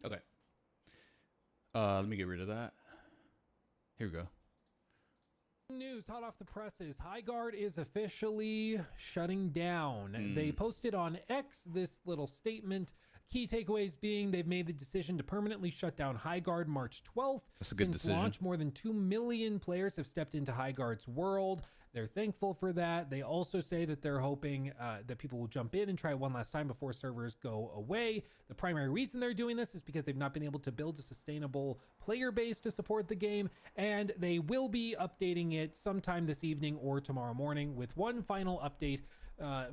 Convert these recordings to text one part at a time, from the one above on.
Okay. Let me get rid of that. Here we go. News hot off the presses. Highguard is officially shutting down. They posted on X this little statement. Key takeaways being they've made the decision to permanently shut down Highguard March 12th. That's a good Since decision. launch, more than 2 million players have stepped into Highguard's world. They're thankful for that. They also say that they're hoping that people will jump in and try one last time before servers go away. The primary reason they're doing this is because they've not been able to build a sustainable player base to support the game, and they will be updating it sometime this evening or tomorrow morning with one final update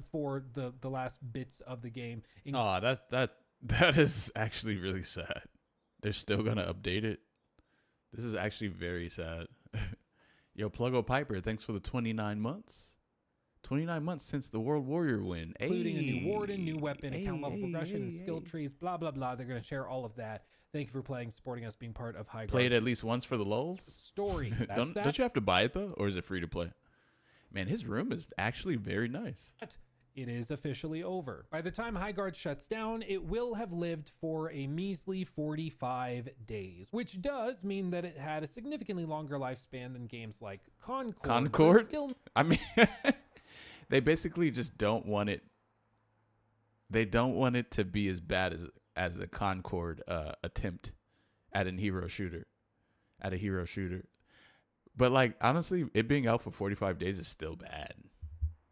for the last bits of the game. Oh, that is actually really sad. They're still gonna update it. This is actually very sad. Yo, Pluggo Piper, thanks for the 29 months. 29 months since the World Warrior win. Including a new warden, new weapon, account level progression, and skill trees, blah, blah, blah. They're going to share all of that. Thank you for playing, supporting us, being part of Highguard. Play it at least once for the lulz. Story. That's Don't you have to buy it, though? Or is it free to play? Man, his room is actually very nice. It is officially over. By the time Highguard shuts down, it will have lived for a measly 45 days, which does mean that it had a significantly longer lifespan than games like Concord. Concord? Still, I mean, they basically just don't want it. They don't want it to be as bad as a Concord attempt at a hero shooter. But like, honestly, it being out for 45 days is still bad.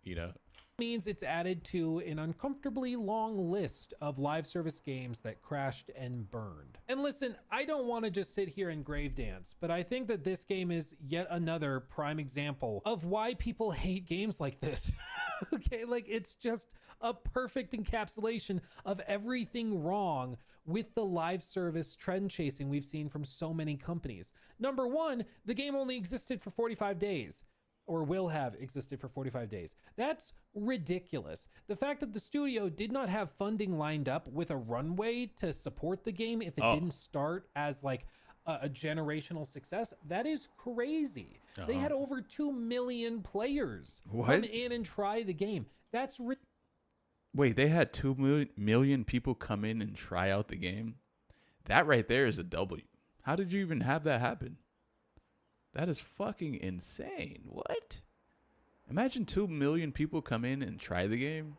You know? means it's added to an uncomfortably long list of live service games that crashed and burned. And listen, I don't want to just sit here and grave dance, but I think that this game is yet another prime example of why people hate games like this. Okay, like it's just a perfect encapsulation of everything wrong with the live service trend chasing we've seen from so many companies. Number one, the game only existed for 45 days. Or will have existed for 45 days. That's ridiculous. The fact that the studio did not have funding lined up with a runway to support the game if it didn't start as like a generational success, that is crazy. They had over 2 million players come in and try the game. That's Wait, they had 2 million people come in and try out the game? That right there is a W. How did you even have that happen? That is fucking insane. What? Imagine 2 million people come in and try the game.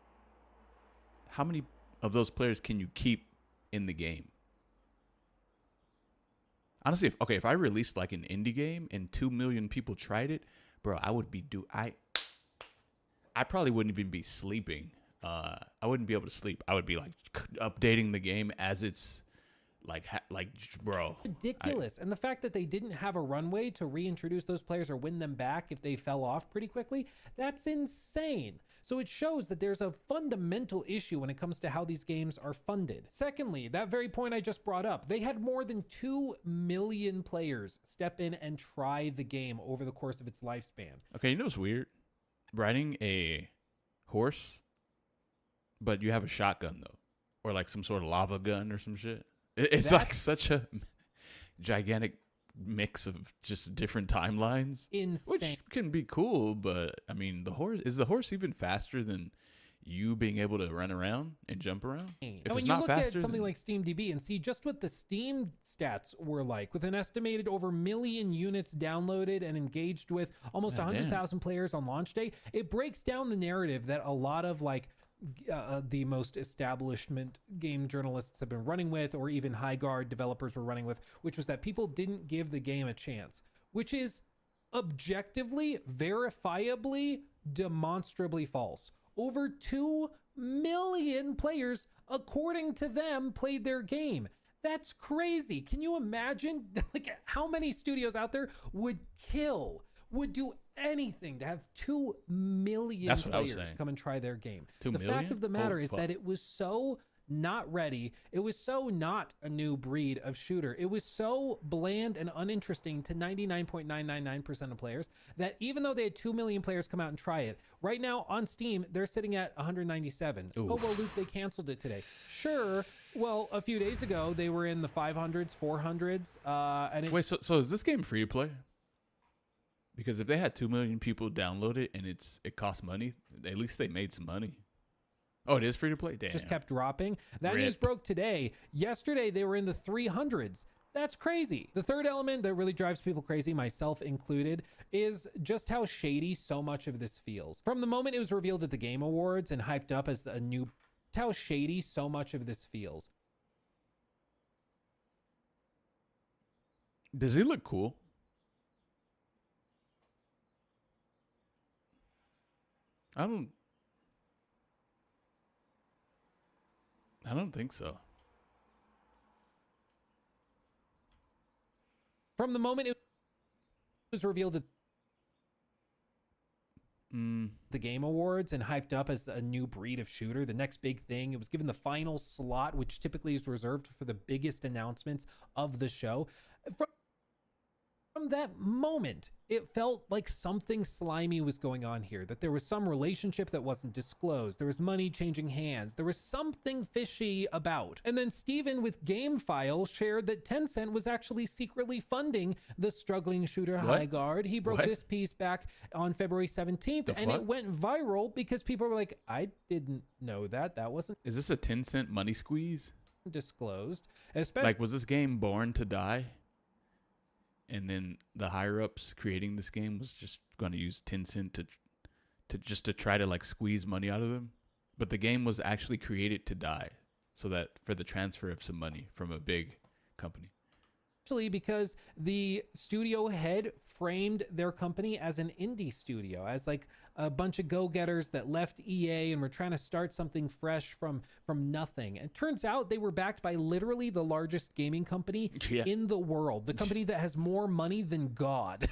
How many of those players can you keep in the game? Honestly, if I released like an indie game and 2 million people tried it, bro, I would be I probably wouldn't even be sleeping. I wouldn't be able to sleep. I would be like updating the game as it's like, bro, ridiculous. And the fact that they didn't have a runway to reintroduce those players or win them back if they fell off pretty quickly, that's insane. So it shows that there's a fundamental issue when it comes to how these games are funded. Secondly, that very point I just brought up, they had more than 2 million players step in and try the game over the course of its lifespan. Okay, you know what's weird? Riding a horse, but you have a shotgun though, or like some sort of lava gun or some shit. It's like such a gigantic mix of just different timelines. Insane. Which can be cool, but I mean, the horse even faster than you being able to run around and jump around? If and when you look at something like SteamDB and see just what the Steam stats were like, with an estimated over 1 million units downloaded and engaged with almost 100,000 players on launch day, it breaks down the narrative that a lot of like the most establishment game journalists have been running with, or even Highguard developers were running with, which was that people didn't give the game a chance, which is objectively, verifiably, demonstrably false. Over 2 million players, according to them, played their game. That's crazy. Can you imagine like how many studios out there would do anything to have 2 million players come and try their game? The fact of the matter is that it was so not ready. It was so not a new breed of shooter. It was so bland and uninteresting to 99.999% of players that even though they had 2 million players come out and try it, right now on Steam, they're sitting at 197. Oof. Oh, well, Luke, they canceled it today. Sure. Well, a few days ago, they were in the 500s, 400s. Wait, so is this game free to play? Because if they had 2 million people download it and it costs money, at least they made some money. Oh, it is free to play? Damn. Just kept dropping. That Rip. news broke today. Yesterday, they were in the 300s. That's crazy. The third element that really drives people crazy, myself included, is just how shady so much of this feels. From the moment it was revealed at the Game Awards and hyped up as a new, how shady so much of this feels. Does he look cool? I don't think so. From the moment it was revealed at the Game Awards and hyped up as a new breed of shooter, the next big thing, it was given the final slot, which typically is reserved for the biggest announcements of the show. From that moment, it felt like something slimy was going on here, that there was some relationship that wasn't disclosed. There was money changing hands. There was something fishy about. And then Steven with GameFile shared that Tencent was actually secretly funding the struggling shooter Highguard. He broke this piece back on February 17th, and it went viral because people were like, I didn't know that. That wasn't... Is this a Tencent money squeeze? Disclosed. Especially... Like, was this game born to die? And then the higher ups creating this game was just going to use Tencent to try to like squeeze money out of them. But the game was actually created to die, so that for the transfer of some money from a big company. Actually, because the studio head framed their company as an indie studio, as like a bunch of go-getters that left EA and were trying to start something fresh from nothing. And turns out they were backed by literally the largest gaming company in the world, the company that has more money than God.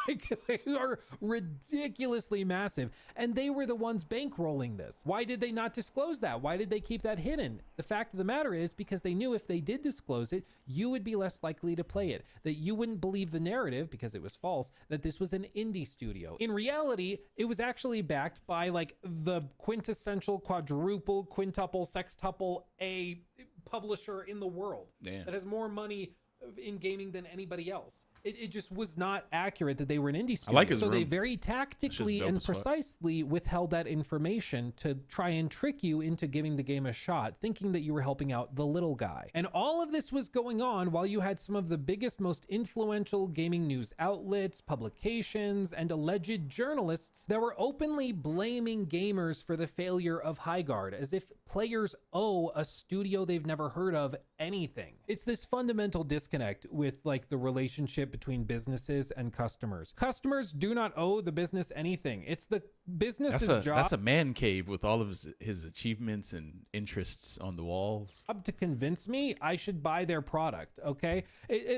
Like, they are ridiculously massive, and they were the ones bankrolling this. Why did they not disclose that? Why did they keep that hidden? The fact of the matter is because they knew if they did disclose it, you would be less likely to play it, that you wouldn't believe the narrative because it was false, that this was an indie studio. In reality, it was actually backed by like the quintessential quadruple, quintuple, sextuple A publisher in the world. Damn. That has more money in gaming than anybody else. It just was not accurate that they were an indie studio. I like his so room. they very tactically and precisely withheld that information to try and trick you into giving the game a shot, thinking that you were helping out the little guy. And all of this was going on while you had some of the biggest, most influential gaming news outlets, publications, and alleged journalists that were openly blaming gamers for the failure of Highguard, as if players owe a studio they've never heard of anything. It's this fundamental disconnect with like the relationship between businesses and customers. Customers do not owe the business anything. It's the business's job. That's a man cave with all of his achievements and interests on the walls. To convince me I should buy their product, okay?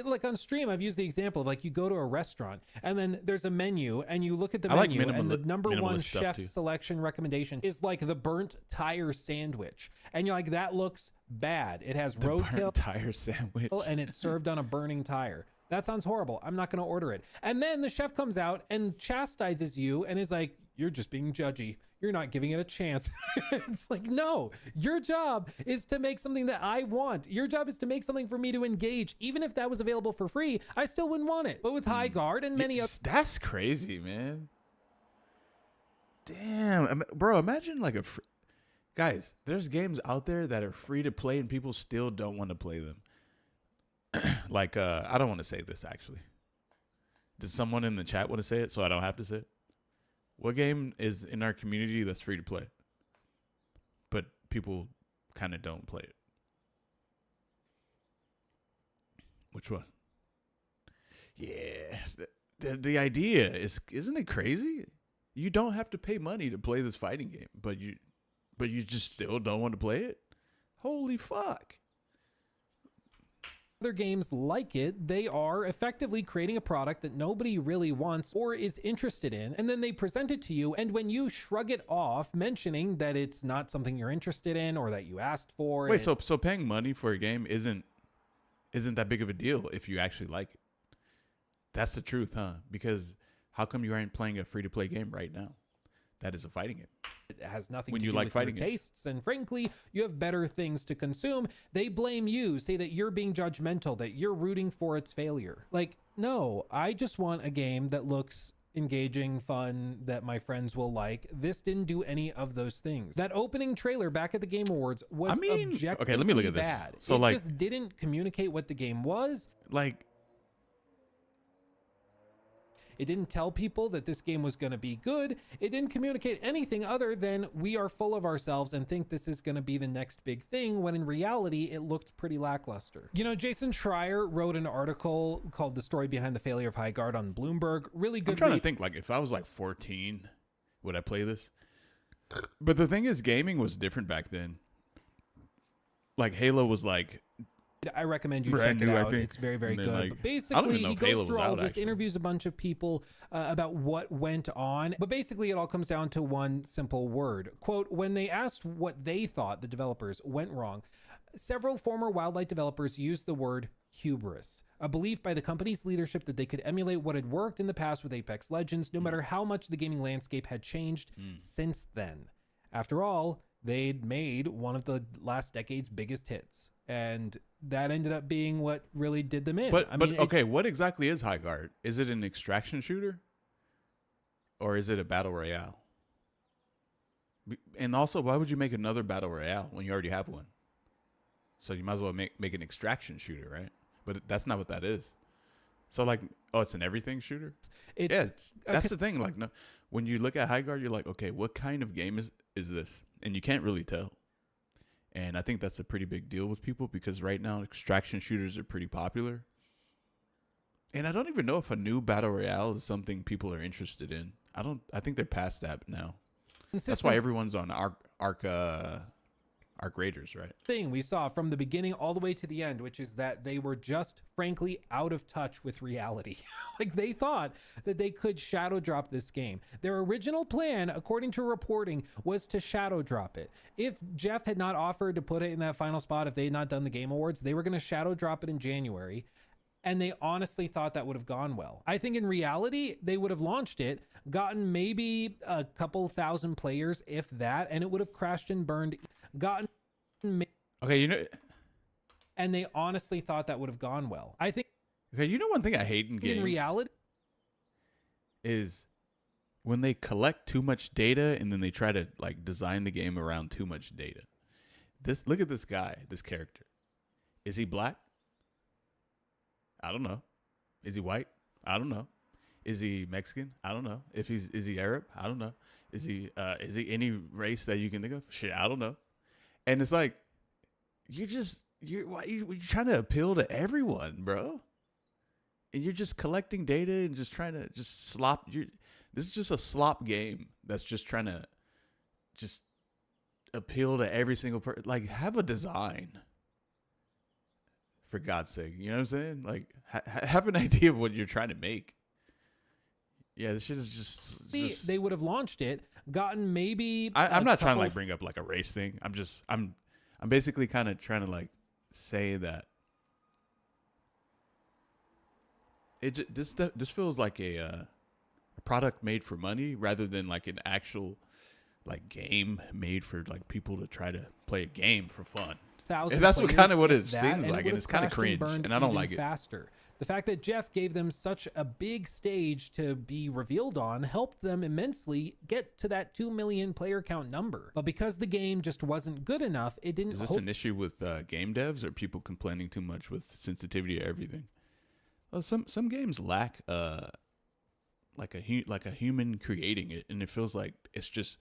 Like on stream, I've used the example of like you go to a restaurant and then there's a menu and you look at the menu and the number one chef's selection recommendation is like the burnt tire sandwich. And you're like, that looks bad. It has roadkill tire sandwich and it's served on a burning tire. That sounds horrible. I'm not going to order it. And then the chef comes out and chastises you and is like, you're just being judgy. You're not giving it a chance. It's like, no, your job is to make something that I want. Your job is to make something for me to engage. Even if that was available for free, I still wouldn't want it. But with Highguard and many others. That's crazy, man. Damn. Bro, imagine like guys, there's games out there that are free to play and people still don't want to play them. Like, I don't want to say this, actually. Does someone in the chat want to say it so I don't have to say it? What game is in our community that's free to play, but people kind of don't play it? Which one? Yeah. The idea is, isn't it crazy? You don't have to pay money to play this fighting game, but you just still don't want to play it? Holy fuck. Other games like it, they are effectively creating a product that nobody really wants or is interested in, and then they present it to you, and when you shrug it off, mentioning that it's not something you're interested in or that you asked for. Wait, so paying money for a game isn't that big of a deal if you actually like it? That's the truth, huh? Because how come you aren't playing a free-to-play game right now that is a fighting game? It has nothing to do with your tastes, and frankly, you have better things to consume. They blame you, say that you're being judgmental, that you're rooting for its failure. Like, no, I just want a game that looks engaging, fun, that my friends will like. This didn't do any of those things. That opening trailer back at the Game Awards was objectively okay, let me look at this. bad. So, it like, just didn't communicate what the game was. Like, it didn't tell people that this game was going to be good. It didn't communicate anything other than we are full of ourselves and think this is going to be the next big thing, when in reality, it looked pretty lackluster. You know, Jason Schreier wrote an article called The Story Behind the Failure of Highguard on Bloomberg. Really good. I'm trying to think, like, if I was like 14, would I play this? But the thing is, gaming was different back then. Like, Halo was like, I recommend you check it out. It's very, very good. Like, but basically, he goes through all of this, actually interviews a bunch of people about what went on. But basically, it all comes down to one simple word. Quote, when they asked what they thought the developers went wrong, several former Wildlight developers used the word hubris, a belief by the company's leadership that they could emulate what had worked in the past with Apex Legends, no matter how much the gaming landscape had changed since then. After all, they'd made one of the last decade's biggest hits. And that ended up being what really did them in. But okay, what exactly is Highguard? Is it an extraction shooter? Or is it a battle royale? And also, why would you make another battle royale when you already have one? So you might as well make an extraction shooter, right? But that's not what that is. So, like, oh, it's an everything shooter? That's the thing. Like, no, when you look at Highguard, you're like, okay, what kind of game is this? And you can't really tell. And I think that's a pretty big deal with people, because right now extraction shooters are pretty popular. And I don't even know if a new battle royale is something people are interested in. I think they're past that now. That's why everyone's on Arc Raiders, right? Thing we saw from the beginning all the way to the end, which is that they were just frankly out of touch with reality. Like, they thought that they could shadow drop this game. Their original plan, according to reporting, was to shadow drop it. If Jeff had not offered to put it in that final spot, if they had not done the Game Awards, they were going to shadow drop it in January. And they honestly thought that would have gone well. I think in reality, they would have launched it, gotten maybe a couple thousand players, if that, and it would have crashed and burned. Okay, and they honestly thought that would have gone well. I think. Okay, you know one thing I hate in games? In reality, is when they collect too much data and then they try to, like, design the game around too much data. Look at this guy, this character. Is he black? I don't know. Is he white? I don't know. Is he Mexican? I don't know. Is he Arab? I don't know. Is he any race that you can think of? Shit, I don't know. And it's like, you're trying to appeal to everyone, bro. And you're just collecting data and just trying to just slop. This is just a slop game that's just trying to just appeal to every single person. Like, have a design, for God's sake. You know what I'm saying? Like, have an idea of what you're trying to make. Yeah, this shit is just they would have launched it, gotten maybe. I'm not trying to, like, bring up, like, a race thing. I'm basically kind of trying to, like, say that this feels like a product made for money rather than, like, an actual, like, game made for, like, people to try to play a game for fun. That's what kind of what it seems like, and it's kind of cringe, and I don't like it. Faster. The fact that Jeff gave them such a big stage to be revealed on helped them immensely get to that 2 million player count number. But because the game just wasn't good enough, it didn't. Is this an issue with game devs, or people complaining too much with sensitivity to everything? Well, some games lack like a human creating it, and it feels like it's just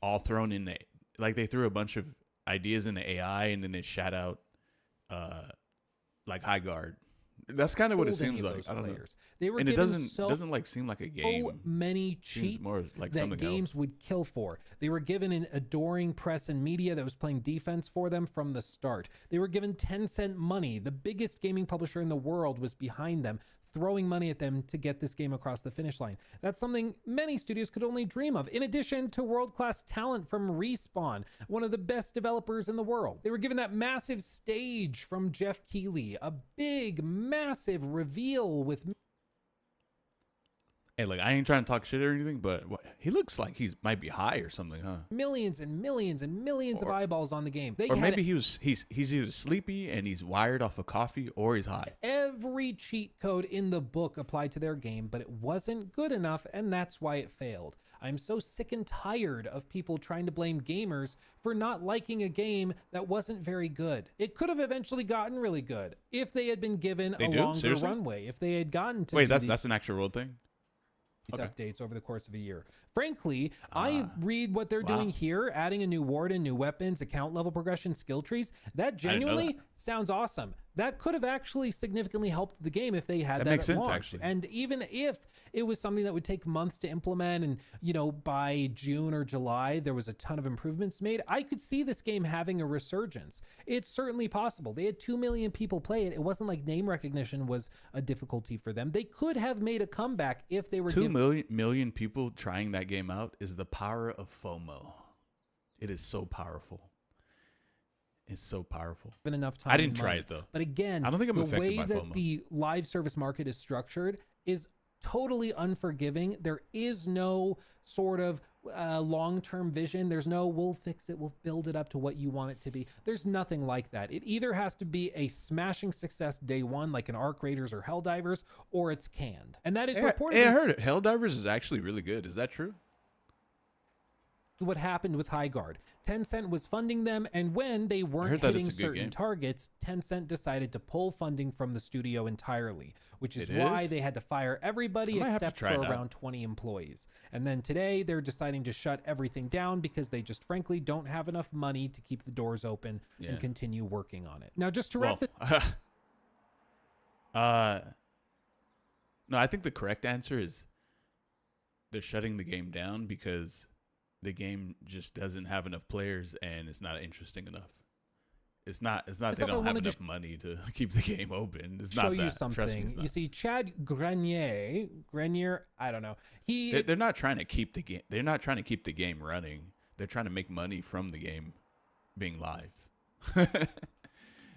all thrown in there. Like, they threw a bunch of ideas in the AI, and then they shout out like Highguard. That's kind of what it seems like. I don't know. They were, and it doesn't like seem like a game. So many cheats more like that games else would kill for. They were given an adoring press and media that was playing defense for them from the start. They were given Tencent money. The biggest gaming publisher in the world was behind them, throwing money at them to get this game across the finish line. That's something many studios could only dream of, in addition to world-class talent from Respawn, one of the best developers in the world. They were given that massive stage from Jeff Keighley, a big, massive reveal with... Hey, like I ain't trying to talk shit or anything, but he looks like he's might be high or something, huh? Millions and millions and millions of eyeballs on the game. Or maybe he's either sleepy and he's wired off of coffee, or he's high. Every cheat code in the book applied to their game, but it wasn't good enough, and that's why it failed. I'm so sick and tired of people trying to blame gamers for not liking a game that wasn't very good. It could have eventually gotten really good if they had been given a longer runway. If they had gotten to wait, that's an actual world thing. Updates over the course of a year. Frankly, I read what they're doing here, adding a new warden, new weapons, account level progression, skill trees. That genuinely sounds awesome. That could have actually significantly helped the game if they had that makes at sense, launch. actually. And even if it was something that would take months to implement and, you know, by June or July, there was a ton of improvements made, I could see this game having a resurgence. It's certainly possible. They had 2 million people play it. It wasn't like name recognition was a difficulty for them. They could have made a comeback if they were 2 million people trying that game out is the power of FOMO. It is so powerful. It's so powerful. Been enough time. I didn't try it though. But again, I don't think I'm affected by the way FOMO. that the live service market is structured is totally unforgiving. There is no sort of long-term vision. There's no, we'll fix it, we'll build it up to what you want it to be. There's nothing like that. It either has to be a smashing success day one, like an Arc Raiders or Helldivers, or it's canned. And that is reportedly... Hey, I heard it. Helldivers is actually really good. Is that true? What happened with Highguard. Tencent was funding them, and when they weren't hitting certain targets, Tencent decided to pull funding from the studio entirely, which is why they had to fire everybody except for around 20 employees. And then today they're deciding to shut everything down because they just frankly don't have enough money to keep the doors open and continue working on it. Now, just to wrap no, I think the correct answer is they're shutting the game down because the game just doesn't have enough players and it's not interesting enough. It's not they don't have enough money to keep the game open. It's not that. Show you something. You see, Chad Grenier, I don't know. They're not trying to keep the game. They're not trying to keep the game running. They're trying to make money from the game being live.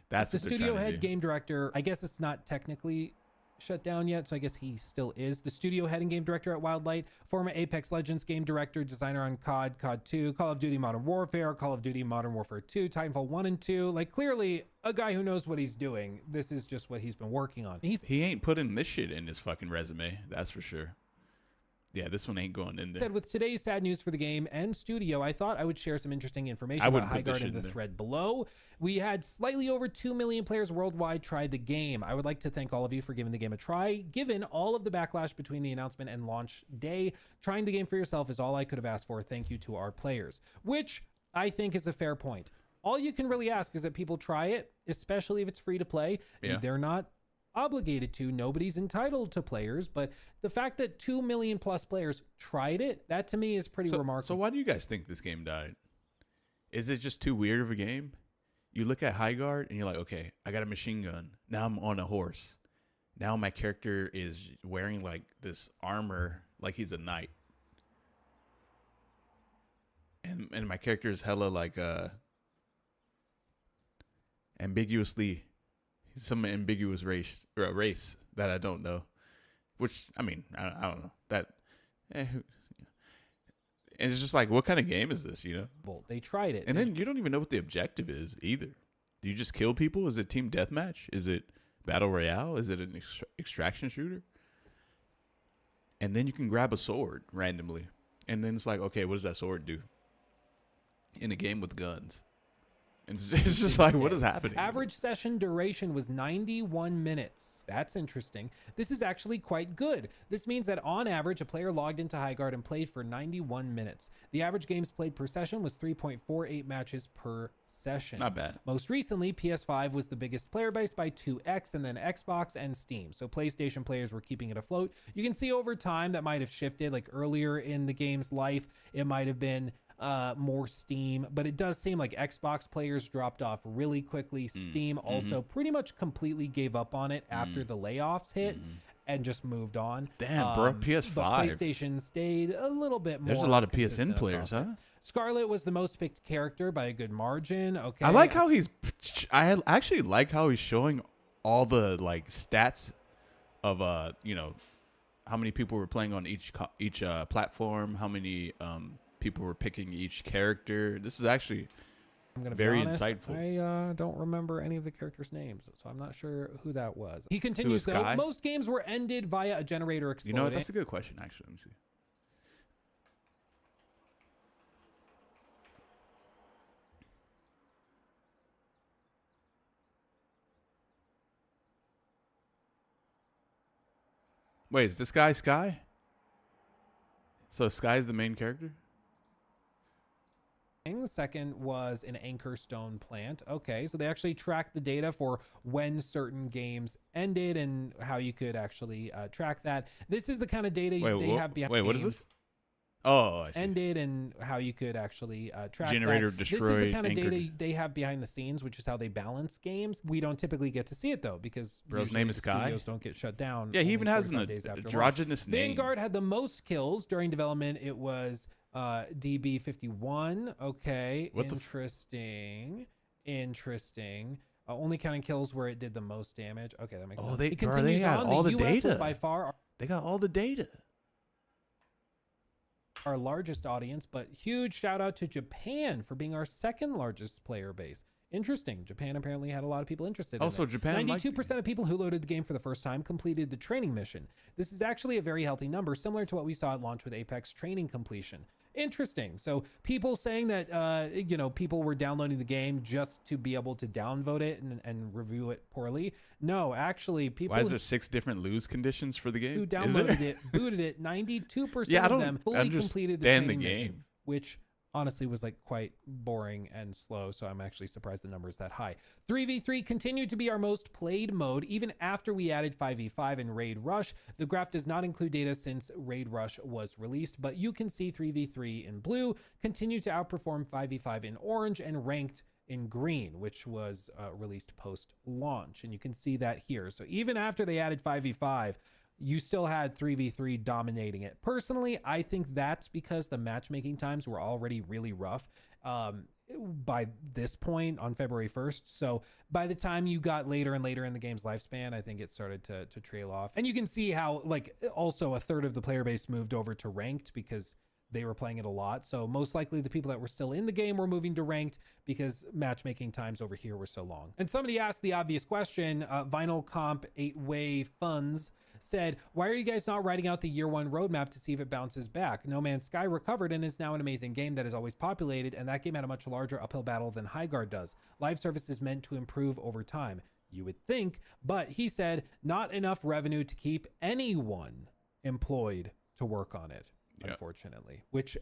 That's the studio head game director. I guess it's not technically shut down yet, so I guess he still is the studio head and game director at Wildlight, former Apex Legends game director, designer on COD 2, Call of Duty Modern Warfare, Call of Duty Modern Warfare 2, Titanfall 1 and 2. Like, clearly a guy who knows what he's doing. This is just what he's been working on. He ain't putting this shit in his fucking resume, that's for sure. Yeah, this one ain't going in there. Said, with today's sad news for the game and studio, I thought I would share some interesting information about Highguard in the thread below. We had slightly over 2 million players worldwide try the game. I would like to thank all of you for giving the game a try. Given all of the backlash between the announcement and launch day, trying the game for yourself is all I could have asked for. Thank you to our players, which I think is a fair point. All you can really ask is that people try it, especially if it's free to play. Yeah. They're not obligated to. Nobody's entitled to players, but the fact that 2 million plus players tried it, that to me is pretty remarkable. So why do you guys think this game died? Is it just too weird of a game? You look at Highguard and you're like, okay, I got a machine gun. Now I'm on a horse. Now my character is wearing like this armor like he's a knight. And my character is hella like ambiguously some ambiguous race that I don't know, which I mean I don't know that. And it's just like, what kind of game is this? You know, well, they tried it, and then you don't even know what the objective is either. Do you just kill people? Is it team deathmatch? Is it battle royale? Is it an extraction shooter? And then you can grab a sword randomly, and then it's like, okay, what does that sword do in a game with guns? It's just like, what is happening? Average session duration was 91 minutes. That's interesting. This is actually quite good. This means that on average, a player logged into Highguard and played for 91 minutes. The average games played per session was 3.48 matches per session. Not bad. Most recently, PS5 was the biggest player base by 2x, and then Xbox and Steam. So PlayStation players were keeping it afloat. You can see over time that might have shifted. Like earlier in the game's life, it might have been more Steam, but it does seem like Xbox players dropped off really quickly. Steam also pretty much completely gave up on it after the layoffs hit and just moved on. Damn, bro, PS5. But PlayStation stayed a little bit more. There's a lot of PSN players, huh? Scarlet was the most picked character by a good margin. Okay, I like how I actually like how he's showing all the like stats of how many people were playing on each platform, how many people were picking each character. This is actually I'm gonna very be honest, insightful. I don't remember any of the characters' names, so I'm not sure who that was. He continues though. Sky? Most games were ended via a generator exploding. You know what? That's a good question, actually. Let me see. Wait, is this guy Sky? So Sky is the main character? The second was an anchor stone plant. Okay, so they actually track the data for when certain games ended and how you could actually track that. This is the kind of data they have behind Wait, what is this? Oh, I see. Ended and how you could actually track Generator that. destroyed. This is the kind of anchored. data they have behind the scenes, which is how they balance games. We don't typically get to see it though, because Bro's name is Sky. Studios don't get shut down. Yeah, he even has an days after launch. androgynous name. Vanguard had the most kills during development. It was DB51. Okay, What interesting. Only counting kills where it did the most damage. Okay, that makes sense. They He continues got on. all the US was data. by far They got all the data. our largest audience, but huge shout out to Japan for being our second largest player base. Interesting. Japan apparently had a lot of people interested Also, in it. Japan 92% of people who loaded the game for the first time completed the training mission. This is actually a very healthy number, similar to what we saw at launch with Apex training completion. Interesting. So people saying that, people were downloading the game just to be able to downvote it and review it poorly. No, actually, people Why is there 6 different lose conditions for the game? who downloaded it, booted it, 92% Yeah, I of don't them fully completed the understand training the mission, game. which honestly was like quite boring and slow. So I'm actually surprised the number is that high. 3v3 continued to be our most played mode even after we added 5v5 and Raid Rush. The graph does not include data since Raid Rush was released, but you can see 3v3 in blue continue to outperform 5v5 in orange and ranked in green, which was released post launch. And you can see that here. So even after they added 5v5, you still had 3v3 dominating it. Personally, I think that's because the matchmaking times were already really rough by this point on February 1st. So by the time you got later and later in the game's lifespan, I think it started to trail off. And you can see how like also a third of the player base moved over to ranked because they were playing it a lot. So most likely the people that were still in the game were moving to ranked because matchmaking times over here were so long. And somebody asked the obvious question, Vinyl Comp 8-Way Funds said, why are you guys not writing out the year 1 roadmap to see if it bounces back? No Man's Sky recovered and is now an amazing game that is always populated, and that game had a much larger uphill battle than Highguard does. Live service is meant to improve over time, you would think, but he said not enough revenue to keep anyone employed to work on it, unfortunately, which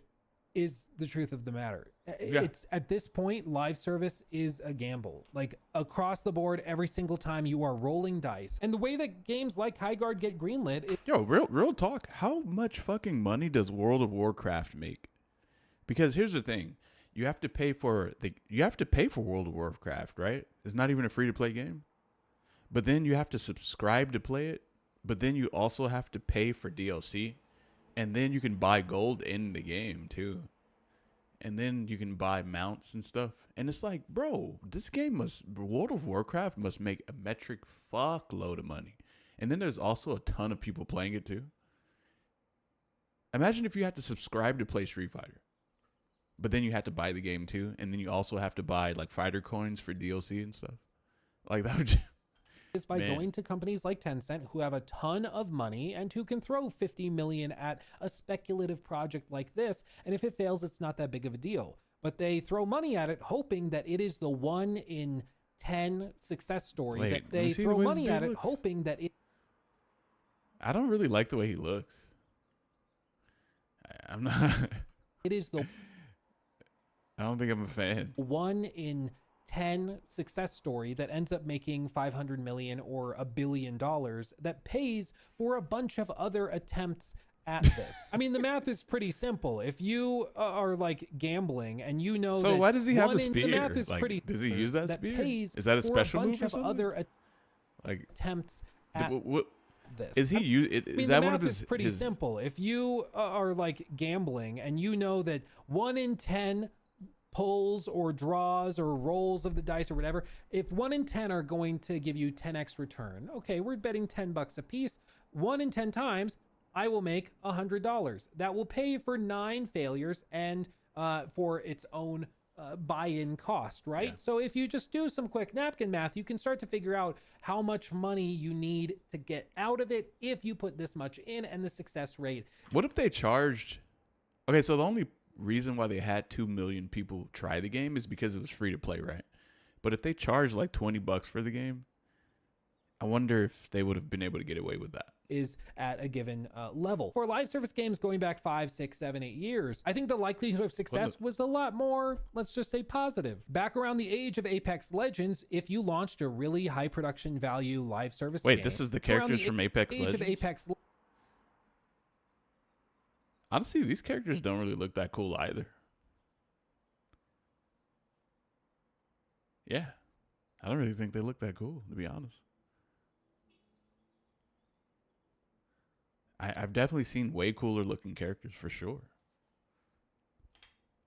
is the truth of the matter. It's at this point, live service is a gamble. Like across the board, every single time you are rolling dice. And the way that games like Highguard get greenlit, real talk. How much fucking money does World of Warcraft make? Because here's the thing, you have to pay for World of Warcraft, right? It's not even a free to play game. But then you have to subscribe to play it. But then you also have to pay for DLC. And then you can buy gold in the game too. And then you can buy mounts and stuff. And it's like, bro, World of Warcraft must make a metric fuckload of money. And then there's also a ton of people playing it too. Imagine if you had to subscribe to play Street Fighter. But then you had to buy the game too. And then you also have to buy like fighter coins for DLC and stuff. Like that would is by going to companies like Tencent who have a ton of money and who can throw 50 million at a speculative project like this. And if it fails, it's not that big of a deal. But they throw money at it, hoping that it is the 1 in 10 success story. That they throw money at it, hoping that it. I don't really like the way he looks. I'm not. It is the. I don't think I'm a fan. 1 in 10 success story that ends up making 500 million or $1 billion that pays for a bunch of other attempts at this. I mean, the math is pretty simple. If you are like gambling and you know, so why does he have a spear? The math is like, pretty. Does he use that spear? Pays is that a special bunch move or of something? Other like attempts at this. Is he is that one of his? It's pretty simple. If you are like gambling and you know that 1 in 10 pulls or draws or rolls of the dice or whatever, if 1 in 10 are going to give you 10x return, okay, we're betting $10 a piece. 1 in 10 times, I will make $100. That will pay for 9 failures and for its own buy-in cost, right? Yeah. So if you just do some quick napkin math, you can start to figure out how much money you need to get out of it if you put this much in, and the success rate. What if they charged? Okay, so the only reason why they had 2 million people try the game is because it was free to play, right? But if they charged like $20 for the game, I wonder if they would have been able to get away with that. Is at a given level. For live service games going back 5, 6, 7, 8 years, I think the likelihood of success was a lot more, let's just say, positive. Back around the age of Apex Legends, if you launched a really high production value live service game. Wait, this is the characters from Apex Legends? Honestly, these characters don't really look that cool either. Yeah. I don't really think they look that cool, to be honest. I've definitely seen way cooler looking characters for sure.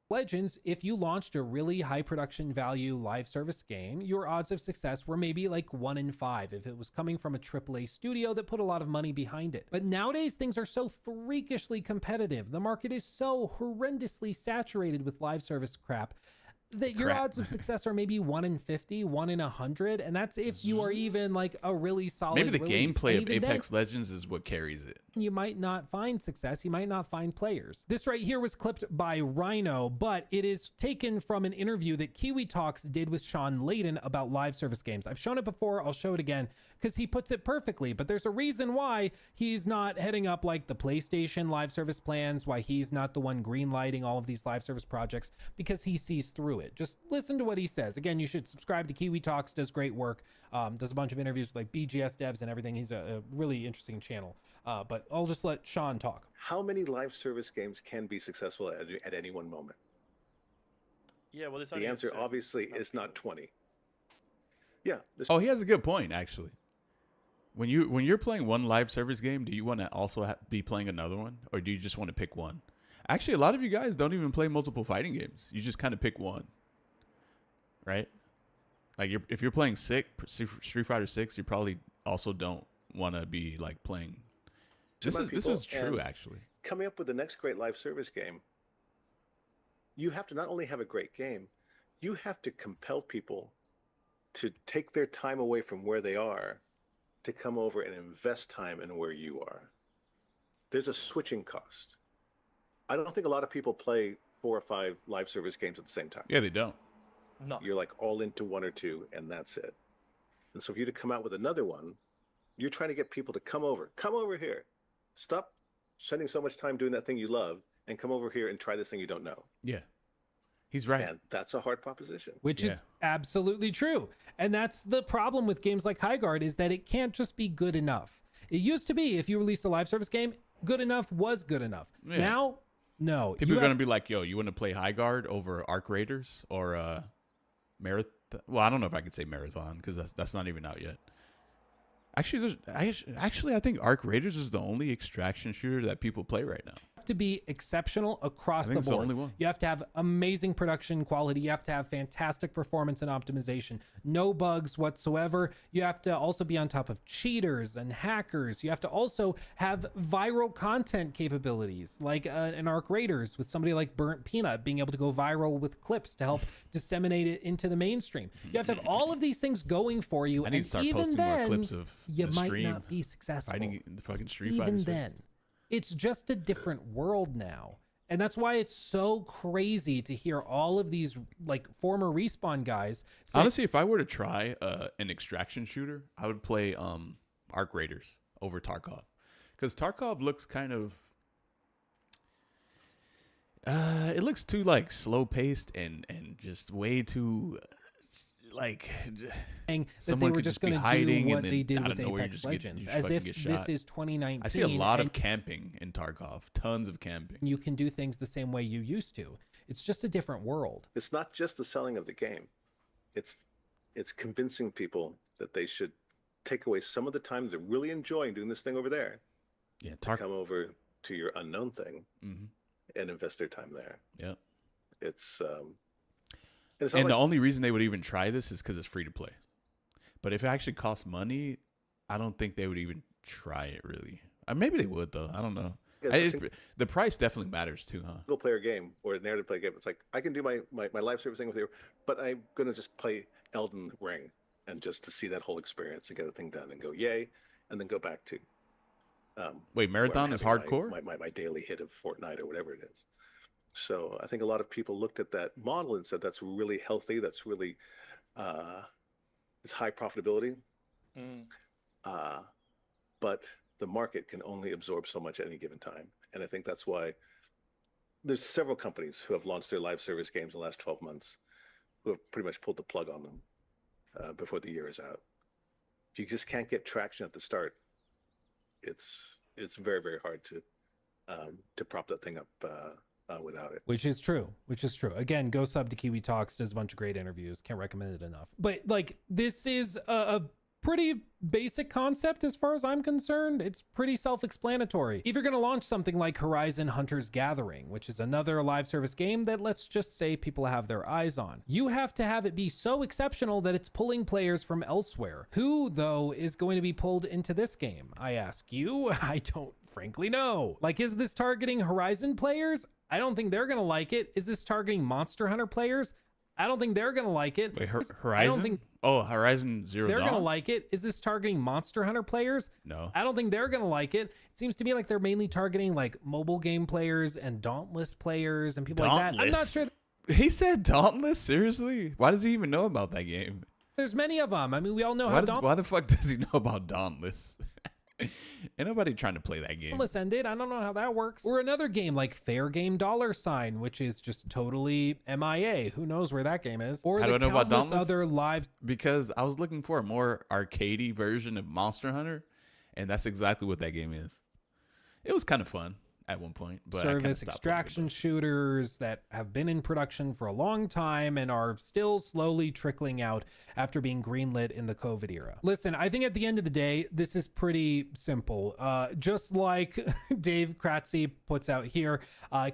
Legends, if you launched a really high production value live service game, your odds of success were maybe like 1 in 5 if it was coming from a AAA studio that put a lot of money behind it. But nowadays, things are so freakishly competitive. The market is so horrendously saturated with live service crap that your odds of success are maybe 1 in 50, 1 in 100, and that's if you are even like a really solid Maybe the release. gameplay of Apex Legends is what carries it. You might not find success. You might not find players. This right here was clipped by Rhino, but it is taken from an interview that Kiwi Talks did with Sean Layden about live service games. I've shown it before. I'll show it again because he puts it perfectly, but there's a reason why he's not heading up like the PlayStation live service plans, why he's not the one green lighting all of these live service projects, because he sees through it. Just listen to what he says. Again, you should subscribe to Kiwi Talks, does great work, does a bunch of interviews with like BGS devs and everything. He's a really interesting channel, but I'll just let Sean talk. How many live service games can be successful at any one moment? Yeah, well, the answer obviously is not 20. Yeah. Oh, he has a good point, actually. When you're playing one live service game, do you want to also be playing another one, or do you just want to pick one? Actually, a lot of you guys don't even play multiple fighting games. You just kind of pick one, right? Like if you're playing Street Fighter 6, you probably also don't want to be like playing. This is true, actually. Coming up with the next great live service game, you have to not only have a great game, you have to compel people to take their time away from where they are to come over and invest time in where you are. There's a switching cost. I don't think a lot of people play 4 or 5 live service games at the same time. Yeah, they don't. No. You're like all into 1 or 2, and that's it. And so for you to come out with another one, you're trying to get people to come over here. Stop spending so much time doing that thing you love and come over here and try this thing you don't know. Yeah. He's right. And that's a hard proposition. Which is absolutely true. And that's the problem with games like Highguard, is that it can't just be good enough. It used to be, if you released a live service game, good enough was good enough. Yeah. Now, no. People are going to be like, yo, you want to play Highguard over Arc Raiders or Marathon? Well, I don't know if I could say Marathon because that's not even out yet. Actually, I think Arc Raiders is the only extraction shooter that people play right now. To be exceptional across the board. The only one. You have to have amazing production quality. You have to have fantastic performance and optimization. No bugs whatsoever. You have to also be on top of cheaters and hackers. You have to also have viral content capabilities, like an Arc Raiders with somebody like Burnt Peanut being able to go viral with clips to help disseminate it into the mainstream. You have to have all of these things going for you. I need to start posting more clips of you the might stream not be successful. Fighting the fucking Street Fighter. Even then. It's just a different world now. And that's why it's so crazy to hear all of these like former Respawn guys say, honestly, if I were to try an extraction shooter, I would play Arc Raiders over Tarkov. Because Tarkov looks kind of it looks too like slow paced and just way too like that they were just going to do what they did with Apex Legends, as if this is 2019. I see a lot of camping in Tarkov, tons of camping. You can do things the same way you used to. It's just a different world. It's not just the selling of the game. It's convincing people that they should take away some of the time they're really enjoying doing this thing over there. Yeah, to come over to your unknown thing and invest their time there. Yeah, it's and the only reason they would even try this is because it's free to play. But if it actually costs money, I don't think they would even try it, really. Maybe they would though. I don't know. Yeah, The price definitely matters too, huh? single player game or a narrative play game. It's like I can do my live service thing with you, but I'm gonna just play Elden Ring and just to see that whole experience and get the thing done and go yay, and then go back to Wait, marathon is hardcore? My daily hit of Fortnite or whatever it is. So I think a lot of people looked at that model and said that's really healthy. That's really it's high profitability. But the market can only absorb so much at any given time. And I think that's why there's several companies who have launched their live service games in the last 12 months who have pretty much pulled the plug on them before the year is out. If you just can't get traction at the start, it's very, very hard to prop that thing up without it. Which is true. Again, go sub to Kiwi Talks, does a bunch of great interviews. Can't recommend it enough. But like, this is a pretty basic concept as far as I'm concerned. It's pretty self-explanatory. If you're going to launch something like Horizon Hunter's Gathering, which is another live service game that, let's just say, people have their eyes on, you have to have it be so exceptional that it's pulling players from elsewhere. Who, though, is going to be pulled into this game? I ask you. I don't frankly know. Like, is this targeting Horizon players? I don't think they're going to like it. Is this targeting Monster Hunter players? I don't think they're going to like it. Wait, Horizon? I don't think Horizon Zero Dawn? they're going to like it. Is this targeting Monster Hunter players? No. I don't think they're going to like it. It seems to me like they're mainly targeting like mobile game players and Dauntless players and people like that. I'm not sure. He said Dauntless? Seriously? Why does he even know about that game? There's many of them. I mean, we all know why the fuck does he know about Dauntless? Ain't nobody trying to play that game. Dauntless ended. I don't know how that works. Or another game like Fair Game $, which is just totally MIA. Who knows where that game is? Or how do I know about countless Dauntless? Other live. Because I was looking for a more arcadey version of Monster Hunter, and that's exactly what that game is. It was kind of fun at one point, but service extraction shooters that have been in production for a long time and are still slowly trickling out after being greenlit in the COVID era. Listen, I think at the end of the day, this is pretty simple. Just like Dave Kratzy puts out here,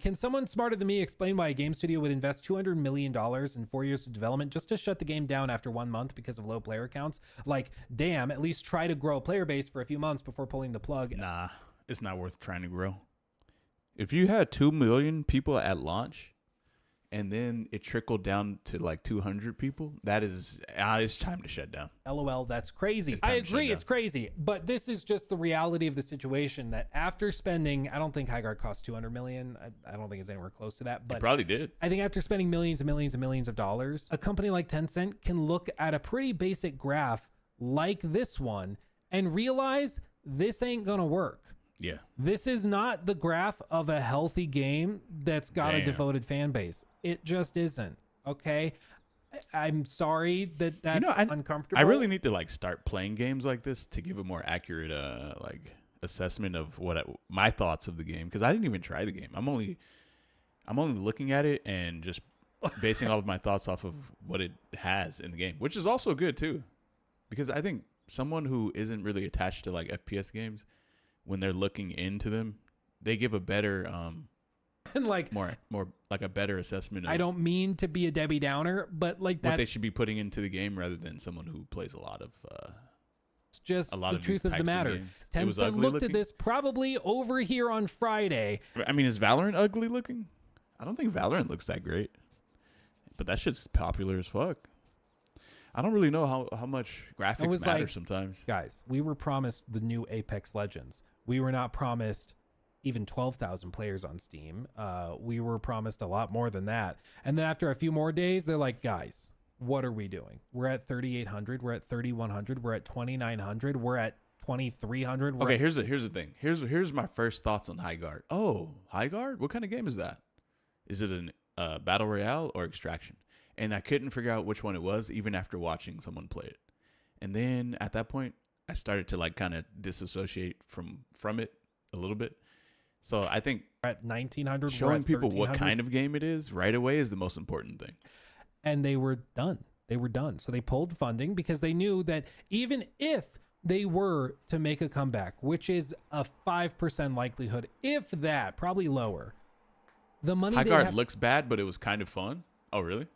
can someone smarter than me explain why a game studio would invest $200 million in 4 years of development just to shut the game down after 1 month because of low player counts? Like, damn, at least try to grow a player base for a few months before pulling the plug. Nah, it's not worth trying to grow. If you had 2 million people at launch and then it trickled down to like 200 people, that is, it's time to shut down. LOL, that's crazy. I agree, it's crazy. But this is just the reality of the situation that after spending, I don't think Highguard cost 200 million. I don't think it's anywhere close to that. But it probably did. I think after spending millions and millions and millions of dollars, a company like Tencent can look at a pretty basic graph like this one and realize this ain't gonna work. Yeah. This is not the graph of a healthy game that's got a devoted fan base. It just isn't. Okay. I'm sorry that that's uncomfortable. I really need to like start playing games like this to give a more accurate like assessment of my thoughts of the game, because I didn't even try the game. I'm only looking at it and just basing all of my thoughts off of what it has in the game, which is also good too, because I think someone who isn't really attached to like FPS games, when they're looking into them, they give a better and like more like a better assessment of I don't mean to be a Debbie Downer, but like that's what they should be putting into the game rather than someone who plays a lot of it's just the truth of the matter. Tencent looked at this probably over here on Friday. I mean, is Valorant ugly looking? I don't think Valorant looks that great, but that shit's popular as fuck. I don't really know how much graphics matter sometimes. Guys, we were promised the new Apex Legends. We were not promised even 12,000 players on Steam. We were promised a lot more than that. And then after a few more days, they're like, guys, what are we doing? We're at 3,800. We're at 3,100. We're at 2,900. We're at 2,300. Okay, here's the thing. Here's my first thoughts on Highguard. Oh, Highguard? What kind of game is that? Is it a battle royale or extraction? And I couldn't figure out which one it was, even after watching someone play it. And then at that point, I started to like kind of disassociate from it a little bit. So I think at 1,900, showing people what kind of game it is right away is the most important thing. And they were done. So they pulled funding because they knew that even if they were to make a comeback, which is a 5% likelihood, if that, probably lower, the money Highguard looks bad, but it was kind of fun. Oh, really?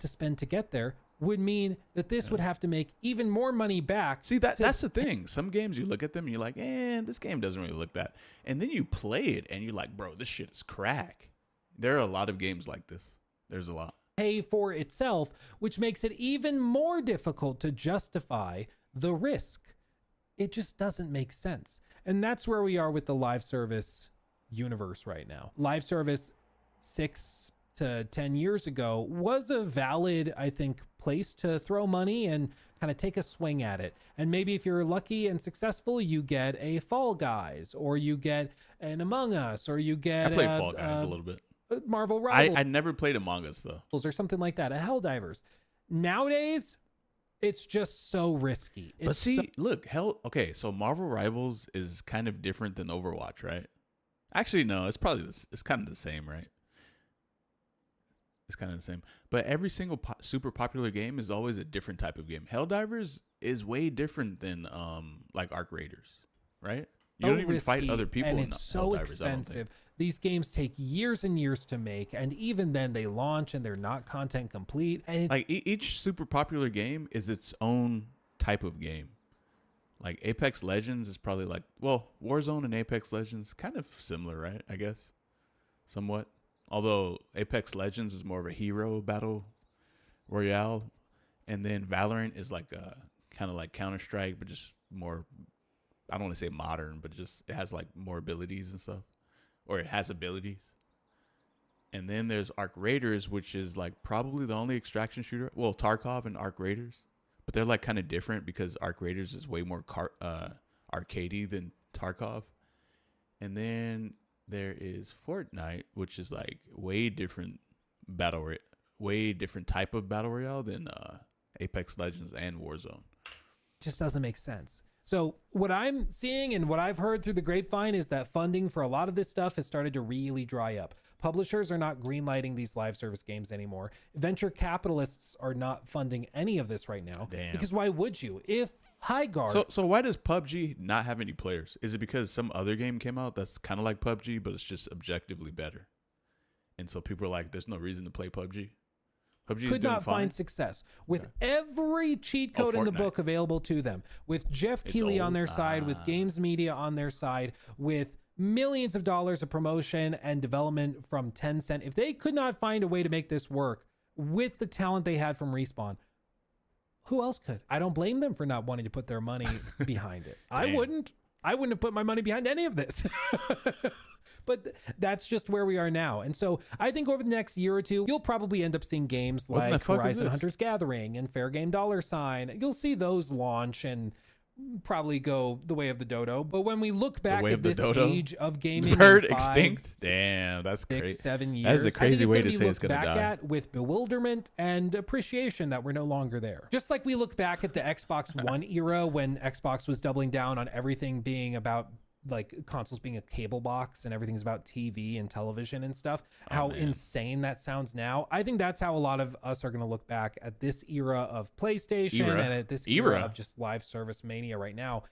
To spend to get there would mean that this would have to make even more money back. See, that's the thing. Some games, you look at them and you're like, this game doesn't really look that. And then you play it and you're like, bro, this shit is crack. There are a lot of games like this. There's a lot. Pay for itself, which makes it even more difficult to justify the risk. It just doesn't make sense. And that's where we are with the live service universe right now. Live service 6 to 10 years ago was a valid, I think, place to throw money and kind of take a swing at it. And maybe if you're lucky and successful, you get a Fall Guys, or you get an Among Us, or you get I played Fall Guys a little bit. Marvel Rivals. I never played Among Us though. Or something like that, a Helldivers. Nowadays, it's just so risky. But see, look, okay, so Marvel Rivals is kind of different than Overwatch, right? Actually, no, it's probably it's kind of the same, right? It's kind of the same. But every single super popular game is always a different type of game. Helldivers is way different than like Arc Raiders, right? You don't even fight other people, and in it's so Helldivers, expensive. These games take years and years to make, and even then they launch and they're not content complete. And like each super popular game is its own type of game. Like Apex Legends is probably like, well, Warzone and Apex Legends kind of similar, right? I guess somewhat. Although Apex Legends is more of a hero battle royale, and then Valorant is like kind of like Counter-Strike, but just more, I don't want to say modern, but just it has like more abilities and stuff, or it has abilities. And then there's Arc Raiders, which is like probably the only extraction shooter. Well, Tarkov and Arc Raiders, but they're like kind of different because Arc Raiders is way more arcadey than Tarkov. And then there is Fortnite, which is like way different type of battle royale than Apex Legends and Warzone. just doesn't make sense. So what I'm seeing and what I've heard through the grapevine is that funding for a lot of this stuff has started to really dry up. Publishers are not greenlighting these live service games anymore. Venture capitalists are not funding any of this right now. Damn. Because why would you? If Highguard... So why does PUBG not have any players? Is it because some other game came out that's kind of like PUBG, but it's just objectively better? And so people are like, there's no reason to play PUBG? PUBG could not find success with every cheat code in the book available to them, with Jeff Keighley on their side, with Games Media on their side, with millions of dollars of promotion and development from Tencent. If they could not find a way to make this work with the talent they had from Respawn, who else could? I don't blame them for not wanting to put their money behind it. I wouldn't have put my money behind any of this. But that's just where we are now. And so I think over the next year or two, you'll probably end up seeing games like Horizon Hunter's Gathering and Fair Game $. You'll see those launch and probably go the way of the dodo. But when we look back at this age of gaming, bird extinct. Damn, that's crazy. 7 years. That is a crazy way to say it's gonna die. At with bewilderment and appreciation that we're no longer there. Just like we look back at the Xbox One era when Xbox was doubling down on everything being about like consoles being a cable box and everything's about TV and television and stuff. How insane that sounds now. I think that's how a lot of us are going to look back at this era of PlayStation and at this era of just live service mania right now.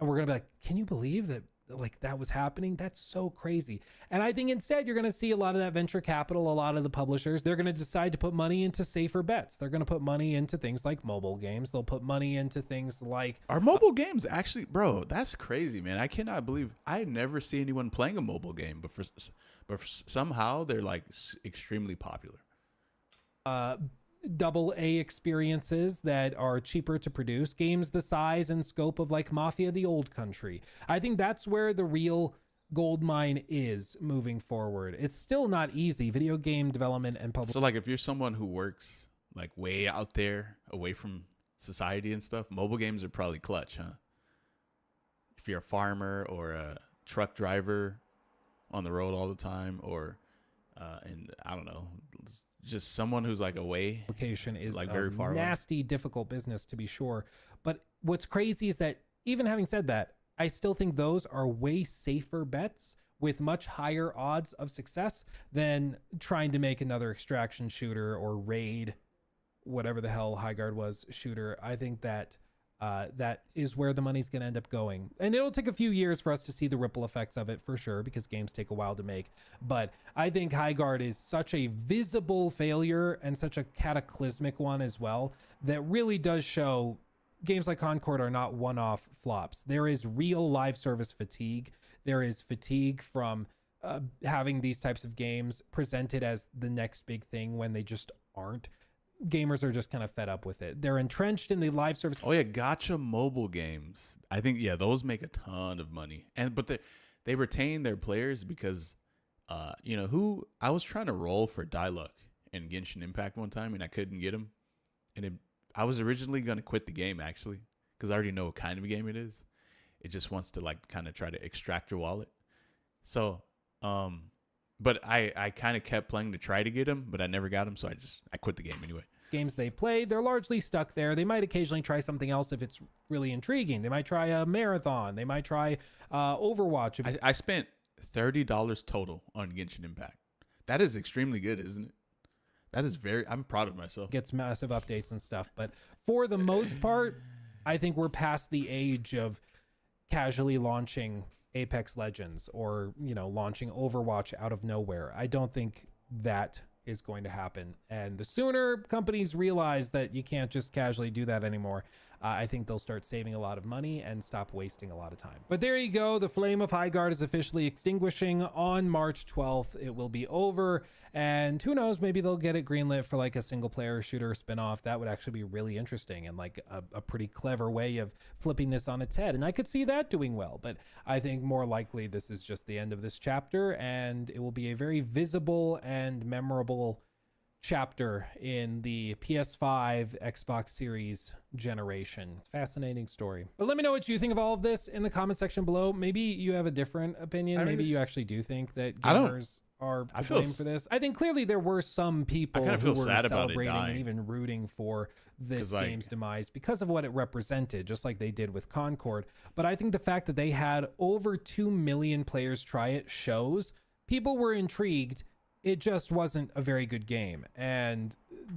And we're going to be like, can you believe that like that was happening? That's so crazy. And I think instead you're going to see a lot of that venture capital, a lot of the publishers, they're going to decide to put money into safer bets. They're going to put money into things like mobile games. They'll put money into things like... Are mobile games actually... Bro, that's crazy, man. I cannot believe... I never see anyone playing a mobile game, but somehow they're like extremely popular. AA experiences that are cheaper to produce, games the size and scope of like Mafia the Old Country. I think that's where the real gold mine is moving forward. It's still not easy. Video game development and publishing. So like if you're someone who works like way out there away from society and stuff, mobile games are probably clutch, huh? If you're a farmer or a truck driver on the road all the time, or and I don't know, just someone who's like away. Application is like very far nasty, difficult business to be sure. But what's crazy is that even having said that, I still think those are way safer bets with much higher odds of success than trying to make another extraction shooter or raid, whatever the hell Highguard was, shooter. I think that That is where the money's going to end up going. And it'll take a few years for us to see the ripple effects of it for sure, because games take a while to make. But I think Highguard is such a visible failure and such a cataclysmic one as well, that really does show games like Concord are not one-off flops. There is real live service fatigue. There is fatigue from having these types of games presented as the next big thing when they just aren't. Gamers are just kind of fed up with it. They're entrenched in the live service. Oh yeah, gotcha mobile games. I think those make a ton of money, but they retain their players because, who I was trying to roll for Diluc in Genshin Impact one time and I couldn't get him, and I was originally gonna quit the game actually because I already know what kind of game it is. It just wants to like kind of try to extract your wallet. So, but I kind of kept playing to try to get him, but I never got him, so I quit the game anyway. Games they've played, they're largely stuck there. They might occasionally try something else if it's really intriguing. They might try a marathon. They might try Overwatch. I spent $30 total on Genshin Impact. That is extremely good, isn't it? That is I'm proud of myself. Gets massive updates and stuff, but for the most part, I think we're past the age of casually launching Apex Legends or launching Overwatch out of nowhere. I don't think that is going to happen, and the sooner companies realize that you can't just casually do that anymore, I think they'll start saving a lot of money and stop wasting a lot of time. But there you go. The flame of Highguard is officially extinguishing on March 12th. It will be over, and who knows, maybe they'll get it greenlit for like a single player shooter spinoff. That would actually be really interesting and like a pretty clever way of flipping this on its head, and I could see that doing well. But I think more likely this is just the end of this chapter, and it will be a very visible and memorable chapter in the PS5 Xbox Series generation. Fascinating story. But let me know what you think of all of this in the comment section below. Maybe you have a different opinion. Maybe you actually do think that gamers are to blame for this. I think clearly there were some people who were celebrating and even rooting for this game's demise because of what it represented, just like they did with Concord. But I think the fact that they had over 2 million players try it shows people were intrigued. It just wasn't a very good game, and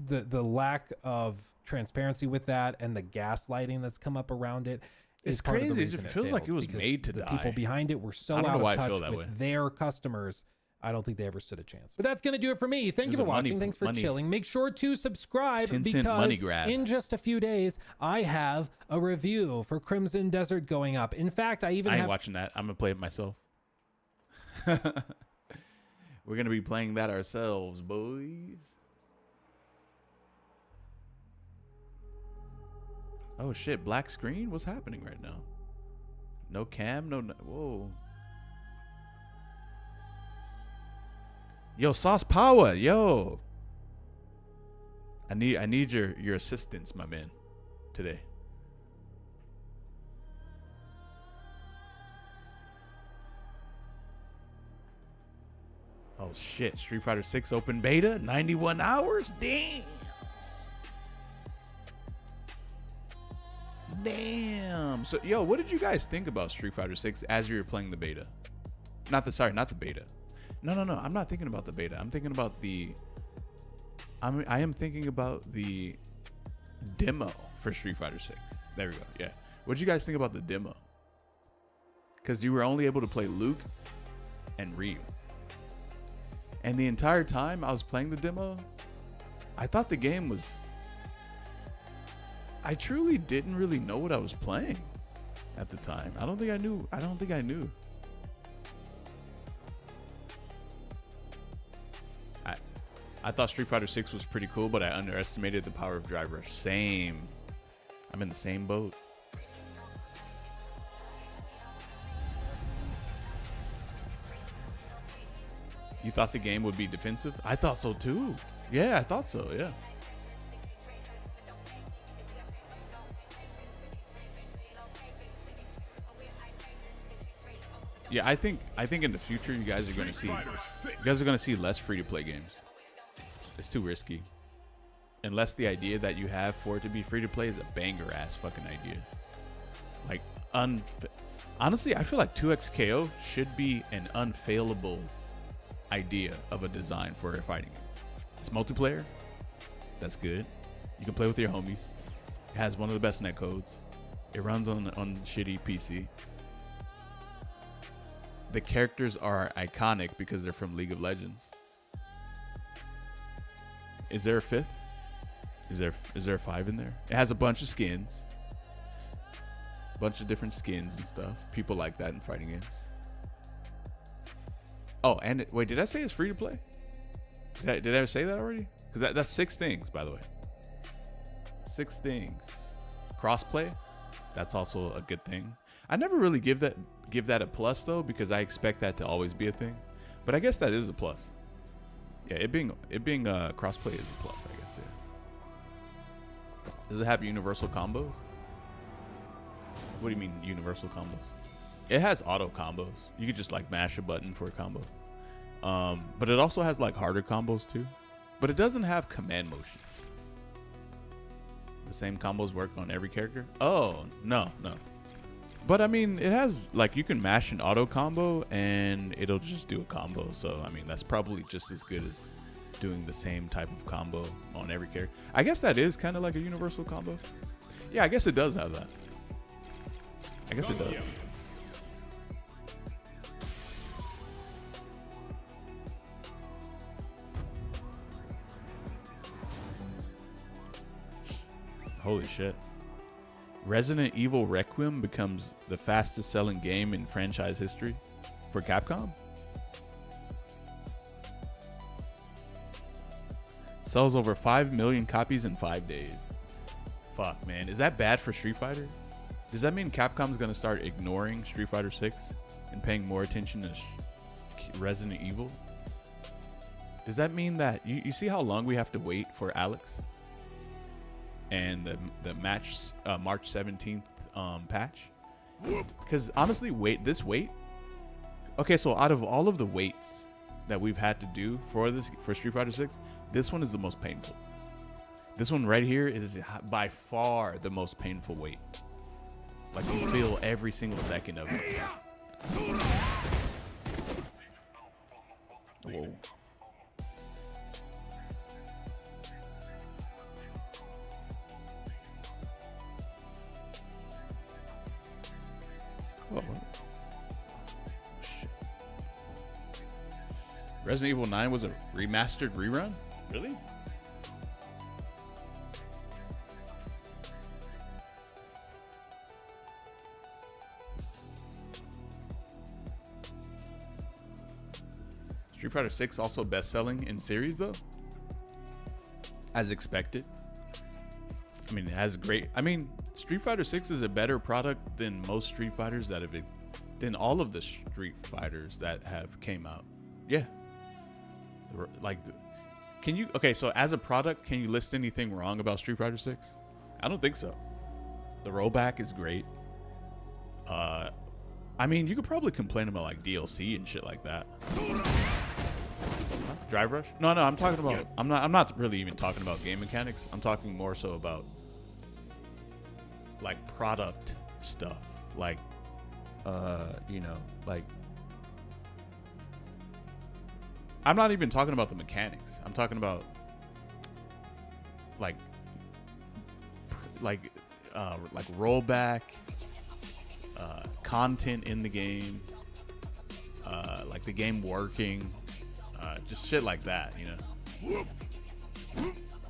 the lack of transparency with that and the gaslighting that's come up around it is part of the reason it feels like it was made to die. The people behind it were so out of touch with their customers. I don't think they ever stood a chance. But that's going to do it for me. Thank you for watching. Thanks for chilling. Make sure to subscribe because in just a few days, I have a review for Crimson Desert going up. In fact, I ain't watching that. I'm going to play it myself. We're going to be playing that ourselves, boys. Oh, shit. Black screen? What's happening right now? No cam? No. Whoa. Yo, Sauce Power. Yo. I need your assistance, my man, today. Oh shit, Street Fighter 6 open beta, 91 hours? Damn. So, yo, what did you guys think about Street Fighter 6 as you were playing the beta? Not the beta. No. I'm not thinking about the beta. I'm thinking about I am thinking about the demo for Street Fighter 6. There we go. Yeah. What did you guys think about the demo? Because you were only able to play Luke and Ryu. And the entire time I was playing the demo, I thought the game was... I truly didn't really know what I was playing at the time. I don't think I knew. I thought Street Fighter 6 was pretty cool, but I underestimated the power of Drive Rush. Same. I'm in the same boat. You thought the game would be defensive? I thought so too. Yeah, I thought so, yeah. Yeah, I think in the future you guys are going to see less free-to-play games. It's too risky. Unless the idea that you have for it to be free-to-play is a banger-ass fucking idea. Like, honestly, I feel like 2XKO should be an unfailable idea of a design for a fighting game. It's multiplayer. That's good. You can play with your homies. It has one of the best netcodes. It runs on shitty PC. The characters are iconic because they're from League of Legends. Is there a fifth? Is there a 5 in there? It has a bunch of skins. A bunch of different skins and stuff. People like that in fighting games. Oh, and wait, did I say it's free to play? Did I say that already? Because that's 6 things, by the way. 6 things. Crossplay, that's also a good thing. I never really give that a plus though, because I expect that to always be a thing. But I guess that is a plus. Yeah, it being crossplay is a plus, I guess. Yeah. Does it have universal combos? What do you mean universal combos? It has auto combos. You could just like mash a button for a combo. But it also has like harder combos too. But it doesn't have command motions. The same combos work on every character? Oh, no. But I mean, it has like you can mash an auto combo and it'll just do a combo. So I mean, that's probably just as good as doing the same type of combo on every character. I guess that is kind of like a universal combo. Yeah, I guess it does have that. I guess it does. Holy shit. Resident Evil Requiem becomes the fastest selling game in franchise history for Capcom. Sells over 5 million copies in 5 days. Fuck, man. Is that bad for Street Fighter? Does that mean Capcom's gonna start ignoring Street Fighter 6 and paying more attention to Resident Evil? Does that mean that you see how long we have to wait for Alex and the March 17th patch? Because honestly, this wait. Okay, so out of all of the waits that we've had to do for Street Fighter 6, this one is the most painful. This one right here is by far the most painful wait. Like you feel every single second of it. Whoa. Oh. Shit. Resident Evil 9 was a remastered rerun? Really? Street Fighter 6 also best-selling in series though, as expected. I mean, it has great. I mean, Street Fighter 6 is a better product than most Street Fighters that have, than all of the Street Fighters that have came out. Yeah. Like, can you? Okay, so as a product, can you list anything wrong about Street Fighter 6? I don't think so. The rollback is great. I mean, you could probably complain about like DLC and shit like that. Drive Rush? No, I'm talking about. I'm not really even talking about game mechanics. I'm talking more so about like product stuff, like you know, like I'm not even talking about the mechanics. I'm talking about like rollback, content in the game, like the game working, just shit like that, you know,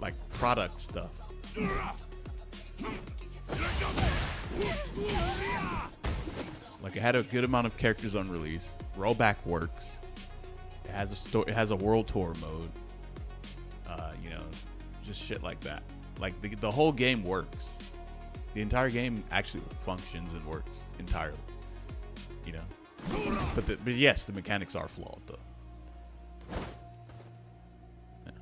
like product stuff. Like it had a good amount of characters on release. Rollback works. It has a story. It has a world tour mode. You know, just shit like that. Like the whole game works. The entire game actually functions and works entirely. You know, but yes, the mechanics are flawed though. Yeah.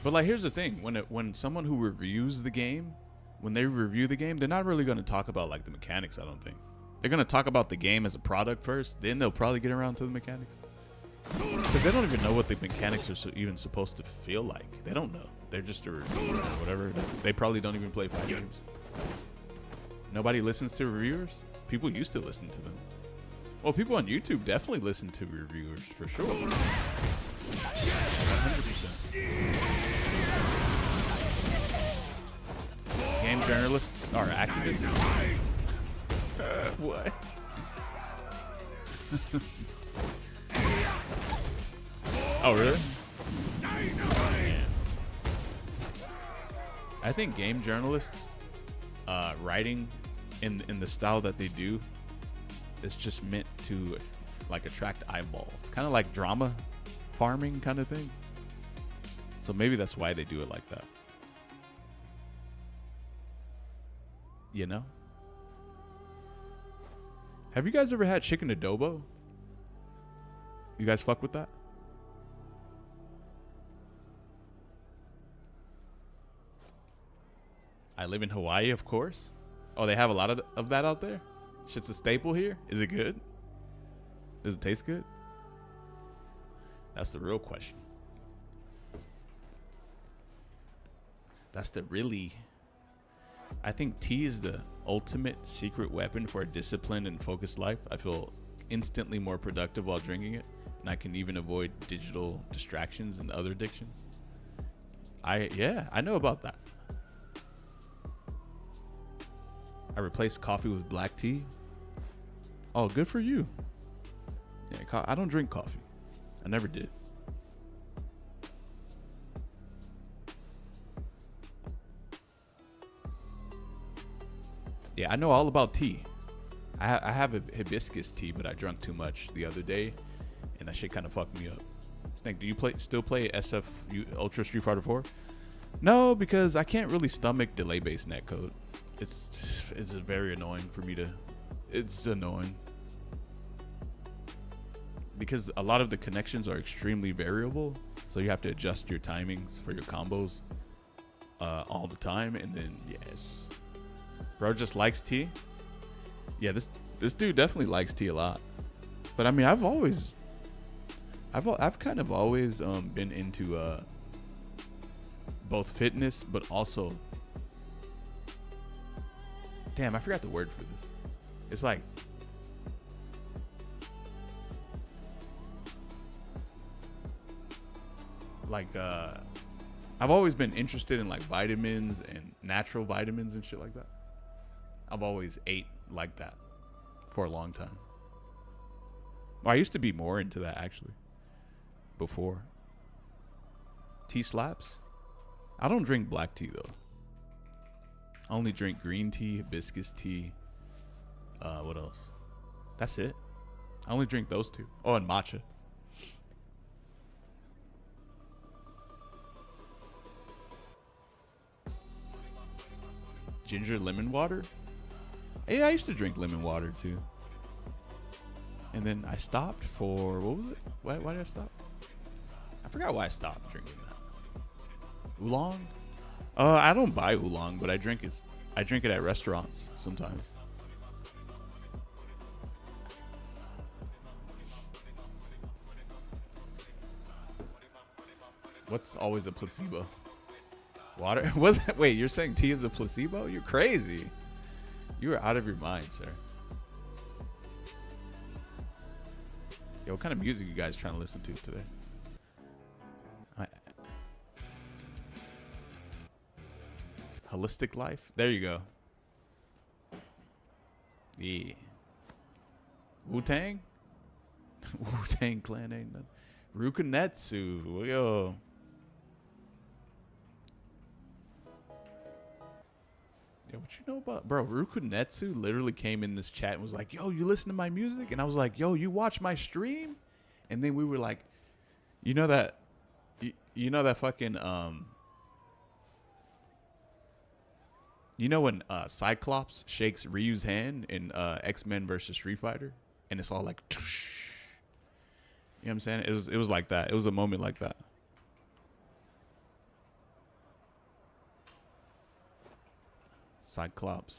But like, here's the thing: when someone who reviews the game, when they review the game, they're not really going to talk about like the mechanics. I don't think they're going to talk about the game as a product first. Then they'll probably get around to the mechanics, because they don't even know what the mechanics are even supposed to feel like. They don't know. They're just a reviewer or whatever. They probably don't even play fighting games. Nobody listens to reviewers. People used to listen to them. Well, people on YouTube definitely listen to reviewers for sure. 100%. game journalists are activists? What? Oh, really? Man. I think game journalists writing in the style that they do is just meant to like attract eyeballs. Kind of like drama farming kind of thing. So maybe that's why they do it like that. You know? Have you guys ever had chicken adobo? You guys fuck with that? I live in Hawaii, of course. Oh, they have a lot of that out there? Shit's a staple here? Is it good? Does it taste good? That's the real question. That's the really... I think tea is the ultimate secret weapon for a disciplined and focused life. I feel instantly more productive while drinking it, and I can even avoid digital distractions and other addictions. I know about that. I replaced coffee with black tea. Oh, good for you. Yeah, I don't drink coffee. I never did. Yeah, I know all about tea. I have a hibiscus tea, but I drank too much the other day, and that shit kind of fucked me up. Snake, do you still play SF Ultra Street Fighter 4? No, because I can't really stomach delay-based netcode. It's very annoying for me to. It's annoying because a lot of the connections are extremely variable, so you have to adjust your timings for your combos all the time, and then yeah, it's just, bro just likes tea. Yeah, this dude definitely likes tea a lot. But I mean, I've kind of always been into both fitness, but also, damn, I forgot the word for this. It's like I've always been interested in like vitamins and natural vitamins and shit like that. I've always ate like that for a long time. Well, I used to be more into that actually before. Tea slaps? I don't drink black tea though. I only drink green tea, hibiscus tea. What else? That's it. I only drink those two. Oh, and matcha. Ginger lemon water? Yeah, I used to drink lemon water too. And then I stopped for, what was it? Why did I stop? I forgot why I stopped drinking that. Oolong? I don't buy oolong, but I drink it at restaurants sometimes. What's always a placebo? Water? Wait, you're saying tea is a placebo? You're crazy. You are out of your mind, sir. Yo, what kind of music you guys trying to listen to today? Holistic life? There you go. Yeah. Wu-Tang? Wu-Tang Clan ain't nothing. Rukunetsu. Yo. Yo, what you know about, bro? Rukunetsu literally came in this chat and was like, yo, you listen to my music? And I was like, yo, you watch my stream? And then we were like, you know that fucking, you know when Cyclops shakes Ryu's hand in X-Men versus Street Fighter? And it's all like, you know what I'm saying? It was like that. It was a moment like that. Cyclops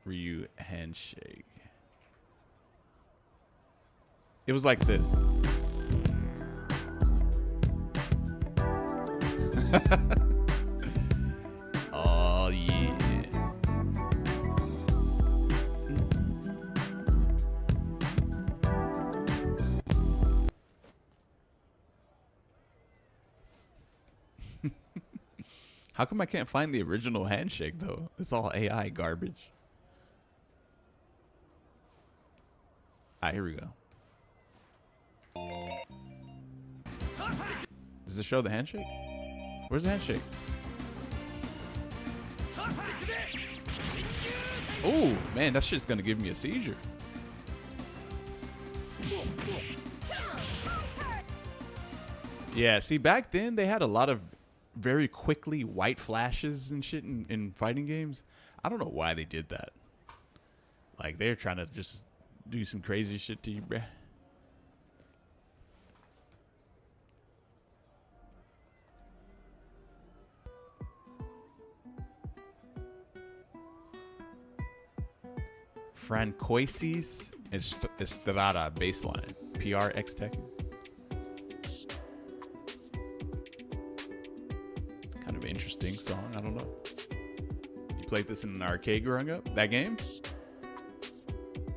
Ryu handshake. It was like this. Oh yeah. How come I can't find the original handshake though? It's all AI garbage. Alright, here we go. Does it show the handshake? Where's the handshake? Oh, man, that shit's gonna give me a seizure. Yeah, see, back then they had a lot of very quickly white flashes and shit in fighting games. I don't know why they did that. Like, they're trying to just do some crazy shit to you, bruh. Francoises Estrada baseline. PRX Tech. Kind of interesting song. I don't know. You played this in an arcade growing up? That game?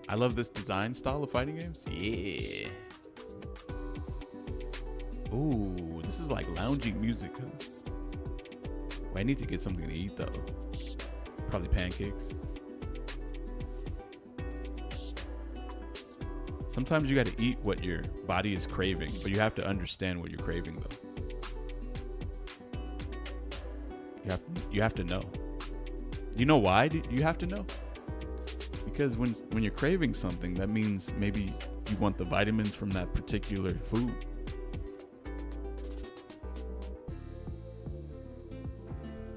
I love this design style of fighting games. Yeah. Ooh, this is like lounging music. Huh? Well, I need to get something to eat though. Probably pancakes. Sometimes you got to eat what your body is craving, but you have to understand what you're craving though. You have to know. You know why you have to know? Because when you're craving something, that means maybe you want the vitamins from that particular food.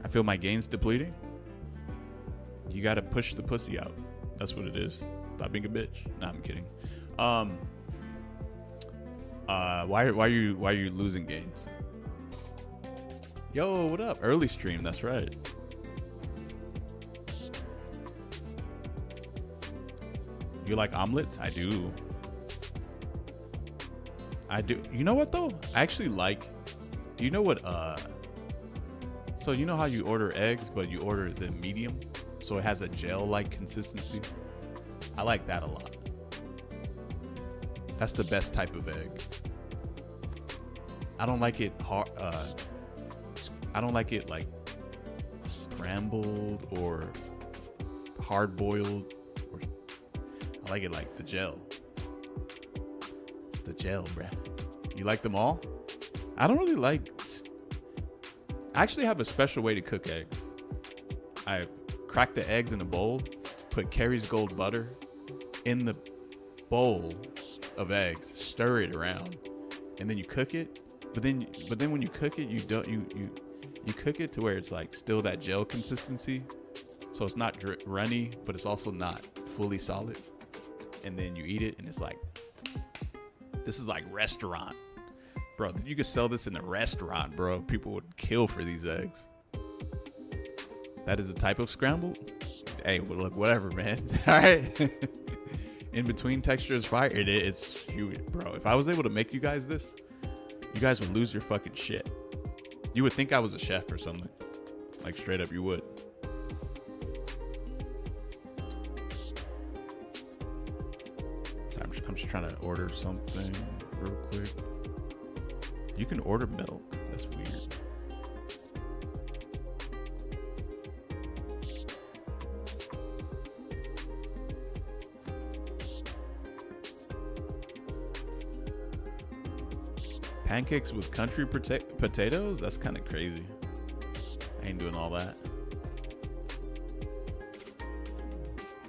I feel my gains depleting. You got to push the pussy out. That's what it is. Stop being a bitch. Nah, I'm kidding. Why are you losing gains? Yo, what up? Early stream, that's right. You like omelets? I do. You know what though? I actually like. Do you know what? So you know how you order eggs, but you order the medium, so it has a gel-like consistency. I like that a lot. That's the best type of egg. I don't like it hard. I don't like it like scrambled or hard boiled. I like it like the gel. It's the gel, bruh. You like them all? I don't really like. I actually have a special way to cook eggs. I crack the eggs in a bowl, put Kerry's Gold butter in the bowl of eggs, stir it around, and then you cook it. But then when you cook it, you cook it to where it's like still that gel consistency, so it's not runny, but it's also not fully solid. And then you eat it, and it's like, this is like restaurant, bro. You could sell this in a restaurant, bro. People would kill for these eggs. That is a type of scramble. Hey, well, look, whatever, man. All right. In between texture is fire. It's huge, bro. If I was able to make you guys this, you guys would lose your fucking shit. You would think I was a chef or something. Like straight up, you would. So I'm just trying to order something real quick. You can order milk. That's weird. Pancakes with country potatoes? That's kind of crazy. I ain't doing all that.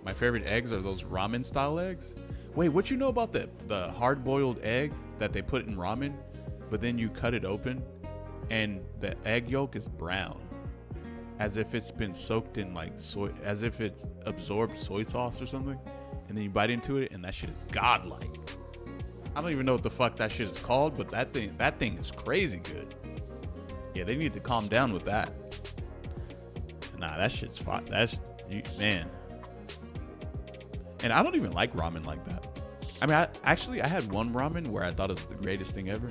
My favorite eggs are those ramen style eggs. Wait, what you know about the hard boiled egg that they put in ramen, but then you cut it open and the egg yolk is brown, as if it's been soaked in like soy, as if it's absorbed soy sauce or something, and then you bite into it and that shit is godlike. I don't even know what the fuck that shit is called, but that thing is crazy good. Yeah, they need to calm down with that. Nah, that shit's fine. Man. And I don't even like ramen like that. I mean, I had one ramen where I thought it was the greatest thing ever,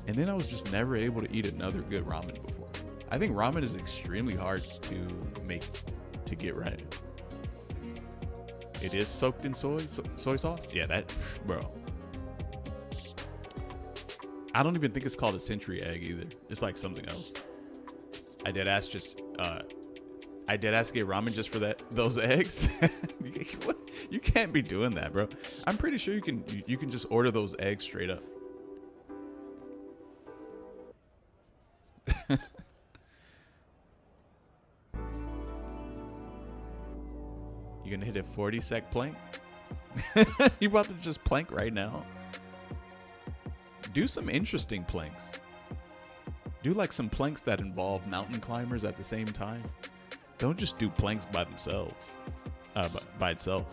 and then I was just never able to eat another good ramen before. I think ramen is extremely hard to make, to get right. It is soaked in soy sauce? Yeah, that, bro. I don't even think it's called a century egg either. It's like something else. I did ask get ramen just for those eggs. You can't be doing that, bro. I'm pretty sure you can just order those eggs straight up. You gonna hit a 40-sec plank? You about to just plank right now? Do some interesting planks. Do like some planks that involve mountain climbers at the same time. Don't just do planks by themselves. By itself.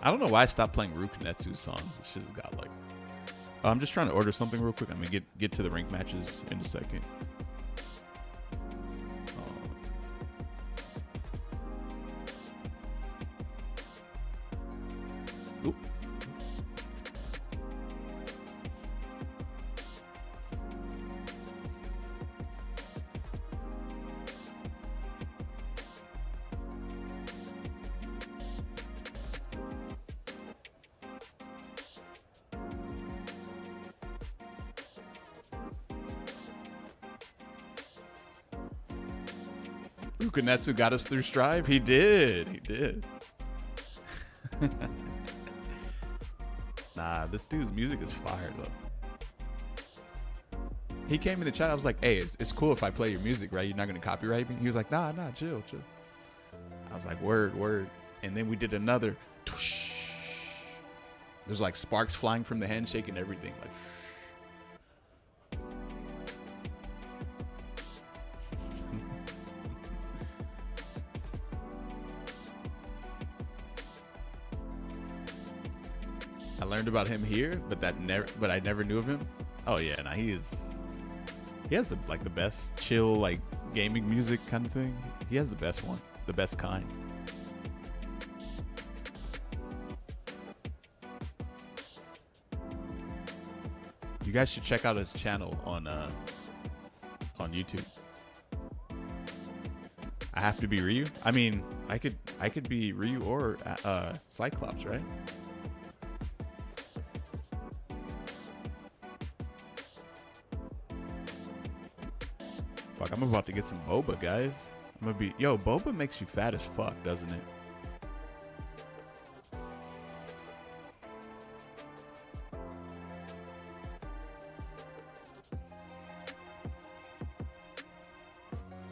I don't know why I stopped playing Rukunetsu's songs. This shit got like... I'm just trying to order something real quick. I'm gonna get to the rank matches in a second. Oop. Rukunetsu got us through Strive. He did. He did. Nah, this dude's music is fire though. He came in the chat. I was like, "Hey, it's cool if I play your music, right? You're not gonna copyright me." He was like, "Nah, chill." I was like, "Word." And then we did another. There's like sparks flying from the handshake and everything. Like. I learned about him here, but I never knew of him. Oh yeah, nah, he has the best chill like gaming music kind of thing. He has the best one, the best kind. You guys should check out his channel on YouTube. I have to be Ryu. I mean, I could be Ryu or Cyclops, right? Fuck, I'm about to get some boba, guys. I'm gonna be... Yo, boba makes you fat as fuck, doesn't it?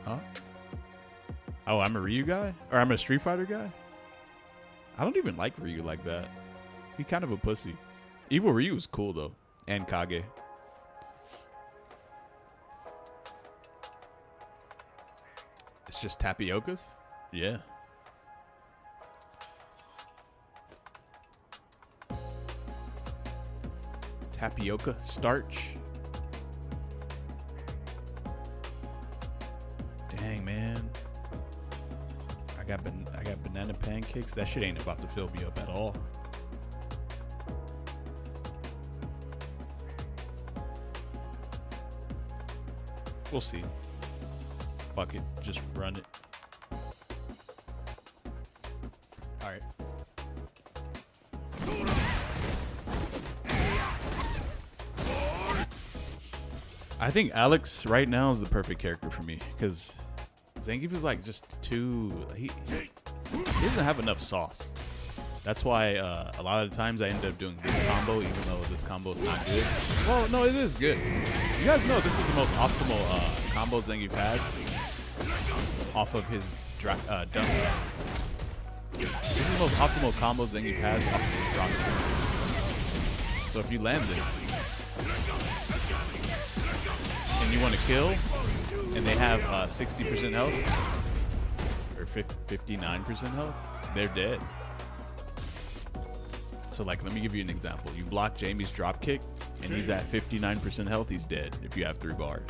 Huh? Oh, I'm a Ryu guy? Or I'm a Street Fighter guy? I don't even like Ryu like that. He's kind of a pussy. Evil Ryu is cool, though. And Kage. It's just tapiokas? Yeah. Tapioca starch. Dang, man. I got banana pancakes. That shit ain't about to fill me up at all. We'll see. Fuck it, just run it. All right. I think Alex right now is the perfect character for me because Zangief is like just too. He doesn't have enough sauce. That's why a lot of the times I end up doing this combo, even though this combo is not good. Well, no, it is good. You guys know this is the most optimal combo Zangief has off of his dunk. This is the most optimal combo Zangief has off of his drop. So if you land this and you want to kill, and they have 60% health or 59% health, they're dead. So like, let me give you an example. You block Jamie's drop kick and he's at 59% health, he's dead if you have 3 bars.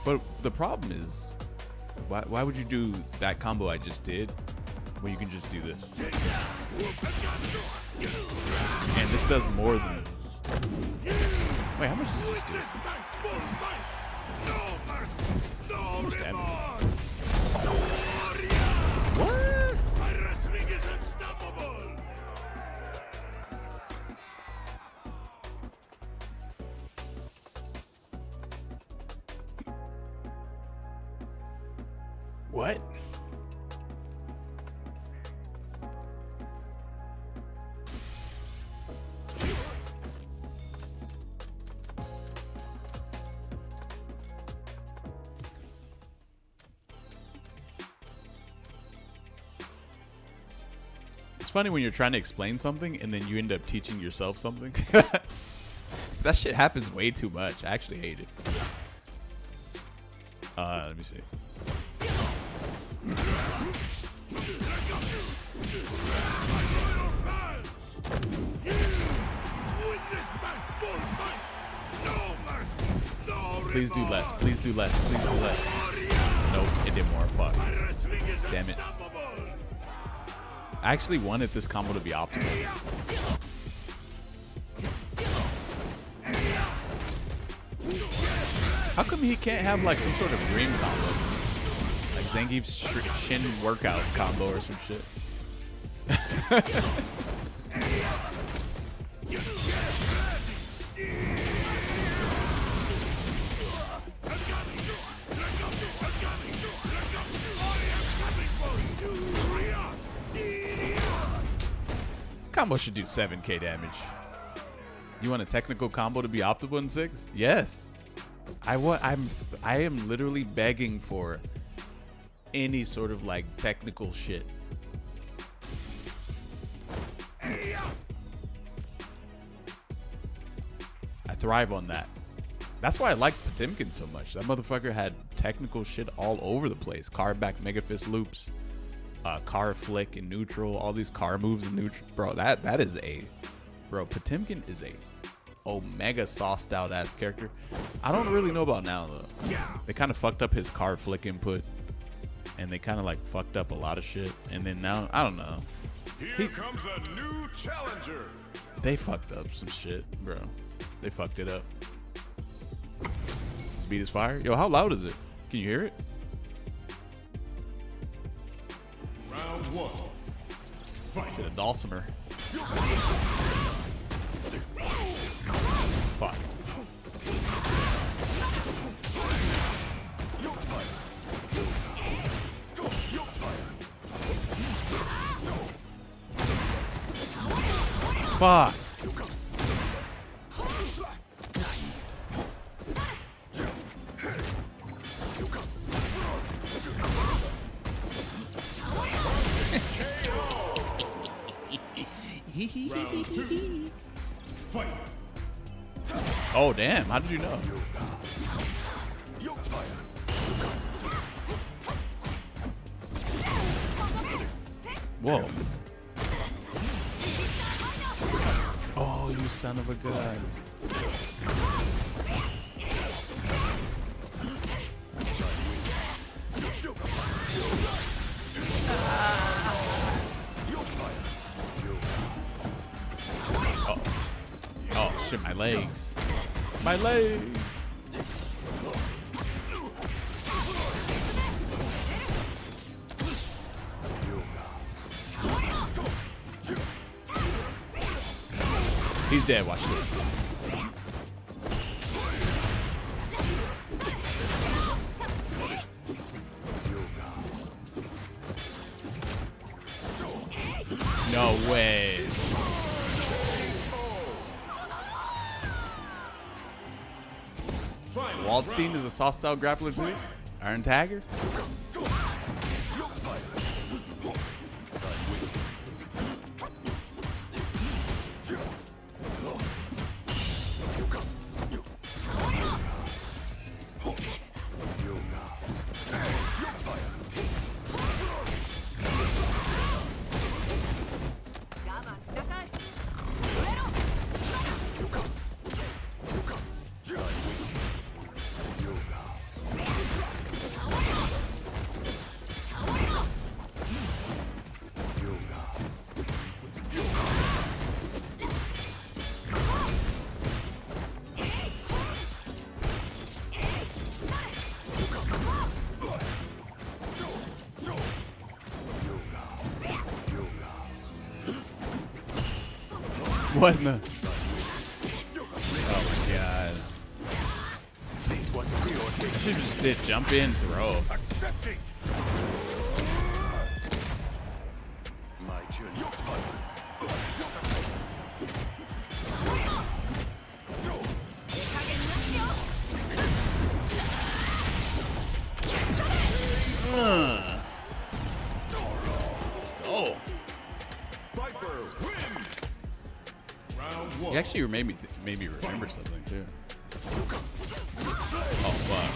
But the problem is, why would you do that combo I just did when you can just do this? And this does more than... Wait, how much does this do? How much damage? What? What? It's funny when you're trying to explain something and then you end up teaching yourself something. That shit happens way too much. I actually hate it. Let me see. Please do less. Please do less. Please do less. Nope, it did more. Fuck. Damn it. I actually wanted this combo to be optimal. How come he can't have like some sort of dream combo? Like Zangief's shin workout combo or some shit. Combo should do 7k damage. You want a technical combo to be optimal in 6? Yes. I am literally begging for any sort of like technical shit. I thrive on that. That's why I like Potemkin so much. That motherfucker had technical shit all over the place. Car back Mega Fist loops, car flick in neutral, all these car moves in neutral. Bro, that is a... Bro, Potemkin is a omega sauced out ass character. I don't really know about now though. They kind of fucked up his car flick input, and they kind of like fucked up a lot of shit. And then now I don't know. Here comes a new challenger. They fucked up some shit, bro. They fucked it up. Speed is fire. Yo, how loud is it? Can you hear it? Round 1. Fight. Get a Dhalsimer. Fuck. Fuck. Round 2. Fight. Oh damn, how did you know? Whoa. Oh, you son of a gun. Oh shit, my legs. My legs. He's dead, watch this. No way. Waldstein is a soft style grappler too? Iron Tagger? What in the? Oh my god. I should just did jump in, throw. Round He one. actually made me remember something too. Oh fuck.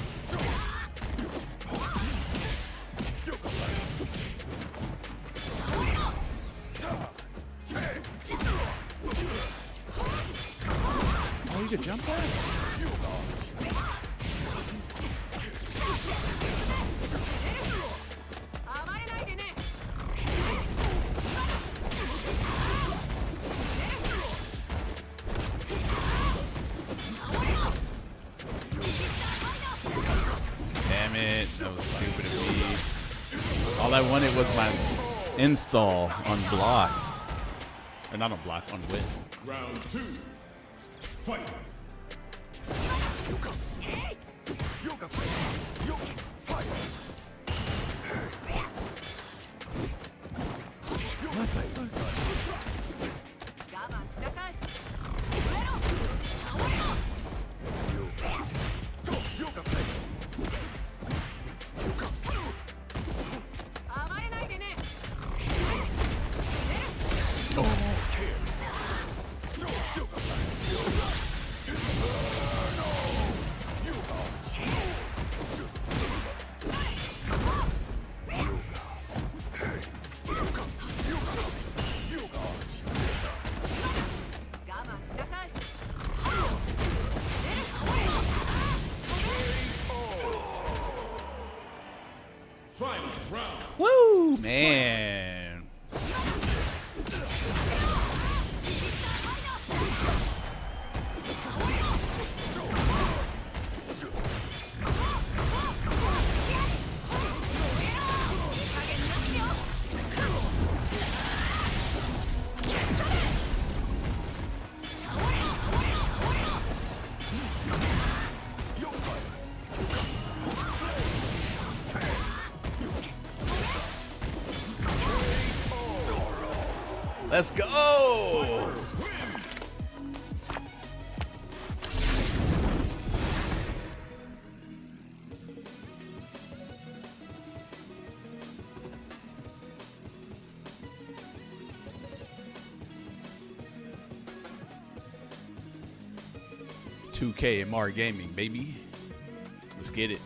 Oh, you could jump that? Damn it, that was stupid of me. All I wanted was my install on block. Or not on block, on win. Round two. Fight. Final round. Woo, man. Let's go! 2K MR Gaming, baby. Let's get it.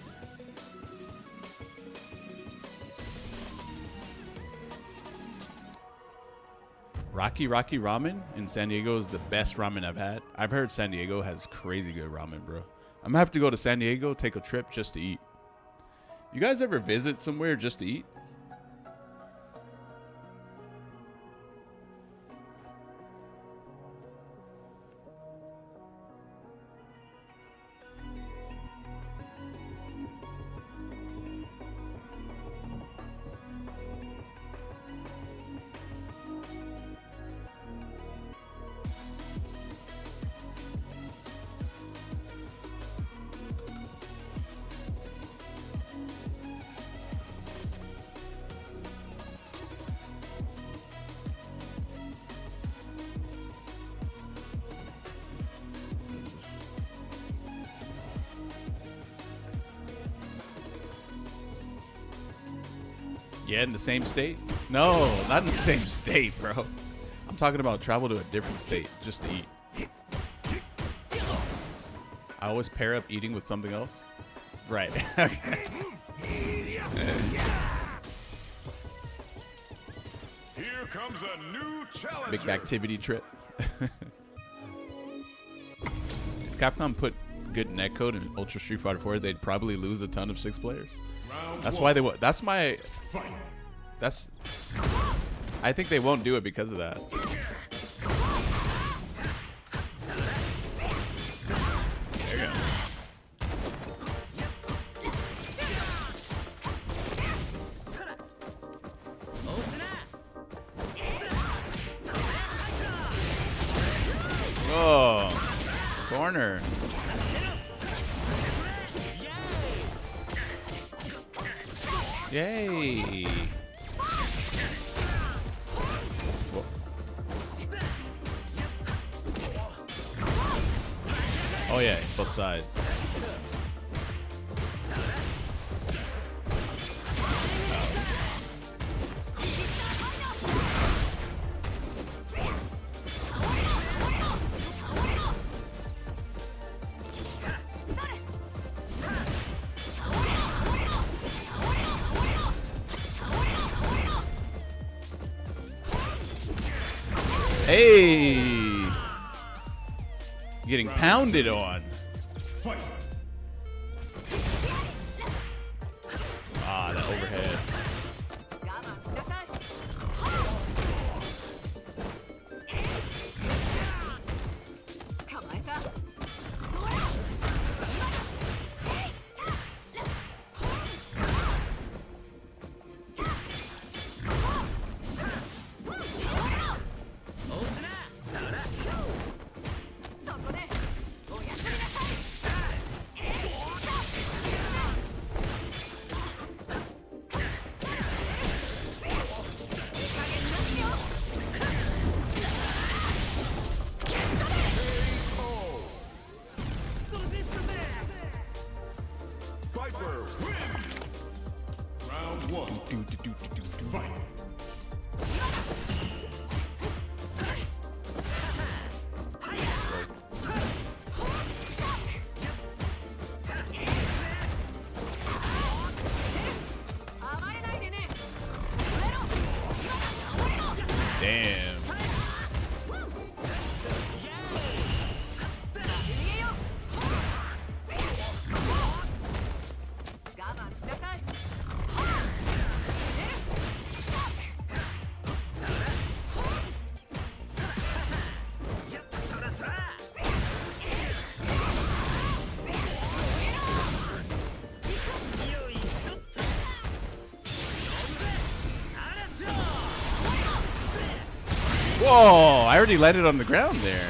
Rocky Ramen in San Diego is the best ramen I've had. I've heard San Diego has crazy good ramen, bro. I'm gonna have to go to San Diego, take a trip just to eat. You guys ever visit somewhere just to eat? Yeah, in the same state? No, not in the same state, bro. I'm talking about travel to a different state just to eat. I always pair up eating with something else. Right. Okay. Here comes a new challenger. Big activity trip. If Capcom put good netcode in Ultra Street Fighter 4, they'd probably lose a ton of 6 players. That's why they won't. That's my. That's. I think they won't do it because of that. There you go. Oh, corner. Yay! Whoa. Oh yeah, both sides. Hey! Getting pounded on. Fight. Ah, that overhead. Viper wins. Round 1. Fight. Damn. Whoa, I already landed on the ground there.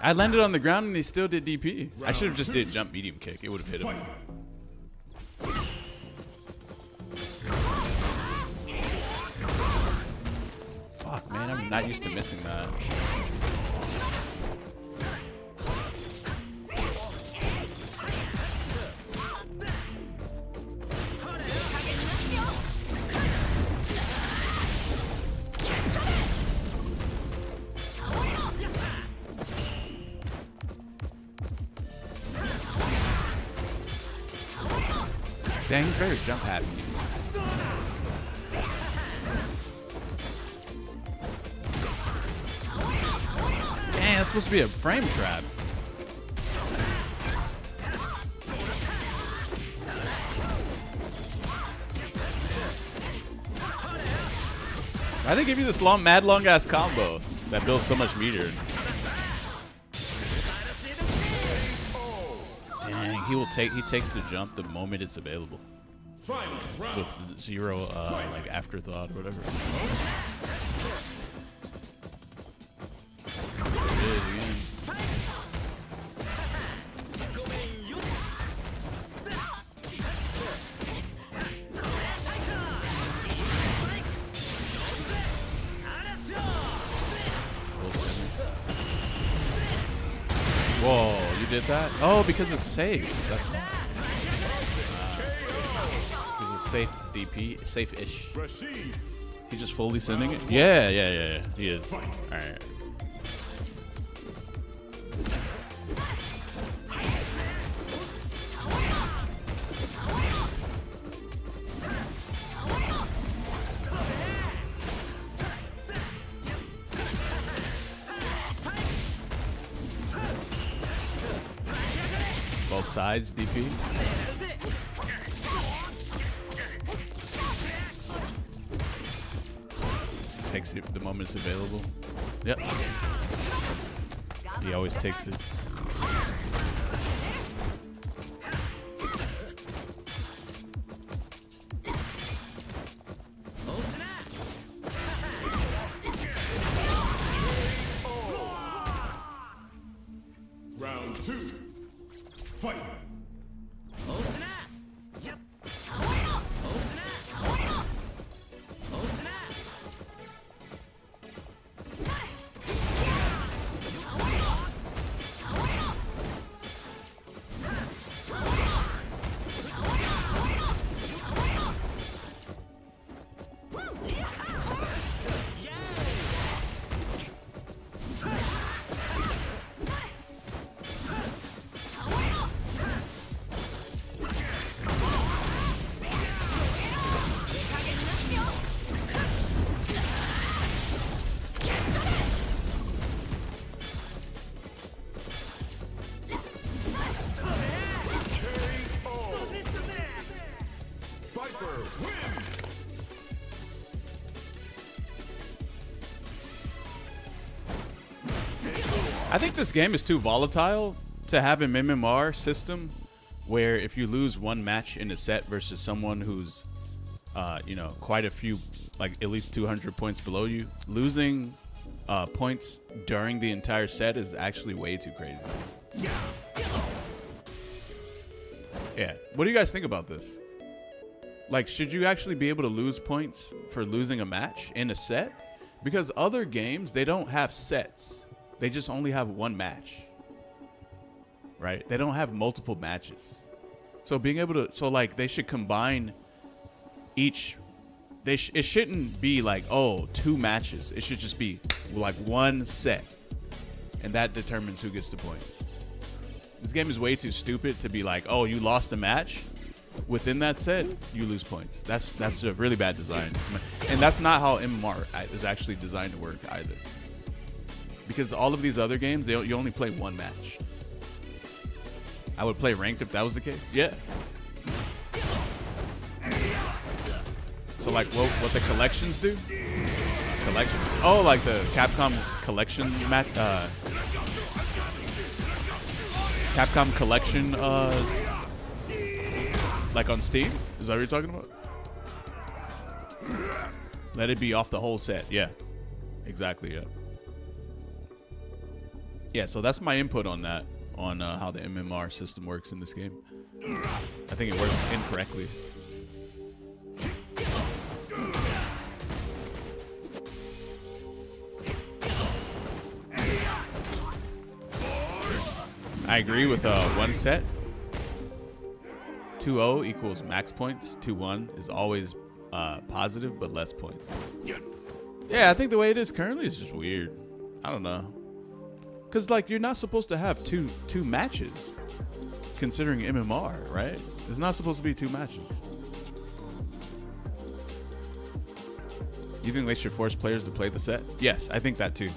I landed on the ground and he still did DP. I should have just did jump medium kick. It would have hit him. Fuck, man, I'm not used to missing that. Dang, he's very jump happy. Dang, that's supposed to be a frame trap. Why'd they give you this mad long ass combo that builds so much meter? Dang, he takes the jump the moment it's available. Final round. With zero like afterthought or whatever. There it is again. Whoa, you did that? Oh, because it's safe. That's why. Because it's safe DP, safe-ish. He's just fully sending it? Yeah. He is. Alright. Both sides, DP. Takes it the moment it's available. Yep. He always takes it. Round 2. Fight. wins. I think this game is too volatile to have an MMR system where if you lose one match in a set versus someone who's, you know, quite a few, like at least 200 points below you, losing points during the entire set is actually way too crazy. Yeah. What do you guys think about this? Like, should you actually be able to lose points for losing a match in a set? Because other games, they don't have sets. They just only have one match, right? They don't have multiple matches. So being able to, so like they should combine each, it shouldn't be like, oh, 2 matches. It should just be like one set. And that determines who gets the points. This game is way too stupid to be like, oh, you lost a match. Within that set, you lose points. That's a really bad design. And that's not how MMR is actually designed to work either. Because all of these other games, you only play one match. I would play ranked if that was the case. Yeah. So like what the collections do? Collections? Oh, like the Capcom collection match. Capcom collection. Like on Steam? Is that what you're talking about? Let it be off the whole set. Yeah. Exactly. Yeah. Yeah, so that's my input on that, on how the MMR system works in this game. I think it works incorrectly. I agree with one set. 2-0 equals max points. 2-1 is always positive, but less points. Yeah, I think the way it is currently is just weird. I don't know. Because, like, you're not supposed to have two matches, considering MMR, right? There's not supposed to be 2 matches. You think they should force players to play the set? Yes, I think that too.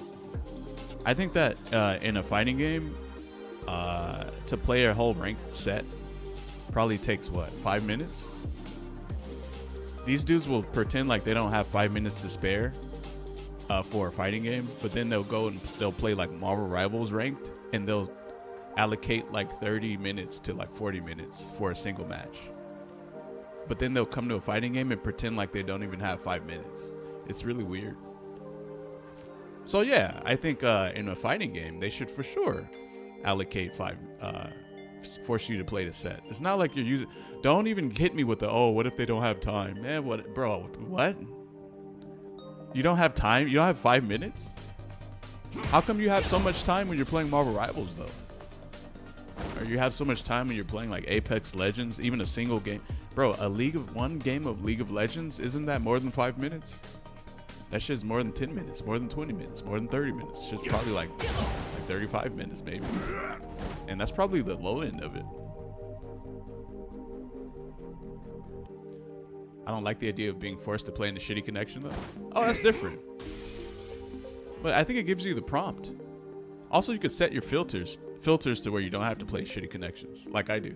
I think that in a fighting game, to play a whole ranked set probably takes, what, 5 minutes? These dudes will pretend like they don't have 5 minutes to spare for a fighting game, but then they'll go and they'll play like Marvel Rivals ranked, and they'll allocate like 30 minutes to like 40 minutes for a single match. But then they'll come to a fighting game and pretend like they don't even have 5 minutes. It's really weird. So yeah, I think in a fighting game, they should for sure allocate force you to play the set. It's not like you're using, don't even hit me with the, oh, what if they don't have time? Man, what, bro, what? You don't have time? You don't have 5 minutes? How come you have so much time when you're playing Marvel Rivals, though? Or you have so much time when you're playing, like, Apex Legends, even a single game? Bro, one game of League of Legends, isn't that more than 5 minutes? That shit's more than 10 minutes, more than 20 minutes, more than 30 minutes. Shit's probably like 35 minutes, maybe. And that's probably the low end of it. I don't like the idea of being forced to play in a shitty connection, though. Oh, that's different. But I think it gives you the prompt. Also, you could set your filters to where you don't have to play shitty connections, like I do.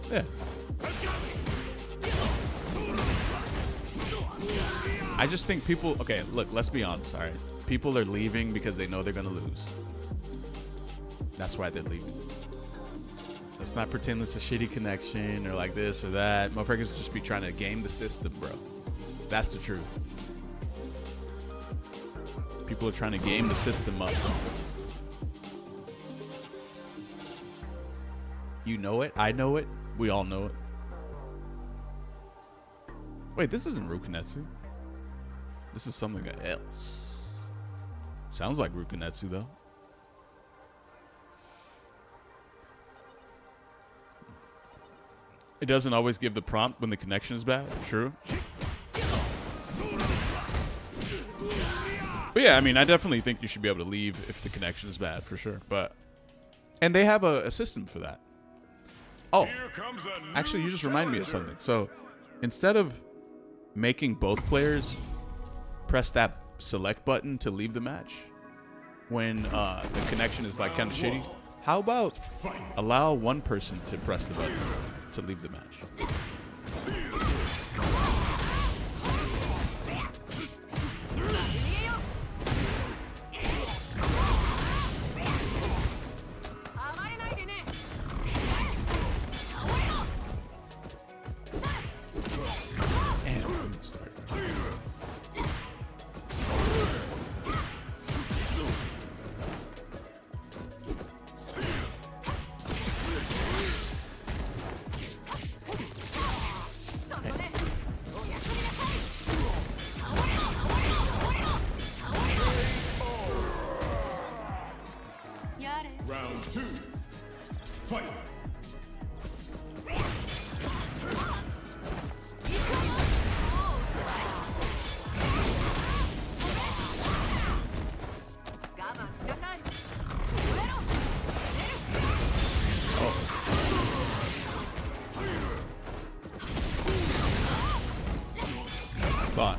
Yeah. I just think people, okay, look, let's be honest, all right? People are leaving because they know they're going to lose. That's why they're leaving. Let's not pretend it's a shitty connection or like this or that. Motherfuckers just be trying to game the system, bro. That's the truth. People are trying to game the system up. You know it. I know it. We all know it. Wait, this isn't Rukunetsu. This is something else. Sounds like Rukunetsu, though. It doesn't always give the prompt when the connection is bad. True. But yeah, I mean, I definitely think you should be able to leave if the connection is bad, for sure. And they have a system for that. Oh, actually, you just reminded me of something. So instead of making both players press that select button to leave the match when the connection is like kind of shitty, How about allow one person to press the button to leave the match? Round 2. Fight. Thought.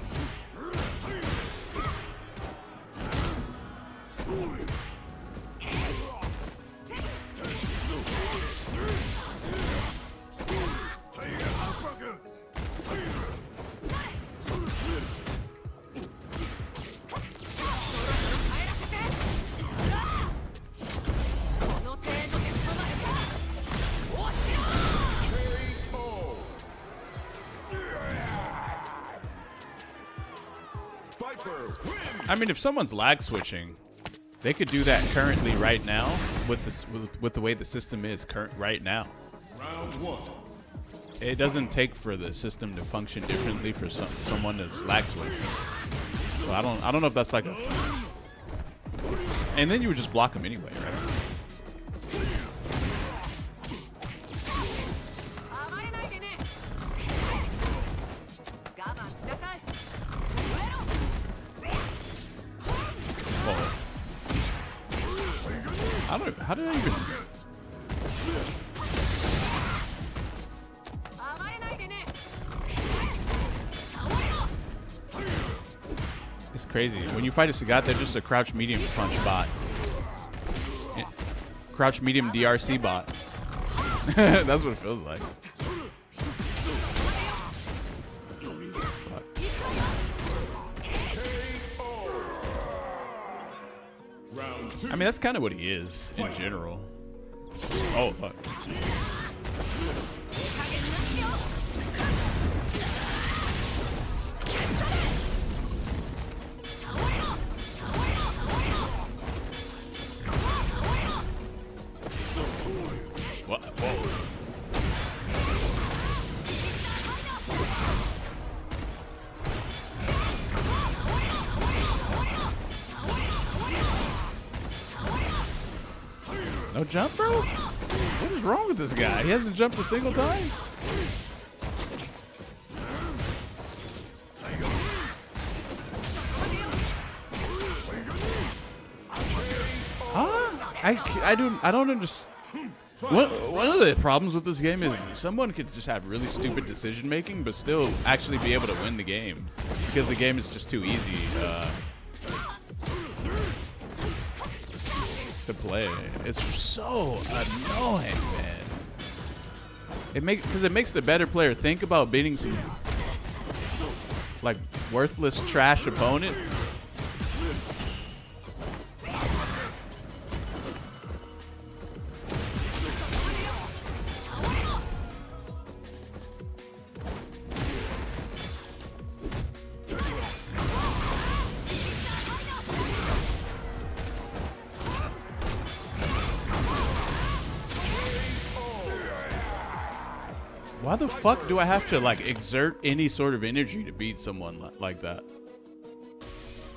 I mean, if someone's lag switching, they could do that currently right now with this with the way the system is current right now. Round 1. It doesn't take for the system to function differently for someone that's lag switching. So I don't know if that's like a. And then you would just block them anyway, right? I don't. How did I even? It's crazy. When you fight a Sagat, they're just a crouch medium punch bot. Crouch medium DRC bot. That's what it feels like. I mean, that's kind of what he is in general. Oh, fuck. What? Whoa. No jump, bro? What is wrong with this guy? He hasn't jumped a single time? Huh? I don't understand. One of the problems with this game is someone could just have really stupid decision making, but still actually be able to win the game because the game is just too easy to play. It's so annoying, man. It makes the better player think about beating some like worthless trash opponent. Why the fuck do I have to like exert any sort of energy to beat someone like that?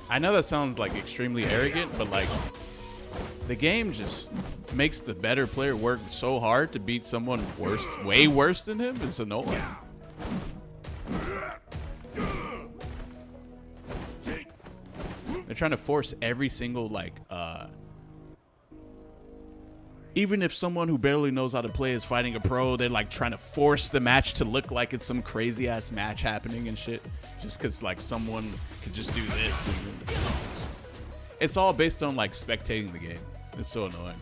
I know that sounds like extremely arrogant, but like the game just makes the better player work so hard to beat someone way worse than him. It's annoying. They're trying to force every single like even if someone who barely knows how to play is fighting a pro, they're like trying to force the match to look like it's some crazy ass match happening and shit. Just cause like someone could just do this. It's all based on like spectating the game. It's so annoying.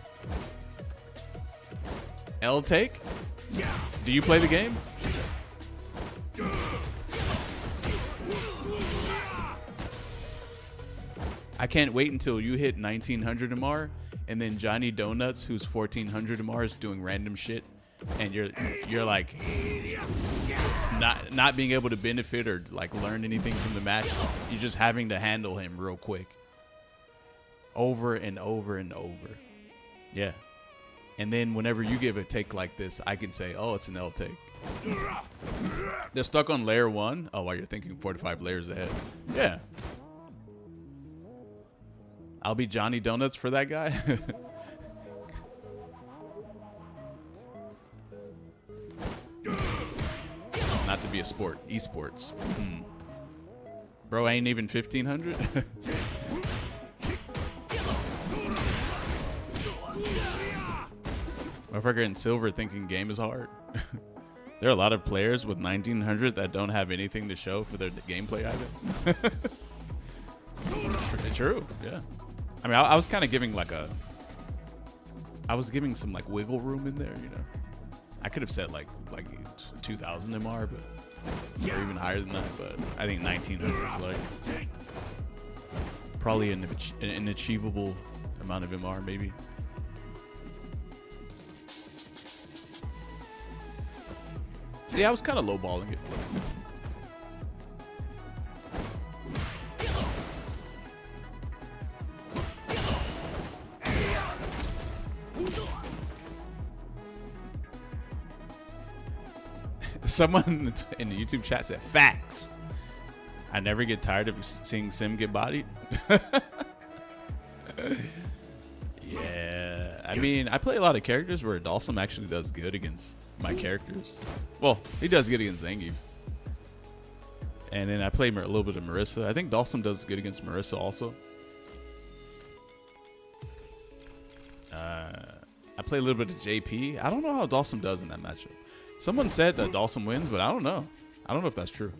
L take? Do you play the game? I can't wait until you hit 1900 MR, and then Johnny Donuts, who's 1400 MR, is doing random shit, and you're like not being able to benefit or like learn anything from the match. You're just having to handle him real quick, over and over and over. Yeah. And then whenever you give a take like this, I can say, oh, it's an L take. They're stuck on layer 1. Oh, while you're thinking 45 layers ahead. Yeah. I'll be Johnny Donuts for that guy. Not to be a sport. Esports. Bro, ain't even 1500? Motherfucker in silver thinking game is hard. There are a lot of players with 1900 that don't have anything to show for their gameplay either. True, yeah. I mean, I was kind of giving like I was giving some like wiggle room in there, you know. I could have said like 2000 MR, but or even higher than that. But I think 1900 is like probably an achievable amount of MR, maybe. Yeah, I was kind of lowballing it. Someone in the YouTube chat said, facts. I never get tired of seeing Sim get bodied. Yeah. I mean, I play a lot of characters where Dhalsim actually does good against my characters. Well, he does good against Zangief. And then I play a little bit of Marissa. I think Dhalsim does good against Marissa also. I play a little bit of JP. I don't know how Dhalsim does in that matchup. Someone said that Dhalsim wins, but I don't know. I don't know if that's true.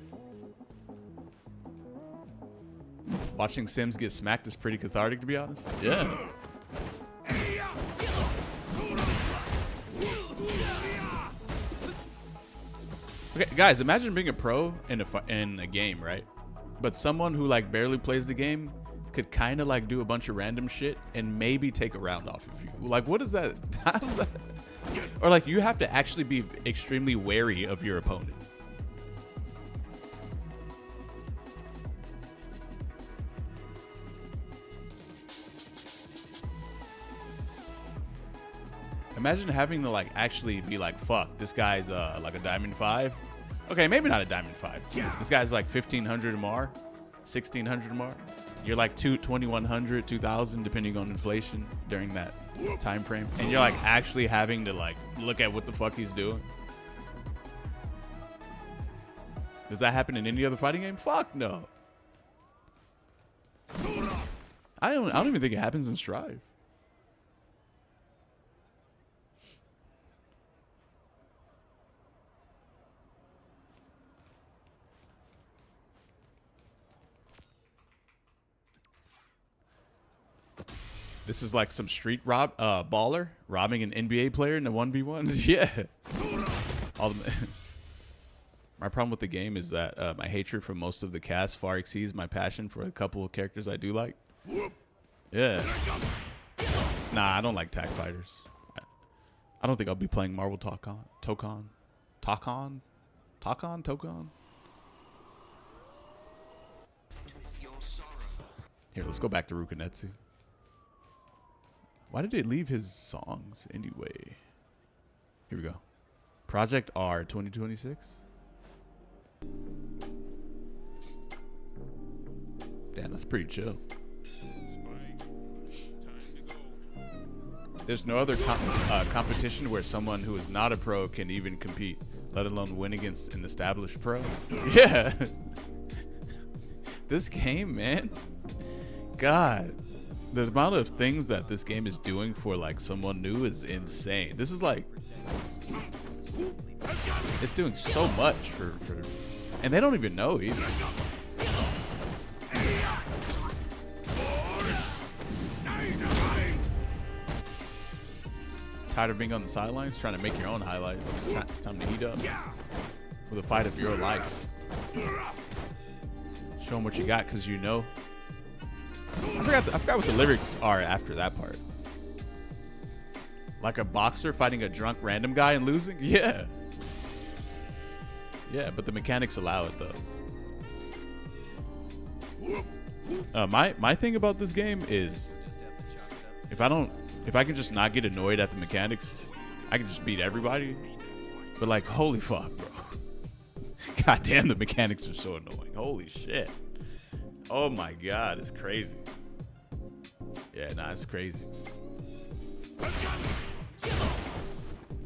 Watching Sims get smacked is pretty cathartic, to be honest. Yeah. Okay, guys, imagine being a pro in a game, right? But someone who like barely plays the game could kind of like do a bunch of random shit and maybe take a round off of you. Like, what is that? How's that? Or like, you have to actually be extremely wary of your opponent. Imagine having to like actually be like, fuck, this guy's like a diamond 5. Okay, maybe not a diamond 5. This guy's like 1500 MR, 1600 MR. You're like 2100, 2000, depending on inflation during that time frame. And you're like actually having to like look at what the fuck he's doing. Does that happen in any other fighting game? Fuck no. I don't even think it happens in Strive. This is like some street baller robbing an NBA player in a 1v1. Yeah. My problem with the game is that my hatred for most of the cast far exceeds my passion for a couple of characters I do like. Yeah. Nah, I don't like tag fighters. I don't think I'll be playing Marvel Tokon. Here, let's go back to Rukanetsu. Why did they leave his songs anyway? Here we go. Project R 2026. Damn, that's pretty chill. There's no other competition where someone who is not a pro can even compete, let alone win against an established pro. Yeah. This game, man. God. The amount of things that this game is doing for like someone new is insane. This is like, it's doing so much for and they don't even know either. Tired of being on the sidelines, trying to make your own highlights. It's time to heat up for the fight of your life. Show them what you got, because you know. I forgot what the lyrics are after that part. Like a boxer fighting a drunk random guy and losing? Yeah. Yeah, but the mechanics allow it though. My thing about this game is if I can just not get annoyed at the mechanics, I can just beat everybody. But like, holy fuck, bro. God damn, the mechanics are so annoying. Holy shit. Oh my god, it's crazy. Yeah, nah, it's crazy.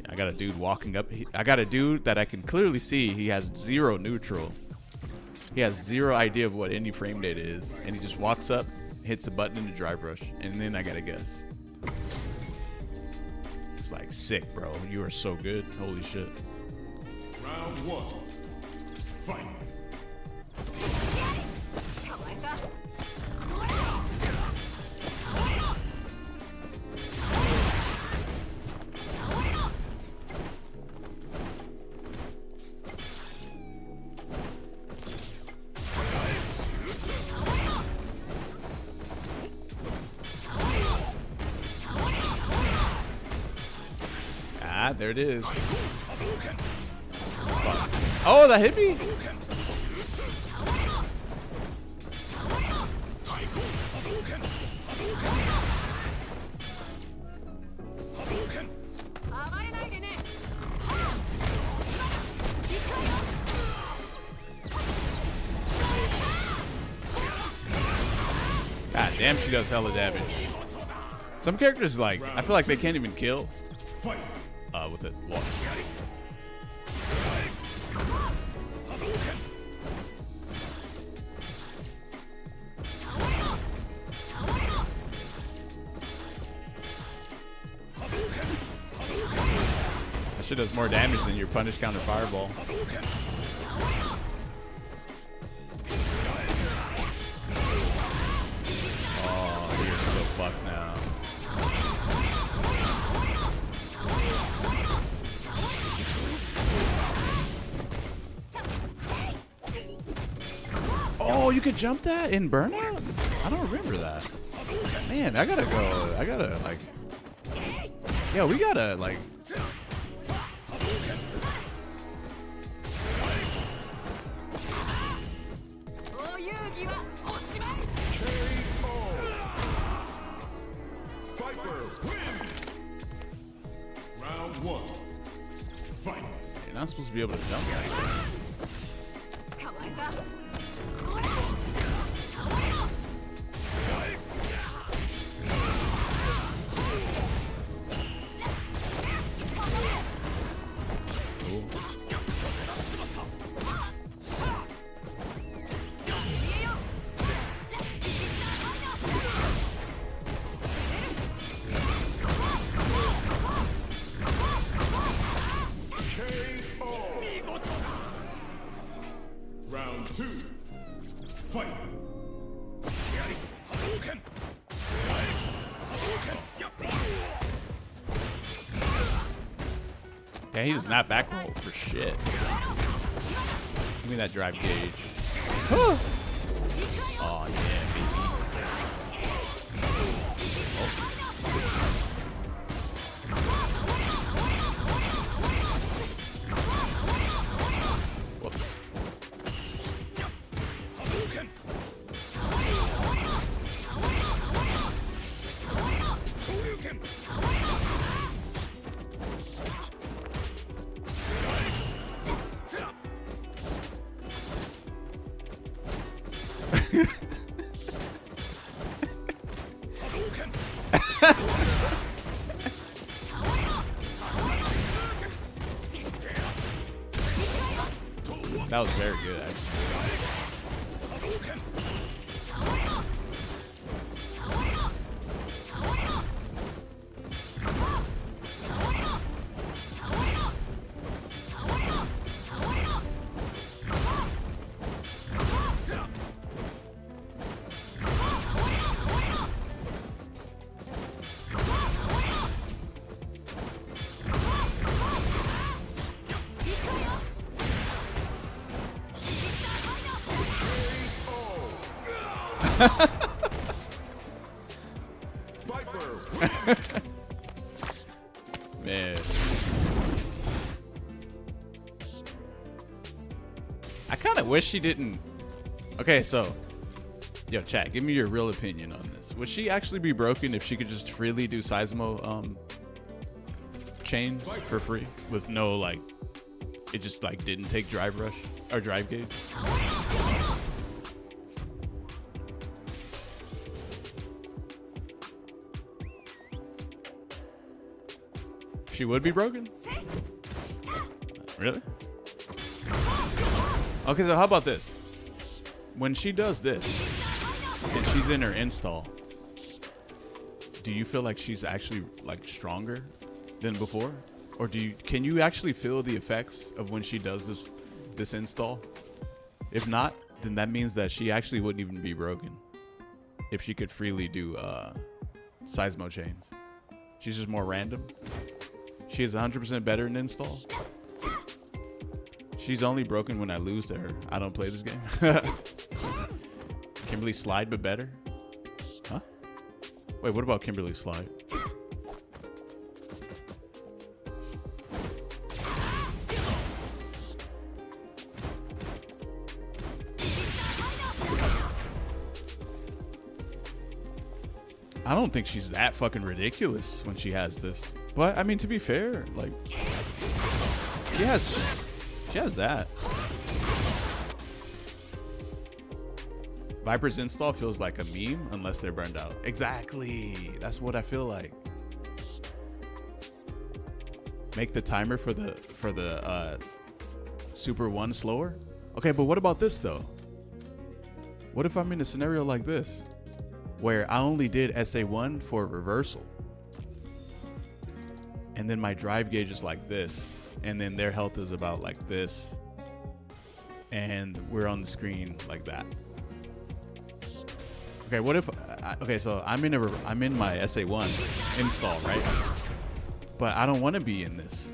I got a dude walking up. I got a dude that I can clearly see he has zero neutral. He has zero idea of what any frame data is. And he just walks up, hits a button in the drive rush. And then I gotta guess. It's like sick, bro. You are so good. Holy shit. Round 1. Fight. Ah, there it is. Oh, that hit me? God damn, she does hella damage. Some characters, like, I feel like they can't even kill with it. Water. That shit does more damage than your punish counter fireball. Oh, you're so fucked now. Oh, you could jump that in Burnout? I don't remember that. Man, I gotta, like... Yeah, we gotta, like... Viper wins. Round 1. Fight. You're not supposed to be able to jump that. Round 2. Fight. Yeah, he does not back roll for shit. Give me that drive gauge. Oh yeah, baby. That was very good, actually. Viper wins. Man. I kind of wish she didn't. Okay, so. Yo, chat, give me your real opinion on this. Would she actually be broken if she could just freely do Seismo chains for free with no, like, it just, like, didn't take drive rush or drive gauge? She would be broken? Really? Okay, so how about this? When she does this, and she's in her install, do you feel like she's actually like stronger than before? Or can you actually feel the effects of when she does this install? If not, then that means that she actually wouldn't even be broken if she could freely do Seismo chains. She's just more random. She is 100% better in install. She's only broken when I lose to her. I don't play this game. Kimberly Slide, but better? Huh? Wait, what about Kimberly Slide? I don't think she's that fucking ridiculous when she has this. But, I mean, to be fair, like, she has that. Viper's install feels like a meme unless they're burned out. Exactly. That's what I feel like. Make the timer for the Super 1 slower. Okay, but what about this though? What if I'm in a scenario like this where I only did SA1 for reversal, and then my drive gauge is like this, and then their health is about like this, and we're on the screen like that. Okay, what if? Okay, so I'm in my SA1 install, right? But I don't want to be in this.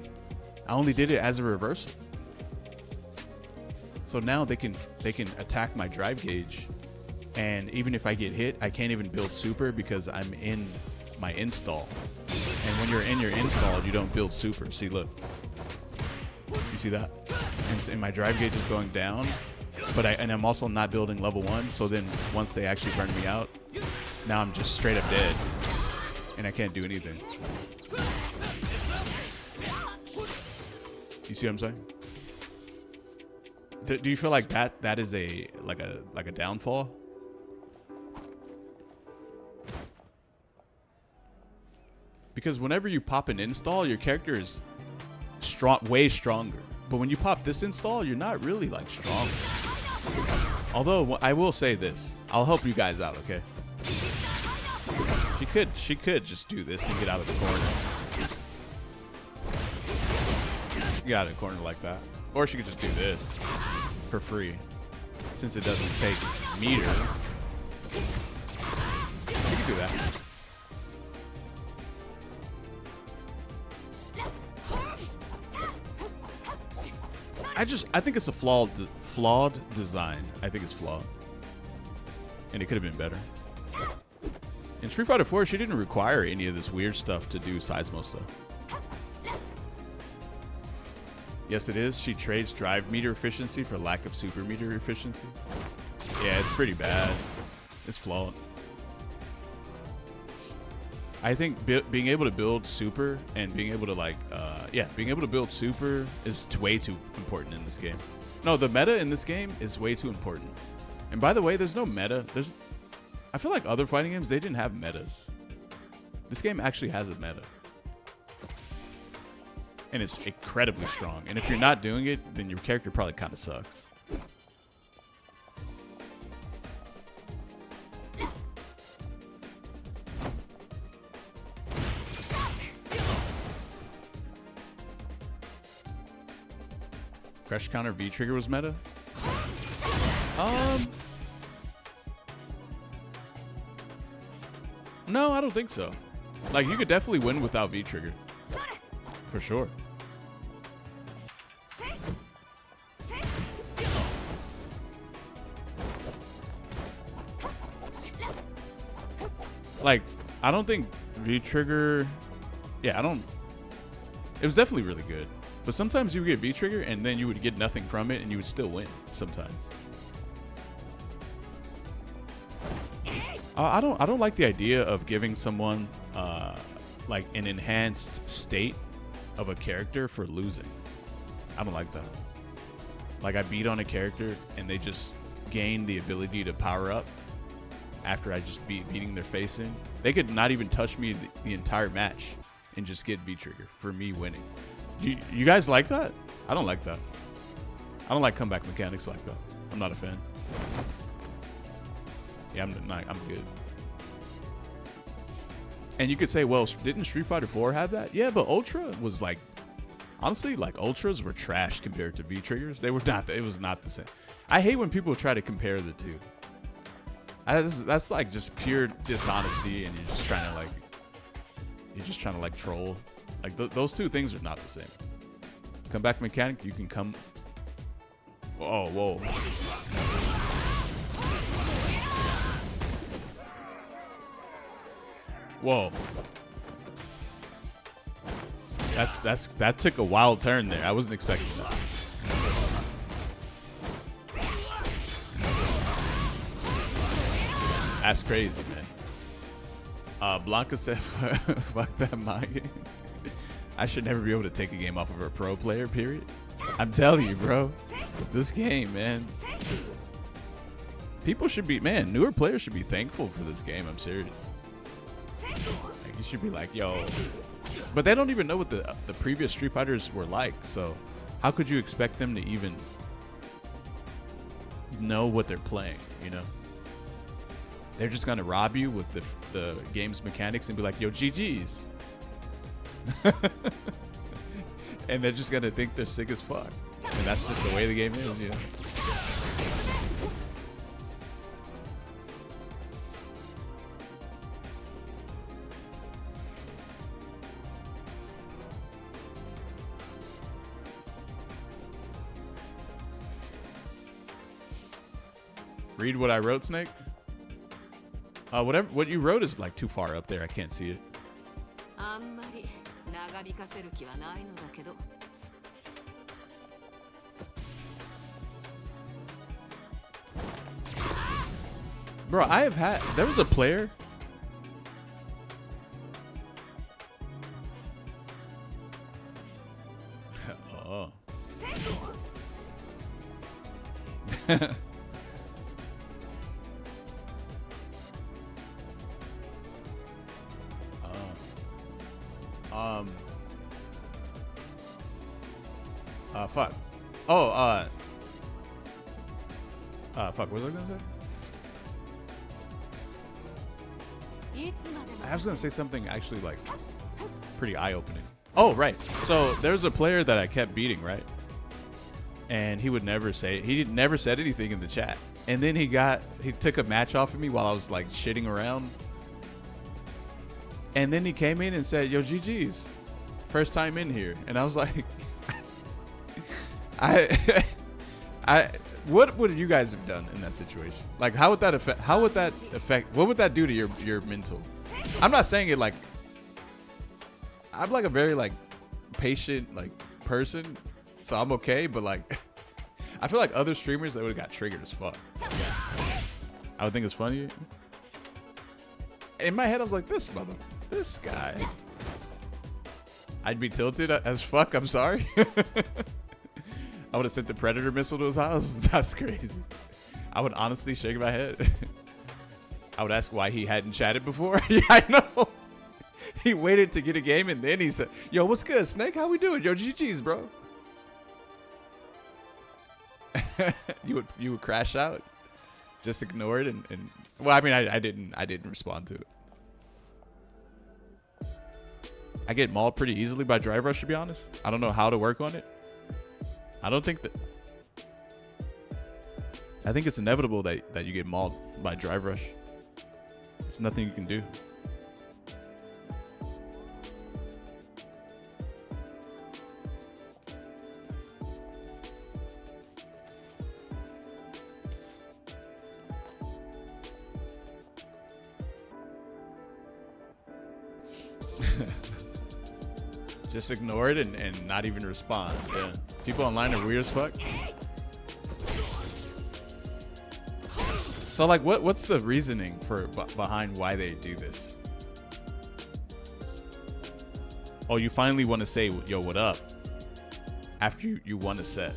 I only did it as a reversal. So now they can attack my drive gauge, and even if I get hit, I can't even build super because I'm in my install. And when you're in your install, you don't build super. See, look. You see that? And my drive gauge is going down, but I'm also not building level 1. So then once they actually burn me out, now I'm just straight up dead, and I can't do anything. You see what I'm saying? Do you feel like that is a downfall? Because whenever you pop an install, your character is way stronger. But when you pop this install, you're not really like stronger. Although I will say this, I'll help you guys out, okay? She could just do this and get out of the corner. Get out of the corner like that. Or she could just do this for free, since it doesn't take meter. She could do that. I think it's a flawed design. I think it's flawed, and it could have been better. In Street Fighter 4, she didn't require any of this weird stuff to do Seismo stuff. Yes, it is. She trades drive meter efficiency for lack of super meter efficiency. Yeah, it's pretty bad. It's flawed. I think being able to build super and being able to being able to build super is way too important in this game. No, the meta in this game is way too important. And by the way, there's no meta. I feel like other fighting games, they didn't have metas. This game actually has a meta. And it's incredibly strong. And if you're not doing it, then your character probably kind of sucks. Crush counter V trigger was meta? No, I don't think so. Like, you could definitely win without V trigger. For sure. like, I don't think V-Trigger, yeah, I don't, it was definitely really good. But sometimes you would get V-Trigger and then you would get nothing from it and you would still win sometimes. I don't like the idea of giving someone like an enhanced state of a character for losing. I don't like that. Like, I beat on a character and they just gain the ability to power up after I just beating their face in. They could not even touch me the entire match and just get V-Trigger for me winning. You guys like that? I don't like that. I don't like comeback mechanics like that. I'm not a fan. Yeah, I'm good. And you could say, well, didn't Street Fighter 4 have that? Yeah, but Ultra was like, honestly, like, Ultras were trash compared to V-Triggers. They were not, it was not the same. I hate when people try to compare the two. That's like just pure dishonesty, and you're just trying to like troll. Like, those two things are not the same. Comeback mechanic, you can come. Oh, whoa. Whoa. That took a wild turn there. I wasn't expecting that. That's crazy, man. Blanka said, fuck that Mai game. I should never be able to take a game off of a pro player, period. I'm telling you, bro. This game, man. People should be, man, newer players should be thankful for this game. I'm serious. Like, you should be like, yo. But they don't even know what the previous Street Fighters were like. So how could you expect them to even know what they're playing, you know? They're just going to rob you with the game's mechanics and be like, yo, GG's. And they're just going to think they're sick as fuck. And that's just the way the game is, you know? Read what I wrote, Snake? What you wrote is like too far up there. I can't see it. Bro, there was a player. Oh. Fuck. Oh, fuck, what was I gonna say? I was gonna say something actually, like, pretty eye-opening. Oh, right. So, there's a player that I kept beating, right? And he never said anything in the chat. And then he took a match off of me while I was, like, shitting around. And then he came in and said, yo, GG's. First time in here. And I was like, what would you guys have done in that situation? Like, what would that do to your mental? I'm not saying it like, I'm like a very like patient like person, so I'm okay, but like, I feel like other streamers, they would have got triggered as fuck. I would think it's funny. In my head, I was like, this guy. I'd be tilted as fuck, I'm sorry. I would have sent the Predator missile to his house. That's crazy. I would honestly shake my head. I would ask why he hadn't chatted before. Yeah, I know. He waited to get a game and then he said, yo, what's good, Snake? How we doing? Yo, GG's, bro. You would crash out. Just ignore it and well, I mean, I didn't respond to it. I get mauled pretty easily by Drive Rush, to be honest. I don't know how to work on it. I think it's inevitable that you get mauled by Drive Rush. It's nothing you can do. Just ignore it and not even respond. Yeah. People online are weird as fuck. So like, what's the reasoning behind why they do this? Oh, you finally want to say, yo, what up? After you won a set.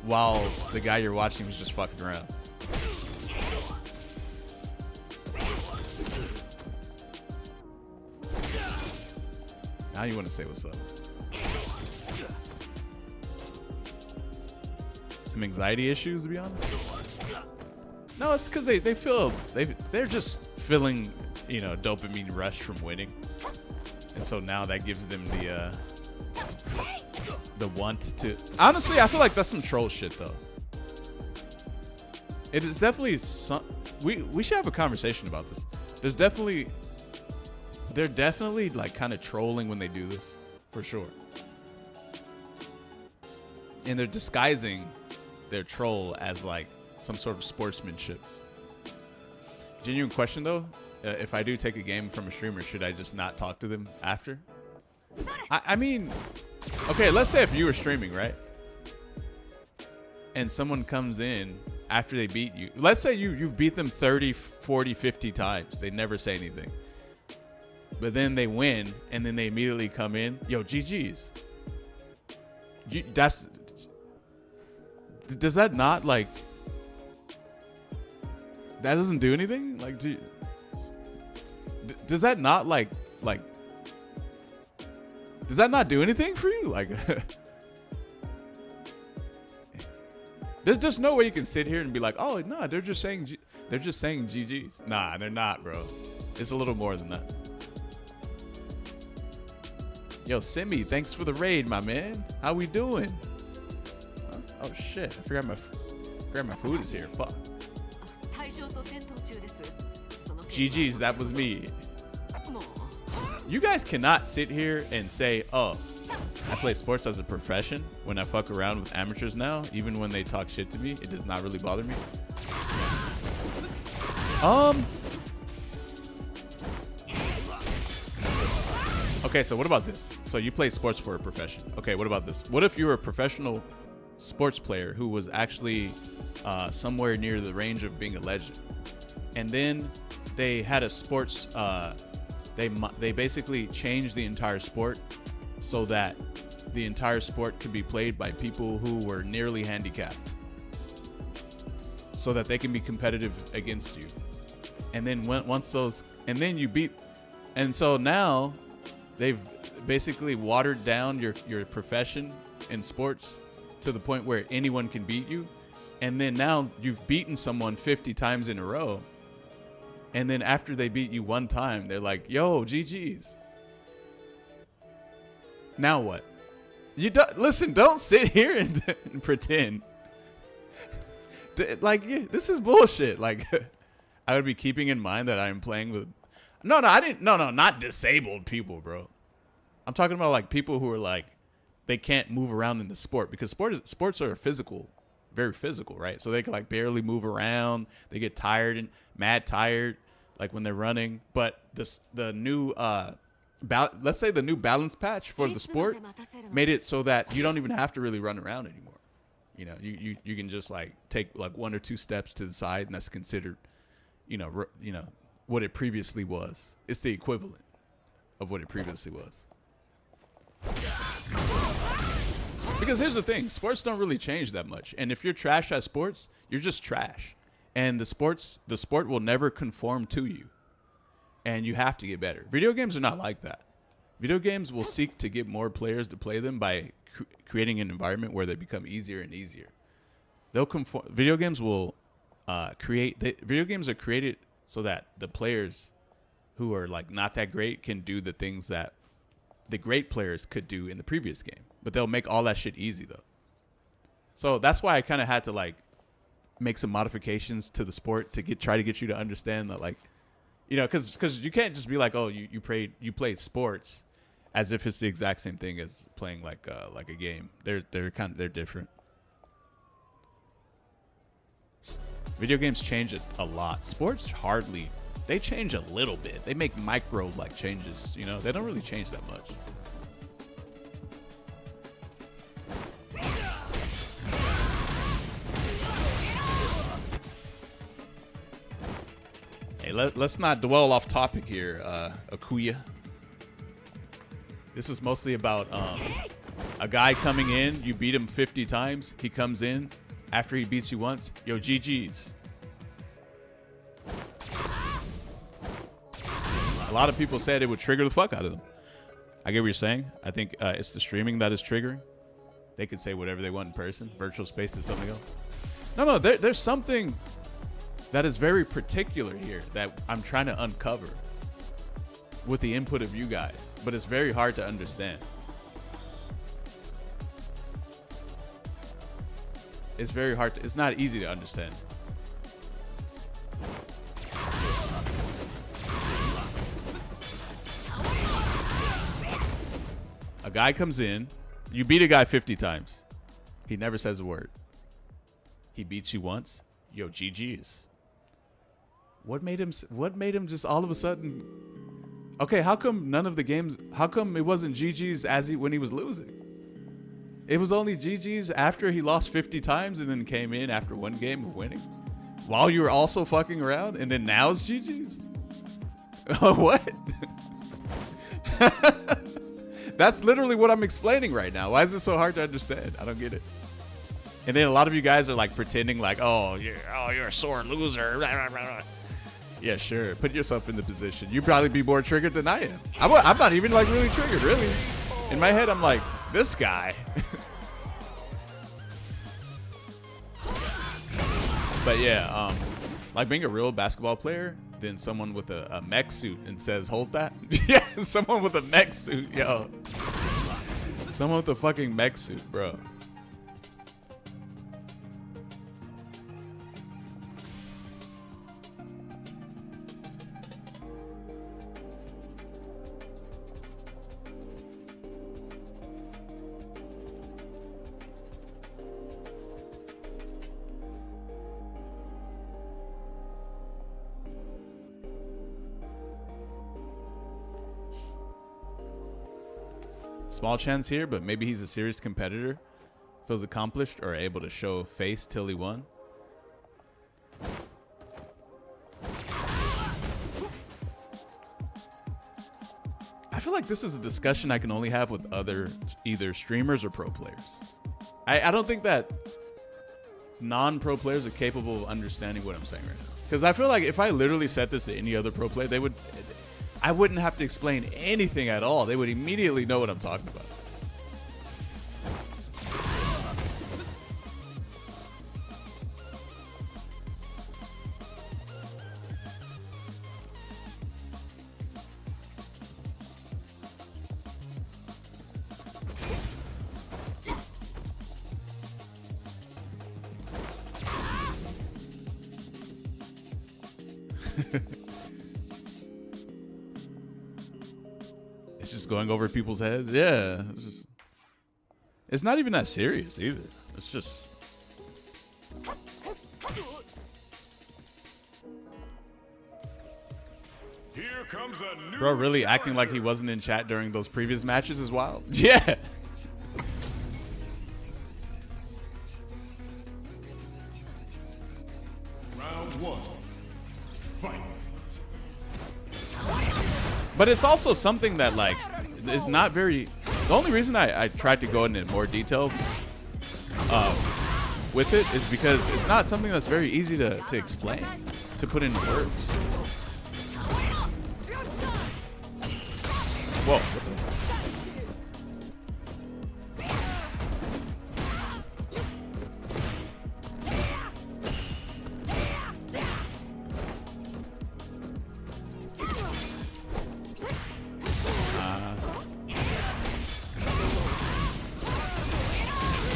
While the guy you're watching was just fucking around. Now you want to say what's up. Some anxiety issues, to be honest. No, it's because they're just feeling, you know, dopamine rush from winning, and so now that gives them the want to. Honestly, I feel like that's some troll shit though. It is definitely some. We should have a conversation about this. They're definitely like kind of trolling when they do this, for sure. And they're disguising their troll as like some sort of sportsmanship. Genuine question though, if I do take a game from a streamer, should I just not talk to them after? I mean, okay, let's say if you were streaming, right? And someone comes in after they beat you. Let's say you've beat them 30, 40, 50 times. They never say anything. But then they win, and then they immediately come in. Yo, GG's. Does that not, like... That doesn't do anything? Like, does that not, like... Does that not do anything for you? Like... There's just no way you can sit here and be like, oh, no, they're just saying GG's. Nah, they're not, bro. It's a little more than that. Yo, Simi, thanks for the raid, my man. How we doing? Oh shit, I forgot my food is here. Fuck. GG's, that was me. You guys cannot sit here and say, oh, I play sports as a profession when I fuck around with amateurs now, even when they talk shit to me. It does not really bother me. Okay, so what about this? So you play sports for a profession. Okay, what about this? What if you were a professional sports player who was actually somewhere near the range of being a legend, and then they had a sports, they basically changed the entire sport so that the entire sport could be played by people who were nearly handicapped, so that they can be competitive against you. And then and then you beat, and so now they've basically watered down your profession in sports to the point where anyone can beat you. And then now you've beaten someone 50 times in a row. And then after they beat you one time, they're like, yo, GG's. Now what? Listen, don't sit here and pretend. Like, yeah, this is bullshit. Like, I would be keeping in mind that I am playing with... No, not disabled people, bro. I'm talking about like people who are like, they can't move around in the sport, because sports are physical, very physical, right? So they can like barely move around. They get tired and mad tired, like when they're running. But the new let's say the new balance patch for the sport made it so that you don't even have to really run around anymore. You know, you can just like take like 1 or 2 steps to the side, and that's considered, you know, what it previously was. It's the equivalent of what it previously was. Because here's the thing, sports don't really change that much. And if you're trash at sports, you're just trash. And the sport will never conform to you. And you have to get better. Video games are not like that. Video games will seek to get more players to play them by creating an environment where they become easier and easier. They'll conform. Video games will video games are created so that the players who are like not that great can do the things that the great players could do in the previous game. But they'll make all that shit easy though. So that's why I kind of had to like make some modifications to the sport to try to get you to understand that, like, you know, because you can't just be like, oh, you played sports as if it's the exact same thing as playing like a game. They're different. Video games change it a lot. Sports hardly they change a little bit. They make micro like changes, you know. They don't really change that much. Hey, let's not dwell off topic here, Akuya. This is mostly about a guy coming in. You beat him 50 times. He comes in after he beats you once. Yo, GG's. A lot of people said it would trigger the fuck out of them. I get what you're saying. I think it's the streaming that is triggering. They can say whatever they want in person. Virtual space is something else. No, there's something that is very particular here that I'm trying to uncover with the input of you guys, but it's very hard to understand. It's very hard to, it's not easy to understand. A guy comes in, you beat a guy 50 times. He never says a word. He beats you once. Yo, GG's. What made him just all of a sudden? Okay, how come none of the games, how come it wasn't GG's when he was losing? It was only GG's after he lost 50 times and then came in after one game of winning? While you were also fucking around, and then now it's GG's? What? That's literally what I'm explaining right now. Why is this so hard to understand? I don't get it. And then a lot of you guys are like pretending like, oh, you're a sore loser. Yeah, sure. Put yourself in the position. You'd probably be more triggered than I am. I'm not even like really triggered, really. In my head, I'm like, this guy. But yeah, like being a real basketball player, then someone with a mech suit and says, hold that. Yeah, someone with a mech suit, yo. Someone with a fucking mech suit, bro. Small chance here, but maybe he's a serious competitor. Feels accomplished or able to show face till he won. I feel like this is a discussion I can only have with other either streamers or pro players. I don't think that non-pro players are capable of understanding what I'm saying right now. Because I feel like if I literally said this to any other pro player, I wouldn't have to explain anything at all. They would immediately know what I'm talking about. It's just going over people's heads. Yeah. It's not even that serious either. It's just. Here comes a new Bro, really acting like he wasn't in chat during those previous matches is wild. Yeah. Round one. Fight. But it's also something that, like, is not very... The only reason I tried to go into more detail with it is because it's not something that's very easy to explain, to put into words. Whoa.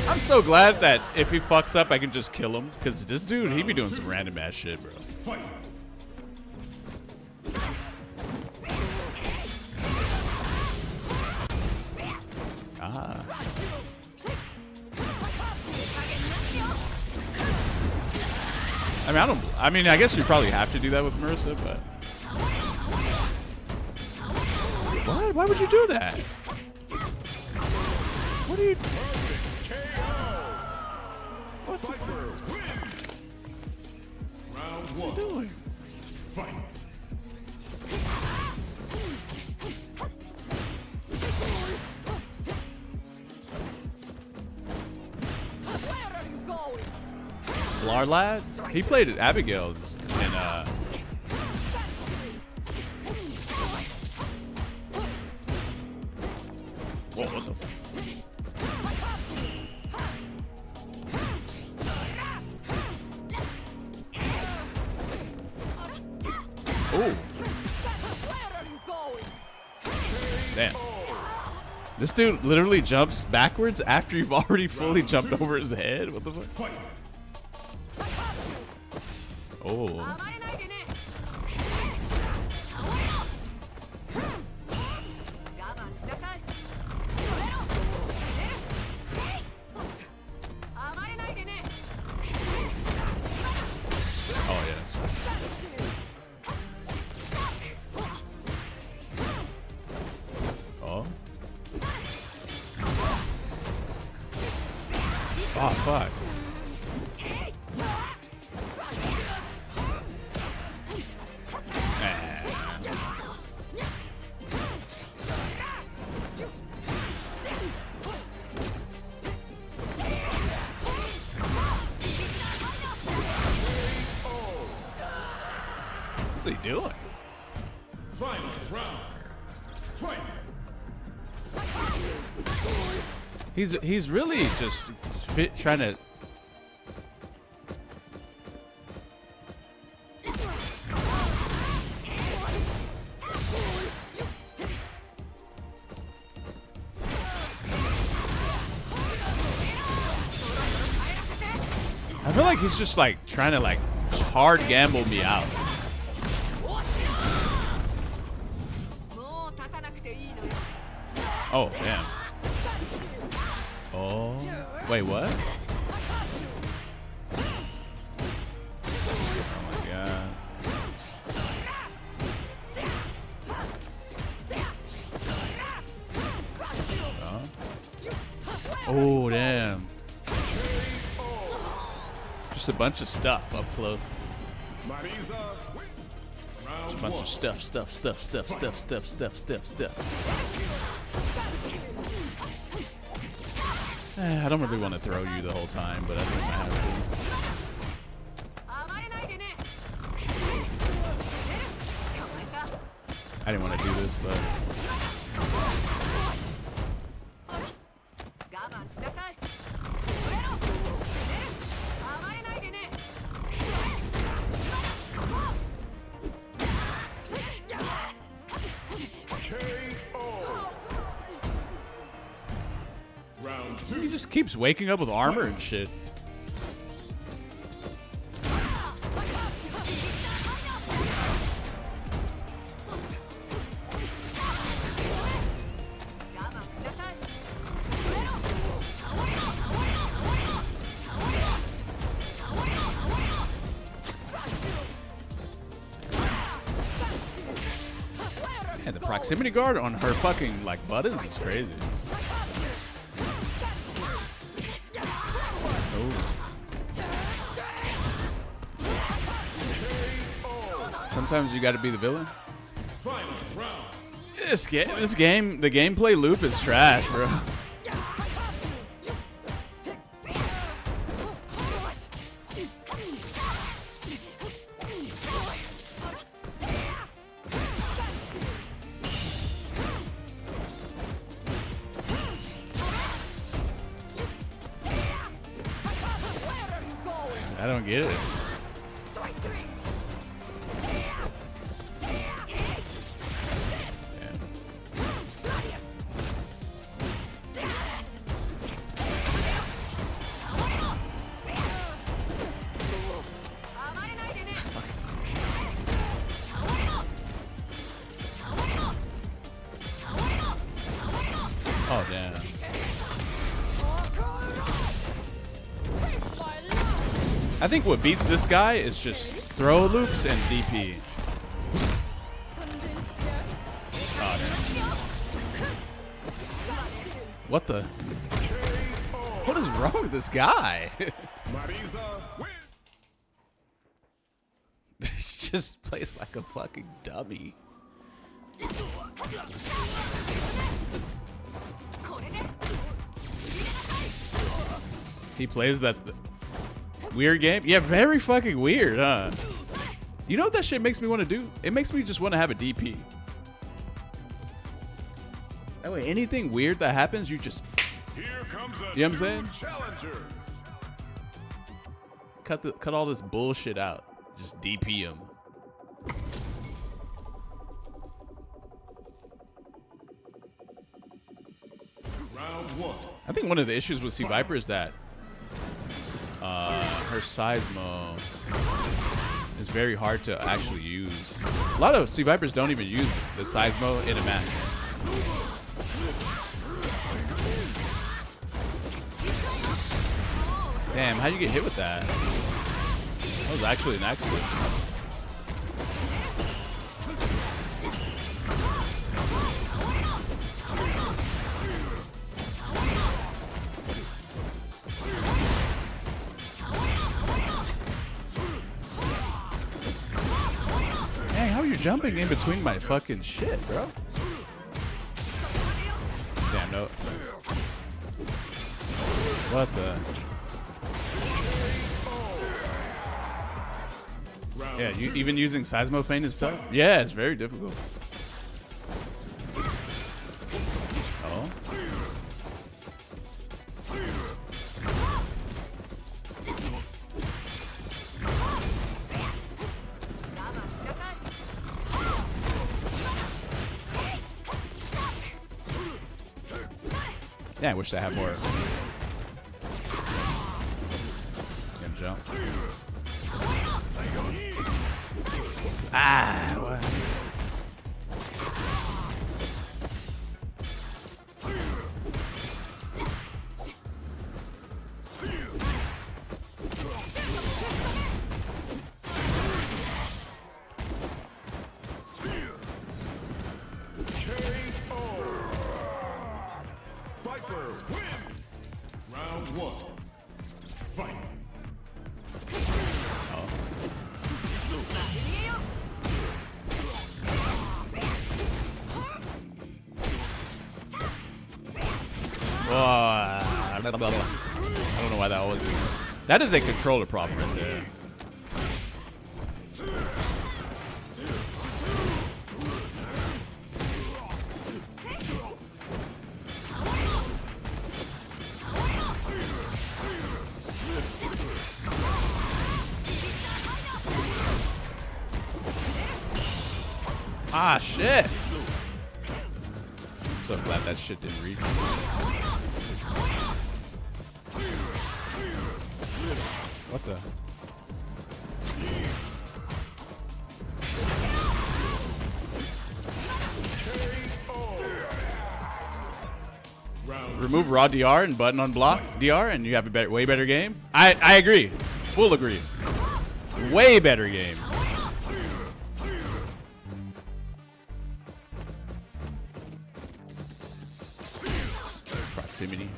I'm so glad that if he fucks up, I can just kill him. Because this dude, he be doing some random ass shit, bro. Fight. Ah. I mean, I guess you probably have to do that with Marissa, but What? Why would you do that? What are you? What the Viper wins. Round one. doing? Fight. Blar lad? He played at Abigail's in Whoa, what the Oh. Damn. This dude literally jumps backwards after you've already fully jumped over his head. What the fuck? Fight. Oh. Oh, yes. Oh. Oh, fuck. What's he doing? Final round. Fight. He's really just trying to. I feel like he's just like trying to like hard gamble me out. Oh, damn. Oh. Wait, what? Oh my god. Oh, damn. Just a bunch of stuff up close. Marisa. Round A bunch one. of stuff. I don't really want to throw you the whole time, but I think I have to. I didn't want to do this, but Round two. he just keeps waking up with armor and shit. Yeah, the proximity guard on her fucking like buttons is crazy. Sometimes you got to be the villain. Final round. This game, the gameplay loop is trash, bro. I don't get it. Oh, damn. I think what beats this guy is just throw loops and DP. Oh, damn. What the? What is wrong with this guy? Marisa win. He just plays like a fucking dummy. He plays that weird game? Yeah, very fucking weird, huh? You know what that shit makes me want to do? It makes me just want to have a DP. That way, anything weird that happens, you just... Here comes a You know what I'm new saying? challenger. Cut all this bullshit out. Just DP him. Round 1. I think one of the issues with C Viper is that her Seismo is very hard to actually use. A lot of C Vipers don't even use the Seismo in a match. Damn, how'd you get hit with that? That was actually an accident. Dang, how are you jumping in between my fucking shit, bro? Damn, no. What the? Yeah, you even using Seismo feint and stuff? Yeah, it's very difficult. Oh. Yeah, I wish I had more. Can jump. Ah, what? Viper win. Round 1. Fight. I don't know why that was. That is a controller problem right there. Ah, shit. I'm so glad that shit didn't reach. What the? Remove raw DR and button on block DR and you have a way better game? I agree. Full agree. Way better game. Proximity.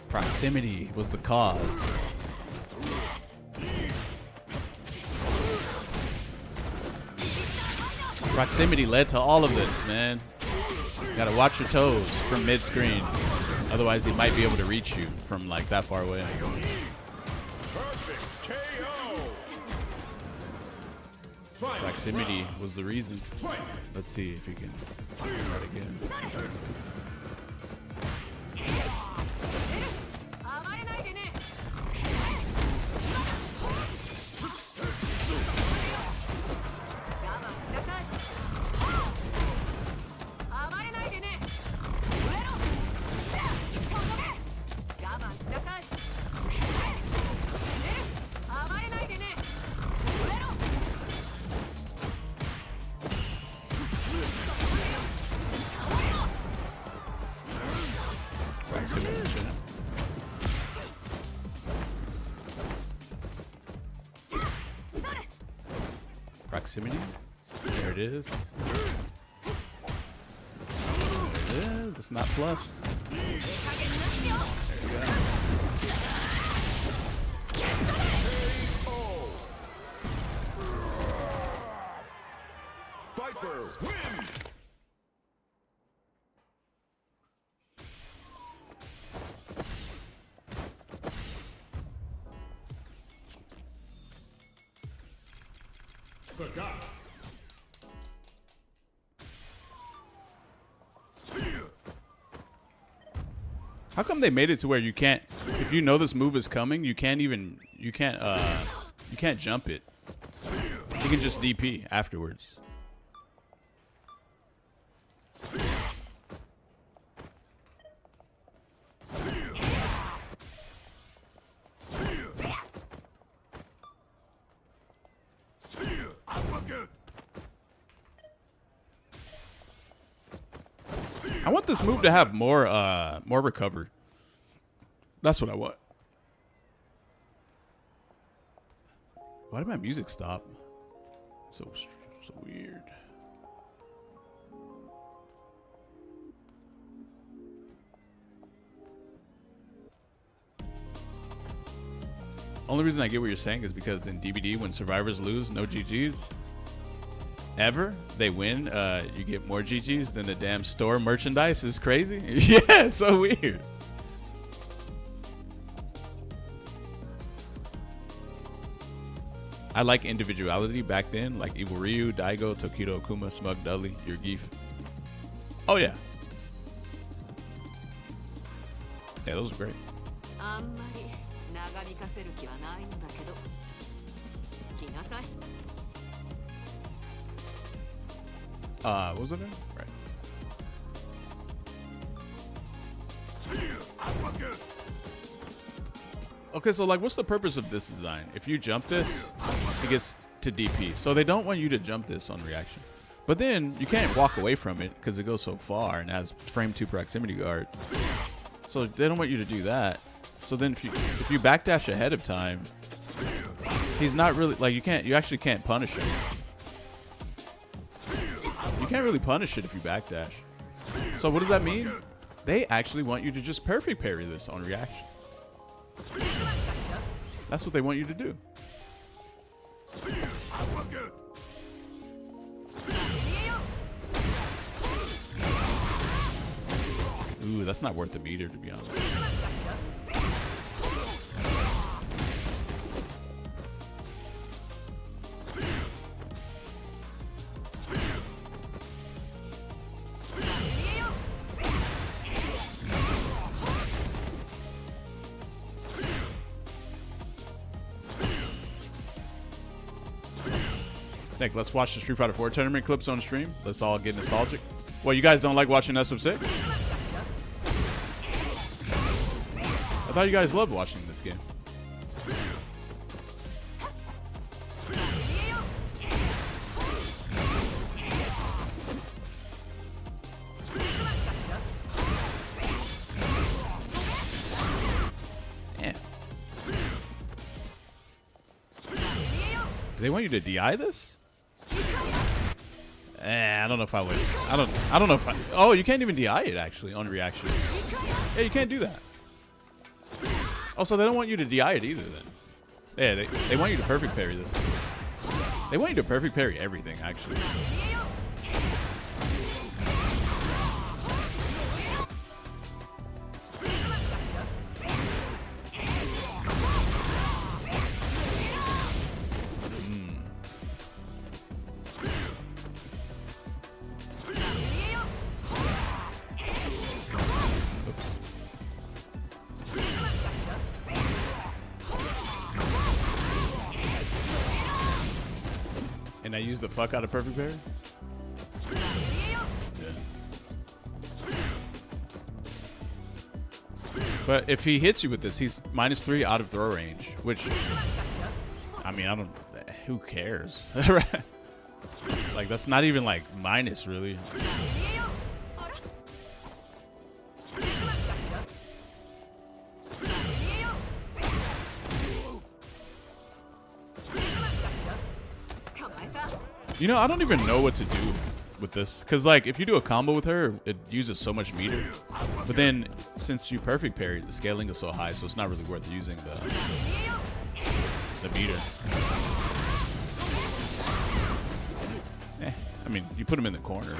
Proximity was the cause. Proximity led to all of this, man. Gotta watch your toes from mid-screen. Otherwise, he might be able to reach you from like that far away. Perfect KO. Proximity was the reason. Let's see if you can try that again. Proximity. There it is. It's not plus. Viper wins. Sagat. How come they made it to where you can't, if you know this move is coming, you can't jump it. You can just DP afterwards. I want this move to have more recovery. That's what I want. Why did my music stop? So weird. Only reason I get what you're saying is because in DBD, when survivors lose, no GGs. Ever they win, you get more GGs than the damn store merchandise. Is crazy. Yeah, so weird. I like individuality back then, like Evil Ryu, Daigo, Tokido, Akuma, Smug Dudley, your Geef. Oh yeah. Yeah, those are great. What was it name? Right. Okay, so like, what's the purpose of this design? If you jump this, it gets to DP. So they don't want you to jump this on reaction. But then you can't walk away from it because it goes so far and has frame 2 proximity guard. So they don't want you to do that. So then if you backdash ahead of time, he's not really, like, you actually can't punish him. You can't really punish it if you backdash. So what does that mean? They actually want you to just perfect parry this on reaction. That's what they want you to do. Ooh, that's not worth the meter, to be honest. Nick, let's watch the Street Fighter 4 tournament clips on the stream. Let's all get nostalgic. Well, you guys don't like watching SF6? I thought you guys loved watching this game. Damn. Do they want you to DI this? I don't know if I would. I don't know if I. Oh, you can't even DI it actually on reaction. Yeah, you can't do that. Also, they don't want you to DI it either. Then, yeah, they want you to perfect parry this. They want you to perfect parry everything actually. And I use the fuck out of perfect parry? Yeah. But if he hits you with this, he's -3 out of throw range, which, I mean, who cares? Like, that's not even like minus, really. You know, I don't even know what to do with this. Because, like, if you do a combo with her, it uses so much meter. But then, since you perfect parry, the scaling is so high, so it's not really worth using the meter. I mean, you put him in the corner.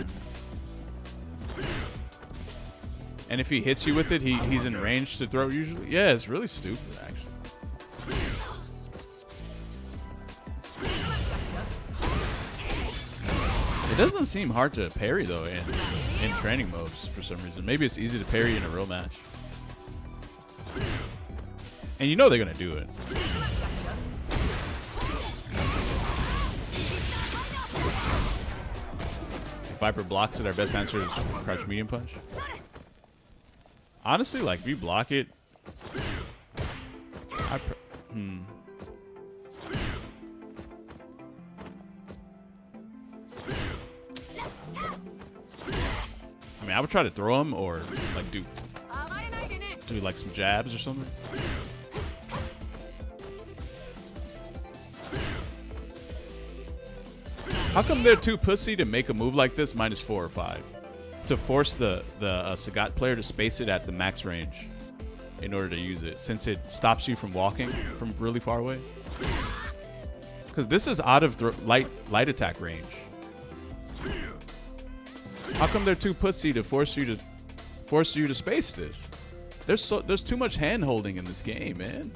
And if he hits you with it, he's in range to throw usually. Yeah, it's really stupid, actually. It doesn't seem hard to parry, though, in training modes for some reason. Maybe it's easy to parry in a real match. And you know they're going to do it. If Viper blocks it, our best answer is crouch medium punch. Honestly, like, if you block it... I mean, I would try to throw him or, like, do like, some jabs or something. How come they're too pussy to make a move like this -4 or 5? To force the Sagat player to space it at the max range in order to use it, since it stops you from walking from really far away. Because this is out of light attack range. How come they're too pussy to force you to space this? There's too much hand holding in this game, man.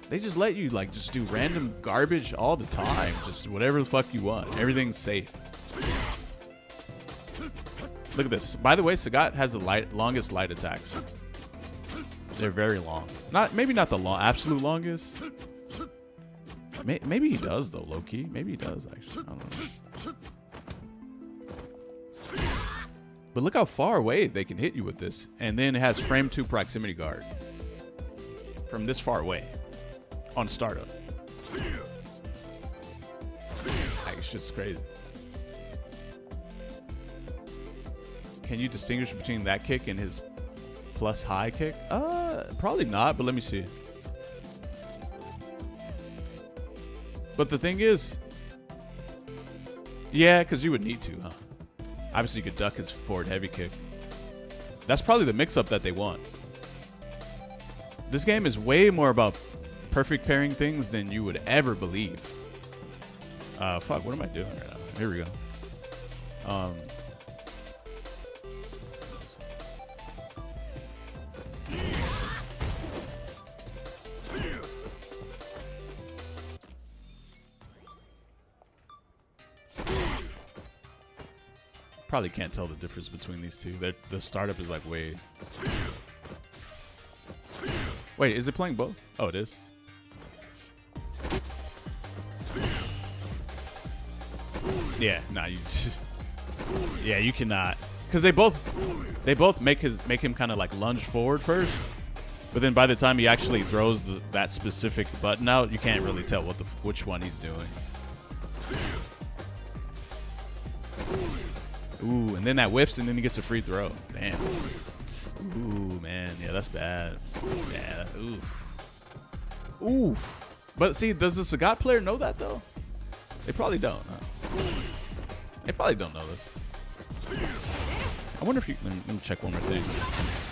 They just let you like just do random garbage all the time, just whatever the fuck you want. Everything's safe. Look at this. By the way, Sagat has the longest light attacks. They're very long. Maybe not the absolute longest. Maybe he does though, low key. Maybe he does actually. I don't know. But look how far away they can hit you with this, and then it has frame 2 proximity guard from this far away on startup. Like, shit's crazy. Can you distinguish between that kick and his plus high kick? Probably not, but let me see. But the thing is, yeah, because you would need to, huh? Obviously, you could duck his forward heavy kick. That's probably the mix-up that they want. This game is way more about perfect pairing things than you would ever believe. Fuck, what am I doing right now? Here we go. Probably can't tell the difference between these two. The startup is like way... Wait, is it playing both? Oh, it is. Yeah, nah, you... Yeah, you cannot. Because they both make him kind of like lunge forward first. But then by the time he actually throws that specific button out, you can't really tell which one he's doing. Ooh, and then that whiffs, and then he gets a free throw. Damn. Ooh, man. Yeah, that's bad. Yeah, oof. Oof. But see, does the Sagat player know that, though? They probably don't. Huh? They probably don't know this. I wonder if you... Let me check one more thing.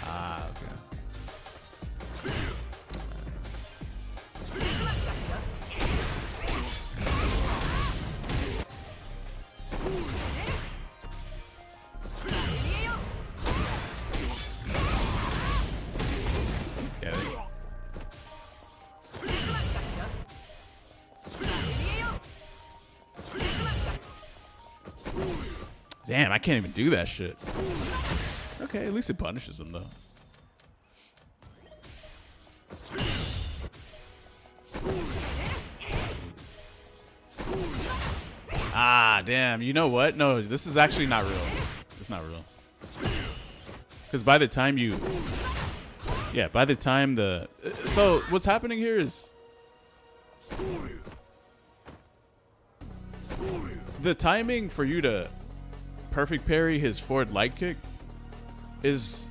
Ah, okay. Damn, I can't even do that shit. Okay, at least it punishes them, though. Ah, damn. You know what? No, this is actually not real. It's not real. Because by the time you... Yeah, by the time the... So, what's happening here is... The timing for you to perfect parry his forward light kick is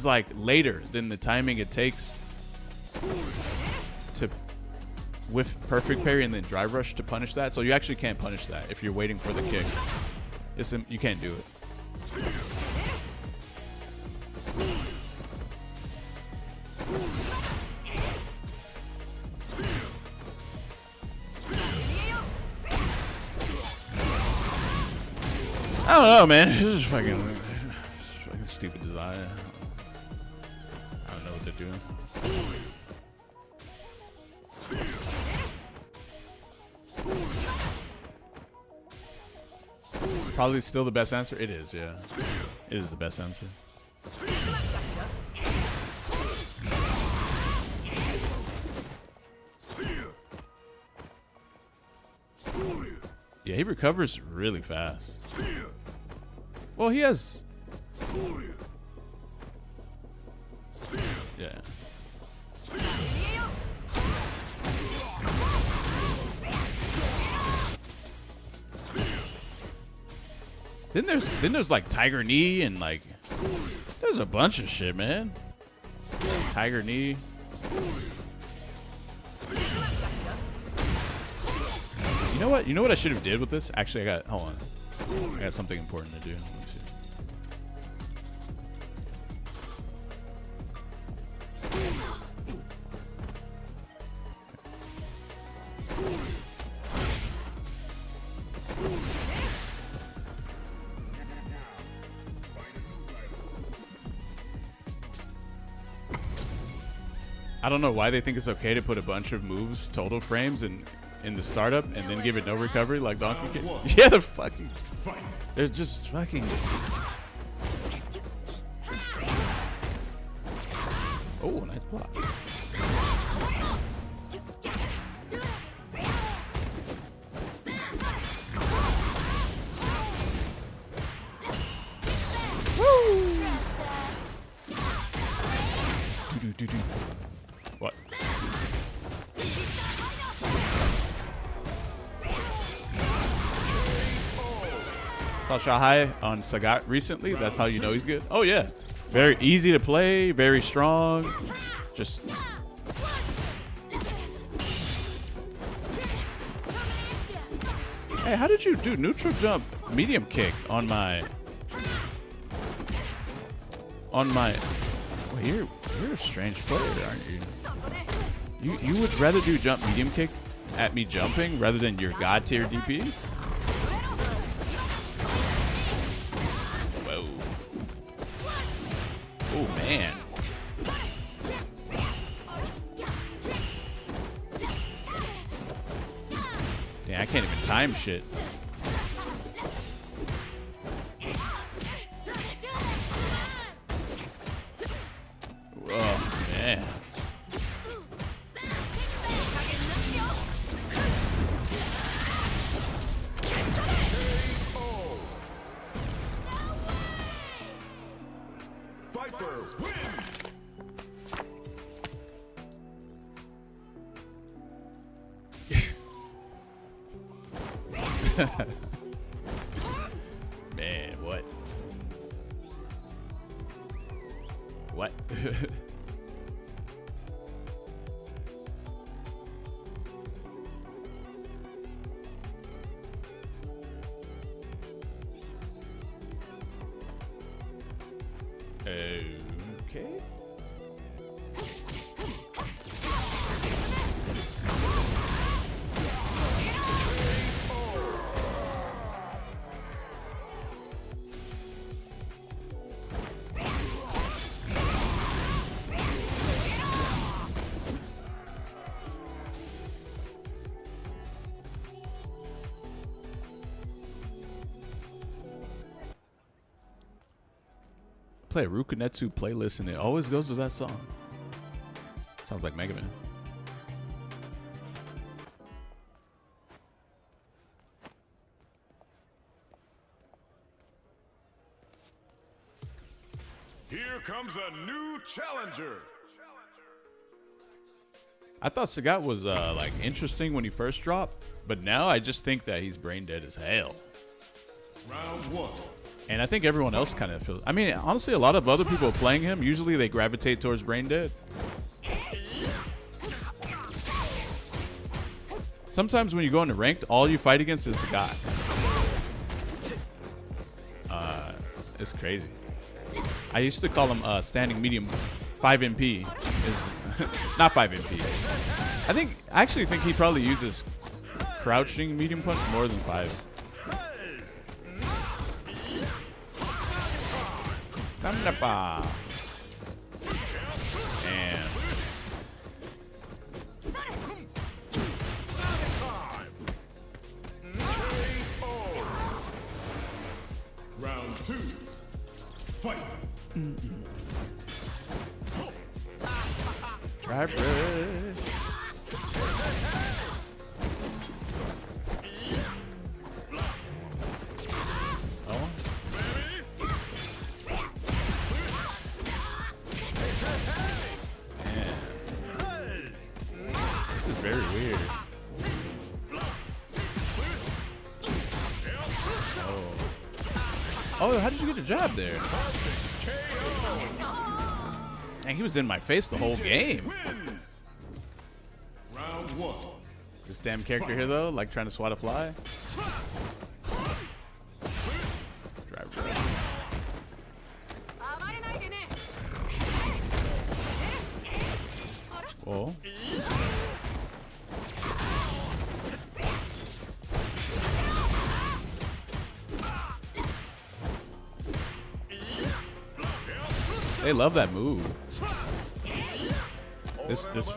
like later than the timing it takes to with perfect parry and then drive rush to punish that. So you actually can't punish that if you're waiting for the kick. You can't do it. I don't know, man. This is fucking stupid design. I don't know what they're doing. Probably still the best answer. It is, yeah. It is the best answer. Yeah, he recovers really fast. Well, he has. Yeah. Then there's like Tiger Knee and like there's a bunch of shit, man. Tiger Knee. You know what? You know what I should have did with this? Actually, hold on. I got something important to do. Let me see. I don't know why they think it's okay to put a bunch of moves, total frames, in the startup and then give it no recovery like Donkey Kong. Yeah, they're just fucking. Oh, nice block. What? Saw shot high on Sagat recently. That's how you know he's good. Oh yeah, very easy to play, very strong. Just hey, how did you do neutral jump, medium kick on my? Well, you're a strange player, aren't you? You would rather do jump medium kick at me jumping rather than your god tier DP? Whoa. Oh man. Damn, I can't even time shit. Oh man. Viper wins. Man, what? What? Okay. Play a Rukunetsu playlist and it always goes to that song. Sounds like Mega Man. Here comes a new challenger. I thought Sagat was like interesting when he first dropped, but now I just think that he's brain dead as hell. Round one. And I think everyone else kind of feels. I mean, honestly, a lot of other people playing him, usually they gravitate towards brain dead. Sometimes when you go into ranked, all you fight against is Sagat. It's crazy. I used to call him standing medium 5 MP. Is not 5 MP. I actually think he probably uses crouching medium punch more than 5. Damn. Round 2. Fight. Try brush. Oh. Man. This is very weird. Oh, how did you get a jab there? And he was in my face the whole game. Round 1. This damn character here, though, like trying to swat a fly. Drive right. Whoa. They love that move.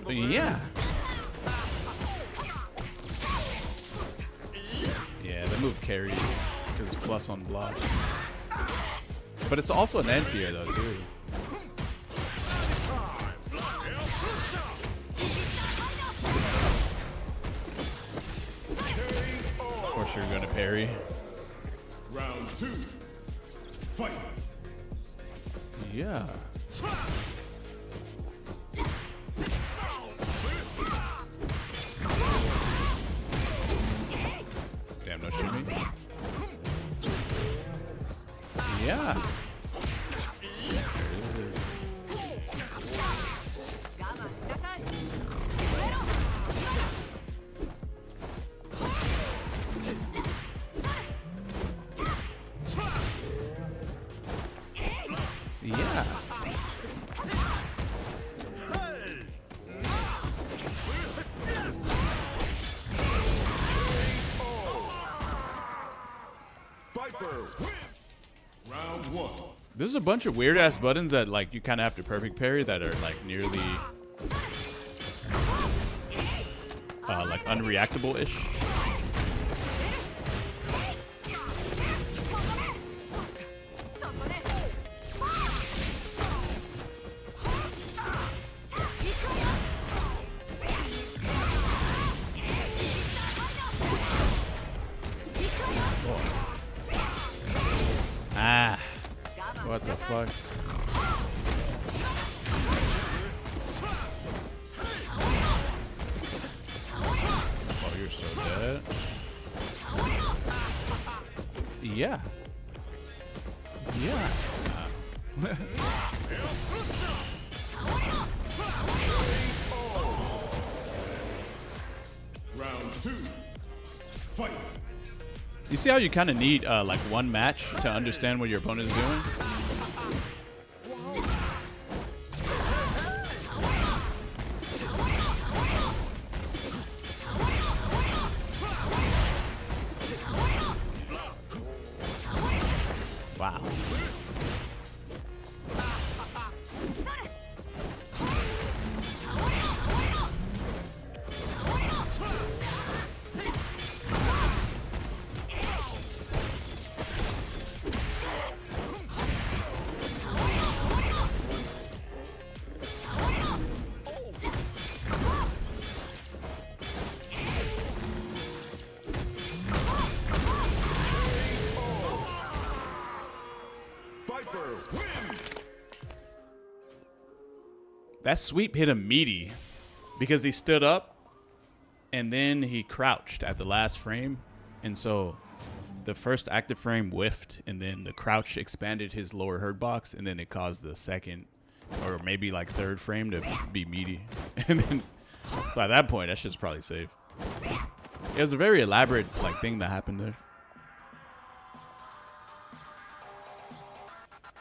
Yeah. Yeah, the move carries because it's plus on block. But it's also an anti-air though, too. Of course you're gonna parry. Round 2. Fight. Yeah. Damn, no shimmy. Yeah. Yeah. Viper win. Round 1. There's a bunch of weird ass buttons that like you kind of have to perfect parry that are like nearly like unreactable ish. Ah, what the fuck? Oh, you're so dead. Yeah. Yeah. Round 2. Fight. You see how you kind of need like one match to understand what your opponent is doing? Wow. Viper wins. That sweep hit him meaty because he stood up and then he crouched at the last frame. And so the first active frame whiffed and then the crouch expanded his lower hurt box and then it caused the second or maybe like third frame to be meaty. And then, so at that point, that shit's probably safe. It was a very elaborate like thing that happened there.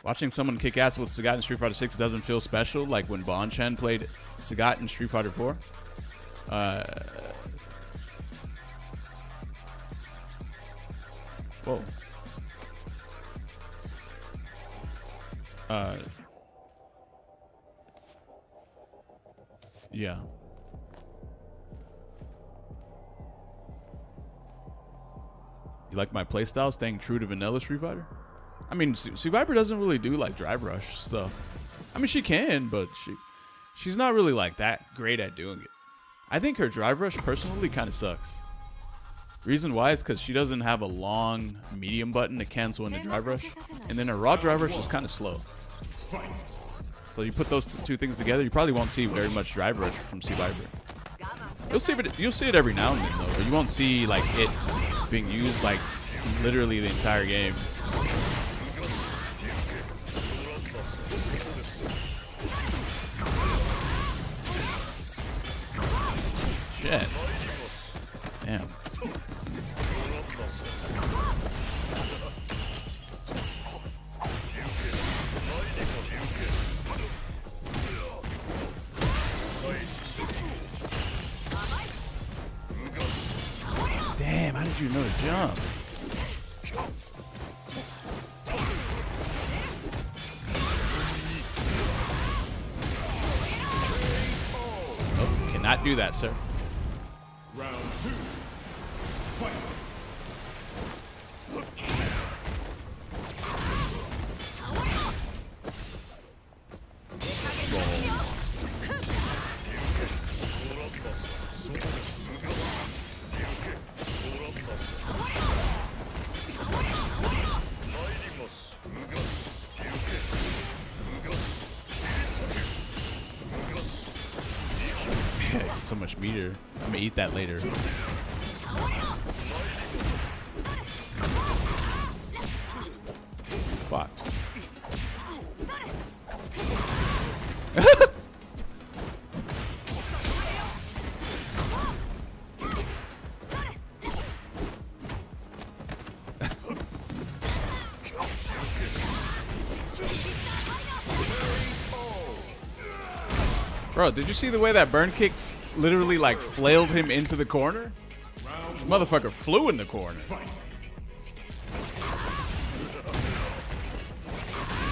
Watching someone kick ass with Sagat in Street Fighter 6 doesn't feel special, like when Bon Chen played Sagat in Street Fighter 4. Whoa. Yeah. You like my playstyle, staying true to vanilla Street Fighter? I mean, C Viper doesn't really do like drive rush stuff. I mean, she can, but she's not really like that great at doing it. I think her drive rush personally kind of sucks. Reason why is because she doesn't have a long medium button to cancel into drive rush, and then her raw drive rush is kind of slow. So you put those two things together, you probably won't see very much drive rush from C Viper. You'll see it every now and then though, but you won't see like it being used like literally the entire game. Shit. Damn. Damn, how did you know to jump? Oh, cannot do that, sir. Round 2. Fight. So much meter. I'm gonna eat that later. Fuck. Bro, did you see the way that burn kick literally like flailed him into the corner? Motherfucker flew in the corner.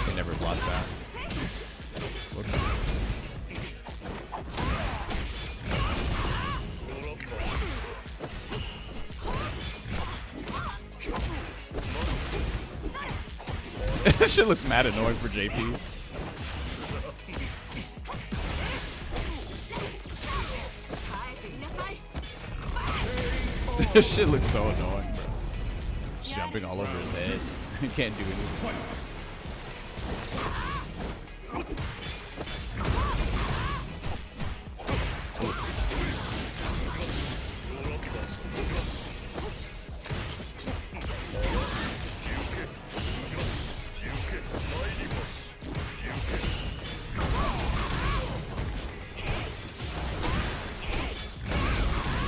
He never blocked that. This shit looks mad annoying for JP. This shit looks so annoying, bro. Just jumping all over his head. He can't do anything.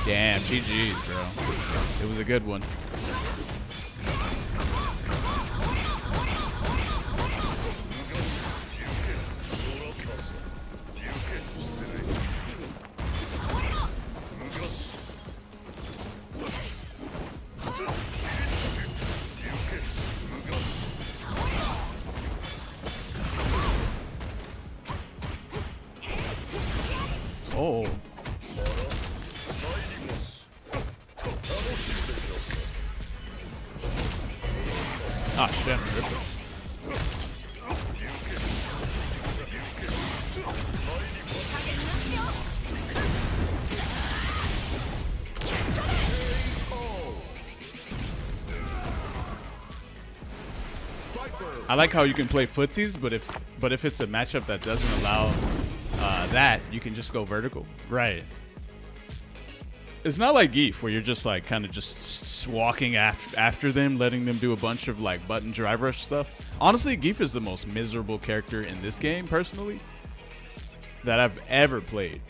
Damn, GG's, bro. It was a good one. Oh. Ah, shit. I like how you can play footsies, but if it's a matchup that doesn't allow that, you can just go vertical. Right. It's not like Geef where you're just like kind of just walking after them, letting them do a bunch of like button drive rush stuff. Honestly, Geef is the most miserable character in this game, personally, that I've ever played.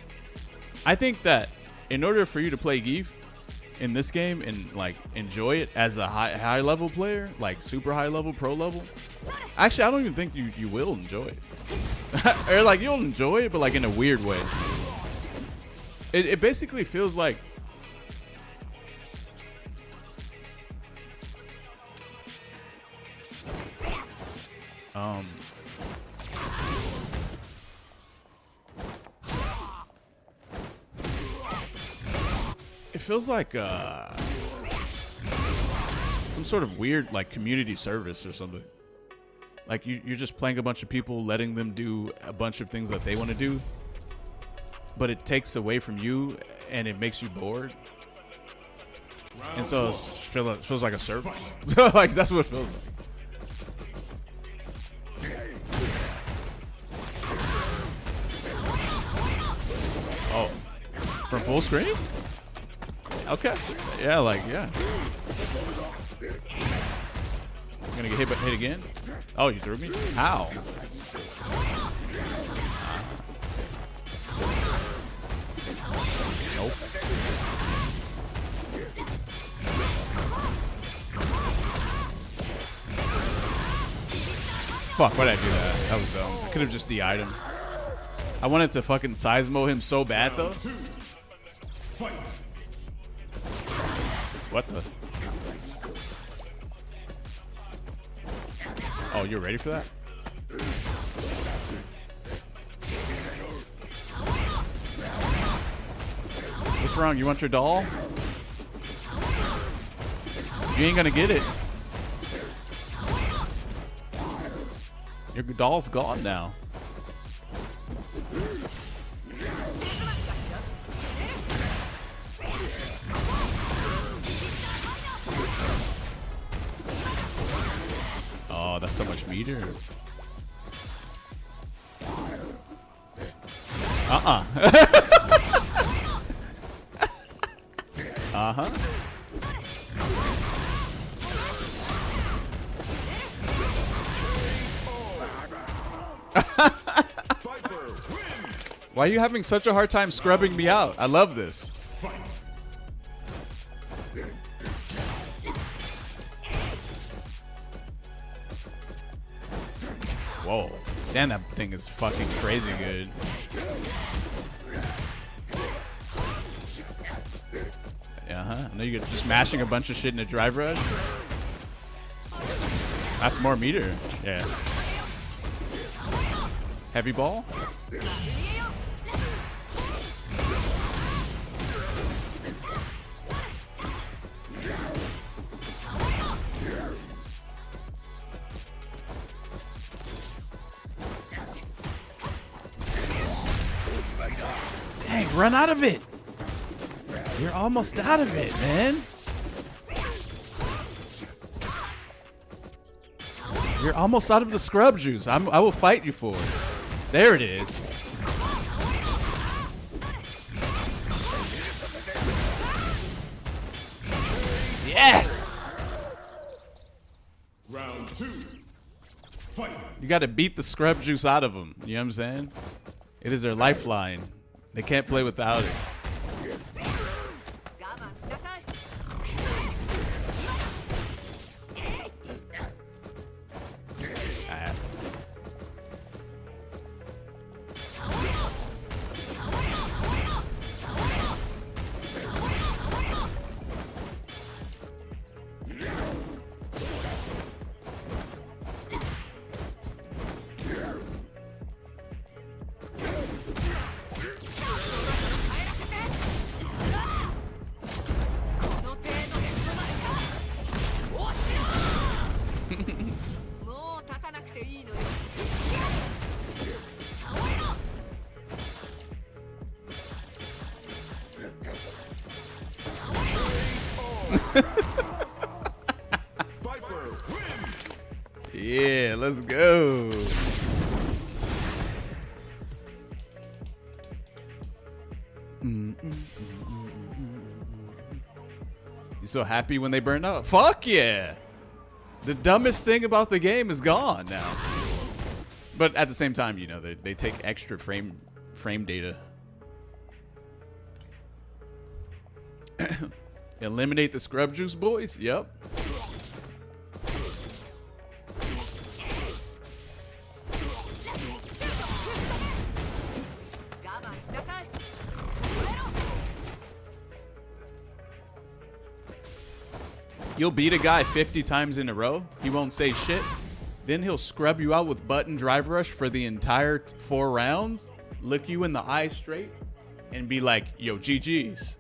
I think that in order for you to play Geef, in this game and like enjoy it as a high level player, like super high level, pro level, actually I don't even think you will enjoy it. Or like you'll enjoy it, but like in a weird way. It basically feels like it feels like some sort of weird like community service or something. Like you're just playing a bunch of people, letting them do a bunch of things that they want to do, but it takes away from you and it makes you bored. And so it feels like a service. Like that's what it feels like. Oh, from full screen? Okay. Yeah, like, yeah. I'm gonna get hit again? Oh, you threw me? How? Nope. Fuck, why did I do that? That was dumb. I could have just DI'd him. I wanted to fucking Seismo him so bad, though. What the? Oh, you're ready for that? What's wrong? You want your doll? You ain't gonna get it. Your doll's gone now. Oh, that's so much meter. Uh-uh. Uh-huh. Why are you having such a hard time scrubbing me out? I love this. Whoa. Damn, that thing is fucking crazy good. Uh-huh. I know you're just mashing a bunch of shit in a drive rush. That's more meter. Yeah. Heavy ball? Dang, run out of it. You're almost out of it, man. You're almost out of the scrub juice. I will fight you for it. There it is. Yes. Round 2. Fight. You got to beat the scrub juice out of them. You know what I'm saying? It is their lifeline. They can't play without it. Yeah, let's go. You so happy when they burn up? Fuck yeah. The dumbest thing about the game is gone now. But at the same time, you know, they take extra frame data. Eliminate the scrub juice boys. Yep. You'll beat a guy 50 times in a row. He won't say shit. Then he'll scrub you out with button drive rush for the entire 4 rounds. Look you in the eye straight. And be like, yo, GG's.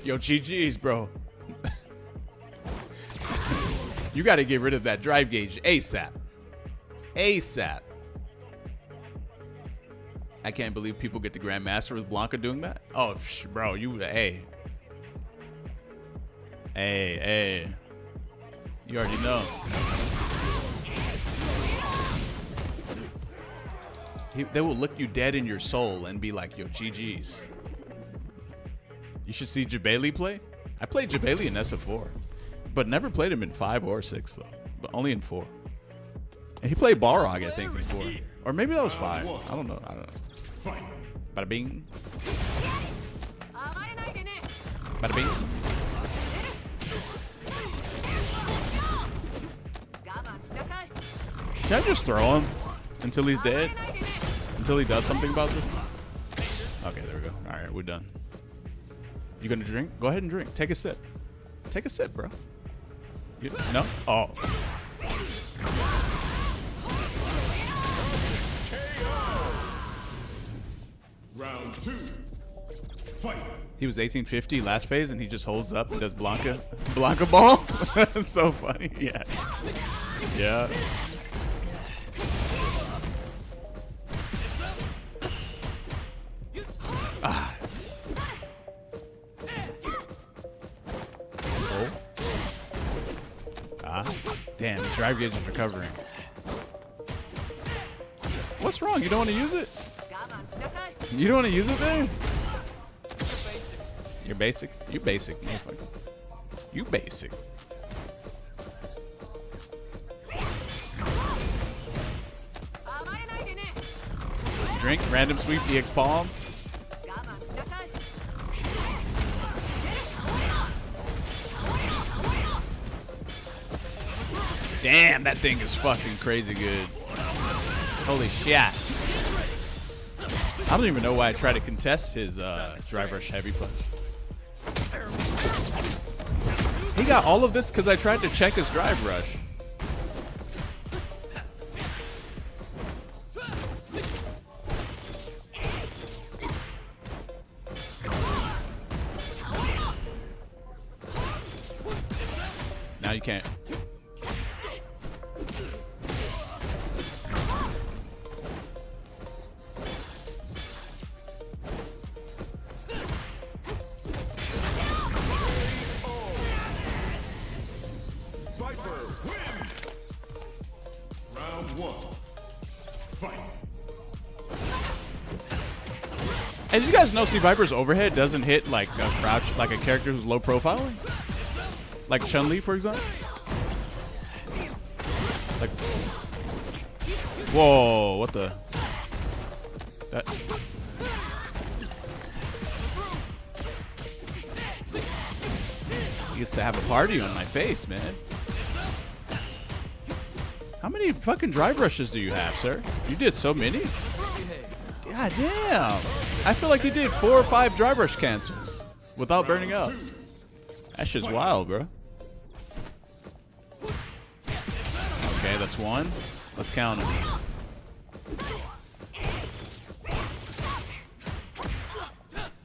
Yo, GG's, bro. You got to get rid of that drive gauge ASAP. ASAP. I can't believe people get to Grandmaster with Blanka doing that. Oh, bro, you, hey. Hey. You already know. They will look you dead in your soul and be like, yo, GG's. You should see Jabali play. I played Jabali in SF4, but never played him in 5 or 6, though. But only in 4. And he played Balrog, I think, before. Or maybe that was 5. I don't know. Bada bing. Bada bing. Can I just throw him until he's dead? Until he does something about this? Okay, there we go. All right, we're done. You gonna drink? Go ahead and drink. Take a sip. Take a sip, bro. No? Oh. Round 2. Fight. He was 1850 last phase, and he just holds up and does Blanka ball. That's so funny. Yeah. Yeah. Ah. Oh. Ah. Damn, the drive gauge is recovering. What's wrong? You don't want to use it? You don't want to use it there? You're basic? You basic, motherfucker. You basic. Drink, random sweep, EX palm. Damn, that thing is fucking crazy good. Holy shit. I don't even know why I try to contest his drive rush heavy punch. He got all of this because I tried to check his drive rush. Now you can't. And did you guys know, see, Viper's overhead doesn't hit like a crouch, like a character who's low profiling? Like Chun-Li, for example? Like, whoa, what the? That. He used to have a party on my face, man. How many fucking drive rushes do you have, sir? You did so many? God damn. I feel like he did 4 or 5 drive rush cancels without burning up. That shit's wild, bro. Okay, that's 1. Let's count them.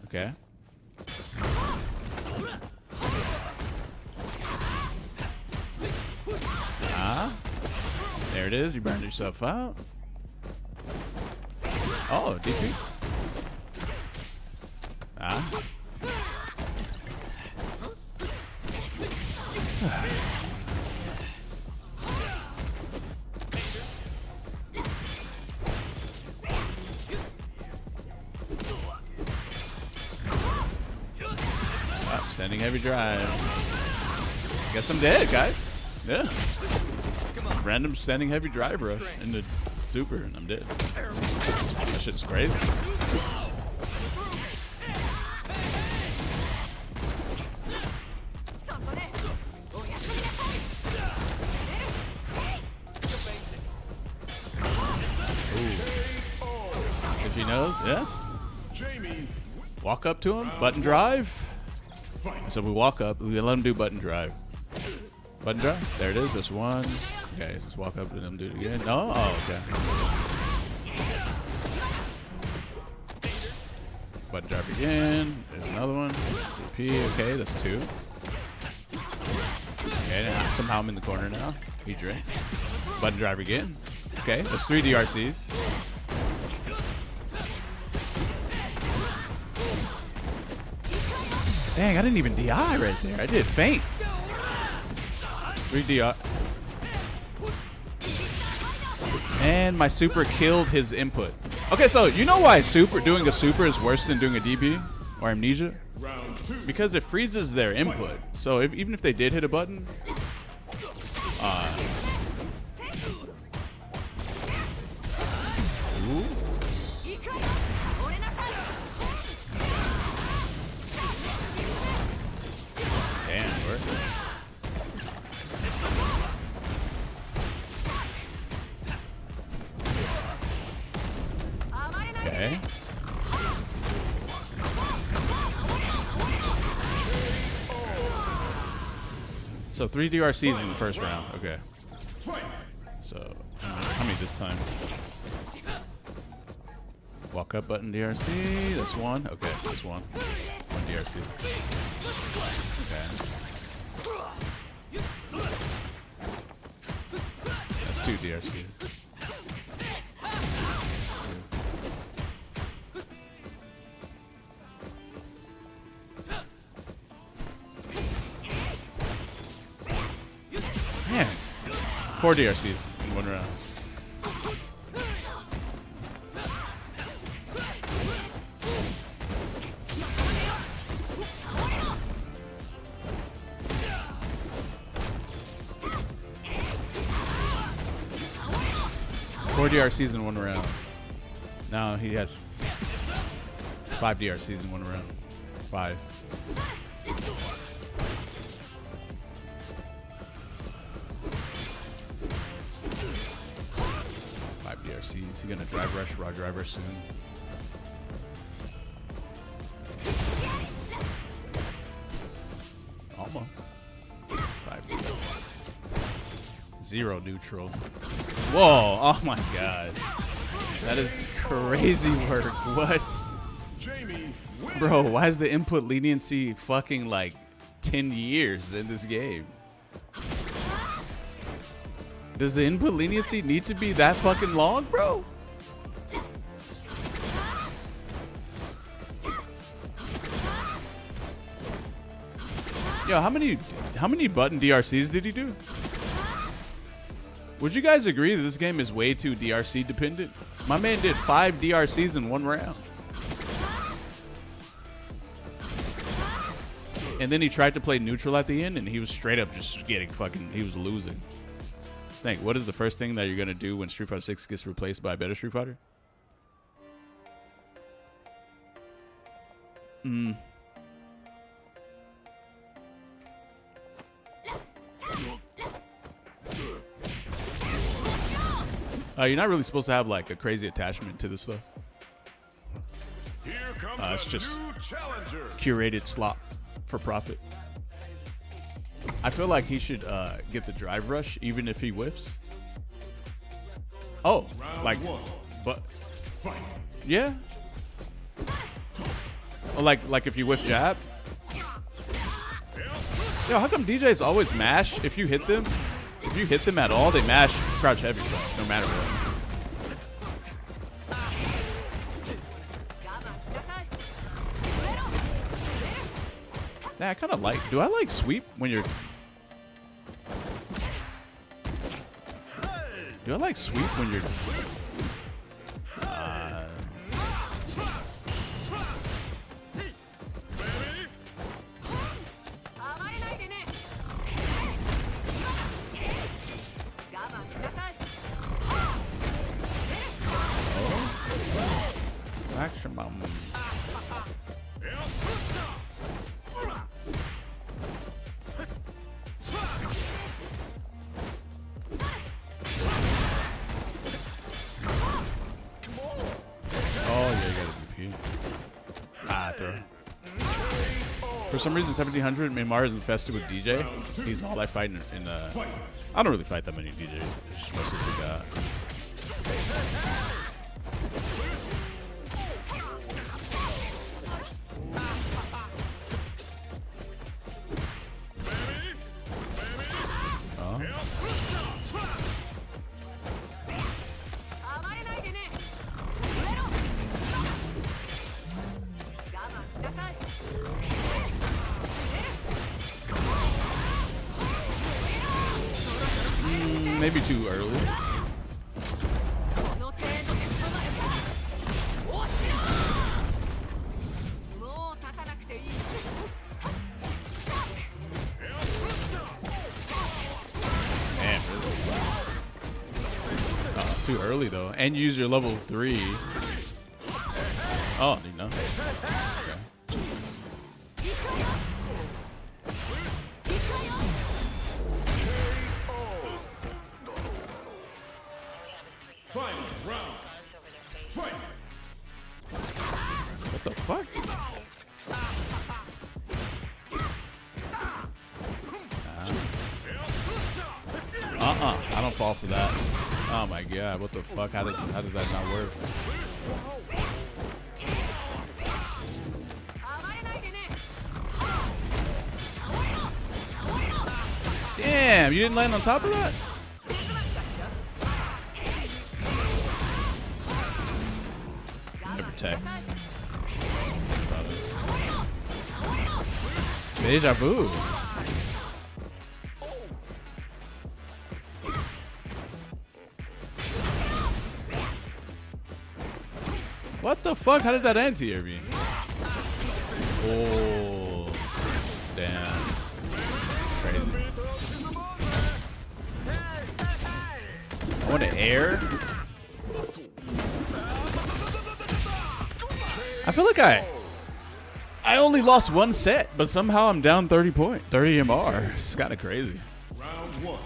Okay. Ah. There it is. You burned yourself out. Oh, DP. Ah. Sending heavy drive. Guess I'm dead, guys. Yeah. Random standing heavy drive rush into super, and I'm dead. That shit's crazy. If he knows, yeah. Jamie, Walk up to him, button drive. fight. So we walk up, we let him do button drive. Button drive, there it is, this one. Okay, just walk up and let him do it again. No? Oh, okay. Button drive again. There's another one. DP, okay, that's 2. Okay, now somehow I'm in the corner now. He drink. Button drive again. Okay, that's 3 DRCs. Dang, I didn't even DI right there. I did faint. 3 DI. And my super killed his input. Okay, so you know why doing a super is worse than doing a DP or amnesia? Round 2. Because it freezes their input. So even if they did hit a button, damn, work. Okay. So 3 DRCs in the first round. Okay. Fight. So how many this time? Walk up button DRC. That's 1. Okay, that's 1. 1 DRC. Okay. That's 2 DRCs. Man, 4 DRCs in 1 round. Four DRCs in 1 round. Now he has 5 DRCs in 1 round. 5. DRCs. He's gonna drive rush, raw driver soon. Almost. 5. 0 neutral. Whoa! Oh my god. That is crazy work. What? Jamie, Bro, why is the input leniency fucking like 10 years in this game? Does the input leniency need to be that fucking long, bro? Yo, how many button DRCs did he do? Would you guys agree that this game is way too DRC dependent? My man did 5 DRCs in 1 round. And then he tried to play neutral at the end and he was straight up just getting fucking, he was losing. Snake, what is the first thing that you're gonna do when Street Fighter 6 gets replaced by a better Street Fighter? You're not really supposed to have like a crazy attachment to this stuff. here comes It's a just new challenger. curated slop for profit. I feel like he should get the drive rush even if he whiffs. Oh, Round like, 1. but Fight. yeah. Oh, like if you whiff jab. Yo, how come DJs always mash if you hit them? If you hit them at all, they mash crouch heavy, no matter what. Yeah, I kind of like. Do I like sweep when you're? Do I like sweep when you're? Maximum. For some reason, 1700 Maymar is infested with DJ. He's all I fight in I don't really fight that many DJs. It's just mostly Sagat. Maybe too early. Man, really? Too early though. And use your level 3. Oh, no. Okay. Final round. Fight. What the fuck? I don't fall for that. Oh my god, what the fuck? How did that not work? Damn, you didn't land on top of that? Never text. Deja vu. What the fuck? How did that anti-air me? Oh, damn. Crazy. I want to air. I feel like I only lost one set, but somehow I'm down 30 MR. It's kind of crazy. Round 1.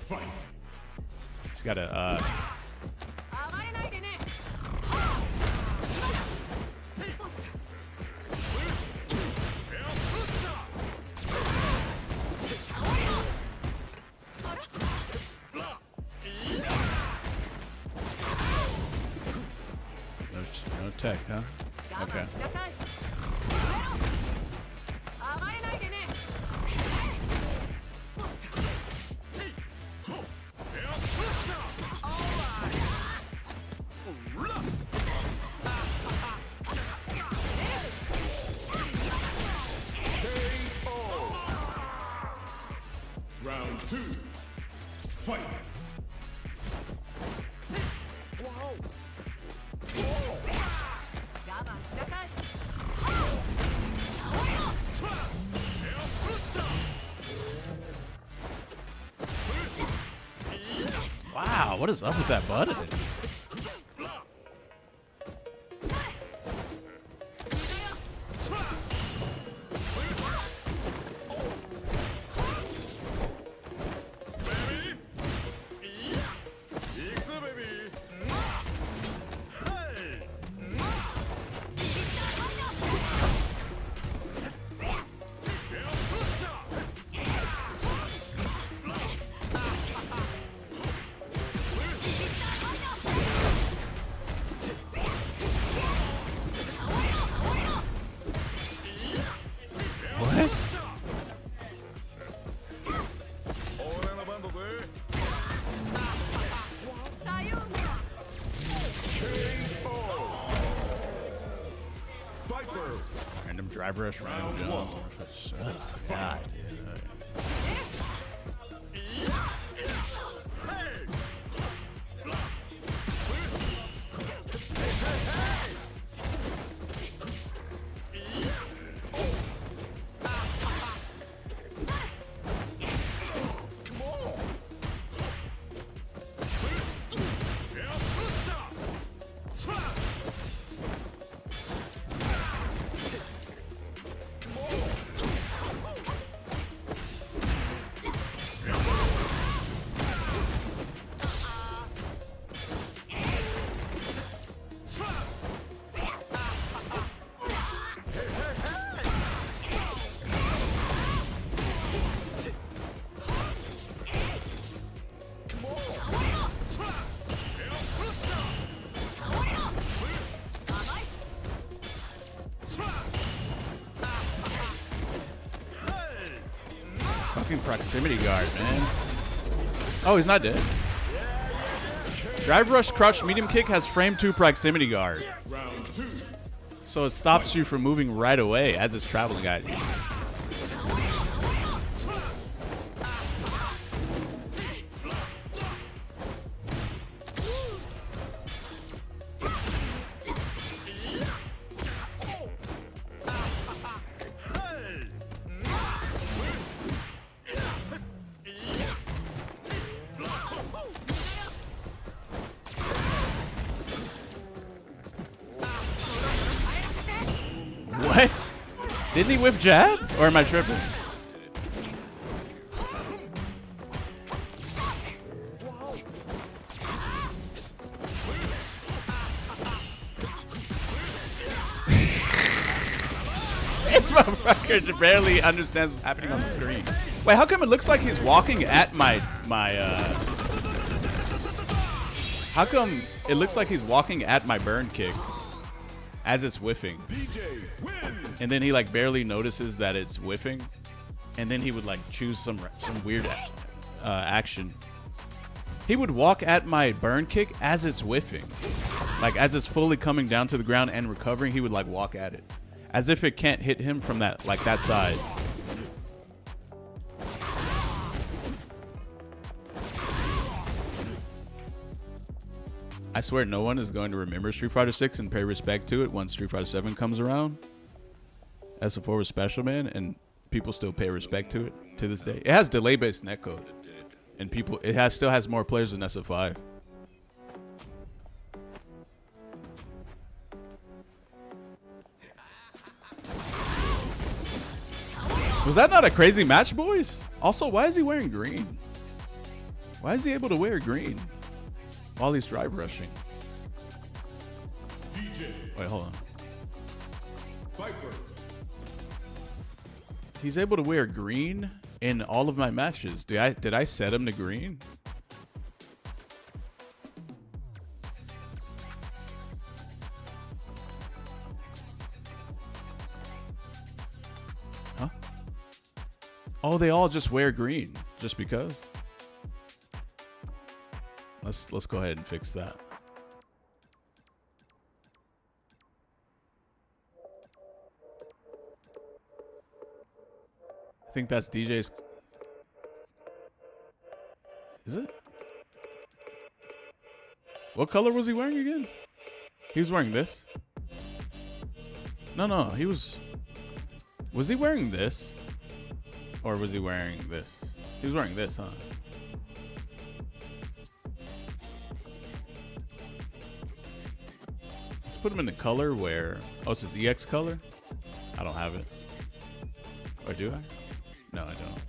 Fight. Just gotta no tech, huh? Okay. Round 2. Fight. Wow, what is up with that button? Random drive rush, random jump. God, fucking proximity guard, man. Oh, he's not dead. Drive rush, crush, medium kick has frame 2 proximity guard. Round 2. So it stops you from moving right away as it's traveling at you. What? Didn't he whiff jab? Or am I tripping? This motherfucker barely understands what's happening on the screen. Wait, how come it looks like he's walking at how come it looks like he's walking at my burn kick as it's whiffing? DJ wins. And then he like barely notices that it's whiffing, and then he would like choose some weird action. He would walk at my burn kick as it's whiffing, like as it's fully coming down to the ground and recovering. He would like walk at it, as if it can't hit him from that that side. I swear no one is going to remember Street Fighter 6 and pay respect to it once Street Fighter 7 comes around. SF4 was special, man, and people still pay respect to it to this day. It has delay-based netcode, and still has more players than SF5. Was that not a crazy match, boys? Also, why is he wearing green? Why is he able to wear green while he's drive rushing? DJ Wait, hold on. Viper. He's able to wear green in all of my matches. Did I set him to green? Huh? Oh, they all just wear green just because? Let's go ahead and fix that. I think that's DJ's. Is it? What color was he wearing again? He was wearing this. No, he was. Was he wearing this? Or was he wearing this? He was wearing this, huh? Let's put him in the color where. Oh, it's his EX color? I don't have it. Or do I? No, I don't.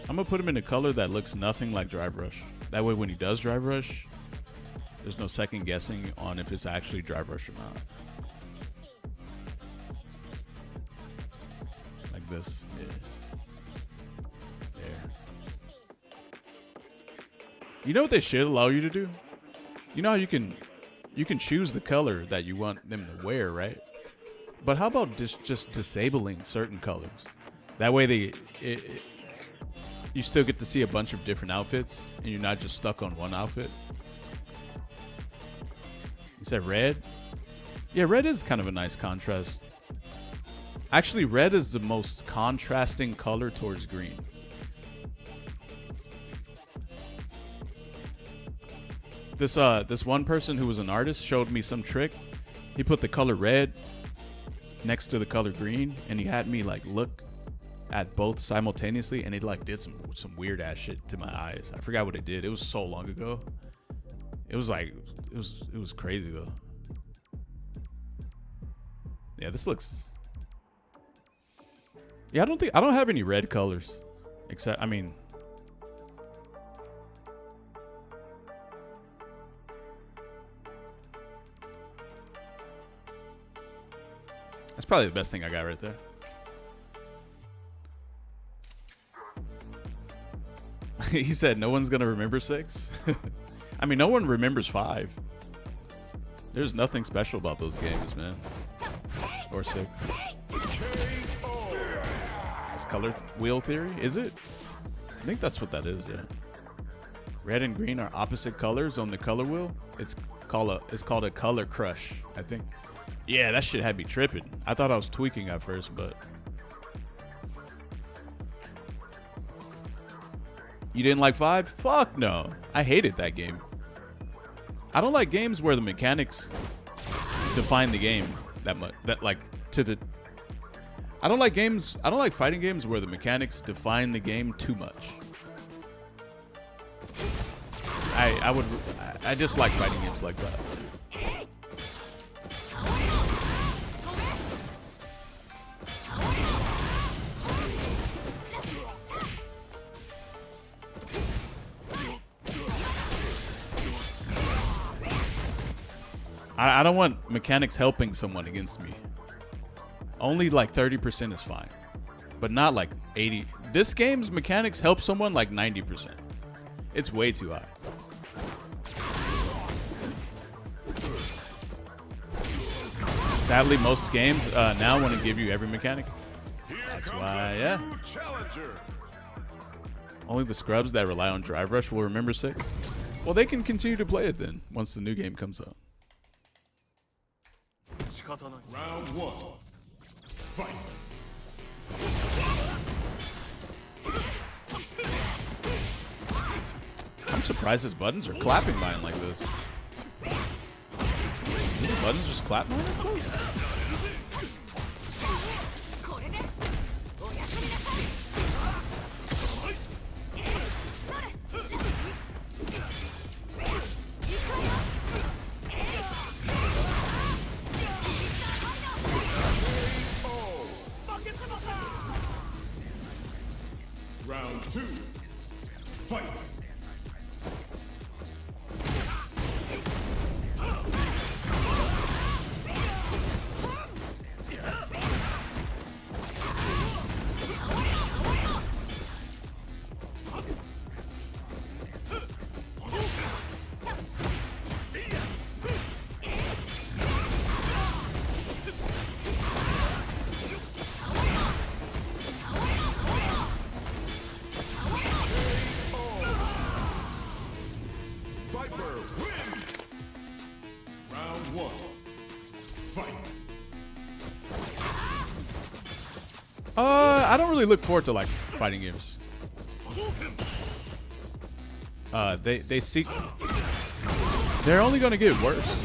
I'm gonna put him in a color that looks nothing like Drive Rush. That way when he does Drive Rush, there's no second guessing on if it's actually Drive Rush or not. Like this. Yeah. There. You know what they should allow you to do? You know how you can choose the color that you want them to wear, right? But how about just disabling certain colors? That way you still get to see a bunch of different outfits, and you're not just stuck on one outfit. You said red? Yeah, red is kind of a nice contrast. Actually, red is the most contrasting color towards green. This one person who was an artist showed me some trick. He put the color red next to the color green, and he had me like look at both simultaneously, and it like did some weird ass shit to my eyes. I forgot what it did. It was so long ago. It was like it was crazy though. Yeah, this looks. Yeah, I don't have any red colors, except that's probably the best thing I got right there. He said no one's gonna remember 6. I mean, no one remembers 5. There's nothing special about those games, man. Or 6. color wheel theory. Is it? I think that's what that is, yeah. Red and green are opposite colors on the color wheel. It's called a color crush, I think. Yeah, that shit had me tripping. I thought I was tweaking at first, but... You didn't like 5? Fuck no. I hated that game. I don't like games where the mechanics define the game that much. I don't like fighting games where the mechanics define the game too much. I just like fighting games like that. I don't want mechanics helping someone against me. Only like 30% is fine, but not like 80. This game's mechanics help someone like 90%. It's way too high. Sadly, most games now want to give you every mechanic. That's why, yeah. Only the scrubs that rely on Drive Rush will remember 6. Well, they can continue to play it then once the new game comes out. Round 1. Fight. I'm surprised his buttons are clapping mine like this. These buttons just clap mine? Round 2. Fight. I don't really look forward to like fighting games. They're only gonna get worse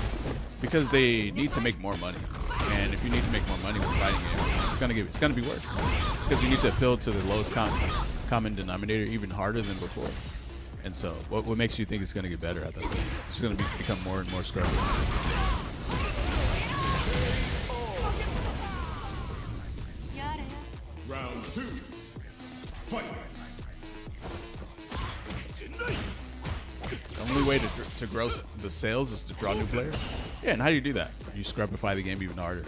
because they need to make more money. And if you need to make more money with fighting games, it's gonna be worse because you need to appeal to the lowest common denominator even harder than before. And so, what makes you think it's gonna get better at that point? It's gonna become more and more scrubby. Round 2. Fight. The only way to grow the sales is to draw new players. Yeah, and how do you do that? You scrubify the game even harder.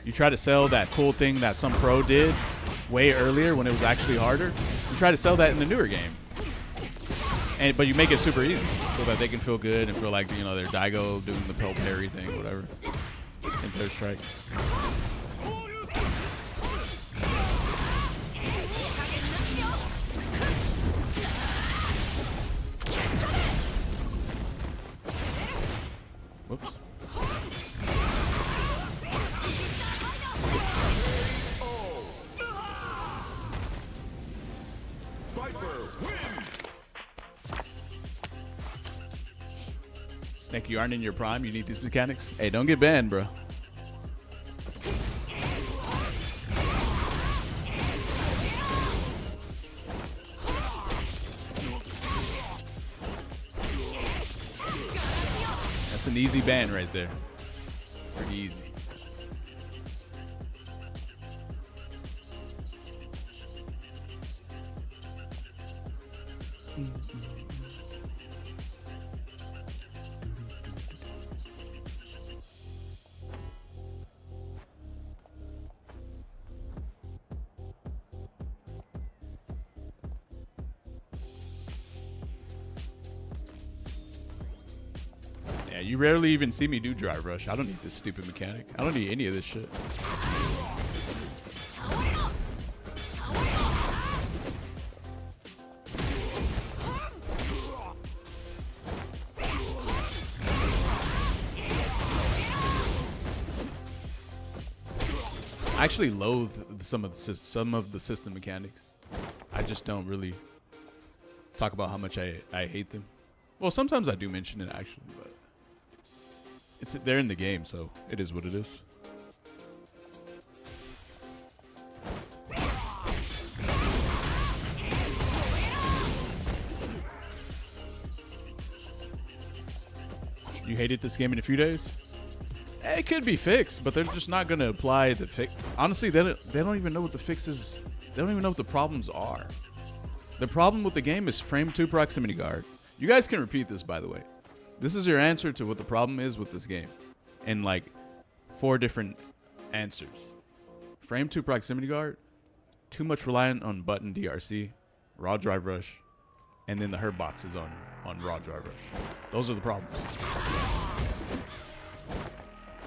You try to sell that cool thing that some pro did way earlier when it was actually harder. You try to sell that in the newer game. But you make it super easy so that they can feel good and feel like, you know, they're Daigo doing the Pell Parry thing, whatever, in Third Strike. Whoops. Snake, you aren't in your prime. You need these mechanics. Hey, don't get banned, bro. That's an easy ban right there. Pretty easy. Yeah, you rarely even see me do Drive Rush. I don't need this stupid mechanic. I don't need any of this shit. I actually loathe some of the system mechanics. I just don't really talk about how much I hate them. Well, sometimes I do mention it actually, but they're in the game, so it is what it is. You hated this game in a few days? It could be fixed, but they're just not going to apply the fix. Honestly, they don't even know what the fixes. They don't even know what the problems are. The problem with the game is frame 2 proximity guard. You guys can repeat this, by the way. This is your answer to what the problem is with this game, in like 4 different answers. Frame 2 proximity guard, too much reliant on button DRC, raw drive rush, and then the herb boxes on raw drive rush. Those are the problems.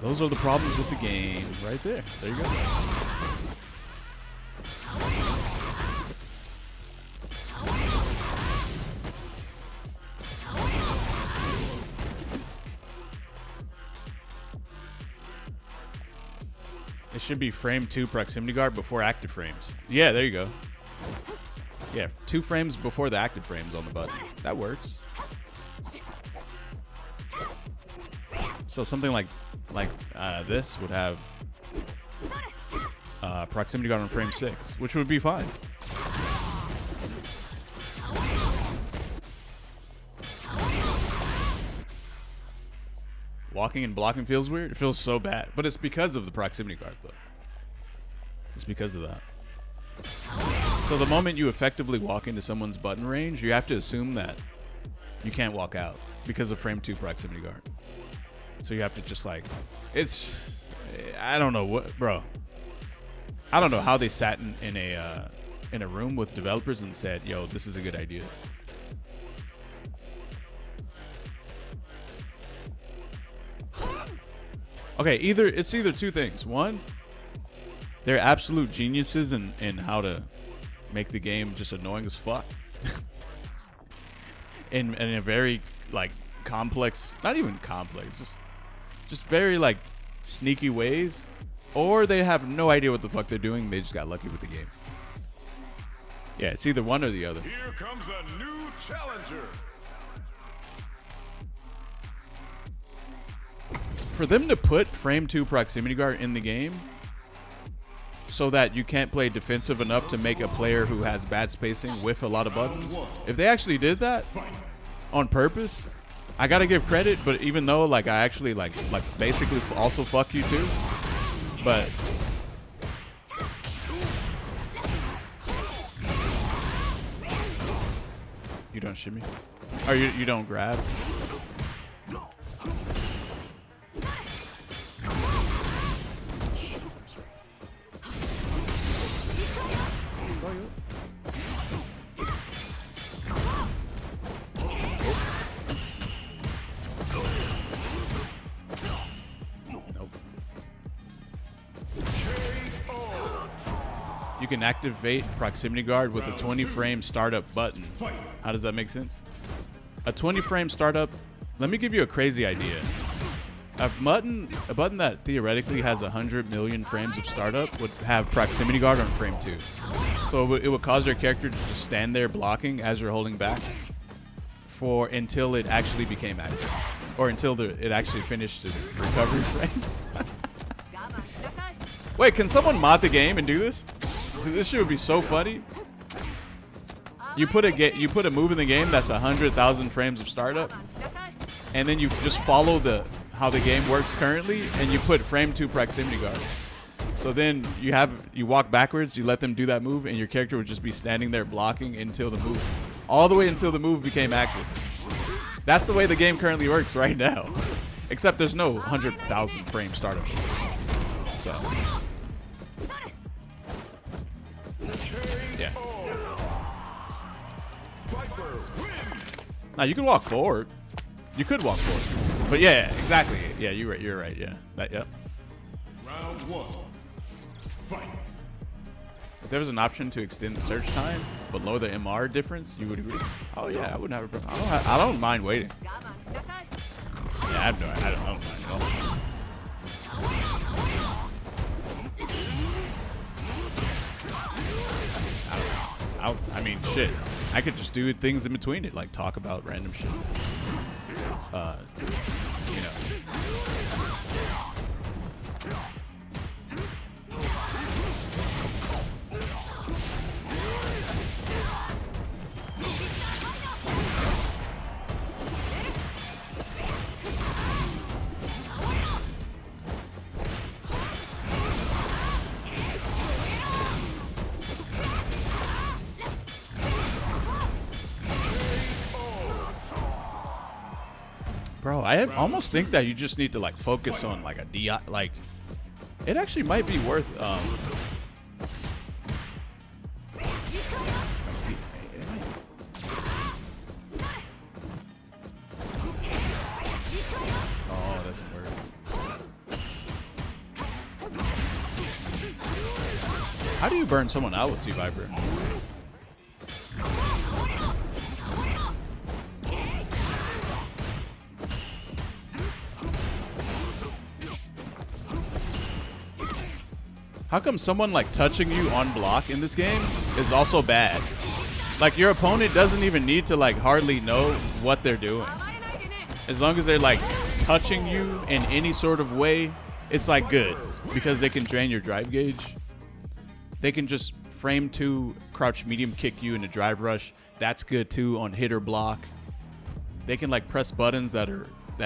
Those are the problems with the game right there. There you go. It should be frame 2 proximity guard before active frames. Yeah, there you go. Yeah, 2 frames before the active frames on the button. That works. So something like this would have proximity guard on frame 6, which would be fine. Walking and blocking feels weird. It feels so bad, but it's because of the proximity guard, though. It's because of that. So the moment you effectively walk into someone's button range, you have to assume that you can't walk out because of frame 2 proximity guard. So you have to just like, I don't know what, bro. I don't know how they sat in a room with developers and said, yo, this is a good idea. Okay, it's either 2 things. One, they're absolute geniuses in how to make the game just annoying as fuck. in a very like complex, not even complex, just very like sneaky ways. Or they have no idea what the fuck they're doing. They just got lucky with the game. Yeah, it's either one or the other. Here comes a new challenger. For them to put frame 2 proximity guard in the game so that you can't play defensive enough to make a player who has bad spacing with a lot of buttons, if they actually did that on purpose, I gotta give credit. But even though like I actually like basically also fuck you too, but you don't shimmy or you don't grab. You can activate proximity guard with a 20 frame startup button. How does that make sense? A 20 frame startup. Let me give you a crazy idea. A button that theoretically has 100 million frames of startup would have proximity guard on frame 2. So it would cause your character to just stand there blocking as you're holding back until it actually became active, or until it actually finished the recovery frames. Wait, can someone mod the game and do this? This shit would be so funny. You put a move in the game that's 100,000 frames of startup, and then you just follow how the game works currently, and you put frame 2 proximity guard. So then you walk backwards, you let them do that move, and your character would just be standing there blocking all the way until the move became active. That's the way the game currently works right now, except there's no 100,000 frame startup. So. Yeah. Now you can walk forward. You could walk forward. But yeah, exactly. Yeah, you're right. Yeah. Yep. Round 1. Fight. If there was an option to extend the search time but lower the MR difference, you would agree. Oh yeah, I wouldn't have a problem. I don't mind waiting. Yeah, I don't mind at all. I mean, shit. I could just do things in between it, like talk about random shit. You know. Bro, I almost think that you just need to like focus on like a DI. Like, it actually might be worth. Oh, that's weird. How do you burn someone out with Sea Viper? How come someone like touching you on block in this game is also bad? Like your opponent doesn't even need to like hardly know what they're doing. As long as they're like touching you in any sort of way, it's like good because they can drain your drive gauge. They can just frame 2, crouch medium kick you in a drive rush. That's good too on hit or block. They can like press buttons that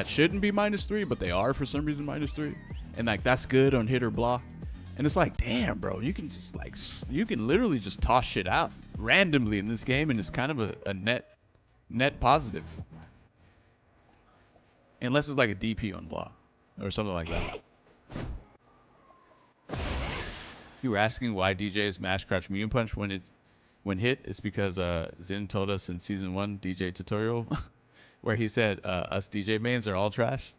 shouldn't be -3, but they are for some reason -3. And like that's good on hit or block. And it's like, damn, bro, you can just like, you can literally just toss shit out randomly in this game, and it's kind of a net positive. Unless it's like a DP on block or something like that. You were asking why DJ's mash crouch medium punch when hit. It's because Zin told us in season 1 DJ tutorial where he said us DJ mains are all trash.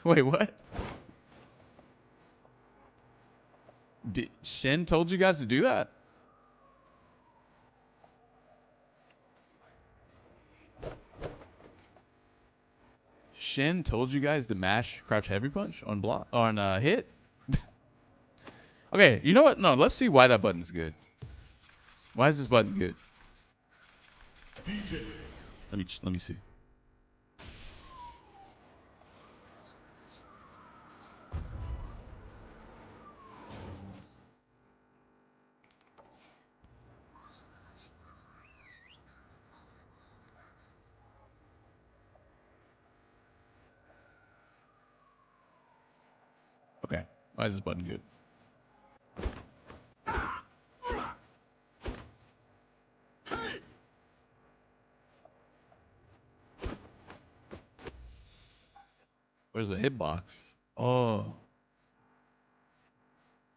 Wait, what? Shen told you guys to do that? Shen told you guys to mash crouch heavy punch on block on hit? Okay, you know what? No, let's see why that button's good. Why is this button good? Let me see. Okay, why is this button good? Where's the hitbox? Oh.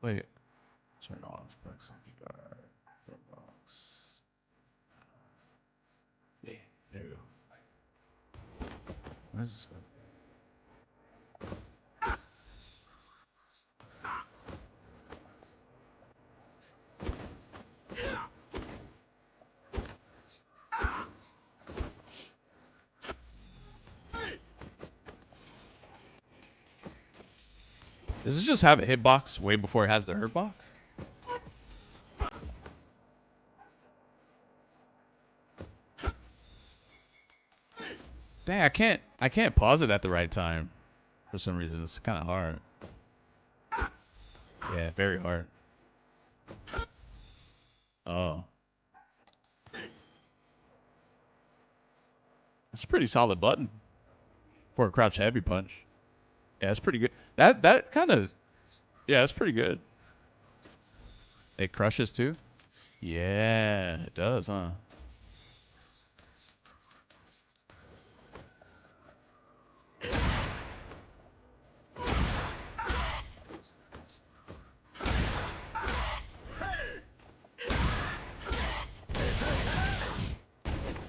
Wait. Turn off. Yeah, there you go. Where's this? Does it just have a hitbox way before it has the hurt box? Dang, I can't pause it at the right time. For some reason, it's kind of hard. Yeah, very hard. Oh. It's a pretty solid button for a crouch heavy punch. Yeah, it's pretty good. That kind of, yeah, it's pretty good. It crushes too? Yeah, it does, huh?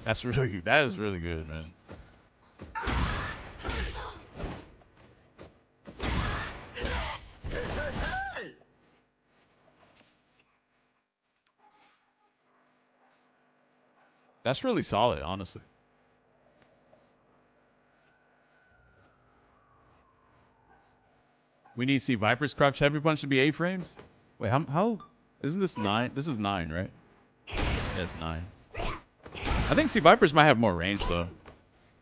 That is really good, man. That's really solid, honestly. We need to see Viper's crouch heavy punch to be 8 frames? Wait, how isn't this 9? This is 9, right? has 9. I think Sea Vipers might have more range though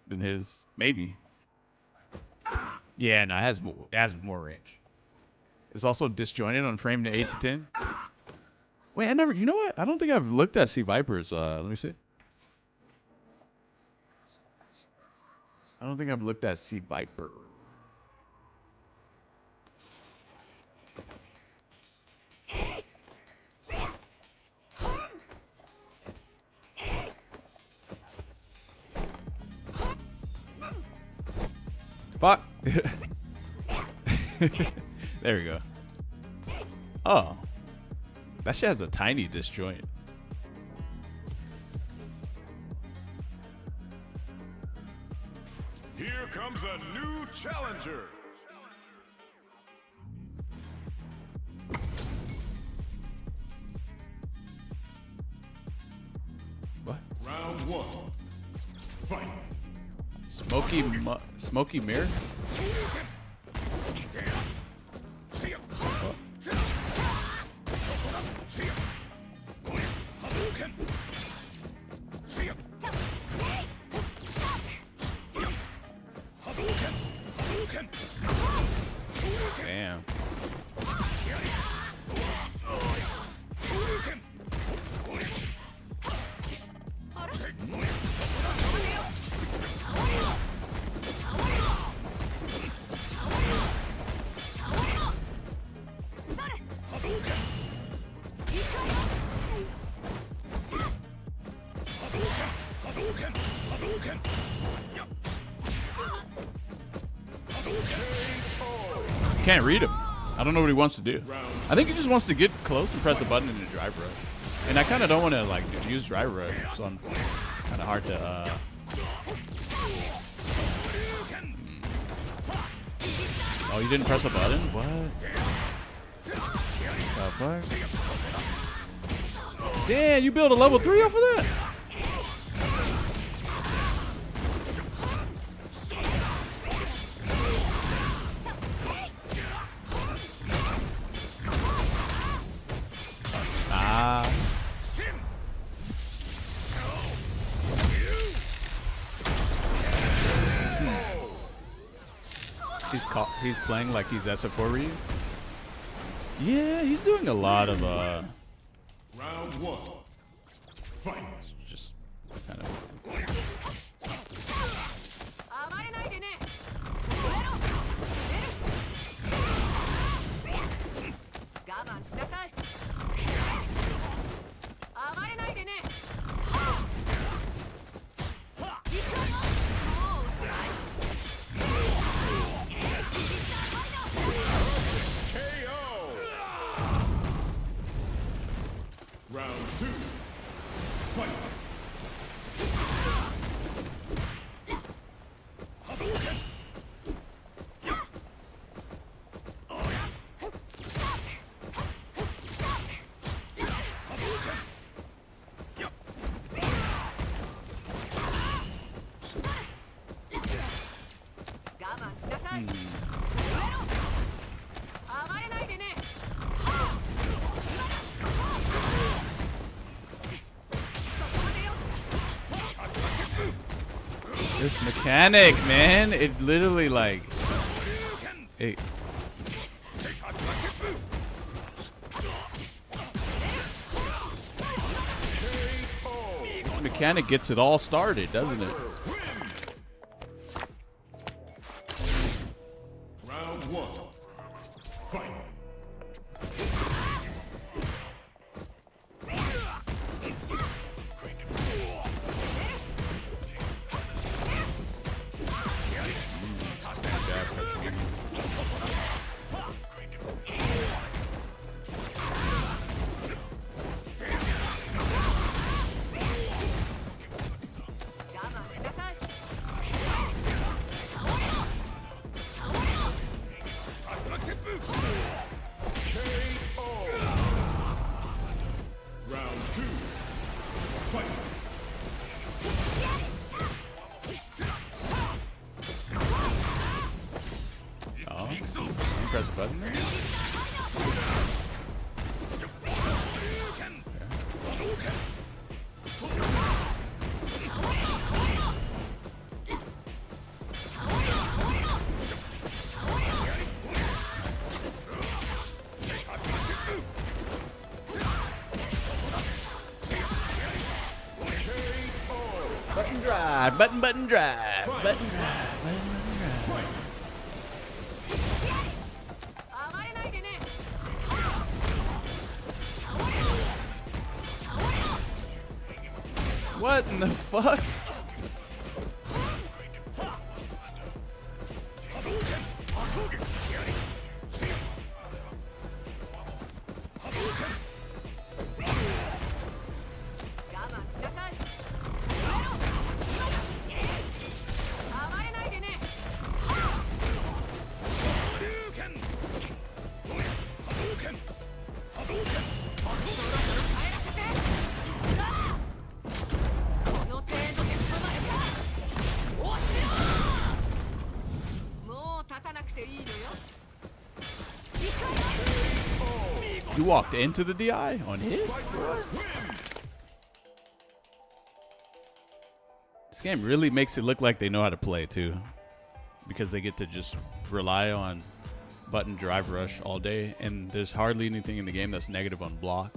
than his. Maybe. Yeah, no, it has more range. It's also disjointed on frame to 8 to 10. Wait, I never. You know what? I don't think I've looked at Sea Vipers. Let me see. I don't think I've looked at Sea Viper. Fuck. There we go. Oh. That shit has a tiny disjoint. Here comes a new challenger. What? Round 1. Fight. Smoky mirror? Damn. Can't read him. I don't know what he wants to do. I think he just wants to get close and press a button in the drive rush. And I kind of don't want to like use drive rush, so I'm kind of hard to. Oh, you didn't press a button? What? The fuck? Damn, you built a level 3 off of that? He's playing like he's SF4 Ryu. Yeah, he's doing a lot of Round 1. Fight. just kind of. Round 2. Fight. This mechanic, man, it literally like it. This mechanic gets it all started, doesn't it? Round 1. Fight. Round 2. Fight. Oh, can you press a button there? Button drive, button drive, button drive, button drive. Fight. What in the fuck? You walked into the DI on hit? This game really makes it look like they know how to play too, because they get to just rely on button drive rush all day, and there's hardly anything in the game that's negative on block.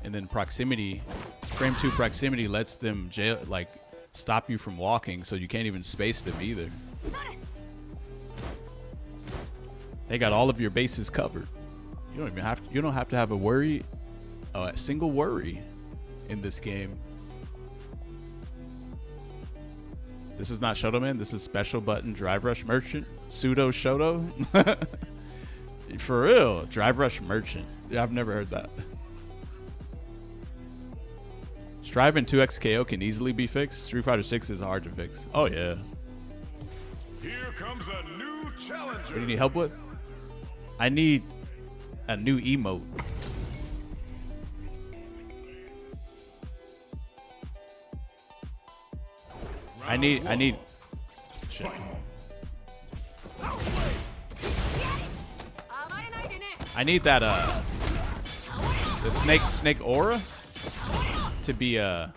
And then proximity, frame 2 proximity lets them stop you from walking, so you can't even space them either. They got all of your bases covered. You don't have to have a single worry in this game. This is not Shoto Man. This is special button drive rush merchant. Pseudo Shoto. For real. Drive rush merchant. Yeah, I've never heard that. Strive and 2x KO can easily be fixed. Street Fighter 6 is hard to fix. Oh yeah. Here comes a new challenger. What do you need help with? I need a new emote. I need shit. I need that the snake aura to be yeah,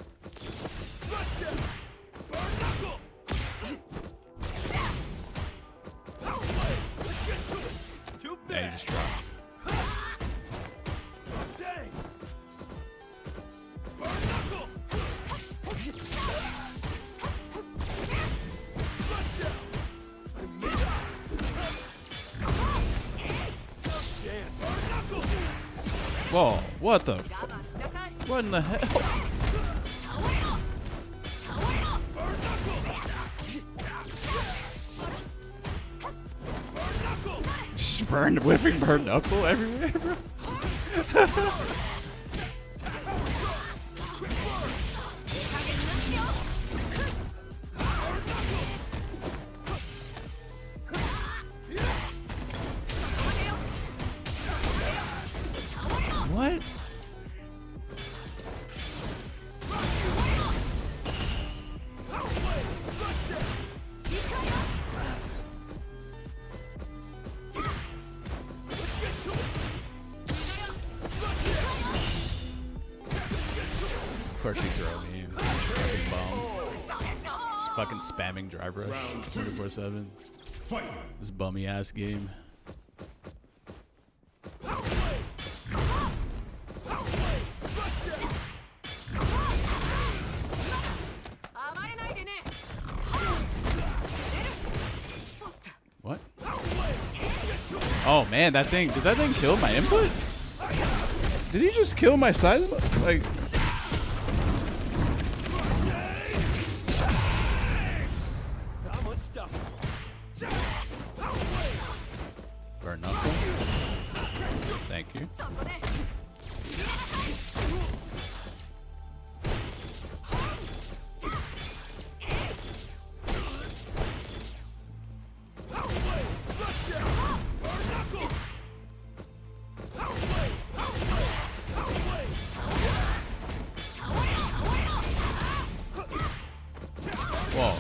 you just dropped. Whoa, what the what in the hell? Just whipping burn knuckle everywhere, bro. What? Of course you throw me in. Fucking bomb. Just fucking spamming drive rush 24/7. Fight. This bummy ass game. What? Oh man, did that thing kill my input? Did he just kill my size? Like, burn knuckle. Thank you. Whoa.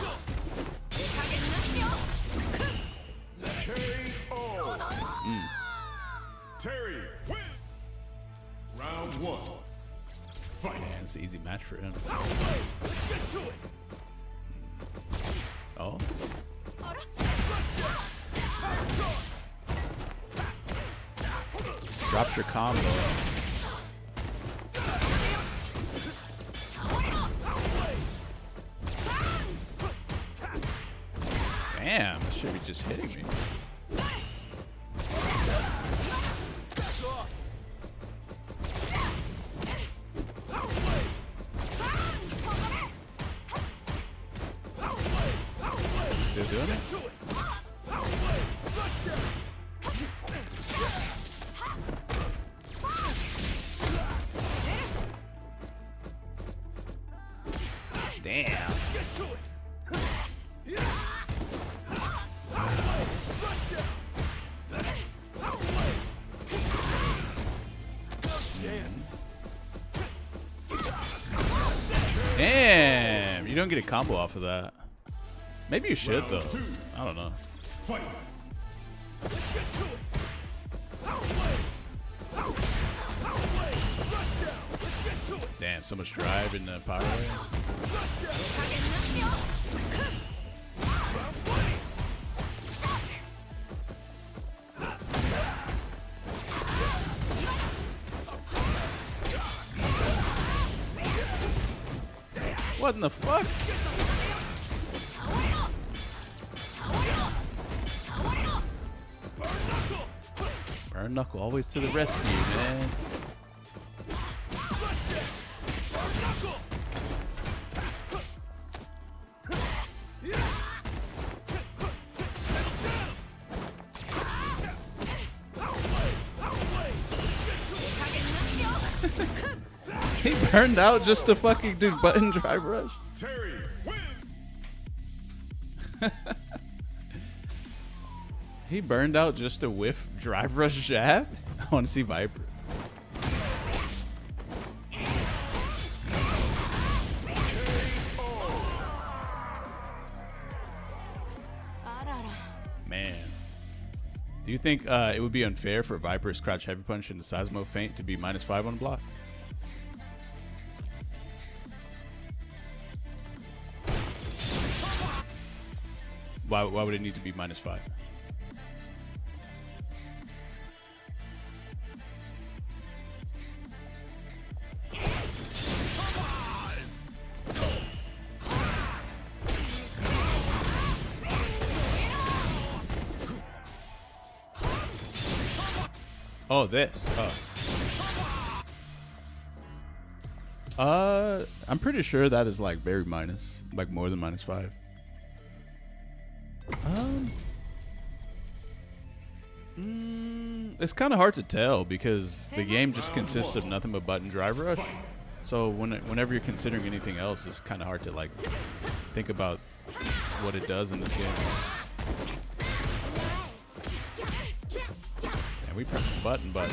Terry win. Round 1. Fight. Man, it's an easy match for him. Oh. Dropped your combo. Damn, this should be just hitting me. Still doing it? Damn. Damn, you don't get a combo off of that. Maybe you should though. I don't know. Fight. Damn, so much drive in the power. What in the fuck? Burn Knuckle, always to the rescue, man. He burned out just to fucking do button drive rush. Terry wins. He burned out just to whiff drive rush jab? I want to see Viper. Man. Do you think it would be unfair for Viper's crouch heavy punch and the Seismo feint to be -5 on block? Why would it need to be -5? Oh, this. Oh. I'm pretty sure that is like very minus, like more than -5. It's kind of hard to tell because the game just consists of nothing but button drive rush. So whenever you're considering anything else, it's kind of hard to like think about what it does in this game. And we press the button, but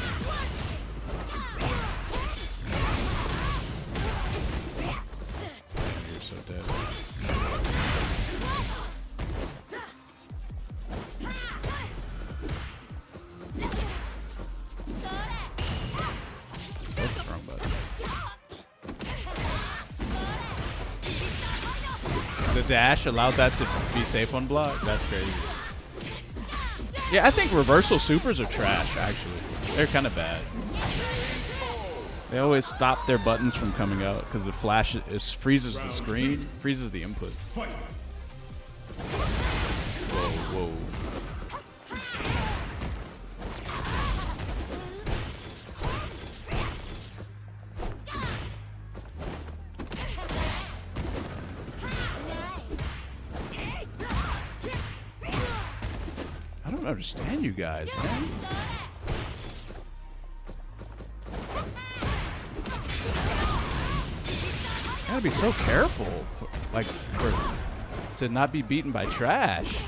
you're so dead. The dash allowed that to be safe on block? That's crazy. Yeah, I think reversal supers are trash, actually. They're kind of bad. They always stop their buttons from coming out because the flash freezes the screen, freezes the input. Whoa, whoa. I don't understand you guys, man. Gotta be so careful, to not be beaten by trash.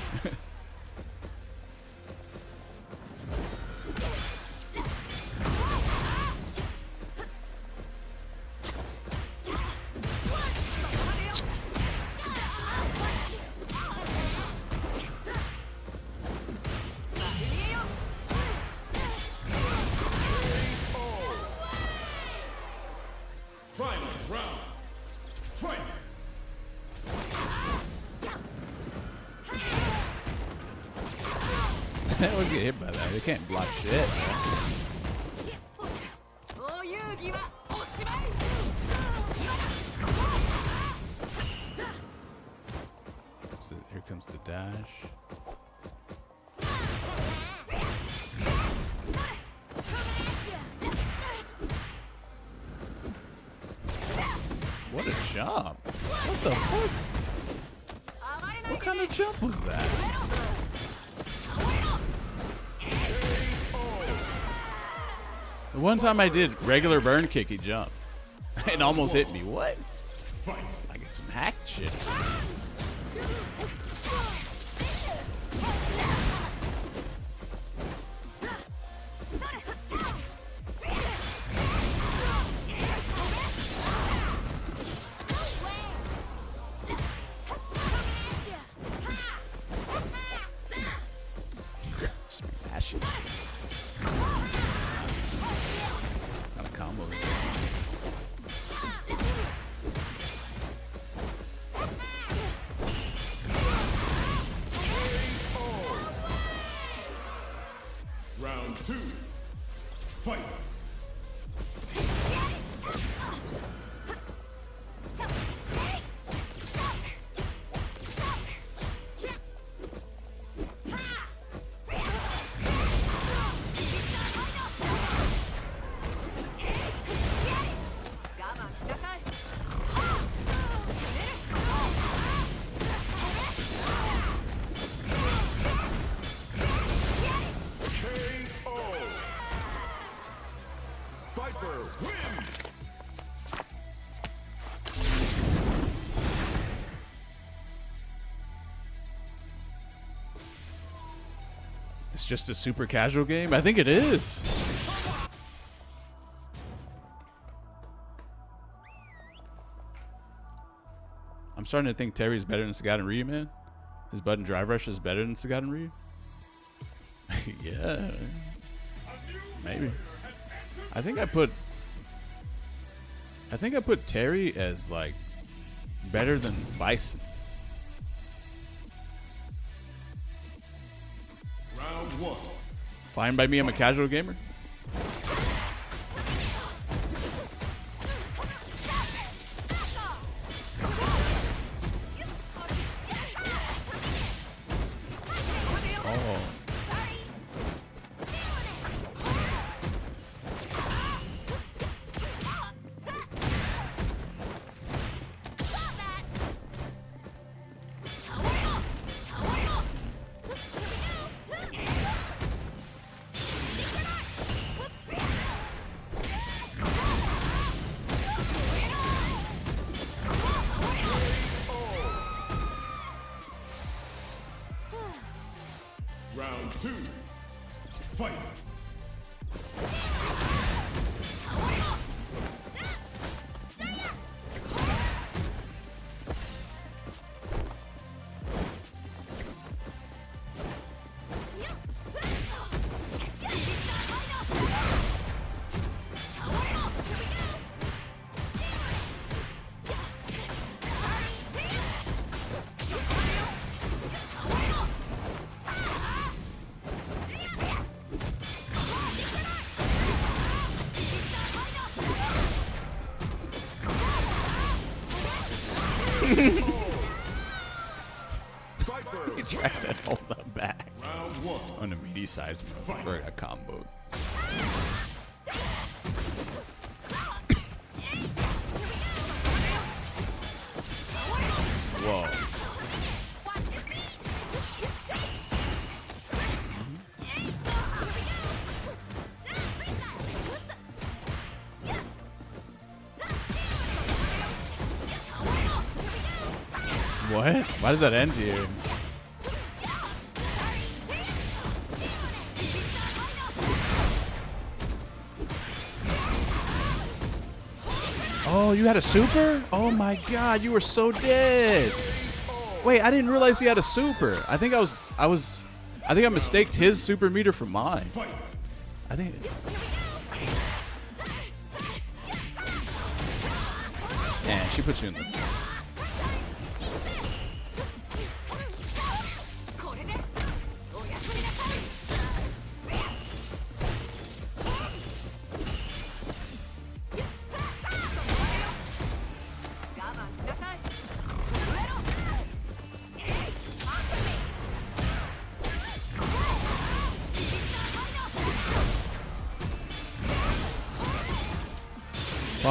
Final round. Fight. They always get hit by that. They can't block shit, man. So here comes the dash. What a jump! What the fuck? What kind of jump was that? The one time I did regular burn kick, he jumped. It almost hit me. What? I get some hacked shit. Smashing. Kind of combo. Round 2. Fight. Wins! It's just a super casual game? I think it is. I'm starting to think Terry's better than Sagat and Ryu, man. His button drive rush is better than Sagat and Ryu. Yeah. Maybe. I think I put Terry as like better than Bison. Round 1. Fine by me, I'm a casual gamer. Oh. Round 2. Fight. You track that hold up back. Round 1. On the meaty sides, motherfucker, a combo. Whoa. What? Why does that end here? Oh, you had a super? Oh my god, you were so dead. Wait, I didn't realize he had a super. I think I mistaked his super meter for mine. I think. Man, she puts you in the.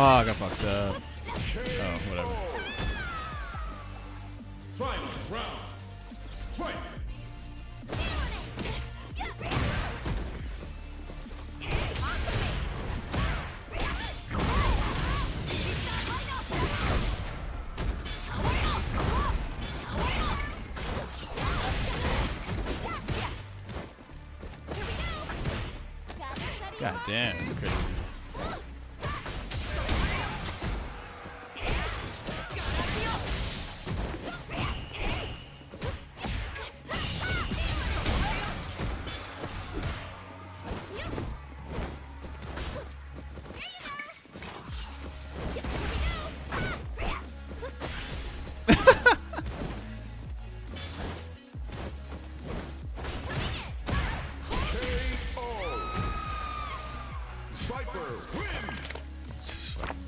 I got fucked up. Oh, whatever. Final round. Fight. God damn, it's crazy.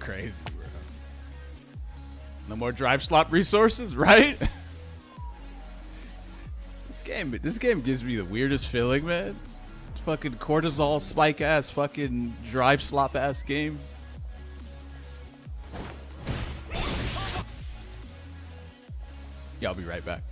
Crazy, bro. No more drive slot resources, right? This game gives me the weirdest feeling, man. It's fucking cortisol spike ass fucking drive slop ass game. Yeah, I'll be right back.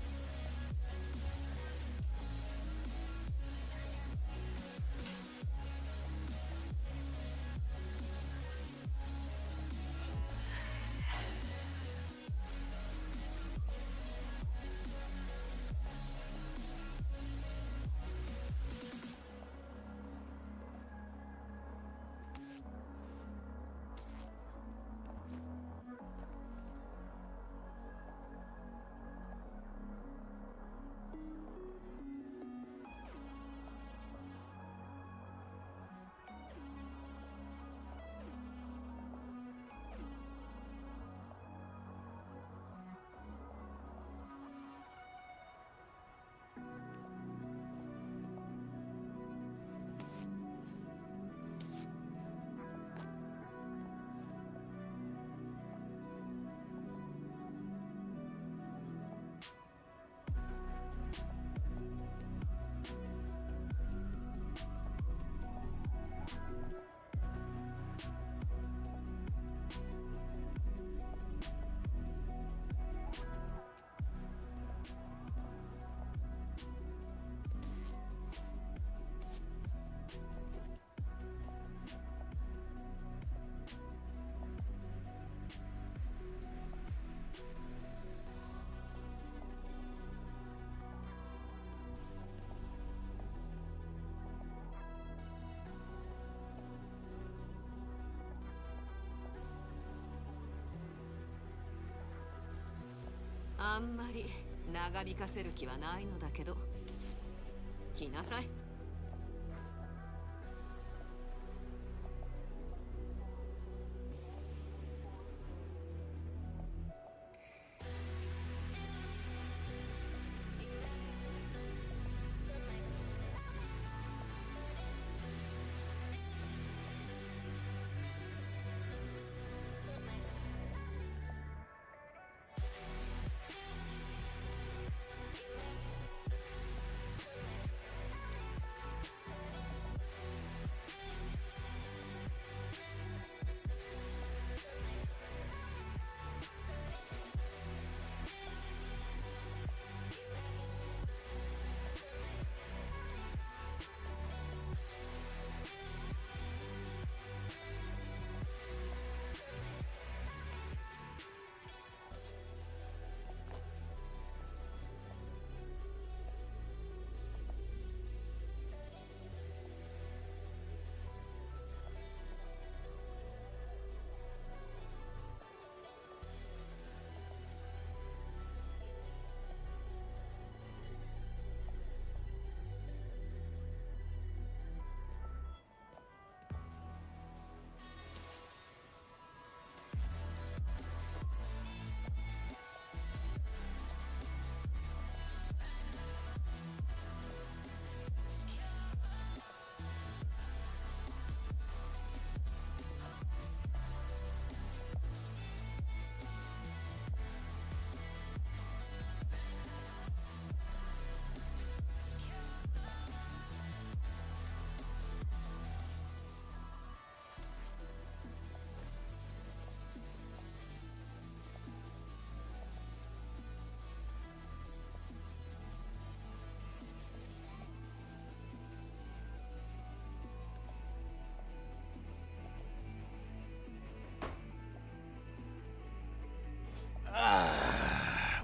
あんまり長引かせる気はないのだけど、来なさい。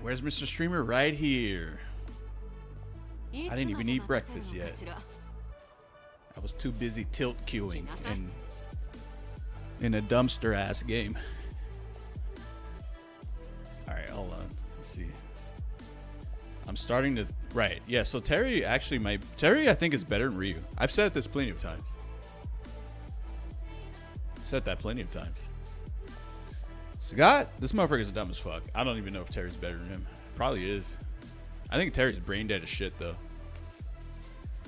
Where's Mr. Streamer? Right here. I didn't even eat breakfast yet. I was too busy tilt queuing in a dumpster ass game. All right, hold on. Let's see. I'm starting to right. Yeah, so Terry actually Terry I think is better than Ryu. I've said this plenty of times. Said that plenty of times. Sagat, this motherfucker's dumb as fuck. I don't even know if Terry's better than him. Probably is. I think Terry's brain dead as shit though.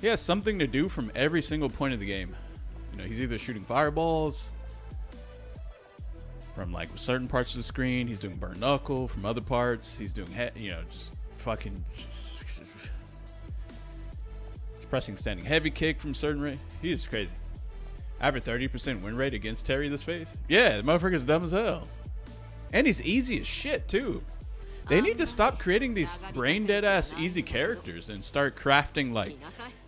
He has something to do from every single point of the game. You know, he's either shooting fireballs from like certain parts of the screen. He's doing burn knuckle from other parts. He's doing, you know, just fucking. He's pressing standing heavy kick from certain rate. He's crazy. I have a 30% win rate against Terry this phase. Yeah, the motherfucker's dumb as hell. And he's easy as shit too. They need to stop creating these brain dead ass easy characters and start crafting like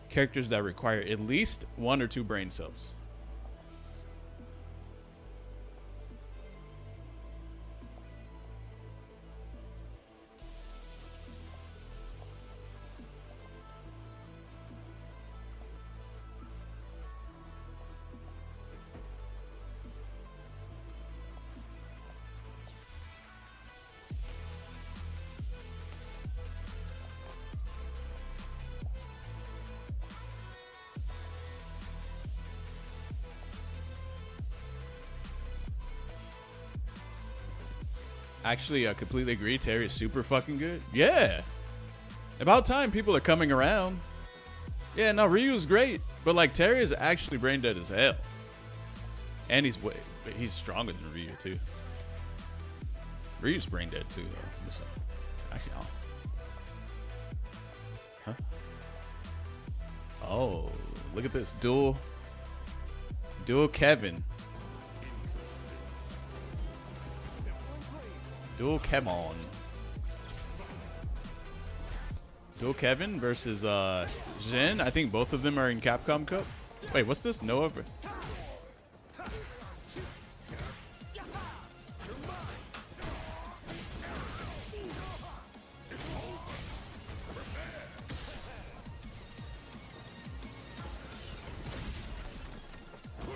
characters that require at least 1 or 2 brain cells. Actually, I completely agree. Terry is super fucking good. Yeah. About time people are coming around. Yeah, no, Ryu's great. But, like, Terry is actually brain dead as hell. And he's stronger than Ryu, too. Ryu's brain dead, too, though. Actually, Huh? Oh, look at this. Dual Kevin. Dual Kevin. Dual Kevin versus Jin. I think both of them are in Capcom Cup. Wait, what's this? No over.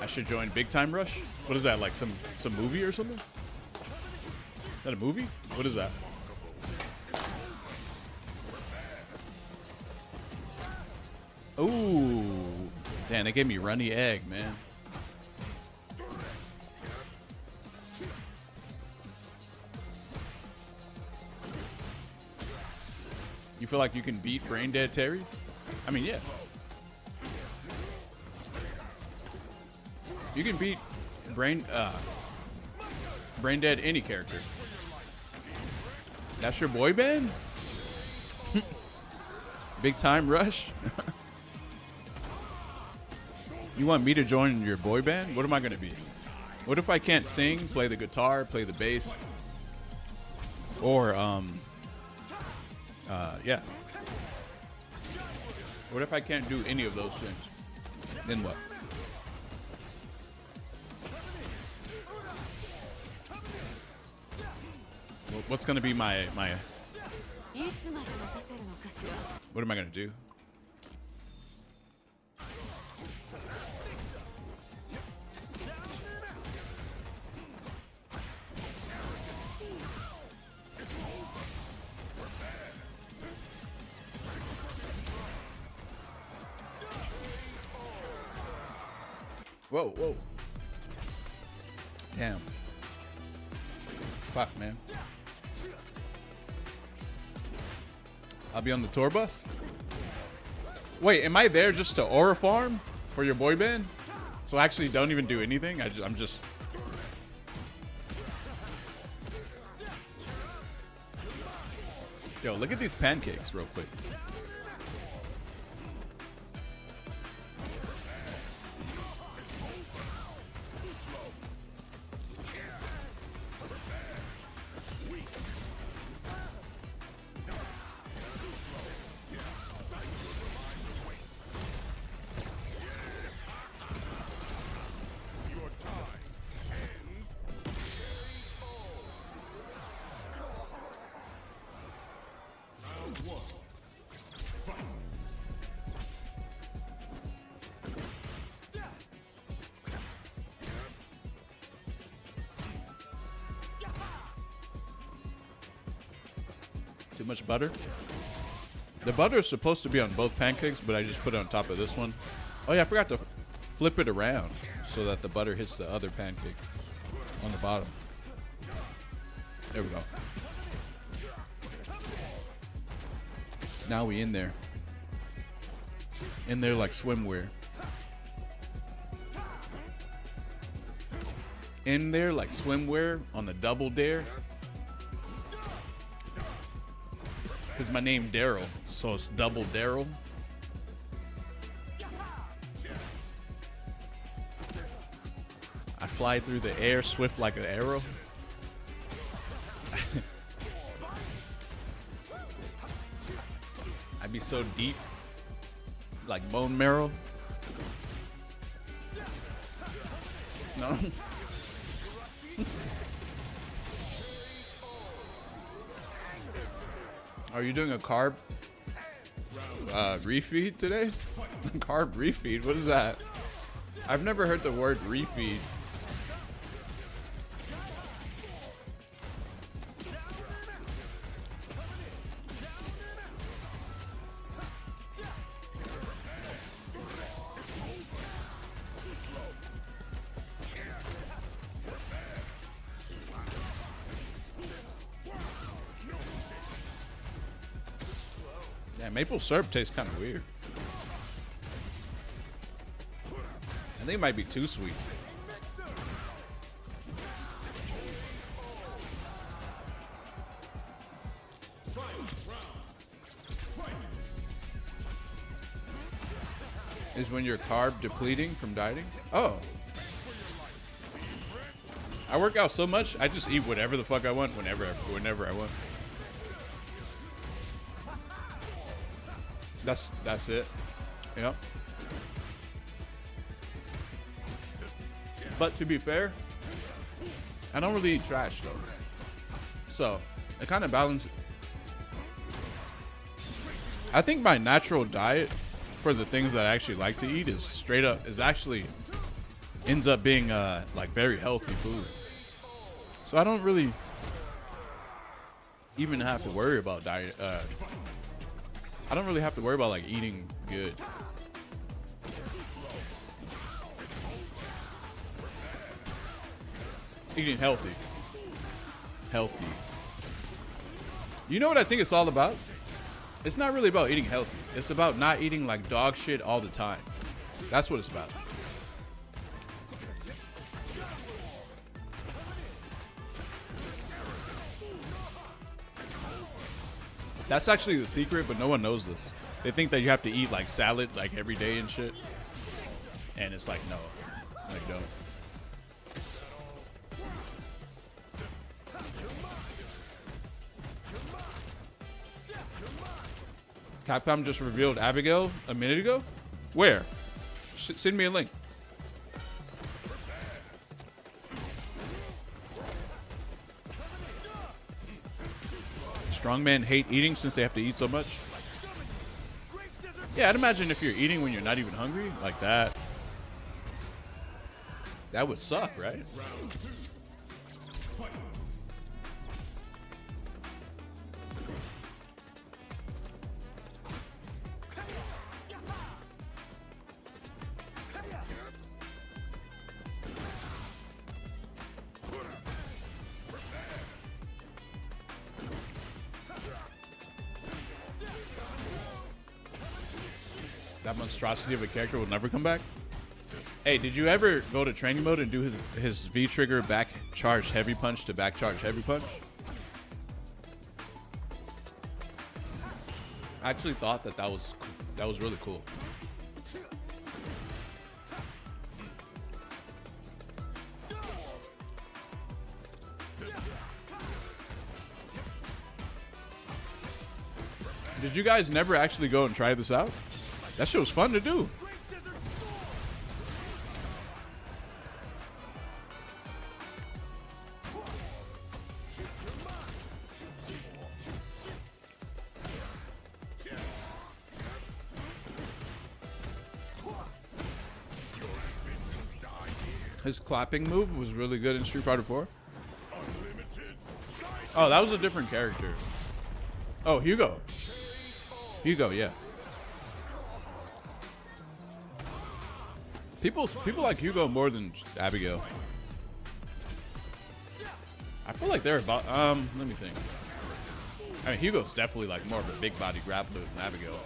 I should join Big Time Rush. What is that? Like some movie or something? Is that a movie? What is that? Ooh. Damn, they gave me runny egg, man. You feel like you can beat Brain Dead Terry's? I mean, yeah. You can beat Brain Dead any character. That's your boy band? Big Time Rush? You want me to join your boy band? What am I going to be? What if I can't sing, play the guitar, play the bass? Or, yeah. What if I can't do any of those things? Then what? What's going to be my... What am I going to do? Whoa, whoa. Damn. Fuck, man. I'll be on the tour bus? Wait, am I there just to aura farm for your boy band? So actually don't even do anything? I'm just... Yo, look at these pancakes real quick. Too much butter? The butter is supposed to be on both pancakes, but I just put it on top of this one. Oh yeah, I forgot to flip it around so that the butter hits the other pancake on the bottom. There we go. Now we in there. In there like swimwear. In there like swimwear on a double dare. Cause my name Daryl, so it's double Daryl. I fly through the air swift like an arrow. I'd be so deep, like bone marrow. No. Are you doing a carb refeed today? Carb refeed? What is that? I've never heard the word refeed. Yeah, maple syrup tastes kind of weird. I think it might be too sweet. Is when you're carb depleting from dieting? Oh. I work out so much, I just eat whatever the fuck I want whenever I want. That's it. Yep. But to be fair, I don't really eat trash though. So it kind of balances. I think my natural diet for the things that I actually like to eat is straight up actually ends up being like very healthy food. So I don't really even have to worry about diet. I don't really have to worry about like eating good. Eating healthy. Healthy. You know what I think it's all about? It's not really about eating healthy. It's about not eating like dog shit all the time. That's what it's about. That's actually the secret, but no one knows this. They think that you have to eat like salad like every day and shit. And it's like, no. Like, don't. Capcom just revealed Abigail a minute ago? Where? Send me a link. Strongmen hate eating since they have to eat so much. Yeah, I'd imagine if you're eating when you're not even hungry, like that. That would suck, right? That monstrosity of a character will never come back. Hey, did you ever go to training mode and do his V trigger back charge heavy punch to back charge heavy punch? I actually thought that was really cool. Did you guys never actually go and try this out? That shit was fun to do. His clapping move was really good in Street Fighter 4. Oh, that was a different character. Oh, Hugo. Hugo, yeah. People like Hugo more than Abigail. I feel like they're about. Let me think. I mean, Hugo's definitely like more of a big body grappler than Abigail.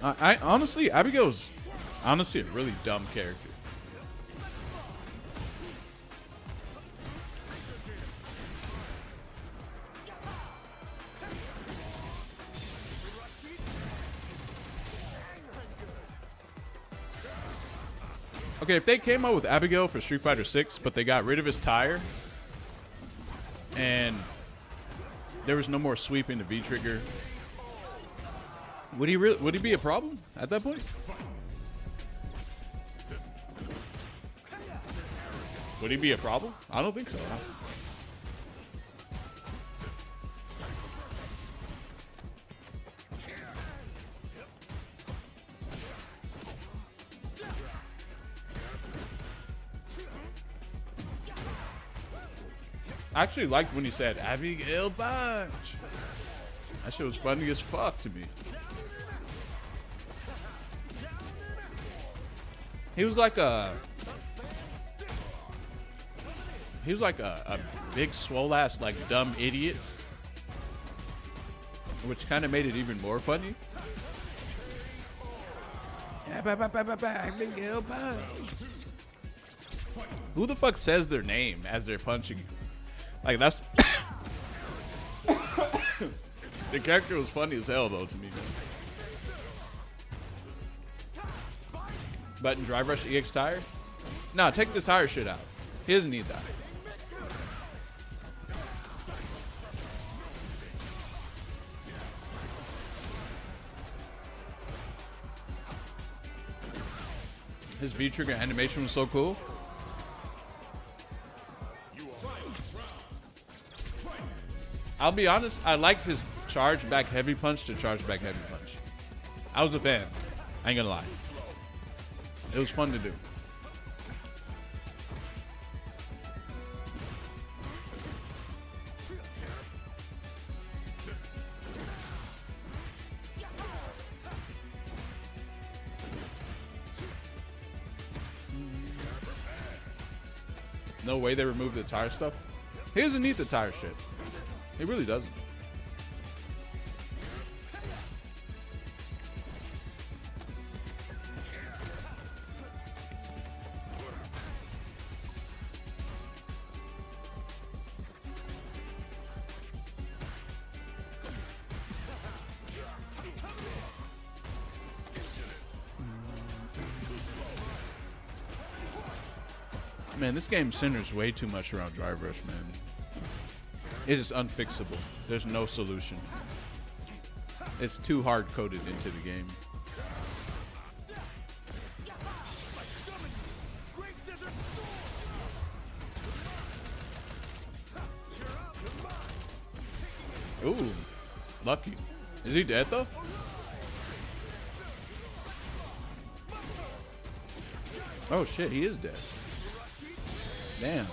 I honestly, Abigail's honestly a really dumb character. Okay, if they came out with Abigail for Street Fighter 6, but they got rid of his tire, and there was no more sweeping the V trigger, would he be a problem at that point? Would he be a problem? I don't think so. I actually liked when he said Abigail punch. That shit was funny as fuck to me. He was like a big swole ass like dumb idiot, which kind of made it even more funny. Abigail punch. Who the fuck says their name as they're punching you? Like, that's... The character was funny as hell, though, to me. Button drive rush EX tire? Nah, take the tire shit out. He doesn't need that. His V-trigger animation was so cool. I'll be honest, I liked his charge back heavy punch to charge back heavy punch. I was a fan. I ain't gonna lie. It was fun to do. No way they removed the tire stuff. He doesn't need the tire shit. He really doesn't. Man, this game centers way too much around drive rush, man. It is unfixable. There's no solution. It's too hard-coded into the game. Ooh, lucky. Is he dead, though? Oh, shit, he is dead. Damn.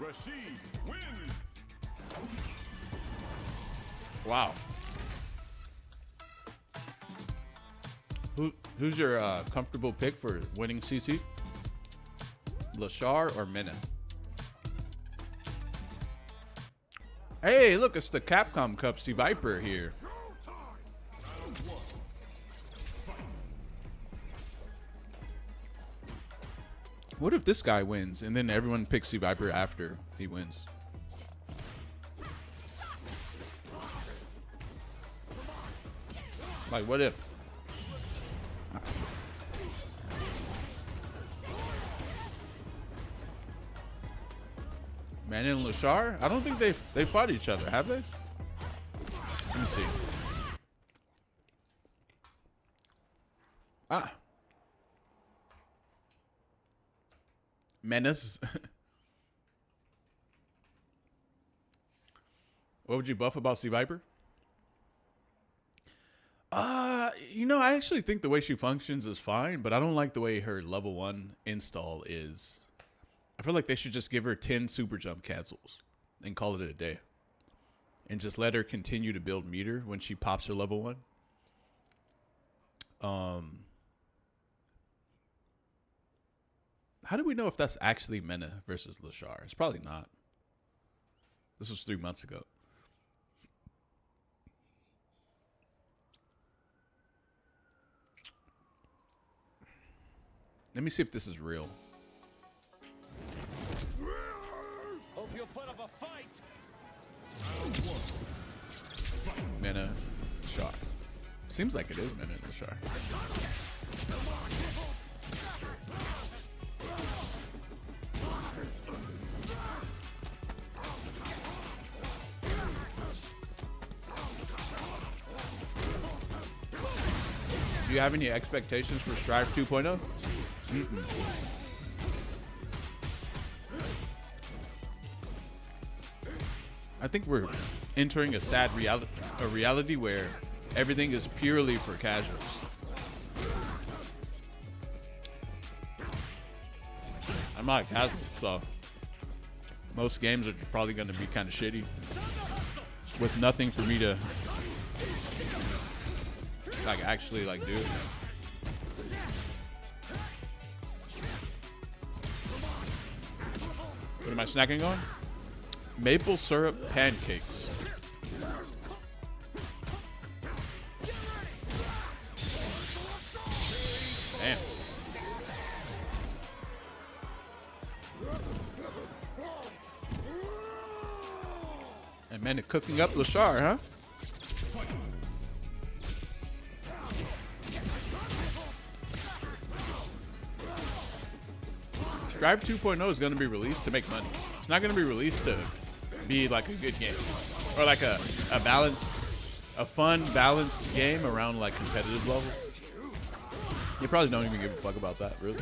Rashid wins. Wow. Who's your comfortable pick for winning CC? Lashar or Mena? Hey, look, it's the Capcom Cup C Viper here. What if this guy wins and then everyone picks C Viper after he wins? Like, what if? Man and Lashar? I don't think they fought each other, have they? Let me see. Ah. Menace. What would you buff about C Viper? You know, I actually think the way she functions is fine, but I don't like the way her level 1 install is. I feel like they should just give her 10 super jump cancels and call it a day. And just let her continue to build meter when she pops her level 1. How do we know if that's actually Mena versus Lashar? It's probably not. This was 3 months ago. Let me see if this is real. Hope you'll put up a fight. Mena, Lashar. Seems like it is Mena and Lashar. Do you have any expectations for Strive 2.0? I think we're entering a sad reality where everything is purely for casuals. I'm not a casual, so most games are probably going to be kind of shitty with nothing for me to like actually like do. What am I snacking on? Maple syrup pancakes. Damn. And man, it's cooking up Lashar, huh? Strive 2.0 is going to be released to make money. It's not going to be released to be like a good game or like a balanced, a fun, balanced game around like competitive level. You probably don't even give a fuck about that, really.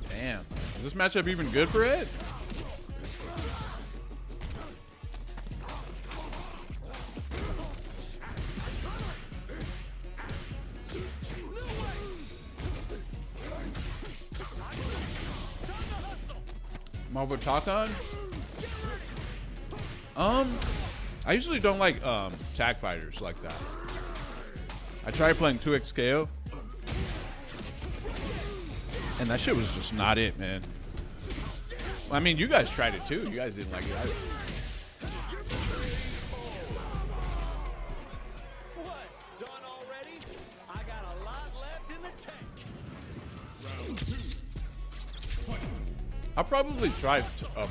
Damn. Is this matchup even good for Ed? Marvel Talk-On? I usually don't like tag fighters like that. I tried playing 2XKO, and that shit was just not it, man. Well, I mean, you guys tried it too. You guys didn't like it either. What? Done already? I got a lot left in the tank. Round 2. I'll probably try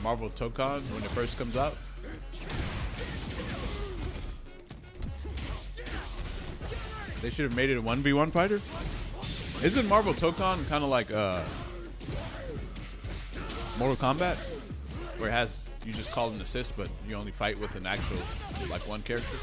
Marvel Tokon when it first comes out. They should have made it a 1v1 fighter. Isn't Marvel Tokon kind of like Mortal Kombat, where it has you just call an assist, but you only fight with an actual like one character?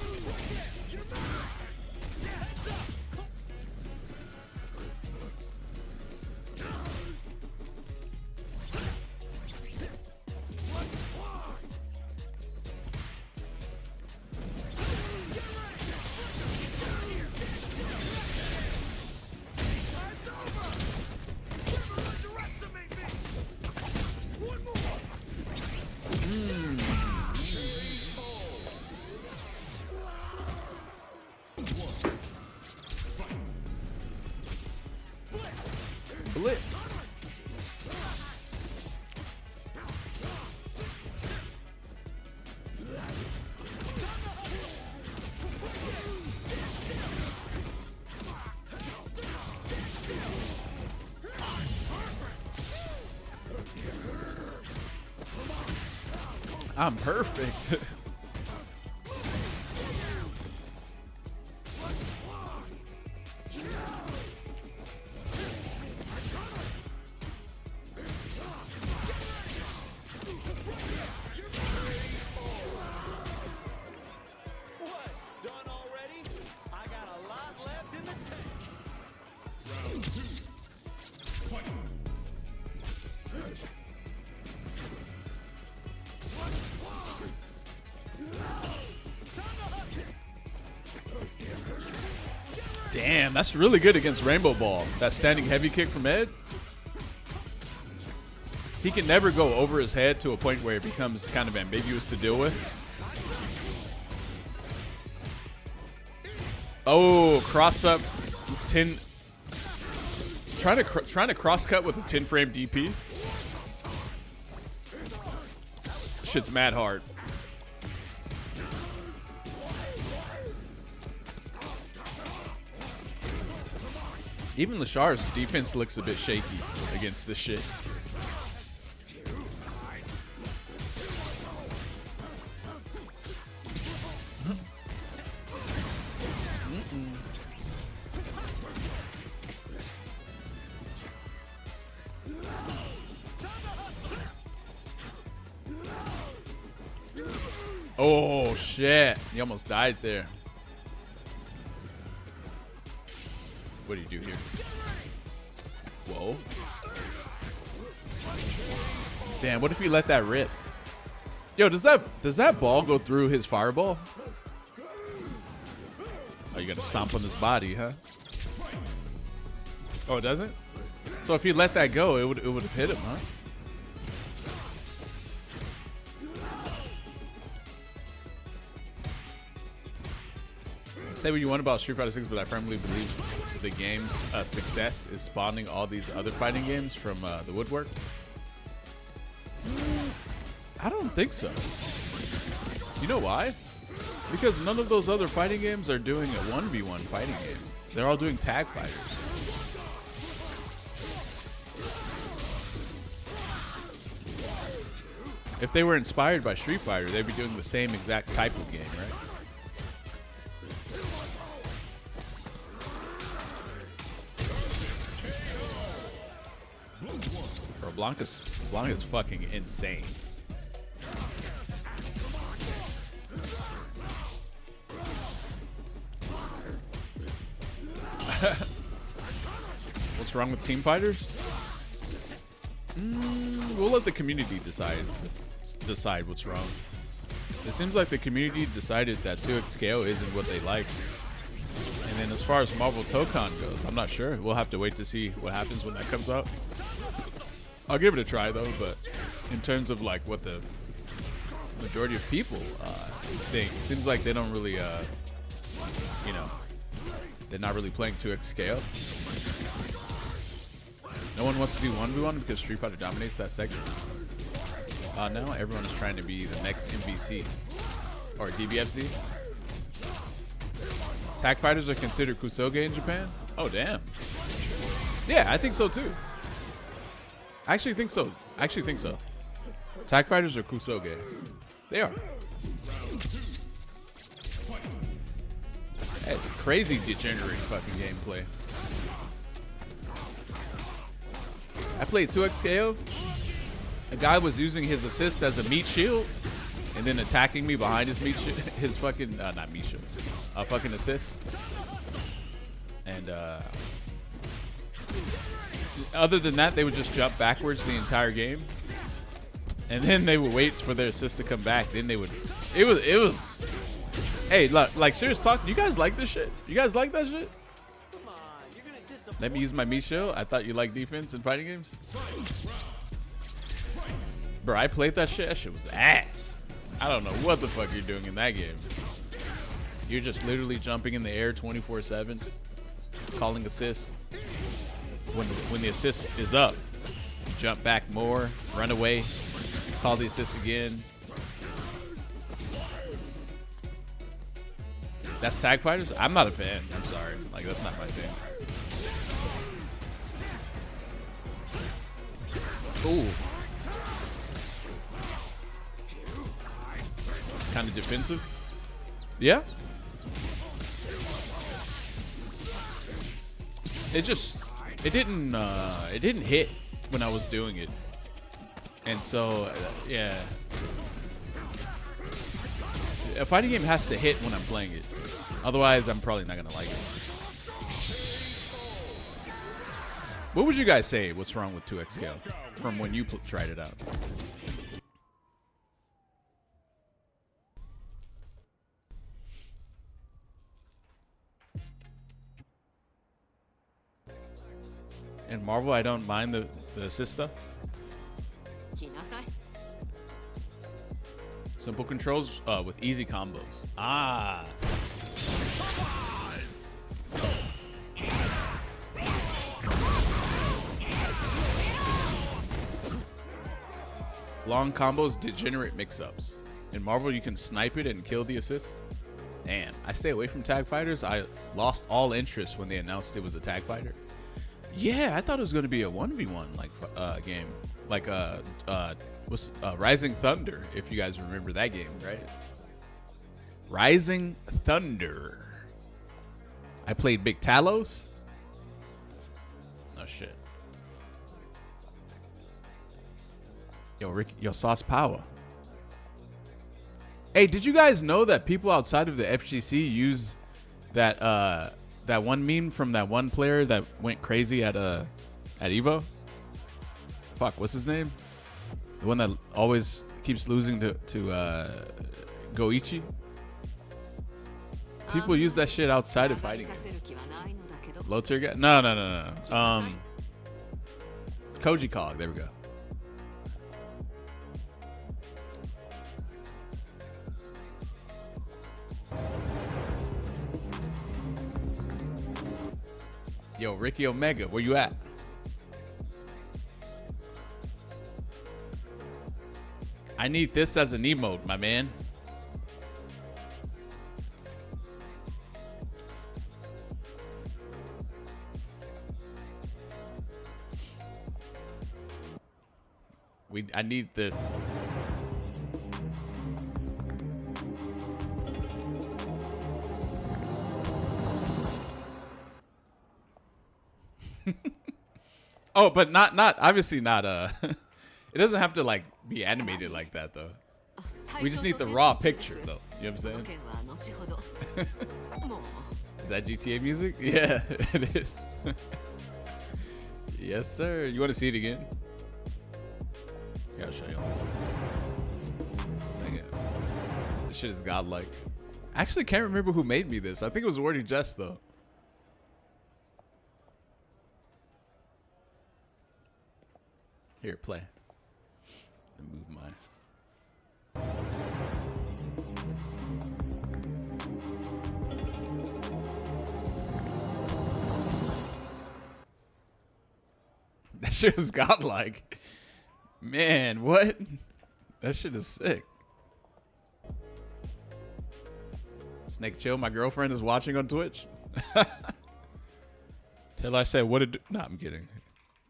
Blitz. I'm perfect. Damn, that's really good against Rainbow Ball. That standing heavy kick from Ed. He can never go over his head to a point where it becomes kind of ambiguous to deal with. Oh, cross up 10. Trying to cross cut with a 10 frame DP. Shit's mad hard. Even Lashar's defense looks a bit shaky against this shit. Oh shit, he almost died there. What do you do here? Whoa. Damn, what if he let that rip? Yo, does that ball go through his fireball? Oh, you gotta stomp on his body, huh? Oh, it doesn't? So if he let that go, it would have hit him, huh? Say what you want about Street Fighter 6, but I firmly believe the game's success is spawning all these other fighting games from the woodwork. I don't think so. You know why? Because none of those other fighting games are doing a 1v1 fighting game. They're all doing tag fighters. If they were inspired by Street Fighter, they'd be doing the same exact type of game, right? Bro, Blanka's fucking insane. What's wrong with team fighters? We'll let the community decide what's wrong. It seems like the community decided that 2x KO isn't what they like. And then as far as Marvel Tokon goes, I'm not sure. We'll have to wait to see what happens when that comes out. I'll give it a try though, but in terms of like what the majority of people think, it seems like they don't really, you know, they're not really playing 2x KO. No one wants to do 1v1 because Street Fighter dominates that section. Now everyone is trying to be the next MVC or DBFC. Tag fighters are considered kusoge in Japan? Oh, damn. Yeah, I think so too. I actually think so. Tag fighters are kusoge. They are. That's a crazy degenerate fucking gameplay. I played 2x KO. A guy was using his assist as a meat shield and then attacking me behind his meat shield, his fucking, not meat shield, fucking assist. And other than that, they would just jump backwards the entire game. And then they would wait for their assist to come back. Then they would, it was, hey, like serious talk, you guys like this shit? You guys like that shit? Let me use my meat shield. I thought you liked defense in fighting games. Bro, I played that shit. That shit was ass. I don't know what the fuck you're doing in that game. You're just literally jumping in the air 24/7, calling assists. When the assist is up, you jump back more, run away, call the assist again. That's tag fighters? I'm not a fan. I'm sorry. Like, that's not my thing. Ooh. It's kind of defensive. Yeah. It didn't hit when I was doing it. And so, yeah. A fighting game has to hit when I'm playing it. Otherwise, I'm probably not going to like it. What would you guys say what's wrong with 2x KO from when you tried it out? In Marvel, I don't mind the assist stuff. 来なさい Simple controls with easy combos. Ah. Long combos, degenerate mix-ups. In Marvel, you can snipe it and kill the assist. Damn, I stay away from tag fighters. I lost all interest when they announced it was a tag fighter. Yeah, I thought it was going to be a 1v1 like game, like Rising Thunder. If you guys remember that game, right? Rising Thunder. I played Big Talos. Oh shit. Yo, Rick, yo, Sauce Power. Hey, did you guys know that people outside of the FGC use that that one meme from that one player that went crazy at Evo? Fuck, what's his name? The one that always keeps losing to Goichi. People use that shit outside of fighting. Low tier guy? No. Koji Cog. There we go. Yo, Ricky Omega, where you at? I need this as an emote, my man. I need this. Oh, but not obviously not it doesn't have to like be animated like that though. We just need the raw picture though. You know what I'm saying? Is that GTA music? Yeah, it is. Yes, sir. You want to see it again? Yeah, I'll show you. Dang it. This shit is godlike. I actually can't remember who made me this. I think it was Wordy Jest though. Here, play. And move mine. That shit is godlike. Man, what? That shit is sick. Snake Chill, my girlfriend is watching on Twitch. Till I say what it. Nah, I'm kidding.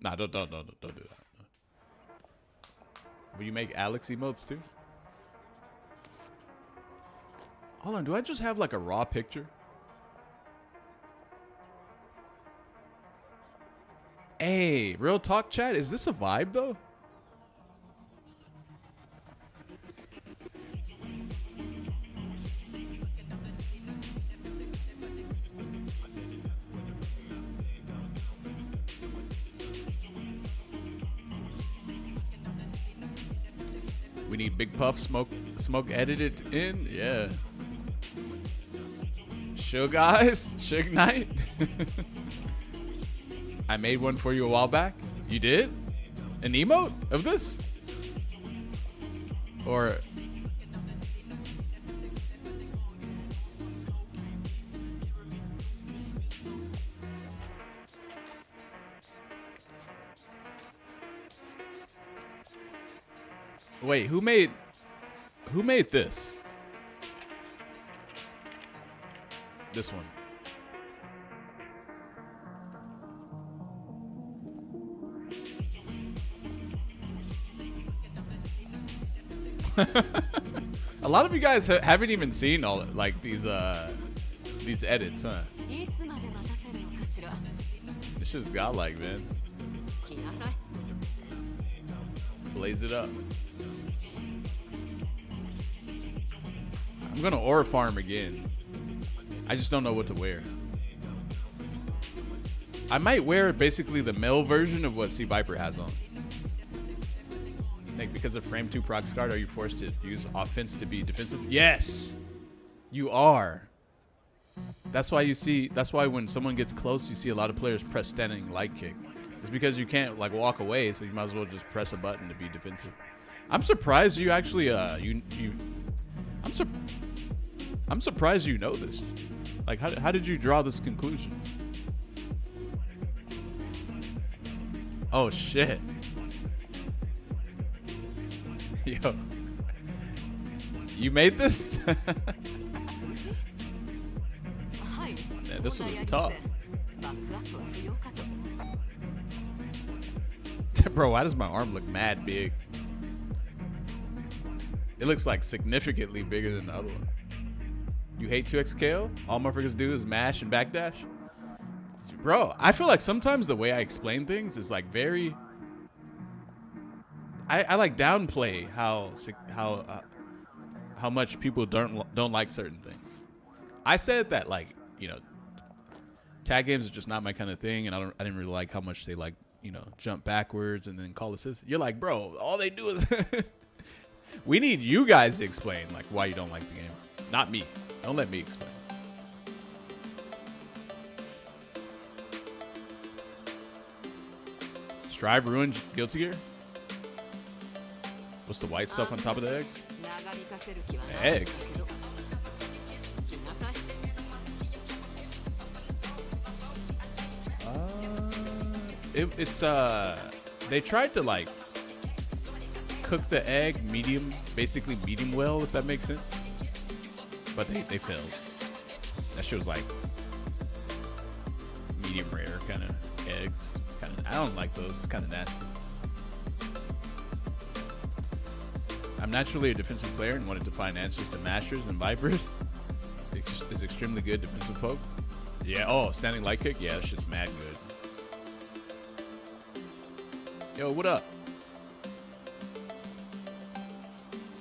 Nah, don't do that. Will you make Alex emotes too? Hold on, do I just have like a raw picture? Hey, real talk chat, is this a vibe though? We need Big Puff smoke edited in, yeah. Show guys, Suge Knight. I made one for you a while back. You did? An emote of this? Or wait, who made this? This one. A lot of you guys haven't even seen all like these edits, huh? This shit's godlike, man. Blaze it up. I'm gonna ore farm again. I just don't know what to wear. I might wear basically the male version of what C Viper has on. Like, because of frame 2 proc card, are you forced to use offense to be defensive? Yes, you are. That's why you see. That's why when someone gets close, you see a lot of players press standing light kick. It's because you can't like walk away, so you might as well just press a button to be defensive. I'm surprised you actually I'm surprised you know this. Like how did you draw this conclusion? Oh shit. Yo. You made this? Yeah, this one was tough. Bro, why does my arm look mad big? It looks like significantly bigger than the other one. You hate 2x KO? All motherfuckers do is mash and backdash? Bro, I feel like sometimes the way I explain things is like very... I like downplay how much people don't like certain things. I said that, like, you know, tag games are just not my kind of thing, and I didn't really like how much they, like, you know, jump backwards and then call assists. You're like, bro, all they do is we need you guys to explain like why you don't like the game, not me. Don't let me explain. Strive ruined Guilty Gear. What's the white stuff on top of the eggs? Eggs. It's they tried to like cook the egg basically medium well, if that makes sense. But they failed. That shit was like medium rare kind of eggs. I don't like those. It's kind of nasty. I'm naturally a defensive player and wanted to find answers to mashers and vipers. It's extremely good defensive poke. Yeah. Oh, standing light kick. Yeah, that shit's mad good. Yo, what up?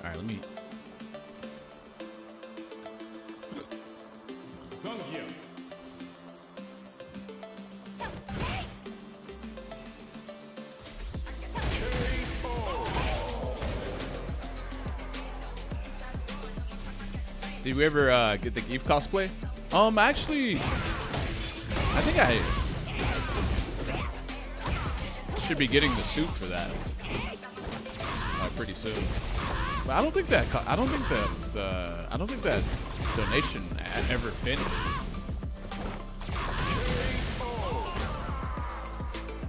All right, let me. Zangief. Did we ever get the Geef cosplay? Actually, I think I should be getting the suit for that pretty soon. But I don't think that donation ever finished.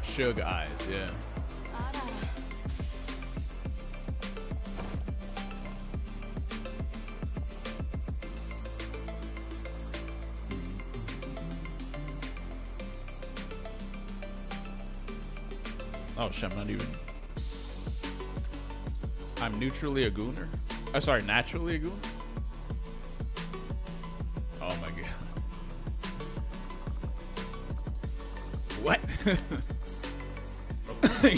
Sugar eyes, yeah. Oh shit, I'm neutrally a gooner. Oh, sorry, naturally a gooner? Oh my god. What?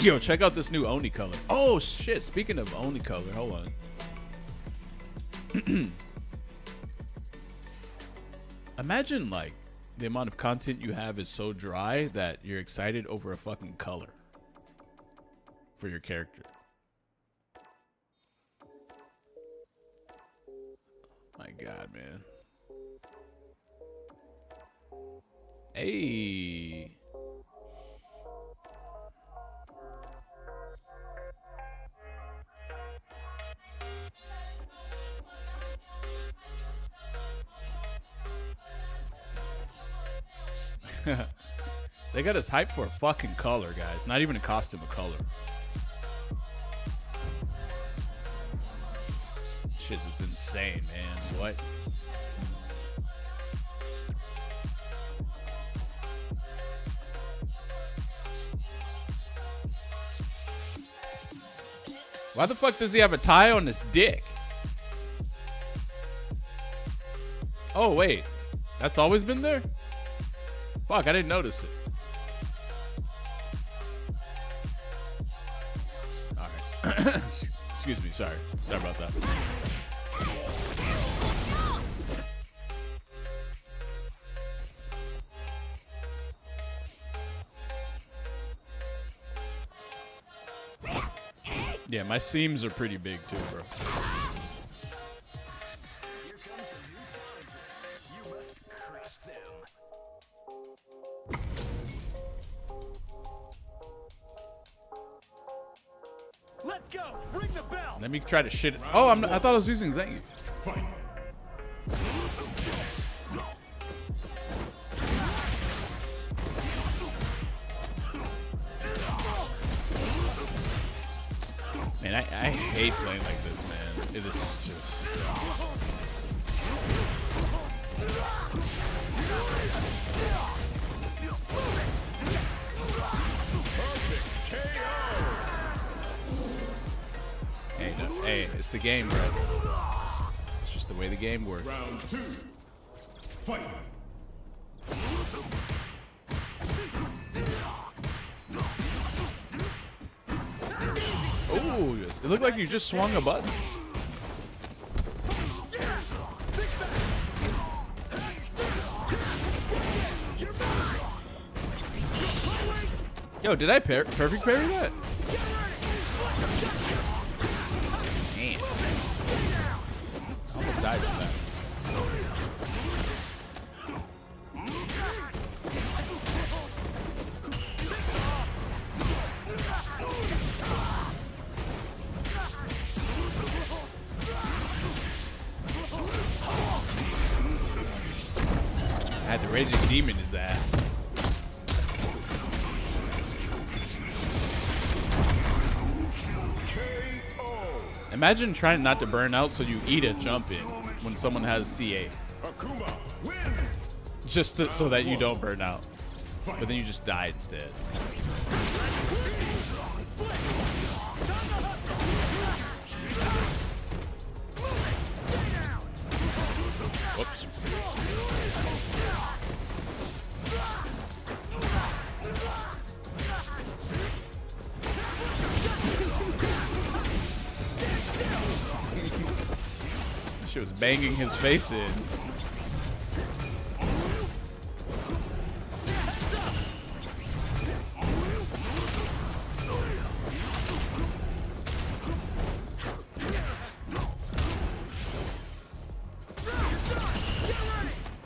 Yo, check out this new Oni color. Oh shit, speaking of Oni color, hold on. Imagine like the amount of content you have is so dry that you're excited over a fucking color for your character. My god, man. Hey. They got us hyped for a fucking color, guys. Not even a costume, a color. Shit is insane, man. What? Why the fuck does he have a tie on his dick? Oh, wait. That's always been there? Fuck, I didn't notice it. Alright. Excuse me, sorry. Sorry about that. Yeah, my seams are pretty big too, bro. go. Ring the bell. Let me try to shit it. Oh, I thought I was using Zangief. Fight. Man, I hate playing like this, man. It is just. Hey, no, hey, it's the game, bro. It's just the way the game works. Round 2. Fight. Oh, it looked like you just swung a button. Yo, did I perfect parry that? Damn. I almost died from that. I had the raging demon in his ass. Imagine trying not to burn out so you eat a jump in when someone has CA. Just so that you don't burn out. But then you just die instead. Whoops. She was banging his face in.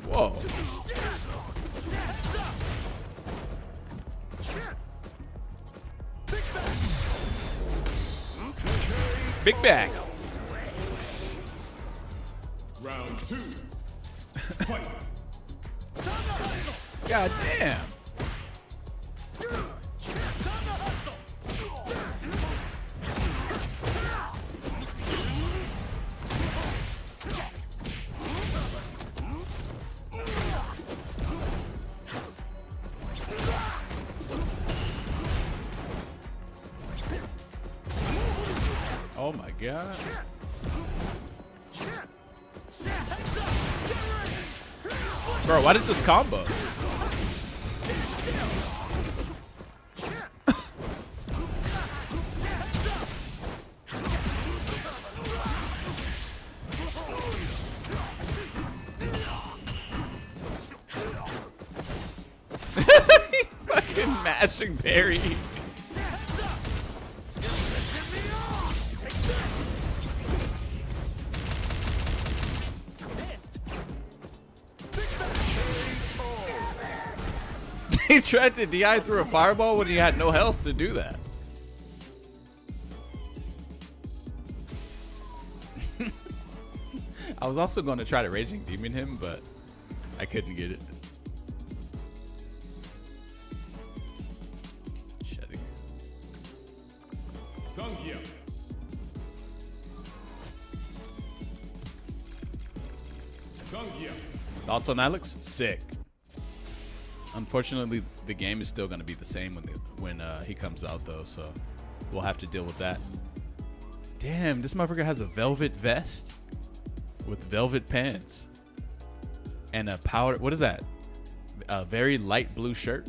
Whoa. Big bag. Round 2. Fight. God damn. Oh my god. Bro, why did this combo? Fucking mashing parry. He tried to DI through a fireball when he had no health to do that. I was also going to try to Raging Demon him, but I couldn't get it. Shady. Zangief. Zangief. Thoughts on Alex? Sick. Unfortunately, the game is still going to be the same when he comes out, though, so we'll have to deal with that. Damn, this motherfucker has a velvet vest with velvet pants and a powder. What is that? A very light blue shirt.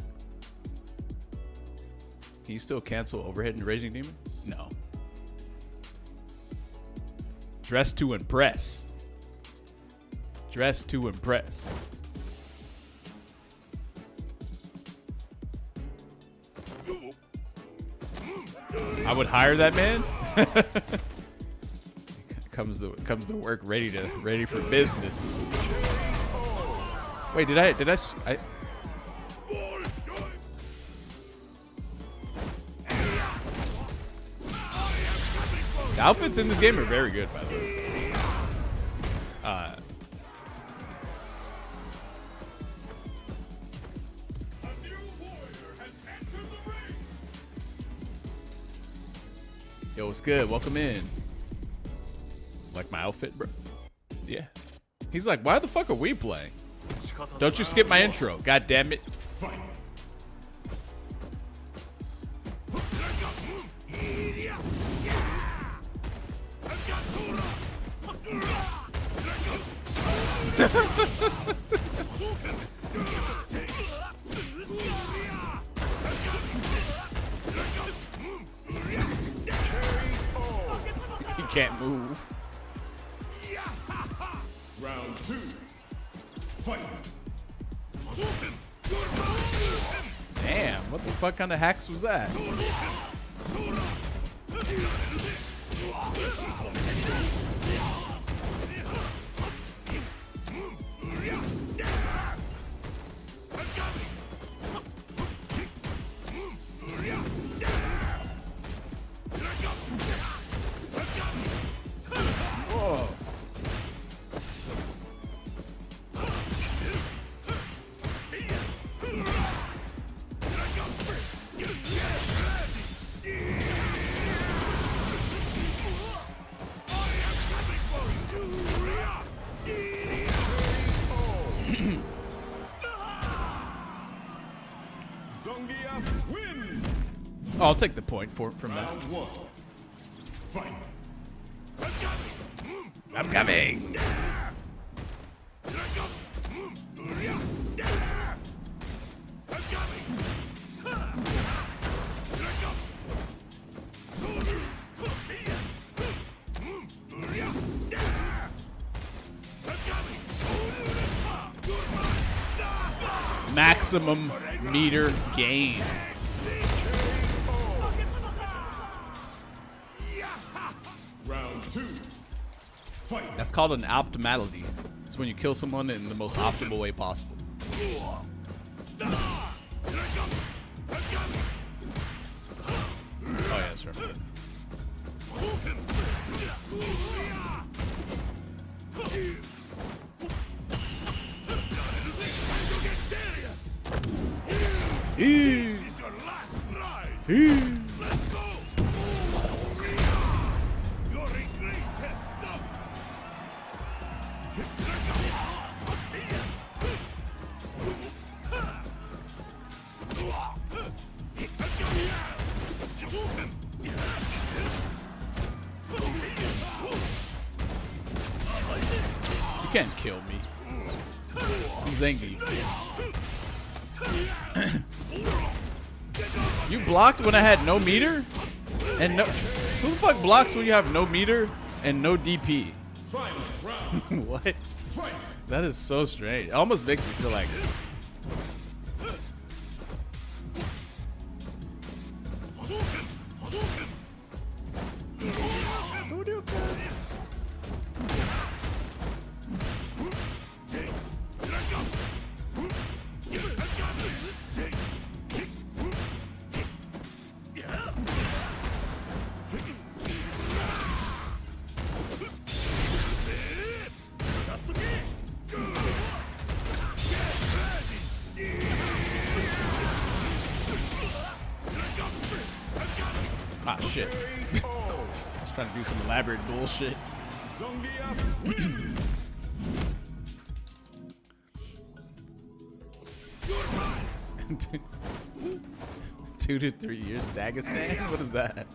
Can you still cancel overhead and Raging Demon? No. Dress to impress. Dress to impress. I would hire that man. comes to work ready for business. Wait, did I The outfits in this game are very good, by the way. Yo, what's good? Welcome in. Like my outfit, bro? Yeah. He's like, why the fuck are we playing? Don't you skip my intro. God damn it. Fight. He can't move. Round 2. Fight. Damn, what the fuck kind of hacks was that? Whoa. Zangief wins. Oh, I'll take the point from that. Round 1. Fight. I'm coming. Maximum meter gain. Round 2. Fight. That's called an optimality. It's when you kill someone in the most optimal way possible. Oh yeah, that's right. You can't kill me. I'm Zangief. You blocked when I had no meter? And no. Who the fuck blocks when you have no meter and no DP? Final round. What? Fight. That is so strange. It almost makes me feel like. Ah, shit. Just trying to do some elaborate bullshit. Zangief wins. 2 to 3 years Dagestan? What is that?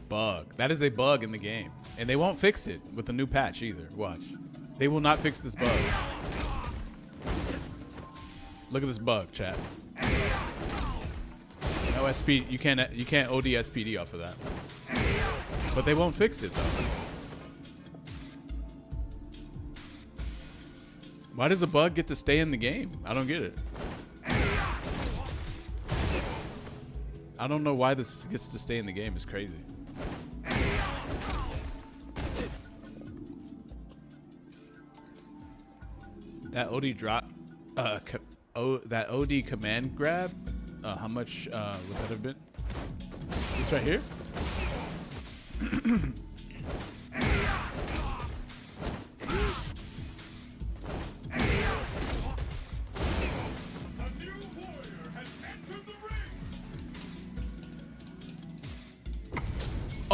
Bug. That is a bug in the game. And they won't fix it with the new patch either. Watch. They will not fix this bug. Look at this bug, chat. No SP. You can't OD SPD off of that. But they won't fix it though. Why does a bug get to stay in the game? I don't get it. I don't know why this gets to stay in the game. It's crazy. That OD drop that OD command grab, how much would that have been? This right here?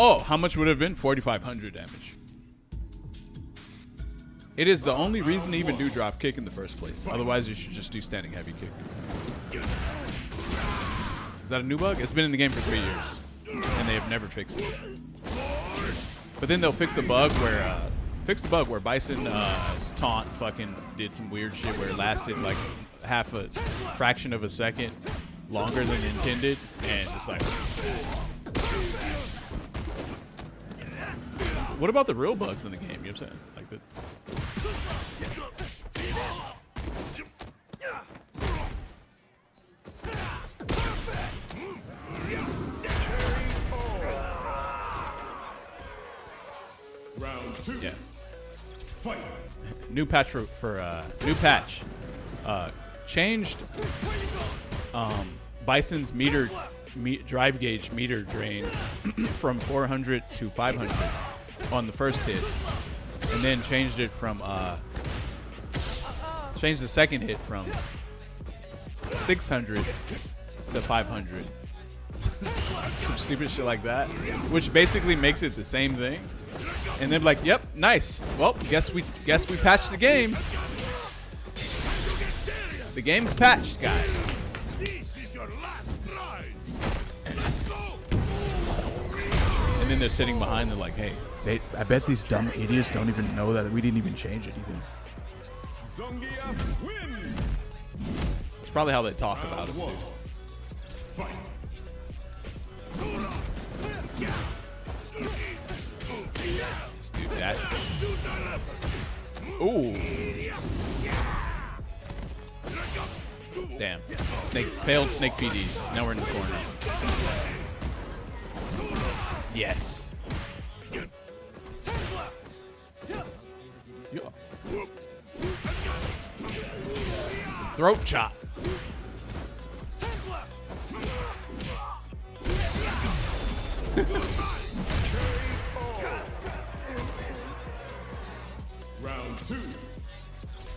Oh, how much would it have been? 4,500 damage. It is the only reason to even do drop kick in the first place. Otherwise, you should just do standing heavy kick. Is that a new bug? It's been in the game for 3 years, and they have never fixed it. But then they'll fix a bug where Bison's taunt fucking did some weird shit where it lasted like half a fraction of a second longer than intended, and just like. What about the real bugs in the game? You know what I'm saying? Like this. Round 2. Yeah. Fight. New patch new patch. Changed Bison's drive gauge meter drain from 400 to 500 on the first hit, and then changed the second hit from 600 to 500. Some stupid shit like that, which basically makes it the same thing. And then like, yep, nice. Well, guess we patched the game. The game's patched, guys. And then they're sitting behind. They're like, hey, I bet these dumb idiots don't even know that we didn't even change anything. Zangief wins. It's probably how they talk about us too. Fight. Let's do that. Ooh. Damn. Failed snake PD. Now we're in the corner. Yes. Yeah. Throat chop. Round 2.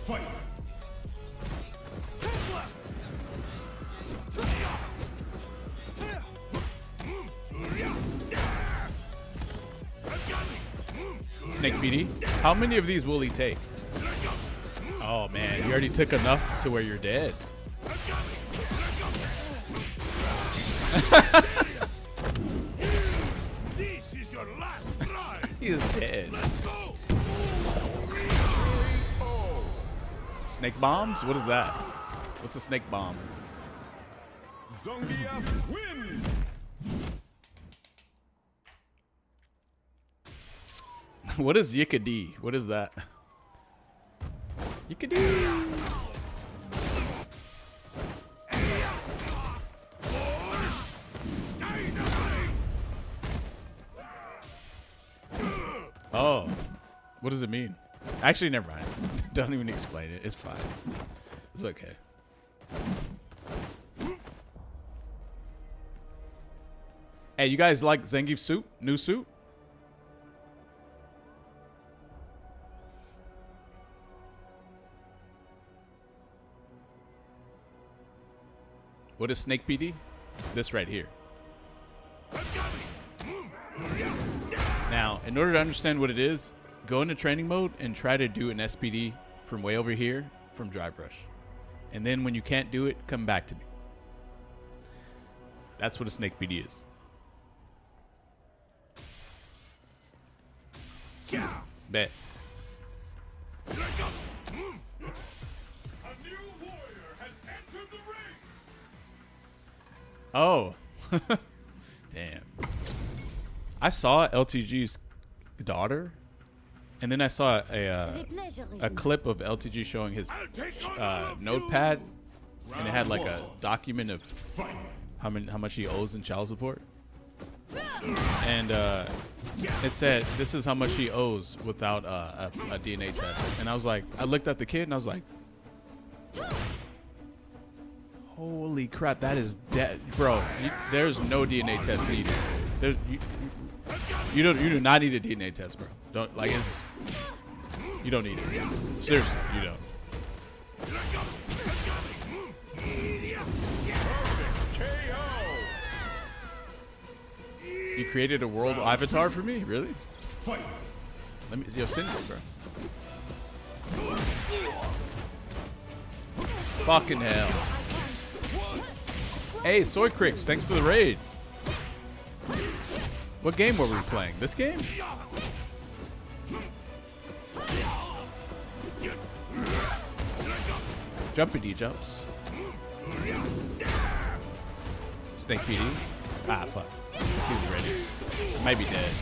Fight. Snake PD. How many of these will he take? Oh man, you already took enough to where you're dead. This is your last ride. He is dead. Snake bombs? What is that? What's a snake bomb? Zangief wins. What is Yickadee? What is that? Yickadee. Oh, what does it mean? Actually, never mind. Don't even explain it. It's fine. It's okay. Hey, you guys like Zangief's suit? New suit? What is Snake PD? This right here. Now, in order to understand what it is, go into training mode and try to do an SPD from way over here from Drive Rush. And then when you can't do it, come back to me. That's what a Snake PD is. Bet. A new warrior has entered the ring. Oh. Damn. I saw LTG's daughter, and then I saw a clip of LTG showing his notepad, and it had like a document of how much he owes in child support. And it said, this is how much he owes without a DNA test. And I was like, I looked at the kid and I was like, Holy crap, that is dead, bro. There's no DNA test needed. You do not need a DNA test, bro. Don't like it's. You don't need it. Seriously, you don't. You created a world avatar for me, really? Let me, yo, send it, bro. Fucking hell. Hey, Soy Cricks, thanks for the raid. What game were we playing? This game? Jumpity jumps. Snake PD. Ah, fuck. He's ready. Might be dead.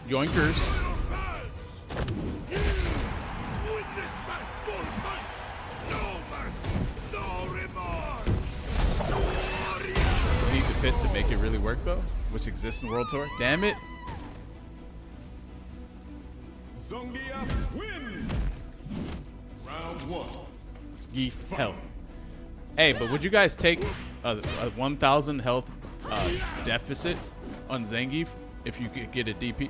Yoinkers. Need to fit to make it really work though, which exists in World Tour. Damn it. Zangief wins. Round 1. Yeet hell. Hey, but would you guys take a 1,000 health deficit on Zangief if you could get a DP?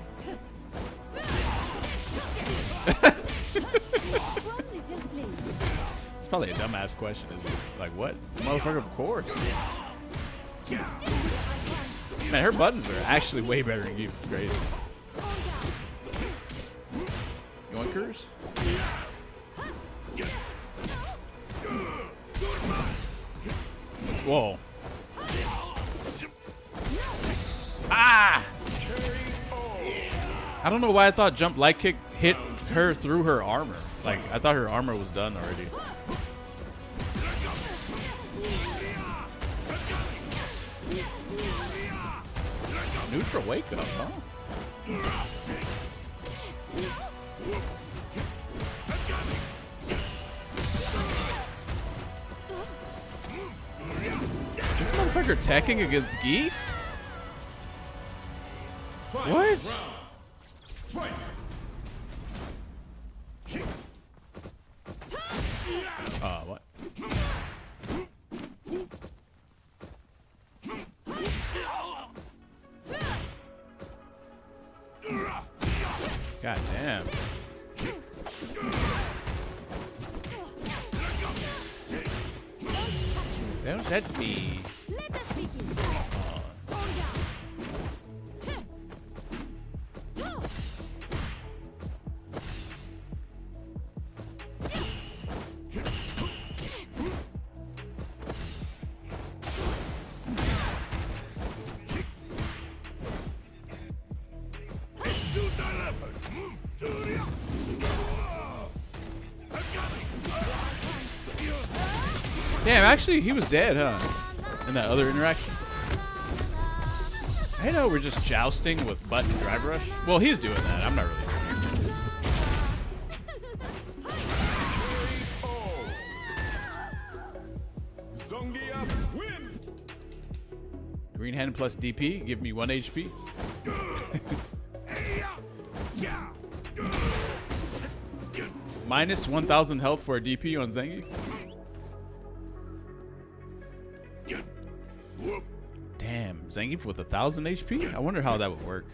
It's probably a dumbass question, isn't it? Like what? Motherfucker, of course. Man, her buttons are actually way better than Geef's. It's crazy. Yoinkers? Whoa. Ah! I don't know why I thought jump light kick hit her through her armor. Like, I thought her armor was done already. Neutral wake up, huh? This motherfucker teching against Geef? What? What? God damn. Don't let me. Damn, actually, he was dead, huh? In that other interaction. I know we're just jousting with button drive rush. Well, he's doing that. I'm not really doing it. Zangief win. Green hand plus DP, give me 1 HP. Minus 1,000 health for a DP on Zangief. Damn, Zangief with 1,000 HP? I wonder how that would work.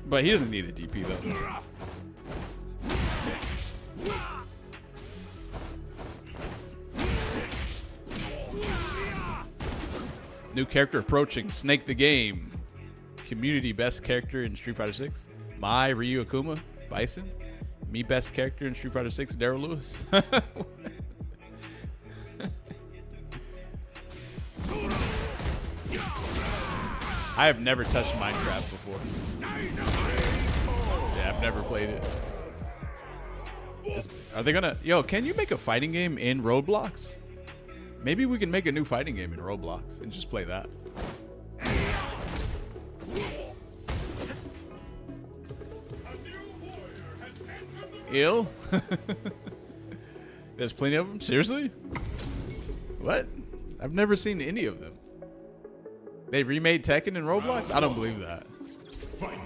But he doesn't need a DP though. New character approaching, Snake the Game. Community best character in Street Fighter 6. Mai, Ryu Akuma, Bison. Me best character in Street Fighter 6, Daryl Lewis. I have never touched Minecraft before. Yeah, I've never played it. Are they gonna... Yo, can you make a fighting game in Roblox? Maybe we can make a new fighting game in Roblox and just play that. Ill? There's plenty of them? Seriously? What? I've never seen any of them. They remade Tekken in Roblox? I don't believe that. Fight.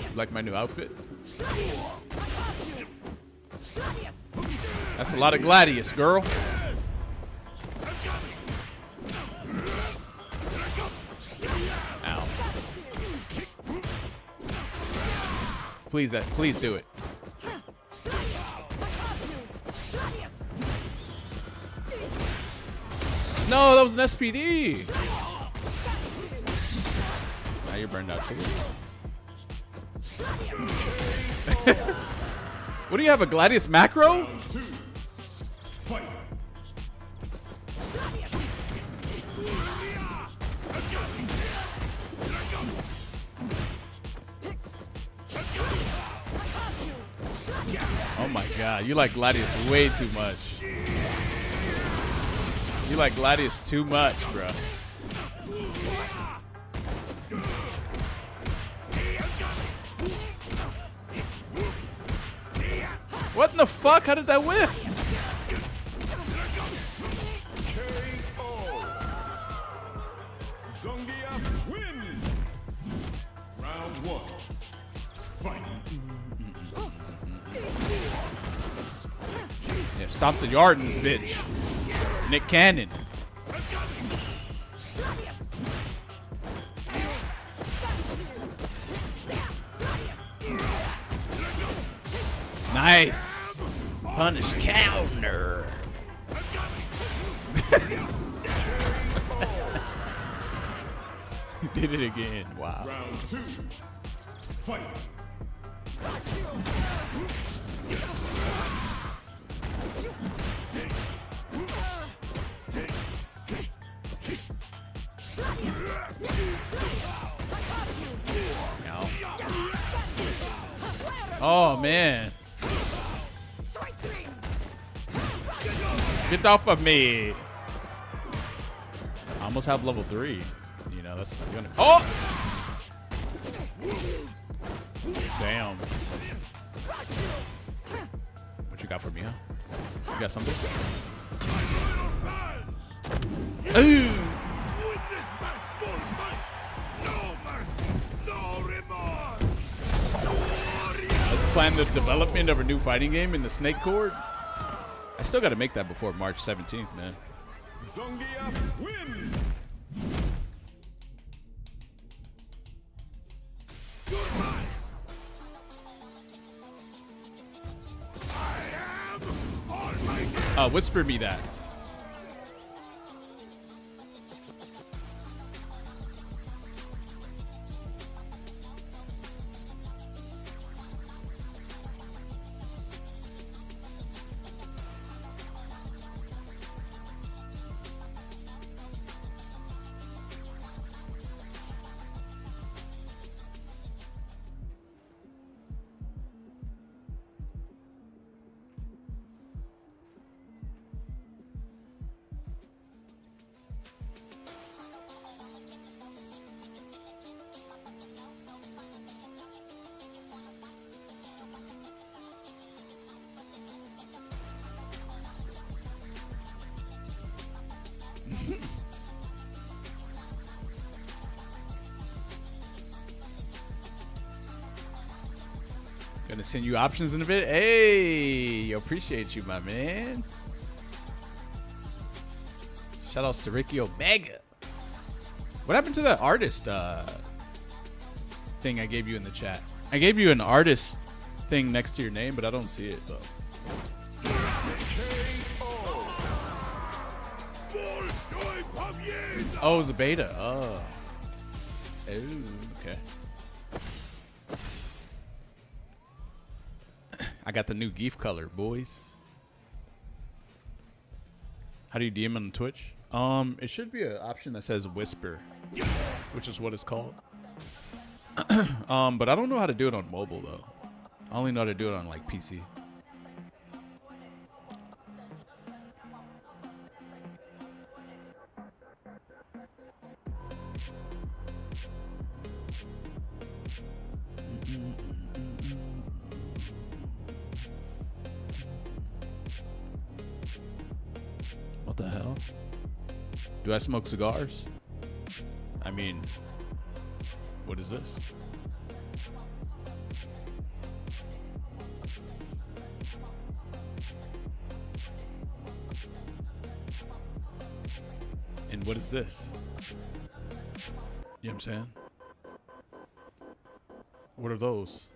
You like my new outfit? That's a lot of Gladius, girl. Ow. Please do it. No, that was an SPD. Now you're burned out too. What do you have, a Gladius macro? Round 2. Fight. Oh my god, you like Gladius way too much. You like Gladius too much, bro. What in the fuck? How did that whiff? KO. Zangief wins. Round 1. Fight. Yeah, stop the yard in this bitch. Nick Cannon. Nice. Punish counter. You did it again. Wow. Round 2. Fight. Oh man. Get off of me. I almost have level 3. You know, that's gonna. Oh! Damn. What you got for me, huh? You got something? Ooh! Witness my full might. No mercy, no remorse. Let's plan the development of a new fighting game in the Snake Court. I still got to make that before March 17th, man. Zangief wins. Goodbye. I am almighty. Whisper me that. Gonna send you options in a bit. Hey, appreciate you, my man. Shoutouts to Ricky Omega. What happened to that artist thing I gave you in the chat? I gave you an artist thing next to your name, but I don't see it though. Oh, it was a beta. Oh. Ooh, okay. I got the new Geef color, boys. How do you DM on Twitch? It should be an option that says whisper, which is what it's called. But I don't know how to do it on mobile though. I only know how to do it on like PC. What the hell? Do I smoke cigars? I mean, what is this? And what is this? You know what I'm saying? What are those?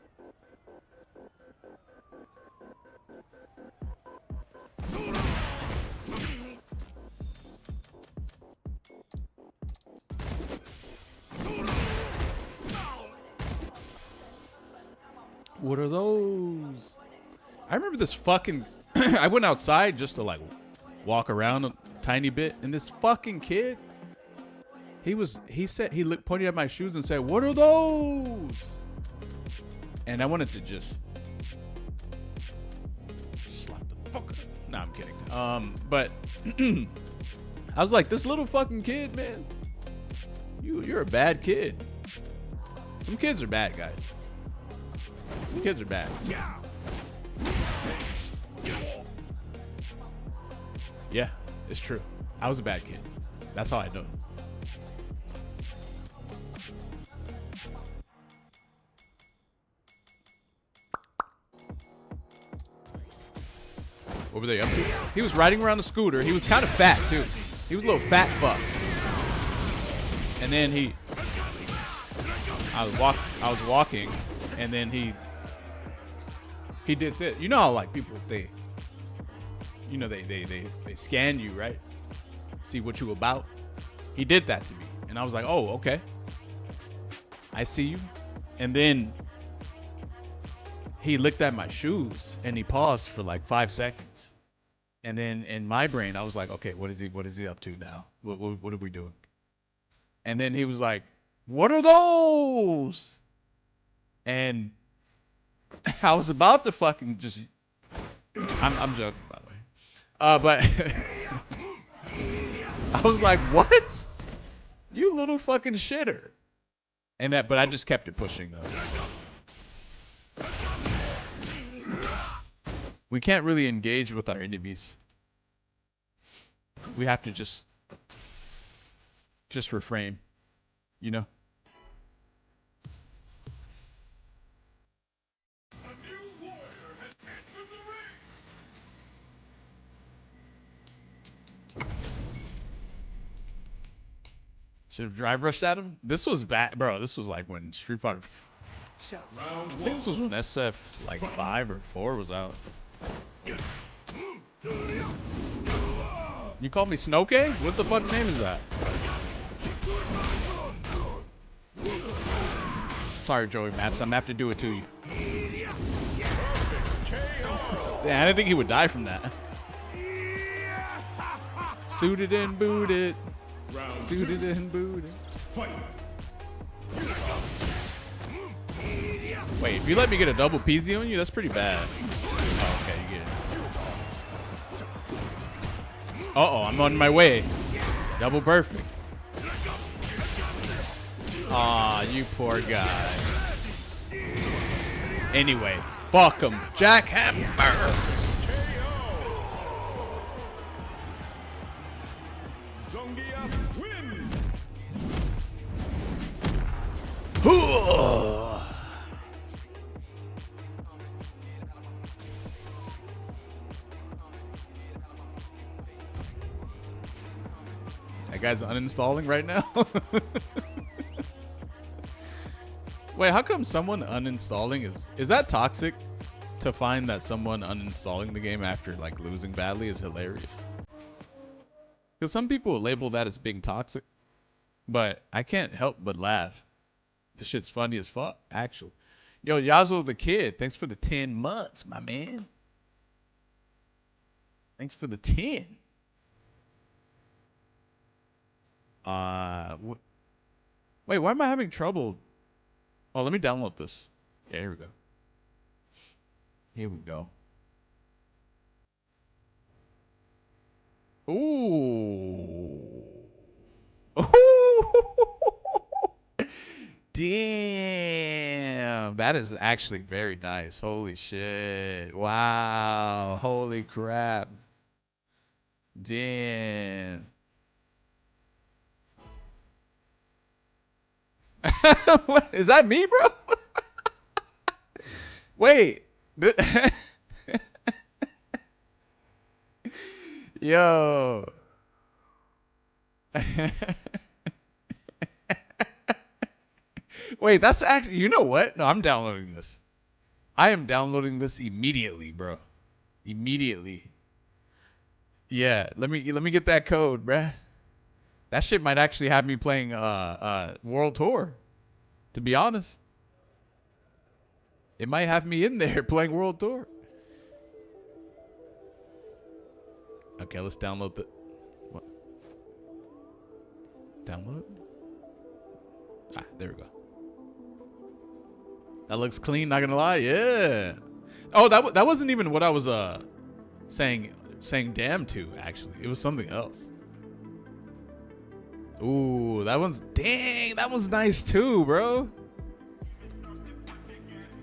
What are those? I remember this fucking... I went outside just to like walk around a tiny bit, and this fucking kid, he said, he pointed at my shoes and said, "What are those?" And I wanted to just slap the fuck up. Nah, I'm kidding. But I was like, this little fucking kid, man, you're a bad kid. Some kids are bad, guys. Some kids are bad. Yeah, it's true. I was a bad kid. That's how I know. What were they up to? He was riding around the scooter. He was kind of fat, too. He was a little fat fuck. And then I was walking, and then he did this. You know how like people they scan you, right? See what you about. He did that to me, and I was like, oh, okay. I see you. And then he looked at my shoes, and he paused for like 5 seconds. And then in my brain, I was like, okay, what is he up to now? What are we doing? And then he was like, what are those? And I was about to fucking just... I'm joking, by the way. But I was like, what? You little fucking shitter. But I just kept it pushing, though. We can't really engage with our enemies. We have to just refrain, you know? Should have drive rushed at him. This was bad, bro. This was like when Street Fighter. I think this was when SF like 5 or 4 was out. You call me Snoke? What the fuck name is that? Sorry, Joey Maps. I'm gonna have to do it to you. Yeah, I didn't think he would die from that. Suited and booted. Suited and booted. Wait, if you let me get a double PZ on you, that's pretty bad. Oh, okay, you get it. Uh-oh, I'm on my way. Double perfect. Aw, you poor guy. Anyway, fuck him. Jackhammer. Zangief wins. That guy's uninstalling right now. Wait, how come someone uninstalling is that toxic? To find that someone uninstalling the game after like losing badly is hilarious. Because some people label that as being toxic, but I can't help but laugh. This shit's funny as fuck, actually. Yo, Yazo the Kid, thanks for the 10 months, my man. Thanks for the 10. Wait, why am I having trouble? Oh, let me download this. Yeah, here we go. Here we go. Ooh. Ooh. Damn. That is actually very nice. Holy shit. Wow. Holy crap. Damn. What, is that me, bro? Wait. Yo. Wait, that's actually, you know what? No, I'm downloading this. I am downloading this immediately, bro. Immediately. Yeah, let me get that code, bruh. That shit might actually have me playing World Tour, to be honest. It might have me in there playing World Tour. Okay, let's download the what? Download? Ah, there we go. That looks clean, not gonna lie. Yeah. Oh, that wasn't even what I was saying damn to, actually. It was something else. Ooh, that one's nice too, bro.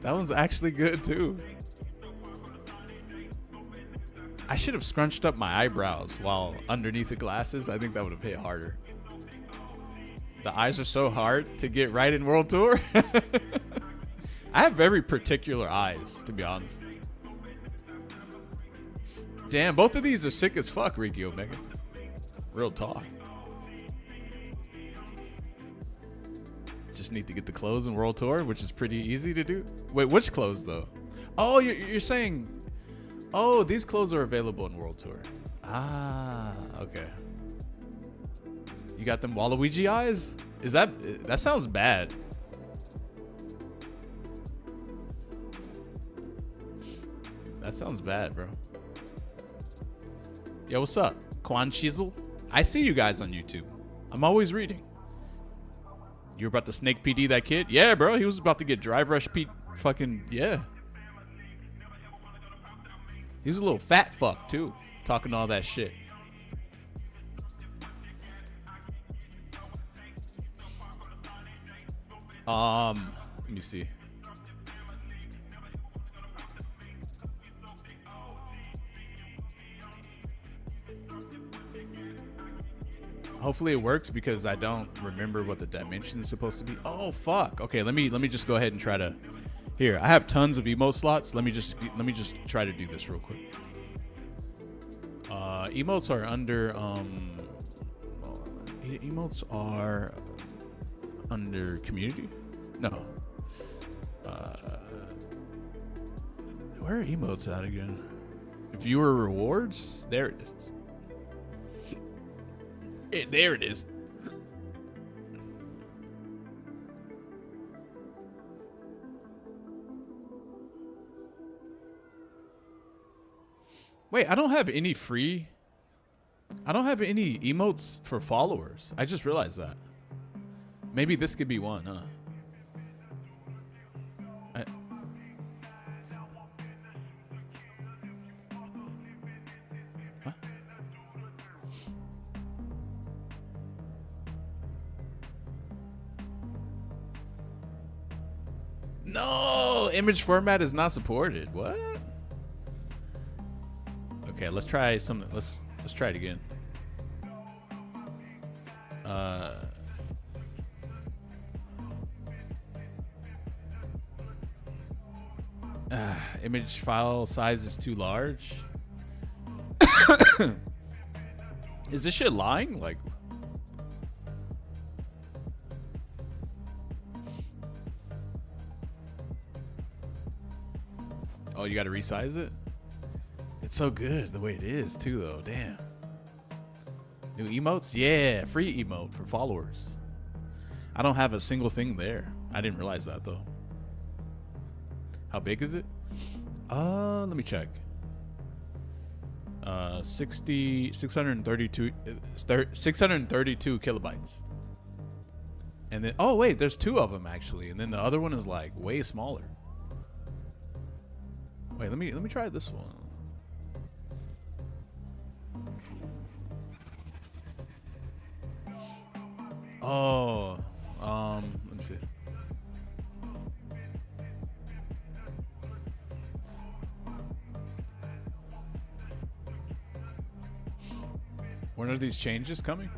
That one's actually good too. I should have scrunched up my eyebrows while underneath the glasses. I think that would have hit harder. The eyes are so hard to get right in World Tour. I have very particular eyes, to be honest. Damn, both of these are sick as fuck, Ricky Omega. Real talk. Just need to get the clothes in World Tour, which is pretty easy to do. Wait, which clothes though? Oh, you're saying, oh, these clothes are available in World Tour. Ah, okay. You got them Waluigi eyes? Is that sounds bad? That sounds bad, bro. Yo, what's up? Quan Chisel? I see you guys on YouTube. I'm always reading. You were about to snake PD that kid? Yeah, bro. He was about to get drive rush Pete. Fucking, yeah. He was a little fat fuck, too. Talking all that shit. Let me see. Hopefully it works because I don't remember what the dimension is supposed to be. Oh fuck. Okay, let me just go ahead and try to. Here, I have tons of emote slots. Let me just try to do this real quick. Emotes are under emotes are under community. No. Where are emotes at again? Viewer rewards. There it is. There it is. Wait, I don't have any emotes for followers. I just realized that. Maybe this could be one, huh? Huh? No, image format is not supported. What? Okay, let's try something. Let's try it again. Image file size is too large. Is this shit lying? Like, oh, you got to resize it? It's so good the way it is too, though. Damn. New emotes? Yeah, free emote for followers. I don't have a single thing there. I didn't realize that though. How big is it? Let me check. 632 kilobytes. And then, oh wait, there's two of them actually, and then the other one is like way smaller. Wait, let me try this one. Oh, let me see. When are these changes coming?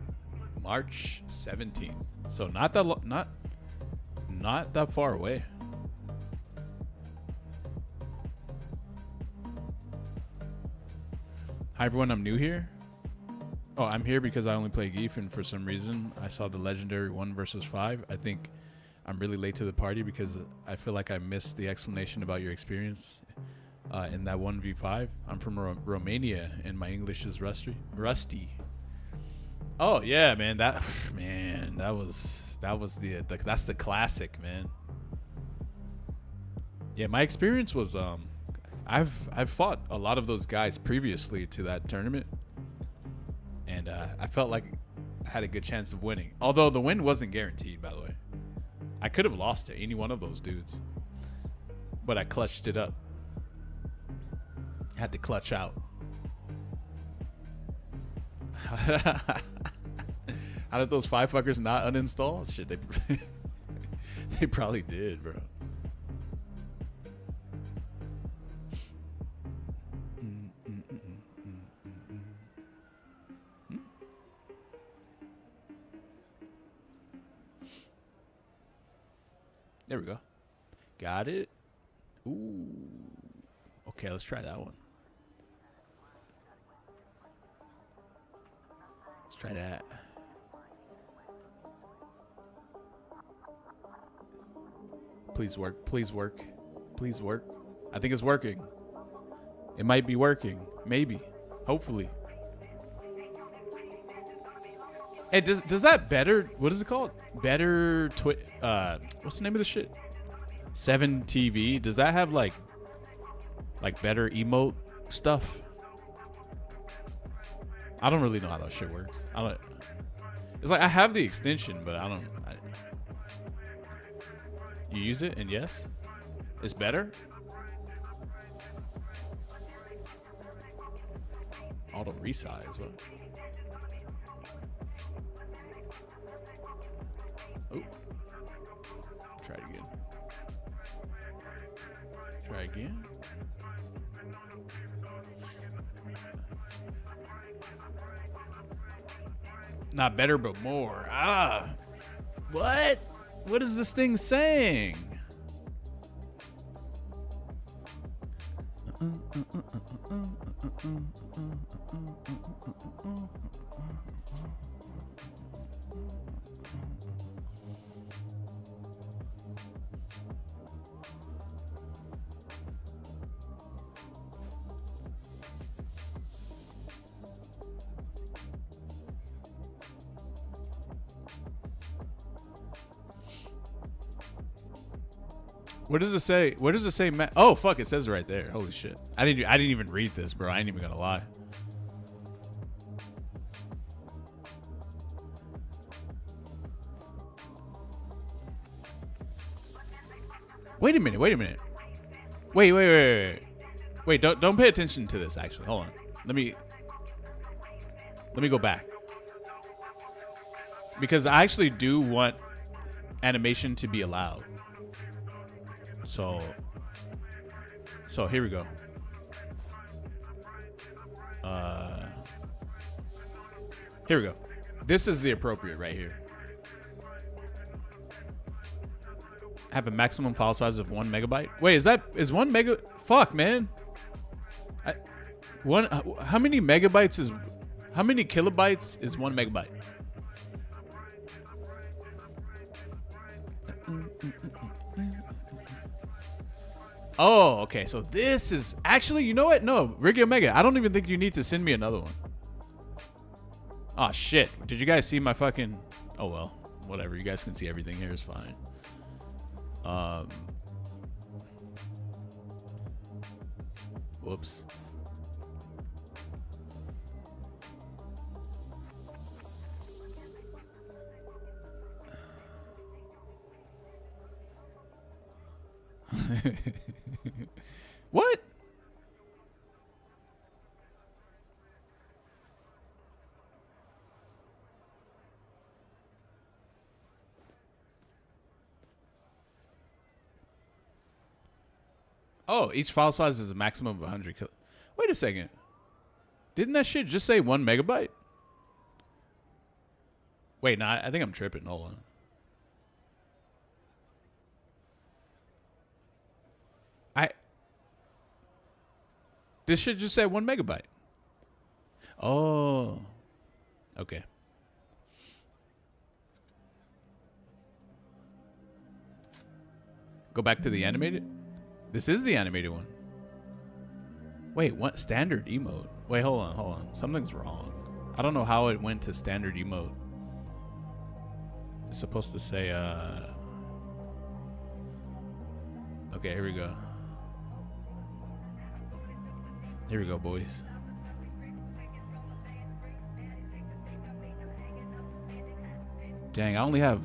March 17th. So not that not that far away. Hi everyone, I'm new here. Oh, I'm here because I only play Geef, and for some reason I saw the legendary 1 versus 5. I think I'm really late to the party because I feel like I missed the explanation about your experience in that 1v5. I'm from Romania and my English is rusty. Oh yeah, man. That was the that's the classic, man. Yeah, my experience was I've fought a lot of those guys previously to that tournament, and I felt like I had a good chance of winning. Although the win wasn't guaranteed, by the way. I could have lost to any one of those dudes, but I clutched it up. Had to clutch out. How did those 5 fuckers not uninstall? Shit, they probably did, bro. There we go. Got it. Ooh. Okay, let's try that one. Let's try that. Please work. Please work. Please work. I think it's working. It might be working. Maybe. Hopefully. Hey, does that better? What is it called? Better what's the name of the shit? 7TV. Does that have like better emote stuff? I don't really know how that shit works. It's like I have the extension, but I don't. You use it, and yes, it's better. Auto resize. What? Oh. Try it again. Try again. Not better, but more. Ah. What? What is this thing saying? What does it say? What does it say? Oh fuck! It says it right there. Holy shit! I didn't even read this, bro. I ain't even gonna lie. Wait a minute. Wait a minute. Wait. Don't pay attention to this. Actually, hold on. Let me go back, because I actually do want animation to be allowed. So here we go. Here we go. This is the appropriate right here. Have a maximum file size of 1 megabyte. Wait, is 1 mega? Fuck, man. How many megabytes is? How many kilobytes is 1 megabyte? Oh, okay. So this is actually, you know what? No, Ricky Omega. I don't even think you need to send me another one. Oh shit! Did you guys see my fucking? Oh well, whatever. You guys can see everything here. Is fine. Whoops. What? Oh, each file size is a maximum of 100 kilo. Wait a second. Didn't that shit just say 1 megabyte? Wait, no, I think I'm tripping. Hold on. This shit just said 1 megabyte. Oh. Okay. Go back to the animated? This is the animated one. Wait, what? Standard emote? Wait, hold on. Something's wrong. I don't know how it went to standard emote. It's supposed to say, Okay, here we go. Here we go, boys. Dang, I only have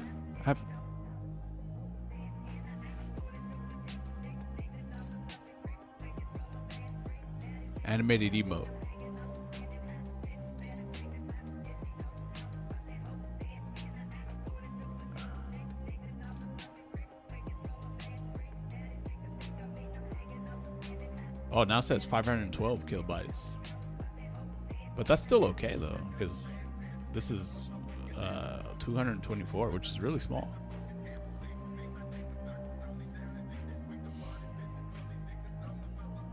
animated emote. Oh, now it says 512 kilobytes. But that's still okay though, because this is 224, which is really small.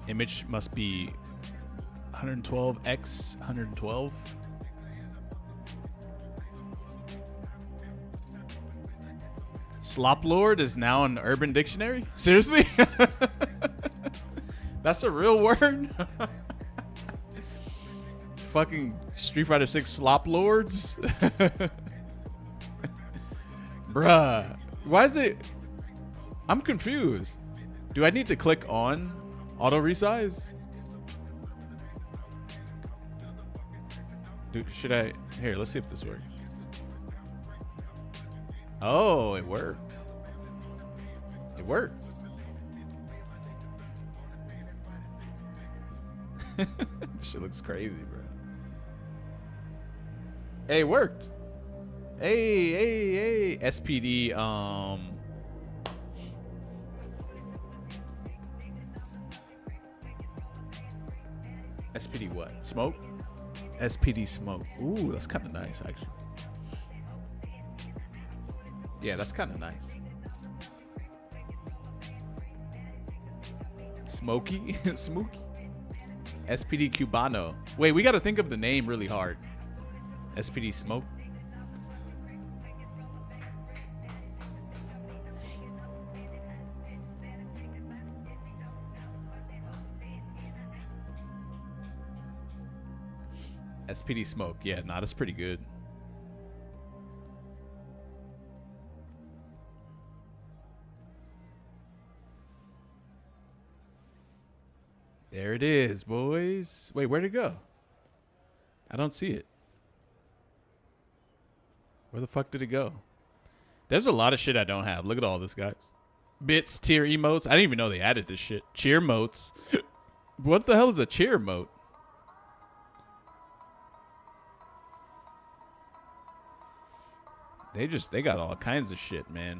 Image must be 112x 112. Slop Lord is now an Urban Dictionary? Seriously? That's a real word? Fucking Street Fighter 6 Slop Lords? Bruh. Why is it... I'm confused. Do I need to click on auto resize? Dude, should I... Here, let's see if this works. Oh, it worked. It worked. Shit looks crazy, bro. Hey, it worked. Hey. SPD, SPD what? Smoke? SPD smoke. Ooh, that's kind of nice, actually. Yeah, that's kind of nice. Smoky? Smokey? SPD Cubano. Wait, we got to think of the name really hard. SPD Smoke. SPD Smoke. Yeah, nah, that's pretty good. There it is, boys. Wait, where'd it go? I don't see it. Where the fuck did it go? There's a lot of shit I don't have. Look at all this, guys. Bits, tier emotes. I didn't even know they added this shit. Cheer motes. What the hell is a cheer mote? They got all kinds of shit, man.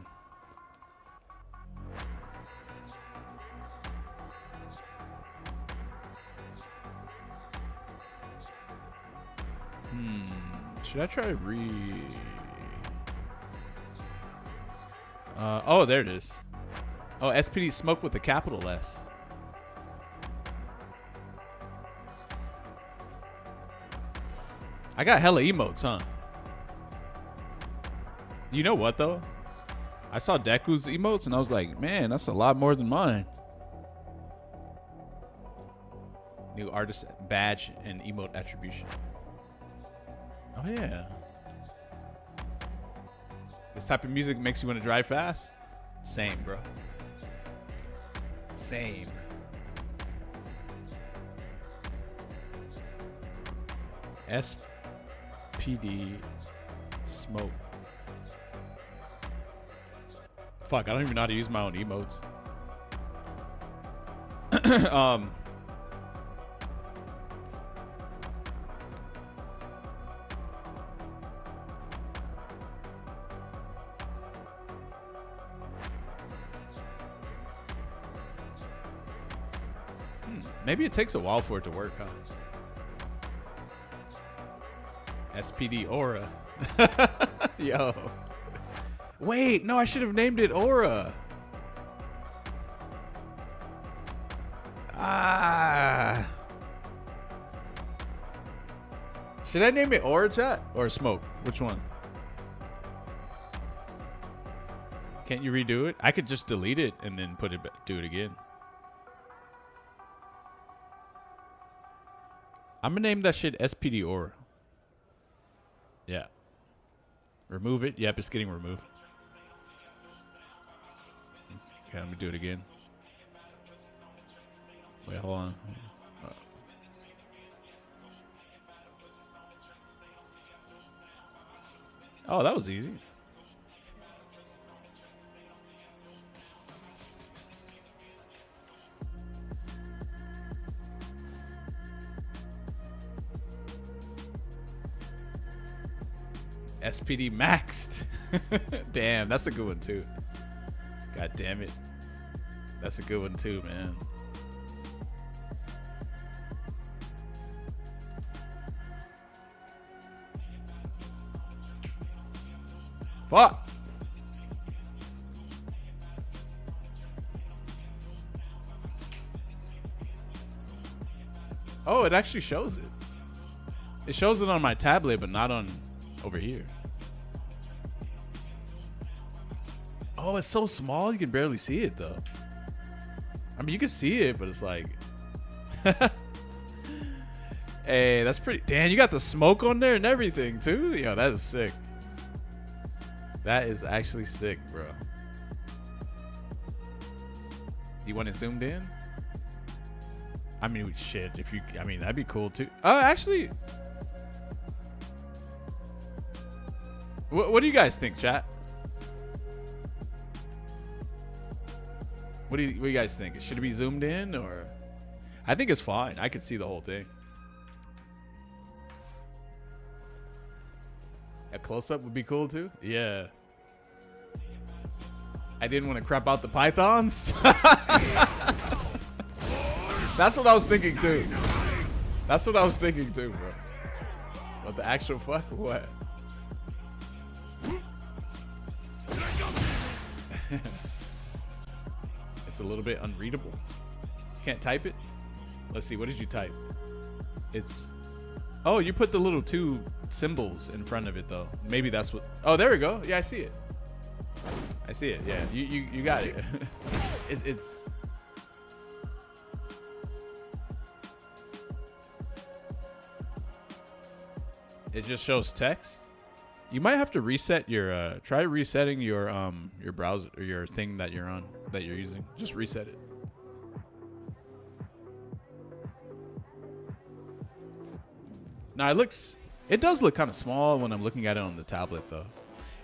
Should I try oh, there it is. Oh, SPD Smoke with a capital S. I got hella emotes, huh? You know what, though? I saw Deku's emotes, and I was like, man, that's a lot more than mine. New artist badge and emote attribution. Oh, yeah. This type of music makes you want to drive fast? Same, bro. Same. SPD Smoke. Fuck, I don't even know how to use my own emotes. Maybe it takes a while for it to work, huh? SPD Aura. Yo. Wait, no, I should have named it Aura. Ah. Should I name it Aura, chat? Or Smoke? Which one? Can't you redo it? I could just delete it and then put it back, do it again. I'm gonna name that shit SPD Aura. Yeah. Remove it. Yep, it's getting removed. Okay, let me do it again. Wait, hold on. Oh, that was easy. SPD maxed. Damn, that's a good one too. God damn it. That's a good one too, man. Fuck. Oh, it actually shows it. It shows it on my tablet, but not on over here. Oh, it's so small you can barely see it though. I mean, you can see it, but it's like hey, that's pretty. Damn, you got the smoke on there and everything too. Yo, that is sick. That is actually sick, bro. You want it zoomed in? I mean, shit, if you, I mean, that'd be cool too. Actually, what do you guys think, chat? What do you guys think? Should it be zoomed in, or? I think it's fine. I could see the whole thing. A close-up would be cool too. Yeah. I didn't want to crap out the pythons. That's what I was thinking too. That's what I was thinking too, bro. But the actual fuck, what? It's a little bit unreadable. Can't type it? Let's see, what did you type? It's... Oh, you put the little two symbols in front of it though. Maybe that's what... Oh, there we go. Yeah, I see it. I see it. Yeah, you got it. It's... It just shows text. You might have to reset your try resetting your browser or your thing that you're on, that you're using. Just reset it. Now it does look kind of small when I'm looking at it on the tablet though.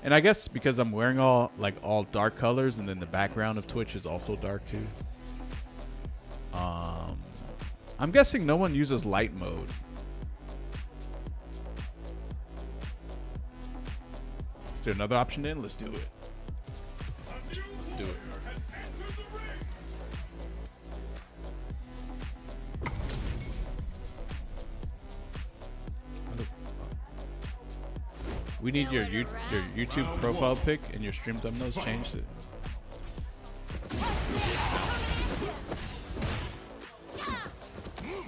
And I guess because I'm wearing all dark colors, and then the background of Twitch is also dark too. I'm guessing no one uses light mode. Is there another option in? Let's do it. Let's do it. We need your YouTube profile pic and your stream thumbnails changed it.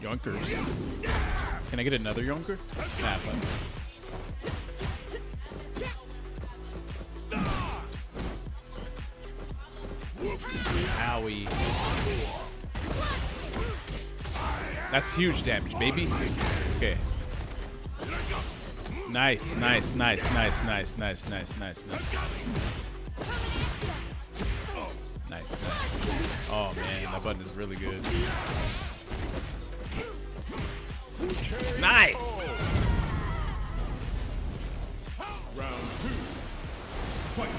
Yonkers. Can I get another yonker? Nah, fine. Owie. That's huge damage, baby. Okay. Nice, nice, nice, nice, nice, nice, nice, nice, nice. Nice, nice. Oh man, that button is really good. Nice! Round 2. Fight.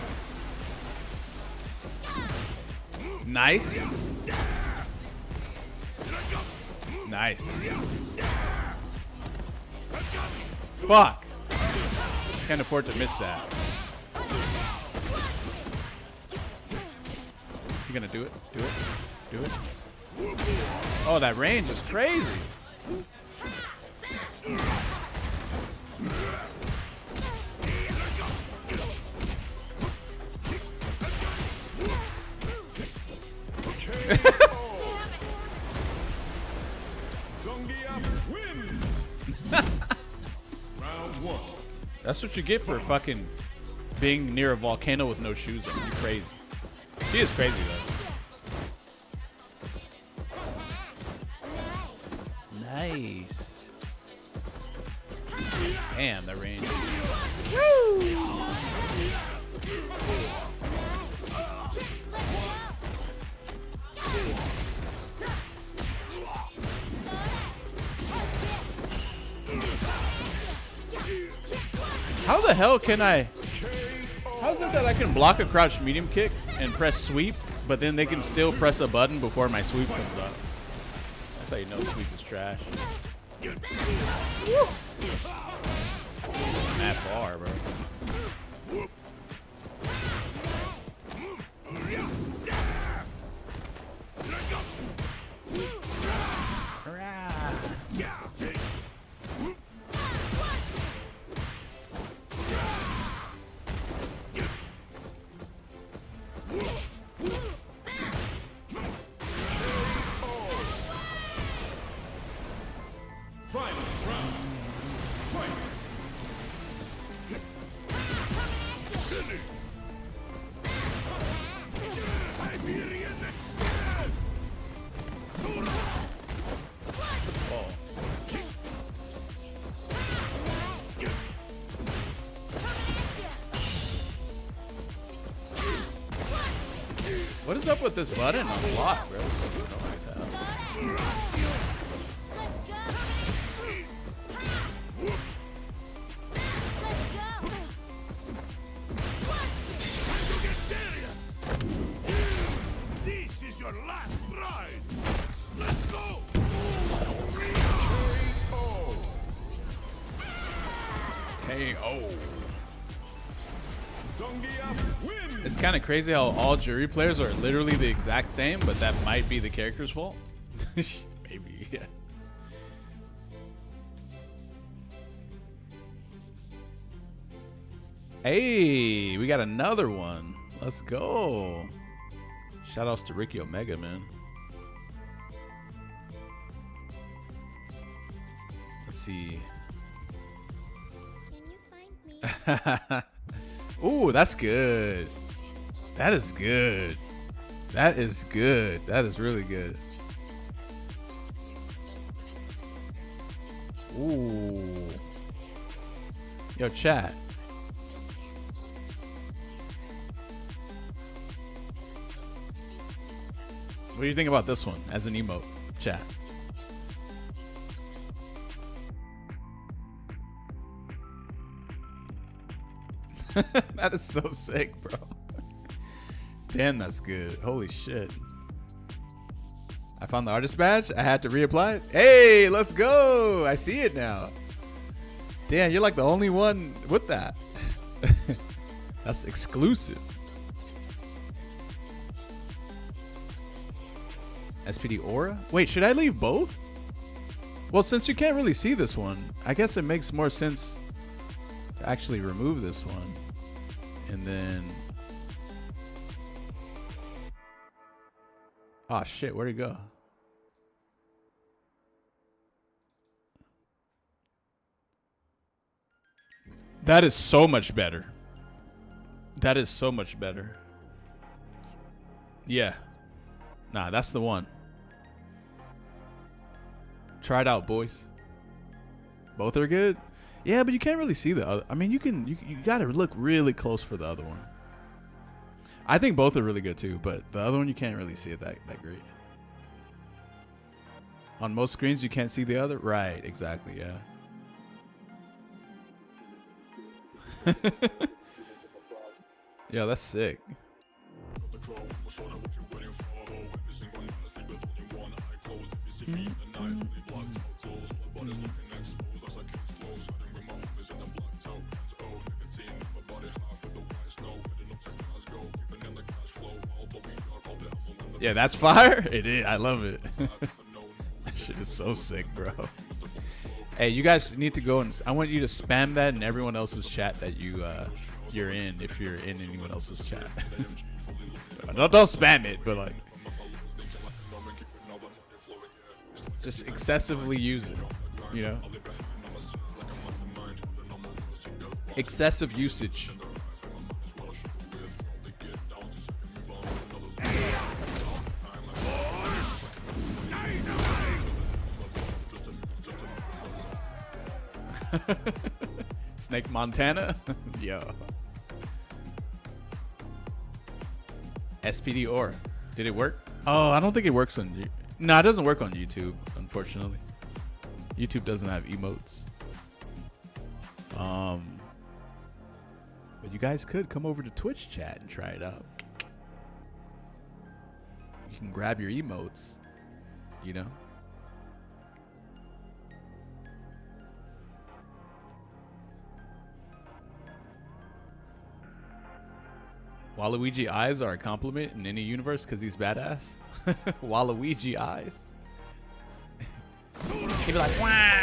Nice. Nice. Fuck. Can't afford to miss that. You gonna do it? Do it? Do it? Oh, that range is crazy. what you get for fucking being near a volcano with no shoes on. You're crazy. She is crazy though. Nice. Damn, that range. How the hell can I? How is it that I can block a crouch medium kick and press sweep, but then they can still press a button before my sweep comes up? That's how you know sweep is trash. I'm that far, bro. Final round. Fight. Siberian Express. What is up with this button on block, bro? This is your last ride. Let's go. KO. Zangief wins. It's kind of crazy how all jury players are literally the exact same, but that might be the character's fault. Maybe, yeah. Hey, we got another one. Let's go. Shoutouts to Ricky Omega, man. Let's see. Can you find me? Ooh, that's good. That is good. That is good. That is really good. Ooh. Yo, chat. What do you think about this one as an emote, chat? That is so sick, bro. Damn, that's good. Holy shit. I found the artist badge. I had to reapply it. Hey, let's go. I see it now. Damn, you're like the only one with that. That's exclusive. SPD Aura? Wait, should I leave both? Well, since you can't really see this one, I guess it makes more sense to actually remove this one. And then... Oh shit, where'd it go? That is so much better. That is so much better. Yeah. Nah, that's the one. Try it out, boys. Both are good? Yeah, but you can't really see the other. I mean, you gotta look really close for the other one. I think both are really good too, but the other one you can't really see it that great. On most screens you can't see the other? Right, exactly, yeah. Yeah, that's sick. Yeah, that's fire. It is. I love it. That shit is so sick, bro. Hey, you guys need to go and I want you to spam that in everyone else's chat that you're in, if you're in anyone else's chat. don't spam it, but like just excessively use it, you know. Excessive usage. Snake Montana? Yo. SPD Aura. Did it work? Oh, I don't think it works on no, it doesn't work on YouTube, unfortunately. YouTube doesn't have emotes. But you guys could come over to Twitch chat and try it out. You can grab your emotes, you know? Waluigi eyes are a compliment in any universe because he's badass. Waluigi eyes. He'd be like, wow.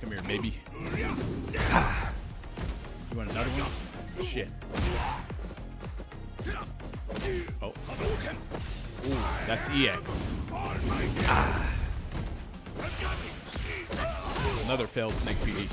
Come here, baby. You want another one? Shit. Oh. Ooh, that's EX. Ah. Another failed Snake PD.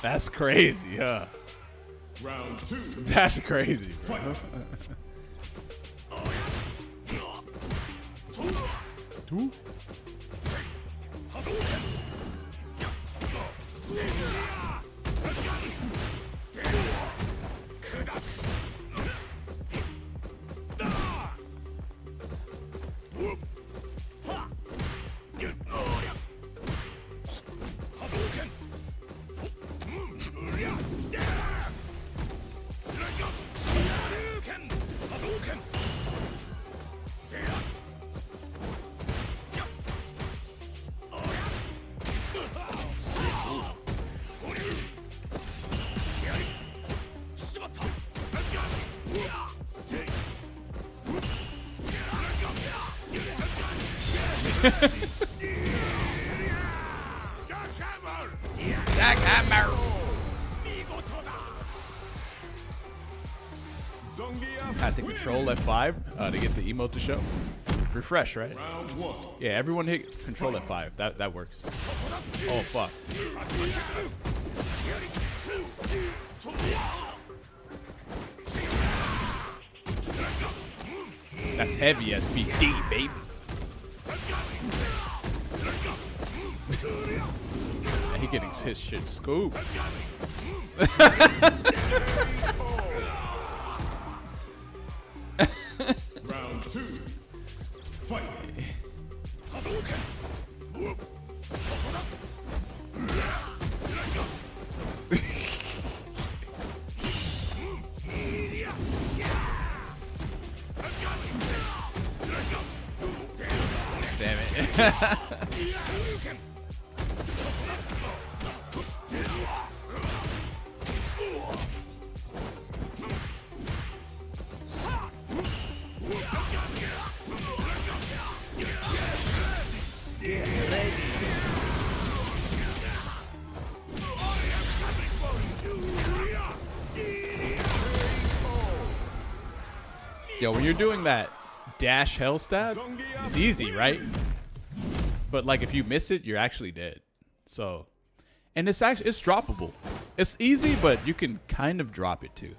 That's crazy, huh? Round 2. That's crazy, bro. Two? Jackhammer! Had to control F5 to get the emote to show. Refresh, right? Yeah, everyone hit control F5. That works. Oh fuck. That's heavy SPD, baby. He getting his shit scooped. Round 2. Fight. Damn it. Yo, when you're doing that dash hell stab, it's easy, right? But like if you miss it, you're actually dead. So, and it's droppable. It's easy, but you can kind of drop it too.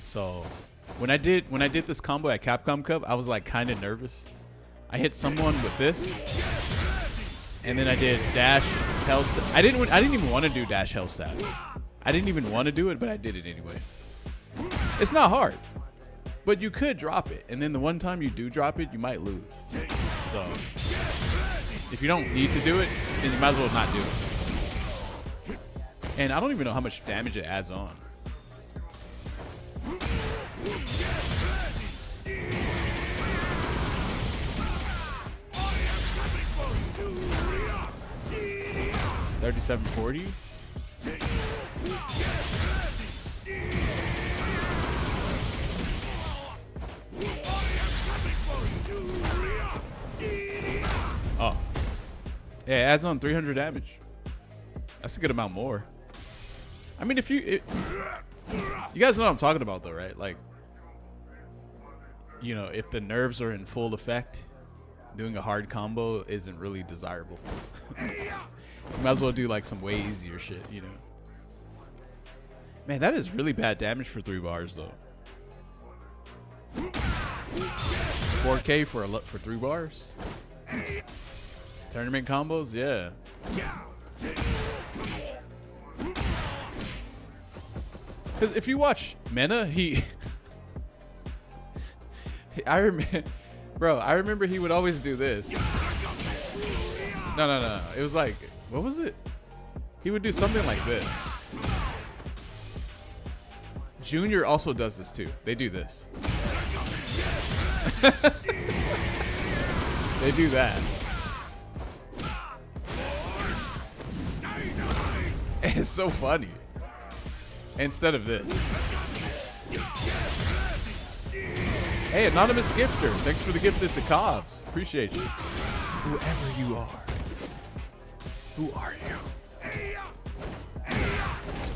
So, when I did this combo at Capcom Cup, I was like kind of nervous. I hit someone with this, and then I did dash hell stab. I didn't even want to do dash hell stab. I didn't even want to do it, but I did it anyway. It's not hard. But you could drop it, and then the one time you do drop it, you might lose. So if you don't need to do it, then you might as well not do it. And I don't even know how much damage it adds on. $37.40. Oh, yeah, it adds on 300 damage. That's a good amount more. I mean, if you guys know what I'm talking about, though, right? Like, you know, if the nerves are in full effect, doing a hard combo isn't really desirable. You might as well do like some way easier shit, you know. Man, that is really bad damage for 3 bars, though. 4K for 3 bars. Tournament combos, yeah. Because if you watch Mena, I remember he would always do this. No. It was like, what was it? He would do something like this. Junior also does this too. They do this. They do that. It's so funny. Instead of this. Hey, anonymous gifter. Thanks for the gift at the Cobbs. Appreciate you. Whoever you are. Who are you? I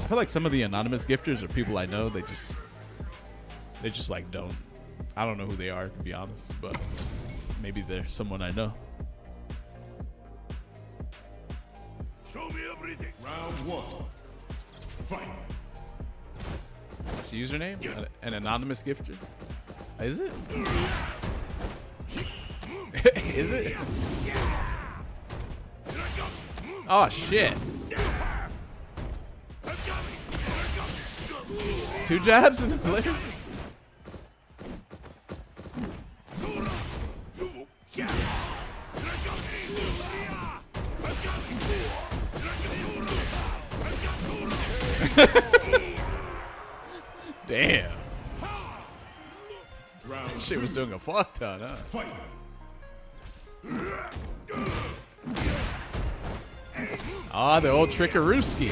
feel like some of the anonymous gifters are people I know. They just like don't. I don't know who they are, to be honest, but maybe they're someone I know. Show me everything. Round 1. Fight. That's the username? An anonymous gifter? Is it? Is it? Oh shit. 2 jabs in the player? Damn. That shit was doing a fuck ton, huh? Fight. Ah, the old Trickarooski.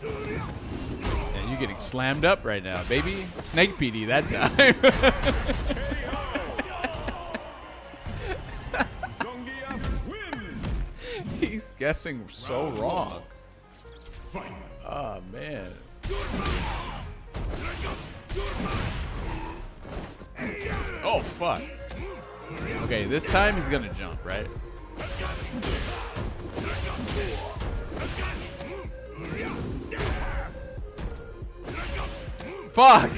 Yeah, you getting slammed up right now, baby. Snake PD that time. Zangief wins. He's guessing so wrong. Fight. Oh, man. Oh, fuck. Okay, this time he's gonna jump, right? Fuck!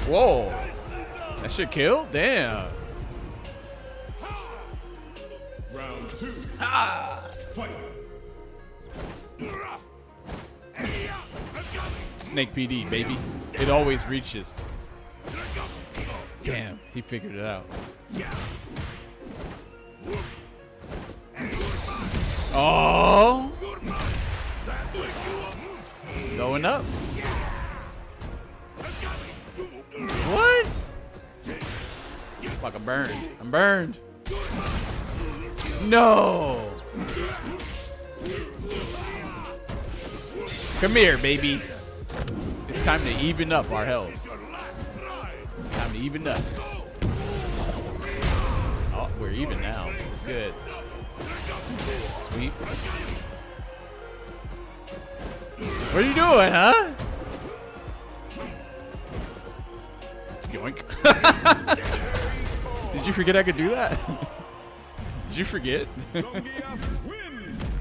Whoa! That shit killed? Damn. Round 2. Ah! Fight. Snake PD, baby. It always reaches. Damn, he figured it out. Oh! Going up. What? Fuck, I'm burned. I'm burned. No! Come here, baby. It's time to even up our health. Time to even up. Oh, we're even now. It's good. Sweet. What are you doing, huh? Yoink. Did you forget I could do that? Did you forget? Zangief wins.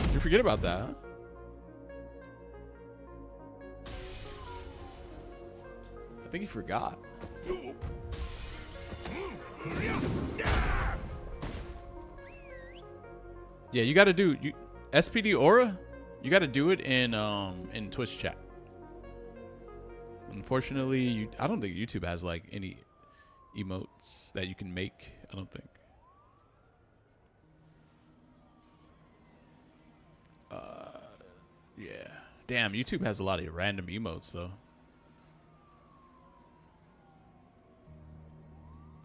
Did you forget about that, huh? I think he forgot. Yeah, you got to do SPD Aura. You got to do it in Twitch chat. Unfortunately, I don't think YouTube has like any emotes that you can make. I don't think. Yeah. Damn, YouTube has a lot of random emotes though.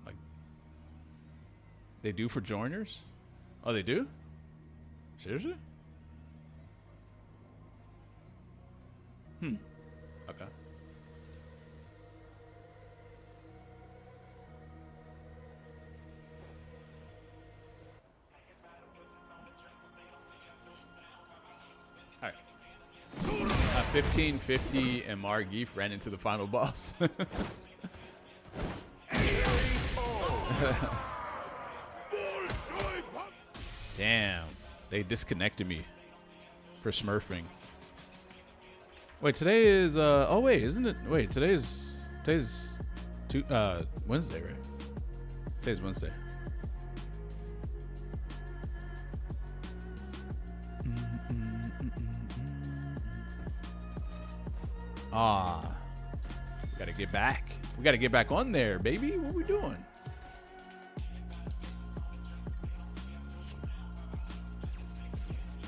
Like they do for joiners? Oh, they do? Seriously? Okay. All right. 1550 and Zangief ran into the final boss. Damn. They disconnected me for smurfing. Wait, today is oh wait, isn't it? Wait, today's Wednesday, right? Today's Wednesday. We gotta get back. We gotta get back on there, baby. What we doing?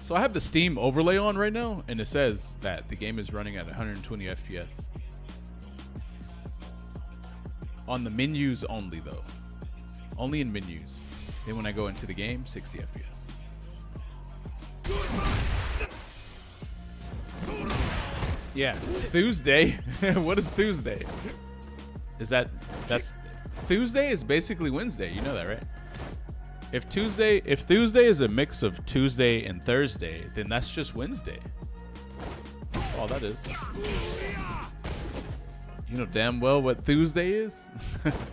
So I have the Steam overlay on right now, and it says that the game is running at 120 FPS. On the menus only, though. Only in menus. Then when I go into the game, 60 FPS. Yeah, Tuesday. What is Tuesday? That's Tuesday is basically Wednesday. You know that, right? If Tuesday is a mix of Tuesday and Thursday, then that's just Wednesday. That's all that is. You know damn well what Tuesday is?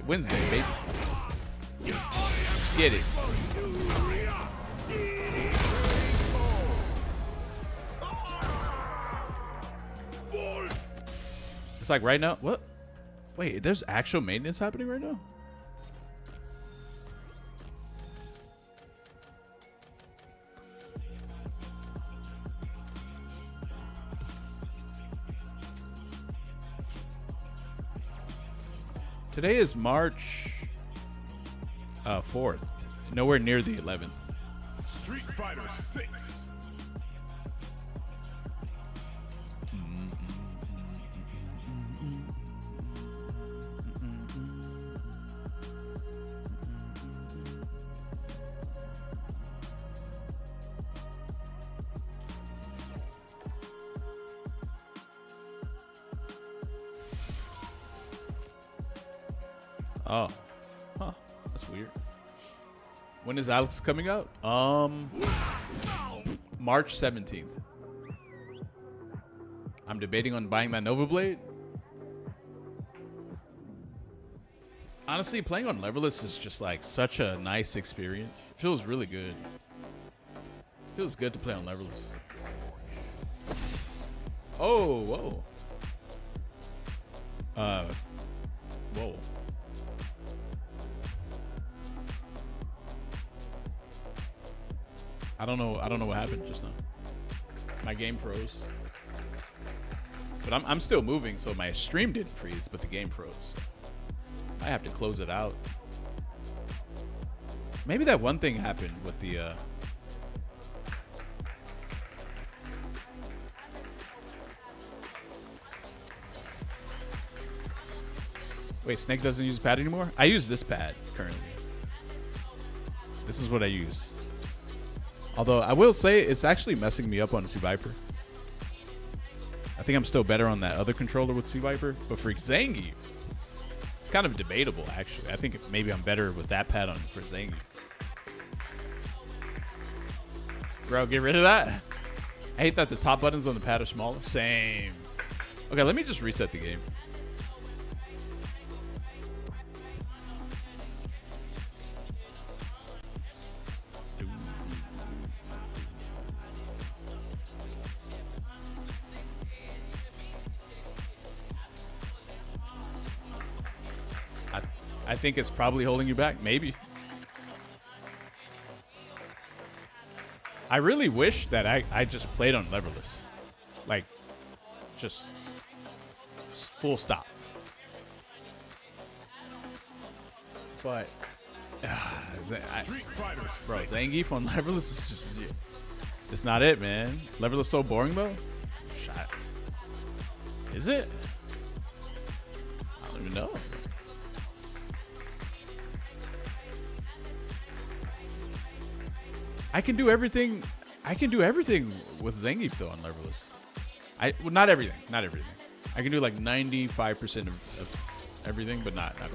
Wednesday, baby. Let's get it. It's like right now. What? Wait, there's actual maintenance happening right now? Today is March 4th. Nowhere near the 11th. Street Fighter 6. Oh. Huh. That's weird. When is Alex coming out? March 17th. I'm debating on buying that Nova Blade. Honestly, playing on Leverless is just like such a nice experience. It feels really good. It feels good to play on Leverless. Oh, whoa. Whoa. I don't know what happened just now. My game froze. But I'm still moving, so my stream didn't freeze, but the game froze. So I have to close it out. Maybe that one thing happened with the Wait, Snake doesn't use pad anymore? I use this pad currently. This is what I use. Although I will say it's actually messing me up on C Viper. I think I'm still better on that other controller with C Viper, but for Zangief, it's kind of debatable actually. I think maybe I'm better with that pad on for Zangief. Bro, get rid of that. I hate that the top buttons on the pad are smaller. Same. Okay, let me just reset the game. I think it's probably holding you back. Maybe. I really wish that I just played on leverless. Like, just full stop. But, Street Fighter bro, 6. Zangief on leverless is just, it's not it, man. Leverless so boring, though. Shot. Is it? I don't even know. I can do everything. I can do everything with Zangief though on leverless. Well, not everything. Not everything. I can do like 95% of everything, but not quite.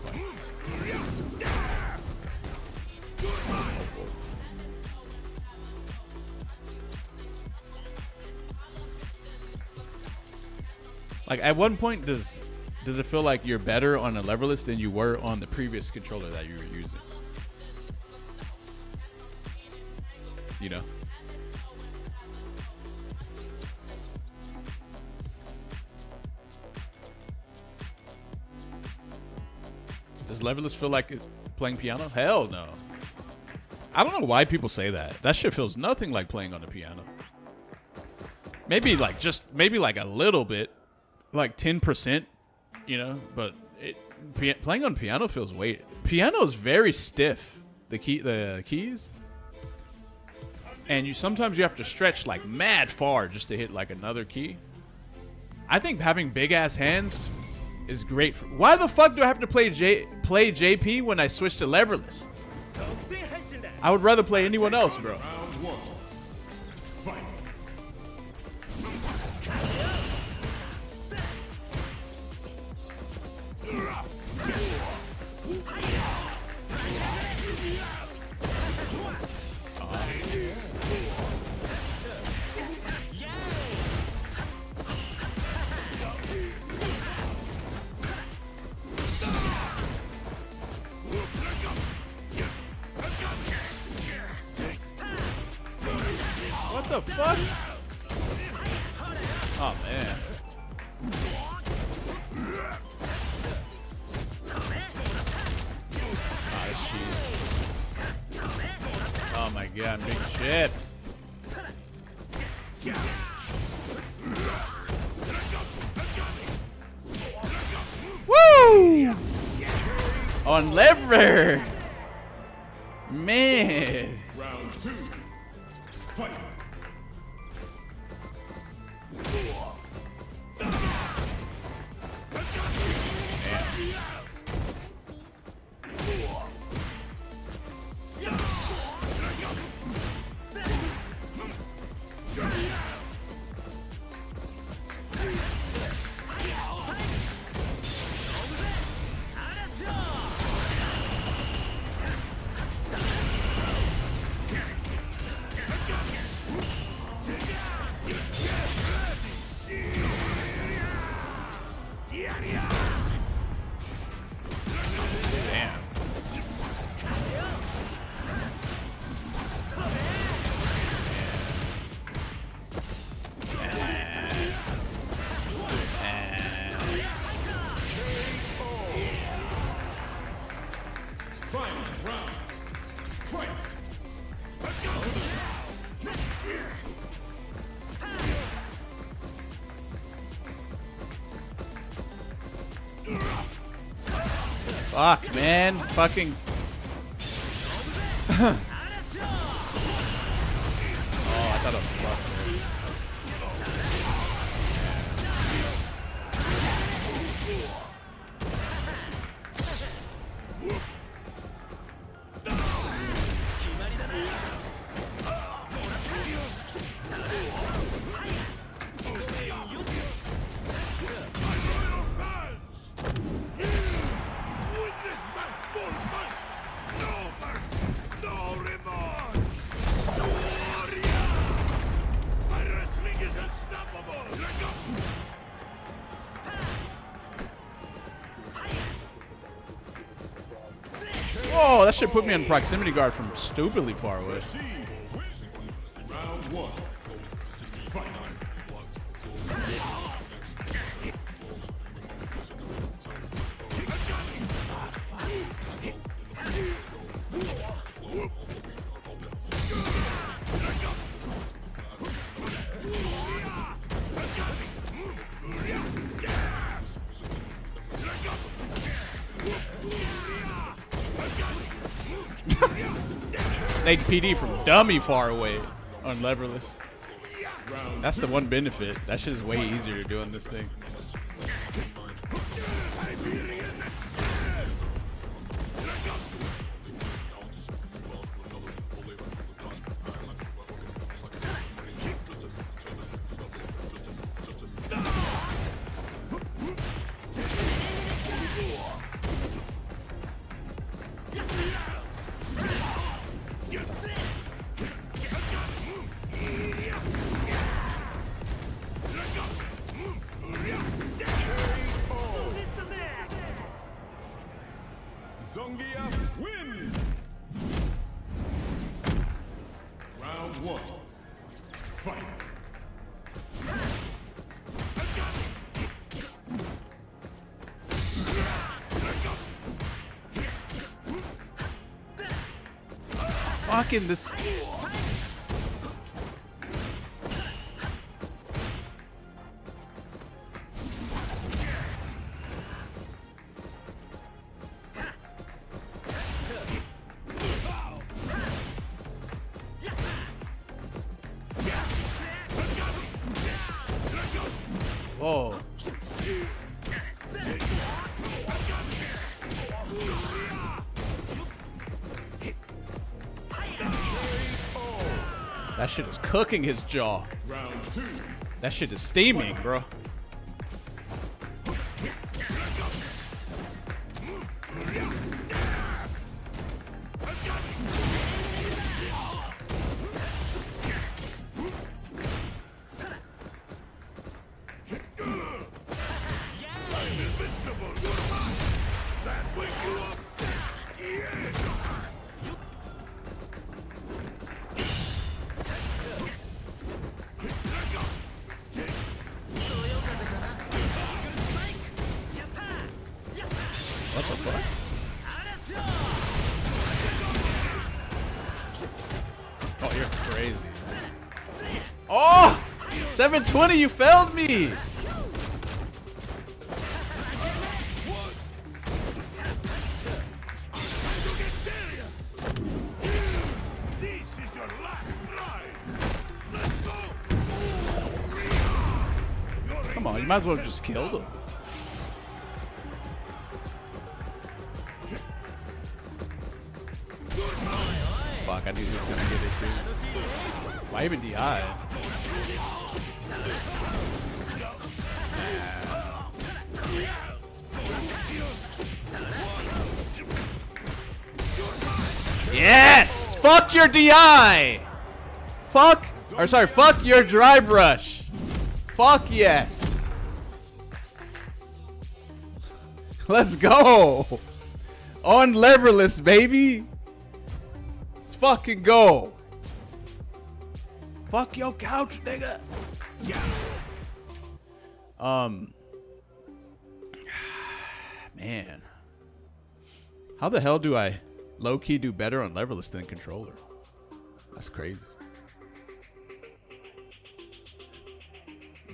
Like at one point, does it feel like you're better on a leverless than you were on the previous controller that you were using? You know? Does leverless feel like playing piano? Hell no. I don't know why people say that. That shit feels nothing like playing on the piano. Maybe like a little bit, like 10%, you know. But playing on piano feels weight. Piano is very stiff. The keys, and sometimes you have to stretch like mad far just to hit like another key. I think having big ass hands is great. Why the fuck do I have to play JP when I switch to leverless? I would rather play anyone else, bro. Round 1. Fight. What the fuck? Oh man. Oh my god, big shit. Woo! On lever! Man! Round 2. Fight. Fuck, man. Fucking. Oh, I thought it was fucked. Oh, that shit put me on proximity guard from stupidly far away. Round 1. Fight. Snake PD from dummy far away on leverless. That's the one benefit. That shit is way easier to do on this thing. Zangief wins. Round 1. Fight. Fucking this. Whoa. That shit is cooking his jaw. Round 2. That shit is steaming, bro. What the fuck? Oh, you're crazy. Oh! 720, you failed me! Come on, you might as well have just killed him. Fuck, I knew he was gonna get it too. Why even DI? Yes! Fuck your DI! Fuck! Or sorry, fuck your drive rush! Fuck yes! Let's go! On leverless, baby! Let's fucking go! Fuck your couch, nigga! Man. How the hell do I low-key do better on leverless than controller? That's crazy.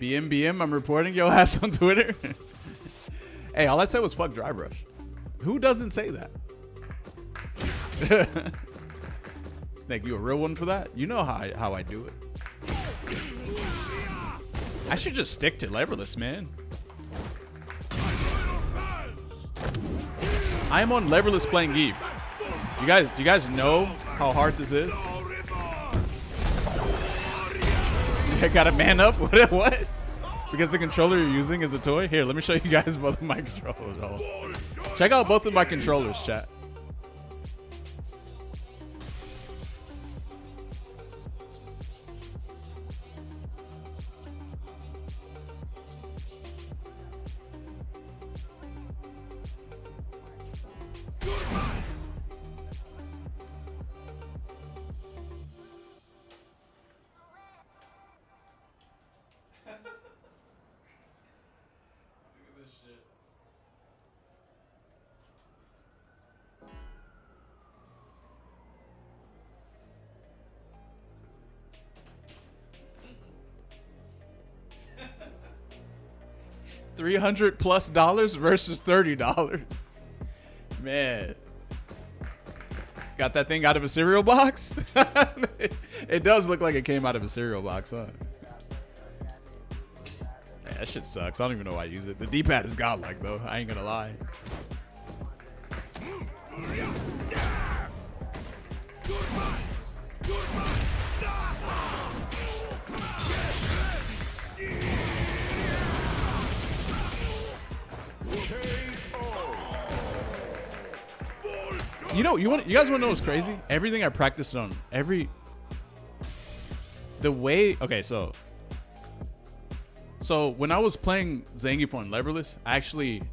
BM, I'm reporting your ass on Twitter. Hey, all I said was fuck drive rush. Who doesn't say that? Snake, you a real one for that? You know how I do it. I should just stick to leverless, man. I am on leverless playing Geef. Do you guys know how hard this is? I gotta man up? What? Because the controller you're using is a toy? Here, let me show you guys both of my controllers. Oh. Check out both of my controllers, chat. $300+ versus $30. Man. Got that thing out of a cereal box? It does look like it came out of a cereal box, huh? Yeah, that shit sucks. I don't even know why I use it. The D-pad is godlike, though. I ain't gonna lie. You know, you guys want to know what's crazy? Everything I practiced on, the way. Okay, so when I was playing Zangief on Leverless, I actually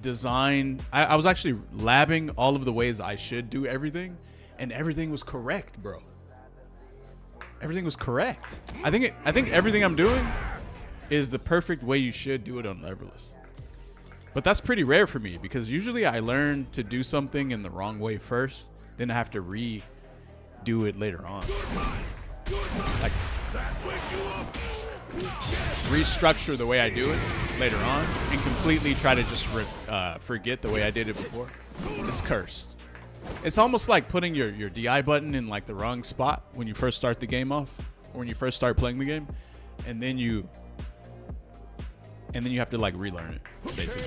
designed. I was actually labbing all of the ways I should do everything, and everything was correct, bro. Everything was correct. I think everything I'm doing is the perfect way you should do it on Leverless. But that's pretty rare for me because usually I learn to do something in the wrong way first, then I have to redo it later on. Like restructure the way I do it later on and completely try to just forget the way I did it before. It's cursed. It's almost like putting your DI button in like the wrong spot when you first start the game off or when you first start playing the game, and then you have to like relearn it, basically.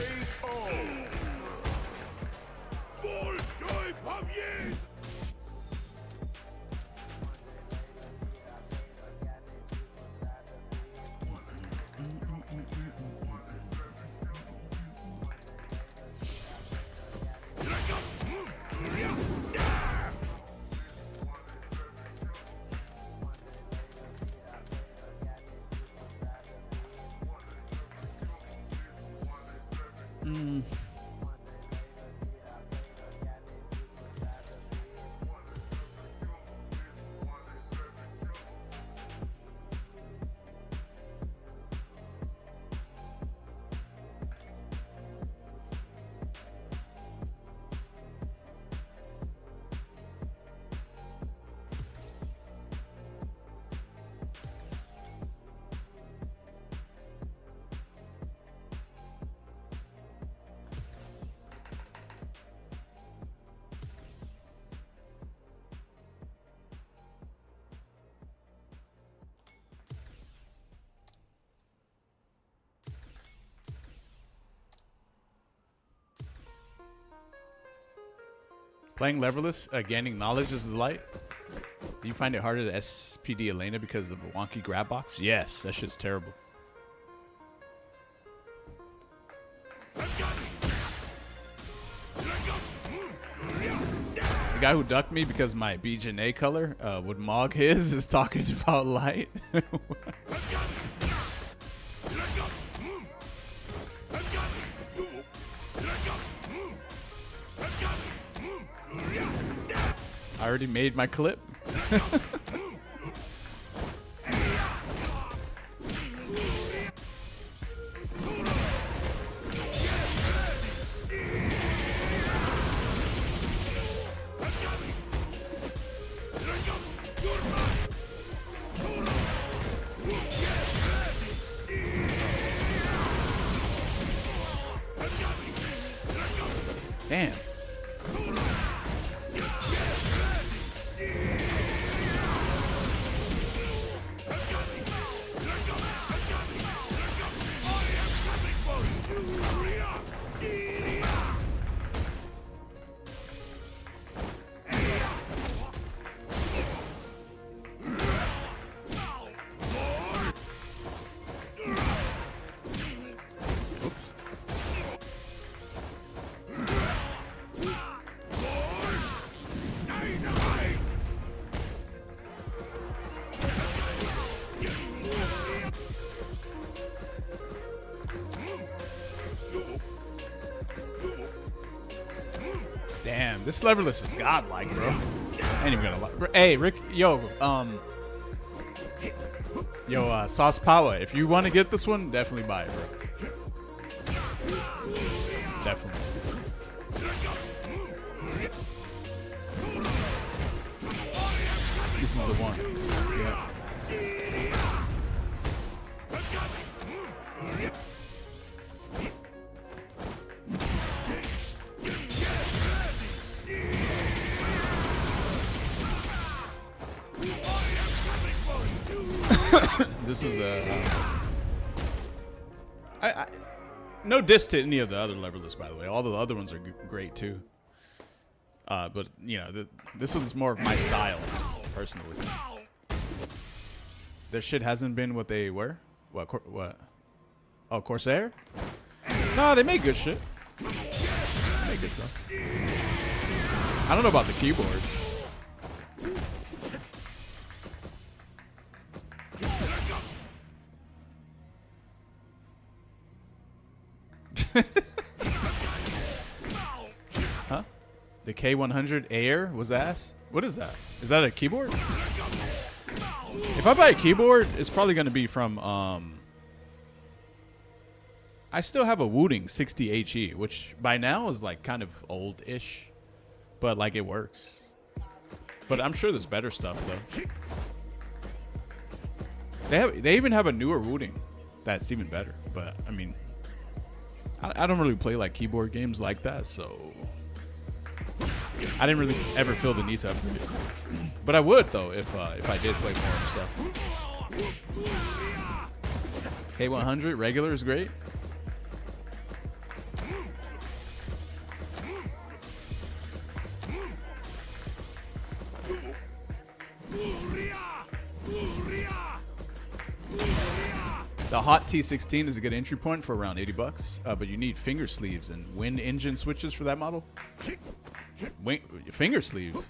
Playing Leverless, gaining knowledge is the light. Do you find it harder to SPD Elena because of a wonky grab box? Yes, that shit's terrible. The guy who ducked me because my BJNA color would mog his is talking about light. I already made my clip. Damn. Damn, this Leverless is godlike, bro. I ain't even gonna lie. Hey, Rick, Sauce Power, if you want to get this one, definitely buy it, bro. Definitely. This is the one. Yeah. This is the. No diss to any of the other levelers, by the way. All the other ones are great too. But you know, this one's more of my style, personally. Their shit hasn't been what they were. What? Oh, Corsair? No, they make good shit. They make good stuff. I don't know about the keyboards. Huh? The K100 Air was ass? What is that? Is that a keyboard? If I buy a keyboard, it's probably going to be from, I still have a Wooting 60 HE, which by now is like kind of old-ish, but like it works. But I'm sure there's better stuff though. They even have a newer Wooting that's even better, but I mean, I don't really play like keyboard games like that, so I didn't really ever feel the need to upgrade it. But I would though if I did play more stuff. K100 regular is great. The Hot T16 is a good entry point for around $80, but you need finger sleeves and wind engine switches for that model. Finger sleeves.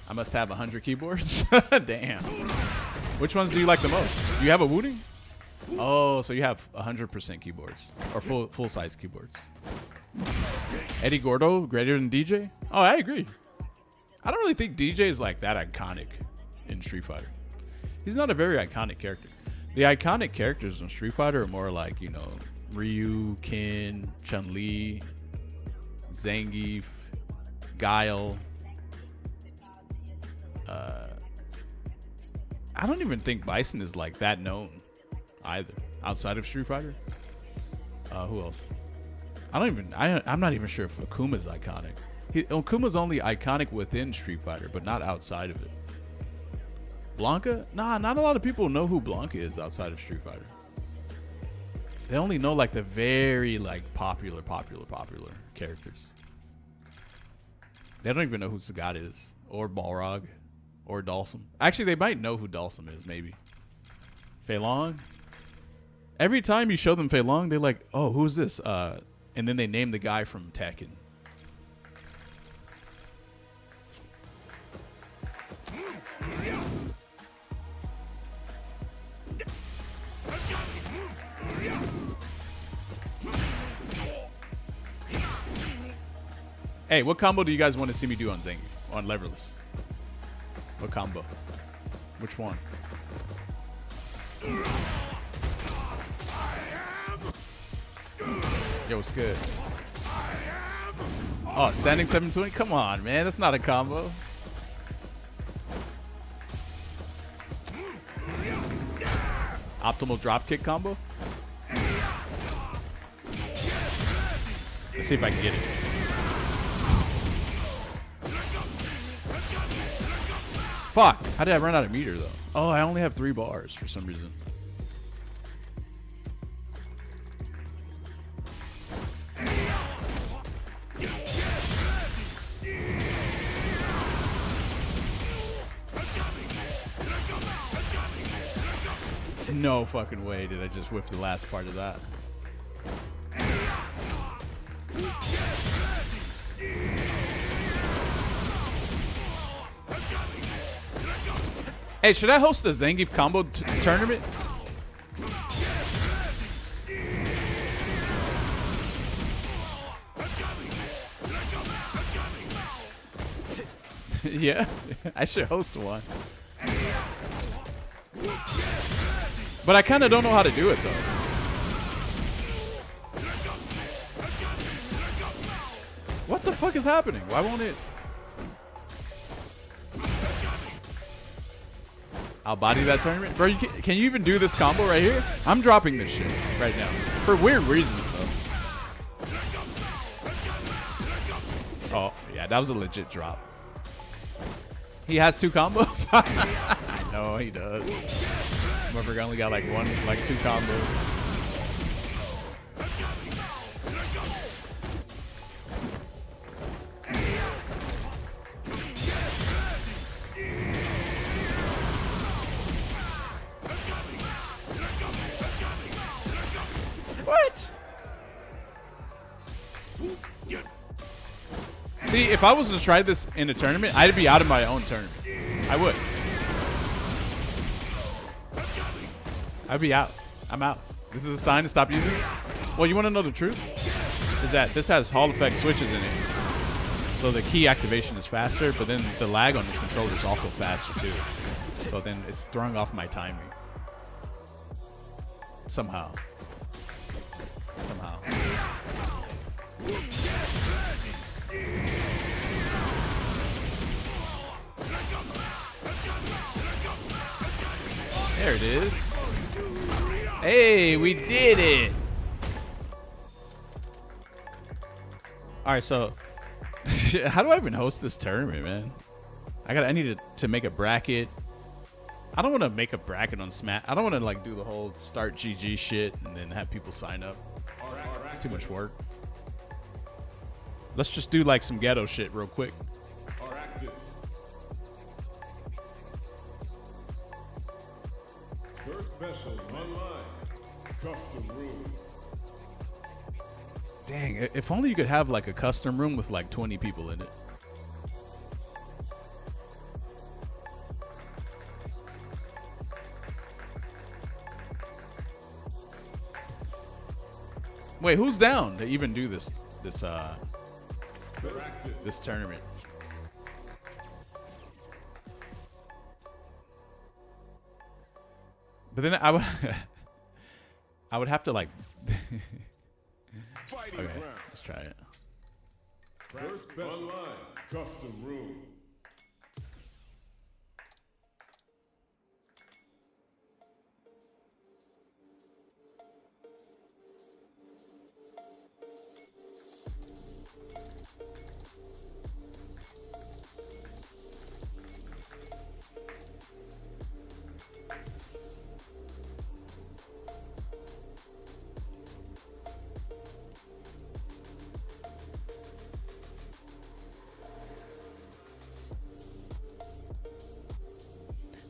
I must have 100 keyboards. Damn. Which ones do you like the most? Do you have a Wooting? Oh, so you have 100% keyboards or full size keyboards. Eddie Gordo greater than DJ? Oh, I agree. I don't really think DJ is like that iconic in Street Fighter. He's not a very iconic character. The iconic characters in Street Fighter are more like, you know, Ryu, Ken, Chun-Li, Zangief, Guile. I don't even think Bison is like that known either outside of Street Fighter. Who else? I'm not even sure if Akuma's iconic. Akuma's only iconic within Street Fighter, but not outside of it. Blanka? Nah, not a lot of people know who Blanka is outside of Street Fighter. They only know like the very like popular characters. They don't even know who Sagat is, or Balrog, or Dhalsim. Actually, they might know who Dhalsim is, maybe. Fei Long? Every time you show them Fei Long, they're like, oh, who's this? And then they name the guy from Tekken. Hey, what combo do you guys want to see me do on Zangief? On Leverless? What combo? Which one? Yo, what's good? Oh, standing 720? Come on, man. That's not a combo. Optimal dropkick combo? Let's see if I can get it. Fuck. How did I run out of meter, though? Oh, I only have 3 bars for some reason. No fucking way did I just whip the last part of that. Hey, should I host a Zangief combo tournament? Yeah, I should host one. But I kind of don't know how to do it, though. What the fuck is happening? Why won't it? I'll body that tournament. Bro, can you even do this combo right here? I'm dropping this shit right now. For weird reasons, though. Oh, yeah, that was a legit drop. He has 2 combos? I know he does. Motherfucker only got like 2 combos. What? See, if I was to try this in a tournament, I'd be out of my own tournament. I would. I'd be out. I'm out. This is a sign to stop using it? Well, you want to know the truth? Is that this has Hall effect switches in it. So the key activation is faster, but then the lag on this controller is also faster too. So then it's throwing off my timing. Somehow. There it is. Hey, we did it. All right, so how do I even host this tournament, man? I need to make a bracket. I don't want to make a bracket on Smash. I don't want to like do the whole start GG shit and then have people sign up. It's too much work. Let's just do like some ghetto shit real quick. First special online custom room. Dang, if only you could have like a custom room with like 20 people in it. Wait, who's down to even do this tournament? But then I would have to like okay, let's try it. First online custom room.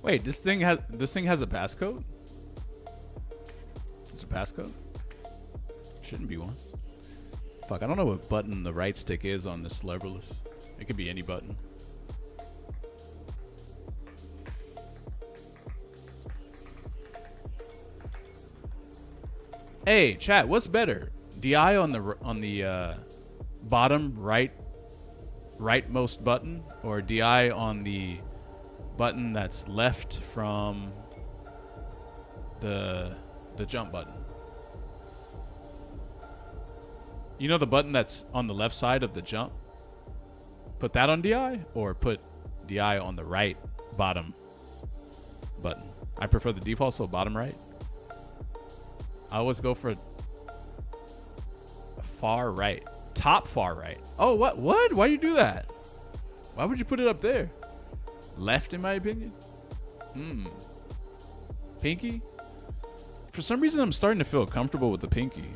Wait, this thing has a passcode? It's a passcode? Shouldn't be one. Fuck, I don't know what button the right stick is on this leverless. It could be any button. Hey, chat, what's better? DI on the bottom rightmost button, or DI on the button that's left from the jump button? You know the button that's on the left side of the jump? Put that on DI, or put DI on the right bottom button? I prefer the default, so bottom right. I always go for far right. Top far right. Oh, what? Why you do that? Why would you put it up there? Left, in my opinion. Pinky? For some reason, I'm starting to feel comfortable with the pinky.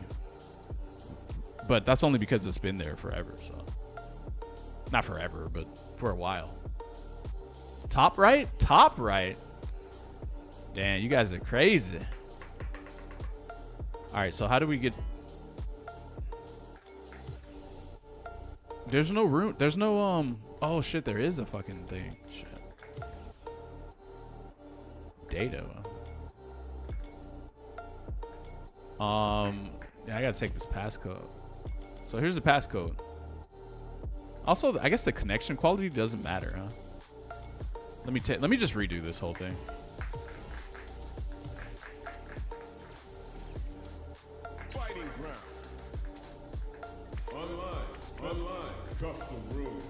But that's only because it's been there forever, so. Not forever, but for a while. Top right? Top right? Damn, you guys are crazy. Alright, so how do we get... There's no room. There's no, Oh, shit, there is a fucking thing. Shit. Data. Yeah, I gotta take this passcode. So here's the passcode. Also, I guess the connection quality doesn't matter, huh? Let me just redo this whole thing. Fighting ground. Online custom room.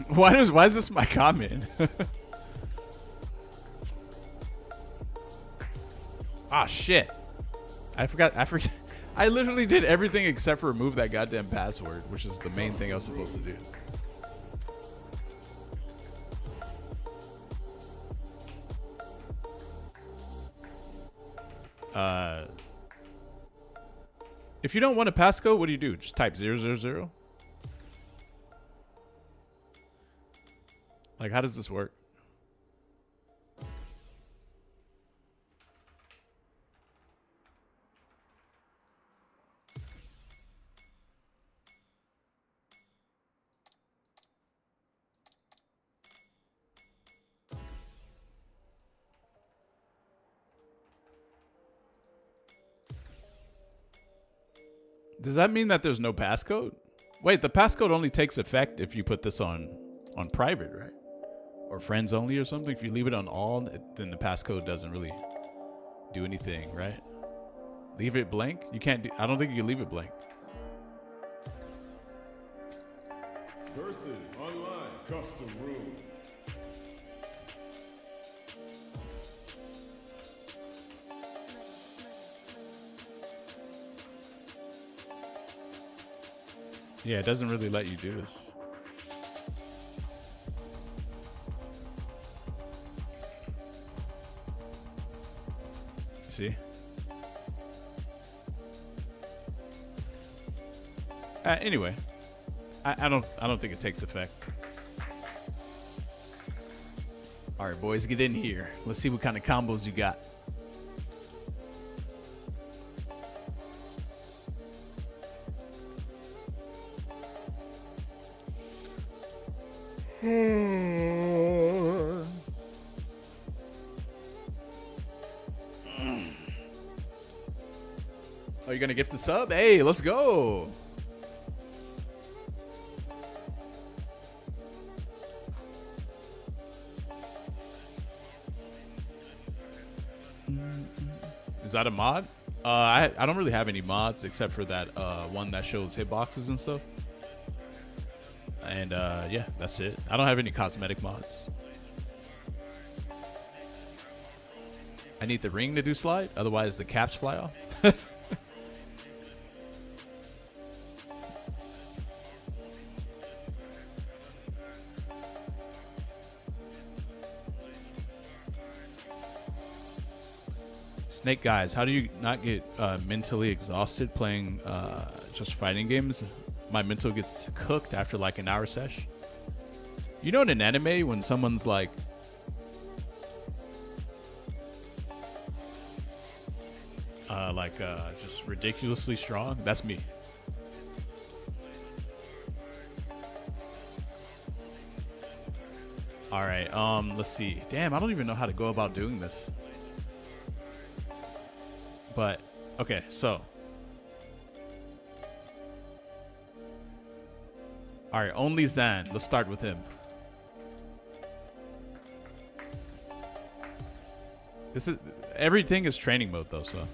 Why is this my comment? Ah, shit. I forgot. I literally did everything except for remove that goddamn password, which is the main thing I was supposed to do. If you don't want a passcode, what do? Just type 000? Like, how does this work? Does that mean that there's no passcode? Wait, the passcode only takes effect if you put this on private, right? Or friends only or something. If you leave it on all, then the passcode doesn't really do anything, right? Leave it blank? You can't do, I don't think you can leave it blank. Versus online custom room. Yeah, it doesn't really let you do this. See? Anyway, I don't think it takes effect. All right, boys, get in here. Let's see what kind of combos you got. Oh, you're gonna gift the sub? Hey, let's go. Is that a mod? I don't really have any mods except for that one that shows hitboxes and stuff. And yeah, that's it. I don't have any cosmetic mods. I need the ring to do slide, otherwise the caps fly off. Snake guys, how do you not get mentally exhausted playing just fighting games? My mental gets cooked after like an hour sesh. You know, in an anime, when someone's like just ridiculously strong, that's me. All right, let's see. Damn, I don't even know how to go about doing this. But okay, so all right, only Zan. Let's start with him. This is everything is training mode though, so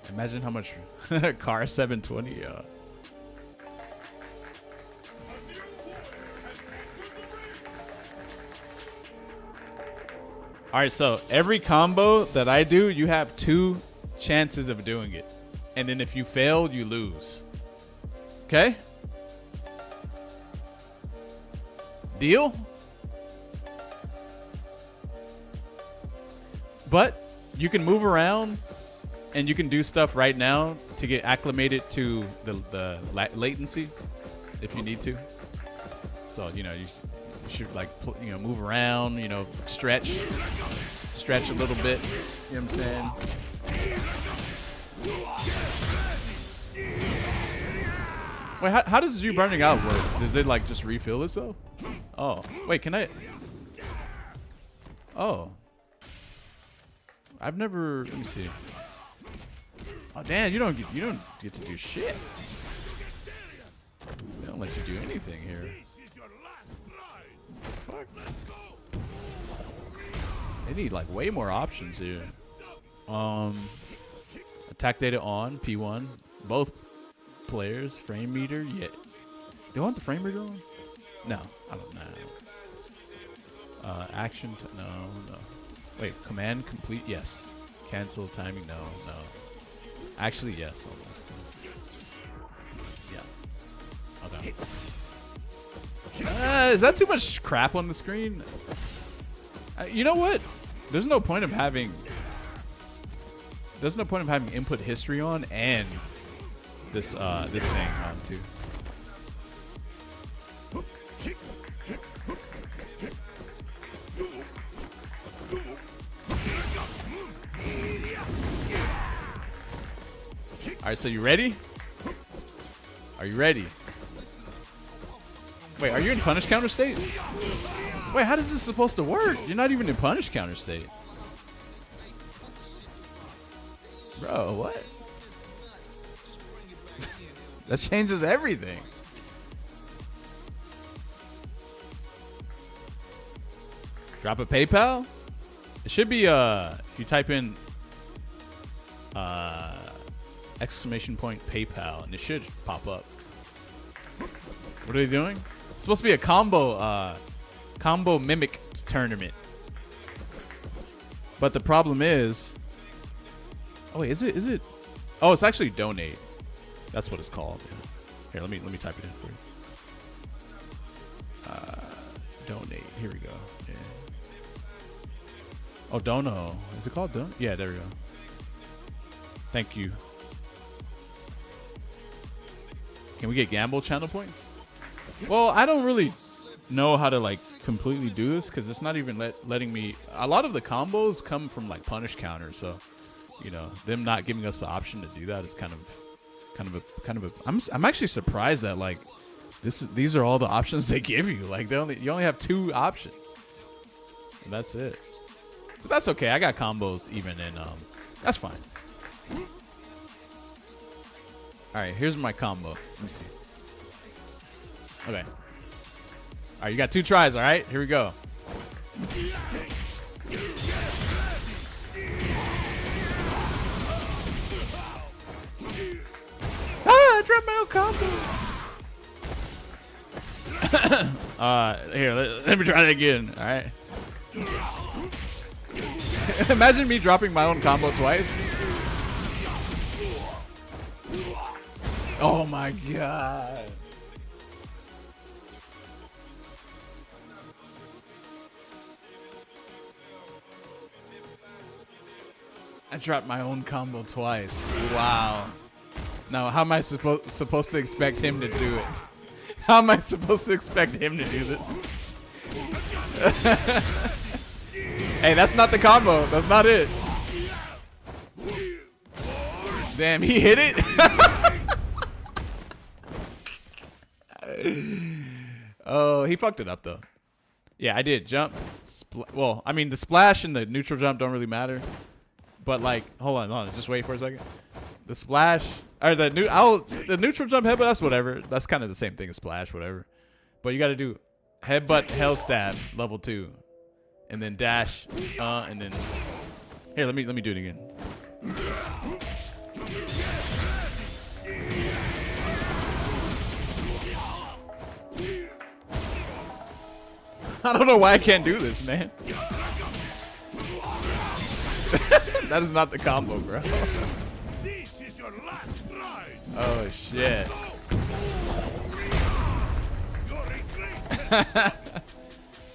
imagine how much car 720. All right, so every combo that I do, you have 2 chances of doing it. And then if you fail, you lose. Okay? Deal? But you can move around and you can do stuff right now to get acclimated to the latency if you need to. So, you know, you should like move around, stretch a little bit, you know what I'm saying? Wait, how does you burning out work? Does it like just refill itself? Oh, wait, can I? Oh, I've never. Let me see. Oh damn, you don't get to do shit. They don't let you do anything here. Fuck. They need like way more options here. Attack data on P1, both players. Frame meter. Yeah. Do I want the frame meter on? No, I don't know. Action. No. Wait. Command complete. Yes. Cancel timing. No. Actually, yes. Almost. Yeah. Okay. Is that too much crap on the screen? You know what? There's no point of having input history on and this thing on too. All right, so you ready? Are you ready? Wait, are you in punish counter state? Wait, how is this supposed to work? You're not even in punish counter state. Bro, what? That changes everything. Drop a PayPal? It should be if you type in exclamation point PayPal and it should pop up. What are they doing? It's supposed to be a combo mimic tournament. But the problem is, oh wait, is it? Oh, it's actually donate. That's what it's called. Yeah. Here, let me type it in for you. Donate. Here we go. Yeah. Oh, dono. Is it called dono? Yeah, there we go. Thank you. Can we get gamble channel points? Well, I don't really know how to like completely do this because it's not even letting me. A lot of the combos come from like punish counters, so you know them not giving us the option to do that is kind of a. I'm actually surprised that like these are all the options they give you. Like you only have 2 options, and that's it. But that's okay. I got combos even in that's fine. All right, here's my combo. Let me see. Okay. All right, you got 2 tries. All right, here we go. I dropped my own combo. Here, let me try it again. All right. Imagine me dropping my own combo twice. Oh my god. I dropped my own combo twice. Wow. Now, how am I supposed to expect him to do it? How am I supposed to expect him to do this? Hey, that's not the combo. That's not it. Damn, he hit it? Oh, he fucked it up, though. Yeah, I did. Jump. Well, I mean, the splash and the neutral jump don't really matter. But, like, hold on. Just wait for a second. The splash, or the neutral jump headbutt, that's whatever. That's kind of the same thing as splash, whatever. But you got to do headbutt, hell stab, level 2. And then dash, and then... Here, let me do it again. I don't know why I can't do this, man. That is not the combo, bro. This is your last ride. Oh shit.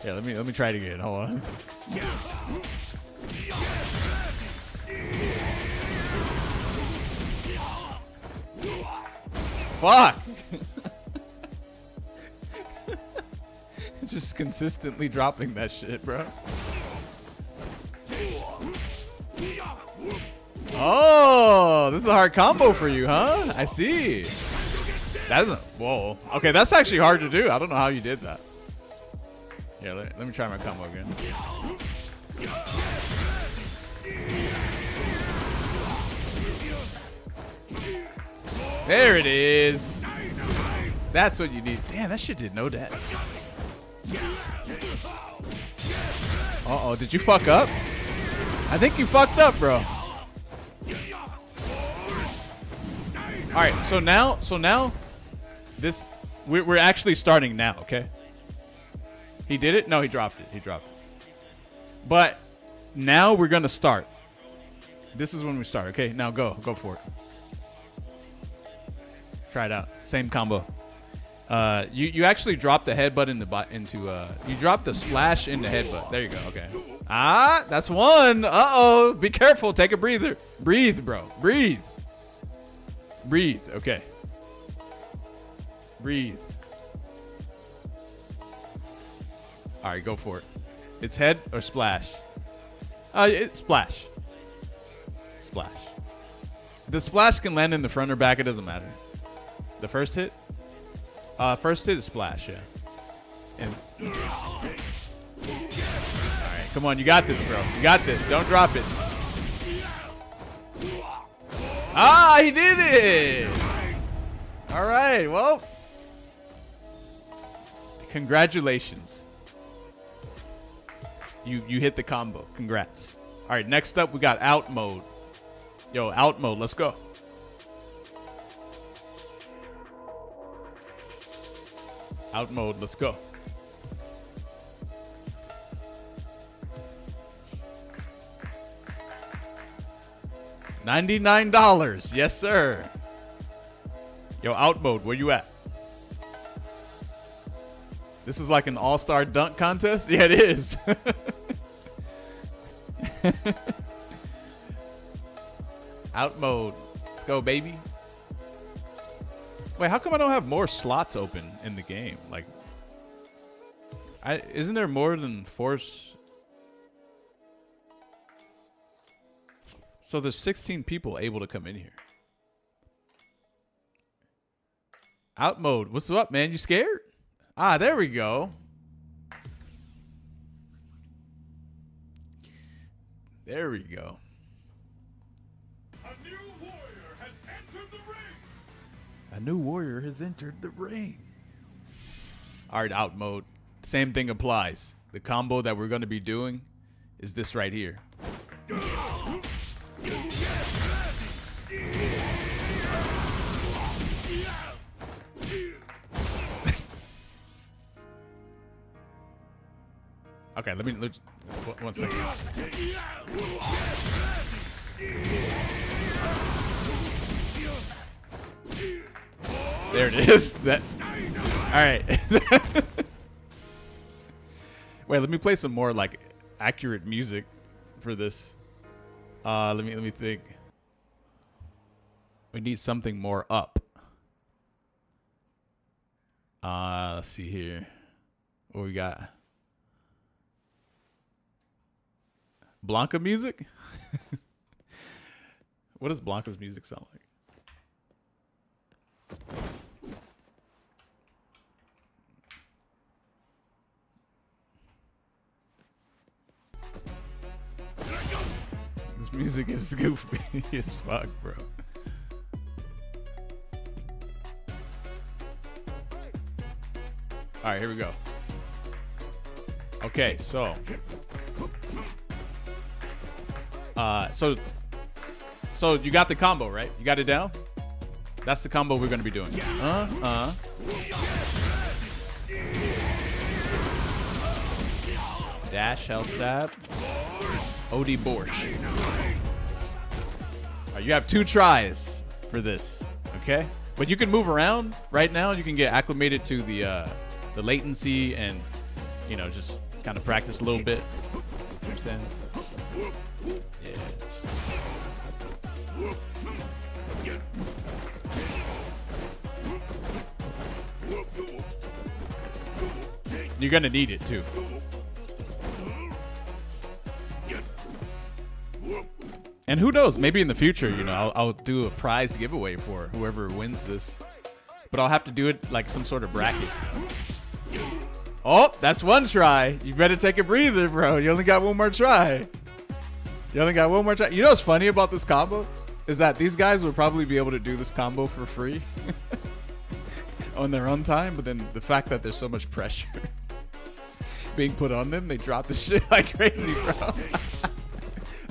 Yeah, let me try it again. Hold on. Fuck. Just consistently dropping that shit, bro. Oh, this is a hard combo for you, huh? I see. That isn't. Whoa. Okay, that's actually hard to do. I don't know how you did that. Yeah, let me try my combo again. There it is. That's what you need. Damn, that shit did no damage. Uh-oh, did you fuck up? I think you fucked up, bro. All right, so now, this we're actually starting now. Okay. He did it? No, he dropped it. He dropped it. But now we're gonna start. This is when we start. Okay, now go for it. Try it out. Same combo. You actually dropped the headbutt you dropped the splash in the headbutt. There you go. Okay. Ah, that's one. Uh-oh. Be careful. Take a breather. Breathe, bro. Breathe. Breathe. Okay. Breathe. All right, go for it. It's head or splash? It's splash. Splash. The splash can land in the front or back. It doesn't matter. The first hit? First hit is splash, yeah. And all right, come on, you got this, bro. You got this. Don't drop it. Ah, he did it. All right, well, congratulations. You hit the combo. Congrats. All right, next up we got out mode. Yo, out mode. Let's go. Out mode. Let's go. $99. Yes, sir. Yo, out mode. Where you at? This is like an all-star dunk contest? Yeah, it is. Out mode. Let's go, baby. Wait, how come I don't have more slots open in the game? Like, isn't there more than 4? So there's 16 people able to come in here. Out mode. What's up, man? You scared? Ah, there we go. There we go. A new warrior has entered the ring. A new warrior has entered the ring. All right, out mode. Same thing applies. The combo that we're going to be doing is this right here. Okay, let me one second. There it is. That. All right. Wait, let me play some more like accurate music for this. Let me think. We need something more up. Let's see here. What we got? Blanka music? What does Blanka's music sound like? This music is goofy as fuck, bro. All right, here we go. Okay, so you got the combo, right? You got it down? That's the combo we're going to be doing. Dash, hell stab. OD Borscht. All right, you have 2 tries for this, okay? But you can move around right now. You can get acclimated to the latency and, you know, just kind of practice a little bit. You know what I'm saying? Yeah. You're gonna need it too. And who knows? Maybe in the future, you know, I'll do a prize giveaway for whoever wins this. But I'll have to do it like some sort of bracket. Oh, that's 1 try. You better take a breather, bro. You only got 1 more try. You only got 1 more try. You know what's funny about this combo? Is that these guys will probably be able to do this combo for free on their own time. But then the fact that there's so much pressure being put on them, they drop the shit like crazy, bro.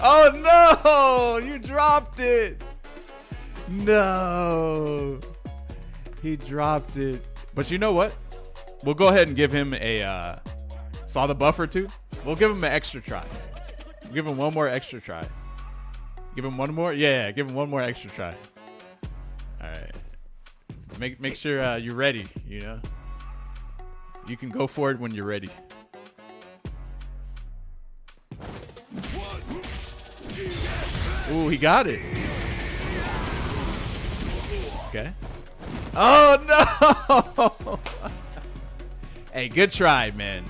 Oh, no. You dropped it. No. He dropped it. But you know what? We'll go ahead and give him a saw the buffer too. We'll give him an extra try. We'll give him one more extra try. Give him one more? Yeah, give him one more extra try. Alright. Make sure you're ready, you know. You can go for it when you're ready. Ooh, he got it. Okay. Oh no! Hey, good try, man.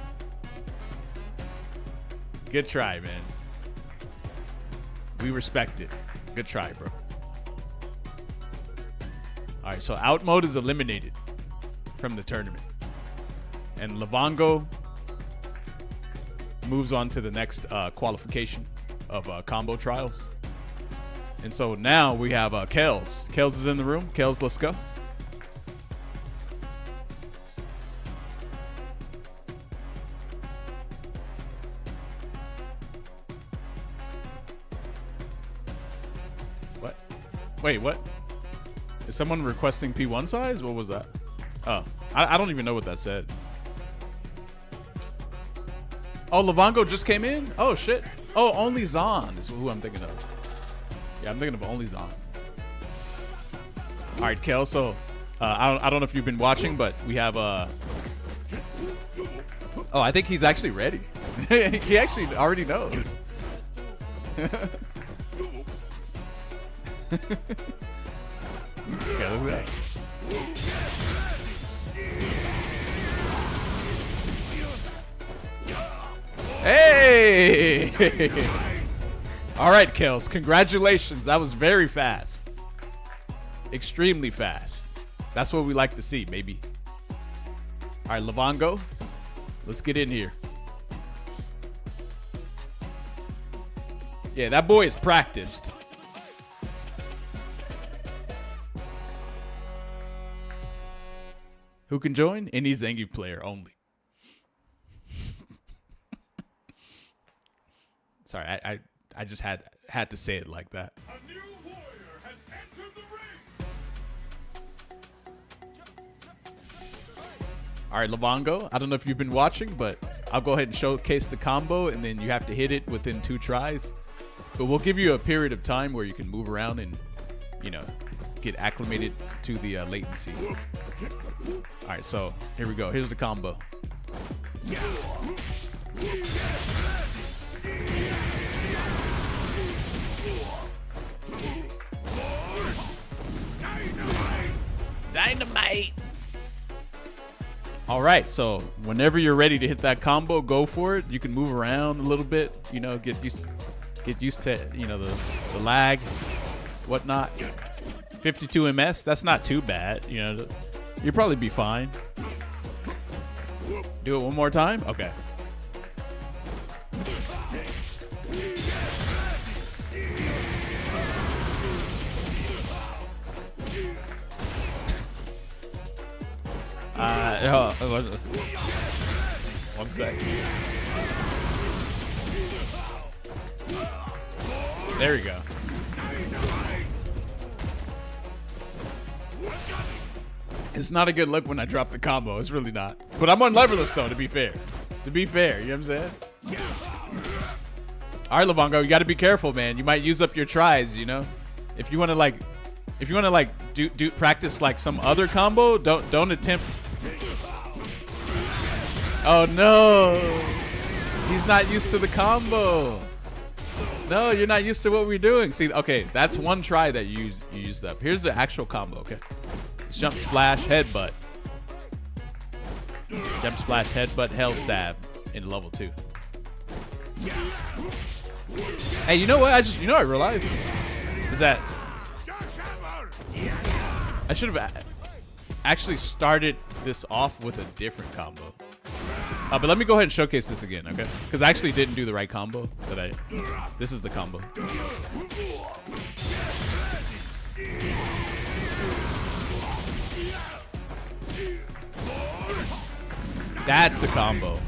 Good try, man. We respect it. Good try, bro. All right, so out mode is eliminated from the tournament. And Livongo moves on to the next qualification of combo trials. And so now we have Kels. Kels is in the room. Kels, let's go. What? Wait, what? Is someone requesting P1 size? What was that? Oh, I don't even know what that said. Oh, Livongo just came in? Oh, shit. Oh, only Zon is who I'm thinking of. Yeah, I'm thinking of only Zon. All right, Kel. So, I don't know if you've been watching, but we have Oh, I think he's actually ready. He actually already knows. Okay, look at that. Hey! All right, Kels. Congratulations. That was very fast. Extremely fast. That's what we like to see, baby. All right, Livongo. Let's get in here. Yeah, that boy is practiced. Who can join? Any Zangief player only. Sorry, I just had to say it like that. A new warrior has entered the ring. All right, Livongo. I don't know if you've been watching, but I'll go ahead and showcase the combo, and then you have to hit it within 2 tries. But we'll give you a period of time where you can move around and, you know, get acclimated to the latency. All right, so here we go. Here's the combo. Dynamite. All right, so whenever you're ready to hit that combo, go for it. You can move around a little bit, you know, get used to, you know, the lag, whatnot. 52 ms, that's not too bad, you know. You'll probably be fine. Do it one more time? Okay. One sec. There we go. It's not a good look when I drop the combo. It's really not. But I'm unleverless though, to be fair. To be fair, you know what I'm saying? All right, Livongo, you got to be careful, man. You might use up your tries, you know? If you want to like do practice like some other combo, don't attempt. Oh no. He's not used to the combo. No, you're not used to what we're doing. See, okay, that's one try that you used up. Here's the actual combo, okay? It's jump, splash, headbutt. Jump, splash, headbutt, hell stab in level 2. Hey, you know what? I realized is that I should have actually started this off with a different combo. But let me go ahead and showcase this again, okay? Because I actually didn't do the right combo. This is the combo. That's the combo.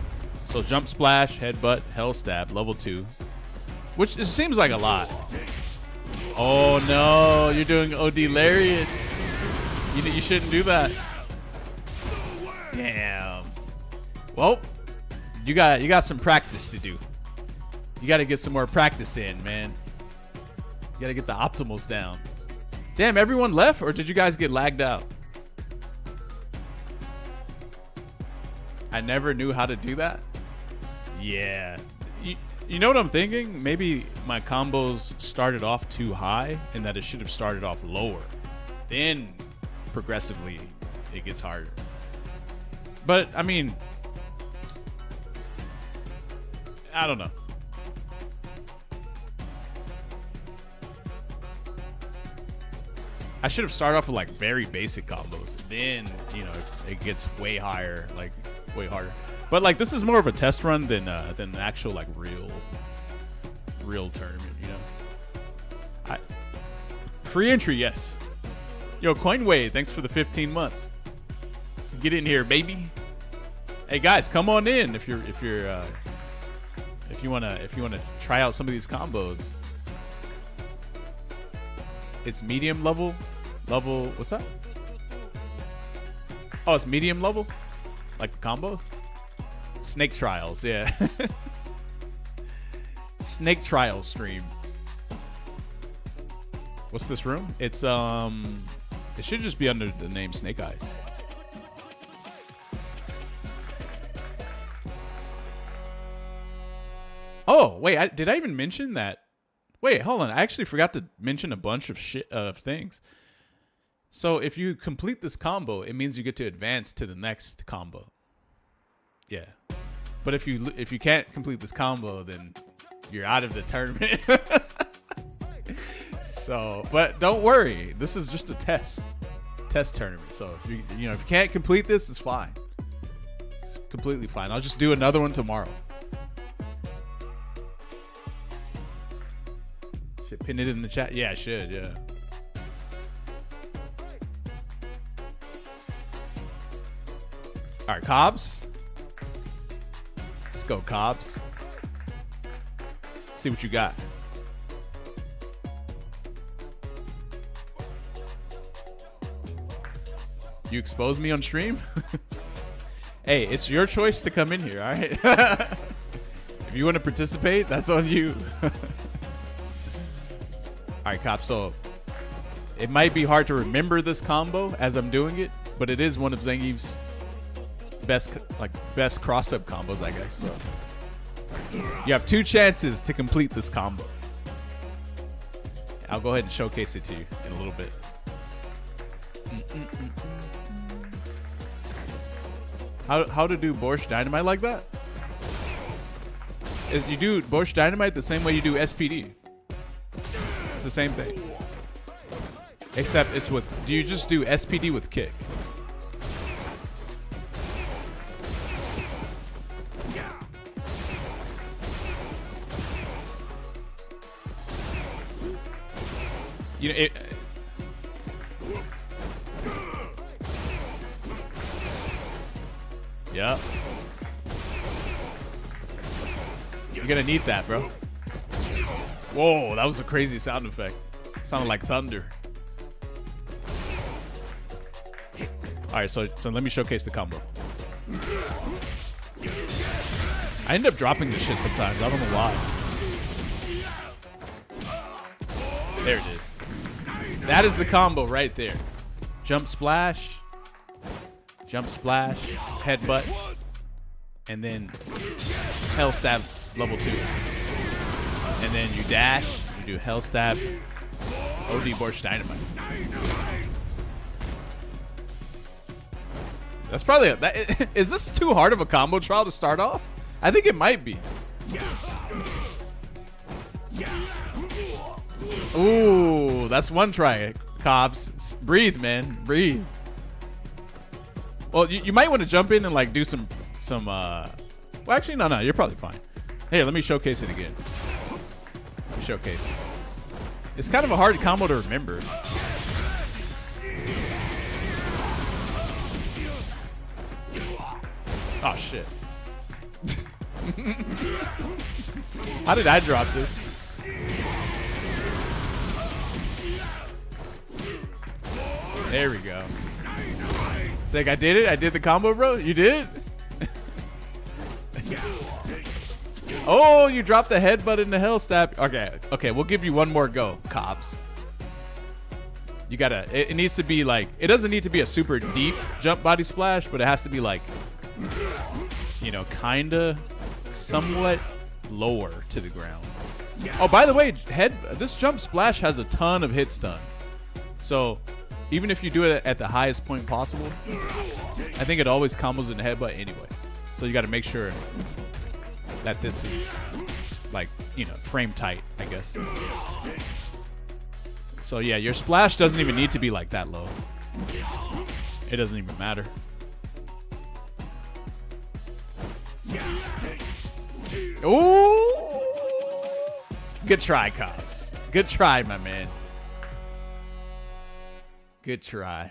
So jump, splash, headbutt, hell stab, level 2. Which it seems like a lot. Oh no, you're doing OD lariat. You shouldn't do that. Damn. Well, you got some practice to do. You got to get some more practice in, man. You got to get the optimals down. Damn, everyone left, or did you guys get lagged out? I never knew how to do that. Yeah. You know what I'm thinking? Maybe my combos started off too high and that it should have started off lower. Then progressively it gets harder. But I mean, I don't know. I should have started off with like very basic combos. Then, you know, it gets way higher, like way harder. But like this is more of a test run than actual like real tournament, you know. Free entry, yes. Yo, Coinway, thanks for the 15 months. Get in here, baby. Hey guys, come on in if you wanna try out some of these combos. It's medium level. What's that? Oh, it's medium level, like the combos. Snake Trials, yeah. Snake Trials stream. What's this room? It's it should just be under the name Snake Eyes. Oh, wait, did I even mention that? Wait, hold on. I actually forgot to mention a bunch of things. So if you complete this combo, it means you get to advance to the next combo. Yeah. But if you can't complete this combo, then you're out of the tournament. So, but don't worry. This is just a test tournament. So if if you can't complete this, it's fine. It's completely fine. I'll just do another one tomorrow. Should pin it in the chat. Yeah, I should. Yeah. All right, Cobbs. Let's go, Cobbs. See what you got. You expose me on stream? Hey, it's your choice to come in here, all right? If you want to participate, that's on you. All right, Cop, so it might be hard to remember this combo as I'm doing it, but it is one of Zangief's best cross-up combos, I guess. So you have 2 chances to complete this combo. I'll go ahead and showcase it to you in a little bit. How to do Borscht Dynamite like that? You do Borscht Dynamite the same way you do SPD. It's the same thing. Except it's with, do you just do SPD with kick? You know, yeah. You're gonna need that, bro. Whoa, that was a crazy sound effect. Sounded like thunder. All right, so let me showcase the combo. I end up dropping this shit sometimes. I don't know why. There it is. That is the combo right there. Jump splash, headbutt, and then hell stab level 2. And then you dash, you do hell stab, OD Borscht Dynamite. That's probably is this too hard of a combo trial to start off? I think it might be. Ooh, that's one try, Cobbs. Breathe, man, breathe. Well, you might want to jump in and like do some well, actually, no, you're probably fine. Hey, let me showcase it again. Let me showcase it. It's kind of a hard combo to remember. Oh, shit. How did I drop this? There we go. It's like, I did it. I did the combo, bro. You did? Oh, you dropped the headbutt in the hell stab. Okay, we'll give you one more go, Cobbs. You gotta, it needs to be like, it doesn't need to be a super deep jump body splash, but it has to be like, you know, kinda, somewhat lower to the ground. Oh, by the way, this jump splash has a ton of hit stun. So, even if you do it at the highest point possible, I think it always combos in the headbutt anyway. So you gotta make sure that this is like, you know, frame tight, I guess. So yeah, your splash doesn't even need to be like that low. It doesn't even matter. Ooh! Good try, Cops. Good try, my man. Good try.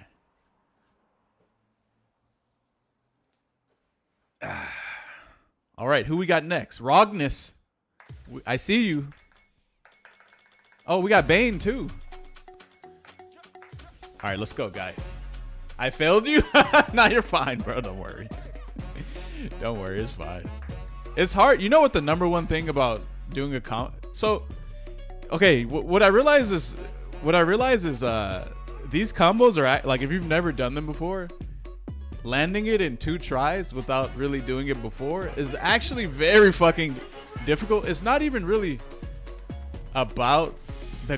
All right, who we got next? Rognus. I see you. Oh, we got Bane too. All right, let's go, guys. I failed you? Nah, you're fine, bro. Don't worry. Don't worry, it's fine. It's hard. You know what the number one thing about doing a so, okay, what I realize is these combos are like, if you've never done them before, landing it in 2 tries without really doing it before is actually very fucking difficult. It's not even really about the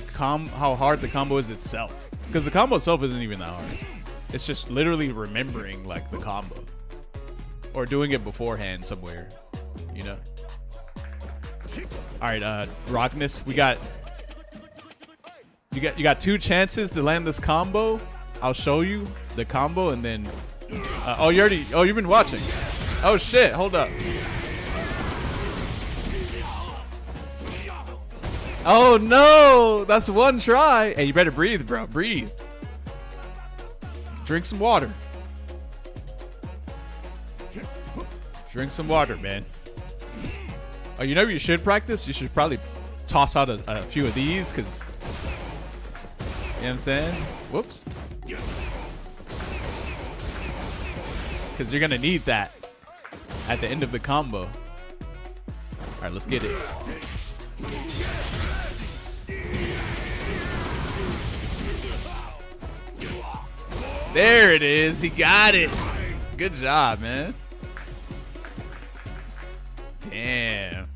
how hard the combo is itself, because the combo itself isn't even that hard. It's just literally remembering like the combo or doing it beforehand somewhere, you know. All right, Rockness, you got 2 chances to land this combo. I'll show you the combo and then you've been watching. Oh shit, hold up. Oh no, that's 1 try. Hey, you better breathe, bro. Breathe. Drink some water. Drink some water, man. Oh, you know what you should practice? You should probably toss out a few of these, because, you know what I'm saying? Whoops. Because you're going to need that at the end of the combo. All right, let's get it. There it is. He got it. Good job, man. Damn.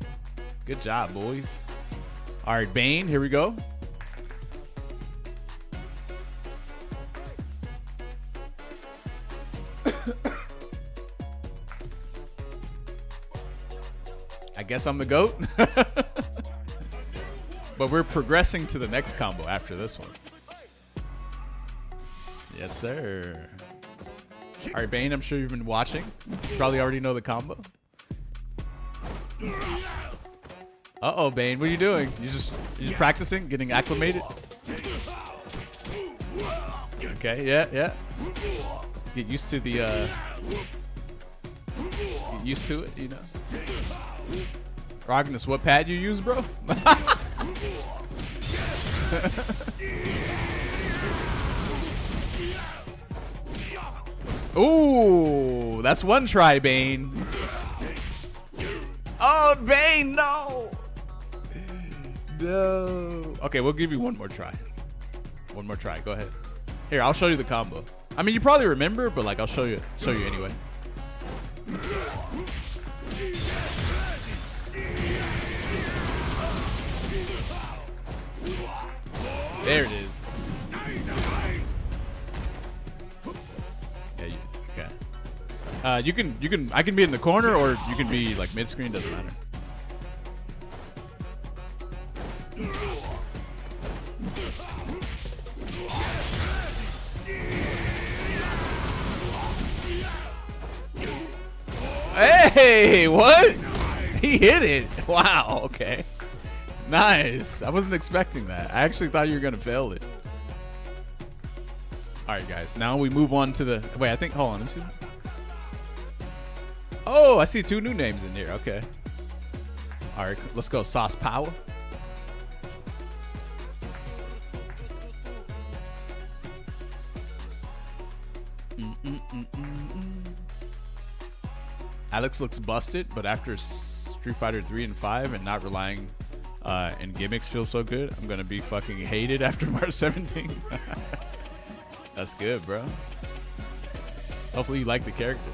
Good job, boys. All right, Bane, here we go. I guess I'm the GOAT. But we're progressing to the next combo after this one. Yes, sir. All right, Bane, I'm sure you've been watching. You probably already know the combo. Uh-oh, Bane, what are you doing? You just practicing, getting acclimated? Okay, yeah. Get used to the get used to it, you know. Rognus, what pad you use, bro? Ooh, that's 1 try, Bane. Oh, Bane, no. No. Okay, we'll give you 1 more try. 1 more try. Go ahead. Here, I'll show you the combo. I mean, you probably remember, but like, I'll show you anyway. There it is. Yeah, okay. I can be in the corner, or you can be like mid-screen, doesn't matter. Hey, what? He hit it. Wow, okay. Nice. I wasn't expecting that. I actually thought you were going to fail it. All right, guys. Now we move on to the... Wait, I think... Hold on. Let me see. Oh, I see 2 new names in here. Okay. All right, let's go. Sauce Power. Alex looks busted, but after Street Fighter 3 and 5 and not relying and gimmicks feel so good, I'm gonna be fucking hated after March 17. That's good, bro. Hopefully you like the character.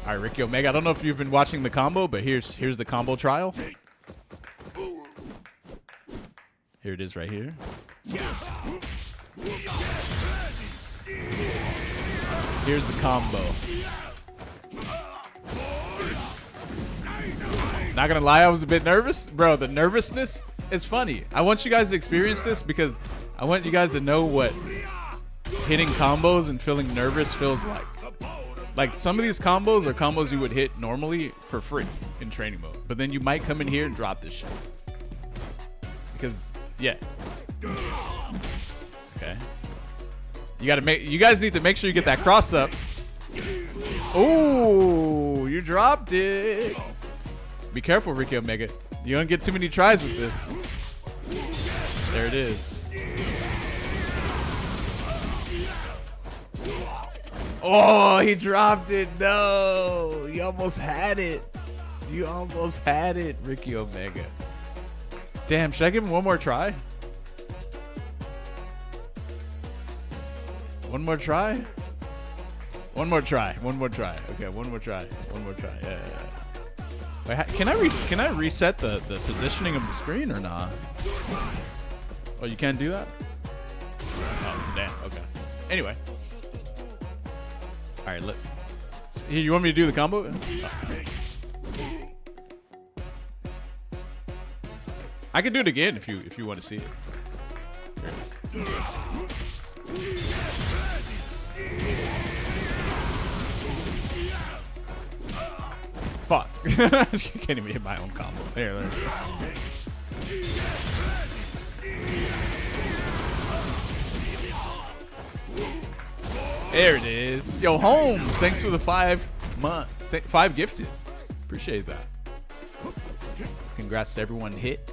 All right, Ricky Omega. I don't know if you've been watching the combo, but here's the combo trial. Here it is right here. Here's the combo. Not gonna lie, I was a bit nervous. Bro, the nervousness is funny. I want you guys to experience this because I want you guys to know what hitting combos and feeling nervous feels like. Like, some of these combos are combos you would hit normally for free in training mode. But then you might come in here and drop this shit. Because, yeah. Okay. You guys need to make sure you get that cross up. Oh, you dropped it. Be careful, Ricky Omega. You don't get too many tries with this. There it is. Oh, he dropped it. No. You almost had it. You almost had it, Ricky Omega. Damn, should I give him one more try? One more try? One more try. One more try. Okay, one more try. One more try. Yeah. Wait, can I reset the positioning of the screen or not? Oh, you can't do that? Oh, damn. Okay. Anyway. All right, look. Here, you want me to do the combo? Oh. I can do it again if you want to see it. Here it is. Fuck. I can't even hit my own combo. There. There it is. Yo, Holmes, thanks for the 5 gifted. Appreciate that. Congrats to everyone hit.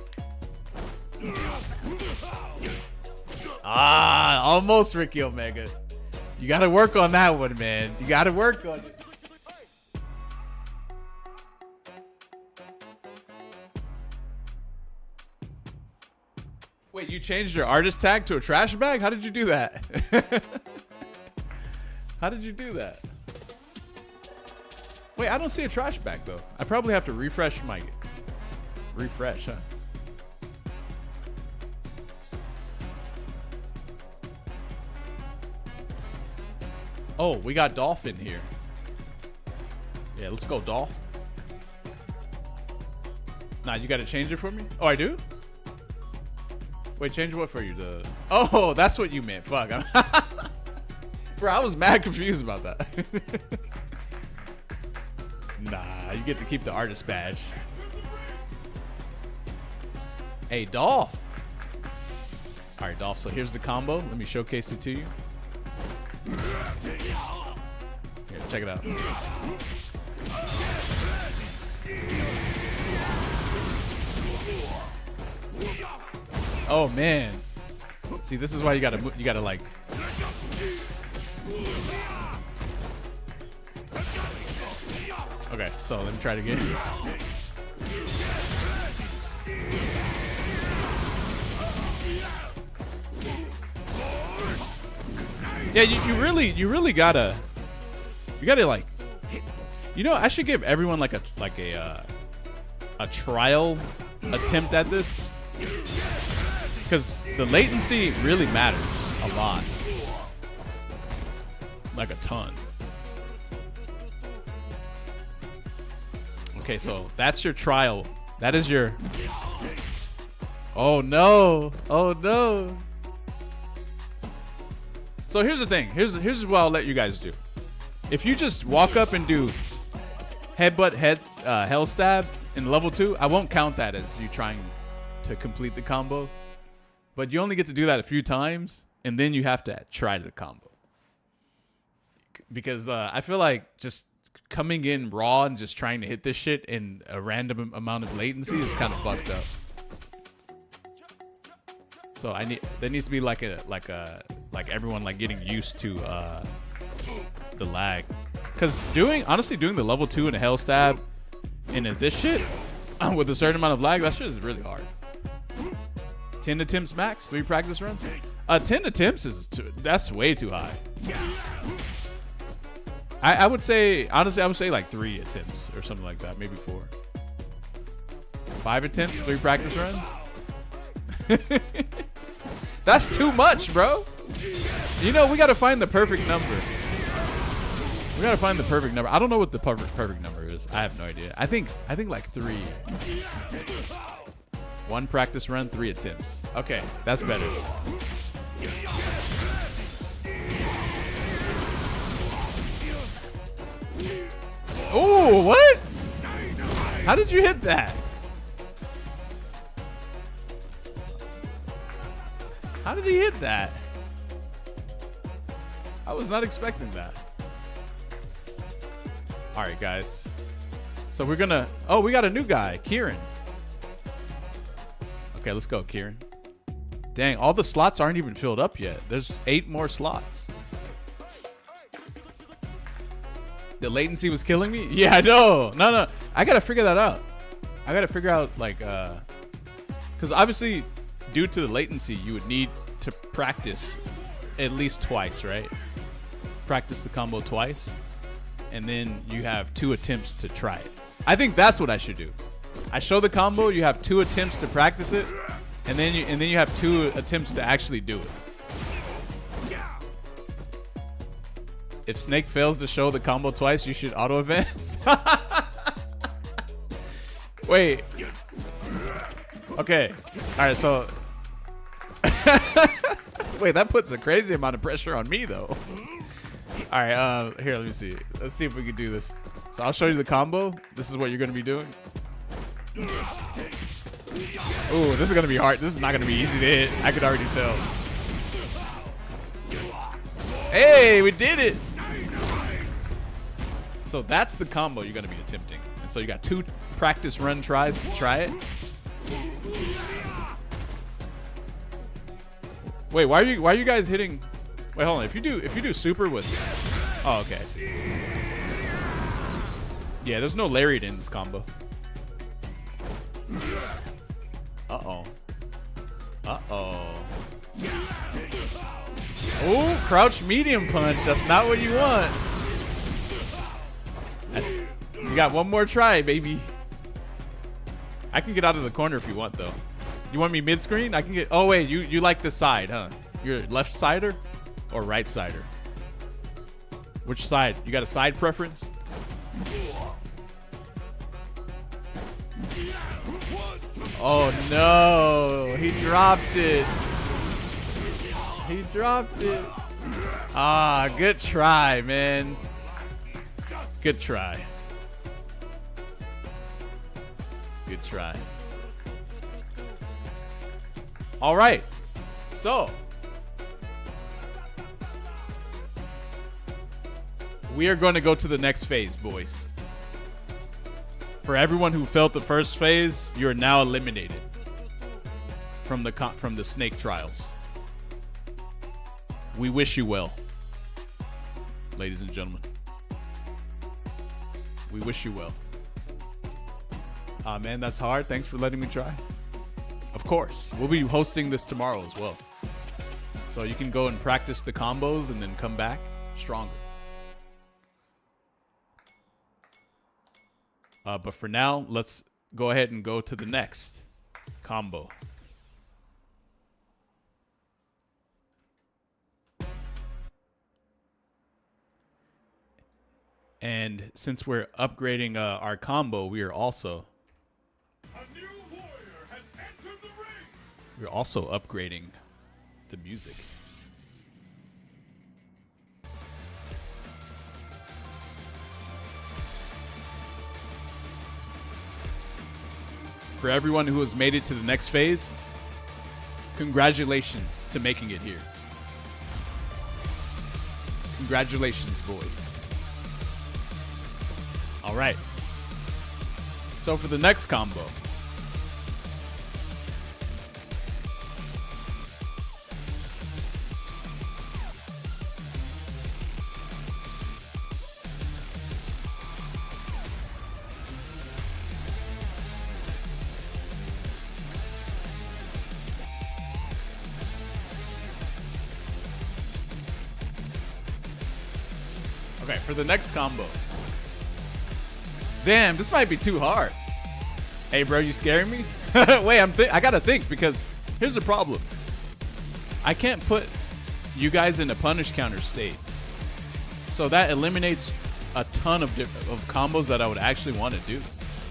Almost Ricky Omega. You gotta work on that one, man. You gotta work on it. Wait, you changed your artist tag to a trash bag? How did you do that? How did you do that? Wait, I don't see a trash bag though. I probably have to refresh my... Refresh, huh? Oh, we got Dolphin here. Yeah, let's go, Dolph. Nah, you gotta change it for me? Oh, I do? Wait, change what for you? Oh, that's what you meant. Fuck. Bro, I was mad confused about that. Nah, you get to keep the artist badge. Hey, Dolph. All right, Dolph, so here's the combo. Let me showcase it to you. Here, check it out. Oh man. See, this is why you gotta like. Okay, so let me try it again. Yeah, you really gotta like, you know, I should give everyone like a trial attempt at this, because the latency really matters a lot, like a ton. Okay, so that's your trial. That is your. Oh no! Oh no! So here's the thing. Here's what I'll let you guys do. If you just walk up and do headbutt hell stab in level 2, I won't count that as you trying to complete the combo. But you only get to do that a few times, and then you have to try the combo. Because I feel like just coming in raw and just trying to hit this shit in a random amount of latency is kind of fucked up. So there needs to be like everyone like getting used to the lag Because honestly doing the level 2 and a hell stab into this shit with a certain amount of lag, that shit is really hard. 10 attempts max, 3 practice runs. 10 attempts that's way too high. I would say, honestly, I would say like 3 attempts or something like that, maybe 4. 5 attempts, 3 practice runs. That's too much, bro. You know, we gotta find the perfect number. We gotta find the perfect number. I don't know what the perfect number is. I have no idea. I think like 3. 1 practice run, 3 attempts. Okay, that's better. Oh, what? How did you hit that? How did he hit that? I was not expecting that. All right, guys. So we're gonna... Oh, we got a new guy, Kieran. Okay, let's go, Kieran. Dang, all the slots aren't even filled up yet. There's 8 more slots. The latency was killing me? Yeah, I know. No. I gotta figure that out. I gotta figure out, like, because obviously, due to the latency, you would need to practice at least twice, right? Practice the combo twice, and then you have 2 attempts to try it. I think that's what I should do. I show the combo, you have 2 attempts to practice it, and then you have 2 attempts to actually do it. If Snake fails to show the combo twice, you should auto advance. Wait. Okay. All right, so wait, that puts a crazy amount of pressure on me though. All right, here, let me see. Let's see if we can do this. So I'll show you the combo. This is what you're going to be doing. Ooh, this is going to be hard. This is not going to be easy to hit. I could already tell. Hey, we did it. So that's the combo you're going to be attempting. And so you got 2 practice run tries to try it. Wait, why are you guys hitting? Wait, hold on. If you do super with, oh, okay, I see. Yeah, there's no lariat in this combo. Uh-oh. Oh, crouch medium punch. That's not what you want. You got 1 more try, baby. I can get out of the corner if you want, though. You want me mid-screen? I can get... Oh, wait. You like the side, huh? You're left-sider or right-sider? Which side? You got a side preference? Oh, no. He dropped it. He dropped it. Ah, good try, man. Good try. Good try. All right. So, we are going to go to the next phase, boys. For everyone who failed the first phase, you are now eliminated from the snake trials. We wish you well, ladies and gentlemen. We wish you well. Man, that's hard. Thanks for letting me try. Of course. We'll be hosting this tomorrow as well. So you can go and practice the combos and then come back stronger. But for now, let's go ahead and go to the next combo. And since we're upgrading our combo, we are also upgrading the music. For everyone who has made it to the next phase, congratulations to making it here. Congratulations, boys. All right. So for the next combo, Okay, for the next combo. Damn, this might be too hard. Hey, bro, you scaring me? Wait, I gotta think because here's the problem. I can't put you guys in a punish counter state. So that eliminates a ton of combos that I would actually want to do.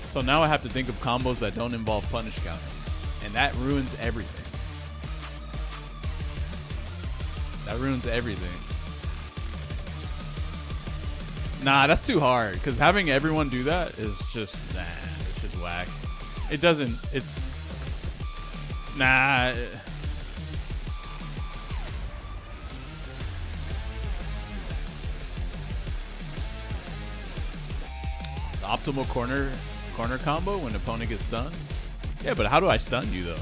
So now I have to think of combos that don't involve punish counter. And that ruins everything. That ruins everything. Nah, that's too hard. Because having everyone do that is just, nah, it's just whack. It doesn't, it's, nah. The optimal corner combo when opponent gets stunned. Yeah, but how do I stun you though?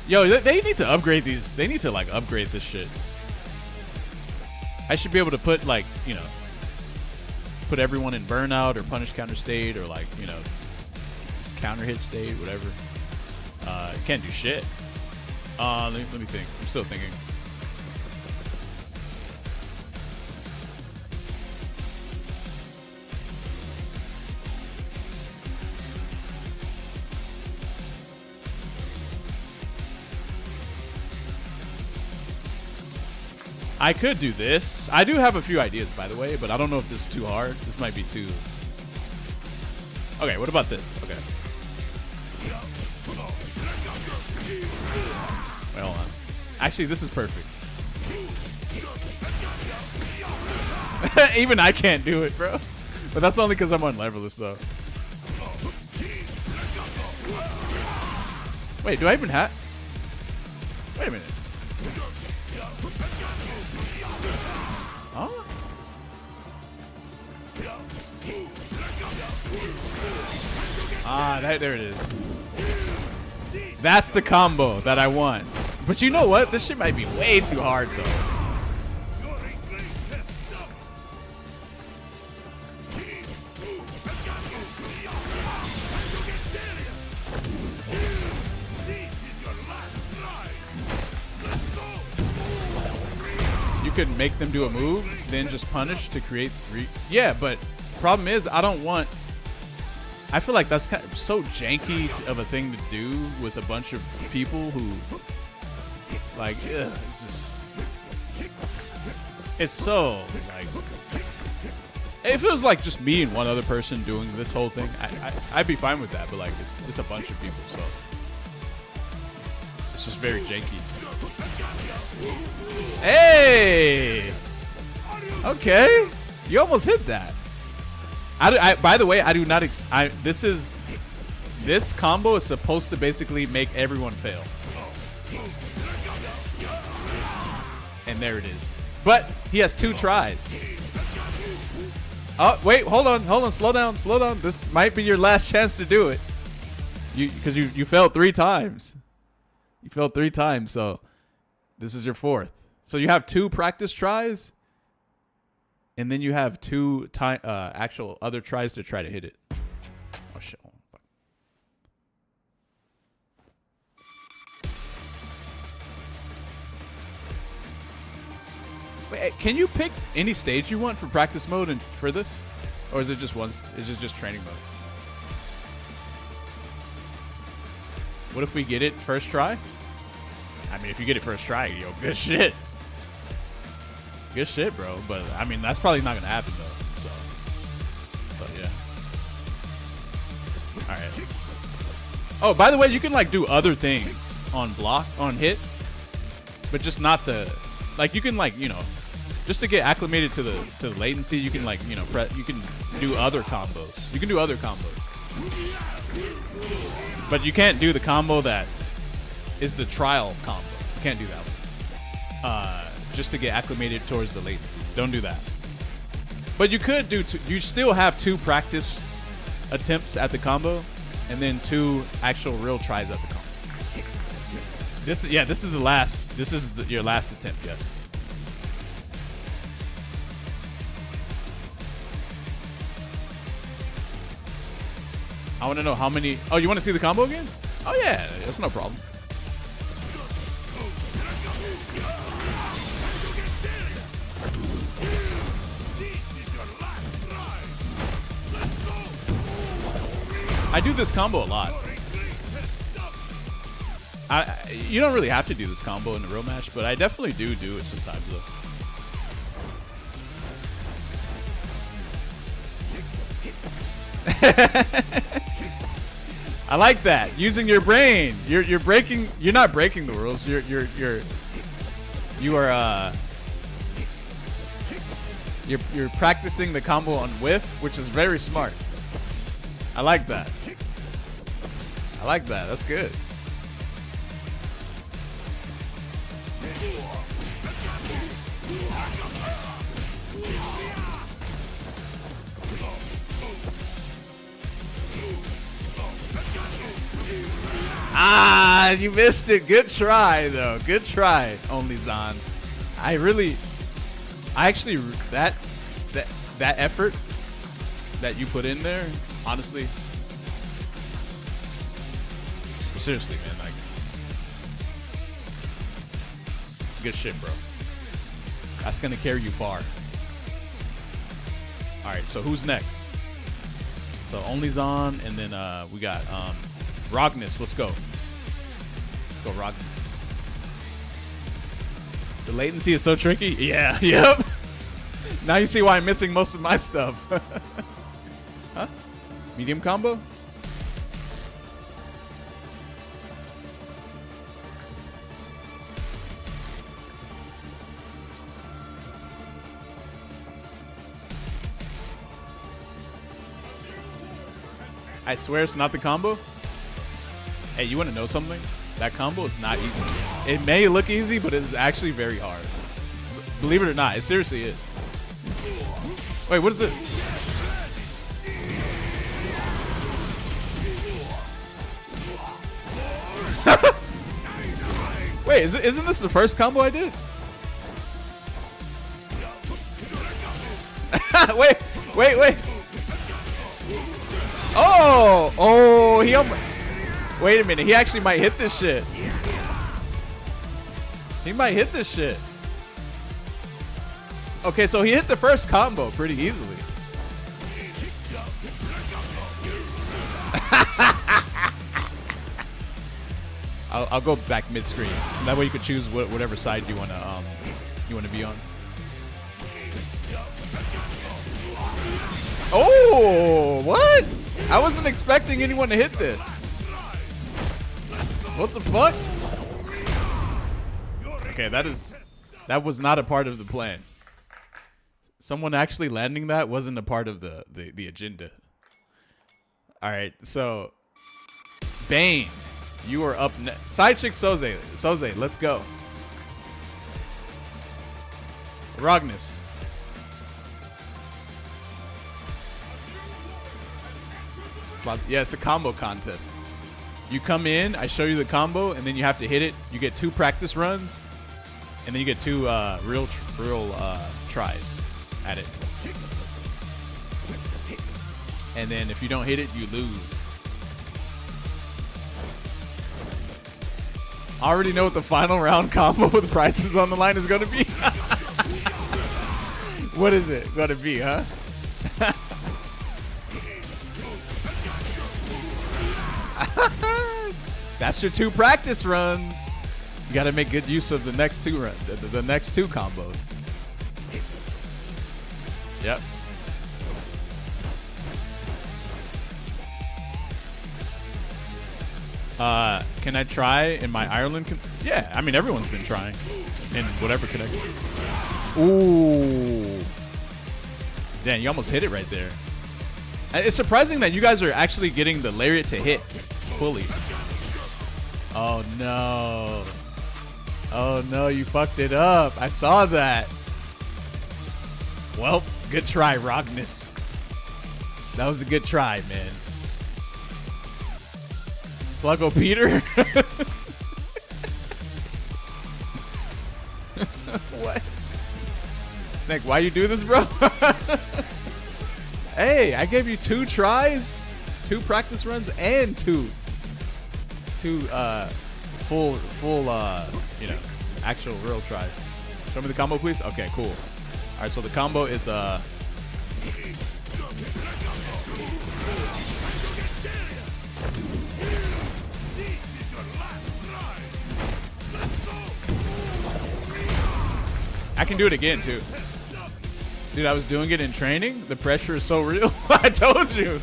Yo, they need to upgrade these. They need to like upgrade this shit. I should be able to put like, you know, put everyone in burnout or punish counter state or like, you know, counter hit state, whatever. Can't do shit. Let me think. I'm still thinking. I could do this. I do have a few ideas, by the way, but I don't know if this is too hard. This might be too... Okay, what about this? Okay. Wait, hold on. Actually, this is perfect. Even I can't do it, bro. But that's only because I'm on levelist, though. Wait, do I even have... Wait a minute. Huh? Ah, there it is. That's the combo that I want. But you know what? This shit might be way too hard, though. You could make them do a move, then just punish to create yeah, but problem is I don't want... I feel like that's kind of so janky of a thing to do with a bunch of people who like it's so like if it was like just me and one other person doing this whole thing, I'd be fine with that, but like it's a bunch of people, so it's just very janky. Hey, okay, you almost hit that. By the way, I do not. This combo is supposed to basically make everyone fail. And there it is. But he has 2 tries. Oh, wait, hold on, slow down. This might be your last chance to do it. Because you failed 3 times. You failed 3 times, so this is your 4th. So you have 2 practice tries. And then you have 2 actual other tries to try to hit it. Oh, shit. Oh, fuck. Wait, can you pick any stage you want for practice mode and for this? Or is it just one? Is it just training mode? What if we get it first try? I mean, if you get it first try, yo, good shit. Good shit, bro. But I mean, that's probably not gonna happen though. So yeah. All right. Oh, by the way, you can like do other things on hit, but just not the like. You can like, you know, just to get acclimated to the latency. You can like, you know, you can do other combos. You can do other combos, but you can't do the combo that is the trial combo. You can't do that one. Just to get acclimated towards the latency. Don't do that. But you could do you still have 2 practice attempts at the combo and then 2 actual real tries at the combo. This is the last. This is your last attempt, yes. I want to know how many. Oh, you want to see the combo again? Oh yeah, that's no problem. I do this combo a lot. You don't really have to do this combo in a real match, but I definitely do it sometimes though. I like that. Using your brain. You're not breaking the rules. You're practicing the combo on whiff, which is very smart. I like that. I like that. That's good. Ah, you missed it. Good try, though. Good try, Only Zan. That effort that you put in there, honestly, seriously, man, like, good shit, bro. That's gonna carry you far. All right, so who's next? So Only Zan, and then we got Rognus. Let's go. Let's go, Rognus. The latency is so tricky. Yeah. Yep. Now you see why I'm missing most of my stuff. Huh? Medium combo? I swear it's not the combo. Hey, you want to know something? That combo is not easy. It may look easy, but it's actually very hard. Believe it or not, it seriously is. Wait, what is it? Wait, isn't this the first combo I did? Wait. Oh, he almost... Wait a minute, he actually might hit this shit. He might hit this shit. Okay, so he hit the first combo pretty easily. I'll go back mid-screen. That way you can choose whatever side you wanna be on. Oh, what? I wasn't expecting anyone to hit this. What the fuck? Okay, that was not a part of the plan. Someone actually landing that wasn't a part of the agenda. All right, so Bane, you are up next. Side chick Soze, let's go. Rognus. Yeah, it's a combo contest. You come in, I show you the combo, and then you have to hit it. You get 2 practice runs, and then you get 2 real tries at it. And then if you don't hit it, you lose. I already know what the final round combo with prizes on the line is going to be. What is it going to be, huh? That's your 2 practice runs. You got to make good use of the next 2 runs, the next 2 combos. Yep. Can I try in my Ireland? Yeah, I mean everyone's been trying in whatever connection. Ooh. Damn, you almost hit it right there. It's surprising that you guys are actually getting the lariat to hit fully. Oh no. Oh no, you fucked it up. I saw that. Well, good try, Rognus. That was a good try, man. Pluggo Peter? What? Snake, why you do this, bro? Hey, I gave you 2 tries, 2 practice runs, and two full actual real tries. Show me the combo, please. Okay, cool. All right, so the combo is I can do it again too. Dude, I was doing it in training. The pressure is so real. I told you.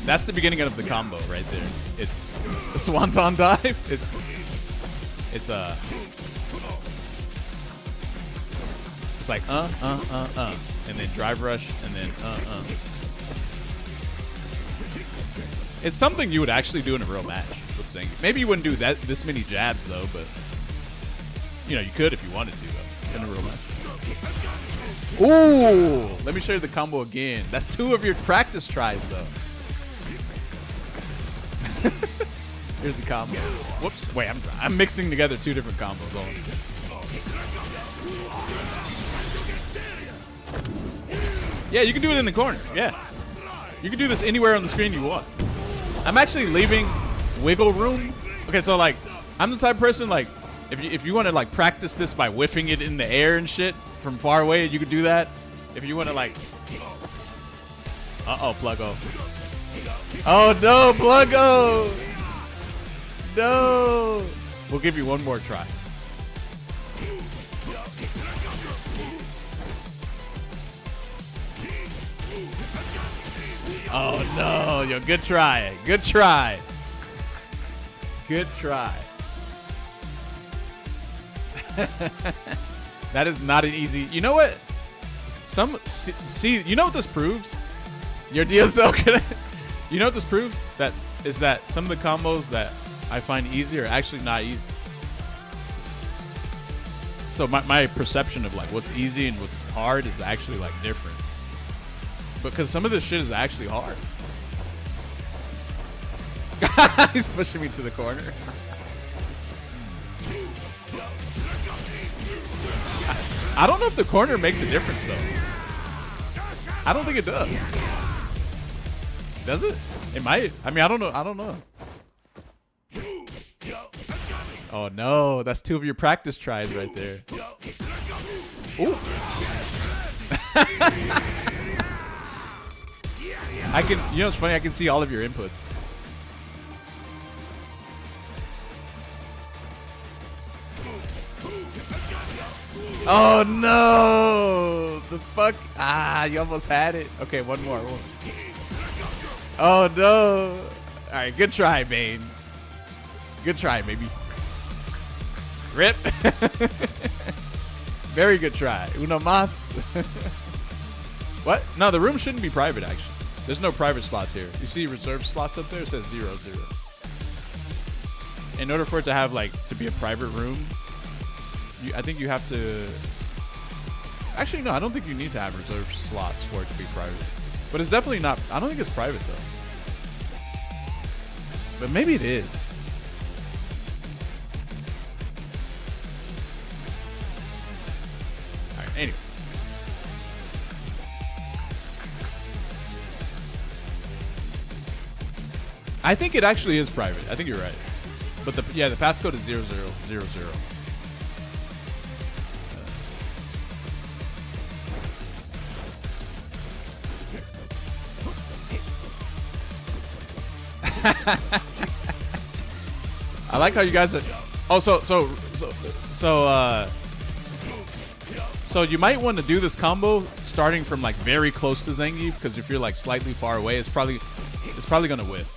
That's the beginning of the combo right there. It's a swanton dive. It's like and then drive rush and then It's something you would actually do in a real match with Zangief. Maybe you wouldn't do this many jabs though, but you know you could if you wanted to though in a real match. Ooh, let me show you the combo again. That's 2 of your practice tries though. Here's the combo. Whoops. Wait, I'm mixing together 2 different combos. Hold on. Yeah, you can do it in the corner. Yeah. You can do this anywhere on the screen you want. I'm actually leaving wiggle room. Okay, so like, I'm the type of person like, if you want to like practice this by whiffing it in the air and shit from far away, you could do that. If you want to like, Pluggo. Oh no, Pluggo! No! We'll give you one more try. Oh no, yo, good try. Good try. Good try. That is not an easy. You know what? See, you know what this proves? Your DSL can. You know what this proves? That some of the combos that I find easy are actually not easy. So my perception of like what's easy and what's hard is actually like different. Because some of this shit is actually hard. He's pushing me to the corner. I don't know if the corner makes a difference though. I don't think it does. Does it? It might. I mean, I don't know. I don't know. Oh no, that's 2 of your practice tries right there. Ooh. I can, you know what's funny? I can see all of your inputs. Oh no! The fuck? Ah, you almost had it. Okay, one more. Oh no! Alright, good try, Bane. Good try, baby. Rip. Very good try. Uno mas. What? No, the room shouldn't be private, actually. There's no private slots here. You see reserved slots up there? It says 0, 0. In order for it to have, like, to be a private room, I think you have to... Actually, no, I don't think you need to have reserved slots for it to be private. But it's definitely not... I don't think it's private, though. But maybe it is. Alright, anyway. I think it actually is private. I think you're right. But the passcode is 0000. I like how you guys are. Oh, so you might want to do this combo starting from like very close to Zangief, because if you're like slightly far away, it's probably gonna whiff.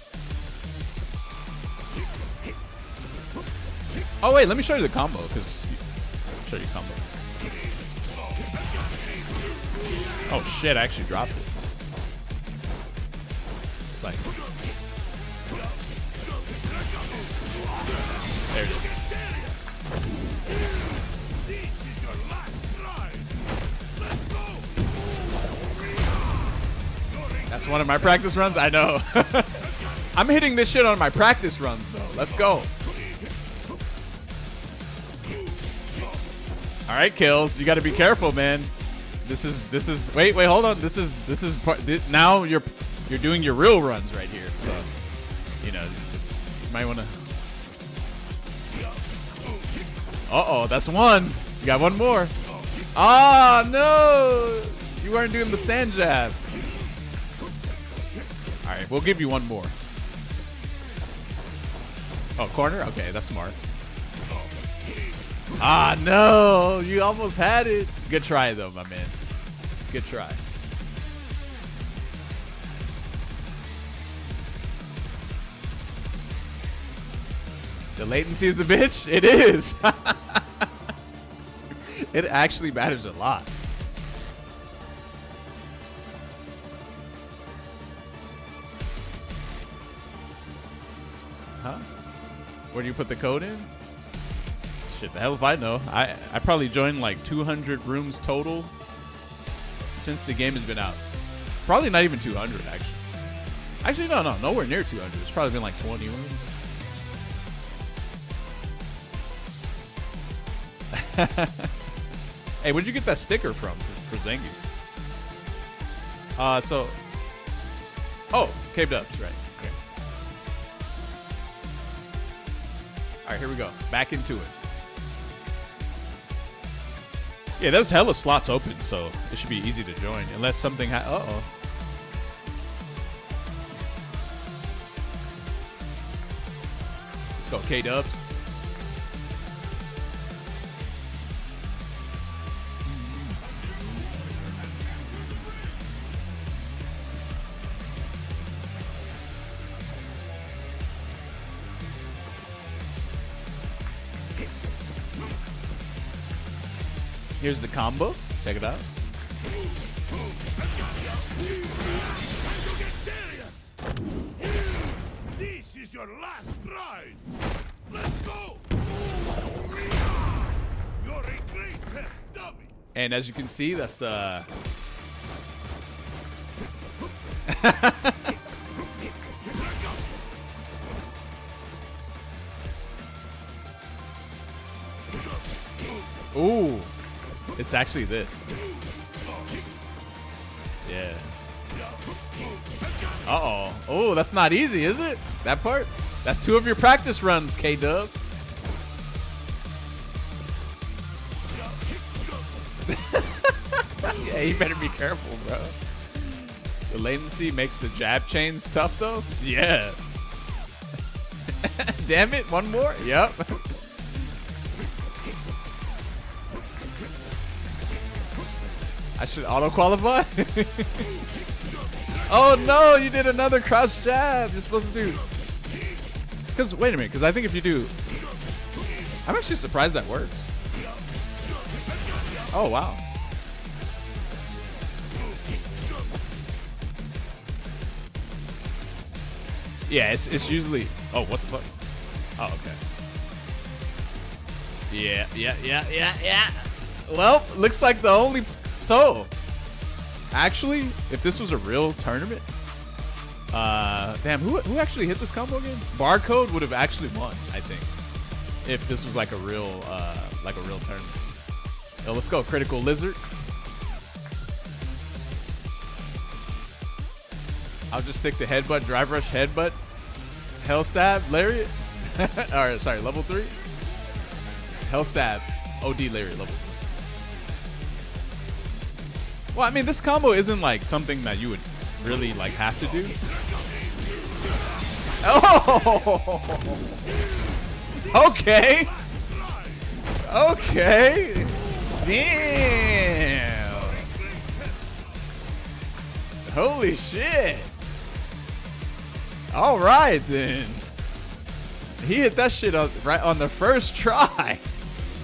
Oh wait, let me show you the combo, because show you combo. Oh shit, I actually dropped it. It's like there it is. That's one of my practice runs? I know. I'm hitting this shit on my practice runs though. Let's go. All right, Kills. You got to be careful, man. This is. Wait, hold on. This is now you're doing your real runs right here. So, you know, you might want to. Uh-oh, that's one. You got one more. Oh no! You weren't doing the stand jab. All right, we'll give you one more. Oh, corner? Okay, that's smart. Ah, no. You almost had it. Good try, though, my man. Good try. The latency is a bitch? It is. It actually matters a lot. Huh? Where do you put the code in? Shit, the hell if I know. I probably joined like 200 rooms total since the game has been out. Probably not even 200, actually. Actually, no, nowhere near 200. It's probably been like 20 rooms. Hey, where'd you get that sticker from for Zangief? Oh, caved ups, right. Okay. Alright, here we go. Back into it. Yeah, there's hella slots open, so it should be easy to join. Unless something uh-oh. Let's go, K-dubs. Here's the combo. Check it out. This is your last ride. Let's go. You're a great test dummy. And as you can see, that's ooh. It's actually this. Yeah. Uh-oh. Oh, that's not easy, is it? That part? That's 2 of your practice runs, K-dubs. Yeah, you better be careful, bro. The latency makes the jab chains tough, though? Yeah. Damn it, one more? Yep. I should auto-qualify? Oh no, you did another crouch jab. You're supposed to do... Because, wait a minute, because I think if you do... I'm actually surprised that works. Oh, wow. Yeah, it's usually... Oh, what the fuck? Oh, okay. Yeah. Well, looks like the only... So, actually, if this was a real tournament, damn, who actually hit this combo again? Barcode would have actually won, I think, if this was like a real tournament. Yo, let's go, critical lizard. I'll just stick to headbutt, drive rush, headbutt, hell stab, lariat. Alright, sorry, level 3. Hell stab, OD lariat, level 3. Well, I mean, this combo isn't like something that you would really like have to do. Oh! Okay. Okay. Damn. Holy shit. All right then. He hit that shit right on the first try.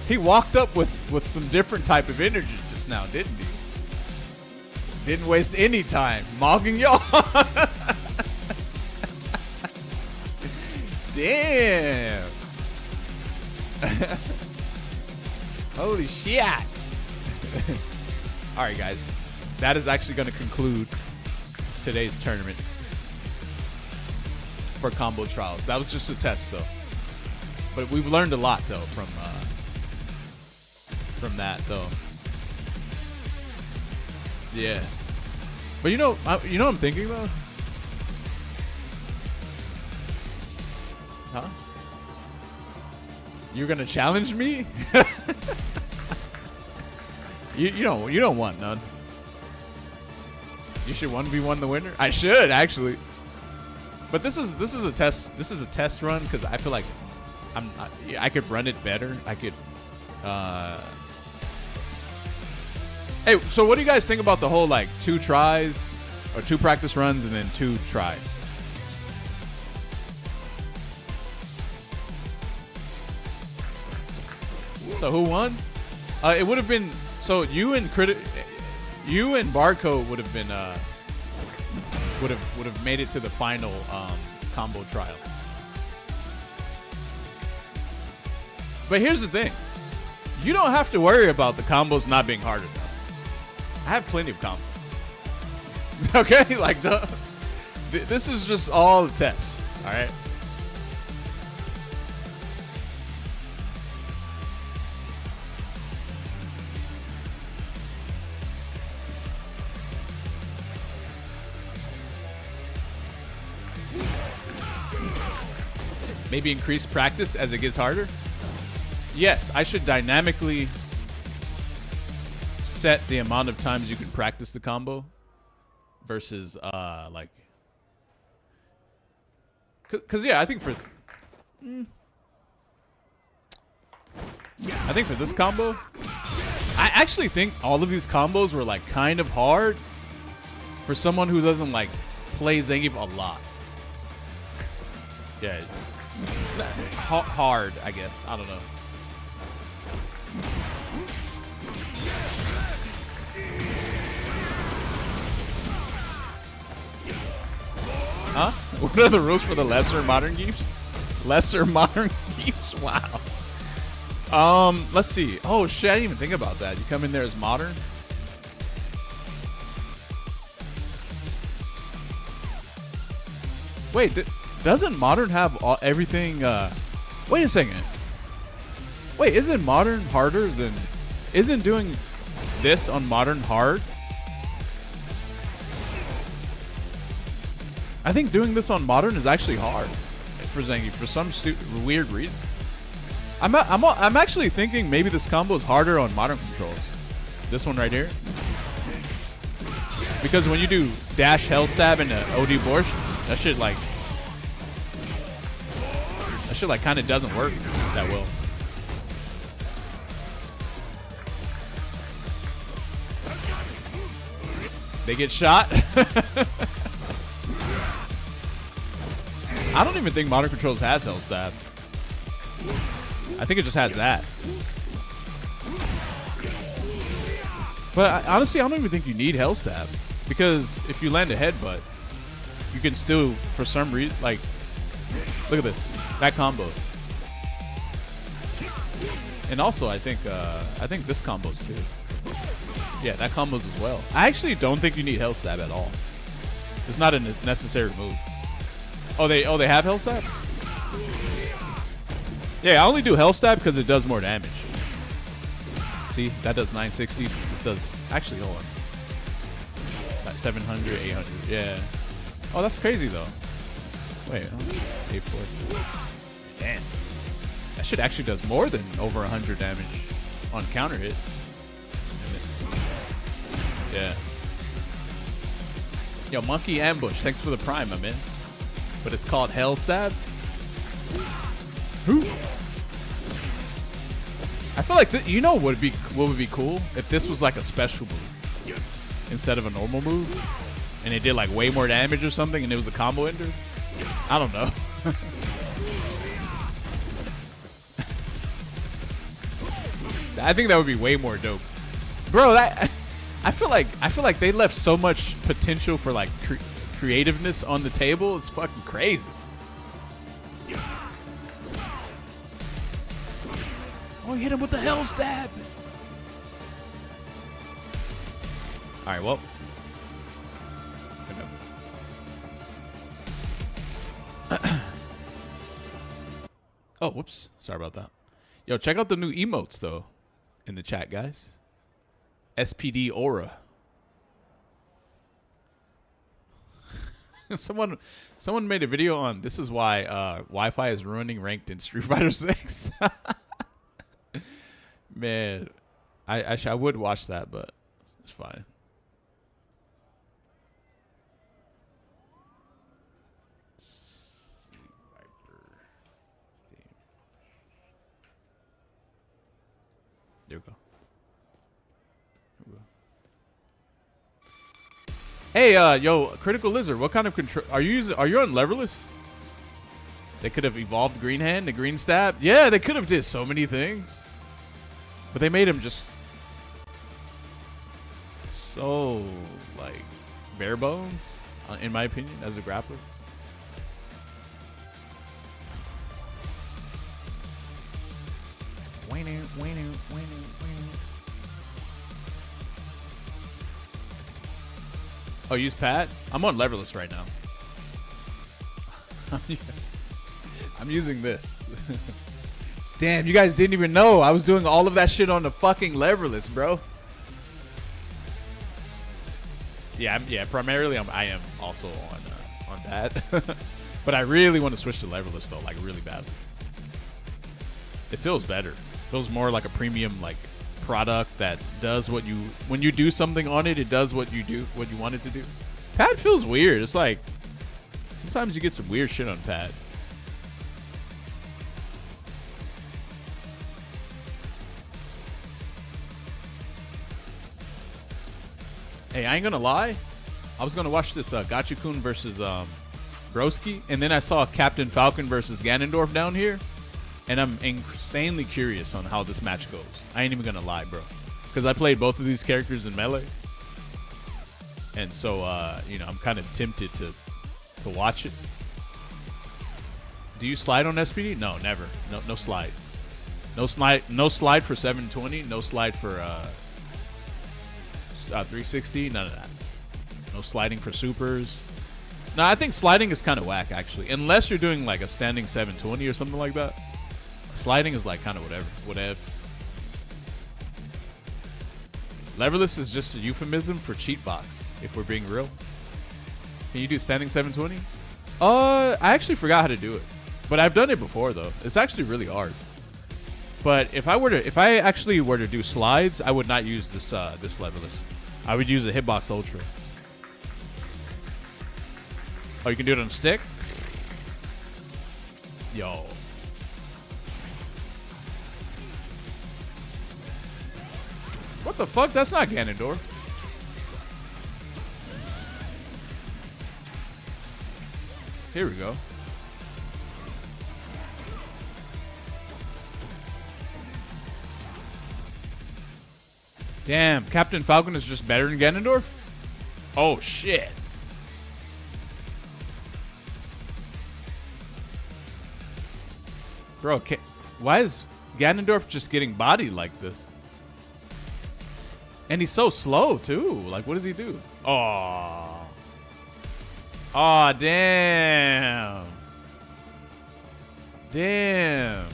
He walked up with some different type of energy just now, didn't he? Didn't waste any time mogging y'all. Damn. Holy shit. All right, guys. That is actually going to conclude today's tournament for combo trials. That was just a test, though. But we've learned a lot, though, from that, though. Yeah. But you know what I'm thinking though? Huh? You're gonna challenge me? you don't want none. You should 1v1 the winner. I should actually. But this is a test. This is a test run because I feel like I could run it better. I could Hey, so what do you guys think about the whole like 2 tries or 2 practice runs and then 2 tries? So who won? It would have been so you and Barcode would have been would have made it to the final combo trial. But here's the thing. You don't have to worry about the combos not being hard enough. I have plenty of combos. Okay? Like, this is just all the tests. All right? Maybe increase practice as it gets harder? Yes, I should dynamically set the amount of times you can practice the combo versus like, cause yeah, I think for this combo, I actually think all of these combos were like kind of hard for someone who doesn't like play Zangief a lot. Yeah, hard, I guess. I don't know. Huh? What are the rules for the lesser modern Geefs? Lesser modern Geefs? Wow. Let's see. Oh shit, I didn't even think about that. You come in there as modern? Wait, doesn't modern have everything? Wait a second. Wait, isn't modern harder than? Isn't doing this on modern hard? I think doing this on modern is actually hard for Zangief for some weird reason. I'm actually thinking maybe this combo is harder on modern controls. This one right here. Because when you do dash hell stab into OD Borscht, that shit like kind of doesn't work that well. They get shot. I don't even think modern controls has hell stab. I think it just has that. But honestly, I don't even think you need hell stab, because if you land a headbutt, you can still, for some reason, like, look at this, that combos. And also, I think this combos too. Yeah, that combos as well. I actually don't think you need hell stab at all. It's not a necessary move. Oh, they have hell stab? Yeah, I only do hell stab because it does more damage. See, that does 960. This does, actually, hold on. Like 700, 800, yeah. Oh, that's crazy though. Wait, 840. Damn. That shit actually does more than over 100 damage on counter hit. Yeah. Yo, Monkey Ambush, thanks for the prime, my man. But it's called Hell Stab. Who? I feel like you know what would be cool if this was like a special move instead of a normal move, and it did like way more damage or something, and it was a combo ender. I don't know. I think that would be way more dope, bro. That I feel like they left so much potential for like creativeness on the table. It's fucking crazy. Oh, hit him with the hell stab. All right, well. Oh, whoops. Sorry about that. Yo, check out the new emotes, though, in the chat, guys. SPD Aura. Someone made a video on this is why Wi-Fi is ruining ranked in Street Fighter 6. Man, I would watch that, but it's fine. There we go. Hey, yo, Critical Lizard, what kind of control are you using? Are you on leverless? They could have evolved Green Hand, the Green Stab. Yeah, they could have did so many things, but they made him just so like bare bones, in my opinion, as a grappler. Oh, use Pat? I'm on leverless right now. I'm using this. Damn, you guys didn't even know. I was doing all of that shit on the fucking leverless, bro. Yeah, primarily I am also on that. But I really want to switch to leverless though, like really badly. It feels better. It feels more like a premium like product that does what you, when you do something on it, it does what you want it to do. Pad feels weird. It's like sometimes you get some weird shit on Pad. Hey, I ain't gonna lie. I was gonna watch this Gachukun versus Broski, and then I saw Captain Falcon versus Ganondorf down here, and I'm insanely curious on how this match goes. I ain't even gonna lie, bro, because I played both of these characters in Melee, and so you know, I'm kind of tempted to watch it. Do you slide on SPD? No, never. No slide. No slide for 720. No slide for 360. None of that. No sliding for supers. No, I think sliding is kind of whack actually, unless you're doing like a standing 720 or something like that. Sliding is like kind of whatevs. Leverless is just a euphemism for cheat box, if we're being real. Can you do standing 720? I actually forgot how to do it, but I've done it before though. It's actually really hard. But if I actually were to do slides, I would not use this leverless. I would use a Hitbox Ultra. Oh, you can do it on stick? Yo. What the fuck? That's not Ganondorf. Here we go. Damn, Captain Falcon is just better than Ganondorf? Oh, shit. Bro, why is Ganondorf just getting bodied like this? And he's so slow, too. Like, what does he do? Oh. Oh, damn. Damn.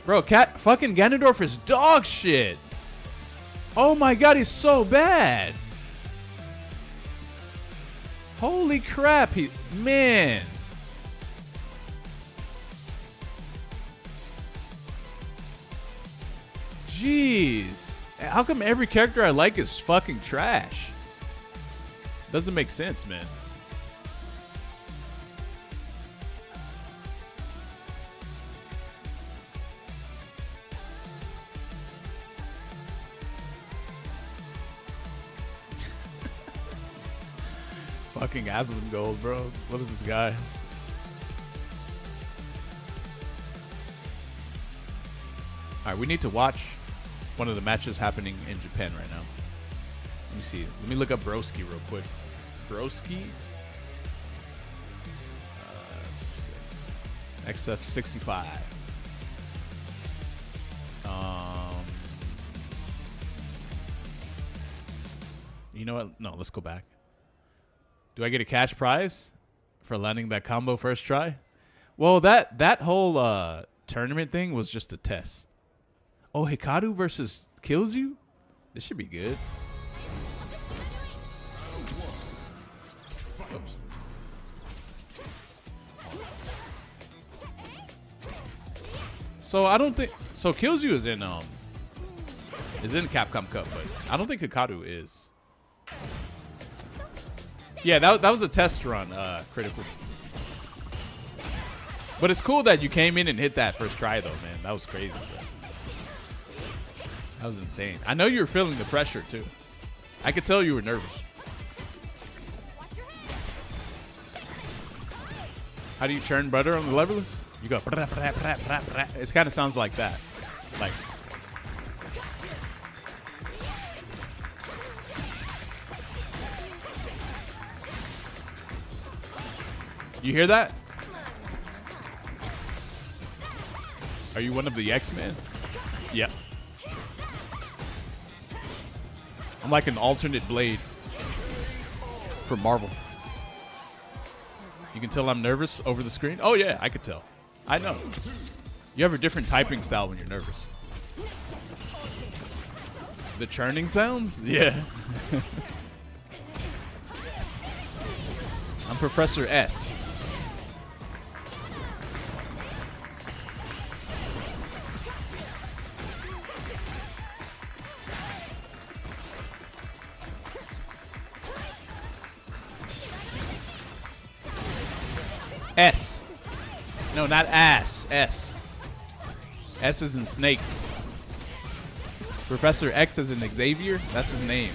Bro, fucking Ganondorf is dog shit. Oh my god, he's so bad. Holy crap, man. Jeez. How come every character I like is fucking trash? Doesn't make sense, man. Fucking Asmongold, bro. What is this guy? Alright, we need to watch one of the matches happening in Japan right now. Let me see. Let me look up Broski real quick. Broski? XF65. You know what? No, let's go back. Do I get a cash prize for landing that combo first try? Well, that whole tournament thing was just a test. Oh, Hikaru versus kills you? This should be good. Oops. So I don't think kills you is in Capcom Cup, but I don't think Hikaru is. Yeah, that was a test run, Critical. But it's cool that you came in and hit that first try, though, man. That was crazy, bro. That was insane. I know you were feeling the pressure too. I could tell you were nervous. How do you churn butter on the leverless? You go. It kind of sounds like that. Like. You hear that? Are you one of the X-Men? Yep. I'm like an alternate Blade for Marvel. You can tell I'm nervous over the screen? Oh yeah, I could tell. I know. You have a different typing style when you're nervous. The churning sounds? Yeah. I'm Professor S. S. No, not ass. S. S is in snake. Professor X is in Xavier. That's his name.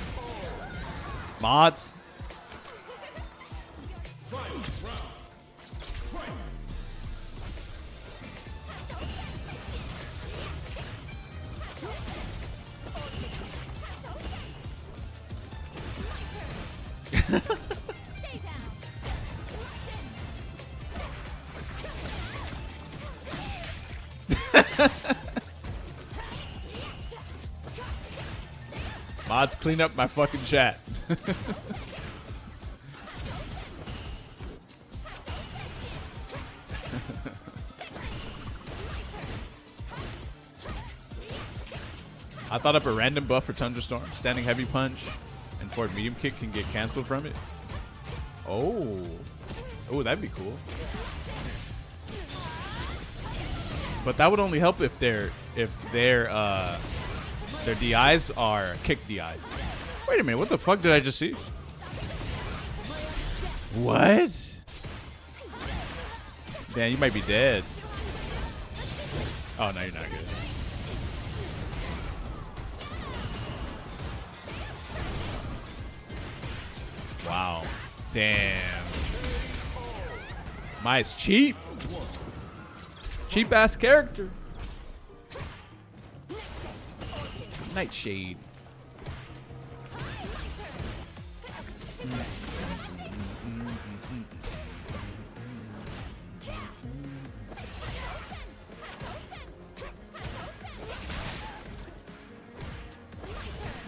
Mods. Mods, clean up my fucking chat. I thought up a random buff for Thunderstorm. Standing Heavy Punch and Forward Medium Kick can get canceled from it. Oh. Oh, that'd be cool. But that would only help if their DIs are kick DIs. Wait a minute, what the fuck did I just see? What? Man, you might be dead. Oh, no, you're not good. Wow. Damn. Mai's cheap. Cheap ass character. Nightshade.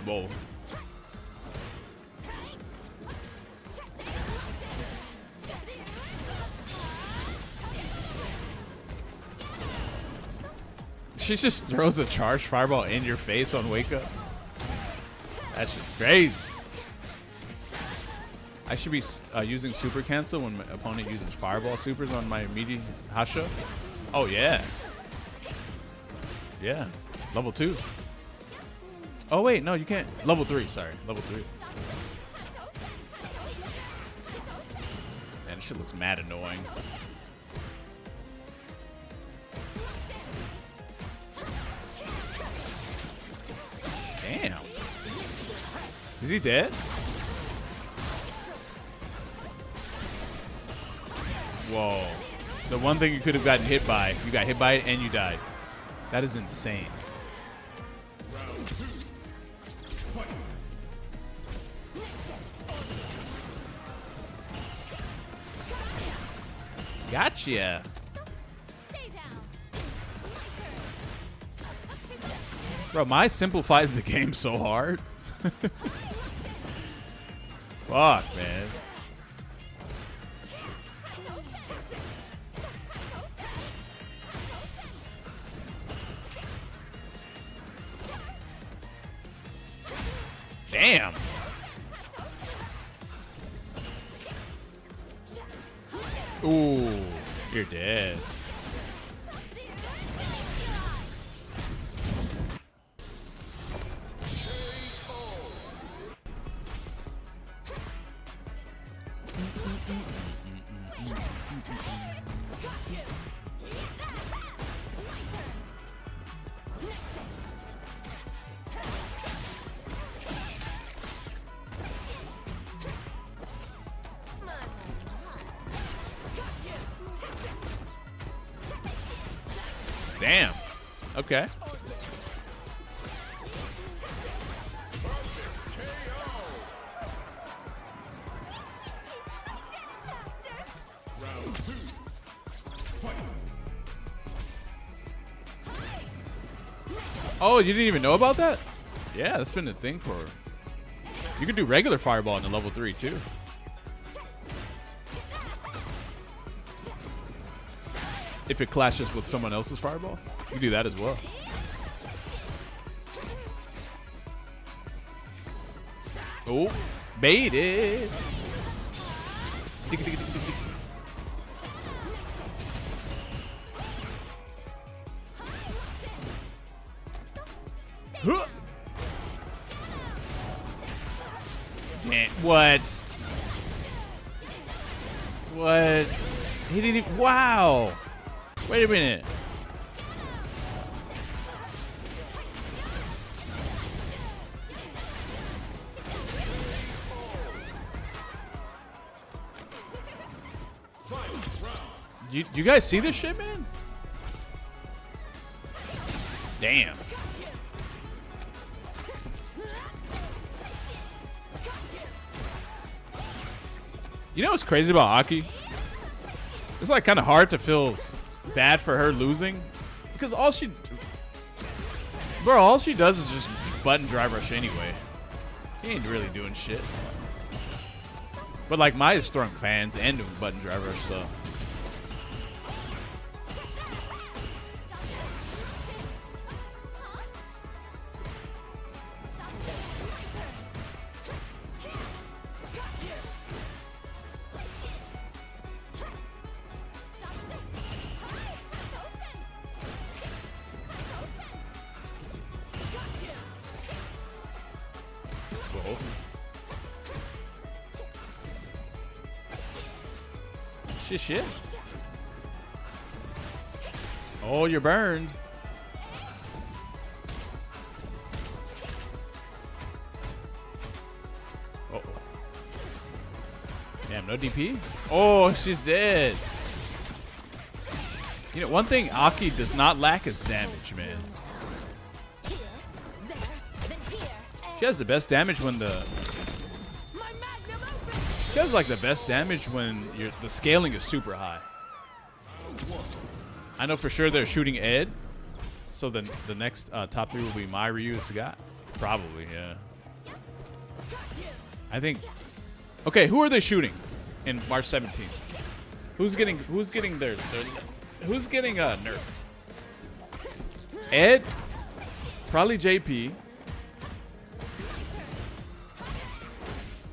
Whoa. She just throws a charged fireball in your face on wake up. That's just crazy. I should be using super cancel when my opponent uses fireball supers on my meaty Hasha. Oh yeah. Yeah. Level 2. Oh wait, no, you can't. Level 3, sorry. Level 3. Man, this shit looks mad annoying. Damn. Is he dead? Whoa. The one thing you could have gotten hit by, you got hit by it and you died. That is insane. Gotcha. Bro, Mai simplifies the game so hard. Fuck, man. Damn. Ooh, you're dead. Damn. Okay. Round 2. Fight. Oh, you didn't even know about that? Yeah, that's been a thing for. You can do regular fireball in the level 3 too. If it clashes with someone else's fireball, you can do that as well. Oh, baited. Huh. Man, what? What? He didn't even, wow. Wait a minute. You guys see this shit, man? Damn. You know what's crazy about Aki? It's like kind of hard to feel bad for her losing because all she does is just button drive rush anyway. He ain't really doing shit. But like Mai is throwing fans and doing button drive rush, so. Shit. Oh, you're burned. Uh-oh. Damn, no DP? Oh, she's dead. You know, one thing Aki does not lack is damage, man. She has the best damage when She has like the best damage when the scaling is super high. I know for sure they're shooting Ed, so the next top 3 will be Mai, Ryu, and Sagat. Probably, yeah. I think. Okay, who are they shooting in March 17th? Who's getting nerfed? Ed, probably JP,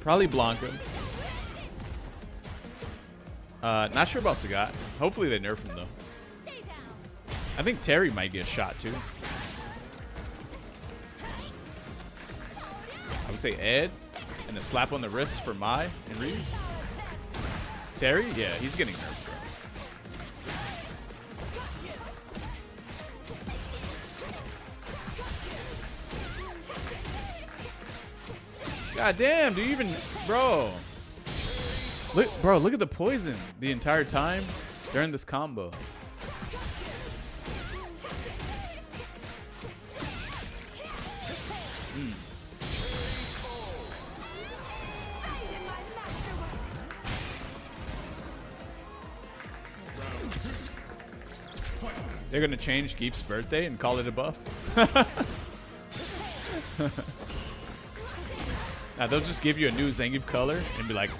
probably Blanka. Not sure about Sagat. Hopefully they nerf him though. I think Terry might get shot too. I would say Ed, and a slap on the wrist for Mai and Ryu. Terry, yeah, he's getting nerfed. God damn, do you even, bro? Look at the poison the entire time during this combo. They're gonna change Geef's birthday and call it a buff. Now they'll just give you a new Zangief color and be like,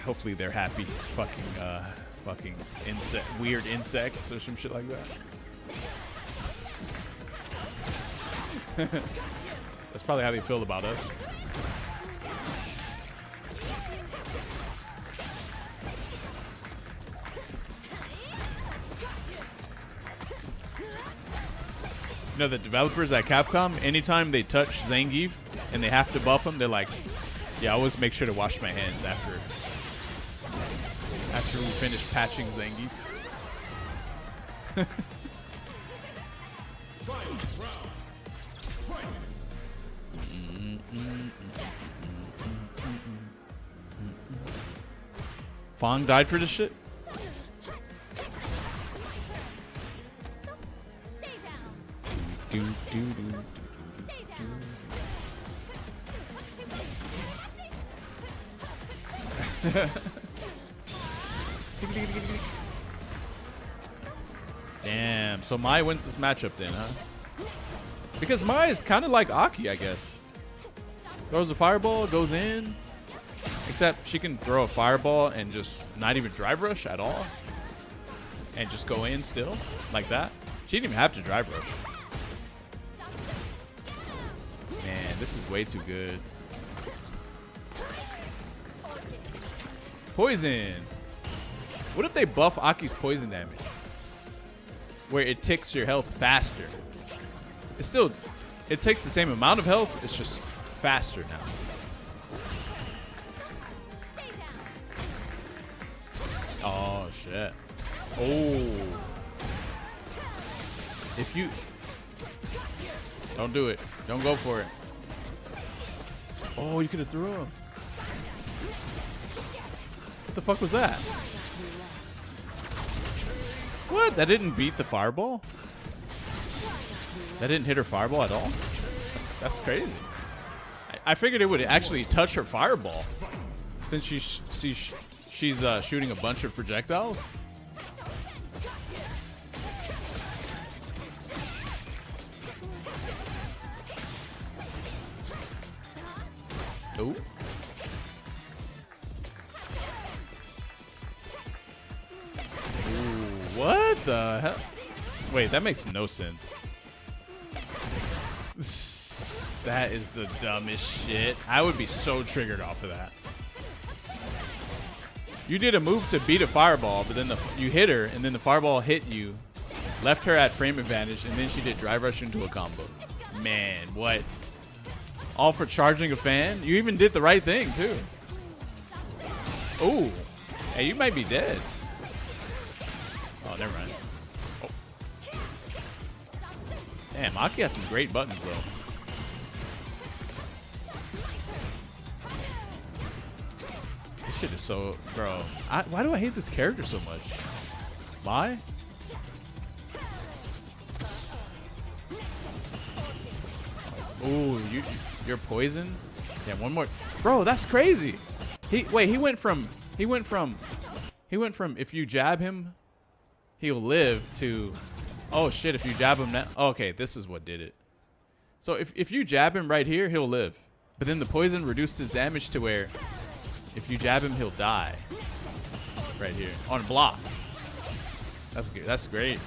hopefully they're happy. Fucking weird insects or some shit like that. That's probably how they feel about us. You know, the developers at Capcom, anytime they touch Zangief and they have to buff him, they're like, yeah, I always make sure to wash my hands after we finish patching Zangief. Fong died for this shit? Damn, so Mai wins this matchup then, huh? Because Mai is kind of like Aki, I guess. Throws a fireball, goes in. Except she can throw a fireball and just not even drive rush at all. And just go in still, like that. She didn't even have to drive rush. Man, this is way too good. Poison. What if they buff Aki's poison damage? Where it ticks your health faster. It's still, it takes the same amount of health, it's just faster now. Oh, shit. Oh. If you... Don't do it. Don't go for it. Oh, you could have threw him. What the fuck was that? What? That didn't beat the fireball? That didn't hit her fireball at all? That's crazy. I figured it would actually touch her fireball. Since she's shooting a bunch of projectiles. Oh. Ooh, what the hell? Wait, that makes no sense. That is the dumbest shit. I would be so triggered off of that. You did a move to beat a fireball, but then you hit her, and then the fireball hit you, left her at frame advantage, and then she did drive rush into a combo. Man, what? All for charging a fan? You even did the right thing, too. Ooh. Hey, you might be dead. Oh, never mind. Oh. Damn, Aki has some great buttons, though. This shit is so... Bro, why do I hate this character so much? Mai? Ooh, you're poison? Yeah, one more. Bro, that's crazy. He went from if you jab him, he'll live to, oh shit, if you jab him now. Okay, this is what did it. So if you jab him right here, he'll live. But then the poison reduced his damage to where if you jab him, he'll die. Right here. On block. That's good. That's great.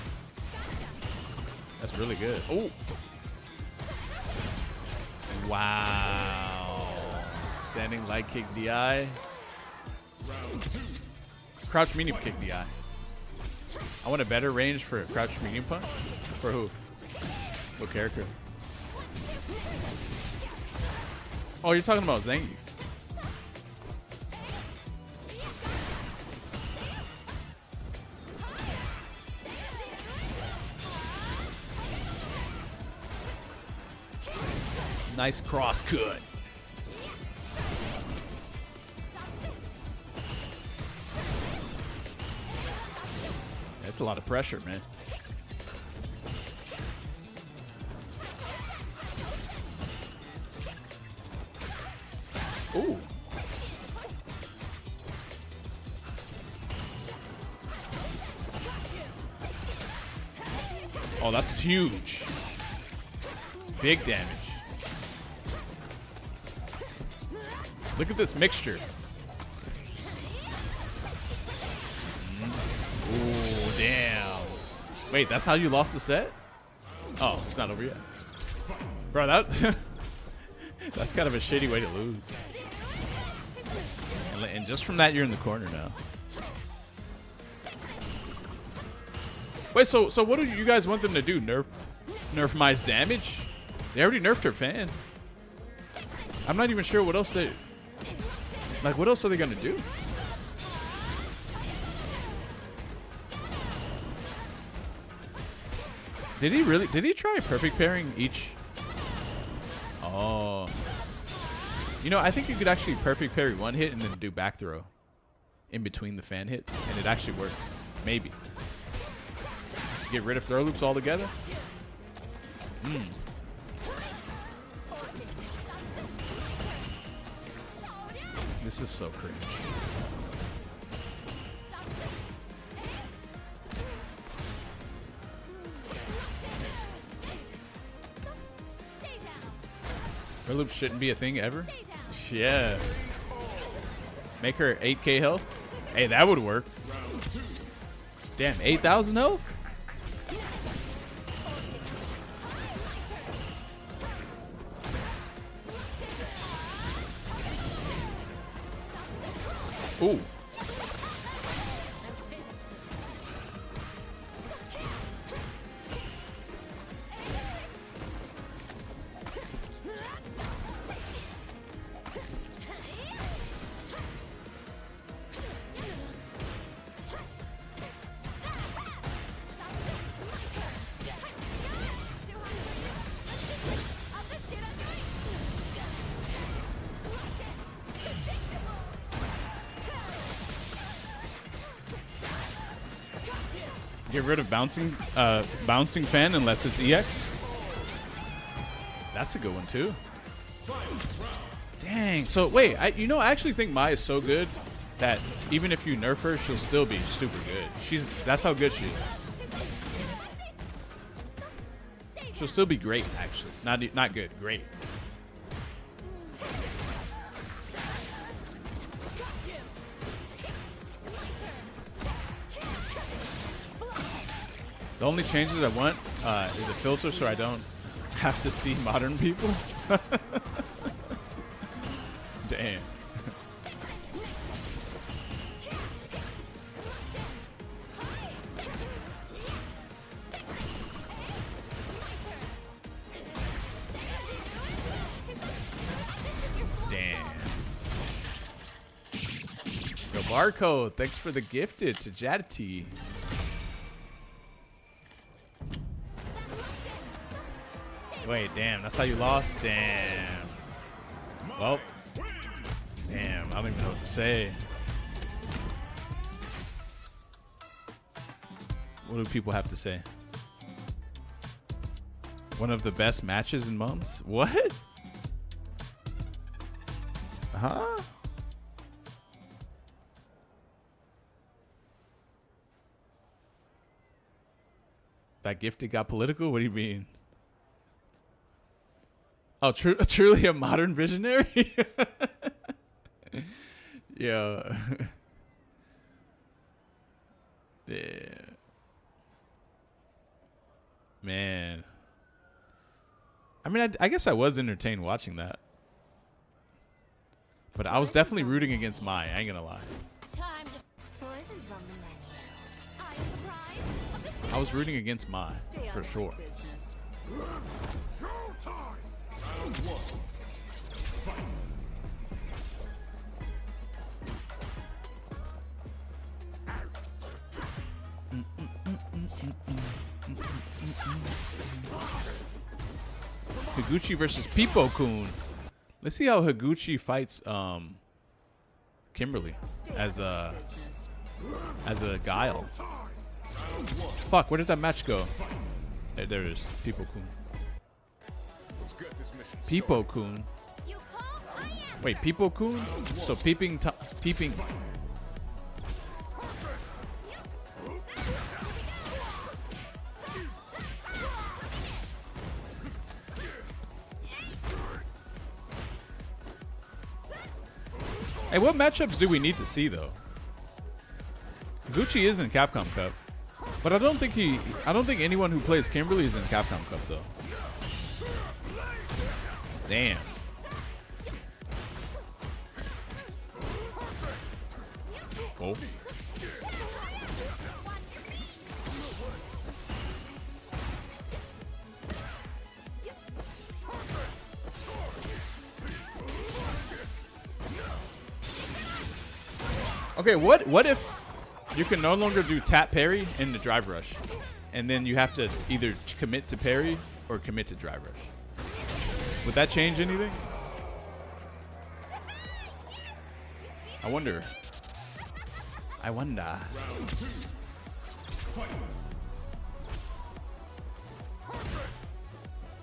That's really good. Oh. Wow. Standing light kick DI. Crouch medium kick DI. I want a better range for crouch medium punch. For who? What character? Oh, you're talking about Zangief. Nice cross cut. That's a lot of pressure, man. Ooh. Oh, that's huge. Big damage. Look at this mixture. Ooh, damn. Wait, that's how you lost the set? Oh, it's not over yet. Bro, that's kind of a shitty way to lose. And just from that, you're in the corner now. Wait, so what do you guys want them to do? Nerf Mai's damage? They already nerfed her fan. I'm not even sure what else they... Like, what else are they gonna do? Did he really? Did he try perfect pairing each? Oh. You know, I think you could actually perfect parry one hit and then do back throw in between the fan hits, and it actually works. Maybe. Get rid of throw loops altogether? This is so cringe. Her loop shouldn't be a thing ever. Yeah. Make her 8k health. Hey, that would work. Damn, 8,000 health? Ooh. Get rid of bouncing fan unless it's EX. That's a good one too. Dang. So wait, I actually think Mai is so good that even if you nerf her, she'll still be super good. That's how good she is. She'll still be great actually. Not good, great. The only changes I want is a filter so I don't have to see modern people. Damn. Damn. Yo, Barcode, thanks for the gifted to Jadity. Wait, damn, that's how you lost? Damn. Well, damn, I don't even know what to say. What do people have to say? One of the best matches in months? What? Huh? That gifted got political? What do you mean? Oh, truly a modern visionary? Yeah. Yeah. Man. I mean, I guess I was entertained watching that. But I was definitely rooting against Mai, I ain't gonna lie. I was rooting against Mai, for sure. Higuchi versus Pipo-kun. Let's see how Higuchi fights Kimberly as a Guile. Fuck, where did that match go? Hey, there it is. Pipo-kun. Pipo-kun. Wait, Pipo-kun? So peeping. Hey, what matchups do we need to see though? Gucci is in Capcom Cup, but I don't think anyone who plays Kimberly is in Capcom Cup though. Damn. Oh. Okay, what if you can no longer do tap parry in the drive rush, and then you have to either commit to parry or commit to drive rush? Would that change anything? I wonder.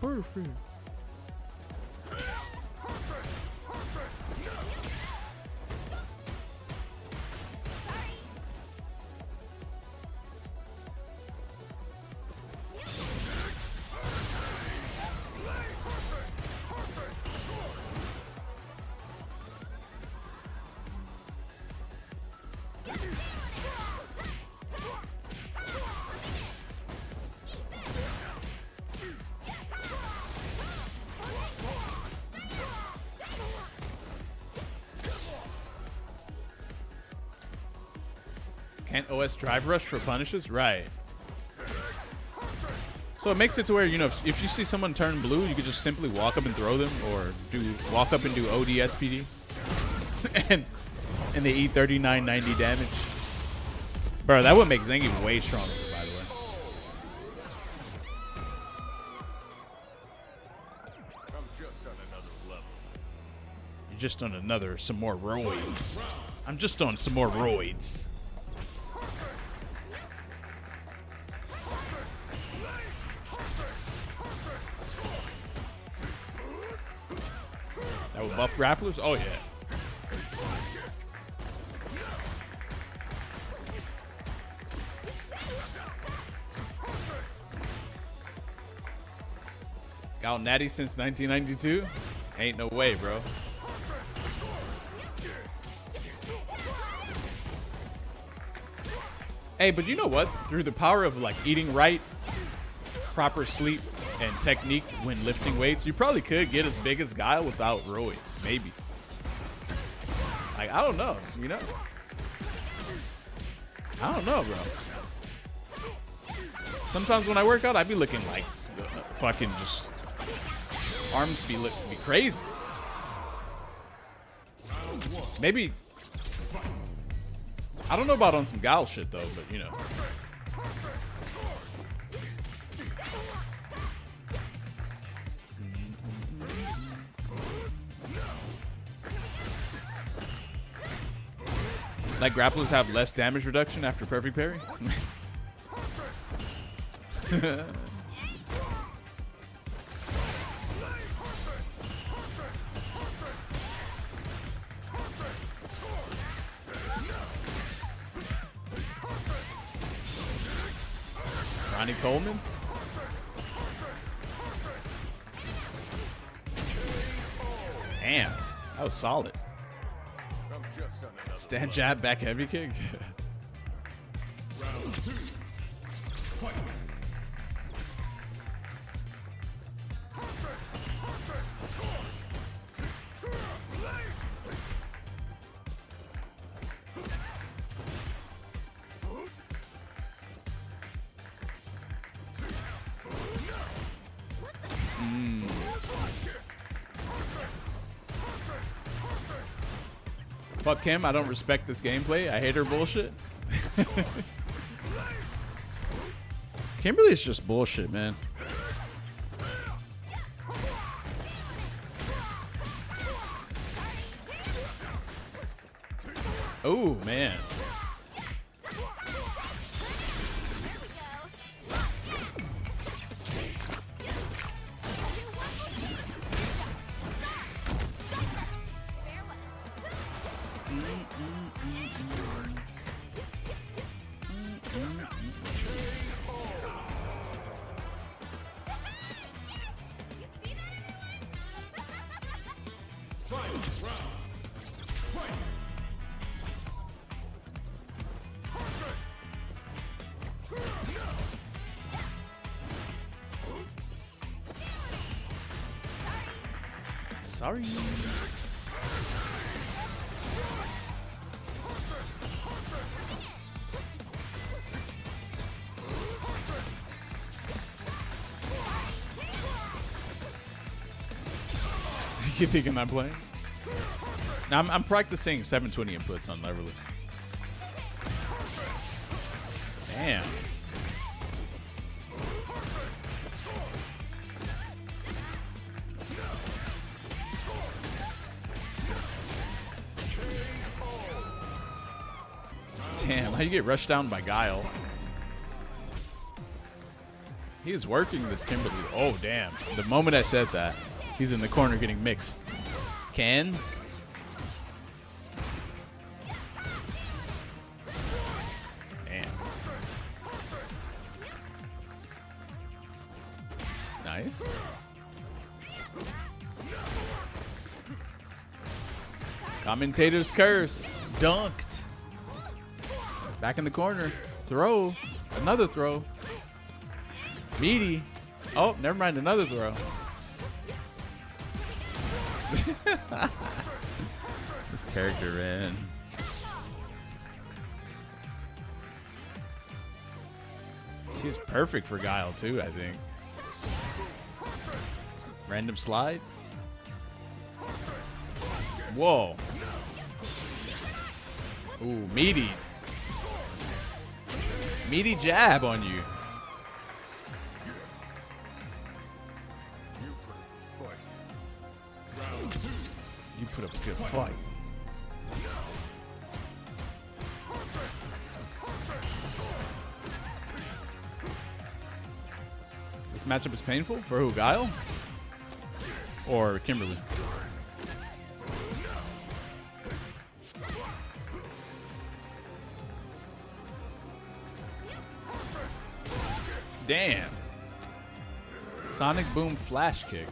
Perfect. Can't OS drive rush for punishes? Right. So it makes it to where, you know, if you see someone turn blue, you could just simply walk up and throw them, or walk up and do OD SPD. and they eat 3990 damage. Bro, that would make Zangief way stronger, by the way. I'm just on another level. You're just on some more roids. I'm just on some more roids. That would buff grapplers? Oh, yeah. Got natty since 1992? Ain't no way, bro. Hey, but you know what? Through the power of like eating right, proper sleep, and technique when lifting weights, you probably could get as big as Guile without roids. Maybe. Like, I don't know, you know? I don't know, bro. Sometimes when I work out, I be looking like fucking just arms be crazy. Maybe I don't know about on some Guile shit though, but you know. Like grapplers have less damage reduction after perfect parry? Ronnie Coleman? Damn, that was solid. I'm just on another Stand jab, back heavy kick. round 2. Fight. Fuck him, I don't respect this gameplay. I hate her bullshit. Kimberly is just bullshit, man. Oh, man. Sorry. You think I'm not playing? Now I'm practicing 720 inputs on leverless. Damn. Damn, how you get rushed down by Guile? He is working this Kimberly. Oh, damn. The moment I said that, he's in the corner getting mixed. Cans? Damn. Nice. Commentator's curse. Dunked. Back in the corner. Throw. Another throw. Meaty. Oh, never mind. Another throw. This character, man. She's perfect for Guile too, I think. Random slide. Whoa. Ooh, meaty. Meaty jab on you. You put up a good fight. This matchup is painful for who, Guile? Or Kimberly? Damn. Sonic Boom Flash Kick.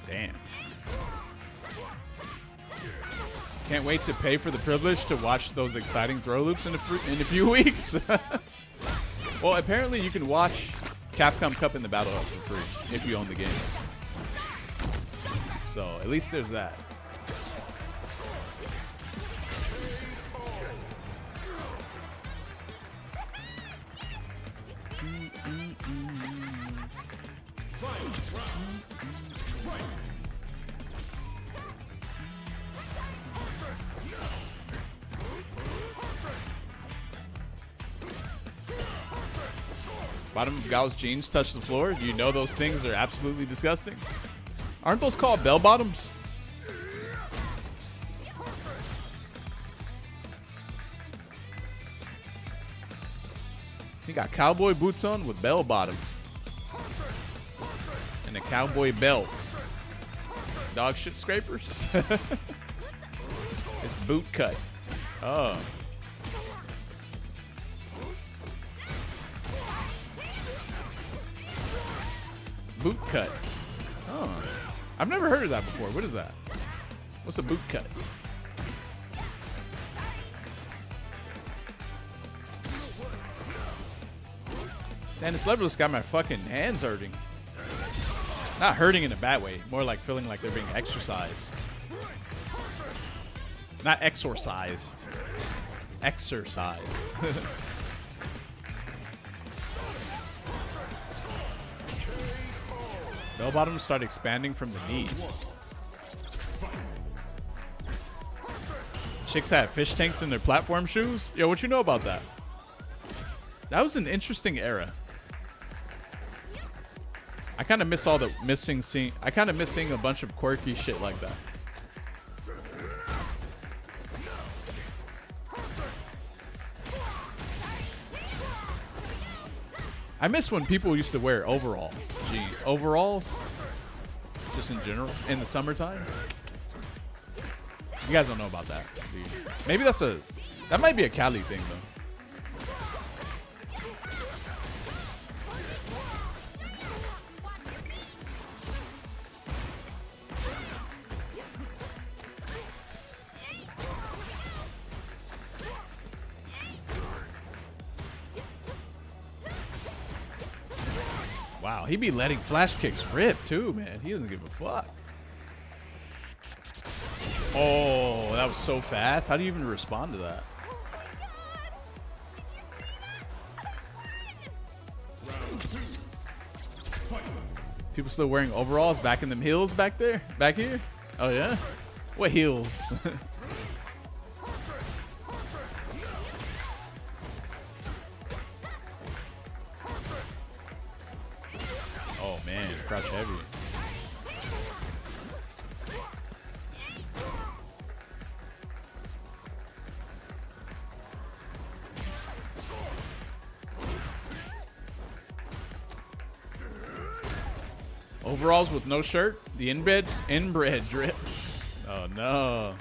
Damn. Can't wait to pay for the privilege to watch those exciting throw loops in a few weeks. Well, apparently you can watch Capcom Cup in the Battle Hub for free if you own the game. So at least there's that. Bottom of Gao's jeans touch the floor. You know those things are absolutely disgusting. Aren't those called bell bottoms? He got cowboy boots on with bell bottoms. And a cowboy belt. Dog shit scrapers. It's boot cut. Oh. Boot cut. Oh. I've never heard of that before. What is that? What's a boot cut? Man, this level's got my fucking hands hurting. Not hurting in a bad way. More like feeling like they're being exercised. Not exorcised. Exercised. Bell bottoms start expanding from the knee. Chicks had fish tanks in their platform shoes? Yo, what you know about that? That was an interesting era. I kind of miss all the I kind of miss seeing a bunch of quirky shit like that. I miss when people used to wear overalls, just in general, in the summertime. You guys don't know about that, do you? Maybe that might be a Cali thing though. Wow, he be letting flash kicks rip too, man. He doesn't give a fuck. Oh, that was so fast. How do you even respond to that? People still wearing overalls back in them heels back there? Back here? Oh yeah? What heels? Oh man, crouch heavy. Overalls with no shirt, the inbred drip. Oh no.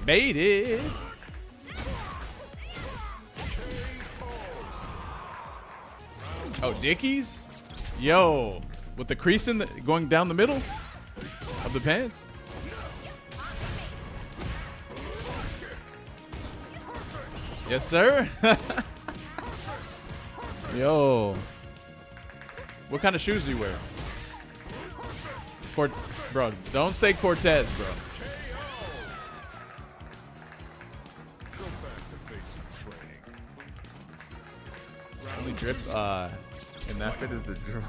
Baited. Oh, Dickies? Yo, with the crease in the going down the middle of the pants. Yes, sir. Yo. What kind of shoes do you wear? Bro, don't say Cortez, bro. Only drip in that fit is the drip.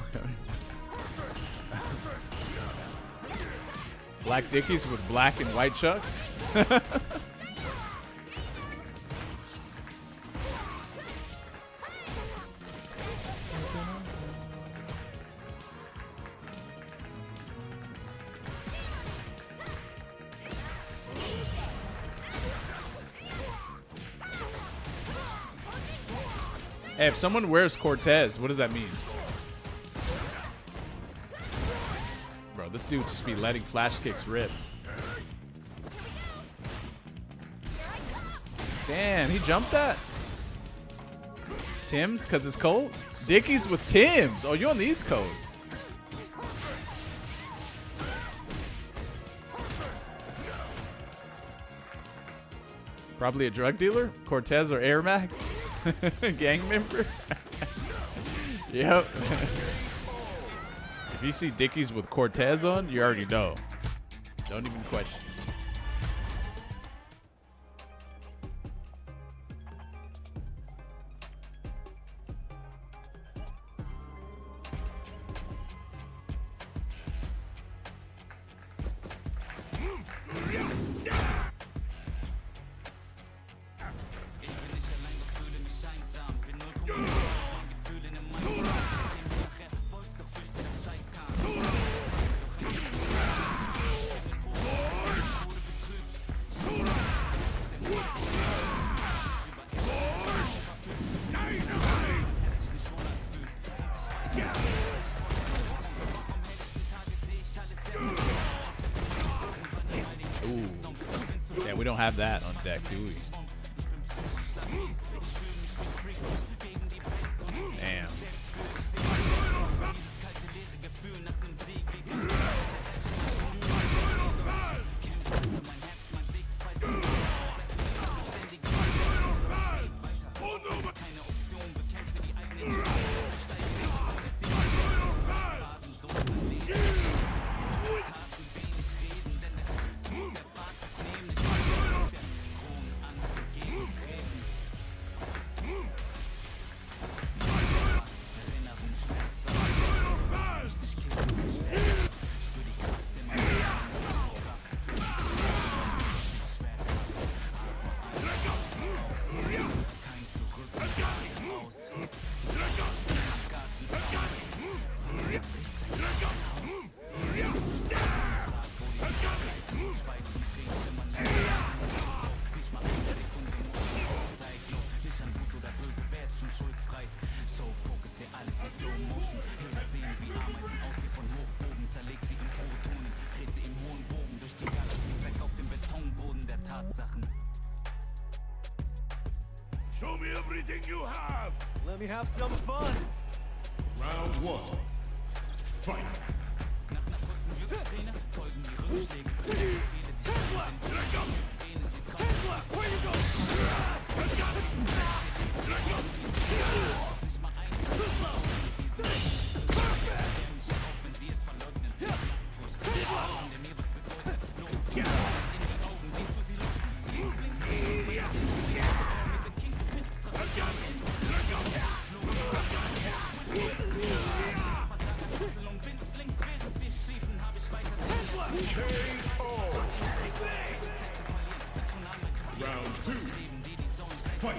Black Dickies with black and white chucks. Hey, if someone wears Cortez, what does that mean? Bro, this dude just be letting flash kicks rip. Damn, he jumped that. Tim's, because it's cold? Dickies with Tim's. Oh, you on the East Coast. Probably a drug dealer? Cortez or Air Max? Gang member? Yep. If you see Dickies with Cortez on, you already know. Don't even question. We don't have that on deck, do we? Damn. Show me everything you have. Let me have some fun. Round one. Fight. Where you go? Round two. Fight.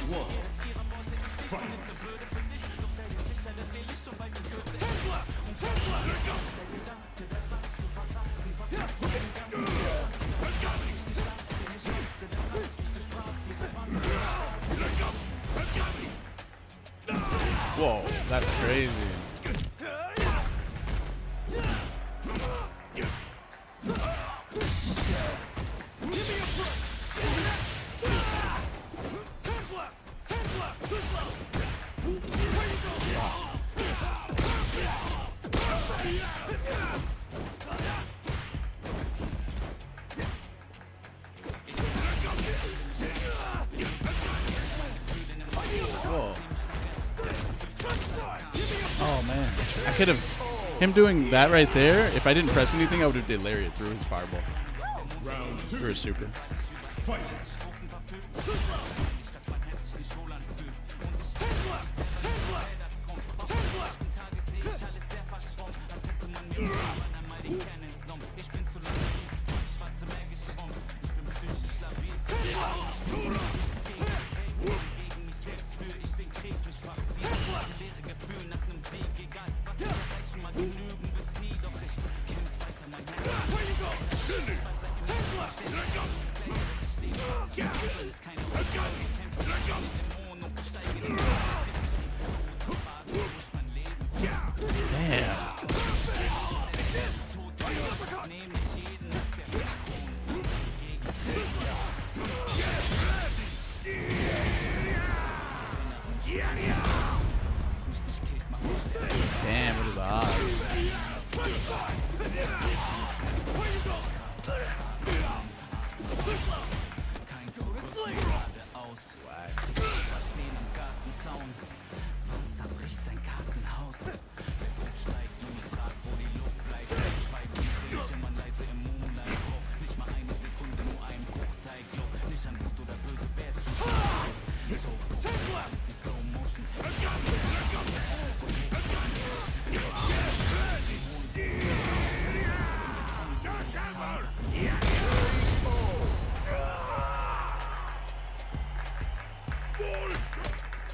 one. Fight. Whoa, that's crazy. Whoa. Oh man, I could have him doing that right there. If I didn't press anything, I would have did lariat through his fireball. Round two. Through his super. Fight. Damn, what are the odds?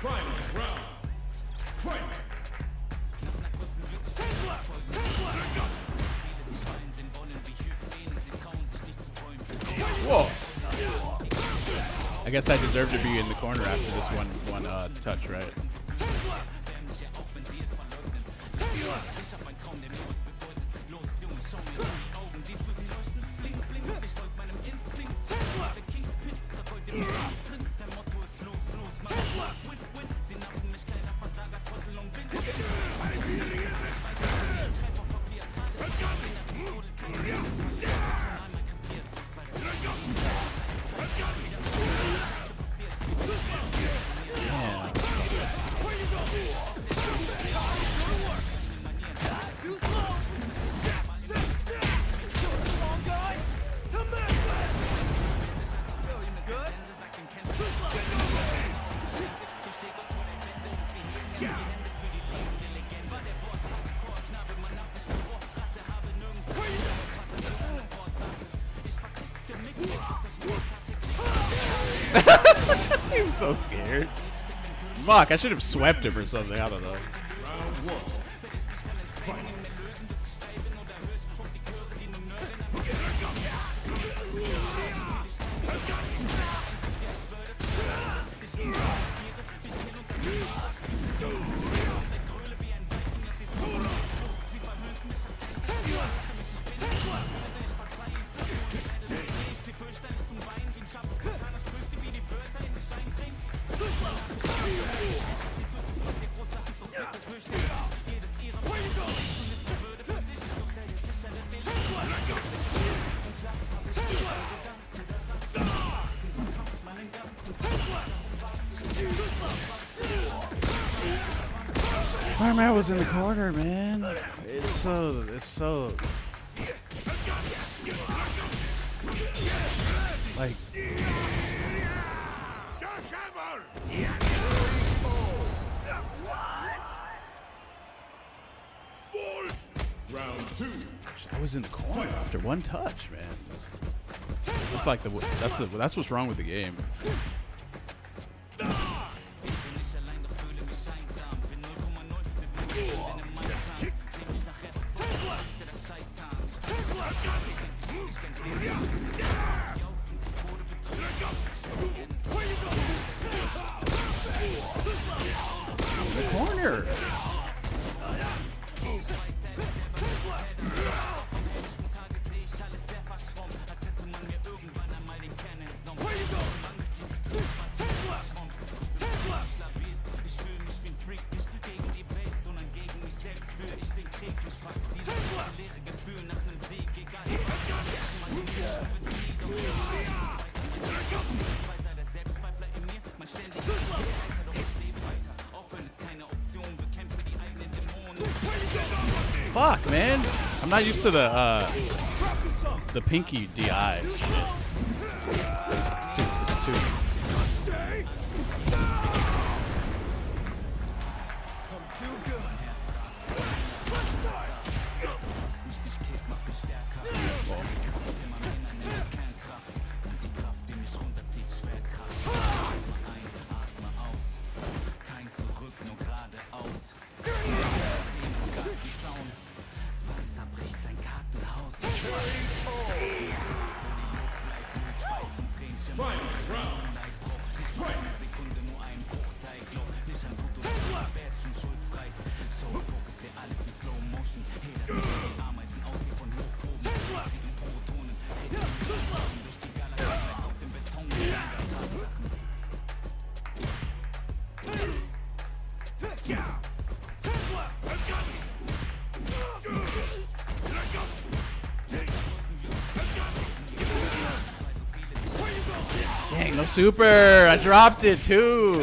Final round. Fight. Whoa. I guess I deserve to be in the corner after this one touch, right? He was so scared. Fuck, I should have swept him or something. I don't know. Round one. Fight. My man was in the corner, man. It's so like Round two. I was in the corner after one touch, man. That's like that's what's wrong with the game. Fuck, man. I'm not used to the pinky DI shit. It's too. Dang, no super. I dropped it too.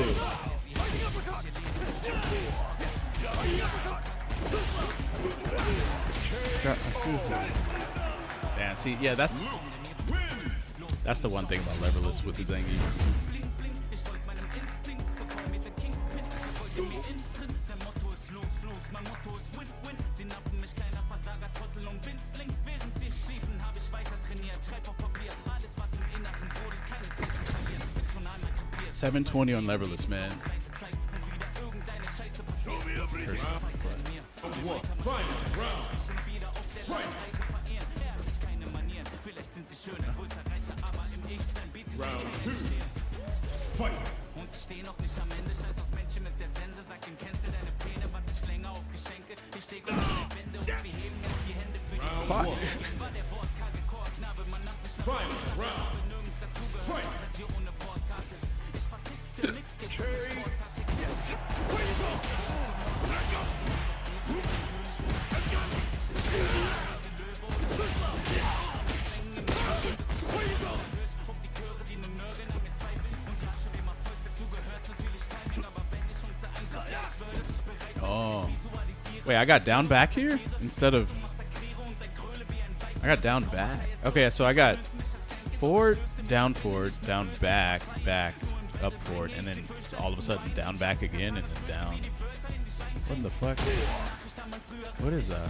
Damn, see, yeah, that's the one thing about leverless with the Zangief. $720 on leverless, man. Round 2. Fight. Round 1. Final round. Fight. Oh. Wait, I got down back here instead of... I got down back. Okay, so I got forward, down, back, up forward, and then all of a sudden down back again and then down. What the fuck? What is that?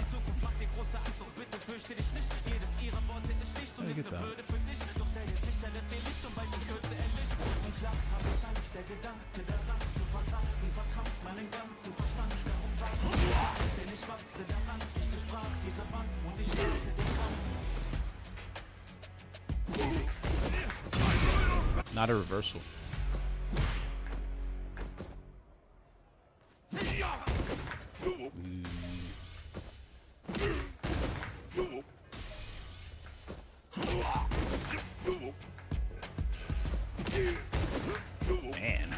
How do you get that? Not a reversal. Man.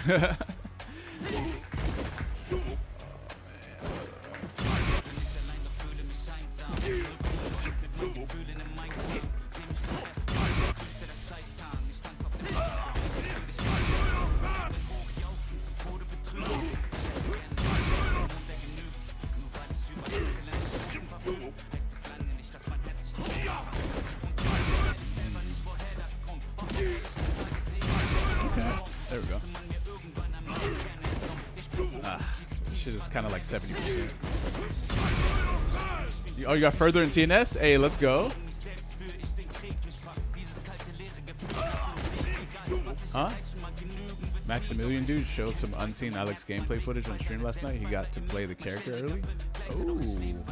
There we go. This shit is kind of like 70%. Oh, you got further in TNS? Hey, let's go. Huh? Maximilian dude showed some unseen Alex gameplay footage on stream last night. He got to play the character early. Ooh.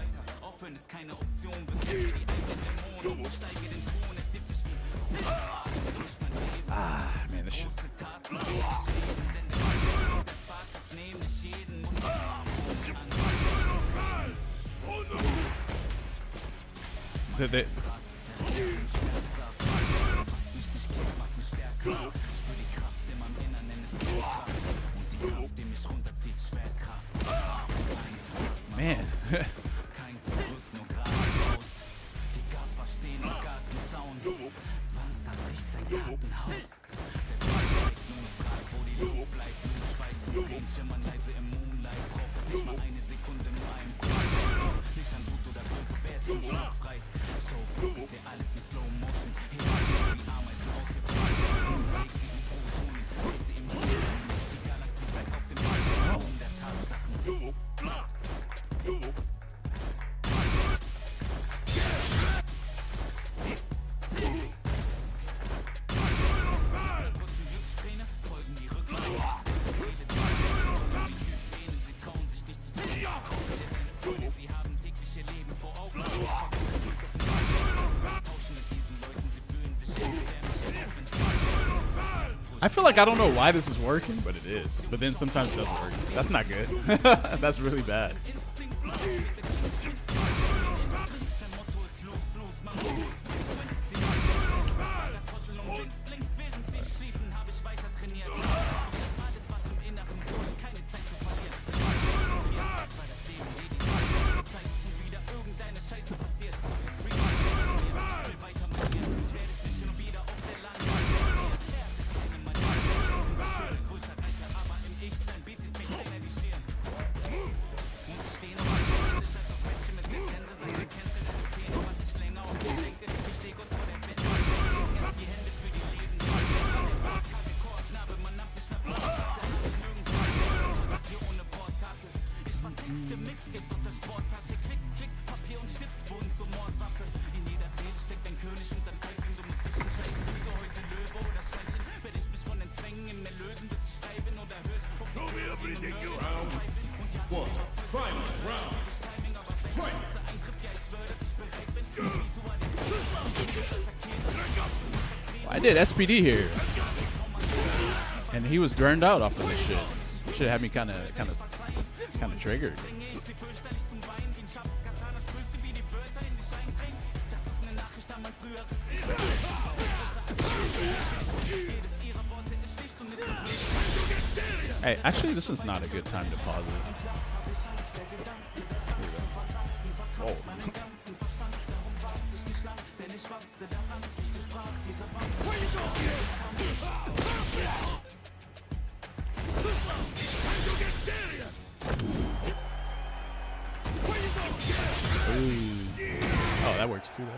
Ah, man, this shit. Man. I feel like I don't know why this is working, but it is. But then sometimes it doesn't work. That's not good. That's really bad. I did SPD here, and he was burned out off of this shit. Should have me kind of triggered. Hey, actually, this is not a good time to pause it. Whoa. Oh, that works too, though.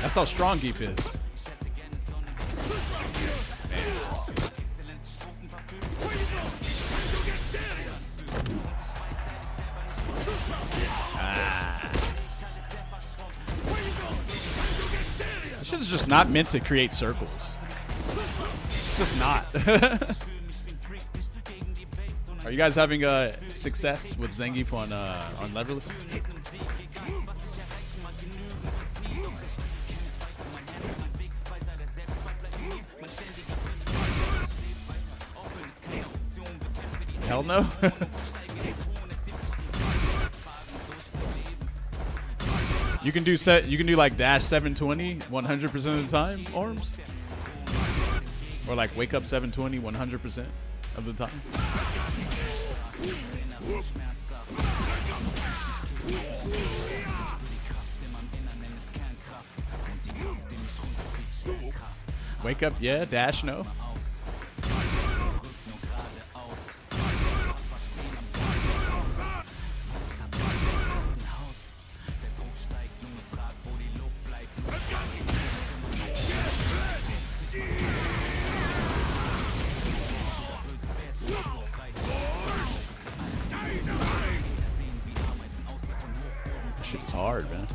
That's how strong Zangief is. This shit is just not meant to create circles. It's just not. Are you guys having success with Zangief on Leverless? Hell no. You can do like dash 720 100% of the time, arms, or like wake up 720 100% of the time. Wake up, yeah. Dash, no. Shit's hard, man.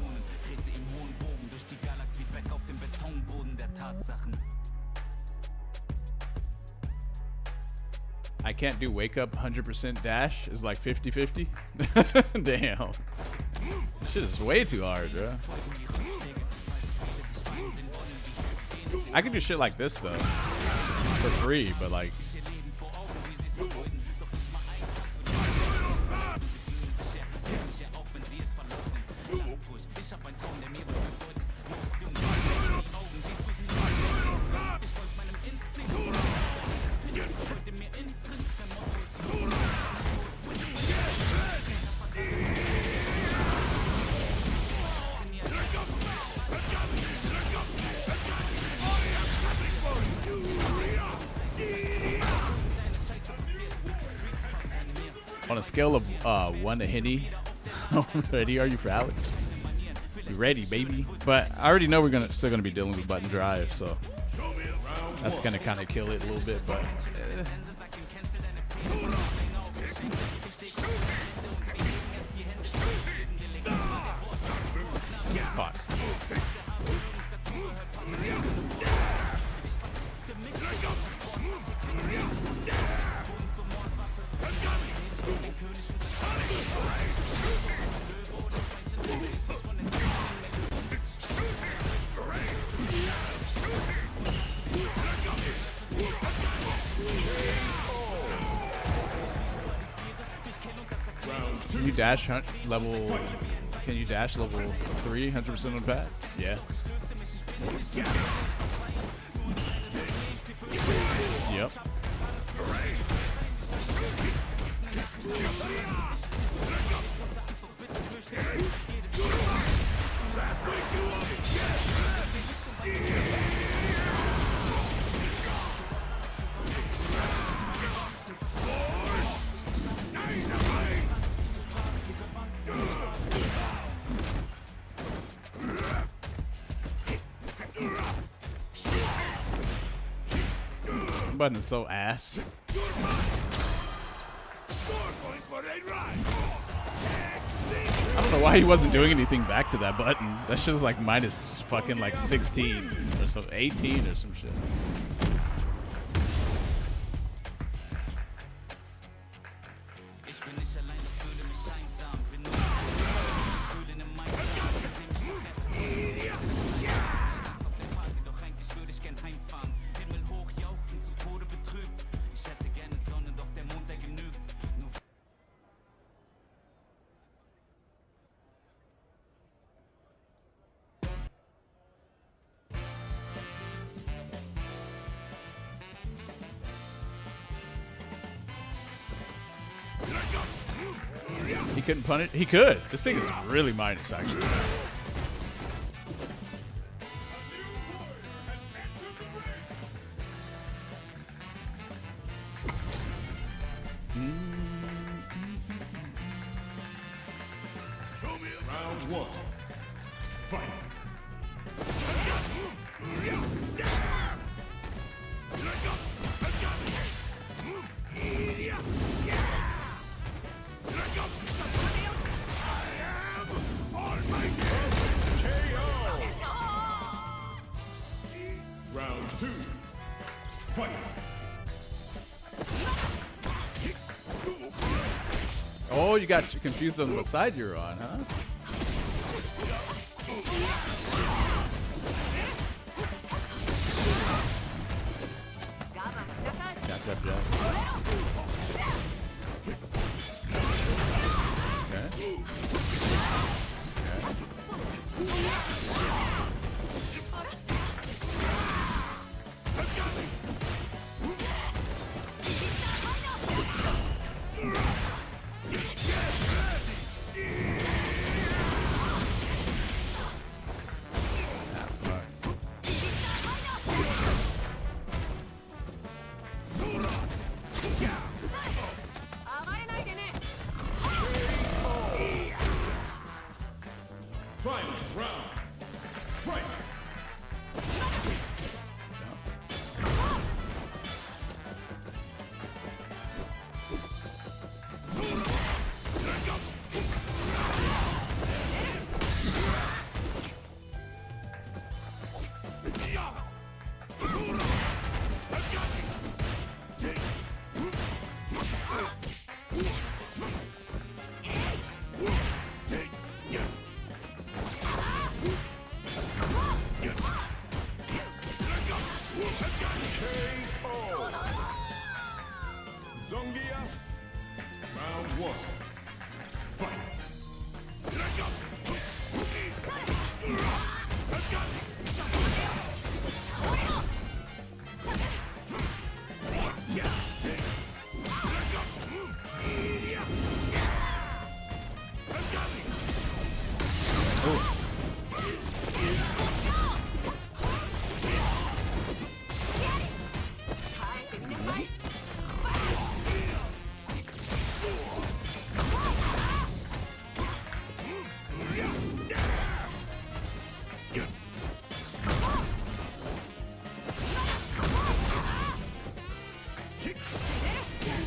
I can't do wake up 100% dash. It's like 50-50. Damn. This shit is way too hard, bro. I can do shit like this though for free, but like on a scale of 1 to Henny, how ready are you for Alex? You ready, baby? But I already know we're still gonna be dealing with button drive, so that's gonna kind of kill it a little bit. But Fuck. Can you dash level? Can you dash level 3 100% on pad? Yeah. Yep. Button is so ass. I don't know why he wasn't doing anything back to that button. That shit's like minus fucking like 16 or so, 18 or some shit. He couldn't punish. He could. This thing is really minus, actually. Round one. Fight. Round two. Fight. Oh, you got confused on what side you're on, huh? Jab, jab, jab. Okay. Final round. Fight. Zangief. Round one. Fight.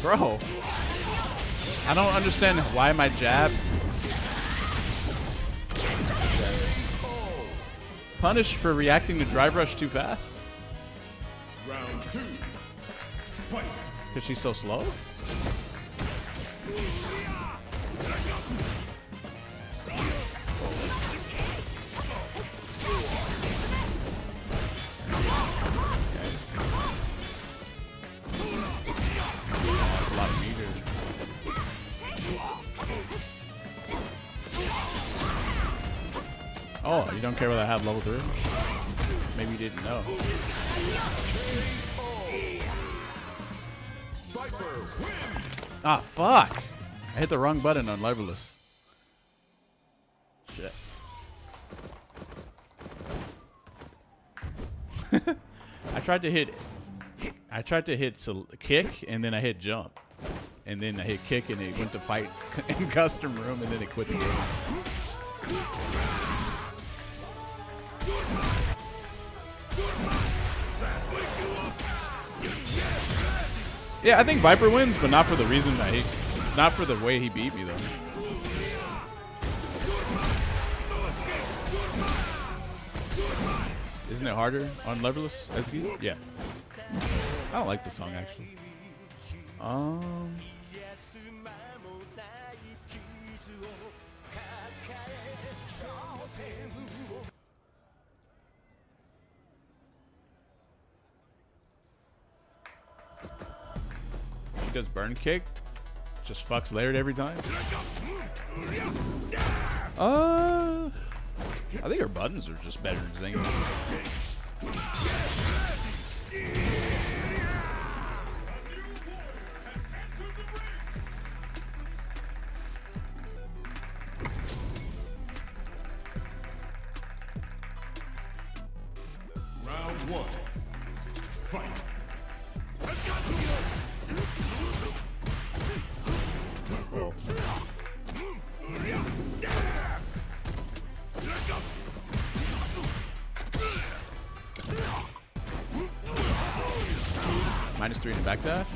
Bro. I don't understand why my jab punished for reacting to drive rush too fast. Round 2. Fight. Because she's so slow? A lot of meters. Oh, you don't care whether I have level 3? Maybe you didn't know. Ah, fuck! I hit the wrong button on levelless. Shit. I tried to hit kick, and then I hit jump. And then I hit kick, and it went to fight in custom room, and then it quit the game. Yeah, I think Viper wins, but not for the reason that not for the way he beat me though. Isn't it harder on levelless SG? Yeah. I don't like the song actually. He does burn kick. Just fucks layered every time. I think her buttons are just better than Zangief. Round 1. Fight. Oh. -3 in the back dash.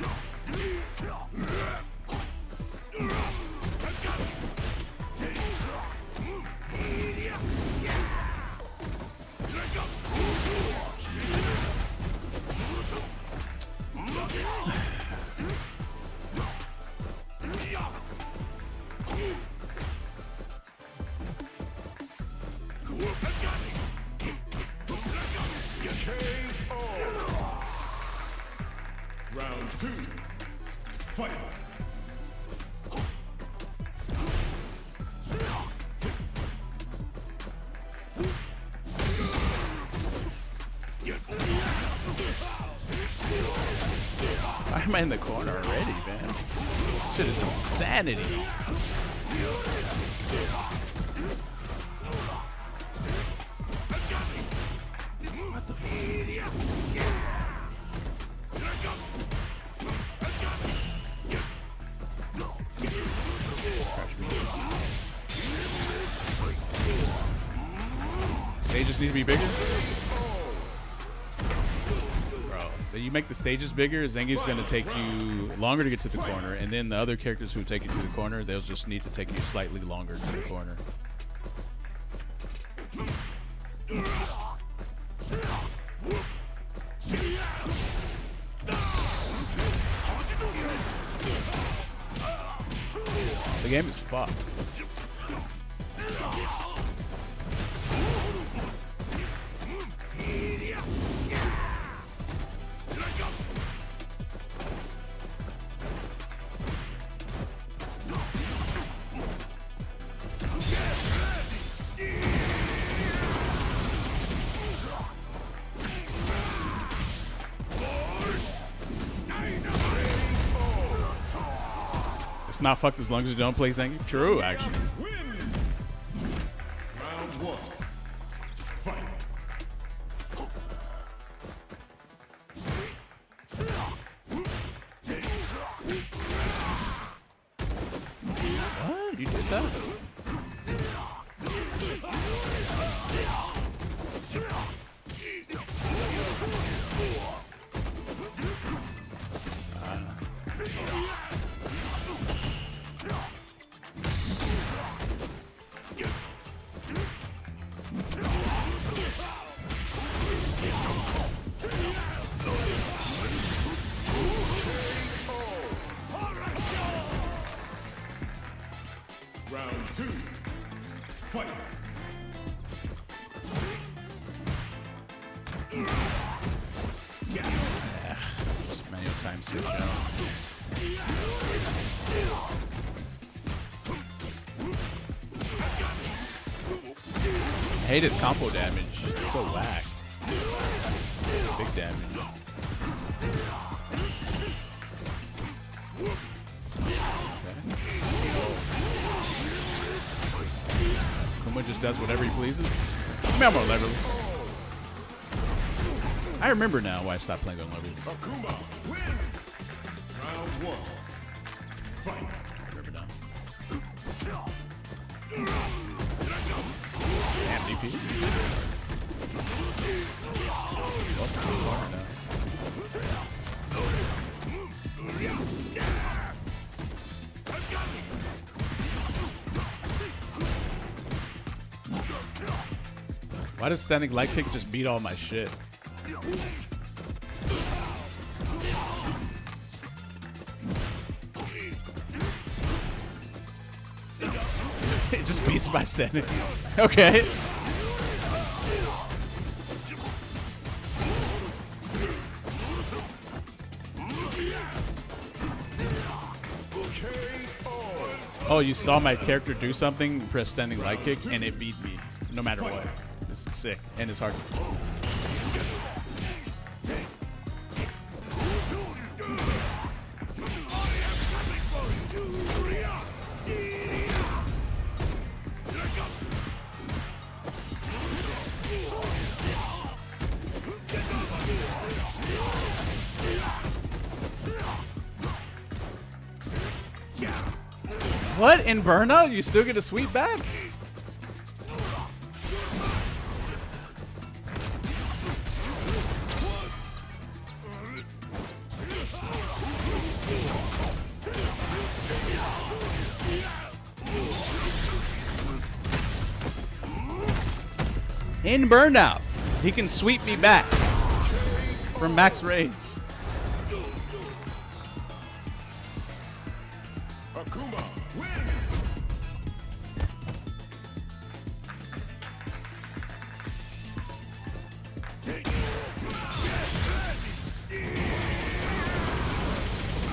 Round 2. Fight. Why am I in the corner already, man? Shit is insanity. What the fuck? Stages need to be bigger? Bro, you make the stages bigger, Zangief's gonna take you longer to get to the corner, and then the other characters who take you to the corner, they'll just need to take you slightly longer to the corner. The game is fucked. It's not fucked as long as you don't play Zangief. True, actually. Round 1. Fight. What? You did that? Round 2. Fight. Just manual time switch out. I hate his combo damage. It's so whack. Big damage. Kuma just does whatever he pleases. I mean, I'm on level. I remember now why I stopped playing on level. Akuma win. Round 1. Fight. I remember now. Damn DP. Oh, far now. Why does standing light kick just beat all my shit? It just beats by standing. Okay. Oh, you saw my character do something, press standing light kick, and it beat me, no matter what. This is sick, and it's hard to pull. What? In Burnout? You still get a sweep back? In Burnout, he can sweep me back from max range. Akuma win.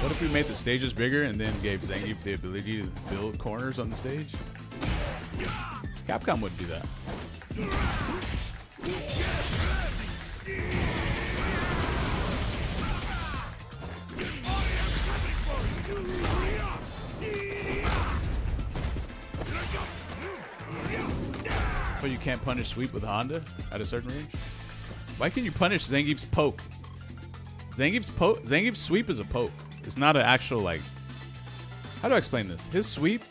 What if we made the stages bigger and then gave Zangief the ability to build corners on the stage? Capcom wouldn't do that. But you can't punish sweep with Honda at a certain range? Why can you punish Zangief's poke? Zangief's sweep is a poke. It's not an actual, like... How do I explain this? His sweep...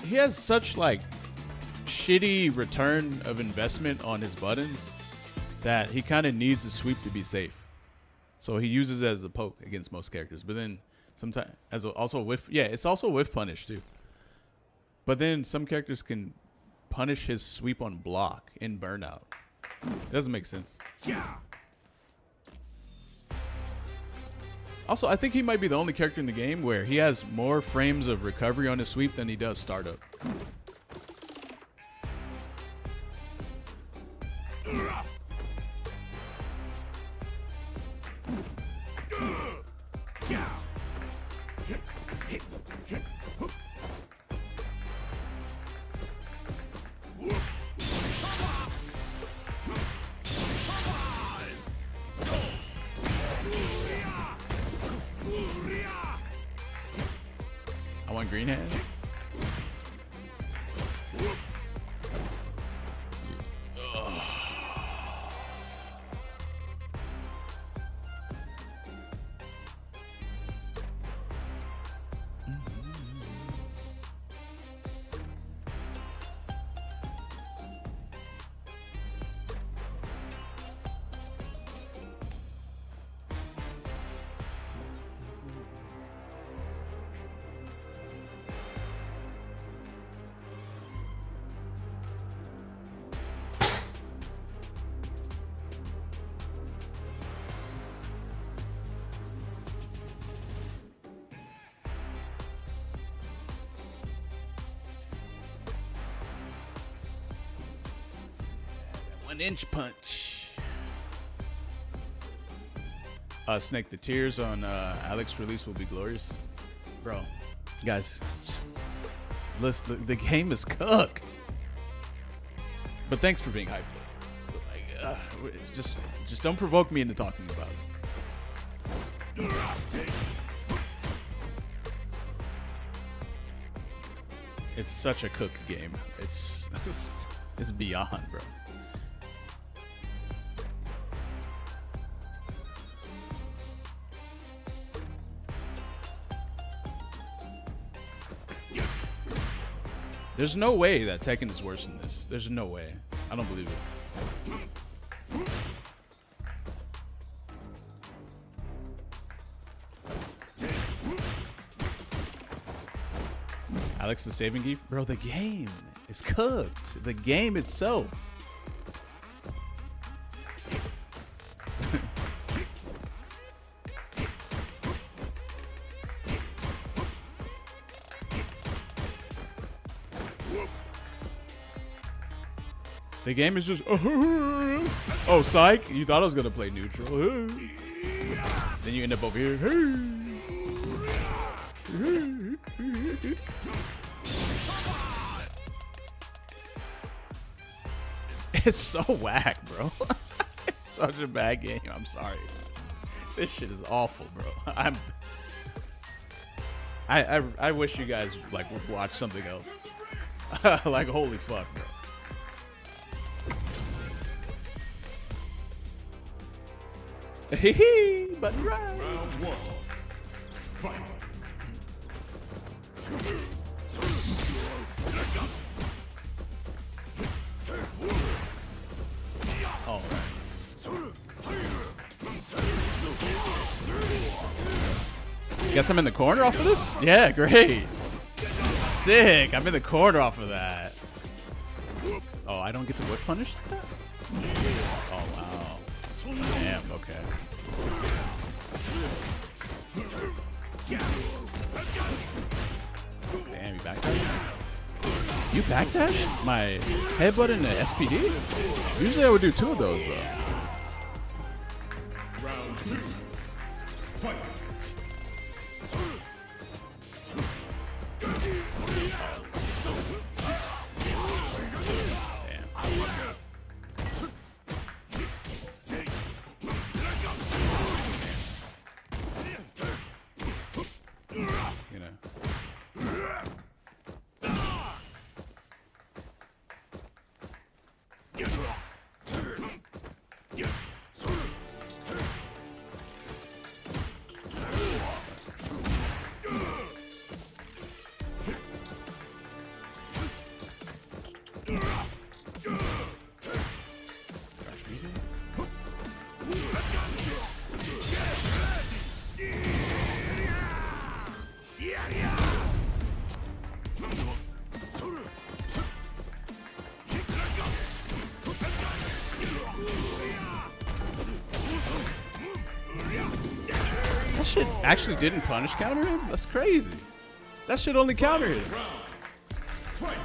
He has such, like, shitty return of investment on his buttons that he kind of needs the sweep to be safe. So he uses it as a poke against most characters. But then sometimes... also whiff... Yeah, it's also whiff punish, too. But then some characters can punish his sweep on block in Burnout. It doesn't make sense. Also, I think he might be the only character in the game where he has more frames of recovery on his sweep than he does startup. I want green hand. 1-inch punch. Snake, the tears on Alex's release will be glorious. Bro, guys, listen, the game is cooked. But thanks for being hyped. Like, just don't provoke me into talking about it. It's such a cooked game. It's beyond, bro. There's no way that Tekken is worse than this. There's no way. I don't believe it. Alex the saving geef? Bro, the game is cooked. The game itself. The game is just oh, psych, you thought I was gonna play neutral. Then you end up over here. It's so whack, bro. It's such a bad game. I'm sorry. This shit is awful, bro. I wish you guys like would watch something else. Like holy fuck, bro. Hee but right. Round 1. Fight. All right. Guess I'm in the corner off of this? Yeah, great. Sick. I'm in the corner off of that. Oh, I don't get to whip punish that? Oh, wow. Damn, okay. Damn, you backdash? You backdash? My headbutt in the SPD? Usually I would do 2 of those, though. Round 2. Fight. That shit actually didn't punish counter him? That's crazy. That shit only counter him. Fight.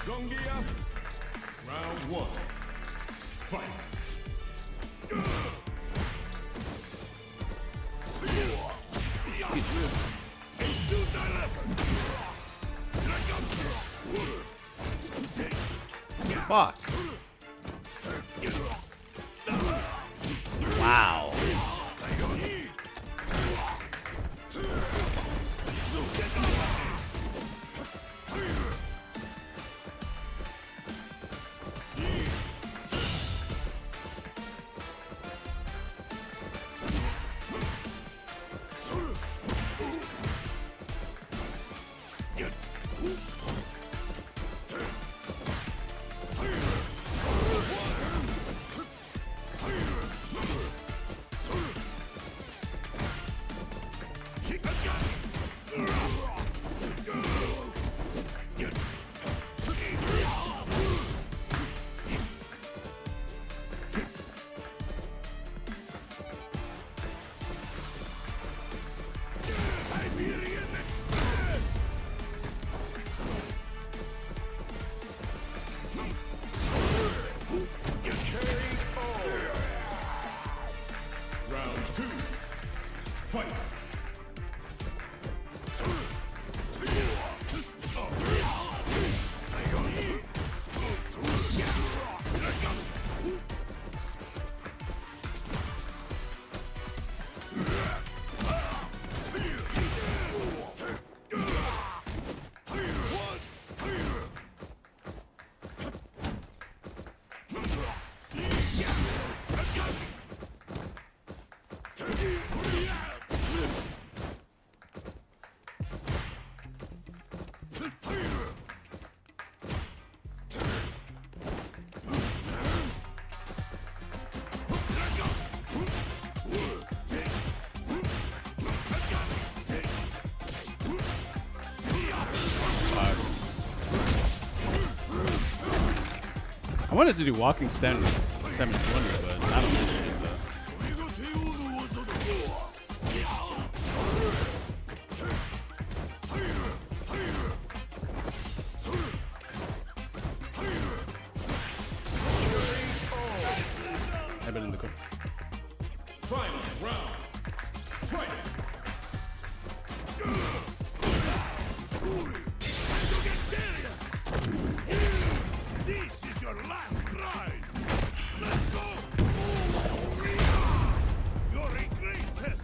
Zangief. Round 1. Fight. Fuck. Wow. I wanted to do walking stand 720, but not on this shit though. I've been in the corner. Final round. Fight. This is your last ride. Let's go. You're a great test.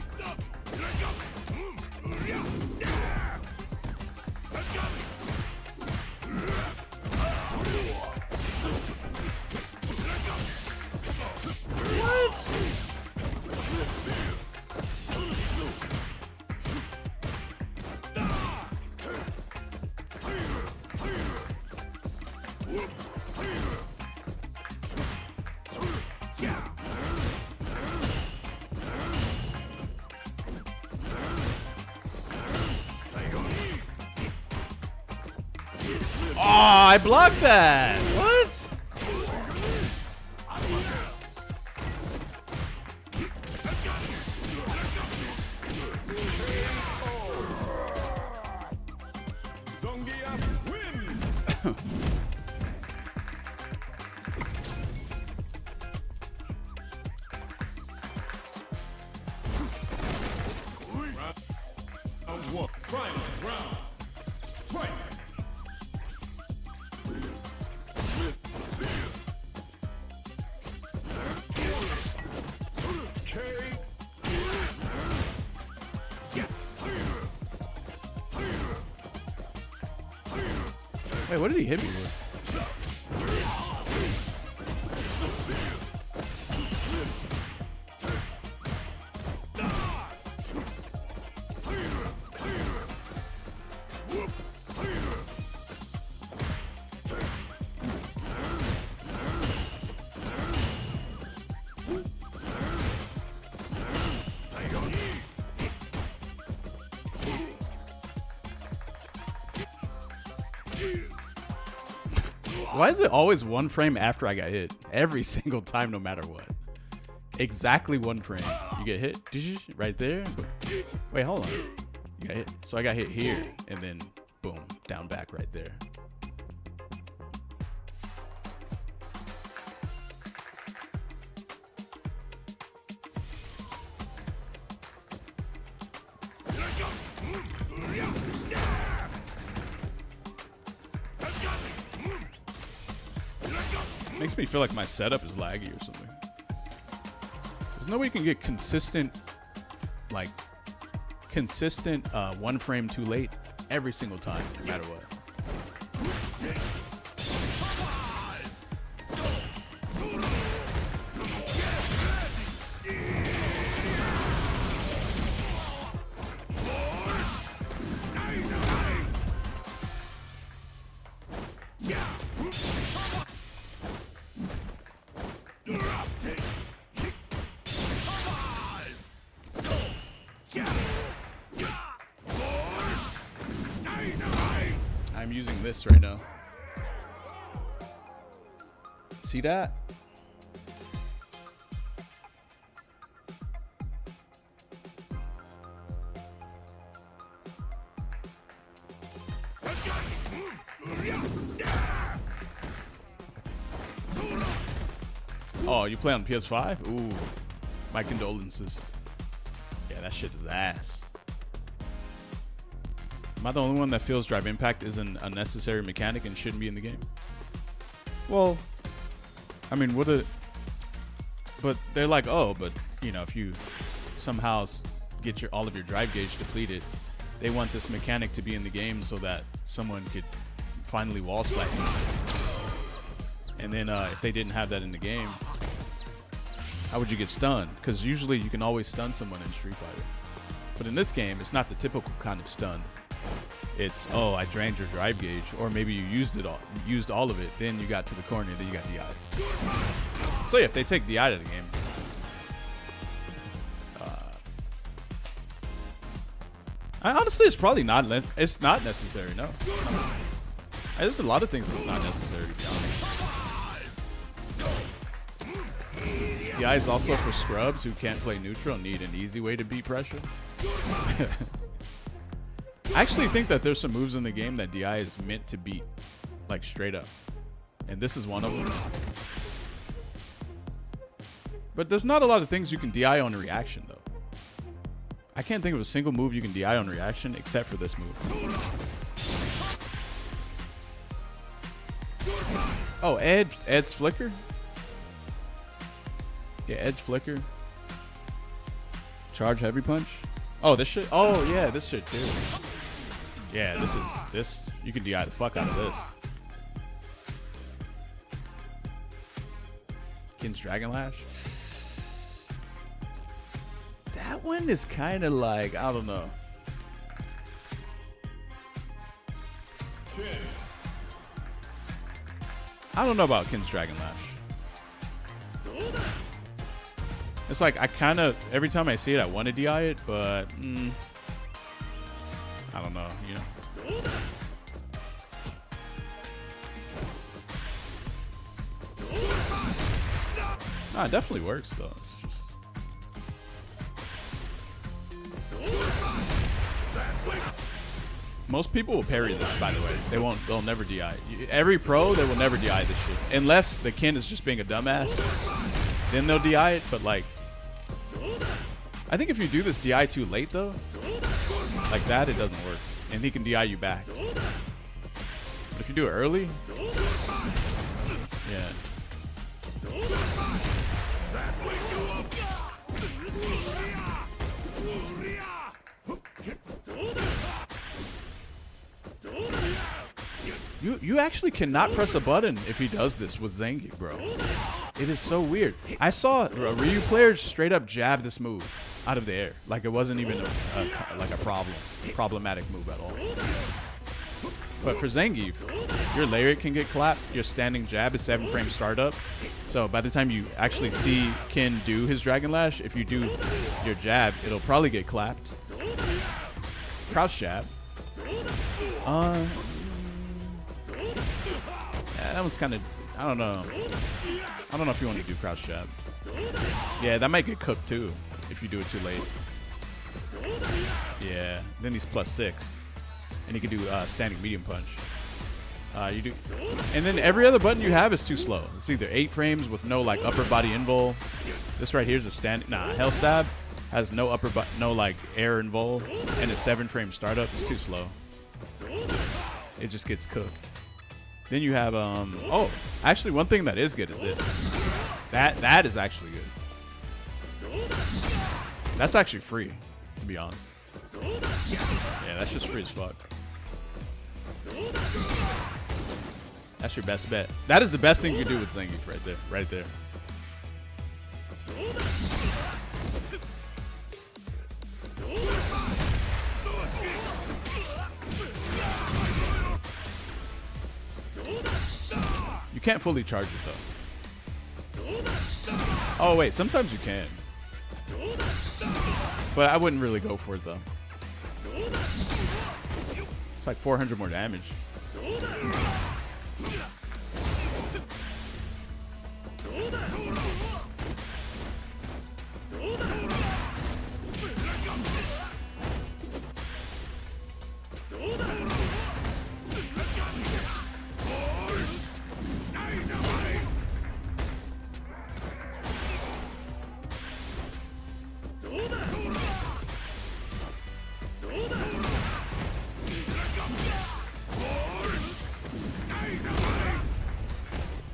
Oh, I blocked that. What? Zangief wins. Round one. Final round. Fight. Wait, what did he hit me with? Why is it always one frame after I got hit? Every single time, no matter what. Exactly one frame. You get hit right there. Wait, hold on. You got hit. So I got hit here, and then boom, down back right there. Makes me feel like my setup is laggy or something. There's no way you can get consistent, like, one frame too late every single time, no matter what. I'm using this right now. See that? Oh, you play on PS5? Ooh, my condolences. Yeah, that shit is ass. Am I the only one that feels drive impact is an unnecessary mechanic and shouldn't be in the game? Well, I mean, but they're like, oh, but you know, if you somehow get all of your drive gauge depleted, they want this mechanic to be in the game so that someone could finally wall splat you. And then if they didn't have that in the game, how would you get stunned? Because usually you can always stun someone in Street Fighter. But in this game, it's not the typical kind of stun. It's, oh, I drained your drive gauge, or maybe you used all of it, then you got to the corner, then you got DI'd. So yeah, if they take DI out of the game, honestly, it's probably not. It's not necessary. No, there's a lot of things that's not necessary, to be honest. DI is also for scrubs who can't play neutral and need an easy way to beat pressure. I actually think that there's some moves in the game that DI is meant to beat, like straight up. And this is one of them. But there's not a lot of things you can DI on a reaction, though. I can't think of a single move you can DI on reaction except for this move. Oh, Ed's flicker? Yeah, Ed's flicker. Charge heavy punch. Oh, this shit. Oh, yeah, this shit too. Yeah, this. You can DI the fuck out of this. Kin's Dragon Lash. That one is kind of like, I don't know. I don't know about Kin's Dragon Lash. It's like, I kind of, every time I see it, I want to DI it, but I don't know, you know. Nah, it definitely works, though. Most people will parry this, by the way. They'll never DI. Every pro, they will never DI this shit. Unless the Kin is just being a dumbass. Then they'll DI it, but like, I think if you do this DI too late though, like that, it doesn't work. And he can DI you back. But if you do it early, yeah. You actually cannot press a button if he does this with Zangief, bro. It is so weird. I saw a Ryu player straight up jab this move out of the air. Like it wasn't even like a problematic move at all. But for Zangief, your lariat can get clapped. Your standing jab is 7-frame startup. So by the time you actually see Kin do his Dragon Lash, if you do your jab, it'll probably get clapped. Crouch jab. Yeah, that one's kind of, I don't know. I don't know if you want to do crouch jab. Yeah, that might get cooked too if you do it too late. Yeah, then he's +6. And he can do standing medium punch. You do, and then every other button you have is too slow. It's either 8 frames with no like upper body invul. This right here is a standing. Nah, Hell Stab has no no like air invul, and a 7-frame startup. It's too slow. It just gets cooked. Then you have oh, actually one thing that is good is this. That is actually good. That's actually free, to be honest. Yeah, that's just free as fuck. That's your best bet. That is the best thing you can do with Zangief right there. Right there. can't fully charge it though. Oh wait, sometimes you can. But I wouldn't really go for it though. It's like 400 more damage.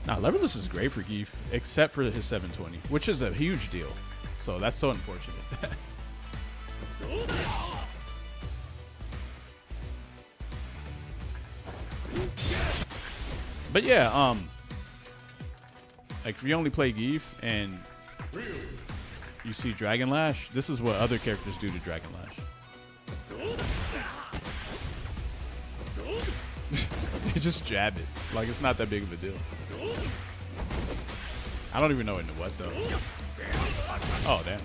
Nah, Leverless is great for Geef, except for his 720, which is a huge deal. So that's so unfortunate. But yeah, like if you only play Geef and you see Dragon Lash, this is what other characters do to Dragon Lash. You just jab it. Like, it's not that big of a deal. I don't even know into what, though. Oh, damn.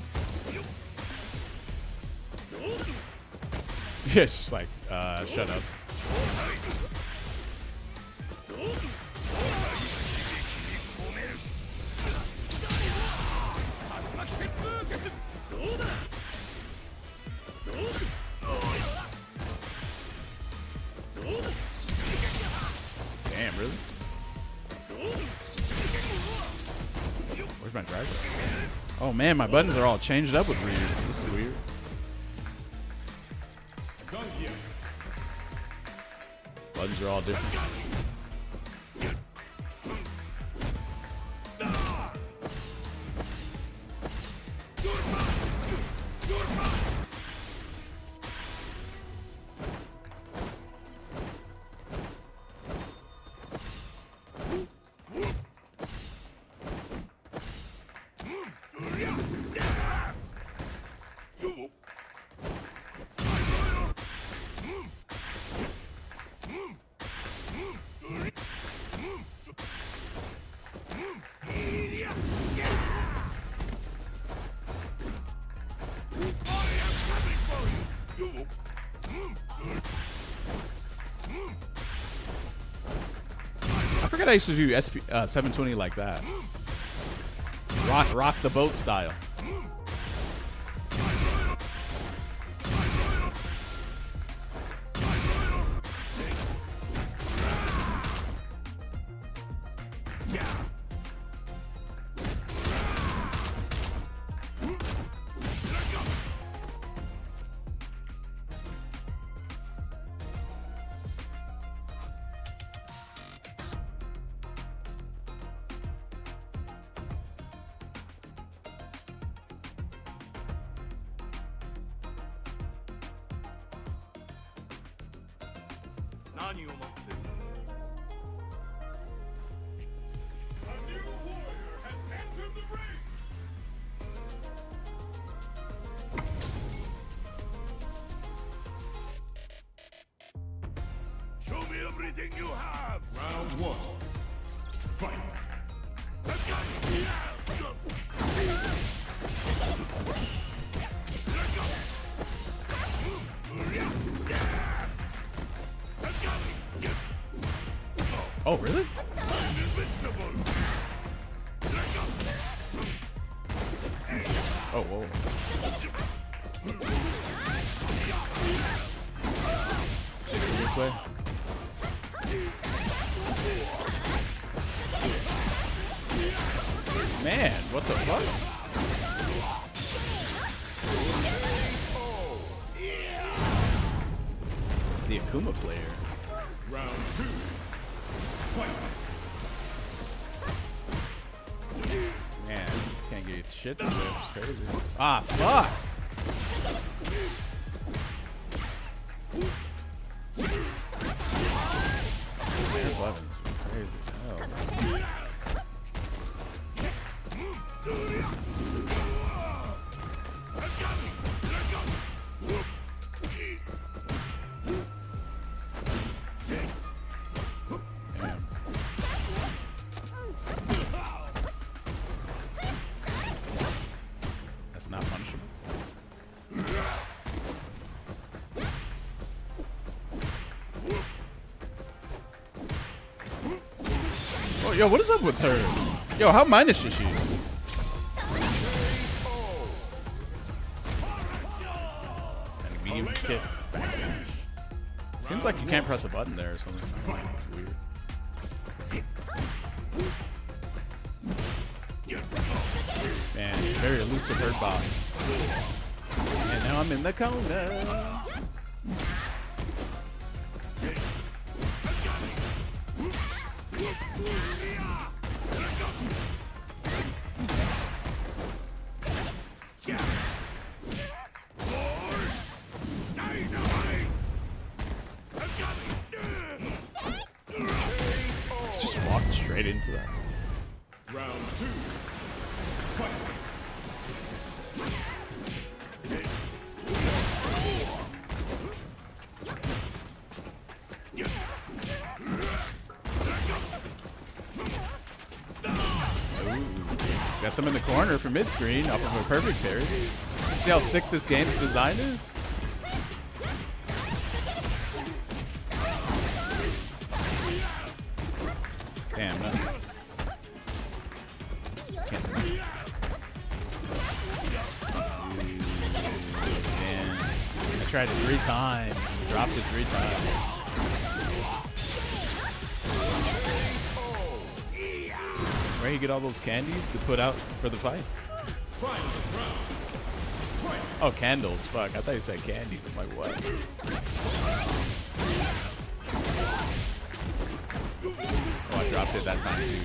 Yeah, it's just like, shut up. Damn, really? Where's my driver? Oh man, my buttons are all changed up with Ryu. This is weird. Zangief. Buttons are all different. I forgot I used to do 720 like that. Rock the boat style. A new warrior has entered the ring. Show me everything you have. Round one. Fight. Oh, really? Oh, whoa. This way. Man, what the fuck? The Akuma player. Round two. Fight. Man, can't get shit to do. It's crazy. Ah, fuck! There's weapons. Crazy as hell. Damn. Oh, yo, what is up with her? Yo, how minus is she? Standing medium kick. Backsmash. Seems like you can't press a button there or something. It's weird. Man, very elusive hurt box. And now I'm in the corner. Just walked straight into that. Round 2. Fight. Got some in the corner for mid-screen off of a perfect parry. See how sick this game's design is? Damn, no. Man, I tried it 3 times. Dropped it 3 times. Where you get all those candies to put out for the fight? Oh, candles. Fuck, I thought you said candies. I'm like, what? Oh, I dropped it that time too,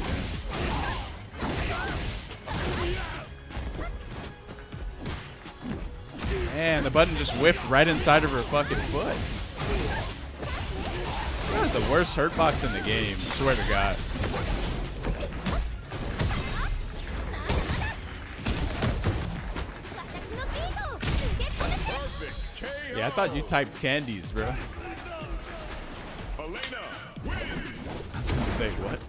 man. Man, the button just whiffed right inside of her fucking foot. That is the worst hurt box in the game. I swear to God. Yeah, I thought you typed candies, bro. I was gonna say what?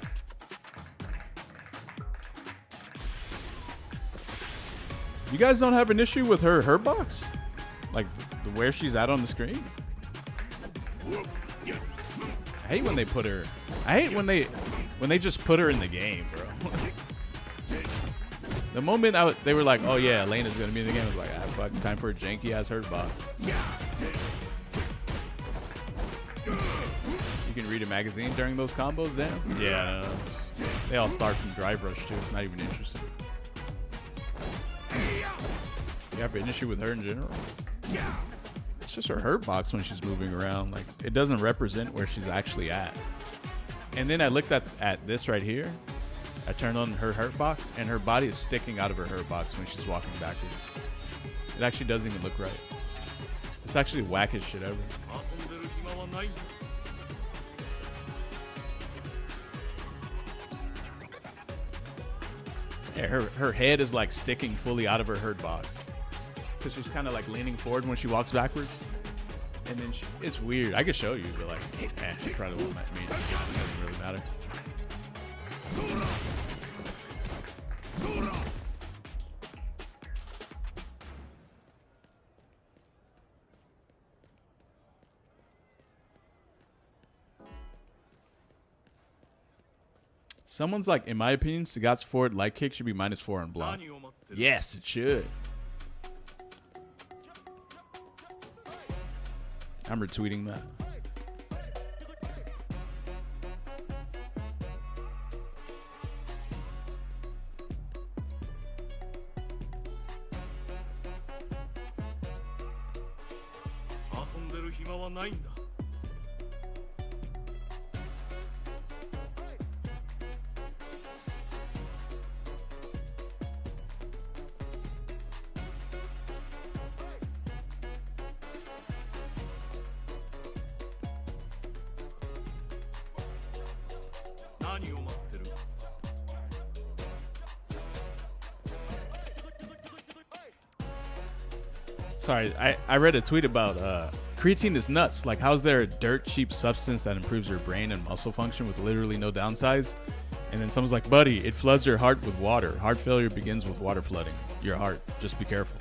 You guys don't have an issue with her box? Like where she's at on the screen? I hate when they put her. I hate when they just put her in the game, bro. The moment they were like, "Oh yeah, Elena's gonna be in the game," I was like, "Ah, fuck, time for a janky ass hurt box." You can read a magazine during those combos, damn. Yeah, no. They all start from drive rush too. It's not even interesting. You have an issue with her in general? It's just her hurt box when she's moving around. Like it doesn't represent where she's actually at. And then I looked at this right here. I turned on her hurt box, and her body is sticking out of her hurt box when she's walking backwards. It actually doesn't even look right. It's actually the wackest shit ever. Yeah, her head is like sticking fully out of her hurt box. Because she's kind of like leaning forward when she walks backwards. And then it's weird. I could show you, but like, it probably won't mean it doesn't really matter. Someone's like, in my opinion, Sagat's forward light kick should be -4 on block. Yes, it should. I'm retweeting that. Sorry, I read a tweet about creatine is nuts. Like, how's there a dirt cheap substance that improves your brain and muscle function with literally no downsides? And then someone's like, buddy, it floods your heart with water. Heart failure begins with water flooding your heart. Just be careful.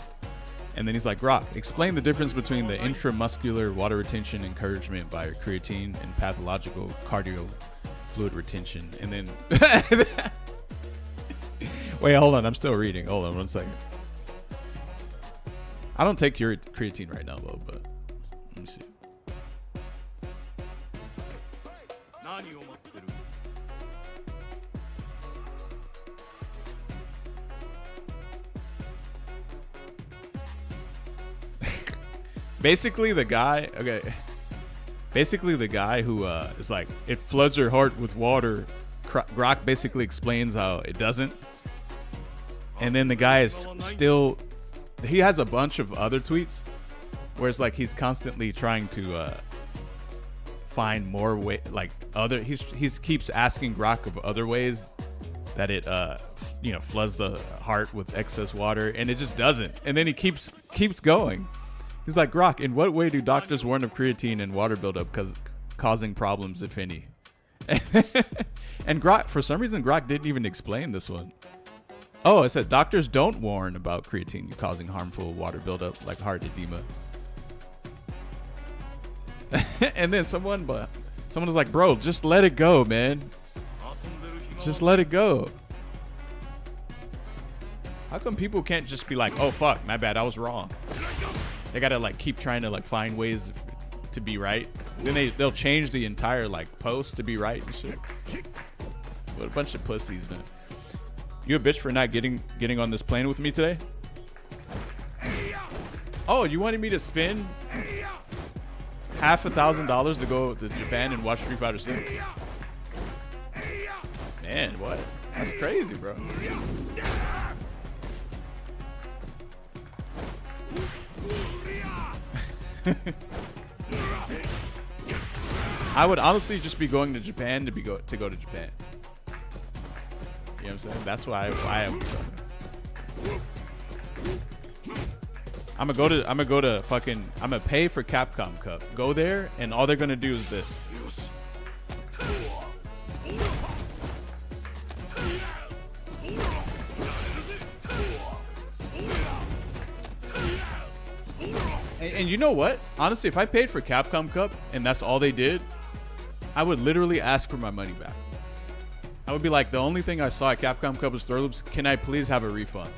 And then he's like, Rock, explain the difference between the intramuscular water retention encouragement by creatine and pathological fluid retention, and then wait, hold on, I'm still reading. Hold on 1 second. I don't take creatine right now though, but let me see. Basically the guy who is like, it floods your heart with water. Grok basically explains how it doesn't. And then the guy is still, he has a bunch of other tweets where it's like he's constantly trying to find more way, like other, he keeps asking Grok of other ways that it floods the heart with excess water, and it just doesn't. And then he keeps going. He's like, Grok, in what way do doctors warn of creatine and water buildup causing problems, if any? And Grok, for some reason, Grok didn't even explain this one. Oh, it said doctors don't warn about creatine causing harmful water buildup like heart edema. And then someone was like, bro, just let it go, man. Just let it go. How come people can't just be like, oh, fuck, my bad, I was wrong? They gotta like keep trying to like find ways to be right. Then they'll change the entire like post to be right and shit. What a bunch of pussies, man. You a bitch for not getting on this plane with me today? Oh, you wanted me to spend $1,000 to go to Japan and watch Street Fighter 6? Man, what? That's crazy, bro. I would honestly just be going to Japan to go to Japan. You know what I'm saying? That's why I'm gonna pay for Capcom Cup. Go there, and all they're gonna do is this. And you know what? Honestly, if I paid for Capcom Cup and that's all they did, I would literally ask for my money back. I would be like, the only thing I saw at Capcom Cup was throw loops. Can I please have a refund?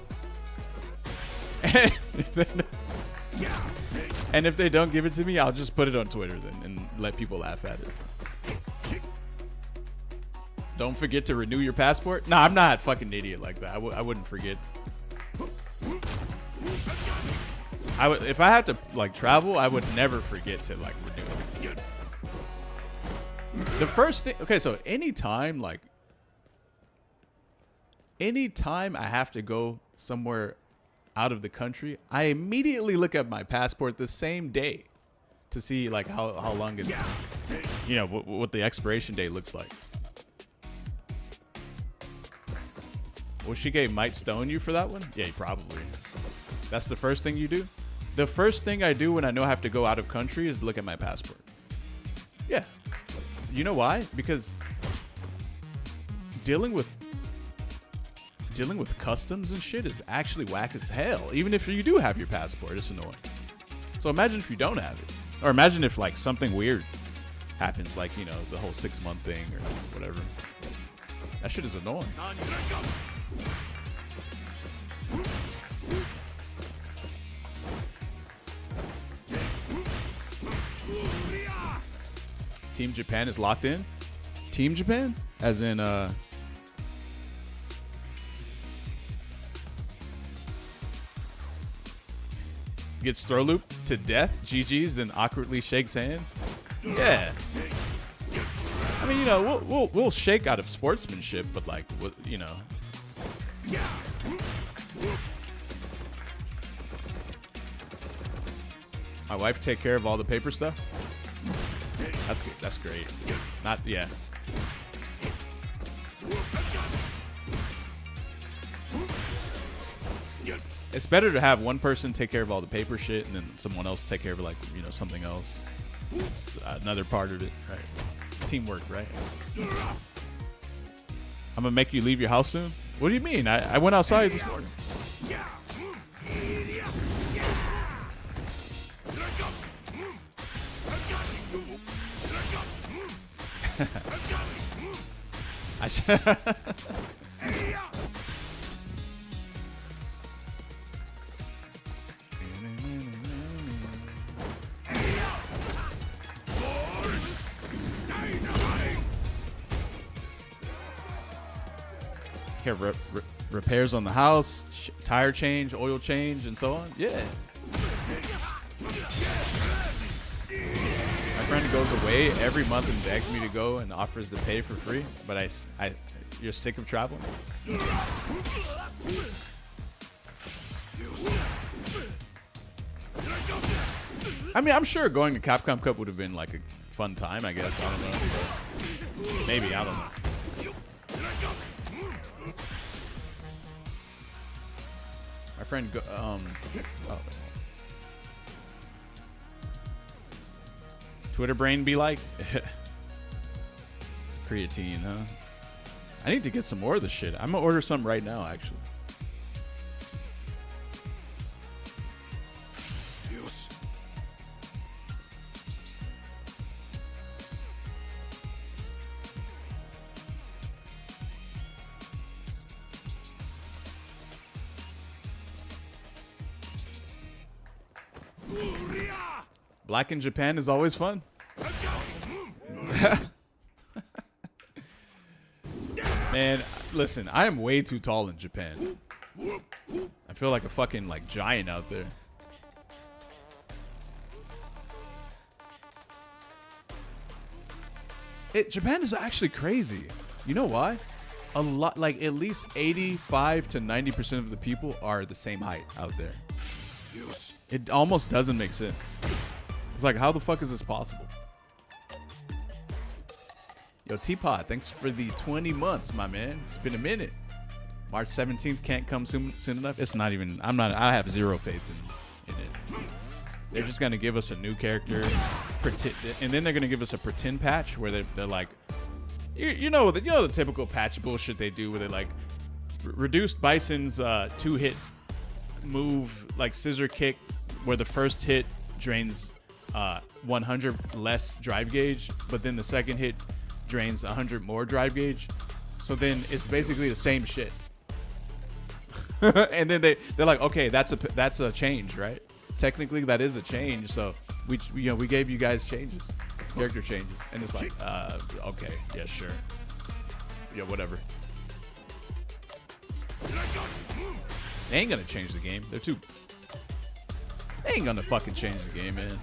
And if they don't give it to me, I'll just put it on Twitter then and let people laugh at it. Don't forget to renew your passport. Nah, I'm not a fucking idiot like that. I wouldn't forget. If I had to like travel, I would never forget to like renew it. The first thing, okay, so anytime I have to go somewhere out of the country, I immediately look at my passport the same day to see like how long it's, you know, what the expiration date looks like. Oshige might stone you for that one? Yeah, probably. That's the first thing you do? The first thing I do when I know I have to go out of country is look at my passport. Yeah. You know why? Because dealing with customs and shit is actually whack as hell. Even if you do have your passport, it's annoying. So imagine if you don't have it. Or imagine if like something weird happens, like, you know, the whole 6-month thing or whatever. That shit is annoying. Team Japan is locked in? Team Japan? As in, gets throw loop to death, GG's, then awkwardly shakes hands? Yeah. I mean, you know, we'll shake out of sportsmanship, but like, you know. My wife take care of all the paper stuff? That's good. That's great. Not, yeah. It's better to have one person take care of all the paper shit and then someone else take care of, like, you know, something else. It's another part of it, right? It's teamwork, right? I'm gonna make you leave your house soon? What do you mean? I went outside this morning. I Here, repairs on the house, tire change, oil change, and so on. Yeah. My friend goes away every month and begs me to go and offers to pay for free, but you're sick of traveling? I mean, I'm sure going to Capcom Cup would have been like a fun time, I guess. I don't know. But maybe, I don't know. My friend, Twitter brain be like? Creatine, huh? I need to get some more of this shit. I'm gonna order some right now, actually. Black in Japan is always fun. Man, listen, I am way too tall in Japan. I feel like a fucking like giant out there. Japan is actually crazy. You know why? A lot, like at least 85 to 90% of the people are the same height out there. It almost doesn't make sense. It's like, how the fuck is this possible? Yo, Teapot, thanks for the 20 months, my man. It's been a minute. March 17th can't come soon enough. It's not even, I have zero faith in it. They're just going to give us a new character, and then they're going to give us a pretend patch where they're like, you know the typical patch bullshit they do where they like reduced Bison's 2-hit move, like scissor kick, where the first hit drains 100 less drive gauge, but then the second hit drains 100 more drive gauge. So then it's basically the same shit. And then they're like, okay, that's a change, right? Technically that is a change. So we gave you guys changes, character changes, and it's like, okay, yeah, sure, yeah, whatever. They ain't gonna change the game. They ain't gonna fucking change the game, man.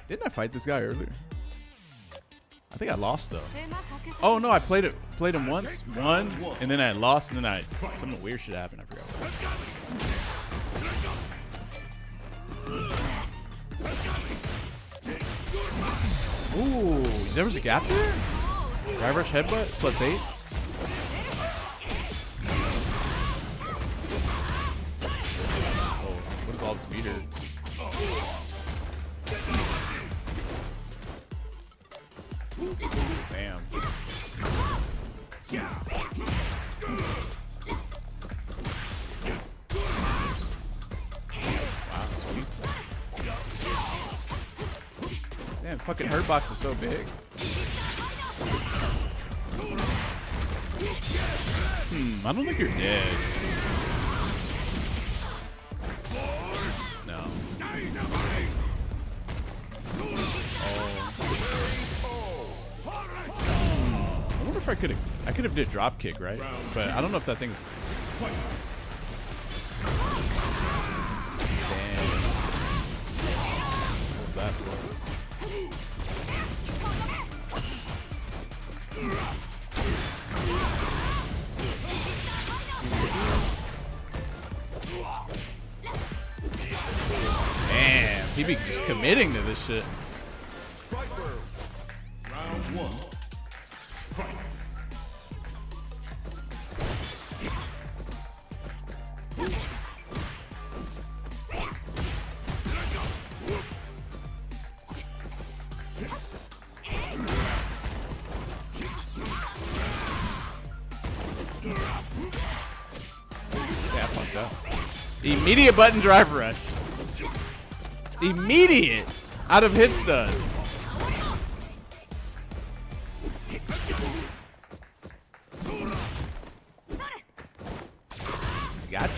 Didn't I fight this guy earlier? I think I lost though. Oh no, I played him once, won, and then I lost, and then some weird shit happened. I forgot what. Ooh, there was a gap there? Drive rush headbutt, +8. Oh, what is all this meter? Bam. Wow, sweet. Damn, fucking hurt box is so big. I don't think you're dead. No. I wonder if I could have did drop kick, right? But I don't know if that thing's. Damn. What was that for? Damn, he be just committing to this shit. Round 1. Fight. Yeah, fucked up. Immediate button drive rush. Immediate. Out of hit stun. Gotcha.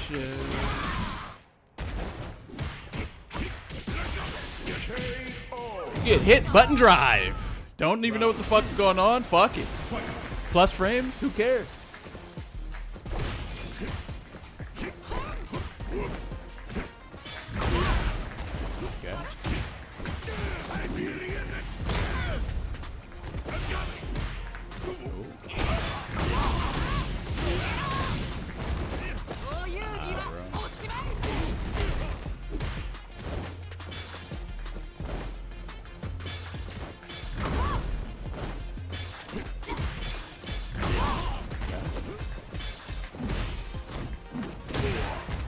You get hit, button drive. Don't even know what the fuck's going on. Fuck it. Plus frames? Who cares? Okay.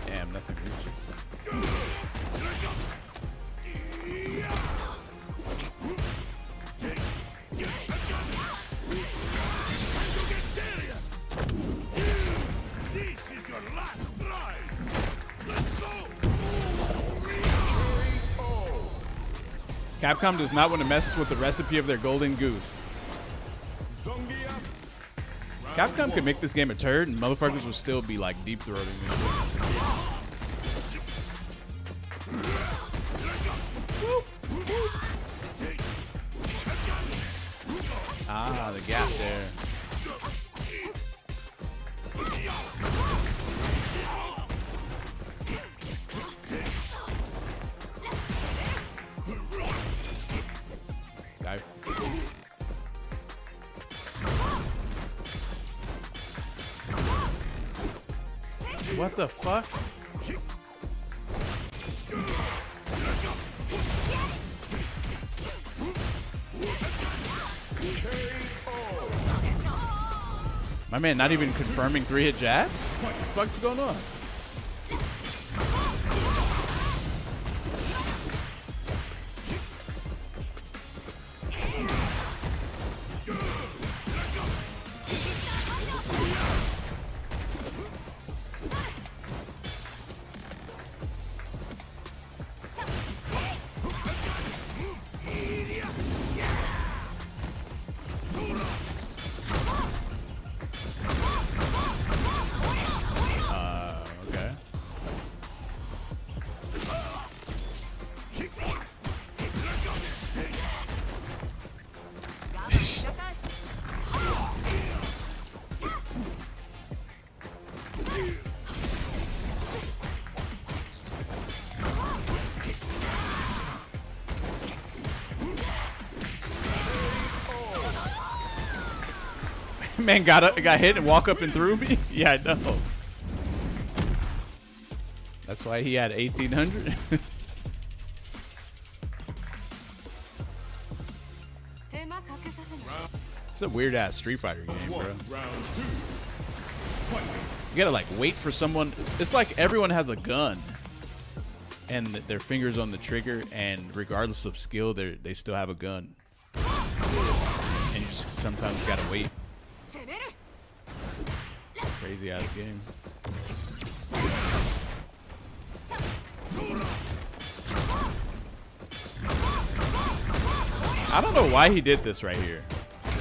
Damn, nothing reaches. This is your last drive. Let's go. Capcom does not want to mess with the recipe of their golden goose. Zangief. Capcom could make this game a turd and motherfuckers would still be like deep throating me. Ah, the gap there. Guy. What the fuck? My man not even confirming 3-hit jabs? What the fuck's going on? Okay. Man got hit and walk up and threw me? Yeah, I know. That's why he had 1800. It's a weird ass Street Fighter game, bro. Round two. You gotta like wait for someone. It's like everyone has a gun and their fingers on the trigger, and regardless of skill, they still have a gun. And you just sometimes gotta wait. Crazy ass game. I don't know why he did this right here.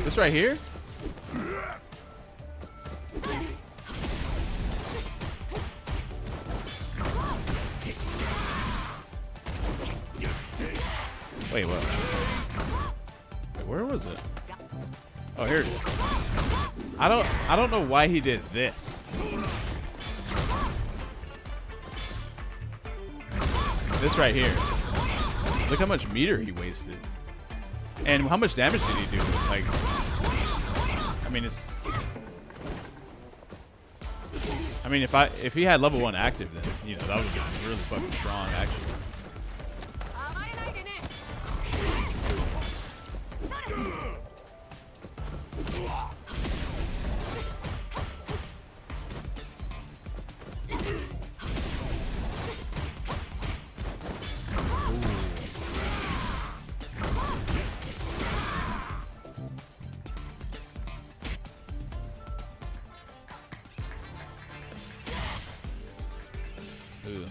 This right here? Wait, what? Wait, where was it? Oh, here it is. I don't know why he did this. This right here. Look how much meter he wasted. And how much damage did he do? Like, I mean, it's. I mean, if he had level 1 active, then you know that would have been really fucking strong, actually. Ooh.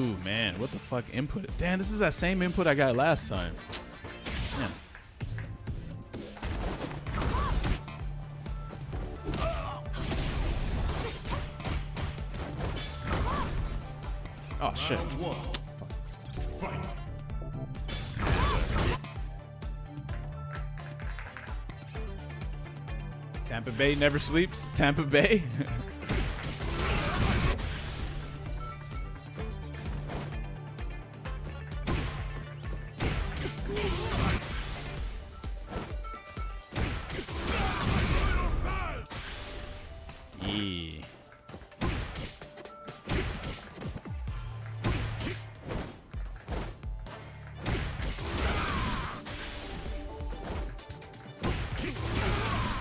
Ooh, man, what the fuck input? Damn, this is that same input I got last time. Damn. Oh, shit. Tampa Bay never sleeps. Tampa Bay. Yeah.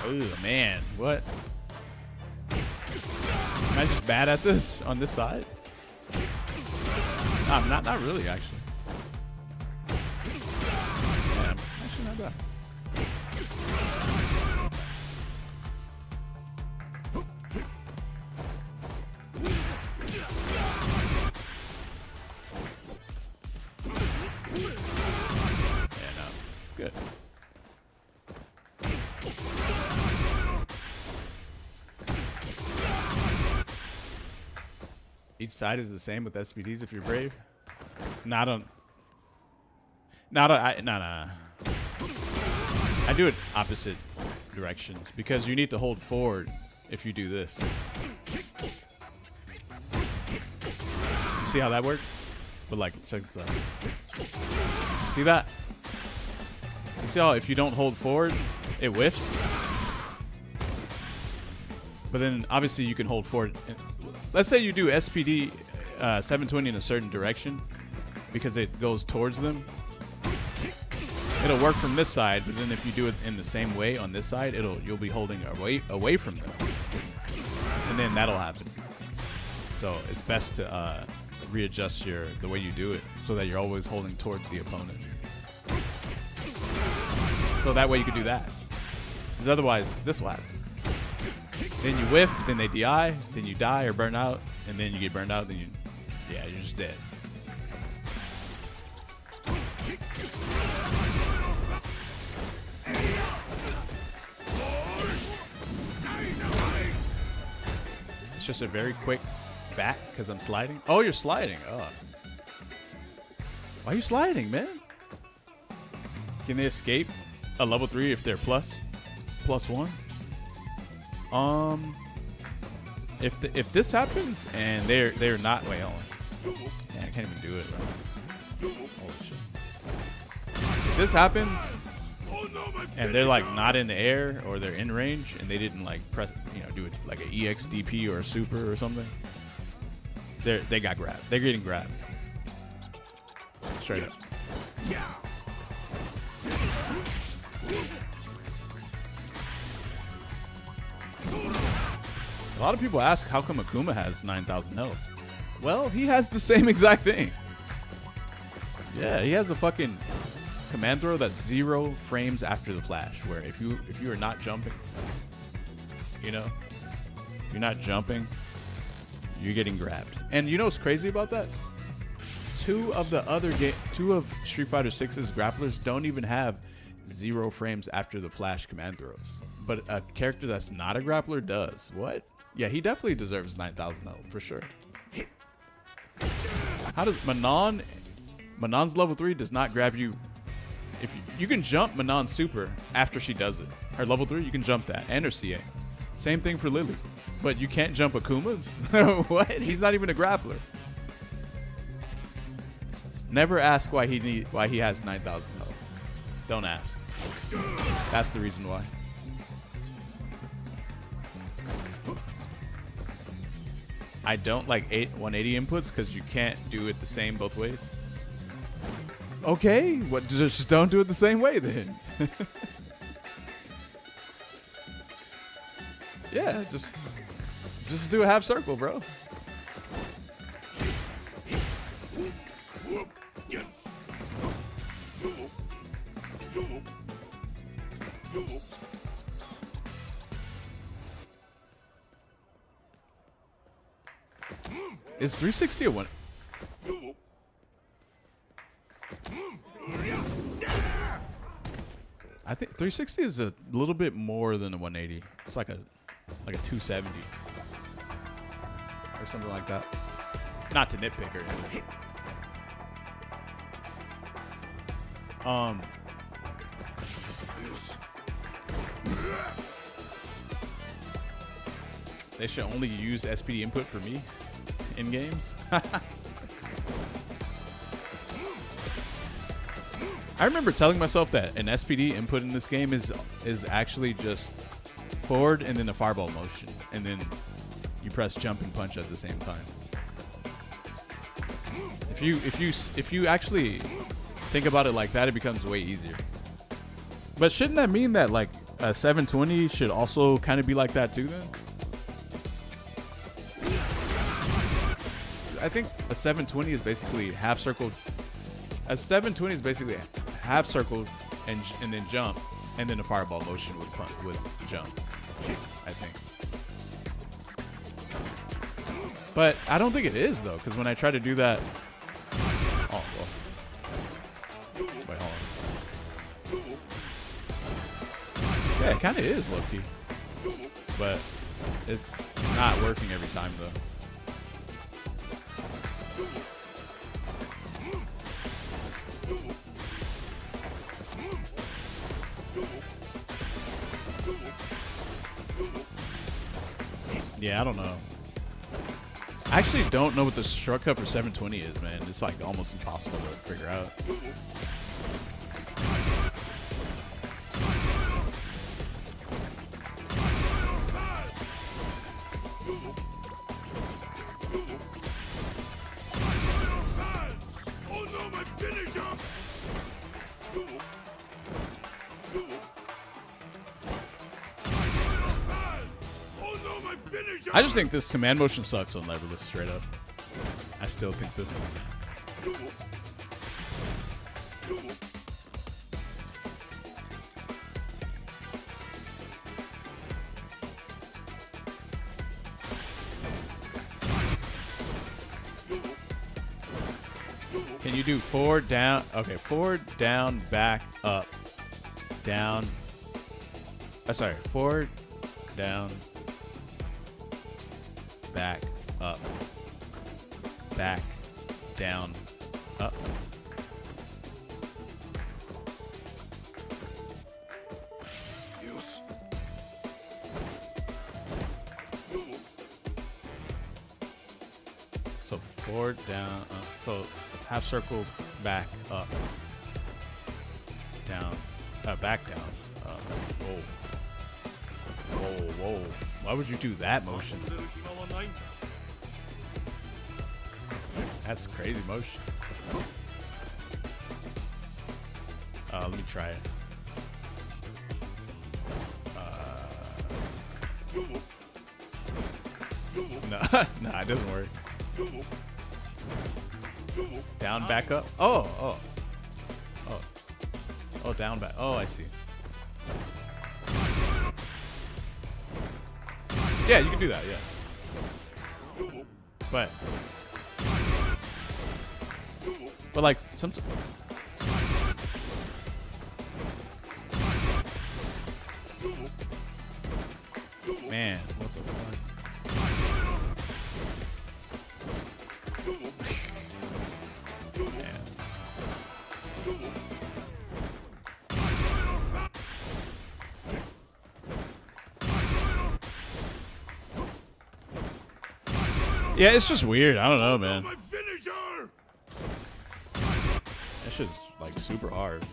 Oh man, what? Am I just bad at this on this side? No, I'm not really actually. Yeah, I'm actually not bad. Yeah, no, it's good. Each side is the same with SPDs if you're brave. Nah. I do it opposite directions because you need to hold forward if you do this. You see how that works? But like, check this out. See that? You see how if you don't hold forward, it whiffs? But then obviously you can hold forward. Let's say you do SPD 720 in a certain direction because it goes towards them. It'll work from this side, but then if you do it in the same way on this side, you'll be holding away from them, and then that'll happen. So it's best to readjust the way you do it so that you're always holding towards the opponent. So that way you can do that. Because otherwise, this will happen. Then you whiff, then they DI, then you die or burn out, and then you get burned out, then you're just dead. It's just a very quick back because I'm sliding. Oh, you're sliding. Oh. Why are you sliding, man? Can they escape a level 3 if they're +1? If this happens and they're not, wait, hold on. Yeah, I can't even do it, bro. Holy shit. If this happens and they're like not in the air or they're in range and they didn't like press, do it like an EXDP or a super or something, they got grabbed. They're getting grabbed. Straight up. A lot of people ask how come Akuma has 9,000 health. Well, he has the same exact thing. Yeah, he has a fucking command throw that's 0 frames after the flash, where if you are not jumping, you're not jumping, you're getting grabbed. And you know what's crazy about that? Two of Street Fighter 6's grapplers don't even have 0 frames after the flash command throws. But a character that's not a grappler does. What? Yeah, he definitely deserves 9,000 health for sure. How does Manon's level 3 does not grab you. If you can jump Manon's super after she does it. Her level 3, you can jump that, and her CA. Same thing for Lily. But you can't jump Akuma's? What? He's not even a grappler. Never ask why he has 9,000 health. Don't ask. That's the reason why. I don't like 180 inputs because you can't do it the same both ways. Okay, just don't do it the same way then. Yeah, just do a half circle, bro. Is 360 a one? I think 360 is a little bit more than a 180. It's like a 270 or something like that. Not to nitpick or anything. They should only use SPD input for me in games. I remember telling myself that an SPD input in this game is actually just forward and then a fireball motion, and then you press jump and punch at the same time. If you actually think about it like that, it becomes way easier. But shouldn't that mean that like a 720 should also kind of be like that too then? I think a 720 is basically half circle. A 720 is basically half circle and then jump, and then a fireball motion with jump. I think. But I don't think it is though, because when I try to do that, oh well. Wait, hold on. Yeah, it kind of is low key, but it's not working every time though. Yeah, I don't know. I actually don't know what the shortcut for 720 is, man. It's like almost impossible to figure out. Oh no, my finisher! I just think this command motion sucks on Leverless, straight up. I still think this. Can you do forward, down? Okay, forward, down, back, up, down. Sorry, forward, down, back, up, back, down, up. Yes. So forward, down, so half circle, back, up, down, back, down, whoa. Whoa, whoa. Why would you do that motion? That's crazy motion. Let me try it. No, nah, it doesn't work. Down, back up. Oh, down, back. Oh, I see. Yeah, you can do that, yeah. But like sometimes. Man, what the fuck? Man. Yeah, it's just weird. I don't know, man. That shit's like super hard.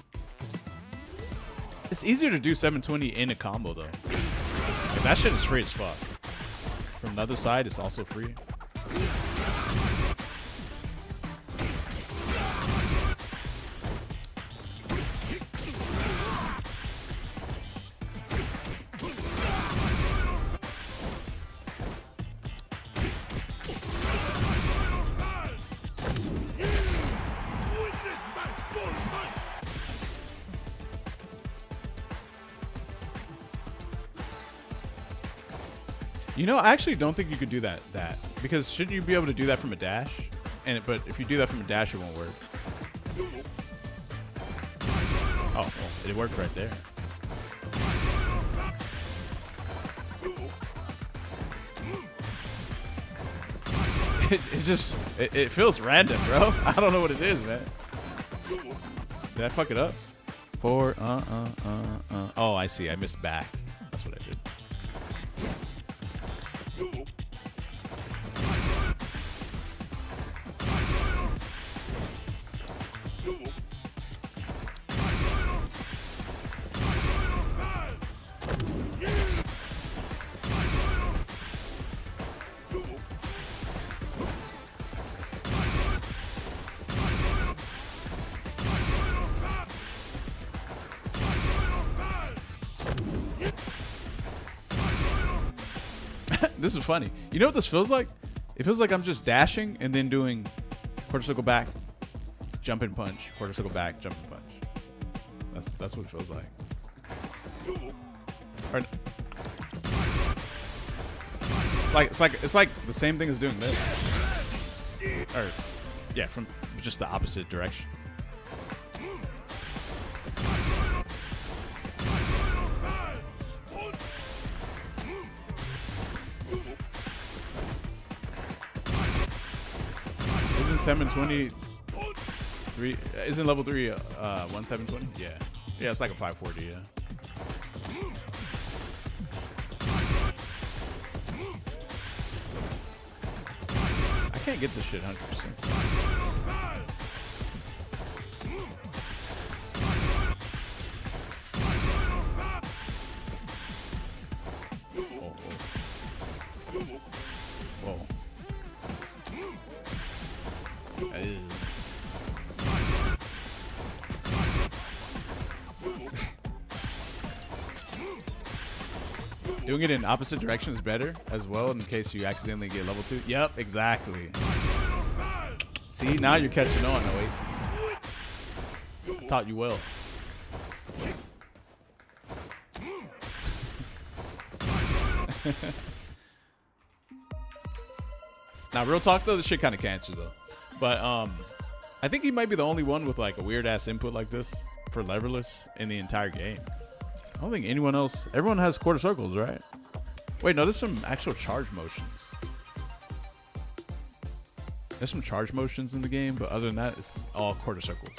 It's easier to do 720 in a combo though. Like, that shit is free as fuck. From the other side, it's also free. You know, I actually don't think you could do that because shouldn't you be able to do that from a dash? But if you do that from a dash, it won't work. Oh, well, it worked right there. it feels random, bro. I don't know what it is, man. Did I fuck it up? Oh, I see. I missed back. That's what I did. This is funny. You know what this feels like? It feels like I'm just dashing and then doing quarter circle back, jump and punch, quarter circle back, jump and punch. That's what it feels like. Or, it's like the same thing as doing this. Or yeah, from just the opposite direction. Isn't 723? Isn't level 3 1720? Yeah. Yeah, it's like a 540. Yeah. I can't get this shit 100%. Whoa. Doing it in opposite direction is better as well in case you accidentally get level 2. Yep, exactly. See, now you're catching on, Oasis. Taught you well. Now, real talk though, this shit kind of cancer though. But I think he might be the only one with like a weird ass input like this for leverless in the entire game. I don't think anyone else. Everyone has quarter circles, right? Wait, no, there's some actual charge motions. There's some charge motions in the game, but other than that, it's all quarter circles.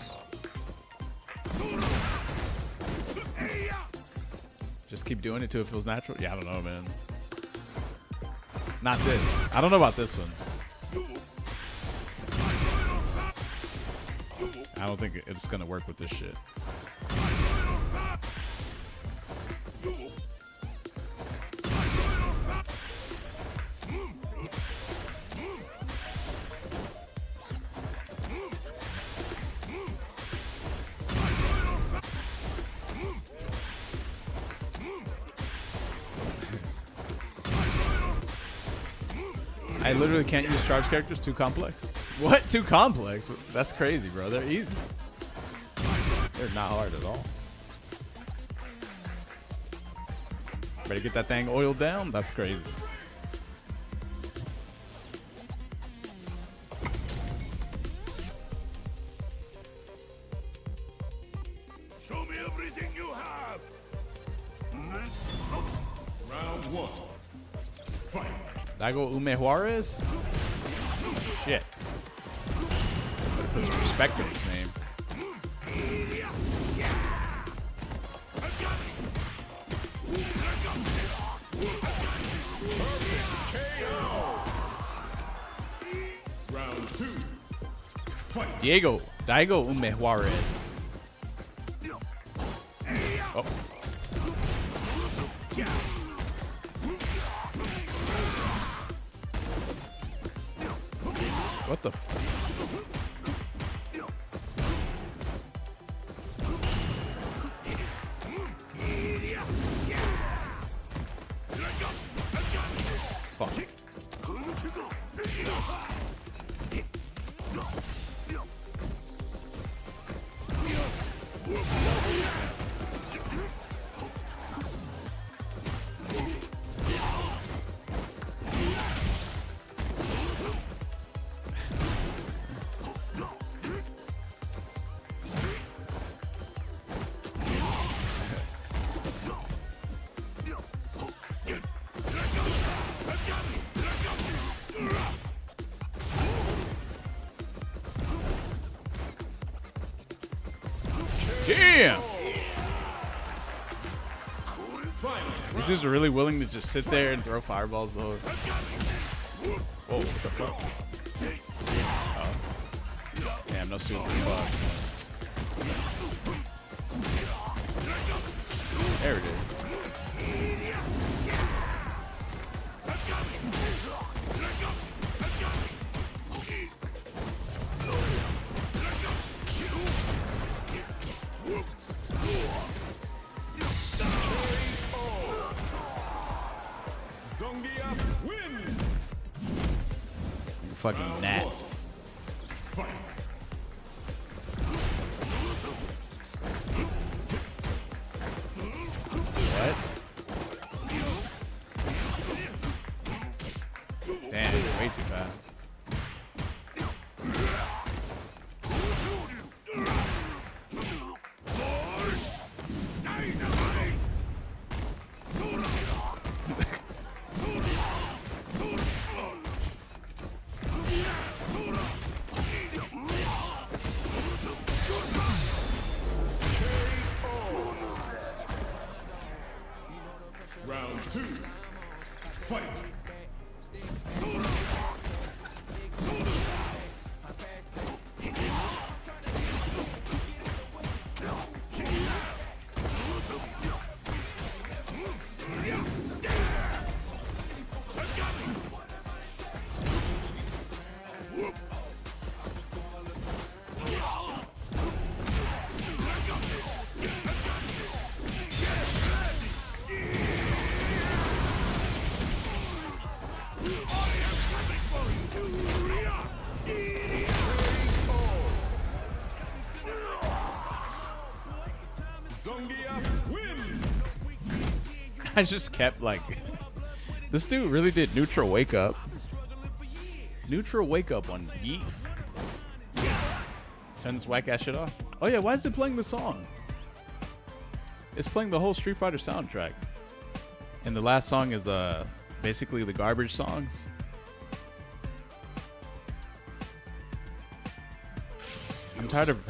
Just keep doing it till it feels natural. Yeah, I don't know, man. Not this. I don't know about this one. I don't think it's gonna work with this shit. I literally can't use charge characters. Too complex. What? Too complex? That's crazy, bro. They're easy. They're not hard at all. Better get that thing oiled down. That's crazy. Show me everything you have. Round 1. Fight. Daigo Ume Juarez? Shit. Better put some respect in his name. Round 2. Fight. Daigo Ume Juarez. Oh. What the fuck? Damn! These dudes are really willing to just sit there and throw fireballs though. Whoa, what the fuck? Oh. Damn, no super fuck. There it is. Zangief wins. You fucking gnat. What? Damn, way too bad. Round 2. Fight. Zangief wins. I just kept like, this dude really did neutral wake up. Neutral wake up on Yeef. Turn this whack ass shit off. Oh yeah, why is it playing the song? It's playing the whole Street Fighter soundtrack. And the last song is basically the garbage songs. I'm tired of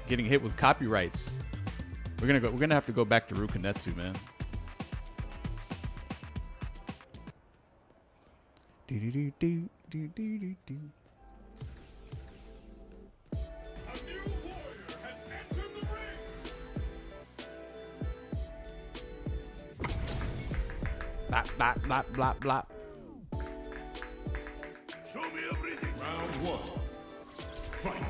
getting hit with copyrights. We're gonna have to go back to Rukonetsu, man. Do do do do do do do. A new warrior has entered the ring. Blop blop blop blop blop. Show me everything. Round 1. Fight.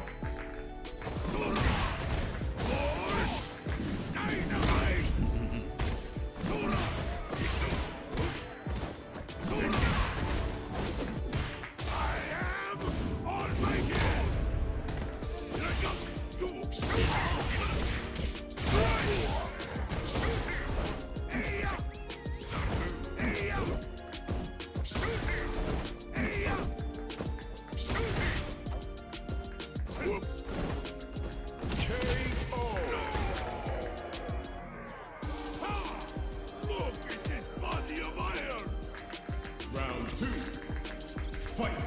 Round 2. Fight.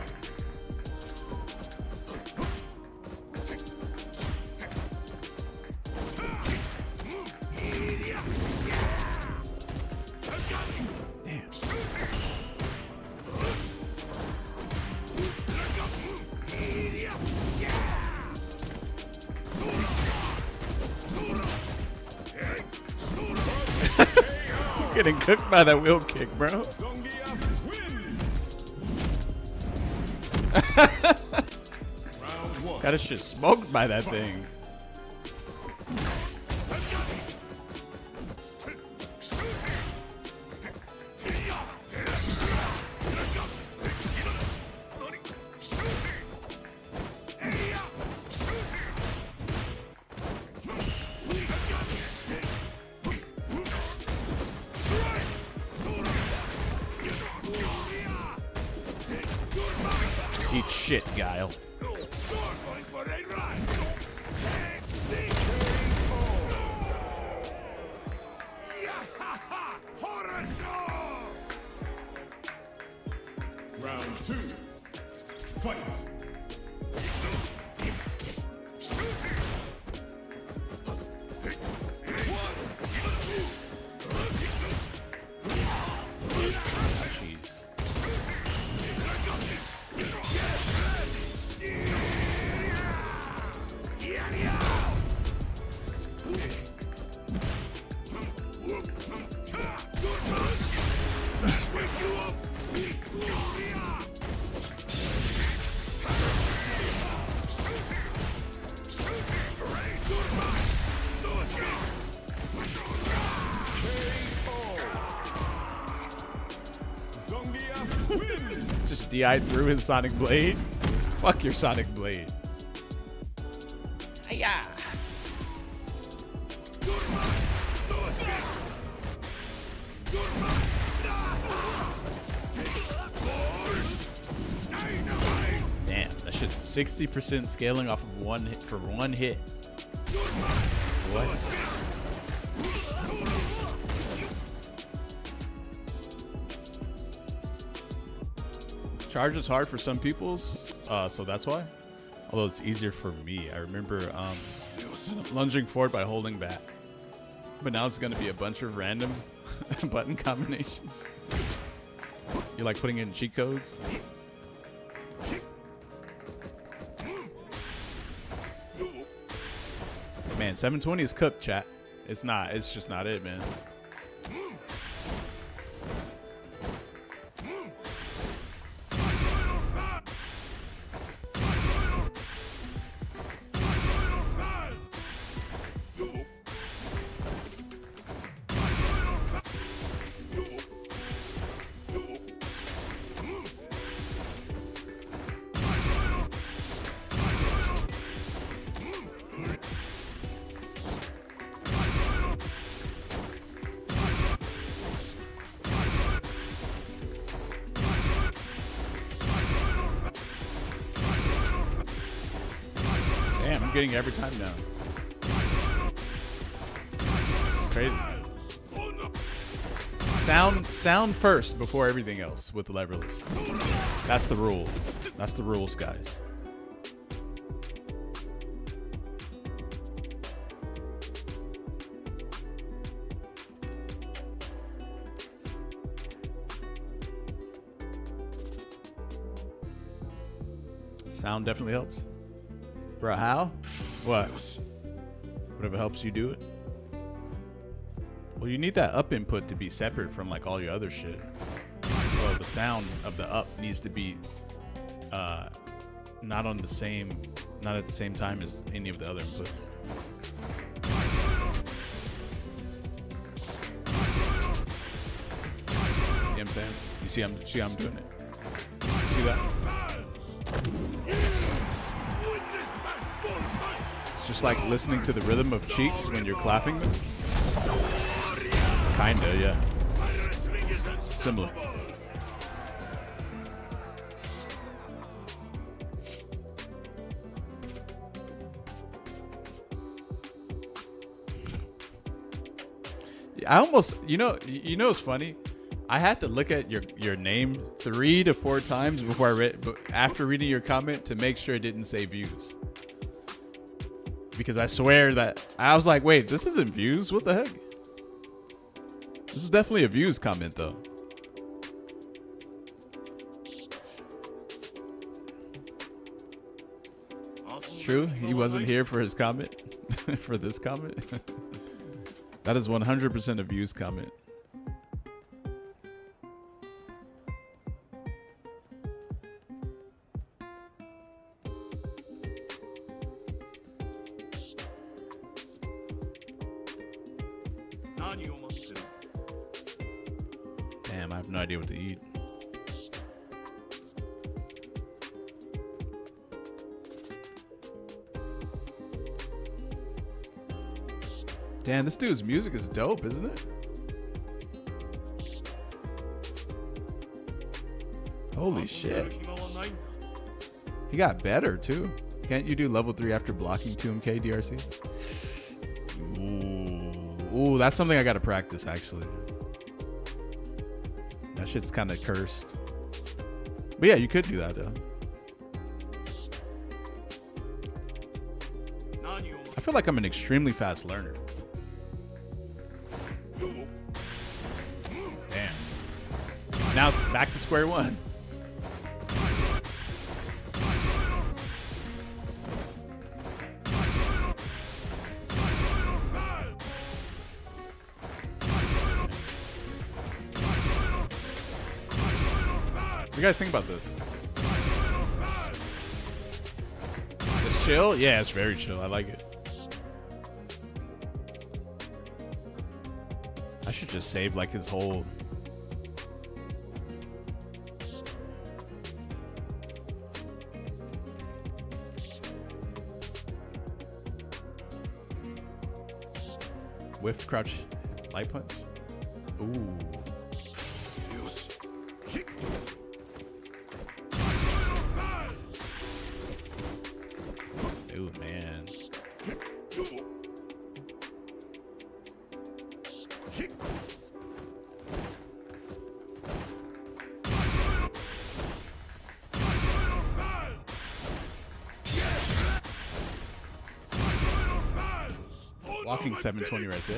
Getting cooked by that wheel kick, bro. Zangief wins. Round 1. Got his shit smoked by that thing. Eat shit, Guile. Round 2. Fight. DI through his Sonic Blade. Fuck your Sonic Blade. Hiya. Damn, that shit's 60% scaling off of one hit for one hit. What? Charge is hard for some people's, so that's why. Although it's easier for me. I remember lunging forward by holding back. But now it's going to be a bunch of random button combinations. You're like putting in cheat codes. Man, 720 is cooked, chat. It's not. It's just not it, man. Getting every time now. Crazy. Sound first before everything else with the leverless. That's the rule. That's the rules, guys. Sound definitely helps. Bro, how? What? Whatever helps you do it. Well, you need that up input to be separate from like all your other shit. So the sound of the up needs to be not at the same time as any of the other inputs. You know what I'm saying? You see I'm doing it. See that? It's just like listening to the rhythm of cheeks when you're clapping them. Kinda, yeah. Similar. I almost, you know what's funny? I had to look at your name 3 to 4 times before I read, after reading your comment to make sure it didn't say views. Because I swear that I was like, wait, this isn't views? What the heck? This is definitely a views comment though. True, he wasn't here for his comment, for this comment. That is 100% a views comment. Damn, I have no idea what to eat. Damn, this dude's music is dope, isn't it? Holy shit. He got better, too. Can't you do level 3 after blocking 2MK DRC? Ooh, that's something I gotta practice, actually. That shit's kind of cursed. But yeah, you could do that, though. I feel like I'm an extremely fast learner. Damn. Now it's back to square one. What do you guys think about this? It's chill? Yeah, it's very chill. I like it. I should just save like his whole... Whiff crouch light punch. Ooh. Ooh, man. Walking 720 right there.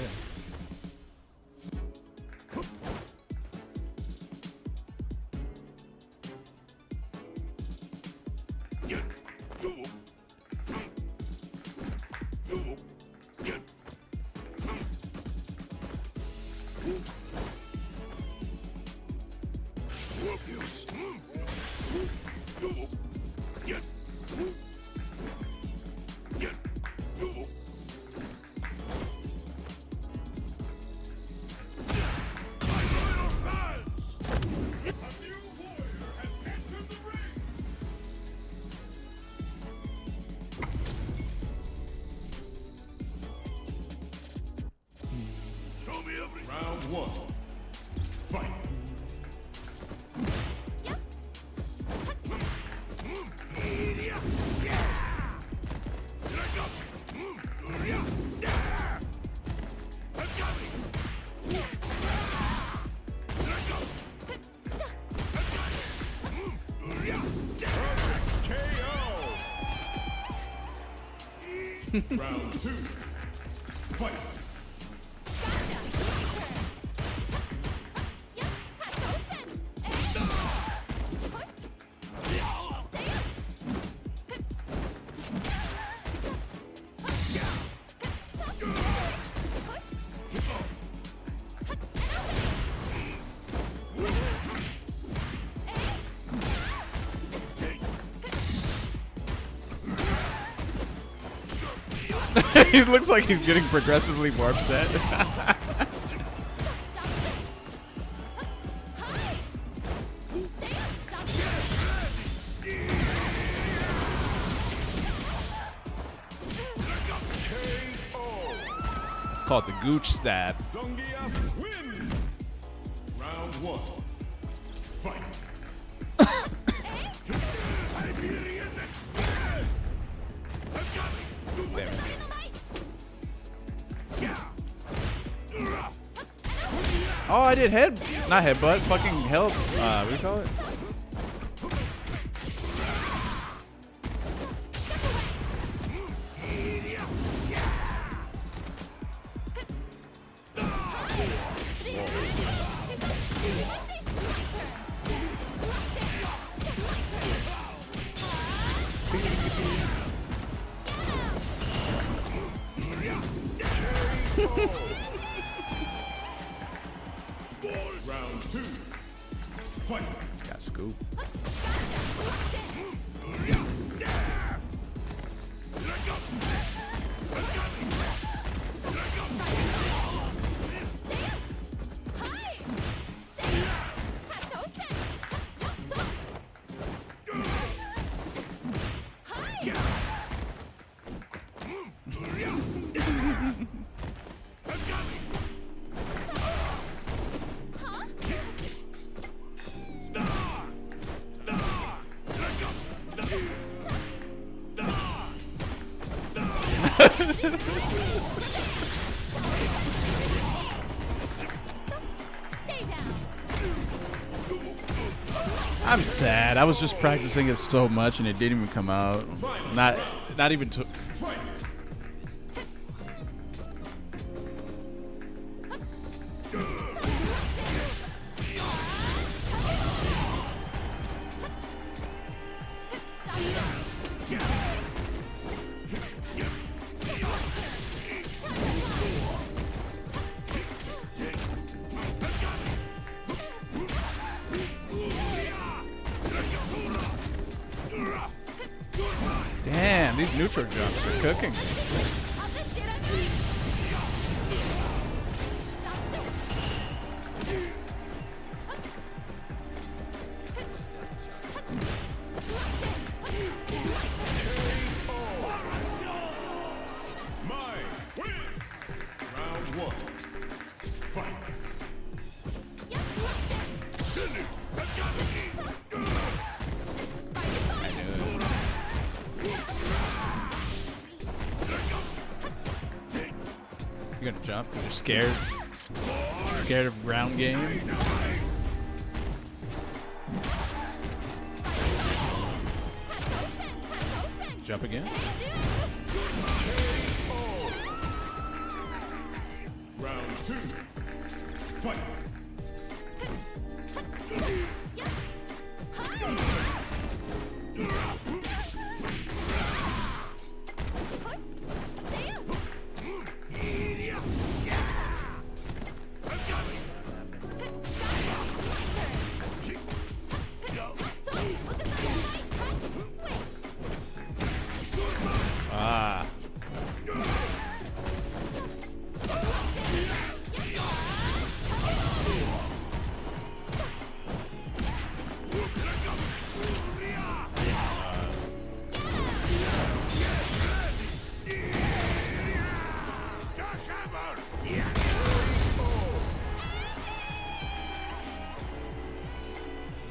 Round one. Fight. Round two. Fight. He looks like he's getting progressively more upset. It's called the Gooch stab. Zangief wins. Round one. Fight. Oh, I did not headbutt, fucking help. What do you call it? Round two. Fight. Got scoop. I'm sad. I was just practicing it so much and it didn't even come out. Not even to. Damn, these neutral jumps are cooking. Mai win. Round one. Fight. I knew it. You're gonna jump. You're scared. Scared of ground game. Jump again. Round two. Fight. Ah.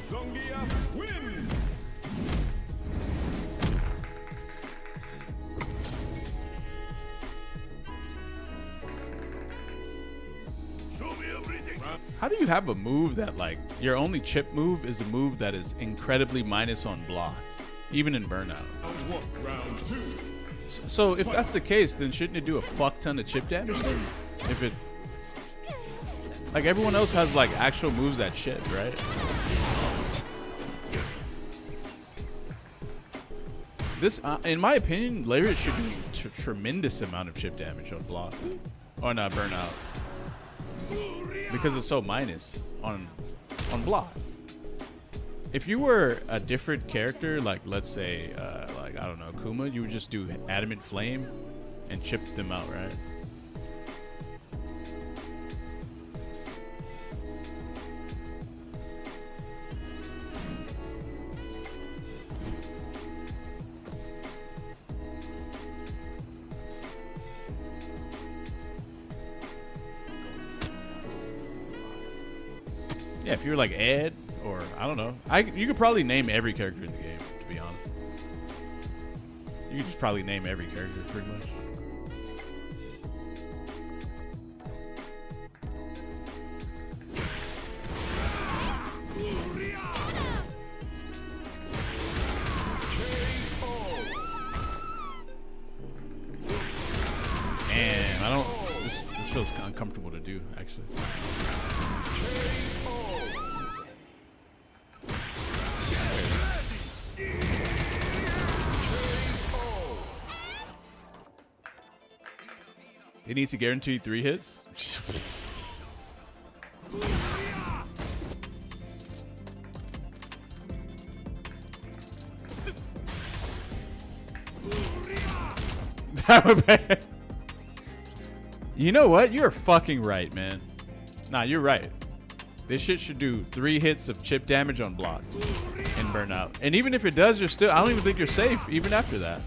Zangief wins. Show me everything. How do you have a move that, like, your only chip move is a move that is incredibly minus on block, even in Burnout? Round one. Round two. So if that's the case, then shouldn't it do a fuck ton of chip damage then? If it, like, everyone else has like actual moves that shit, right? This, in my opinion, Lariat should do tremendous amount of chip damage on block, on Burnout, because it's so minus on block. If you were a different character, like let's say, like I don't know, Kuma, you would just do Adamant Flame and chip them out, right? Yeah, if you were like Ed, or I don't know, you could probably name every character in the game, to be honest. You could just probably name every character pretty much. Man, I don't. This feels uncomfortable to do, actually. They need to guarantee 3 hits. You know what? You're fucking right, man. Nah, you're right. This shit should do 3 hits of chip damage on block and burnout. And even if it does, you're still, I don't even think you're safe even after that.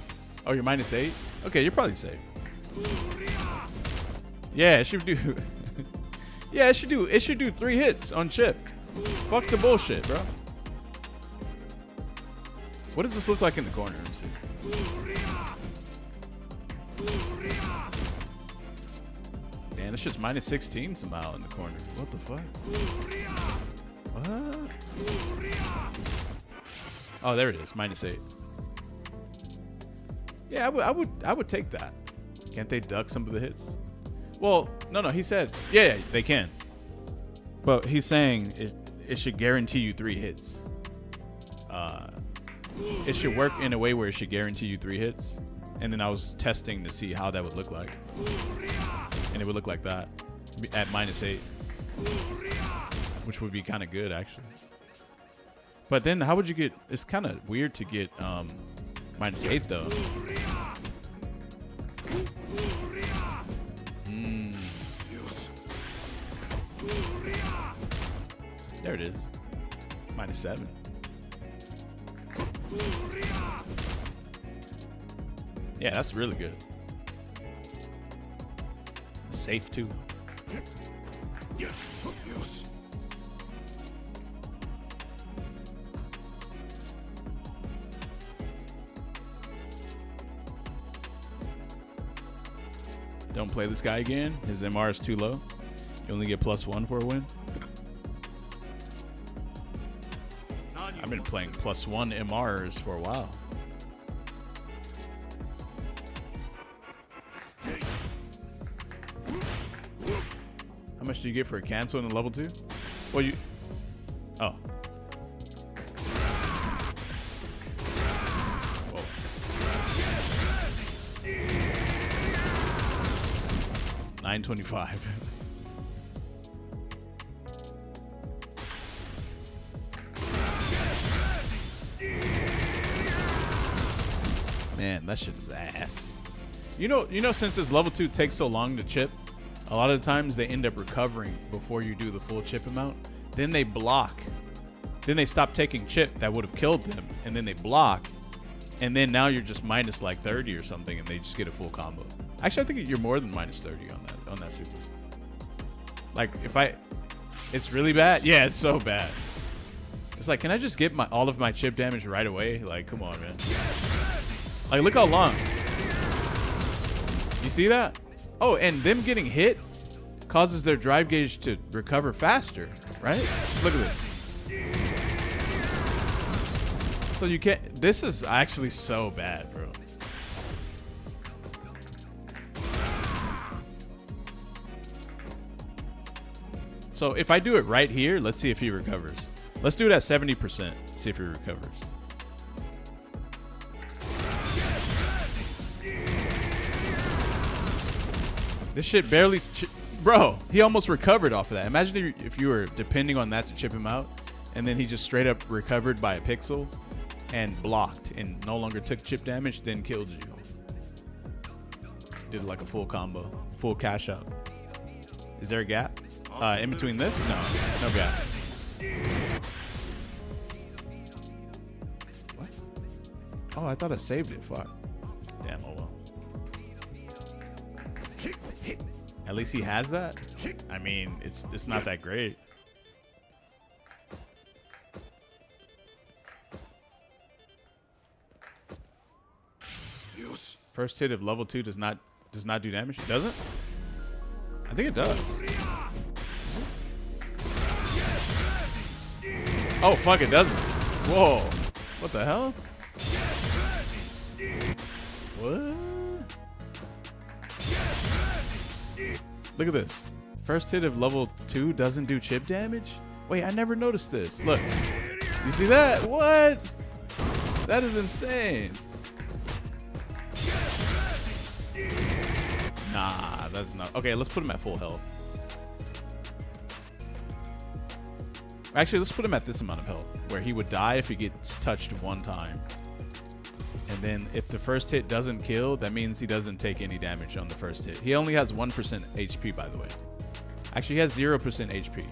Oh, you're -8? Okay, you're probably safe. Yeah, it should do. Yeah, it should do 3 hits on chip. Fuck the bullshit, bro. What does this look like in the corner? Let me see. Man, this shit's -16 somehow in the corner. What the fuck? What? Oh, there it is, -8. Yeah, I would take that. Can't they duck some of the hits? Well, no, he said, yeah, they can. But he's saying it should guarantee you 3 hits. It should work in a way where it should guarantee you 3 hits. And then I was testing to see how that would look like. And it would look like that at -8. Which would be kind of good, actually. But then how would you get, it's kind of weird to get -8 though. There it is. -7. Yeah, that's really good. safe too. Don't play this guy again. His MR is too low. You only get +1 for a win. I've been playing +1 MRs for a while. How much do you get for a cancel in the level 2? Well, you... Oh. Whoa. 925. Man, that shit is ass. You know, since this level 2 takes so long to chip, a lot of times they end up recovering before you do the full chip amount. Then they block. Then they stop taking chip that would have killed them, and then they block. And then now you're just minus like 30 or something, and they just get a full combo. Actually, I think you're more than minus 30 on that super. Like it's really bad. Yeah, it's so bad. It's like, can I just get all of my chip damage right away? Like, come on, man. Like, look how long. You see that? Oh, and them getting hit causes their drive gauge to recover faster, right? Look at this. So you can't... This is actually so bad, bro. So if I do it right here, let's see if he recovers. Let's do it at 70%. See if he recovers. This shit barely... Bro, he almost recovered off of that. Imagine if you were depending on that to chip him out, and then he just straight up recovered by a pixel and blocked and no longer took chip damage, then killed you. Did like a full combo. Full cash out. Is there a gap? In between this? No. No gap. What? Oh, I thought I saved it. Fuck. Damn, oh well. At least he has that. I mean, it's not that great. First hit of level 2 does not do damage. Does it? I think it does. Oh fuck, it doesn't. Whoa. What the hell? What? Look at this. First hit of level 2 doesn't do chip damage? Wait, I never noticed this. Look. You see that? What? That is insane. Nah, that's not. Okay, let's put him at full health. Actually, let's put him at this amount of health, where he would die if he gets touched one time. And then if the first hit doesn't kill, that means he doesn't take any damage on the first hit. He only has 1% HP, by the way. Actually, he has 0% HP.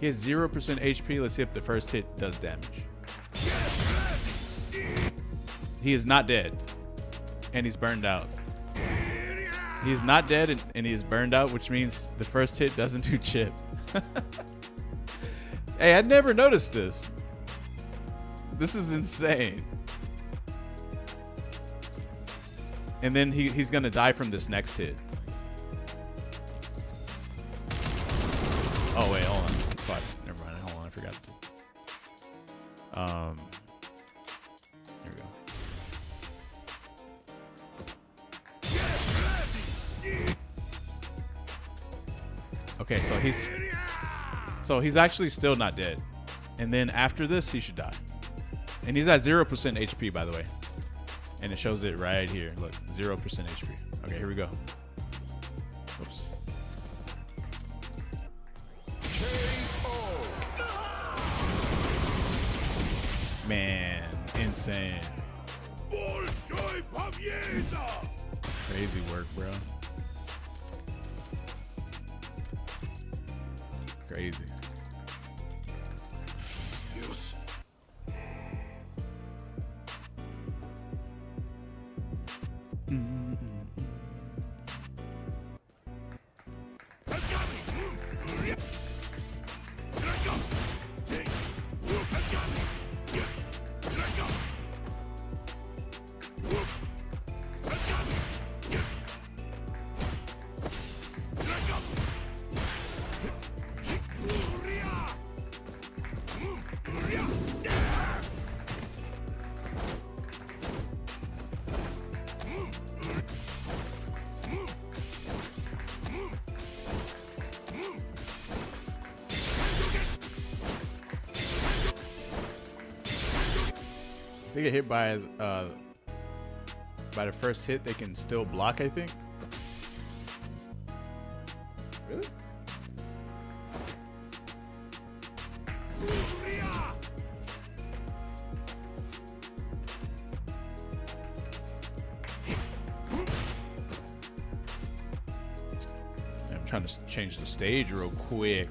He has 0% HP. Let's see if the first hit does damage. He is not dead. And he's burned out. He is not dead and he is burned out, which means the first hit doesn't do chip. Hey, I never noticed this. This is insane. And then he's gonna die from this next hit. Oh wait, hold on. Fuck, never mind. Hold on, I forgot. Here we go. Okay, so he's actually still not dead. And then after this, he should die. And he's at 0% HP, by the way. And it shows it right here. Look, 0% HP. Okay, here we go. Oops. Man, insane. Crazy work, bro. Crazy. they get hit by the first hit, they can still block, I think. Really? I'm trying to change the stage real quick.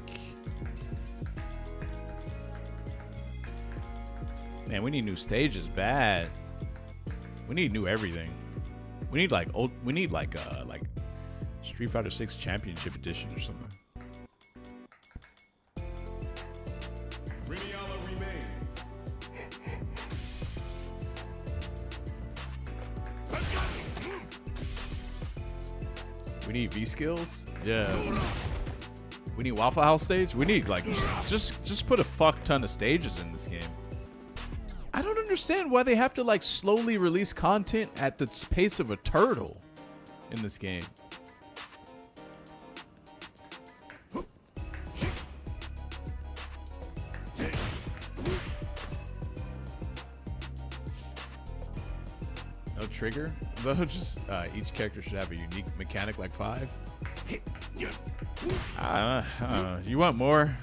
Man, we need new stages bad. We need new everything. We need like Street Fighter 6 Championship Edition or something. Riniala remains. We need V skills. Yeah. We need Waffle House stage. We need like just put a fuck ton of stages in this game. I don't understand why they have to like slowly release content at the pace of a turtle in this game. No trigger? Though just each character should have a unique mechanic like 5. You want more?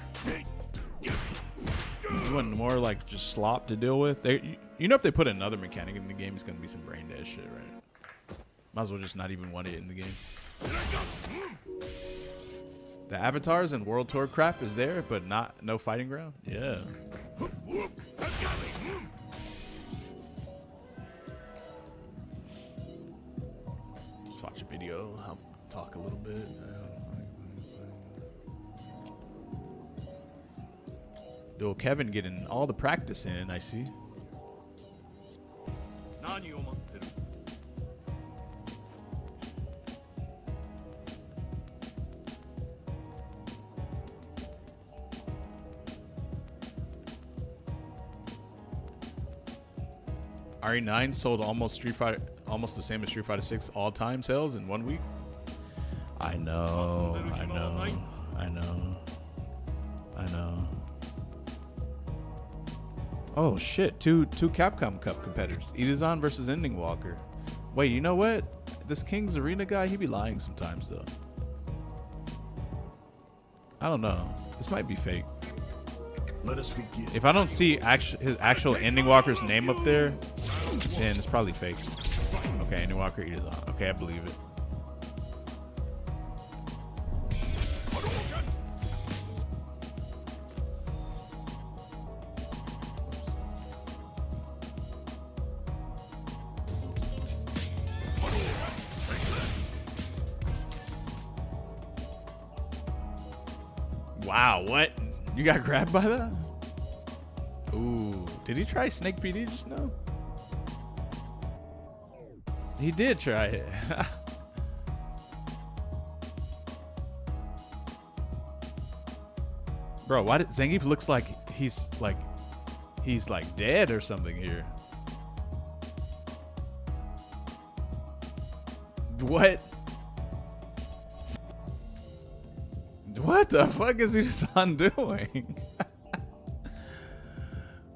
You want more like just slop to deal with? You know if they put another mechanic in the game, it's gonna be some brain dead shit, right? Might as well just not even want it in the game. The avatars and world tour crap is there, but no fighting ground. Yeah. Just watch a video. I'll talk a little bit. Dude, Kevin getting all the practice in, I see. RE9 sold almost the same as Street Fighter 6 all-time sales in 1 week. I know. Oh shit, two Capcom Cup competitors. Itazan versus Ending Walker. Wait, you know what? This King's Arena guy, he be lying sometimes though. I don't know. This might be fake. Let us begin. If I don't see his actual Ending Walker's name up there, then it's probably fake. Okay, Ending Walker Itazan. Okay, I believe it. Wow, what? You got grabbed by that? Ooh, did he try Snake PD just now? He did try it. Bro, why did Zangief looks like he's dead or something here? What? What the fuck is Itazan doing?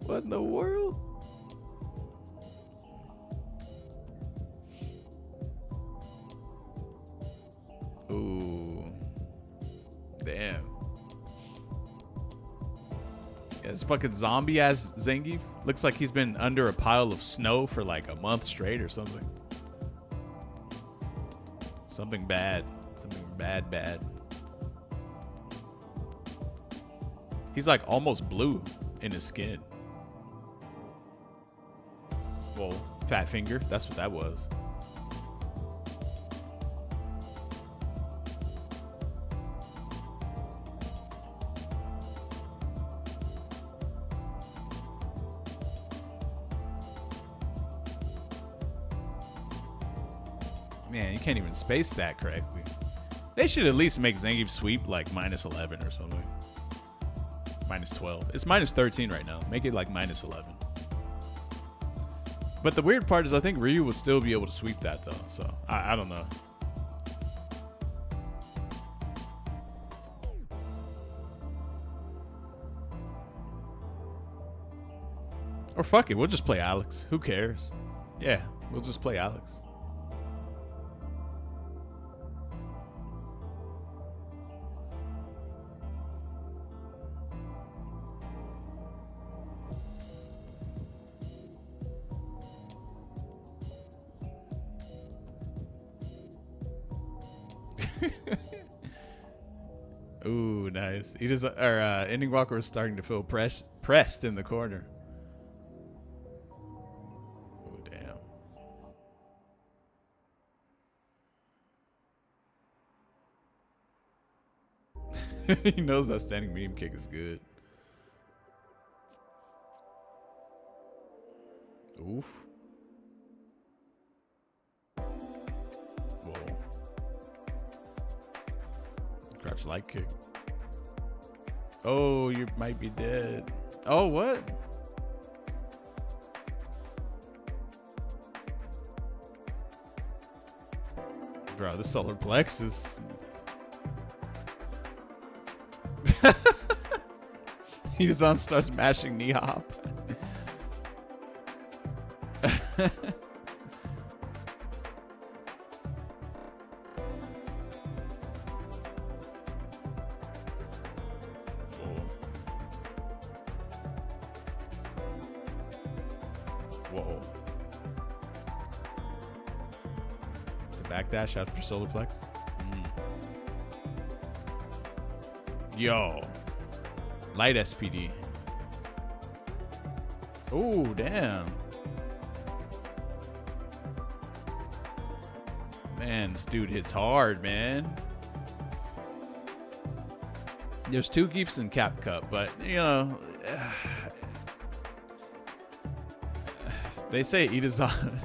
What in the world? Ooh. Damn. Yeah, this fucking zombie ass Zangief looks like he's been under a pile of snow for like a month straight or something. Something bad. Something bad. He's like almost blue in his skin. Well, fat finger. That's what that was. Man, you can't even space that correctly. They should at least make Zangief sweep like -11 or something. -12. It's -13 right now. Make it like -11. But the weird part is I think Ryu would still be able to sweep that though. So I don't know. Or fuck it, we'll just play Alex. Who cares? Yeah, we'll just play Alex. Ooh, nice. He just Ending Walker was starting to feel pressed in the corner. Oh damn. He knows that standing medium kick is good. Oof. Whoa. Crouch light kick. Oh, you might be dead. Oh, what? Bro, this solar plexus. He's on, starts mashing knee hop. Whoa. It's a backdash out for solar plex. Yo. Light SPD. Oh, damn. Man, this dude hits hard, man. There's 2 Geefs in Cap Cup, but, you know... They say Itazan...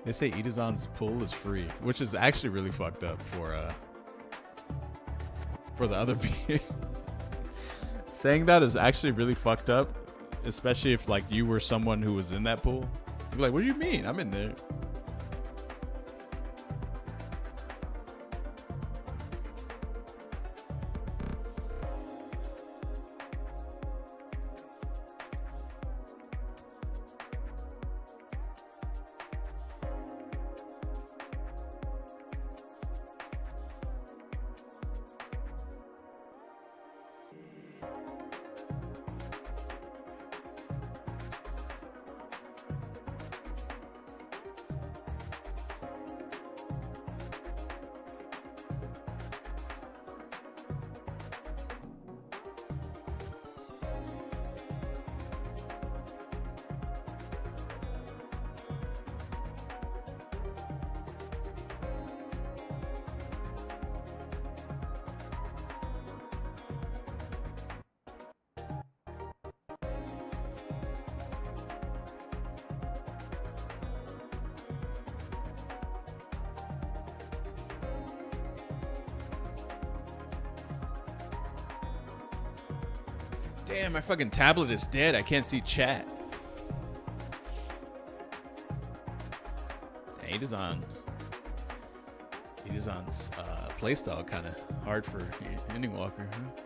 They say Itazan's pull is free, which is actually really fucked up for the other being. Saying that is actually really fucked up, especially if like you were someone who was in that pool. You'd be like, what do you mean? I'm in there. Damn, my fucking tablet is dead. I can't see chat. Itazan's playstyle kind of hard for Ending Walker, huh?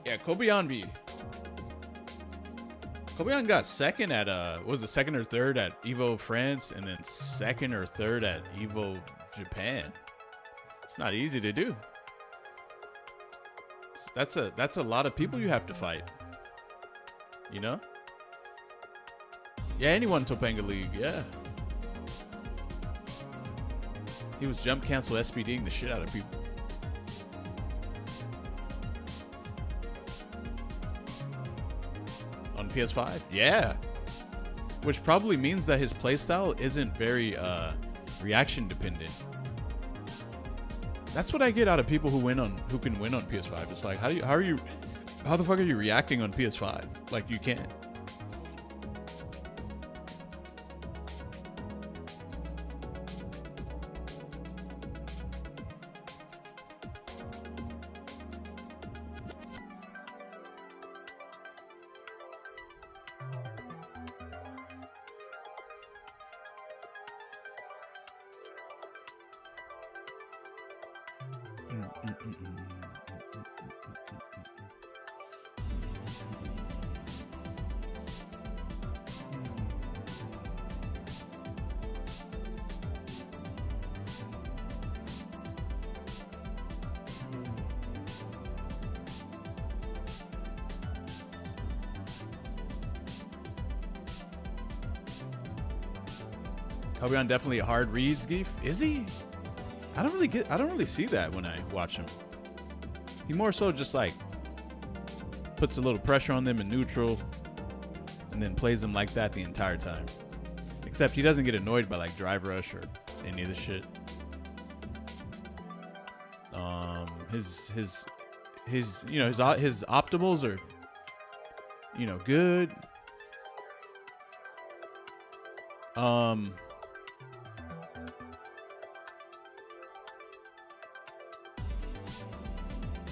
Yeah, Kobayashi. Kobayashi got second at what was it, second or third at Evo France, and then second or third at Evo Japan. It's not easy to do. That's a lot of people you have to fight. You know? Yeah, anyone Topanga League, yeah. He was jump cancel SPDing the shit out of people. On PS5? Yeah. Which probably means that his playstyle isn't very reaction dependent. That's what I get out of people who can win on PS5. It's like how the fuck are you reacting on PS5? Like you can't. Kobeon definitely a hard read, Zangief. Is he? I don't really see that when I watch him. He more so just like puts a little pressure on them in neutral and then plays them like that the entire time. Except he doesn't get annoyed by like drive rush or any of the shit. His optimals are, you know, good.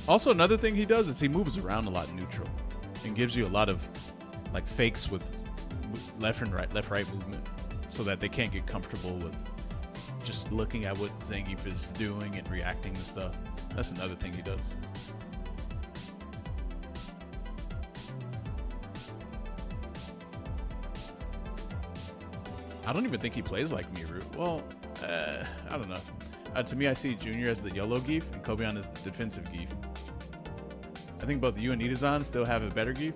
Also, another thing he does is he moves around a lot in neutral and gives you a lot of like fakes with left right movement so that they can't get comfortable with just looking at what Zangief is doing and reacting to stuff. That's another thing he does. I don't even think he plays like Miru. Well, I don't know. To me, I see Junior as the YOLO Geef and Kobeon as the defensive Geef. I think both you and Itazan still have a better Geef.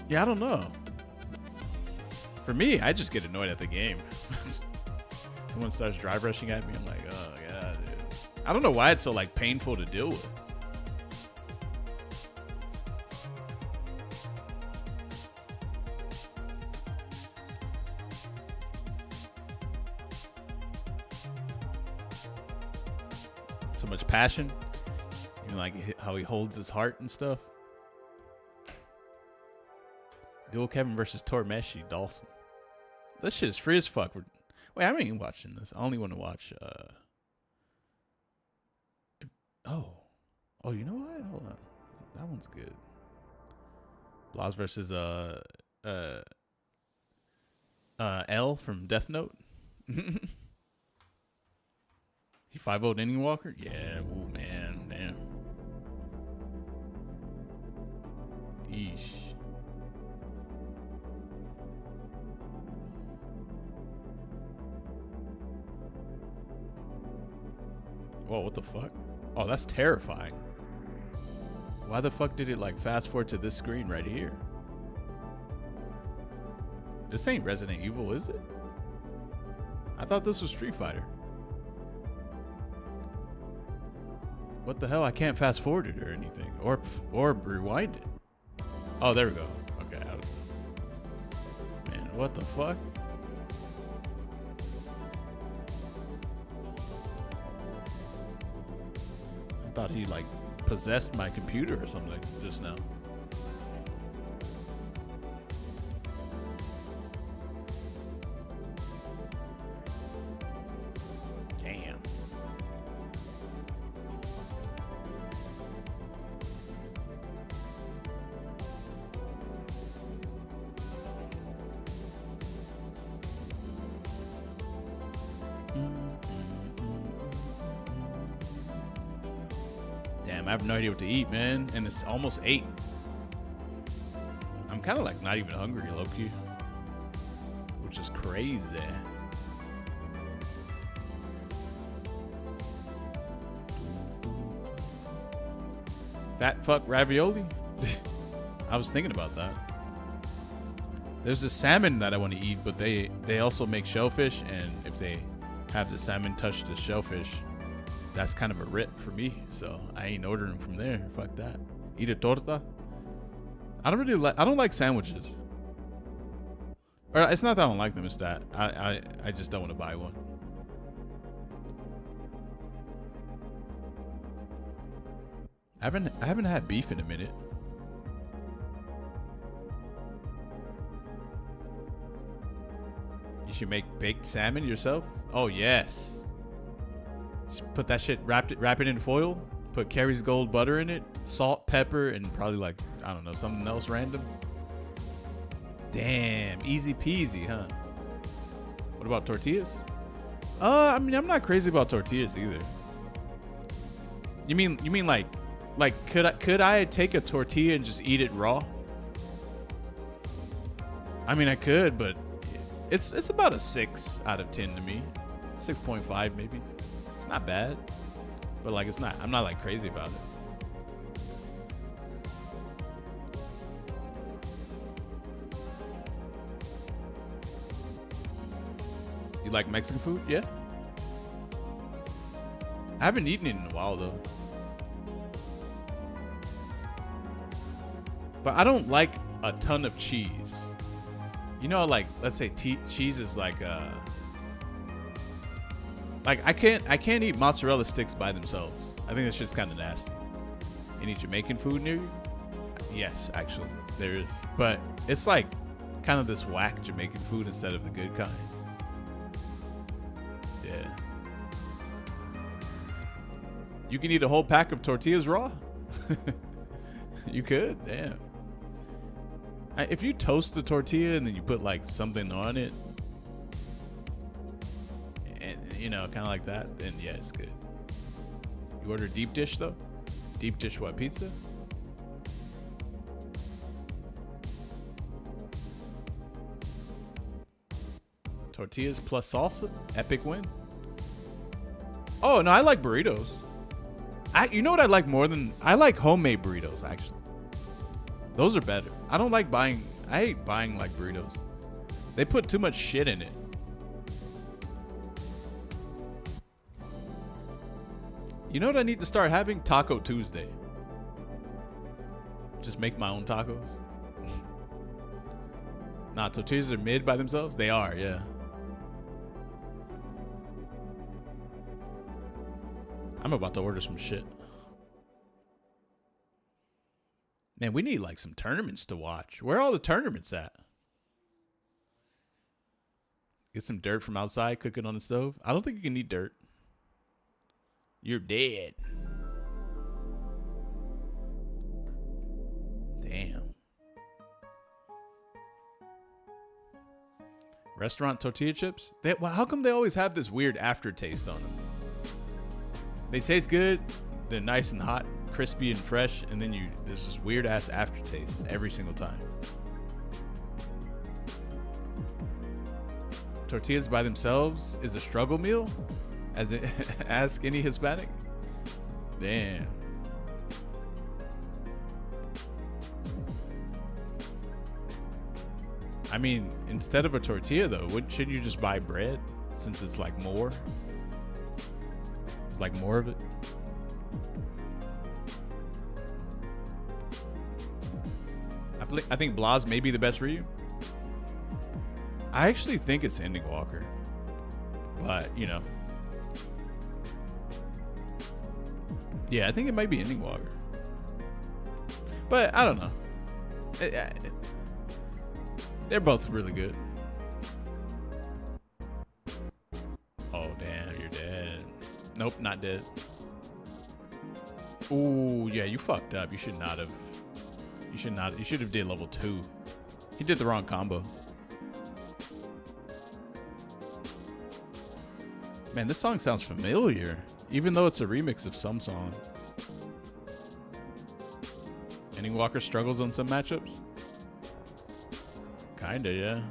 Yeah, I don't know. For me, I just get annoyed at the game. Someone starts drive rushing at me, I'm like, oh yeah, dude. I don't know why it's so like painful to deal with. So much passion, you know, like how he holds his heart and stuff. Dual Kevin versus Tormeshi Dhalsim. This shit is free as fuck. Wait, I ain't watching this. I only want to watch. Oh, you know what? Hold on, that one's good. Blas versus L from Death Note. He 5-0'd Inning Walker? Yeah, ooh, man, damn. Eesh. Whoa, what the fuck? Oh, that's terrifying. Why the fuck did it like fast forward to this screen right here? This ain't Resident Evil, is it? I thought this was Street Fighter. What the hell? I can't fast forward it or anything, or rewind it. Oh, there we go. Okay. Man, what the fuck? I thought he like possessed my computer or something just now. Damn. Damn, I have no idea what to eat, man. And it's almost 8. I'm kind of like not even hungry, low-key. Which is crazy. Fat fuck ravioli? I was thinking about that. There's a salmon that I want to eat, but they also make shellfish, and if they have the salmon touch the shellfish, that's kind of a rip for me. So I ain't ordering from there. Fuck that. Eat a torta. I don't like sandwiches. Or it's not that I don't like them, it's that I just don't want to buy one. I haven't had beef in a minute. You should make baked salmon yourself? Oh yes. Just put that shit, wrap it in foil, put Kerry's Gold butter in it, salt, pepper, and probably like, I don't know, something else random. Damn, easy peasy, huh? What about tortillas? I mean, I'm not crazy about tortillas either. You mean like could I take a tortilla and just eat it raw? I mean, I could, but it's about a 6 out of 10 to me. 6.5 maybe. It's not bad, but like I'm not like crazy about it. You like Mexican food? Yeah. I haven't eaten it in a while though. But I don't like a ton of cheese. You know, like let's say cheese is like I can't eat mozzarella sticks by themselves. I think that's just kind of nasty. Any Jamaican food near you? Yes, actually, there is. But it's like kind of this whack Jamaican food instead of the good kind. Yeah. You can eat a whole pack of tortillas raw? You could, damn. If you toast the tortilla and then you put like something on it, and you know, kind of like that, then yeah, it's good. You order deep dish though? Deep dish what, pizza? Tortillas plus salsa? Epic win. Oh, no, I like burritos. You know what I like more than... I like homemade burritos, actually. Those are better. I hate buying like burritos. They put too much shit in it. You know what I need to start having? Taco Tuesday. Just make my own tacos. Nah, tortillas are mid by themselves? They are, yeah. I'm about to order some shit. Man, we need like some tournaments to watch. Where are all the tournaments at? Get some dirt from outside, cook it on the stove. I don't think you can eat dirt. You're dead. Damn. Restaurant tortilla chips? How come they always have this weird aftertaste on them? They taste good. They're nice and hot, crispy and fresh, and then there's this weird ass aftertaste every single time. Tortillas by themselves is a struggle meal? Ask any Hispanic? Damn. I mean, instead of a tortilla though, shouldn't you just buy bread since it's like more? Like more of it? I think Blas may be the best for you. I actually think it's Ending Walker. But, you know. Yeah, I think it might be Ending Walker. But, I don't know. They're both really good. Oh, damn, you're dead. Nope, not dead. Ooh, yeah, you fucked up. You should not have. You should have did level 2. He did the wrong combo. Man, this song sounds familiar, even though it's a remix of some song. Inning Walker struggles on some matchups. Kinda, yeah.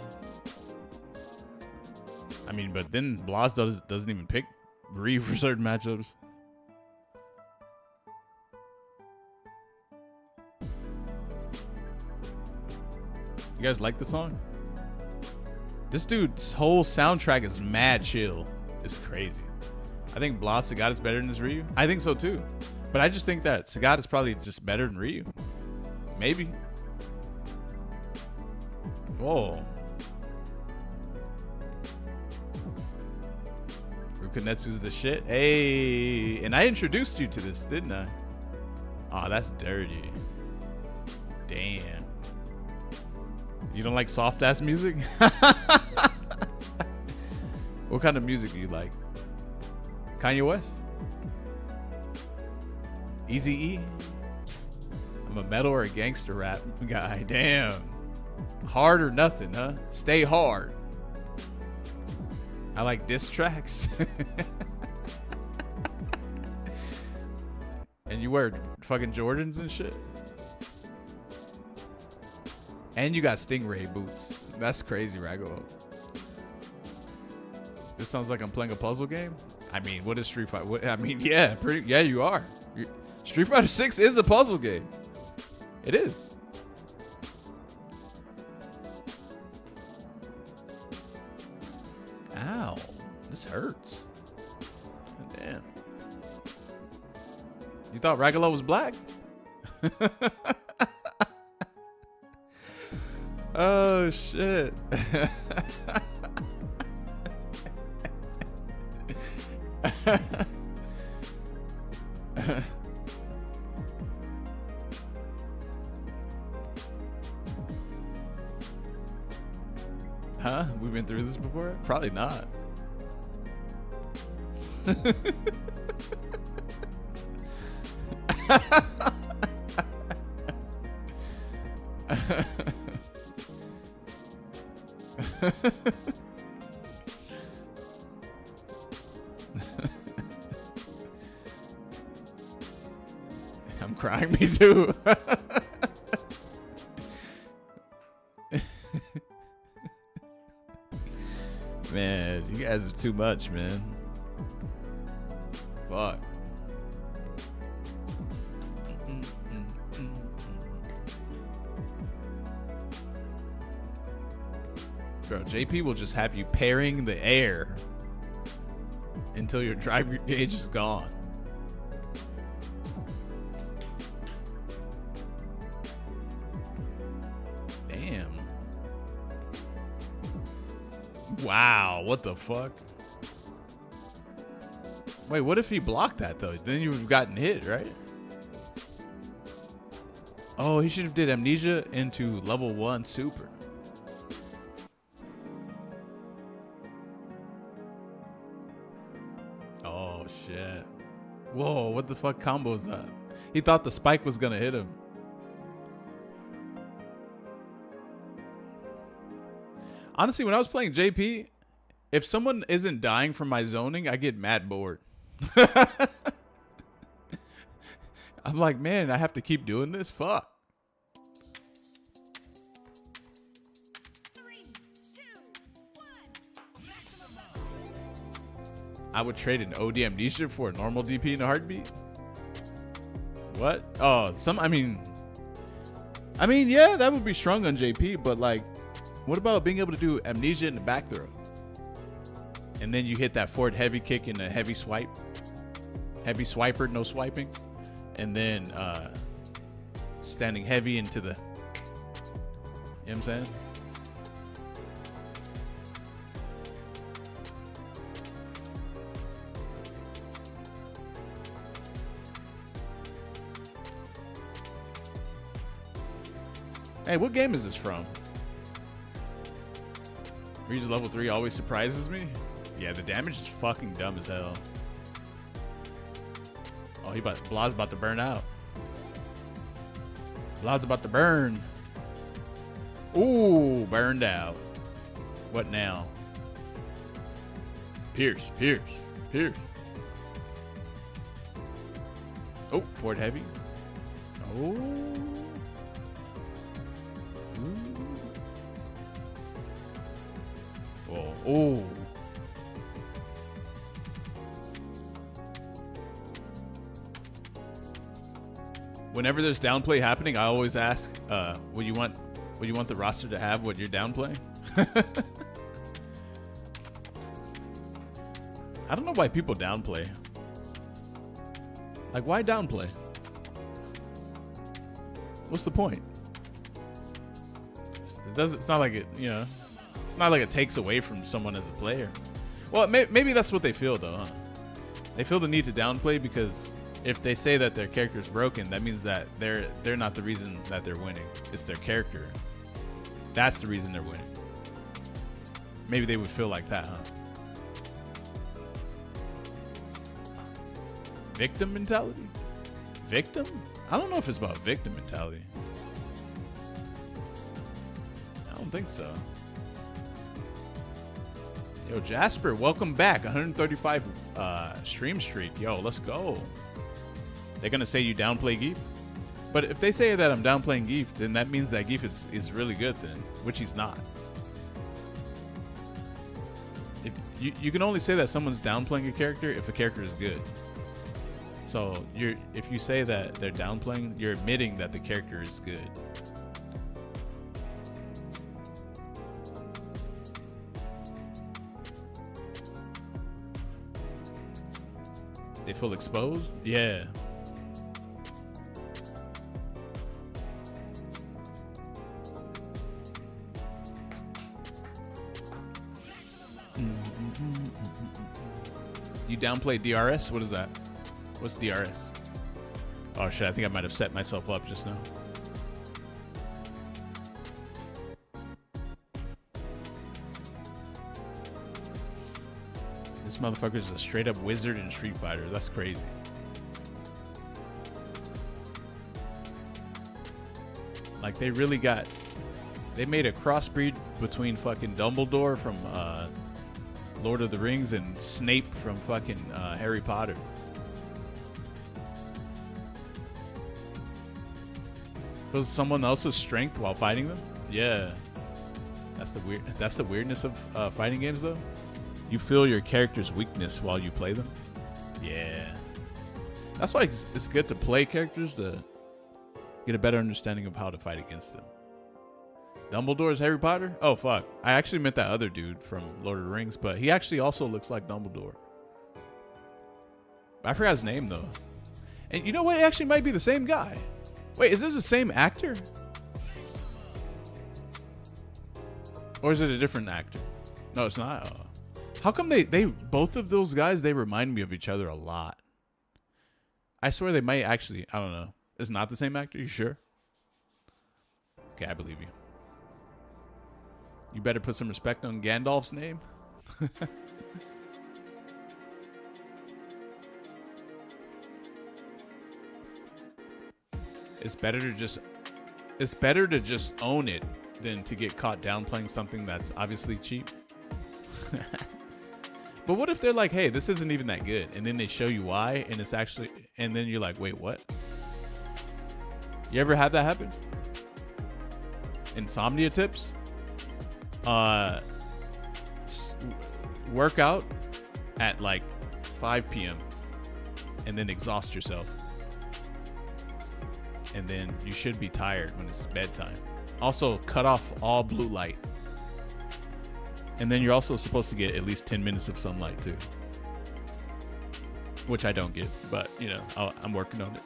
I mean, but then Blas doesn't even pick Ryu for certain matchups. You guys like the song? This dude's whole soundtrack is mad chill. It's crazy. I think Blas Sagat is better than this Ryu. I think so too. But I just think that Sagat is probably just better than Ryu. Maybe. Whoa. Rukunetsu's the shit. Hey. And I introduced you to this, didn't I? Oh, that's dirty. Damn. You don't like soft ass music? What kind of music do you like? Kanye West? Eazy-E? I'm a metal or a gangster rap guy. Damn. Hard or nothing, huh? Stay hard. I like diss tracks. And you wear fucking Jordans and shit? And you got Stingray boots. That's crazy, Ragolo. This sounds like I'm playing a puzzle game. I mean, what is Street Fighter? What, I mean, yeah, yeah, you are. Street Fighter 6 is a puzzle game. It is. Ow, this hurts. Damn. You thought Ragolo was black? Oh shit. Huh? We've been through this before? Probably not. I'm crying, me too. Man, you guys are too much, man. Fuck. Bro, JP will just have you parrying the air until your drive gauge is gone. Damn. Wow, what the fuck? Wait, what if he blocked that though? Then you would have gotten hit, right? Oh, he should have did amnesia into level 1 super. Oh shit. Whoa, what the fuck combo is that? He thought the spike was gonna hit him. Honestly, when I was playing JP, if someone isn't dying from my zoning, I get mad bored. I'm like, man, I have to keep doing this? Fuck. 3, 2, 1. I would trade an OD amnesia for a normal DP in a heartbeat. What? Oh, I mean, yeah, that would be strong on JP, but like, what about being able to do amnesia in the back throw? And then you hit that forward heavy kick in a heavy swipe. Heavy swiper, no swiping. And then standing heavy into the... You know what I'm saying? Hey, what game is this from? Ryu's level 3 always surprises me. Yeah, the damage is fucking dumb as hell. Oh, Blas about to burn out. Blas about to burn. Ooh, burned out. What now? Pierce. Oh, forward heavy. Oh. Oh, oh. Whenever there's downplay happening, I always ask, "Would you want the roster to have what you're downplaying?" I don't know why people downplay. Like, why downplay? What's the point? It's not like it, you know. It's not like it takes away from someone as a player. Well, maybe that's what they feel though. Huh? They feel the need to downplay because if they say that their character is broken, that means that they're not the reason that they're winning. It's their character. That's the reason they're winning. Maybe they would feel like that, huh? Victim mentality? Victim? I don't know if it's about victim mentality. I don't think so. Yo, Jasper, welcome back. 135 stream streak. Yo, let's go. They're gonna say you downplay Geef? But if they say that I'm downplaying Geef, then that means that Geef is really good then, which he's not. If you can only say that someone's downplaying a character if a character is good. So if you say that they're downplaying, you're admitting that the character is good. They feel exposed? Yeah. You downplay DRS? What is that? What's DRS? Oh shit, I think I might have set myself up just now. This motherfucker is a straight up wizard in Street Fighter. That's crazy. Like they really they made a crossbreed between fucking Dumbledore from Lord of the Rings and Snape from fucking Harry Potter. Was someone else's strength while fighting them? Yeah. That's the weirdness of fighting games though. You feel your character's weakness while you play them. Yeah. That's why it's good to play characters to get a better understanding of how to fight against them. Dumbledore's Harry Potter? Oh fuck. I actually meant that other dude from Lord of the Rings, but he actually also looks like Dumbledore. I forgot his name though. And you know what? It actually might be the same guy. Wait, is this the same actor? Or is it a different actor? No, it's not. How come they both of those guys, they remind me of each other a lot. I swear they might actually, I don't know. It's not the same actor? You sure? Okay, I believe you. You better put some respect on Gandalf's name. It's better to just own it than to get caught downplaying something that's obviously cheap. But what if they're like, hey, this isn't even that good, and then they show you why, and it's actually, and then you're like, wait, what? You ever had that happen? Insomnia tips? Work out at like 5 p.m. and then exhaust yourself. And then you should be tired when it's bedtime. Also, cut off all blue light. And then you're also supposed to get at least 10 minutes of sunlight too. Which I don't get, but you know, I'm working on it.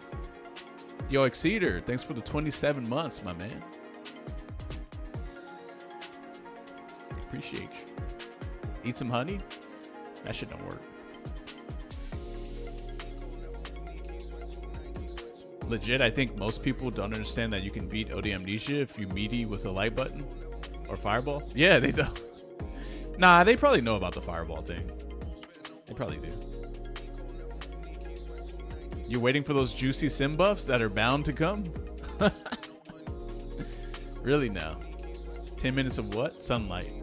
Yo, Exceeder, thanks for the 27 months, my man. Appreciate you. Eat some honey? That shit don't work. Legit, I think most people don't understand that you can beat OD Amnesia if you meaty with a light button or fireball. Yeah, they don't. Nah, they probably know about the fireball thing. They probably do. You're waiting for those juicy sim buffs that are bound to come? Really now? 10 minutes of what? Sunlight.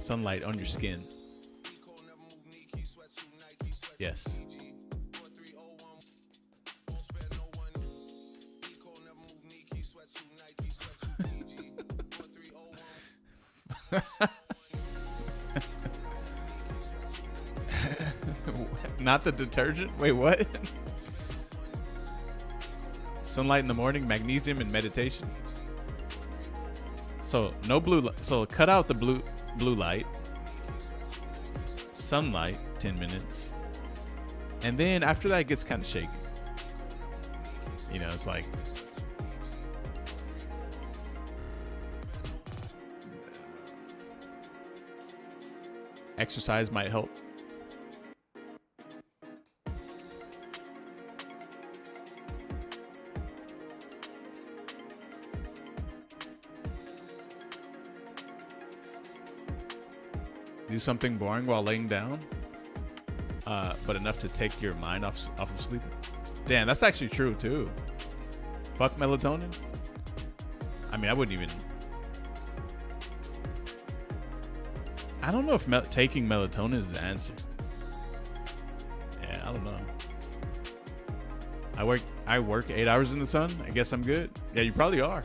Sunlight on your skin. Yes. Not the detergent? Wait, what? Sunlight in the morning, magnesium, and meditation. So no blue. So cut out the blue light. Sunlight, 10 minutes, and then after that it gets kind of shaky. You know, it's like exercise might help. Do something boring while laying down, but enough to take your mind off of sleep. Damn, that's actually true too. Fuck melatonin. I mean, I wouldn't even. I don't know if taking melatonin is the answer. Yeah, I don't know. I work 8 hours in the sun. I guess I'm good. Yeah, you probably are.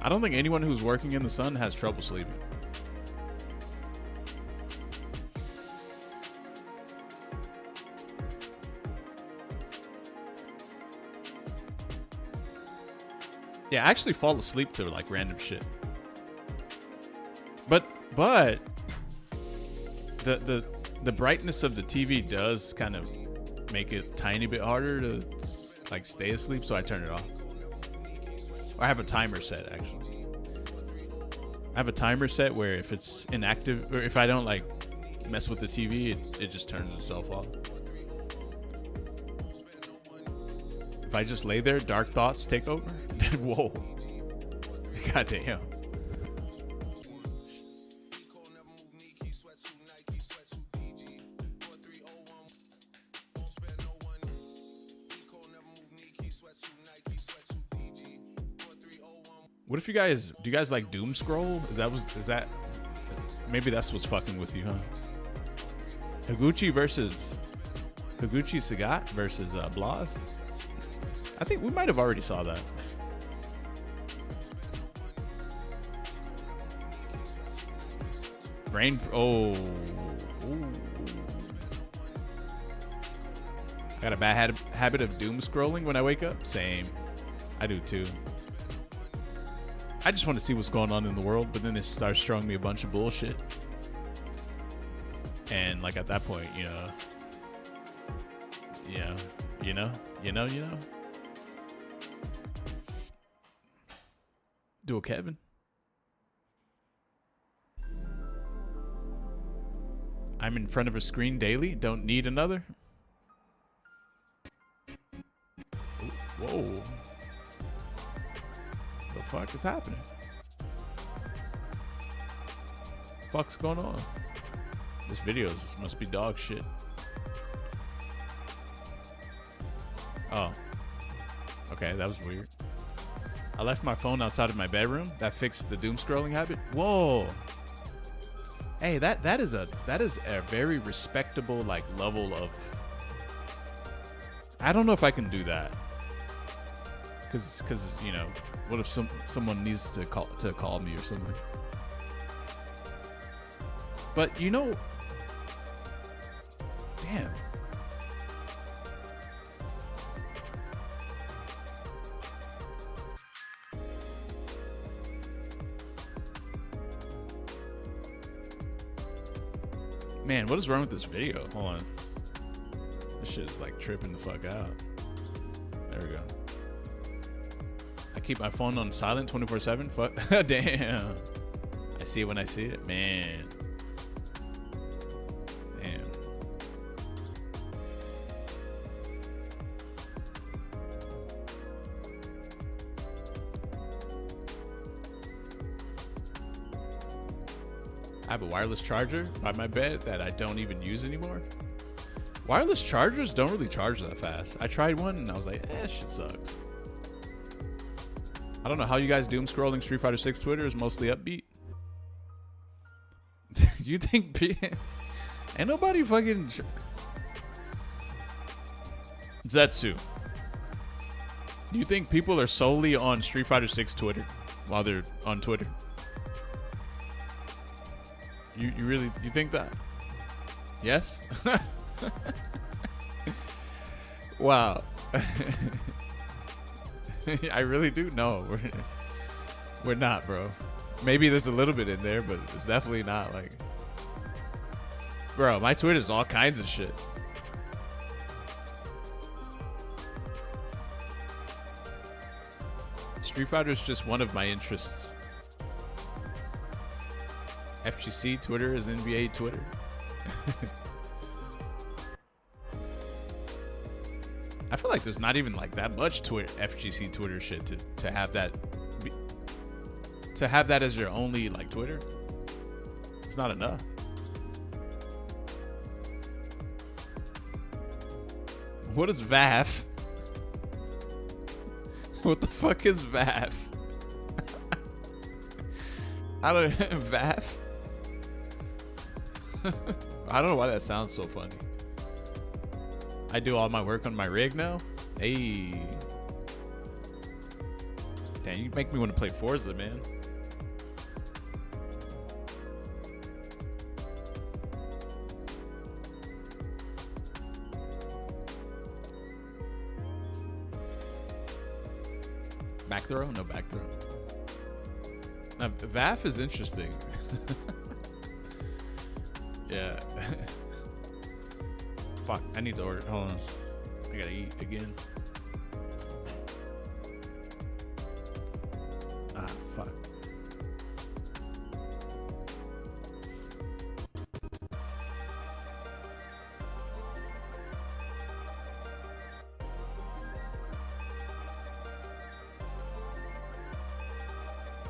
I don't think anyone who's working in the sun has trouble sleeping. Yeah, I actually fall asleep to like random shit. But the brightness of the TV does kind of make it a tiny bit harder to like stay asleep, so I turn it off. I have a timer set actually. I have a timer set where if it's inactive or if I don't like mess with the TV, it just turns itself off. If I just lay there, dark thoughts take over. Whoa. Goddamn. What if do you guys like doom scroll? Is that maybe that's what's fucking with you, huh? Higuchi Sagat versus Blaz. I think we might have already saw that. Brain. Oh. Ooh. I got a bad habit of doom scrolling when I wake up. Same. I do too. I just want to see what's going on in the world, but then it starts showing me a bunch of bullshit. And like at that point, you know. Do a Kevin. I'm in front of a screen daily. Don't need another. Whoa. The fuck is happening? The fuck's going on? This video must be dog shit. Oh. Okay, that was weird. I left my phone outside of my bedroom. That fixed the doom scrolling habit. Whoa. Hey, that is a very respectable like level of. I don't know if I can do that. Cause you know, what if someone needs to call me or something? But you know, damn. Man, what is wrong with this video? Hold on. This shit is like tripping the fuck out. There we go. I keep my phone on silent 24/7. Fuck. Damn. I see it when I see it. Man. Damn. I have a wireless charger by my bed that I don't even use anymore. Wireless chargers don't really charge that fast. I tried one and I was like, shit sucks. I don't know how you guys doom scrolling Street Fighter 6 Twitter is mostly upbeat. You think ain't nobody fucking Zetsu. Do you think people are solely on Street Fighter 6 Twitter while they're on Twitter? You really you think that? Yes. Wow. I really do. No, we're not, bro. Maybe there's a little bit in there, but it's definitely not like. Bro, my Twitter's all kinds of shit. Street Fighter is just one of my interests. FGC Twitter is NBA Twitter. I feel like there's not even like that much Twitter FGC Twitter shit to have that as your only like Twitter. It's not enough. What is VAF? What the fuck is VAF? I don't VAF. I don't know why that sounds so funny. I do all my work on my rig now. Hey, damn, you make me want to play Forza, man. Back throw? No back throw. Now, VAF is interesting. Yeah. Fuck, I need to order. Hold on. I gotta eat again. Ah, fuck.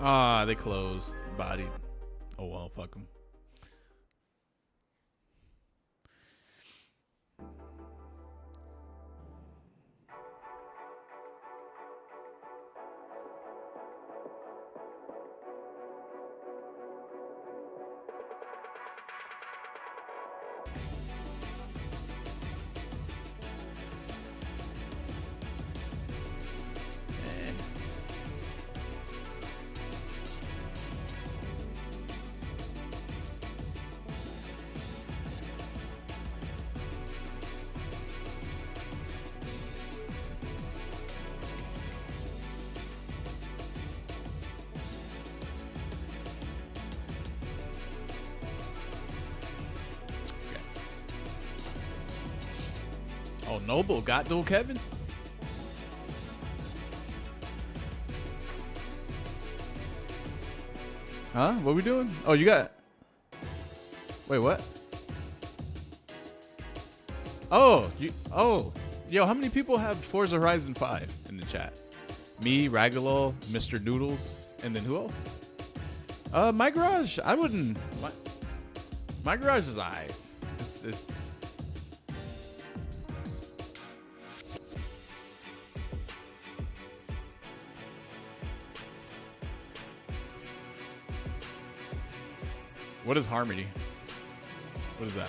Ah, they closed. Bodied. Oh well, fuck them. Oh, Noble got dual Kevin? Huh? What we doing? Oh, you got... Wait, what? Oh, you... Oh. Yo, how many people have Forza Horizon 5 in the chat? Me, Ragalol, Mr. Noodles, and then who else? My garage, I wouldn't... My garage is alright. It's... What is Harmony? What is that?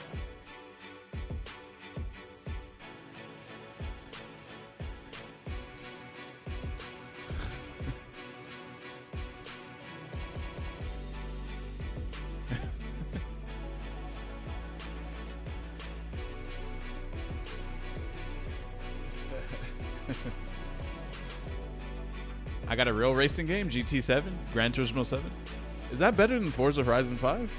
I got a real racing game, GT7, Gran Turismo 7. Is that better than Forza Horizon 5?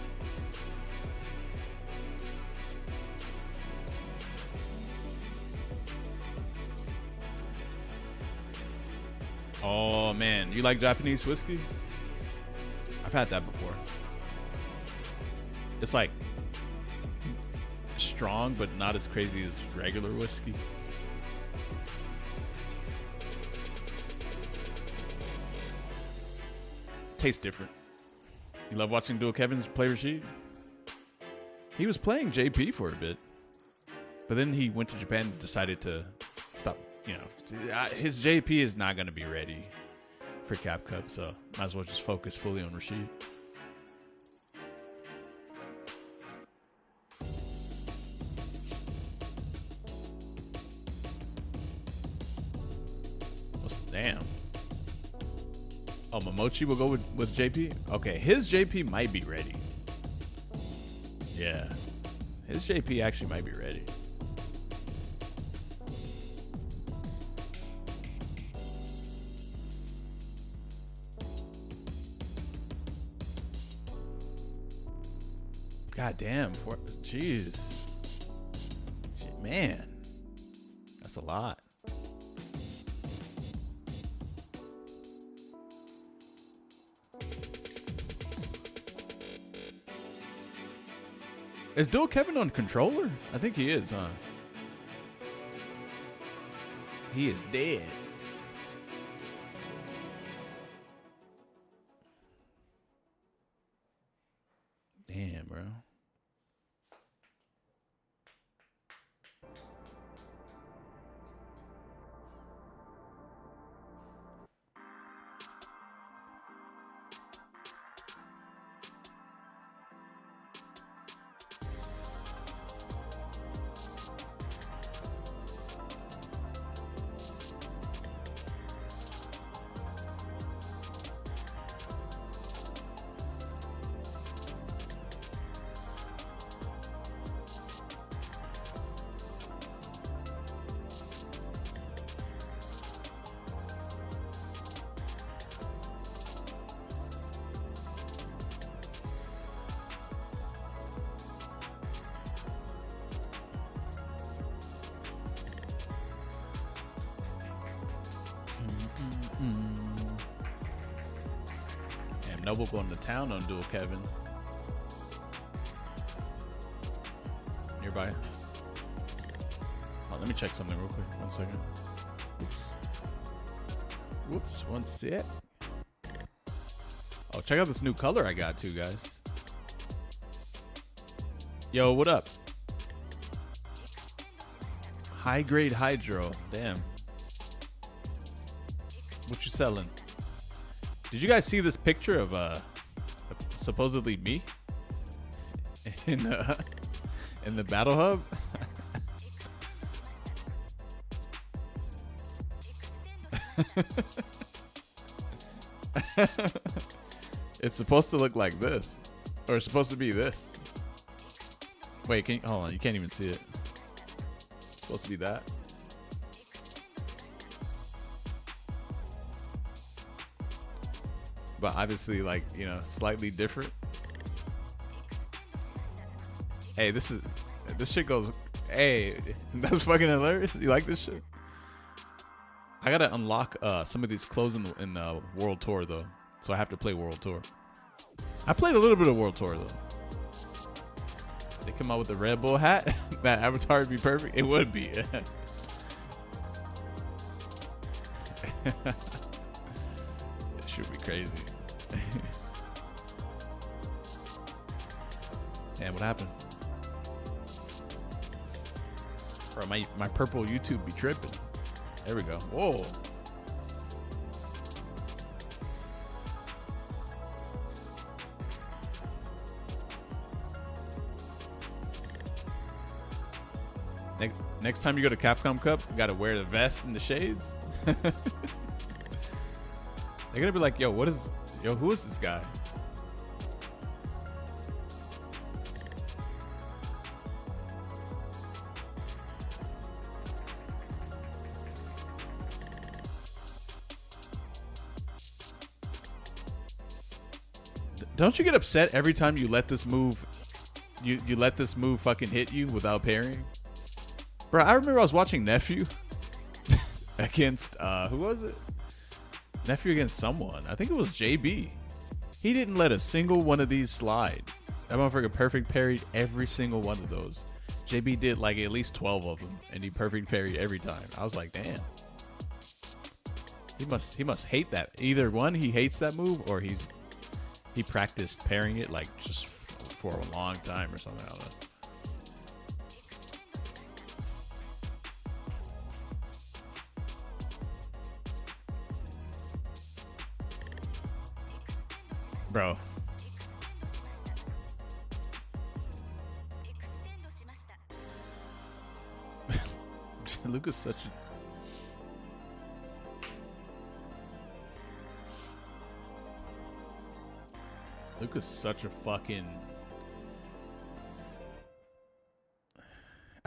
Oh man, you like Japanese whiskey? I've had that before. It's like strong, but not as crazy as regular whiskey. Tastes different. You love watching Dual Kevin's play Rashid? He was playing JP for a bit, but then he went to Japan and decided to stop. You know, his JP is not going to be ready for Cap Cup, so might as well just focus fully on Rashid. Damn. Oh, Momochi will go with JP? Okay, his JP might be ready. Yeah. His JP actually might be ready. God damn. Jeez. Shit, man. That's a lot. Is Dual Kevin on controller? I think he is, huh? He is dead. Damn, bro. Damn, Noble going to town on Dual Kevin. Nearby. Oh, let me check something real quick. 1 second. Whoops. 1 sec. Oh, check out this new color I got too, guys. Yo, what up? High grade hydro. Damn. What you selling? Did you guys see this picture of supposedly me in the battle hub? It's supposed to look like this, or it's supposed to be this. Wait, hold on, you can't even see it. It's supposed to be that. But obviously, like, you know, slightly different. Hey, this shit goes. Hey, that's fucking hilarious. You like this shit? I gotta unlock some of these clothes in World Tour though, so I have to play World Tour. I played a little bit of World Tour though. They come out with the Red Bull hat. That avatar would be perfect. It would be. It should be crazy. Damn, what happened? Bro, my purple YouTube be tripping. There we go. Whoa. Next time you go to Capcom Cup, you gotta wear the vest and the shades. They're gonna be like, yo, who is this guy? Don't you get upset every time you let this move you let this move fucking hit you without parrying? Bro, I remember I was watching Nephew against who was it? Nephew against someone. I think it was JB. He didn't let a single one of these slide. That motherfucker perfect parried every single one of those. JB did like at least 12 of them, and he perfect parried every time. I was like, damn. He must hate that. Either one, he hates that move, or he practiced parrying it like just for a long time or something. I don't know. Bro. Luke is such a... Luke is such a fucking...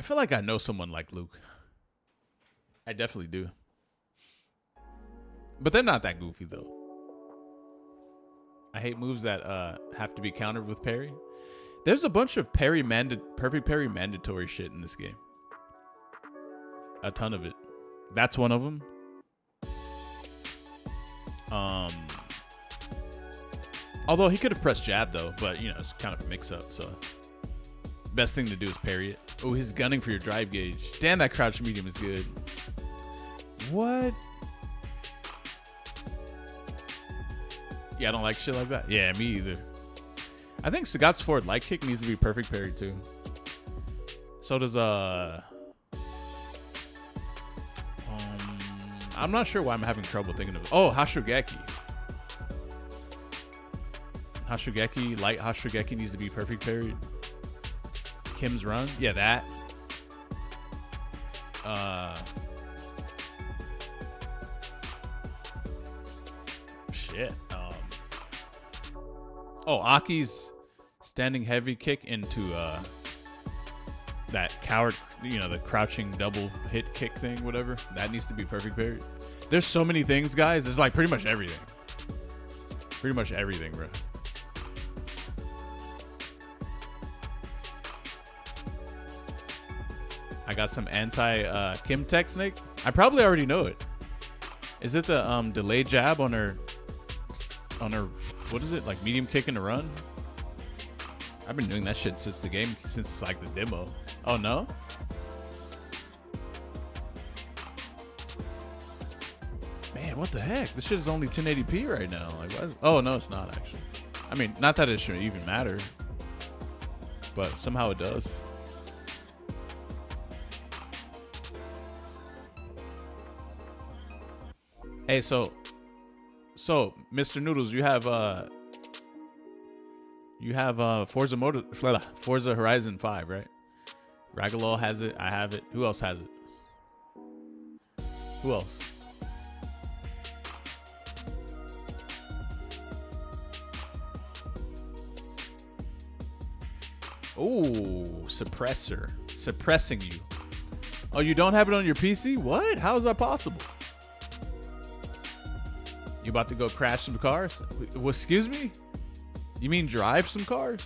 feel like I know someone like Luke. I definitely do. But they're not that goofy though. I hate moves that have to be countered with parry. There's a bunch of perfect parry mandatory shit in this game. A ton of it. That's one of them. Although he could have pressed jab though, but you know, it's kind of a mix up, so best thing to do is parry it. Oh, he's gunning for your drive gauge. Damn, that crouch medium is good. What? Yeah, I don't like shit like that. Yeah, me either. I think Sagat's forward light kick needs to be perfect parry too. So does I'm not sure why I'm having trouble thinking of it. Oh, Hashugeki. Light Hashugeki needs to be perfect parried. Kim's run. Yeah, that. Shit. Oh, Aki's standing heavy kick into that coward, you know, the crouching double hit kick thing, whatever. That needs to be perfect parried. There's so many things, guys. There's like pretty much everything. Pretty much everything, bro. I got some anti Kim Tech Snake. I probably already know it. Is it the delayed jab on her what is it, like medium kick in a run? I've been doing that shit since the game, since like the demo. Oh no? Man, what the heck? This shit is only 1080p right now. Like, what is, oh no, it's not actually. I mean, not that it should even matter, but somehow it does. Hey, so Mr. Noodles, you have Forza Horizon 5, right? Ragalol has it. I have it. Who else has it? Who else? Oh, suppressing you. Oh, you don't have it on your PC? What? How is that possible? You about to go crash some cars? Well, excuse me? You mean drive some cars?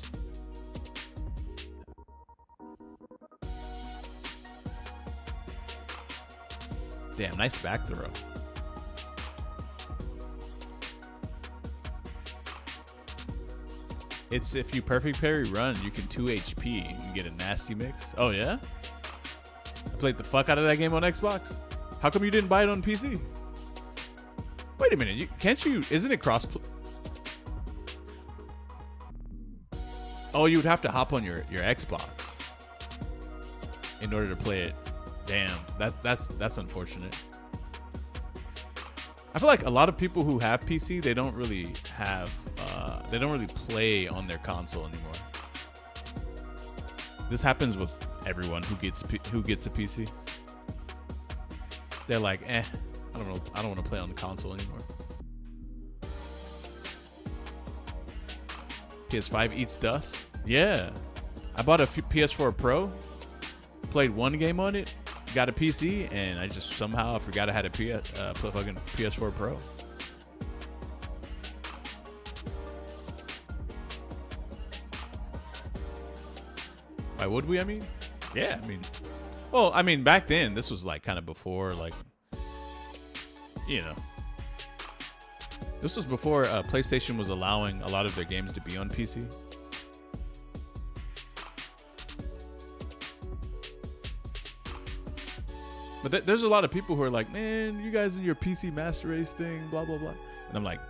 Damn, nice back throw. It's if you perfect parry run, you can 2 HP and you get a nasty mix. Oh yeah? I played the fuck out of that game on Xbox. How come you didn't buy it on PC? Wait a minute, isn't it cross? Oh, you would have to hop on your Xbox in order to play it. Damn, that's unfortunate. I feel like a lot of people who have PC, they don't really play on their console anymore. This happens with everyone who gets a PC. They're like, I don't want to play on the console anymore. PS5 eats dust. Yeah, I bought a PS4 Pro, played one game on it, got a PC, and I just somehow forgot I had a fucking PS4 Pro. Why would we? I mean, yeah. I mean, back then this was like kind of before, like, you know, this was before PlayStation was allowing a lot of their games to be on PC. But there's a lot of people who are like, man, you guys in your PC Master Race thing, blah, blah, blah. And I'm like,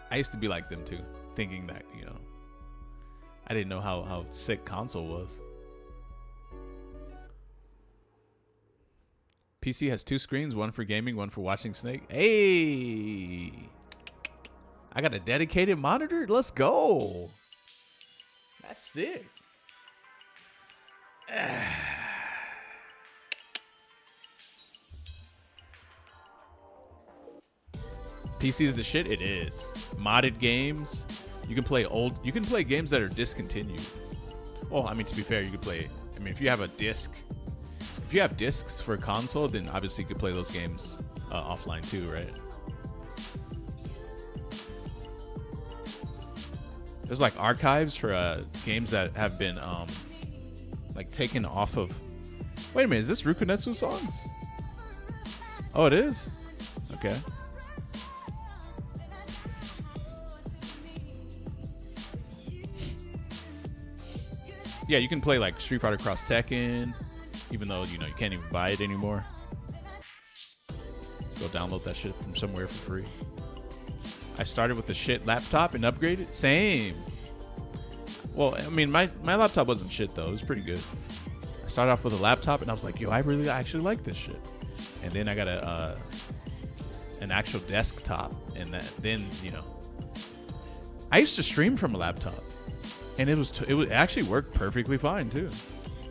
I used to be like them too, thinking that, you know, I didn't know how sick console was. PC has 2 screens, one for gaming, one for watching Snake. Hey, I got a dedicated monitor. Let's go. That's sick. PC is the shit. It is. Modded games. You can play games that are discontinued. Well, I mean, to be fair, you could play, I mean, if you have a disc, if you have discs for a console, then obviously you could play those games offline too, right? There's like archives for games that have been like taken off of. Wait a minute, is this Rukunetsu songs? Oh, it is? Okay. Yeah, you can play like Street Fighter Cross Tekken, even though, you know, you can't even buy it anymore. Go download that shit from somewhere for free. I started with the shit laptop and upgraded. Same. Well, I mean, my laptop wasn't shit though. It was pretty good. I started off with a laptop and I was like, yo, I really actually like this shit. And then I got an actual desktop, and then you know, I used to stream from a laptop, and it actually worked perfectly fine too.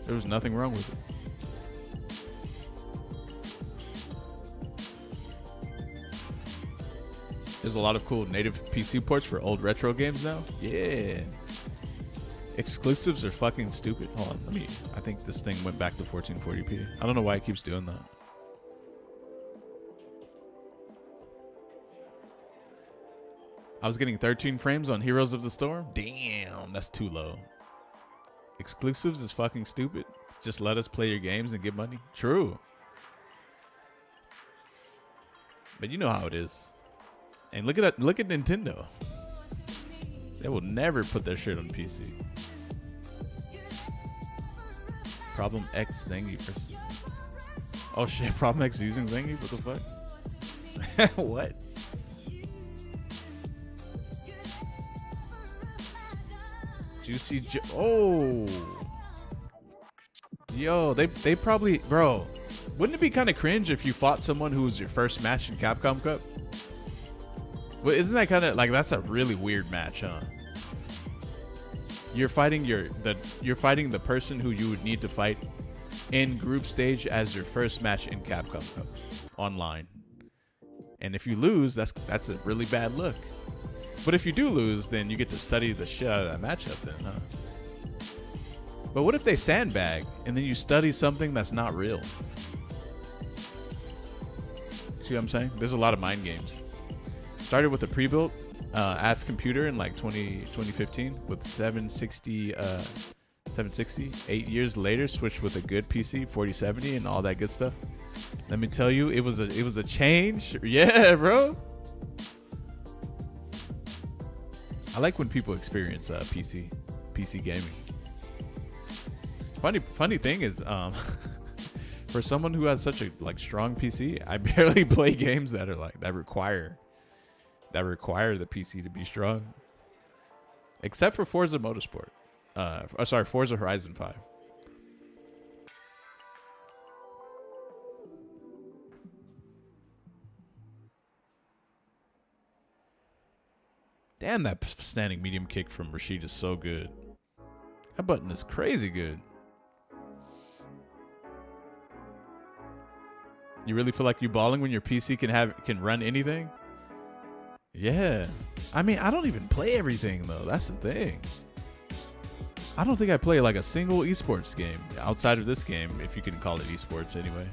There was nothing wrong with it. There's a lot of cool native PC ports for old retro games now. Yeah. Exclusives are fucking stupid. Hold on, I think this thing went back to 1440p. I don't know why it keeps doing that. I was getting 13 frames on Heroes of the Storm. Damn, that's too low. Exclusives is fucking stupid. Just let us play your games and get money. True. But you know how it is. And look at Nintendo. They will never put their shit on PC. Problem X Zangief. Oh shit, Problem X using Zangief? What the fuck? What? Juicy oh. Yo, they probably, bro. Wouldn't it be kind of cringe if you fought someone who was your first match in Capcom Cup? Well, isn't that kind of like, that's a really weird match, huh? You're fighting the person who you would need to fight in group stage as your first match in Capcom Cup online. And if you lose, that's a really bad look. But if you do lose, then you get to study the shit out of that matchup then, huh? But what if they sandbag and then you study something that's not real? See what I'm saying? There's a lot of mind games. Started with a pre-built ass computer in like 2015 with 760. 8 years later, switched with a good PC, 4070, and all that good stuff. Let me tell you, it was a change. Yeah, bro. I like when people experience PC gaming. Funny thing is, for someone who has such a like strong PC, I barely play games that are like that require the PC to be strong. Except for Forza Motorsport. Forza Horizon 5. Damn, that standing medium kick from Rashid is so good. That button is crazy good. You really feel like you balling when your PC can run anything? Yeah. I mean, I don't even play everything though. That's the thing. I don't think I play like a single esports game outside of this game, if you can call it esports anyway.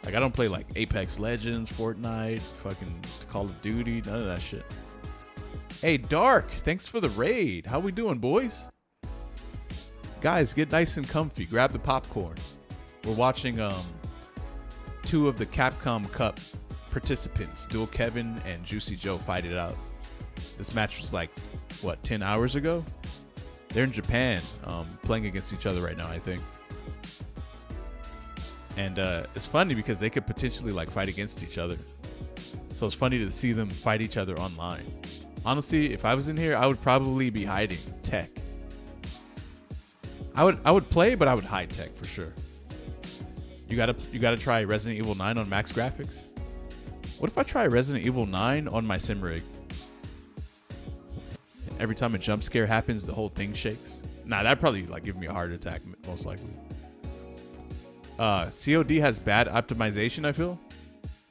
Like, I don't play like Apex Legends, Fortnite, fucking Call of Duty, none of that shit. Hey, Dark, thanks for the raid. How we doing, boys? Guys, get nice and comfy. Grab the popcorn. We're watching two of the Capcom Cup participants, Dual Kevin and Juicy Joe, fight it out. This match was like, what, 10 hours ago? They're in Japan, playing against each other right now, I think. And it's funny because they could potentially like fight against each other. So it's funny to see them fight each other online. Honestly, if I was in here, I would probably be hiding tech. I would play, but I would hide tech for sure. You gotta try Resident Evil 9 on max graphics. What if I try Resident Evil 9 on my sim rig? Every time a jump scare happens, the whole thing shakes. Nah, that'd probably like give me a heart attack, most likely. COD has bad optimization, I feel.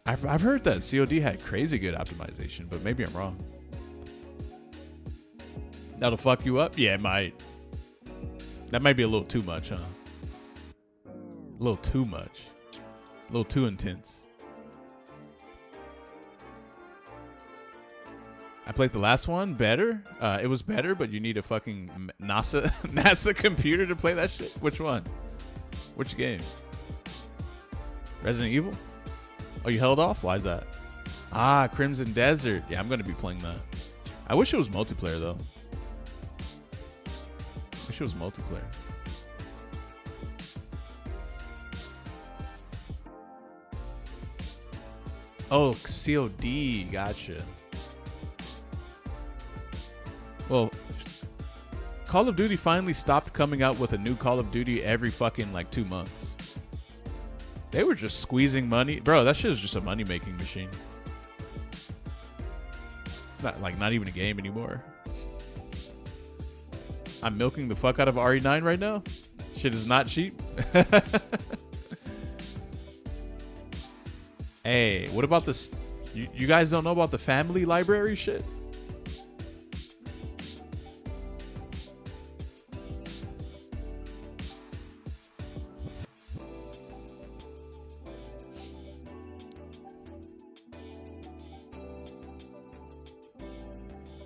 I've heard that COD had crazy good optimization, but maybe I'm wrong. That'll fuck you up? Yeah, it might. That might be a little too much, huh? A little too much. A little too intense. I played the last one better. It was better, but you need a fucking NASA computer to play that shit. Which one? Which game? Resident Evil? Oh, you held off? Why is that? Ah, Crimson Desert. Yeah, I'm gonna be playing that. I wish it was multiplayer though. Wish it was multiplayer. Oh, COD. Gotcha. Well, Call of Duty finally stopped coming out with a new Call of Duty every fucking like 2 months. They were just squeezing money. Bro, that shit is just a money-making machine. It's not even a game anymore. I'm milking the fuck out of RE9 right now. Shit is not cheap. Hey, what about this? You guys don't know about the family library shit?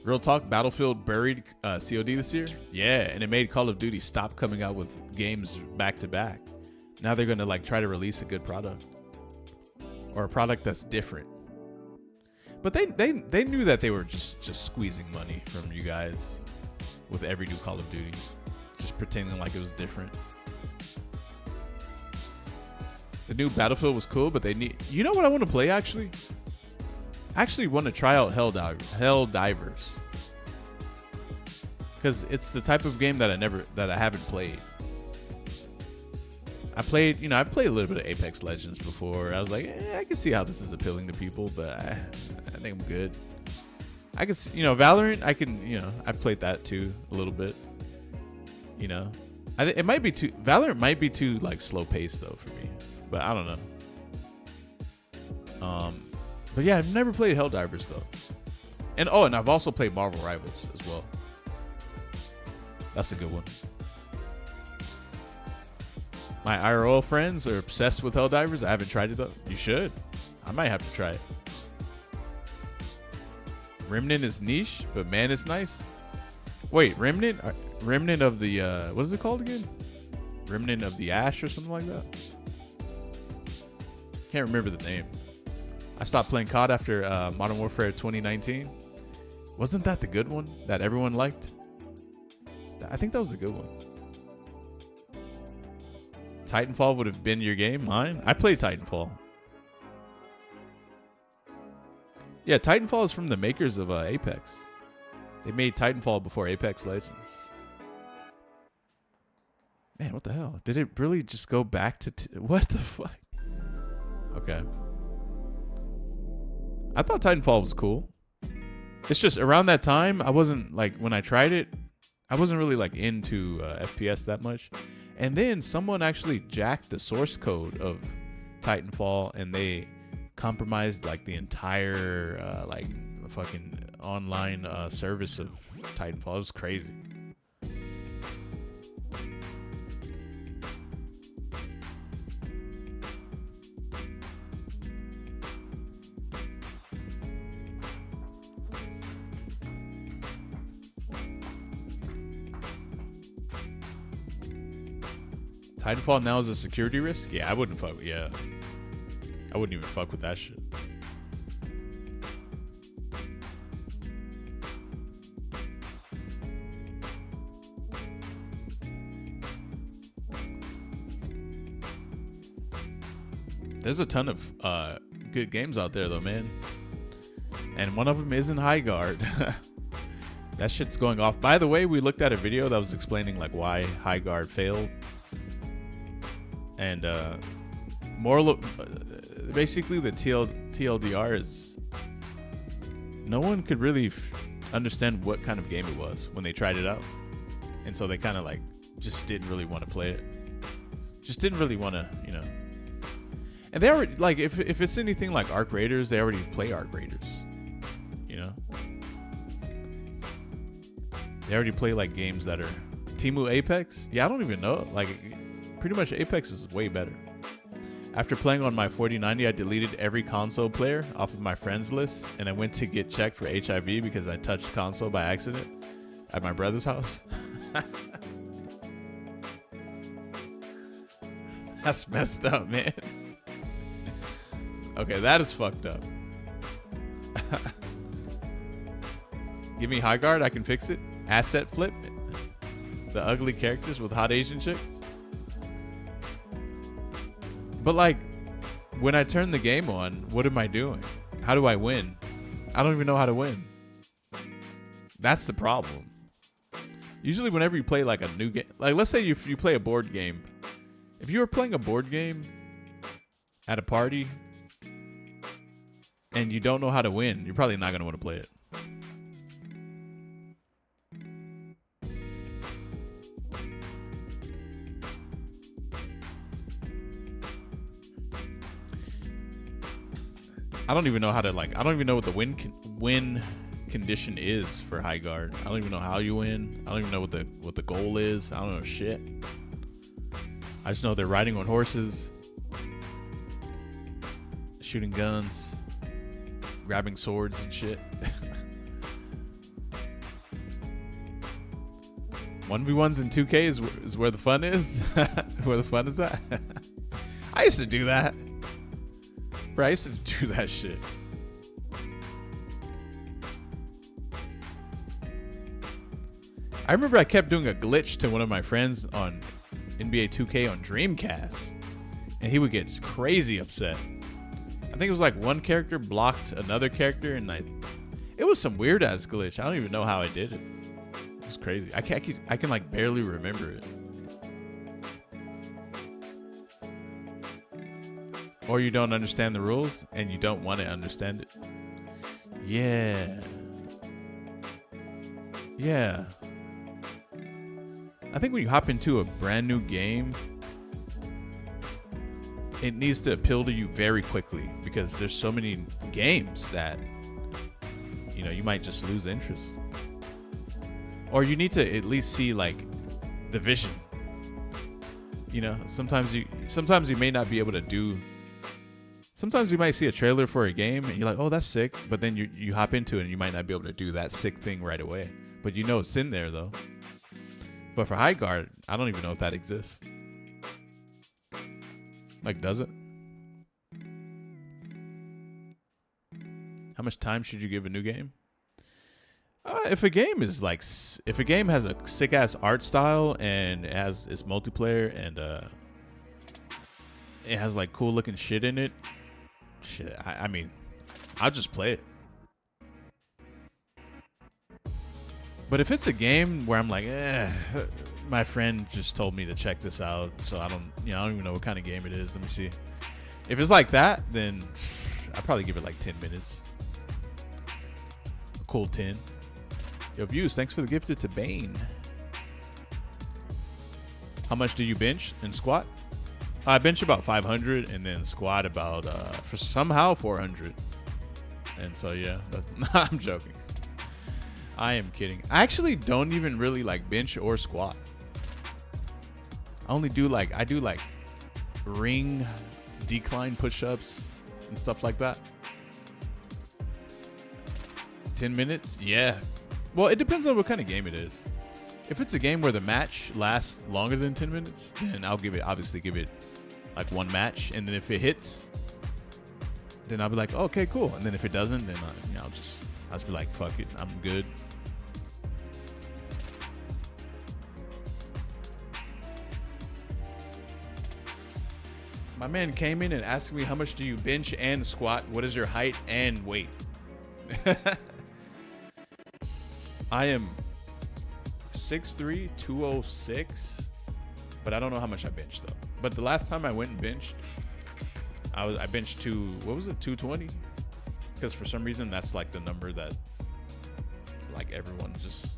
Real talk, Battlefield buried COD this year. Yeah, and it made Call of Duty stop coming out with games back to back. Now they're gonna like try to release a good product. Or a product that's different. But they knew that they were just squeezing money from you guys with every new Call of Duty. Just pretending like it was different. The new Battlefield was cool, but they need... You know what I want to play, actually? I actually want to try out Helldivers. Because it's the type of game that I haven't played. I played a little bit of Apex Legends before. I was like, I can see how this is appealing to people, but I think I'm good. I can, Valorant. I've played that too a little bit. It might be too. Valorant might be too like slow paced though for me, but I don't know. But yeah, I've never played Helldivers though, and I've also played Marvel Rivals as well. That's a good one. My IRL friends are obsessed with Helldivers. I haven't tried it though. You should. I might have to try it. Remnant is niche, but man, it's nice. Wait, Remnant of the what is it called again? Remnant of the Ash or something like that. Can't remember the name. I stopped playing COD after Modern Warfare 2019. Wasn't that the good one that everyone liked? I think that was the good one. Titanfall would have been your game. Mine? I played Titanfall. Yeah, Titanfall is from the makers of Apex. They made Titanfall before Apex Legends. Man, what the hell? Did it really just go back to... what the fuck? Okay. I thought Titanfall was cool. It's just around that time, I wasn't like... when I tried it, I wasn't really like into FPS that much. And then someone actually jacked the source code of Titanfall and they compromised like the entire like fucking online service of Titanfall. It was crazy. Titanfall now is a security risk? Yeah, I wouldn't fuck. Yeah, I wouldn't even fuck with that shit. There's a ton of good games out there, though, man. And one of them isn't Highguard. That shit's going off. By the way, we looked at a video that was explaining like why Highguard failed. And basically the TLDR is no one could really understand what kind of game it was when they tried it out, and so they kind of like just didn't really want to play it. Just didn't really want to, And they already like if it's anything like Arc Raiders, they already play Arc Raiders, They already play like games that are Temu Apex. Yeah, I don't even know. Like, pretty much Apex is way better. After playing on my 4090, I deleted every console player off of my friends list, and I went to get checked for HIV because I touched console by accident at my brother's house. That's messed up, man. Okay, that is fucked up. Give me Highguard, I can fix it. Asset flip. The ugly characters with hot Asian chicks. But like, when I turn the game on, what am I doing? How do I win? I don't even know how to win. That's the problem. Usually whenever you play like a new game, like let's say you play a board game. If you were playing a board game at a party and you don't know how to win, you're probably not going to want to play it. I don't even know how to I don't even know what the win condition is for Highguard. I don't even know how you win. I don't even know what the goal is. I don't know shit. I just know they're riding on horses, shooting guns, grabbing swords and shit. 1v1s in 2K is where the fun is. Where the fun is at. I used to do that. Bro, I used to do that shit. I remember I kept doing a glitch to one of my friends on NBA 2K on Dreamcast, and he would get crazy upset. I think it was like one character blocked another character, and it was some weird ass glitch. I don't even know how I did it. It was crazy. I can like barely remember it. Or you don't understand the rules and you don't want to understand it. Yeah. Yeah. I think when you hop into a brand new game, it needs to appeal to you very quickly because there's so many games that, you know, you might just lose interest. Or you need to at least see like the vision. You know, sometimes you may not be able to do. Sometimes you might see a trailer for a game and you're like, oh, that's sick. But then you hop into it and you might not be able to do that sick thing right away. But you know it's in there though. But for Highguard, I don't even know if that exists. Like, does it? How much time should you give a new game? If a game has a sick ass art style and it has its multiplayer and it has like cool looking shit in it, I mean, I'll just play it. But if it's a game where I'm like, my friend just told me to check this out, so I don't even know what kind of game it is. Let me see. If it's like that, then I'd probably give it like 10 minutes. A cool 10. Yo, Views, thanks for the gifted to Bane. How much do you bench and squat? I bench about 500 and then squat about for somehow 400. And so yeah, I'm joking. I am kidding. I actually don't even really like bench or squat. I do like ring decline push-ups and stuff like that. 10 minutes? Yeah. Well, it depends on what kind of game it is. If it's a game where the match lasts longer than 10 minutes, then I'll obviously give it like one match. And then if it hits, then I'll be like, okay, cool. And then if it doesn't, then I'll just be like, fuck it, I'm good. My man came in and asked me, how much do you bench and squat? What is your height and weight? I am 6'3", 206, but I don't know how much I bench though. But the last time I went and benched, I benched 220? Because for some reason that's like the number that like everyone just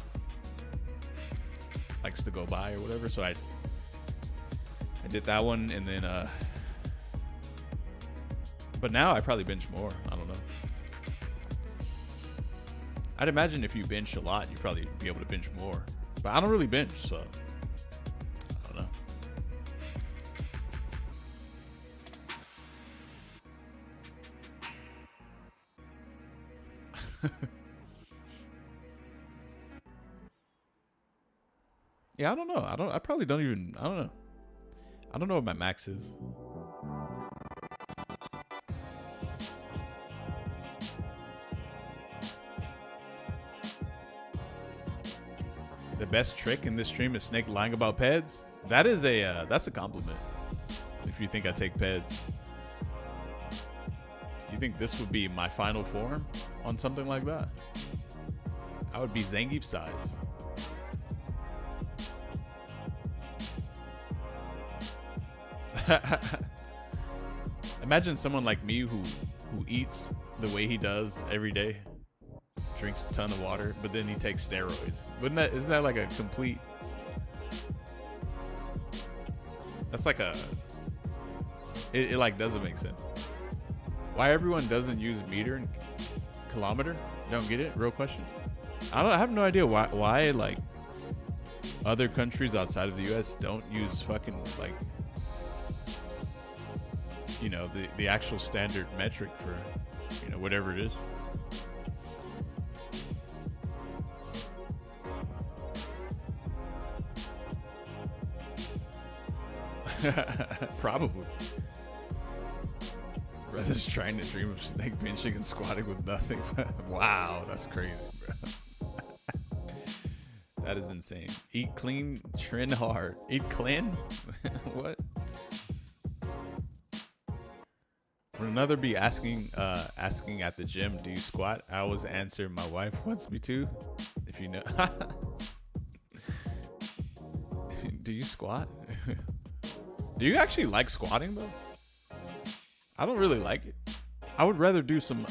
likes to go by or whatever. So I did that one, and then but now I probably bench more. I don't know. I'd imagine if you bench a lot, you'd probably be able to bench more. But I don't really bench, so I don't know. Yeah, I don't know. I probably don't even. I don't know. I don't know what my max is. The best trick in this stream is Snake lying about peds. That is a that's a compliment. If you think I take peds, you think this would be my final form on something like that? I would be Zangief size. Imagine someone like me who eats the way he does every day, drinks a ton of water, but then he takes steroids. Isn't that like a complete? That's like a. It like doesn't make sense. Why everyone doesn't use meter and kilometer? Don't get it. Real question. I have no idea why like other countries outside of the U.S. don't use fucking like. You know, the actual standard metric for, you know, whatever it is. Probably. Brother's trying to dream of snake pinching and squatting with nothing. Wow, that's crazy, bro. That is insane. Eat clean, trend hard. Eat clean? What? Would another be asking at the gym, do you squat? I always answer, my wife wants me to. If you know. Do you squat? Do you actually like squatting though? I don't really like it. I would rather do some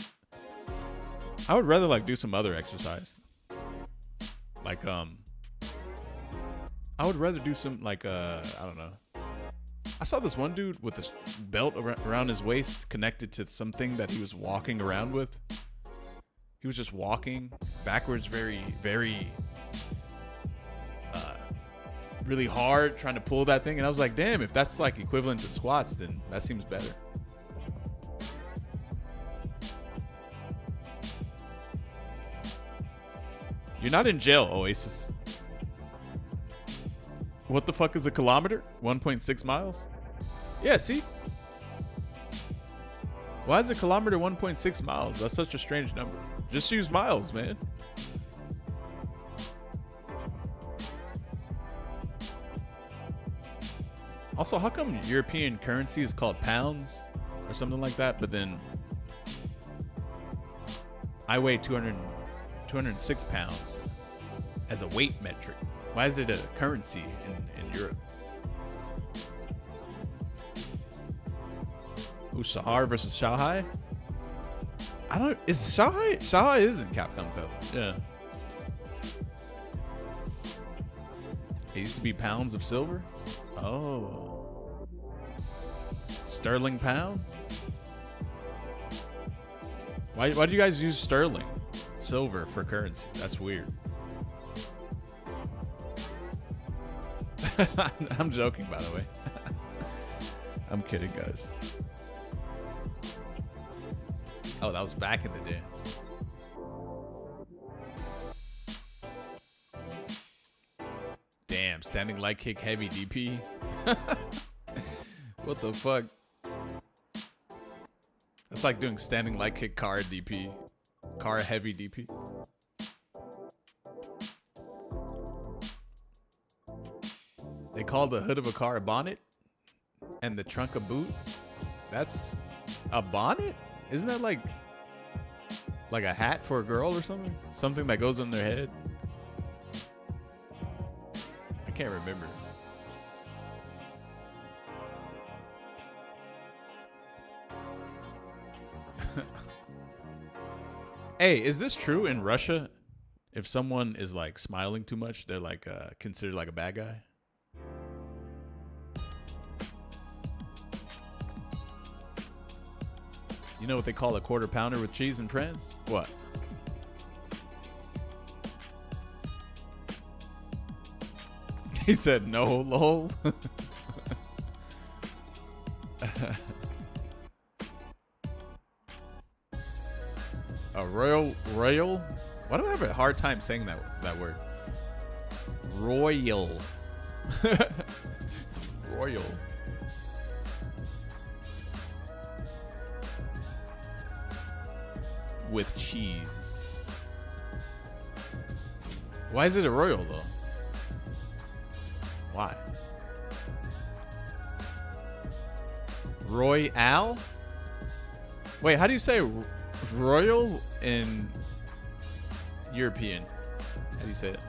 other exercise. Like I would rather do some like I don't know. I saw this one dude with a belt around his waist connected to something that he was walking around with. He was just walking backwards very, very, really hard, trying to pull that thing. And I was like, damn, if that's like equivalent to squats, then that seems better. You're not in jail, Oasis. What the fuck is a kilometer? 1.6 miles? Yeah, see? Why is a kilometer 1.6 miles? That's such a strange number. Just use miles, man. Also, how come European currency is called pounds or something like that, but then I weigh 206 pounds as a weight metric? Why is it a currency in Europe? Ooh, Shahar versus Shanghai? Is Shanghai is in Capcom Cup. Yeah. It used to be pounds of silver? Oh. Sterling pound? Why do you guys use sterling silver for currency? That's weird. I'm joking, by the way. I'm kidding, guys. Oh, that was back in the day. Damn, standing light kick heavy DP. What the fuck? That's like doing standing light kick car DP. Car heavy DP. They call the hood of a car a bonnet and the trunk a boot. That's a bonnet? Isn't that like a hat for a girl or something? Something that goes on their head? I can't remember. Hey, is this true in Russia? If someone is like smiling too much, they're like considered like a bad guy? You know what they call a quarter pounder with cheese in France? What? He said no, lol. A royal. Why do I have a hard time saying that word? Royal. Royal. With cheese. Why is it a royal though? Why? Royale? Wait, how do you say royal in European? How do you say it?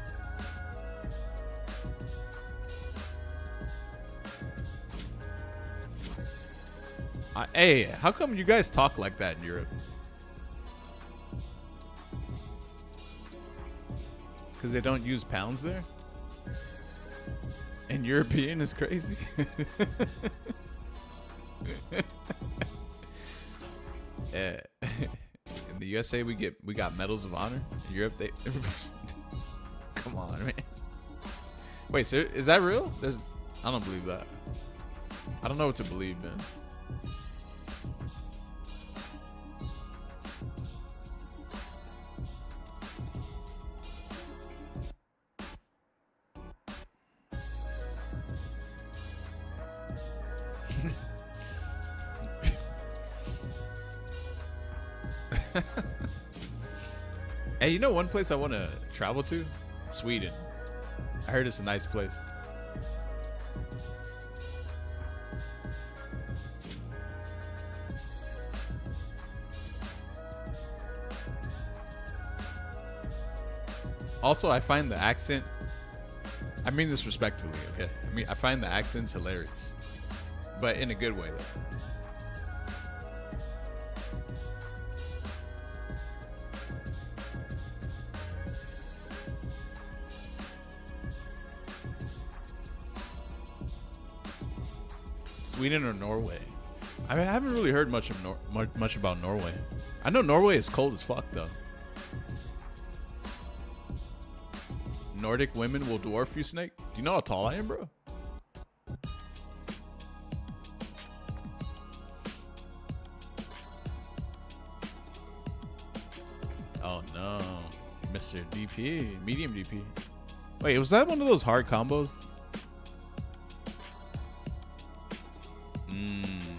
Hey, how come you guys talk like that in Europe? Because they don't use pounds there? And European is crazy. Yeah. In the USA we got medals of honor. In Europe they come on, man. Wait, so is that real? I don't believe that. I don't know what to believe, man. Hey, you know one place I want to travel to? Sweden. I heard it's a nice place. Also, I find the accent, I mean this respectfully, okay? I find the accents hilarious. But in a good way, though. Sweden or Norway? I haven't really heard much about Norway. I know Norway is cold as fuck though. Nordic women will dwarf you, Snake. Do you know how tall I am, bro? Oh no, Mr. DP, medium DP. Wait, was that one of those hard combos?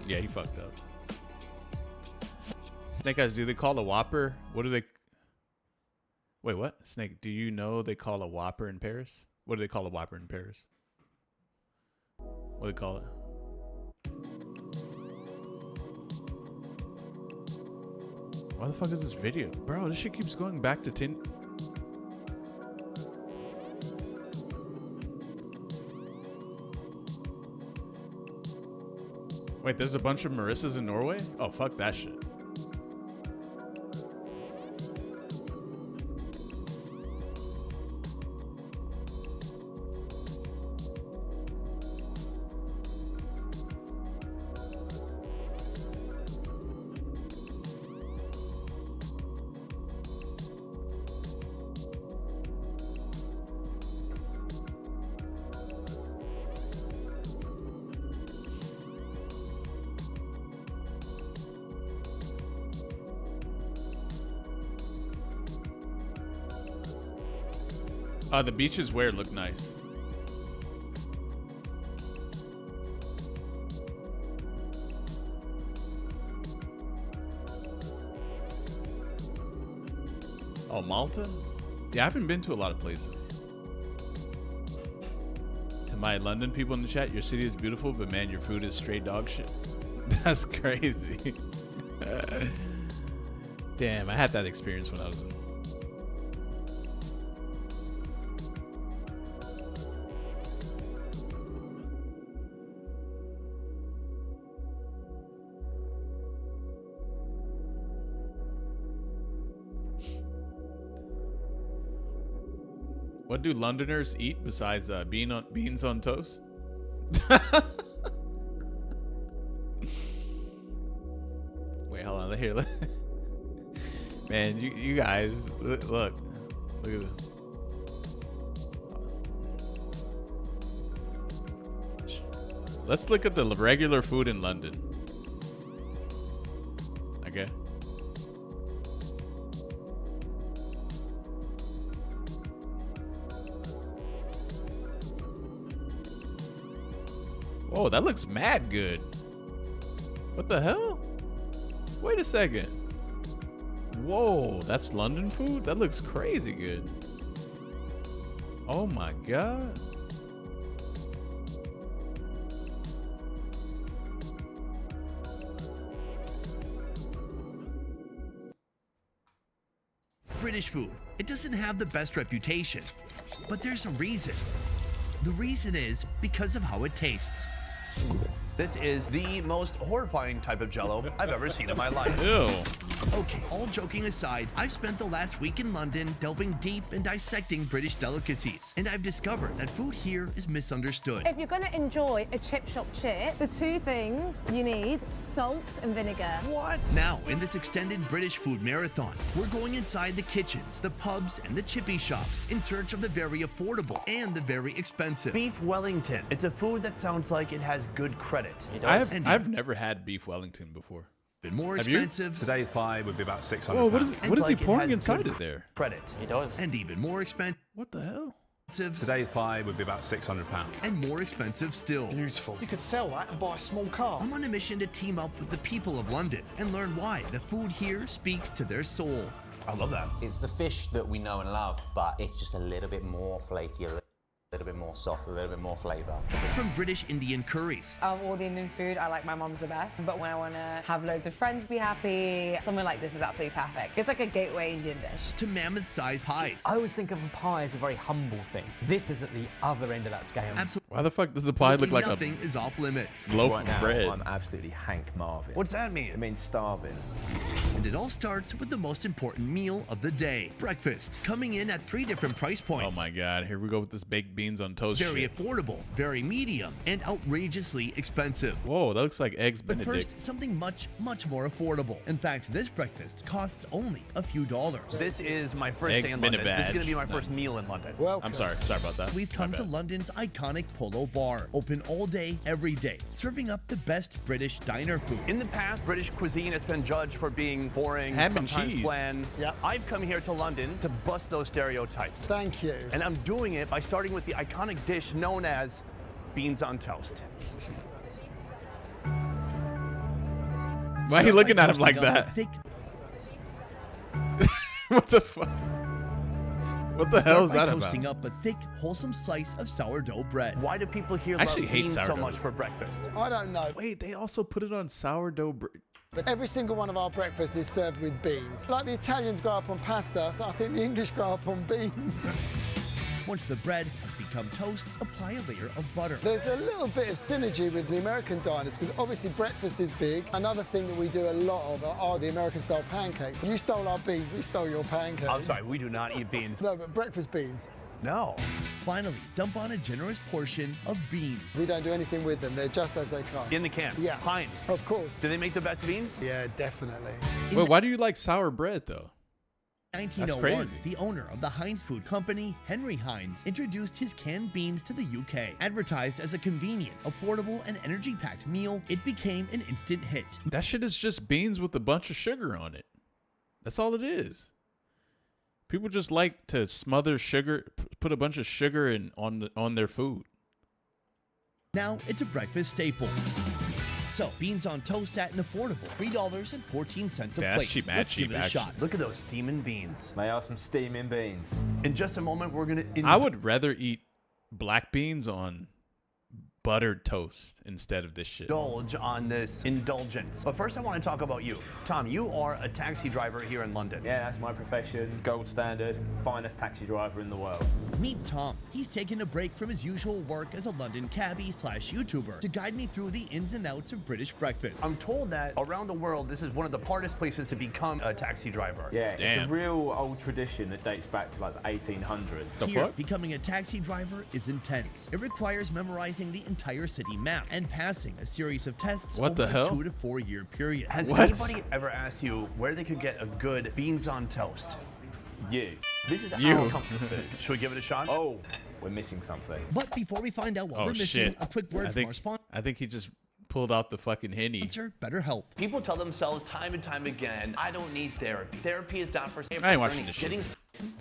Yeah, he fucked up. Snake Eyes, do they call a Whopper? What do they... Wait, what? Snake, do you know they call a Whopper in Paris? What do they call a Whopper in Paris? What do they call it? Why the fuck is this video? Bro, this shit keeps going back to Wait, there's a bunch of Marissas in Norway? Oh, fuck that shit. The beaches where look nice. Oh, Malta? Yeah, I haven't been to a lot of places. To my London people in the chat, your city is beautiful, but man, your food is straight dog shit. That's crazy. Damn, I had that experience when I was in... What do Londoners eat besides beans on toast? Wait, hold on. Here, man, you guys, look at this. Let's look at the regular food in London. Okay. Oh, that looks mad good. What the hell? Wait a second. Whoa, that's London food? That looks crazy good. Oh my god. British food. It doesn't have the best reputation, but there's a reason. The reason is because of how it tastes. This is the most horrifying type of jello I've ever seen in my life. Ew. Okay, all joking aside, I've spent the last week in London delving deep and dissecting British delicacies, and I've discovered that food here is misunderstood. If you're going to enjoy a chip shop chip, the two things you need, salt and vinegar. What? Now, in this extended British food marathon, we're going inside the kitchens, the pubs, and the chippy shops in search of the very affordable and the very expensive. Beef Wellington. It's a food that sounds like it has good credit. I've never had beef Wellington before. Bit more Have you? expensive. Today's pie would be about 600 Whoa, what pounds. is he Like it pouring has inside good it there? Credit. He does. And even more expensive. What the hell? Today's pie would be about 600 pounds. And more expensive still. Beautiful. You could sell that and buy a small car. I'm on a mission to team up with the people of London and learn why the food here speaks to their soul. I love that. It's the fish that we know and love, but it's just a little bit more flaky, a little bit more soft, a little bit more flavor. From British Indian curries. Of all the Indian food, I like my mom's the best. But when I want to have loads of friends be happy, something like this is absolutely perfect. It's like a gateway Indian dish. To mammoth-sized pies. I always think of a pie as a very humble thing. This is at the other end of that scale. Absolutely. Why the fuck does the pie look like nothing is off limits. loaf Right of now, bread? I'm absolutely Hank Marvin. What's that mean? It means starving. And it all starts with the most important meal of the day, breakfast. Coming in at 3 different price Oh points. my god, here we go with this baked beans on toast Very shit. affordable, very medium, and outrageously expensive. Whoa, that looks like eggs But Benedict. first, something much, much more affordable. In fact, this breakfast costs only a few dollars. This is my first Eggs day in been a London. This is badge. going to be my No. first meal in London. Well, I'm sorry about that. We've come to London's iconic Polo Bar, open all day, every day, serving up the best British diner food. In the past, British cuisine has been judged for being boring, Ham and sometimes cheese. bland. Yeah. I've come here to London to bust those stereotypes. thank you. And I'm doing it by starting with the iconic dish known as beans on toast. Why are you looking at him like Toasting up that? a thick- What the fuck? What the hell is Start by that toasting about? up a thick, wholesome slice of sourdough bread. Why do people here I love actually hate beans so sourdough. much for breakfast? I don't know, Wait, they also put it on sourdough bread. but every single one of our breakfasts is served with beans. Like the Italians grow up on pasta, I think the English grow up on beans. Once the bread has become toast, apply a layer of butter. There's a little bit of synergy with the American diners because obviously breakfast is big. Another thing that we do a lot of are the American-style pancakes. You stole our beans, we stole your pancakes. I'm sorry, we do not eat beans. No, but breakfast beans. No. Finally, dump on a generous portion of beans. We don't do anything with them, they're just as they come. In the can. Yeah. Heinz. Of course. Do they make the best beans? Yeah, definitely. Wait, why do you like sour bread though? 1901, crazy. the owner of the Heinz Food Company, Henry Heinz, introduced his canned beans to the UK. Advertised as a convenient, affordable, and energy-packed meal, it became an instant hit. That shit is just beans with a bunch of sugar on it. That's all it is. People just like to smother sugar, put a bunch of sugar on their food. Now it's a breakfast staple. So, beans on toast at an affordable $3.14 a Yeah, that's plate. cheap, Let's cheap, give it a actually. shot. Look at those steaming beans. They are some steaming beans. In just a moment, we're going to... I would rather eat black beans on buttered toast instead of this shit. indulge on this indulgence. But first I want to talk about you. Tom, you are a taxi driver here in London. Yeah, that's my profession. Gold standard. Finest taxi driver in the world. Meet Tom. He's taken a break from his usual work as a London cabbie / YouTuber to guide me through the ins and outs of British breakfast. I'm told that around the world, this is one of the hardest places to become a taxi driver. Yeah, Damn. it's a real old tradition that dates back to like the 1800s. Here, becoming a taxi driver is intense. It requires memorizing the entire city map and passing a series of tests What over the a hell? 2 to 4 year period. Has anybody ever asked you where they could get a good beans on toast? You. This is You. our comfort food. Should we give it a shot? Oh, we're missing something. But before we find out what Oh we're missing, shit! a quick word from our sponsor. I think he just pulled out the fucking Henny. BetterHelp. People tell themselves time and time again, I don't need therapy. Therapy is not for I ain't watching this shit. Getting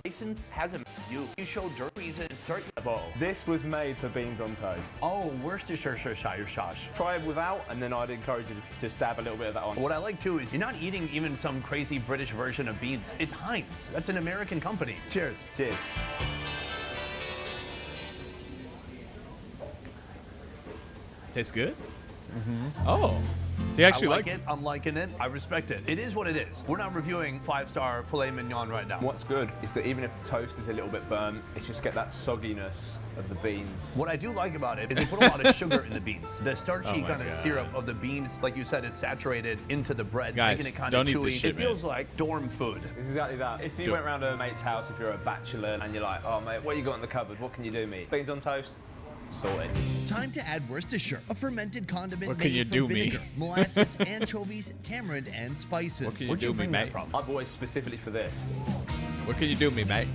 license hasn't you. You show dirt reason and start the bottle. This was made for beans on toast. Oh, Worcestershire sauce. Try it without, and then I'd encourage you to just dab a little bit of that on. What I like too is you're not eating even some crazy British version of beans. It's Heinz. That's an American company. Cheers. Cheers. Tastes good? Oh. He actually I like likes it. I'm liking it. I respect it. It is what it is. We're not reviewing 5-star filet mignon right now. What's good is that even if the toast is a little bit burnt, it's just get that sogginess of the beans. What I do like about it is they put a lot of sugar in the beans. The starchy Oh kind of God. syrup of the beans, like you said, is saturated into the bread, Guys, making it kind don't of eat chewy. this shit, It feels man. like dorm food. It's exactly that. If you went round to a mate's house, if you're a bachelor, and you're like, oh mate, what you got in the cupboard? What can you do me? Beans on toast? Sorted. Time to add Worcestershire, a fermented condiment What can you made do, from me? vinegar, molasses, anchovies, tamarind, and spices. What can you Where'd do you me, bring mate? that from? I've always specifically for this. What can you do me, mate?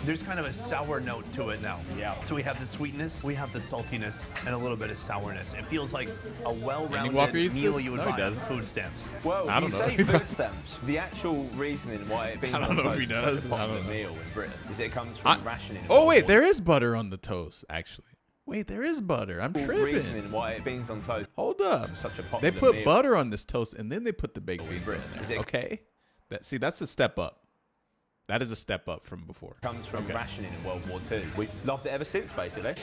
There's kind of a sour note to it now. Yeah. So we have the sweetness, we have the saltiness, and a little bit of sourness. It feels like a well-rounded Walker eats meal this? you would No, he buy doesn't. at food stamps. Well, I don't you know. say food stamps. The actual reasoning why beans I don't on know if toast he is does. such a I don't popular know. meal in Britain is it comes from rationing. Oh, wait, there is butter on the toast, actually. Wait, there is butter. I'm tripping. Reasoning why beans on toast. Hold up. is such a They popular put meal. butter on this toast, and then they put the baked in beans in Britain. there. Is it- Okay? That's a step up. That is a step up from before. Comes from rationing in World War II. We've loved it ever since, basically.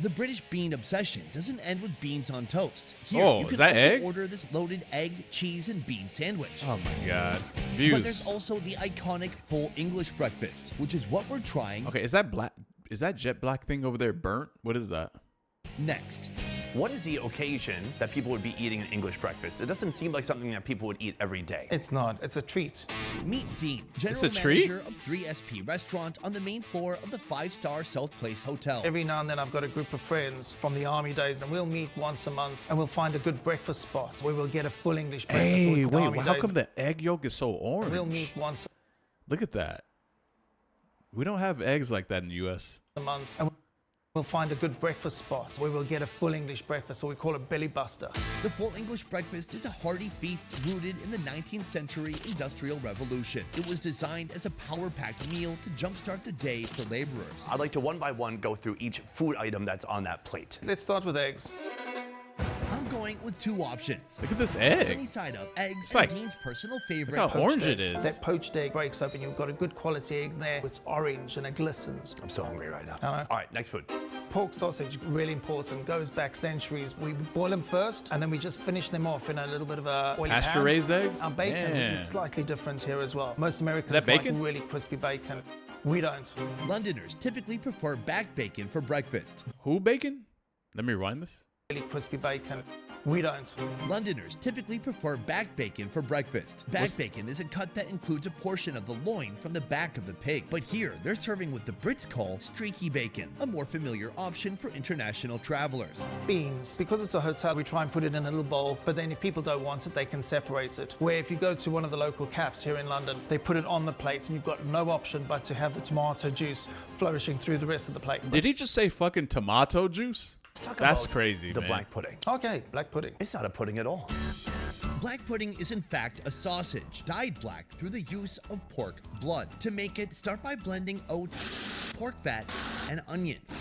The British bean obsession doesn't end with beans on toast. Here, Oh, you is can that also egg? order this loaded egg, cheese, and bean sandwich. Oh my God. But Views. there's also the iconic full English breakfast, which is what we're trying Okay, is that black? Is that jet black thing over there burnt? What is that? next. What is the occasion that people would be eating an English breakfast? It doesn't seem like something that people would eat every day. It's not. It's a treat. Meet Dean, general a treat? manager of 3SP Restaurant on the main floor of the 5-star South Place Hotel. Every now and then I've got a group of friends from the army days and we'll meet once a month and we'll find a good breakfast spot where we'll get a full English breakfast. Hey, with the wait, army how days. come the egg yolk is so orange? We'll meet once Look at that. We don't have eggs like that in the U.S. a month and we'll find a good breakfast spot where we'll get a full English breakfast, or we call it belly buster. The full English breakfast is a hearty feast rooted in the 19th century Industrial Revolution. It was designed as a power-packed meal to jumpstart the day for laborers. I'd like to one by one go through each food item that's on that plate. Let's start with eggs. I'm going with two options. Look at this egg. Sunny side up eggs It's like- and Dean's personal favorite. Look how orange Poached it eggs. is. That poached egg breaks open. You've got a good quality egg there. It's orange and it glistens. I'm so hungry right now. I know. All right, next food. Pork sausage, really important, goes back centuries. We boil them first and then we just finish them off in a little bit of a oily pan. Pasture-raised eggs? Our bacon, Yeah. it's slightly different here as well. Most Americans Is that like bacon? really crispy bacon. We don't. Londoners typically prefer back bacon for breakfast. Who bacon? Let me rewind this. Really crispy bacon. We don't. Londoners typically prefer back bacon for breakfast. Back bacon is a cut that includes a portion of the loin from the back of the pig. But here, they're serving what the Brits call streaky bacon, a more familiar option for international travelers. Beans. Because it's a hotel, we try and put it in a little bowl, but then if people don't want it, they can separate it. Where if you go to one of the local cafes here in London, they put it on the plate and you've got no option but to have the tomato juice flourishing through the rest of the plate. Did he just say fucking tomato juice? Let's talk That's about crazy, the man. black pudding. Okay, black pudding. It's not a pudding at all. Black pudding is in fact a sausage, dyed black through the use of pork blood. To make it, start by blending oats, pork fat, and onions.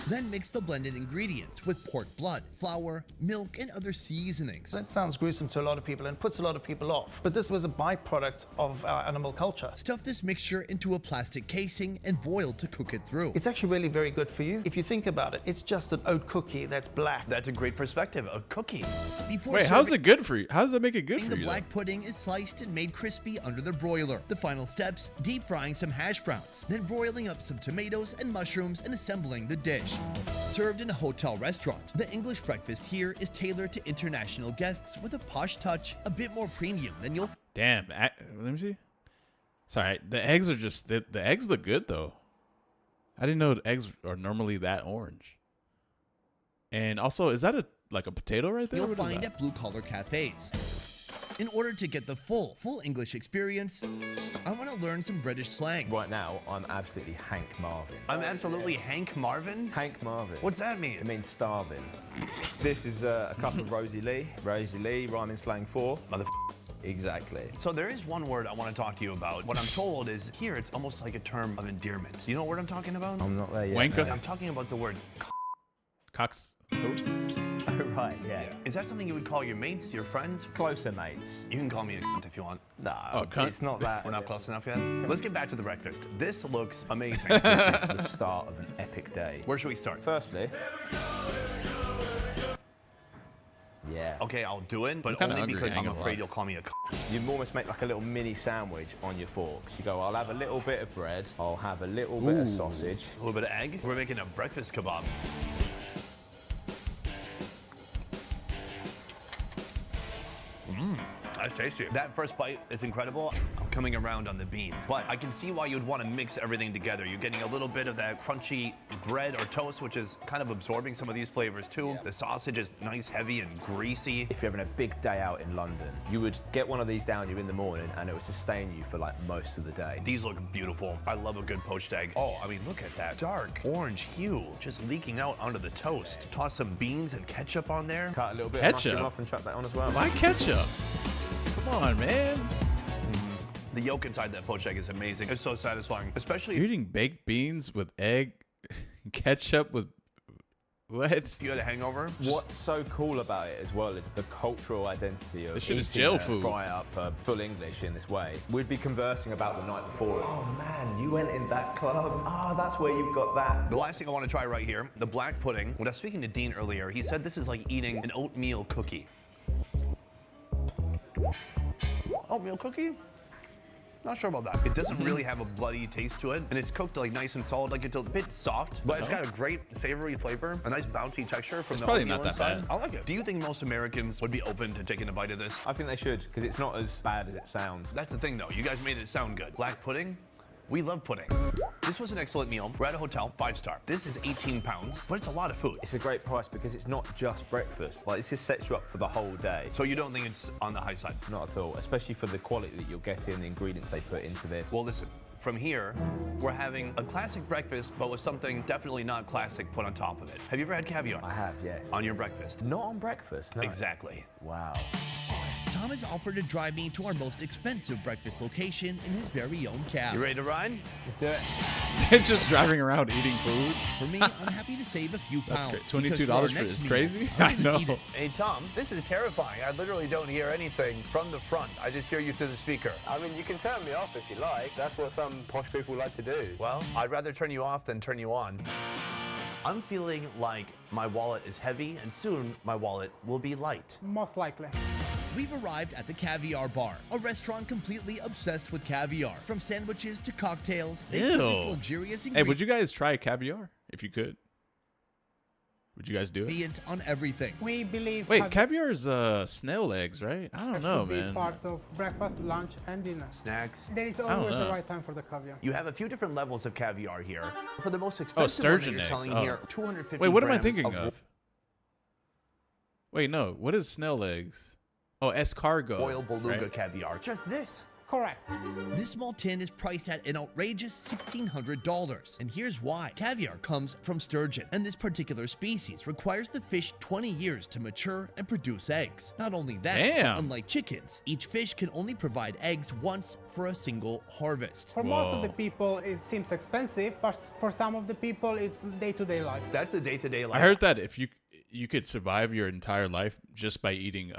Then mix the blended ingredients with pork blood, flour, milk, and other seasonings. That sounds gruesome to a lot of people and puts a lot of people off. But this was a byproduct of our animal culture. Stuff this mixture into a plastic casing and boil to cook it through. It's actually really very good for you. If you think about it, it's just an oat cookie that's black. That's a great perspective. A cookie. Before Wait, how's serving, it good for you? How does that make it good for the you? black pudding is sliced and made crispy under the broiler. The final steps, deep frying some hash browns, then broiling up some tomatoes and mushrooms and assembling the dish. Served in a hotel restaurant, the English breakfast here is tailored to international guests with a posh touch, a bit more premium than you'll Damn. Let me see. Sorry, the eggs are just the eggs look good though. I didn't know the eggs are normally that orange. And also, is that like a potato right there? you'll What is find that? at blue-collar cafes. In order to get the full English experience, I want to learn some British slang. Right now, I'm absolutely Hank Marvin. I'm absolutely Hank Marvin? Hank Marvin. What's that mean? It means starving. This is a cup of Rosie Lee. Rosie Lee, rhyming slang for. Exactly. So there is one word I want to talk to you about. What I'm told is here it's almost like a term of endearment. Do you know what word I'm talking about? I'm not there yet. Wanker? I'm talking about the word Cox. Oh, right, yeah. Is that something you would call your mates, your friends? Closer mates. You can call me a cunt if you want. No, cunt. it's not that. We're not close enough yet? Let's get back to the breakfast. This looks amazing. This is the start of an epic day. Where should we start? Firstly, yeah. Okay, I'll do it, but kinda only hungry, because ain't I'm gonna afraid lie. you'll call me a cunt. You almost make like a little mini sandwich on your forks. You go, I'll have a little bit of bread, I'll have a little bit of sausage. A little bit of egg. We're making a breakfast kebab. That's tasty. That first bite is incredible. I'm coming around on the bean, but I can see why you'd want to mix everything together. You're getting a little bit of that crunchy bread or toast, which is kind of absorbing some of these flavors too. Yeah. The sausage is nice, heavy, and greasy. If you're having a big day out in London, you would get one of these down you in the morning and it would sustain you for like most of the day. These look beautiful. I love a good poached egg. Oh, I mean, look at that dark orange hue just leaking out onto the toast. Toss some beans and ketchup on there. Cut a little bit Ketchup? of mushroom off and chuck that on as well. Why ketchup? Come on, man. The yolk inside that poached egg is amazing. It's so satisfying, especially You're eating baked beans with egg, ketchup with what? if you had a hangover. What's so cool about it as well is the cultural identity of This shit is eating jail a food. fry up full English in this way. We'd be conversing about the night before. Oh man, you went in that club. Ah, that's where you got that. The last thing I want to try right here, the black pudding. When I was speaking to Dean earlier, he said this is like eating an oatmeal cookie. Oatmeal cookie? Not sure about that. It doesn't really have a bloody taste to it, and it's cooked like nice and solid, like it's a bit soft, but it's got a great savory flavor, a nice bouncy texture from the probably oatmeal not that inside. bad. I like it. Do you think most Americans would be open to taking a bite of this? I think they should, because it's not as bad as it sounds. That's the thing though, you guys made it sound good. Black pudding? We love pudding. This was an excellent meal. We're at a hotel, 5-star. This is 18 pounds, but it's a lot of food. It's a great price because it's not just breakfast. Like, this just sets you up for the whole day. So you don't think it's on the high side? Not at all, especially for the quality that you'll get in the ingredients they put into this. Well, listen, from here, we're having a classic breakfast, but with something definitely not classic put on top of it. Have you ever had caviar? I have, yes. On your breakfast? Not on breakfast, no. Exactly. Wow. Tom has offered to drive me to our most expensive breakfast location in his very own cab. You ready to ride? Let's do it. It's just driving around eating food. For me, I'm happy to save a few That's pounds. great. because $22 our for next this. meal, Crazy? we're I gonna know. eat it. Hey, Tom, this is terrifying. I literally don't hear anything from the front. I just hear you through the speaker. I mean, you can turn me off if you like. That's what some posh people like to do. Well, I'd rather turn you off than turn you on. I'm feeling like my wallet is heavy, and soon my wallet will be light. Most likely. We've arrived at the Caviar Bar, a restaurant completely obsessed with caviar. From sandwiches to cocktails, they put this Ew. luxurious Hey, ingredient would you guys try caviar if you could? Would you guys do it? on everything. We believe Wait, caviar is snail eggs, right? I don't know, should be man. part of breakfast, lunch, and dinner. Snacks. There is don't always the know. right time for the caviar. You have a few different levels of caviar here. For the most Oh, expensive one that sturgeon you're eggs. selling Oh. here, 250 Wait, what am I grams thinking of? Wait, no. What is snail eggs? Oh, escargot. Royal beluga right? caviar. Just this. Correct. This small tin is priced at an outrageous $1,600. And here's why. Caviar comes from sturgeon, and this particular species requires the fish 20 years to mature and produce eggs. Not only that, Damn. but unlike chickens, each fish can only provide eggs once for a single harvest. For most of the people, it seems expensive, but for some of the people, it's day-to-day life. That's the day-to-day life. I heard that if you could survive your entire life just by eating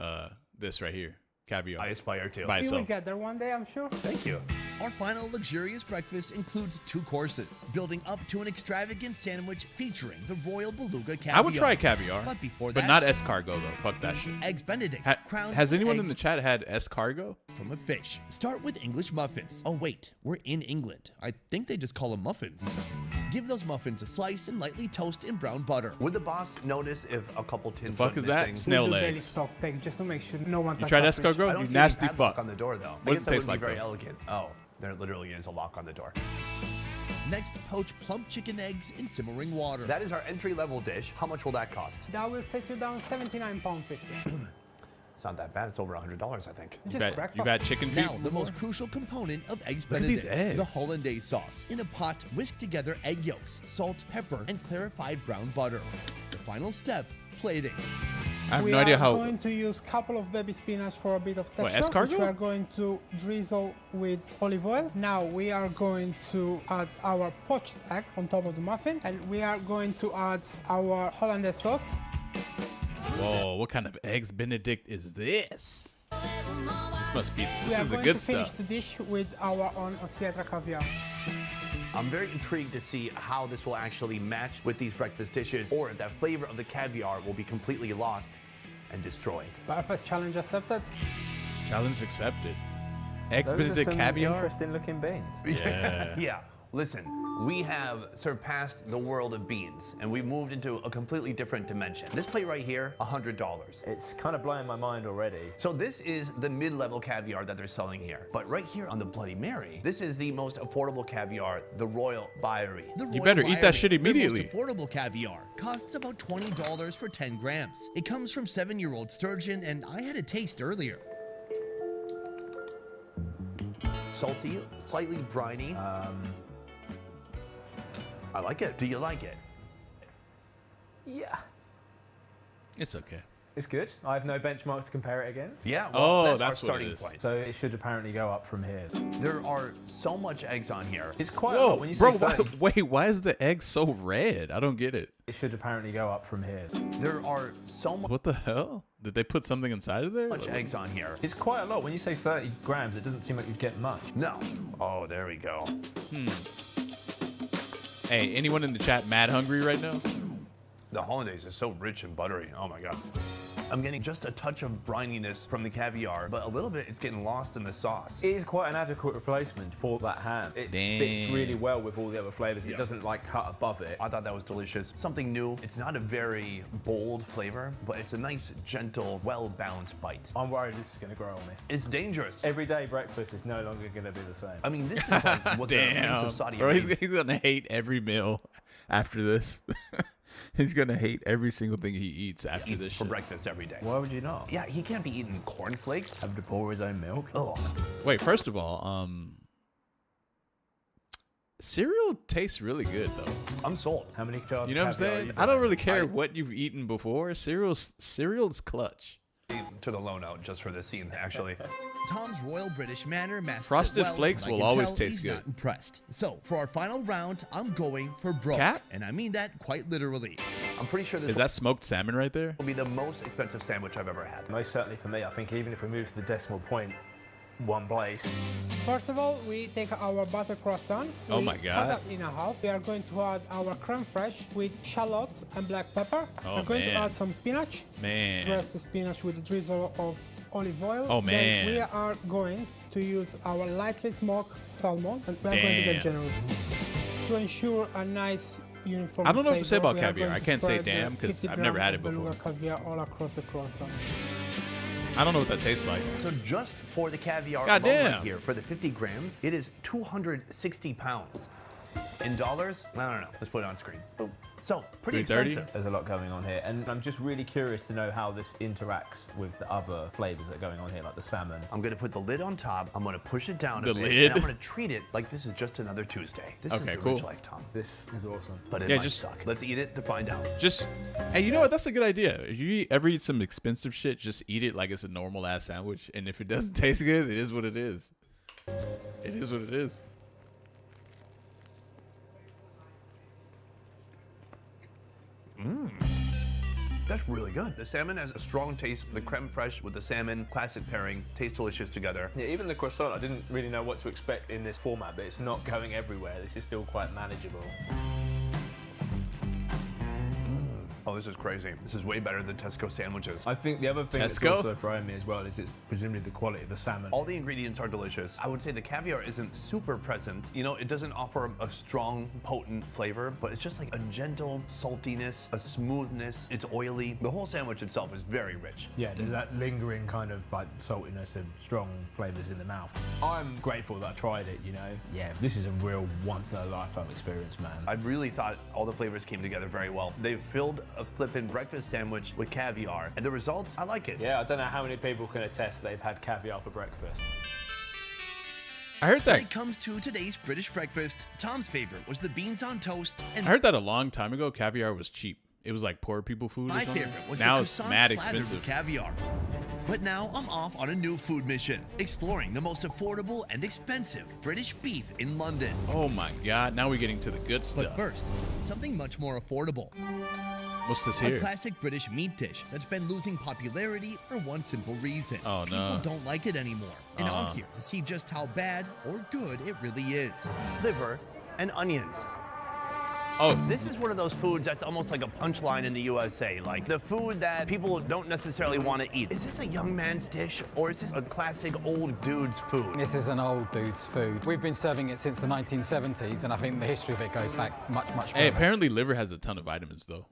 this right here, caviar. I aspire to. By You will itself. get there one day, I'm sure. Thank you. Our final luxurious breakfast includes 2 courses, building up to an extravagant sandwich featuring the Royal Beluga caviar. I would try caviar, But before but that, not escargot though. Fuck that shit. Eggs Benedict, crowned Has with anyone in eggs the chat had escargot? from a fish. Start with English muffins. Oh wait, we're in England. I think they just call them muffins. Give those muffins a slice and lightly toast in brown butter. Would the boss notice if a couple tins fuck went is that? missing? Snail we do daily legs. stock take just to make sure no one You touches tried our fridge. I escargot? don't You see nasty any padlock fuck. on the door though. What I does guess it that taste wouldn't be like, very though? elegant. Oh, there literally is a lock on the door. Next, poach plump chicken eggs in simmering water. That is our entry-level dish. How much will that cost? That will set you down £79.50. It's not that bad. It's over $100, I think. You Just got, breakfast. you got chicken feet? Now, the most crucial component of Eggs Look at these Benedict, eggs. the hollandaise sauce. In a pot, whisk together egg yolks, salt, pepper, and clarified brown butter. The final step, plating. I have no idea how. We are going to use a couple of baby spinach for a bit of What, texture, which escargot? we are going to drizzle with olive oil. Now we are going to add our poached egg on top of the muffin, and we are going to add our hollandaise sauce. Whoa, what kind of eggs Benedict is this? This must be. We This are is the going good to finish stuff. the dish with our own Osietra caviar. I'm very intrigued to see how this will actually match with these breakfast dishes, or if that flavor of the caviar will be completely lost and destroyed. Perfect, challenge accepted. Challenge accepted. Eggs Those are Benedict some caviar. interesting looking beans. Yeah. Yeah. Listen, we have surpassed the world of beans, and we've moved into a completely different dimension. This plate right here, $100. It's kind of blowing my mind already. So this is the mid-level caviar that they're selling here. But right here on the Bloody Mary, this is the most affordable caviar, the Royal Bari. The You Royal better eat that Bari, shit immediately. The most affordable caviar costs about $20 for 10 grams. It comes from 7-year-old sturgeon, and I had a taste earlier. Salty, slightly briny. I like it. Do you like it? Yeah. It's okay. It's good. I have no benchmark to compare it against. Yeah, Oh, well, that's our what it starting is. point. So it should apparently go up from here. There are so much eggs on here. It's quite a Whoa, lot when you say bro! 30. Wait, why is the egg so red? I don't get it. It should apparently go up from here. There are so What the hell? Did they put something inside of there? much eggs on here. It's quite a lot. When you say 30 grams, it doesn't seem like you'd get much. No. Oh, there we go. Hey, anyone in the chat mad hungry right now? The hollandaise is so rich and buttery. Oh my god. I'm getting just a touch of brininess from the caviar, but a little bit it's getting lost in the sauce. It is quite an adequate replacement for that ham. It fits really well with all the other flavors. It doesn't like cut above it. I thought that was delicious. Something new. It's not a very bold flavor, but it's a nice, gentle, well-balanced bite. I'm worried this is going to grow on me. It's dangerous. Everyday breakfast is no longer going to be the same. I mean, this is like what the Prince Damn, of Saudi bro, Arabia. he's gonna hate every meal after this. He's gonna hate every single thing he eats after eats this for shit. breakfast every day. Why would you not? Yeah, he can't be eating cornflakes. Have to pour his own milk? Oh. Wait, first of all, cereal tastes really good though. I'm sold. How many jars? You know what I'm of caviar saying? you I don't buying? really care what you've eaten before. Cereal's clutch. To the low note just for this scene, actually. Tom's Royal British manner masks Frosted it well, Flakes but I will can always tell taste he's good. not impressed. So for our final round, I'm going for Broke, Cat? and I mean that quite literally. I'm pretty sure this Is that smoked salmon right there? will be the most expensive sandwich I've ever had. Most certainly for me. I think even if we move to the decimal point one place. First of all, we take our butter croissant. Oh we my God. Cut that in a half. We are going to add our creme fraiche with shallots and black pepper. Oh, We're going man. to add some spinach. Man. Dress the spinach with a drizzle of olive oil. Oh, Then man. we are going to use our lightly smoked salmon, and we are going to Damn. get generous to ensure a nice uniform I don't know what to say flavor. about We are caviar. going I to can't say spread the damn, 'cause 50 I've never gram had of it before. beluga caviar all across the croissant. I don't know what that tastes like. So just for the caviar God alone right damn. here, for the 50 grams, it is 260 pounds. In dollars? I don't know. Let's put it on screen. Boom. So, pretty 330? expensive. There's a lot going on here, and I'm just really curious to know how this interacts with the other flavors that are going on here, like the salmon. I'm gonna put the lid on top. I'm gonna push it down The a bit, lid? and I'm gonna treat it like this is just another Tuesday. This is Okay, the cool. rich life, Tom. This is awesome. But it Yeah, might just- suck. Let's eat it to find out. Just, hey, you know what? That's a good idea. If you ever eat some expensive shit, just eat it like it's a normal ass sandwich. And if it doesn't taste good, it is what it is. It is what it is. That's really good. The salmon has a strong taste. The creme fraiche with the salmon, classic pairing, taste delicious together. Yeah, even the croissant, I didn't really know what to expect in this format, but it's not going everywhere. This is still quite manageable. Oh, this is crazy. This is way better than Tesco sandwiches. I think the other thing that's Tesco? also throwing me as well is it's presumably the quality of the salmon. All the ingredients are delicious. I would say the caviar isn't super present. You know, it doesn't offer a strong, potent flavor, but it's just like a gentle saltiness, a smoothness. It's oily. The whole sandwich itself is very rich. Yeah, there's that lingering kind of like saltiness and strong flavors in the mouth. I'm grateful that I tried it, you know? Yeah, this is a real once-in-a-lifetime experience, man. I really thought all the flavors came together very well. They've filled a flippin' breakfast sandwich with caviar, and the result, I like it. Yeah, I don't know how many people can attest they've had caviar for breakfast. I heard When that. it comes to today's British breakfast, Tom's favorite was the beans on toast, and I heard that a long time ago. Caviar was cheap. it was like poor people food. My or something. favorite was now the it's croissant mad slathered expensive. with caviar. But now I'm off on a new food mission, exploring the most affordable and expensive British beef in London. Oh my God! Now we're getting to the good stuff. But first, something much more affordable. What's this A here? classic British meat dish that's been losing popularity for one simple reason. Oh, no. People don't like it anymore. And I'm here to see just how bad or good it really is. Liver and onions. Oh, this is one of those foods that's almost like a punchline in the USA, like the food that people don't necessarily want to eat. Is this a young man's dish, or is this a classic old dude's food? This is an old dude's food. We've been serving it since the 1970s, and I think the history of it goes back much further. Hey, apparently liver has a ton of vitamins though.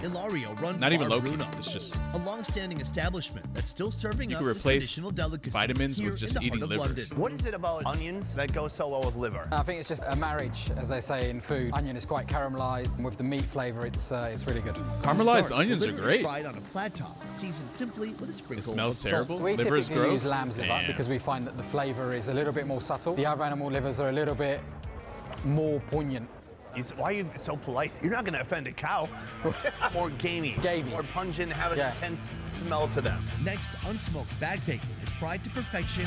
Ilario runs Not even Bar low-key, Bruno, it's just- a long-standing establishment that's still serving You up can this replace traditional delicacy vitamins here with just in the eating heart of liver. London. What is it about onions that goes so well with liver? I think it's just a marriage, as they say in food. Onion is quite caramelized, and with the meat flavor, it's really good. Caramelized To start, onions the are liver great. is fried on a flat top, seasoned simply with a sprinkle smells of salt. terrible. We Liver is typically use gross? lamb's liver Damn. because we find that the flavor is a little bit more subtle. The other animal livers are a little bit more poignant. Why are you so polite? You're not going to offend a cow. More gamey. More pungent, have an intense smell to them. Next, unsmoked back bacon is fried to perfection.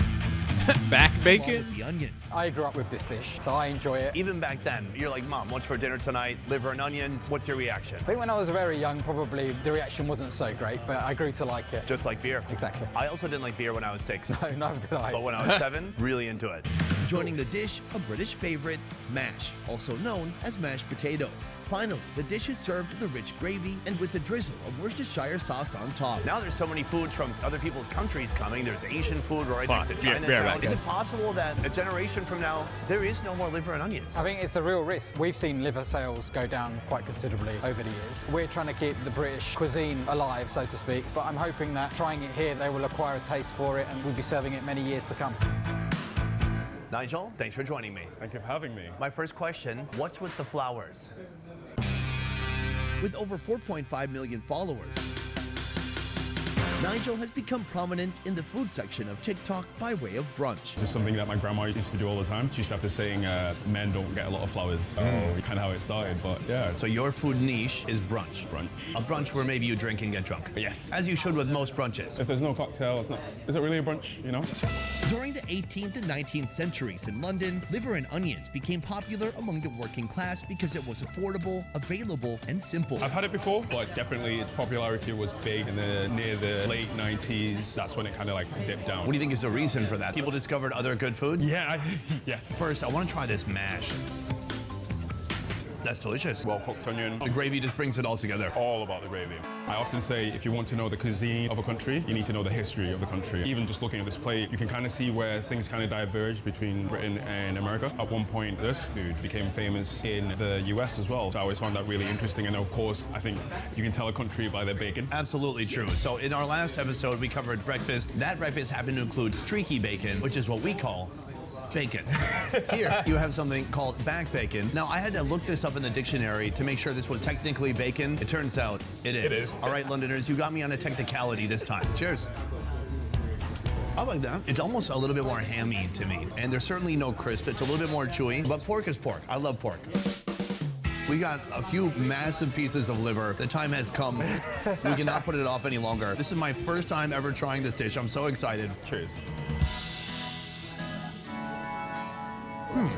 Back along bacon? with the onions. I grew up with this dish, so I enjoy it. Even back then, you're like, Mom, what's for dinner tonight? Liver and onions. What's your reaction? I think when I was very young, probably the reaction wasn't so great, but I grew to like it. Just like beer. Exactly. I also didn't like beer when I was 6. No, neither did I. But when I was 7, really into it. Joining the dish, a British favorite, mash, also known as mashed potatoes. Finally, the dish is served with a rich gravy and with a drizzle of Worcestershire sauce on top. Now there's so many foods from other people's countries coming. There's Asian food right Fine. next to Yeah, Chinatown. right, Is it guys. possible that a generation from now, there is no more liver and onions? I think it's a real risk. We've seen liver sales go down quite considerably over the years. We're trying to keep the British cuisine alive, so to speak. So I'm hoping that trying it here, they will acquire a taste for it and we'll be serving it many years to come. Nigel, thanks for joining me. Thank you for having me. My first question, what's with the flowers? With over 4.5 million followers, Nigel has become prominent in the food section of TikTok by way of brunch. This is something that my grandma used to do all the time. She used to have this saying, men don't get a lot of flowers. Kind of how it started, but yeah. So your food niche is brunch. Brunch. A brunch where maybe you drink and get drunk. Yes. As you should with most brunches. If there's no cocktail, it's not. Is it really a brunch, you know? During the 18th and 19th centuries in London, liver and onions became popular among the working class because it was affordable, available, and simple. I've had it before, but definitely its popularity was big in near the late 90s. That's when it kind of like dipped down. What do you think is the reason for that? People discovered other good food? Yeah, yes. First, I want to try this mash. That's delicious. Well cooked onion. The gravy just brings it all together. All about the gravy. I often say if you want to know the cuisine of a country, you need to know the history of the country. Even just looking at this plate, you can kind of see where things kind of diverge between Britain and America. At one point, this food became famous in the US as well. So I always found that really interesting. And of course, I think you can tell a country by their bacon. Absolutely true. So in our last episode, we covered breakfast. That breakfast happened to include streaky bacon, which is what we call bacon. Here, you have something called back bacon. Now, I had to look this up in the dictionary to make sure this was technically bacon. It turns out it is. It is. All right, Londoners, you got me on a technicality this time. Cheers. I like that. It's almost a little bit more hammy to me. And there's certainly no crisp. It's a little bit more chewy. But pork is pork. I love pork. We got a few massive pieces of liver. The time has come. We cannot put it off any longer. This is my first time ever trying this dish. I'm so excited. Cheers.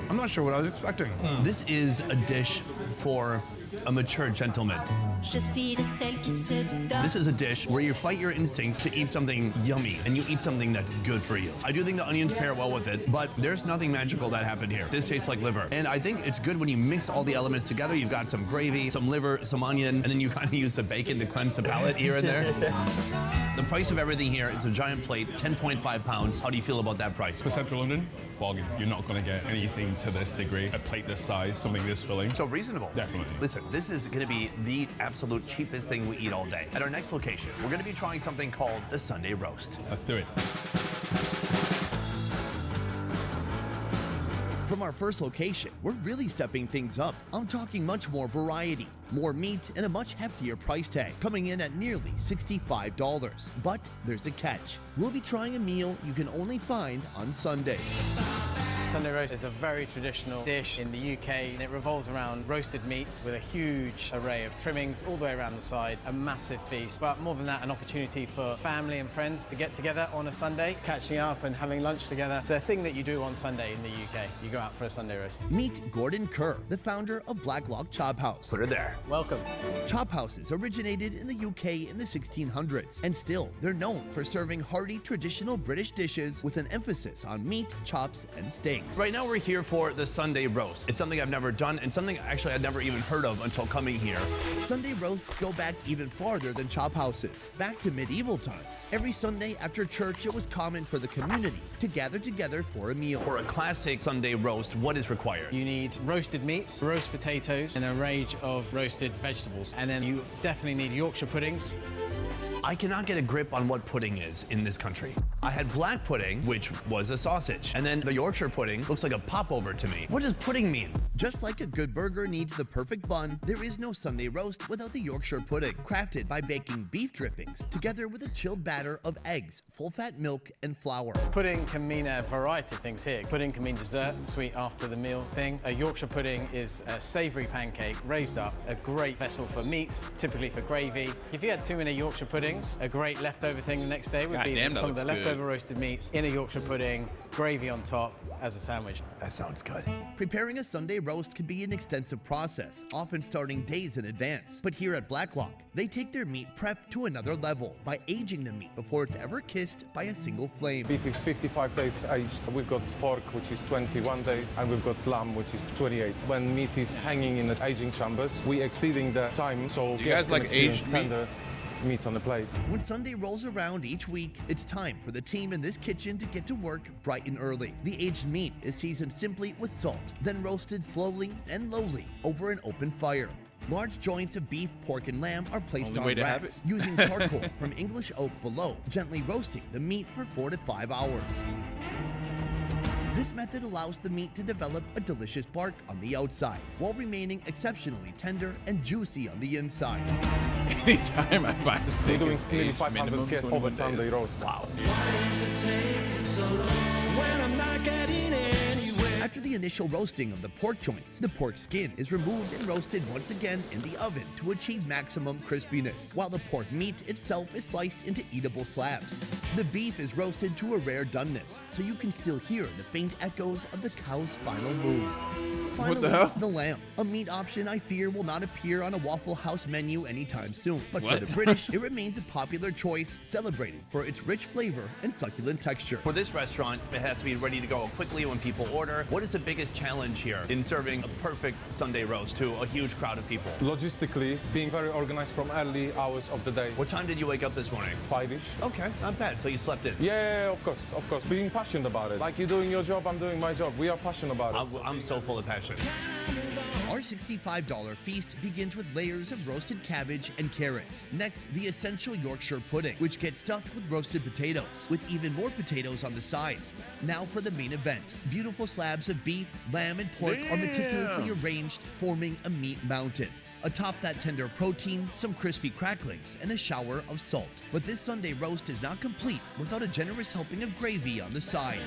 I'm not sure what I was expecting. This is a dish for a mature gentleman. This is a dish where you fight your instinct to eat something yummy and you eat something that's good for you. I do think the onions pair well with it, but there's nothing magical that happened here. This tastes like liver. And I think it's good when you mix all the elements together. You've got some gravy, some liver, some onion, and then you kind of use the bacon to cleanse the palate here and there. The price of everything here, it's a giant plate, 10.5 pounds. How do you feel about that price? For Central London, bargain. You're not going to get anything to this degree. A plate this size, something this filling. So reasonable. Definitely. Listen, this is going to be the absolute cheapest thing we eat all day. At our next location, we're going to be trying something called the Sunday roast. Let's do it. From our first location, we're really stepping things up. I'm talking much more variety, more meat, and a much heftier price tag, coming in at nearly $65. But there's a catch. We'll be trying a meal you can only find on Sundays. Sunday roast is a very traditional dish in the UK, and it revolves around roasted meats with a huge array of trimmings all the way around the side, a massive feast. But more than that, an opportunity for family and friends to get together on a Sunday, catching up and having lunch together. It's a thing that you do on Sunday in the UK. You go out for a Sunday roast. Meet Gordon Kerr, the founder of Blacklock Chop House. Put her there. Welcome. Chop houses originated in the UK in the 1600s, and still they're known for serving hearty traditional British dishes with an emphasis on meat, chops, and steaks. Right now we're here for the Sunday roast. It's something I've never done and something actually I'd never even heard of until coming here. Sunday roasts go back even farther than chop houses, back to medieval times. Every Sunday after church, it was common for the community to gather together for a meal. For a classic Sunday roast, what is required? You need roasted meats, roast potatoes, and a range of roasted vegetables. And then you definitely need Yorkshire puddings. I cannot get a grip on what pudding is in this country. I had black pudding, which was a sausage. And then the Yorkshire pudding looks like a popover to me. What does pudding mean? Just like a good burger needs the perfect bun, there is no Sunday roast without the Yorkshire pudding. Crafted by baking beef drippings together with a chilled batter of eggs, full-fat milk, and flour. Pudding can mean a variety of things here. Pudding can mean dessert, sweet after the meal thing. A Yorkshire pudding is a savoury pancake raised up, a great vessel for meats, typically for gravy. If you had too many Yorkshire puddings, a great leftover thing the next day would be some of the leftover roasted meats in a Yorkshire pudding, gravy on top as a sandwich. That sounds good. Preparing a Sunday roast can be an extensive process, often starting days in advance. But here at Blacklock, they take their meat prep to another level by aging the meat before it's ever kissed by a single flame. Beef is 55 days aged. We've got pork, which is 21 days, and we've got lamb, which is 28. When meat is hanging in the aging chambers, we're exceeding the time, so you guys like aged tender meats on the plate. When Sunday rolls around each week, it's time for the team in this kitchen to get to work bright and early. The aged meat is seasoned simply with salt, then roasted slowly and lowly over an open fire. Large joints of beef, pork, and lamb are placed on racks using charcoal from English oak below, gently roasting the meat for 4 to 5 hours. This method allows the meat to develop a delicious bark on the outside, while remaining exceptionally tender and juicy on the inside. Anytime I buy a steak, we're doing it's nearly aged 500 minimum guests 20 over Sunday days. roast. Wow. After the initial roasting of the pork joints, the pork skin is removed and roasted once again in the oven to achieve maximum crispiness, while the pork meat itself is sliced into eatable slabs. The beef is roasted to a rare doneness, so you can still hear the faint echoes of the cow's final move. Finally, the lamb, a meat option I fear will not appear on a Waffle House menu anytime soon. But for the British, it remains a popular choice, celebrated for its rich flavor and succulent texture. For this restaurant, it has to be ready to go quickly when people order. What is the biggest challenge here in serving a perfect Sunday roast to a huge crowd of people? Logistically, being very organized from early hours of the day. What time did you wake up this morning? 5-ish. Okay, not bad. So you slept in? Yeah, of course. Being passionate about it. Like you're doing your job, I'm doing my job. We are passionate about it. I'm so full of passion. Our $65 feast begins with layers of roasted cabbage and carrots. Next, the essential Yorkshire pudding, which gets stuffed with roasted potatoes, with even more potatoes on the side. Now for the main event. Beautiful slabs of beef, lamb, and pork are meticulously arranged, forming a meat mountain. Atop that tender protein, some crispy cracklings, and a shower of salt. But this Sunday roast is not complete without a generous helping of gravy on the side.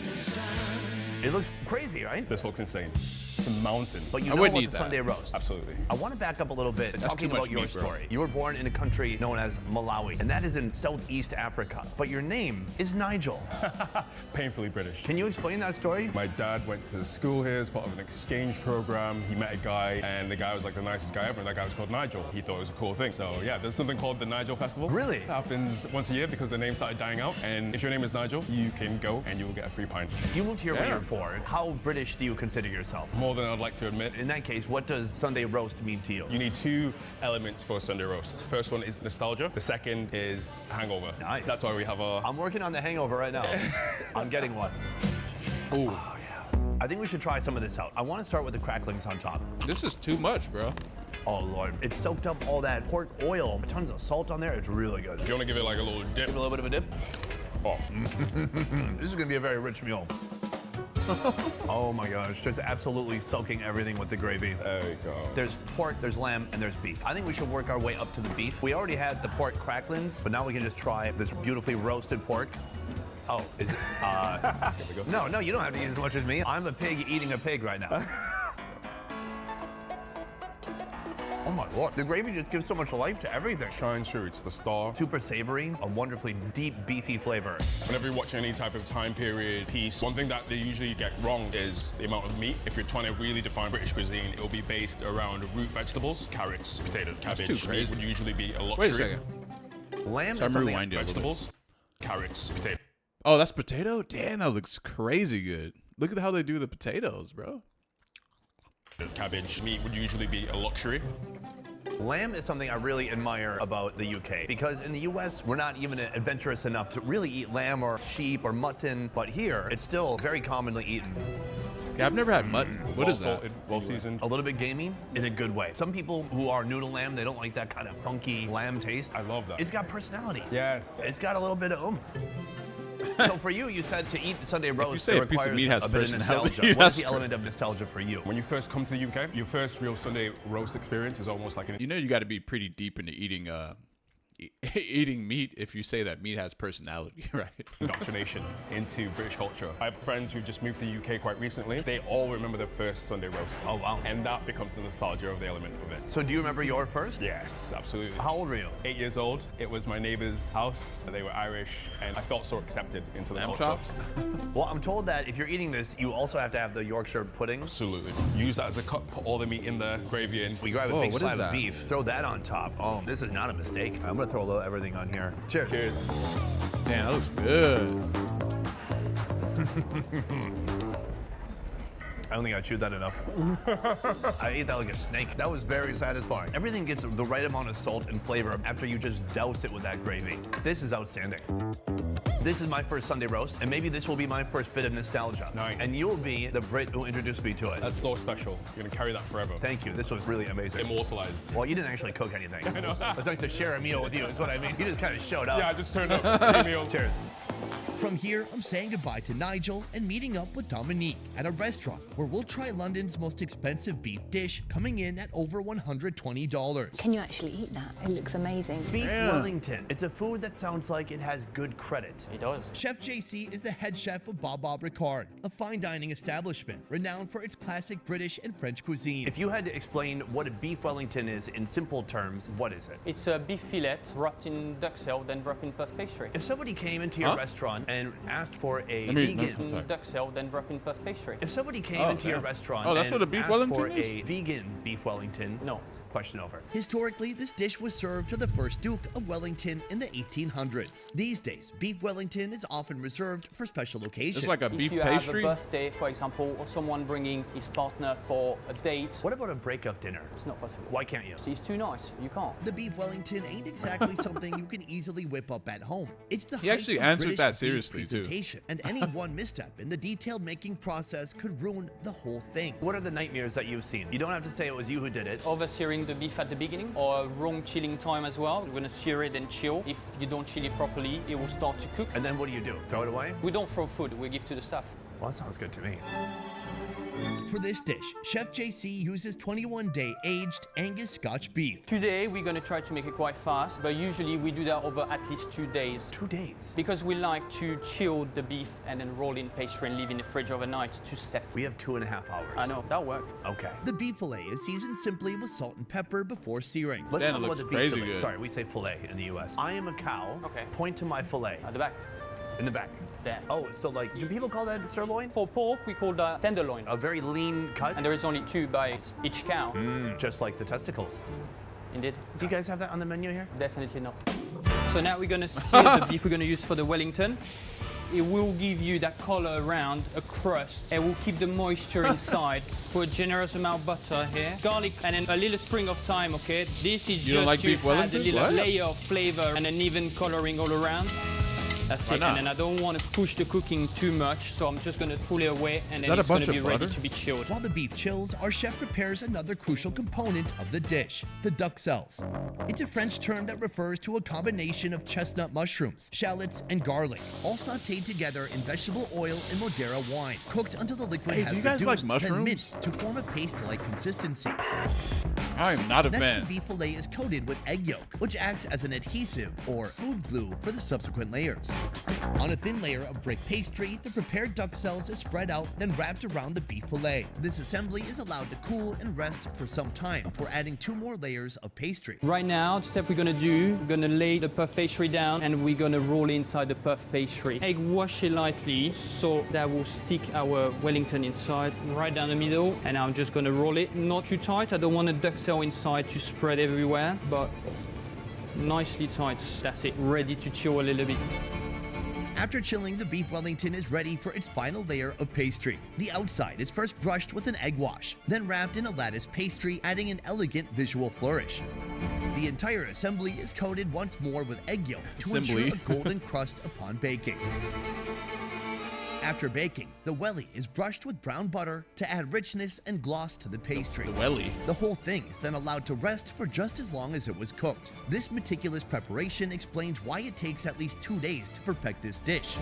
It looks crazy, right? This looks insane. It's a mountain. But you know about the Sunday roast. Absolutely. I want to back up a little bit, talking about your story. You were born in a country known as Malawi, and that is in Southeast Africa. But your name is Nigel. Painfully British. Can you explain that story? My dad went to school here as part of an exchange program. He met a guy, and the guy was like the nicest guy ever, and that guy was called Nigel. He thought it was a cool thing. So yeah, there's something called the Nigel Festival. Really? It happens once a year because the name started dying out. And if your name is Nigel, you can go and you will get a free pint. You moved here when you were 4. How British do you consider yourself? More than I'd like to admit. In that case, what does Sunday roast mean to you? You need 2 elements for a Sunday roast. First one is nostalgia. The second is hangover. Nice. That's why we have our... I'm working on the hangover right now. I'm getting one. Ooh. Oh, yeah. I think we should try some of this out. I want to start with the cracklings on top. This is too much, bro. Oh, Lord. It soaked up all that pork oil. Tons of salt on there. It's really good. Do you want to give it like a little dip? Give it a little bit of a dip? Oh. This is going to be a very rich meal. Oh my gosh, just absolutely soaking everything with the gravy. There you go. There's pork, there's lamb, and there's beef. I think we should work our way up to the beef. We already had the pork cracklings, but now we can just try this beautifully roasted pork. Oh, is it? Here we go. No, you don't have to eat as much as me. I'm a pig eating a pig right now. Oh my Lord, the gravy just gives so much life to everything. Shines through, it's the star. Super savory, a wonderfully deep, beefy flavor. Whenever you're watching any type of time period piece, one thing that they usually get wrong is the amount of meat. If you're trying to really define British cuisine, it'll be based around root vegetables, carrots, potatoes, cabbage. Meat would usually be a luxury. Wait a second. Lamb So is I'm something. rewinding Vegetables, carrots, potato. Oh, that's potato? Damn, that looks crazy good. Look at how they do the potatoes, bro. Cabbage. Meat would usually be a luxury. Lamb is something I really admire about the UK because in the US, we're not even adventurous enough to really eat lamb or sheep or mutton, but here, it's still very commonly eaten. Yeah, I've never had mutton. What is that? Well seasoned. A little bit gamey in a good way. Some people who are new to lamb, they don't like that kind of funky lamb taste. I love that. It's got personality. Yes. It's got a little bit of oomph. So for you, you said to eat Sunday roast, say it a piece of requires meat has a bit of personality, nostalgia. What that's is the element of nostalgia for you? When you first come to the UK, your first real Sunday roast experience is almost like an... You know you got to be pretty deep into eating eating meat if you say that meat has personality, right? Indoctrination into British culture. I have friends who just moved to the UK quite recently. They all remember their first Sunday roast. Oh, wow. And that becomes the nostalgia of the element of it. So do you remember your first? Yes, absolutely. How old were you? 8 years old. It was my neighbor's house. They were Irish, and I felt so accepted into the Lamb culture. chops? Well, I'm told that if you're eating this, you also have to have the Yorkshire pudding. Absolutely. Use that as a cup, put all the meat in there, gravy in. We grab a big slab of beef, throw that on top. Oh, this is not a mistake. I'm gonna throw a little everything on here. Cheers. Cheers. Damn, that looks good. I don't think I chewed that enough. I ate that like a snake. That was very satisfying. Everything gets the right amount of salt and flavor after you just douse it with that gravy. This is outstanding. This is my first Sunday roast, and maybe this will be my first bit of nostalgia. Nice. And you'll be the Brit who introduced me to it. That's so special. You're gonna carry that forever. Thank you. This was really amazing. Immortalized. Well, you didn't actually cook anything. I know. It was nice to share a meal with you, is what I mean. You just kind of showed up. Yeah, I just turned up. Meal. Cheers. From here, I'm saying goodbye to Nigel and meeting up with Dominique at a restaurant where we'll try London's most expensive beef dish, coming in at over $120. Can you actually eat that? It looks amazing. Beef Wellington. It's a food that sounds like it has good credit. It does. Chef JC is the head chef of Bob Ricard, a fine dining establishment renowned for its classic British and French cuisine. If you had to explain what a beef Wellington is in simple terms, what is it? It's a beef fillet wrapped in duck shell, then wrapped in puff pastry. If somebody came into your restaurant and asked for a vegan duck shell, then wrapped in puff pastry. If somebody came into your restaurant that's and what a beef asked Wellington for is? a vegan beef Wellington, no. Question over. Historically, this dish was served to the first Duke of Wellington in the 1800s. These days, beef Wellington is often reserved for special occasions. It's like a beef if you pastry? have a birthday, for example, or someone bringing his partner for a date. What about a breakup dinner? It's not possible. Why can't you? He's too nice. You can't. The beef Wellington ain't exactly something you can easily whip up at home. It's the He height actually of answered British that beef seriously, too. presentation, and any one misstep in the detailed making process could ruin the whole thing. What are the nightmares that you've seen? You don't have to say it was you who did it. Over-searing the beef at the beginning, or wrong chilling time as well. We're gonna sear it and chill. If you don't chill it properly, it will start to cook. And then what do? Throw it away? We don't throw food, we give to the staff. Well, that sounds good to me. For this dish, Chef JC uses 21-day aged Angus Scotch beef. Today, we're gonna try to make it quite fast, but usually we do that over at least 2 days. 2 days? Because we like to chill the beef and then roll in pastry and leave in the fridge overnight to set. We have 2.5 hours. I know, that'll work. Okay. The beef fillet is seasoned simply with salt and pepper before searing. Let's Then talk it about looks the beef crazy fillet. good. Sorry, we say fillet in the US. I am a cow. Okay. Point to my fillet. At the back. In the back. There. Oh, so like, do people call that sirloin? For pork, we call that tenderloin. A very lean cut? And there is only 2 by each cow. Just like the testicles. Indeed. Do you guys have that on the menu here? Definitely not. So now we're gonna sear the beef we're gonna use for the Wellington. It will give you that color around a crust. It will keep the moisture inside. Put a generous amount of butter here. Garlic and then a little spring of thyme, okay? This is You don't just like to beef add Wellington? a little What? layer of flavor and an even coloring all around. That's Why it. not? And then I don't want to push the cooking too much, so I'm just going to pull it away and Is then that a it's going to bunch be of ready butter? to be chilled. While the beef chills, our chef prepares another crucial component of the dish, the duck cells. It's a French term that refers to a combination of chestnut mushrooms, shallots, and garlic, all sautéed together in vegetable oil and Madeira wine, cooked until the liquid Hey, has do you guys like reduced, mushrooms? then minced to form a paste-like consistency. I am not a Next, fan. the beef fillet is coated with egg yolk, which acts as an adhesive or food glue for the subsequent layers. On a thin layer of brick pastry, the prepared duck cells is spread out, then wrapped around the beef fillet. This assembly is allowed to cool and rest for some time before adding 2 more layers of pastry. Right now, the step we're gonna do, we're gonna lay the puff pastry down and we're gonna roll inside the puff pastry. Egg wash it lightly so that will stick our Wellington inside, right down the middle. And I'm just gonna roll it, not too tight. I don't want the duck cell inside to spread everywhere, but nicely tight. That's it, ready to chill a little bit. After chilling, the beef Wellington is ready for its final layer of pastry. The outside is first brushed with an egg wash, then wrapped in a lattice pastry, adding an elegant visual flourish. The entire assembly is coated once more with egg yolk to ensure a golden crust upon baking. After baking, the welly is brushed with brown butter to add richness and gloss to the pastry. The welly. The whole thing is then allowed to rest for just as long as it was cooked. This meticulous preparation explains why it takes at least 2 days to perfect this dish.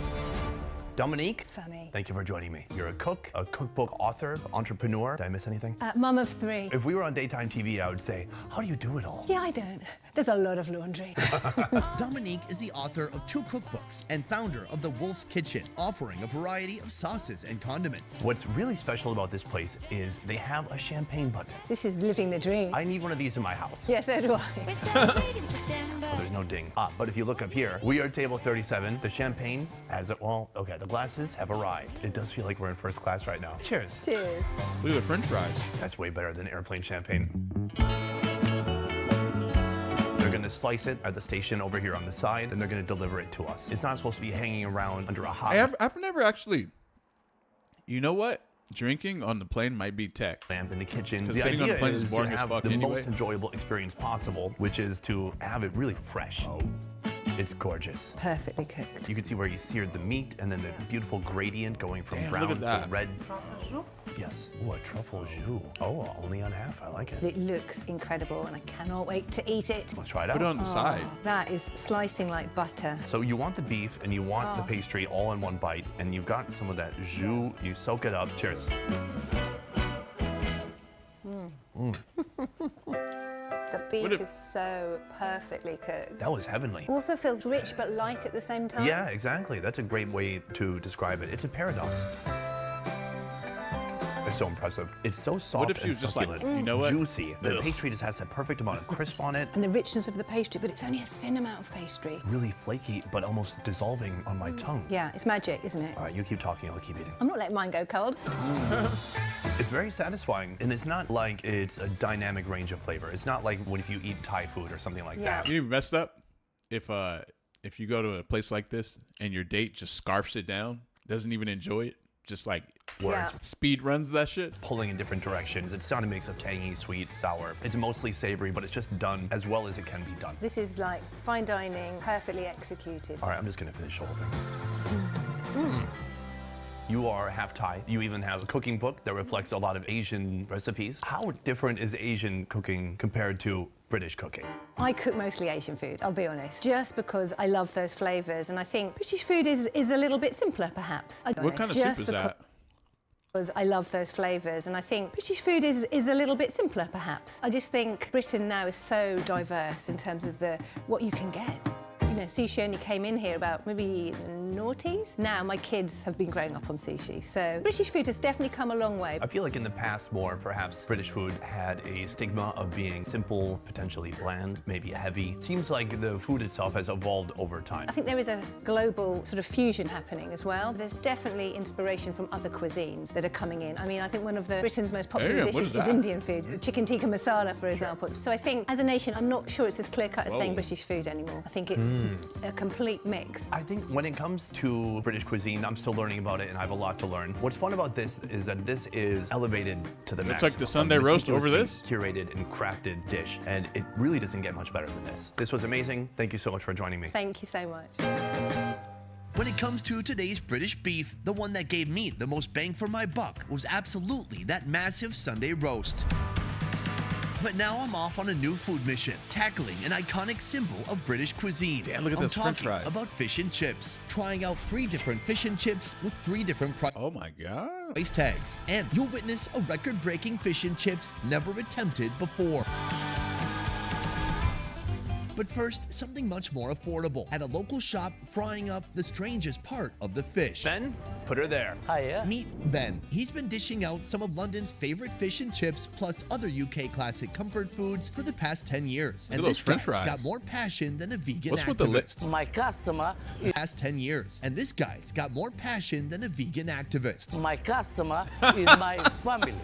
Dominique, Sunny. thank you for joining me. You're a cook, a cookbook author, entrepreneur. Did I miss anything? Mum of 3. If we were on daytime TV, I would say, how do you do it all? Yeah, I don't. There's a lot of laundry. Dominique is the author of 2 cookbooks and founder of The Wolf's Kitchen, offering a variety of sauces and condiments. What's really special about this place is they have a champagne button. This is living the dream. I need one of these in my house. Yeah, so do I. Oh, there's no ding. But if you look up here, we are at table 37. The champagne has it. Well, okay, the glasses have arrived. It does feel like we're in first class right now. Cheers. Cheers. Look at the French fries. That's way better than airplane champagne. They're gonna slice it at the station over here on the side, and they're gonna deliver it to us. It's not supposed to be hanging around under a hot I've never actually. You know what? Drinking on the plane might be tech. lamp in the kitchen. Because The sitting on idea the plane is is to boring as have fuck the anyway. most enjoyable experience possible, which is to have it really fresh. Oh. It's gorgeous. Perfectly cooked. You can see where you seared the meat, and then the beautiful gradient going from Damn, brown look at to that. red. Yes. Oh, a truffle jus. Oh, only on half. I like it. It looks incredible and I cannot wait to eat it. Let's try it out. Put it on the side. That is slicing like butter. So you want the beef and you want the pastry all in one bite, and you've got some of that jus. You soak it up. Cheers. The beef is so perfectly cooked. That was heavenly. Also feels rich but light at the same time. Yeah, exactly. That's a great way to describe it. It's a paradox. It's so impressive. It's so soft What if she and was just like, succulent, you know what? juicy. The pastry just has that perfect amount of crisp on it. And the richness of the pastry, but it's only a thin amount of pastry. Really flaky, but almost dissolving on my tongue. Yeah, it's magic, isn't it? All right, you keep talking, I'll keep eating. I'm not letting mine go cold. It's very satisfying, and it's not like it's a dynamic range of flavor. It's not like when if you eat Thai food or something like that. You messed up if you go to a place like this and your date just scarfs it down, doesn't even enjoy it, just like speed runs that shit. Pulling in different directions. It's not a mix of tangy, sweet, sour. It's mostly savory, but it's just done as well as it can be done. This is like fine dining, perfectly executed. All right, I'm just gonna finish the whole thing. You are half Thai. You even have a cooking book that reflects a lot of Asian recipes. How different is Asian cooking compared to British cooking? I cook mostly Asian food, I'll be honest, just because I love those flavors, and I think British food is a little bit simpler, perhaps. What kind of soup is that? Because I love those flavors, and I think British food is a little bit simpler, perhaps. I just think Britain now is so diverse in terms of what you can get. You know, sushi only came in here about maybe the noughties. Now my kids have been growing up on sushi, so British food has definitely come a long way. I feel like in the past more, perhaps British food had a stigma of being simple, potentially bland, maybe heavy. It seems like the food itself has evolved over time. I think there is a global sort of fusion happening as well. There's definitely inspiration from other cuisines that are coming in. I mean, I think one of Britain's most popular dishes is Indian food, chicken tikka masala, for example. So I think as a nation, I'm not sure it's as clear-cut as saying British food anymore. I think it's a complete mix. I think when it comes to British cuisine, I'm still learning about it and I have a lot to learn. What's fun about this is that this is elevated to the Looks maximum. like the Sunday roast over this? Curated and crafted dish, and it really doesn't get much better than this. This was amazing. Thank you so much for joining me. Thank you so much. When it comes to today's British beef, the one that gave me the most bang for my buck was absolutely that massive Sunday roast. But now I'm off on a new food mission, tackling an iconic symbol of British cuisine. Damn, look at I'm those French talking fries. about fish and chips, trying out 3 different fish and chips with 3 different price tags. And you'll witness a record-breaking fish and chips never attempted before. But first, something much more affordable. At a local shop, frying up the strangest part of the fish. Ben, put her there. Hiya. Meet Ben. He's been dishing out some of London's favorite fish and chips, plus other UK classic comfort foods for the past 10 years. Look And at this those french guy's fries. got more passion than a vegan What's with the activist. My customer is Past 10 years. And this guy's got more passion than a vegan activist. my customer is my family.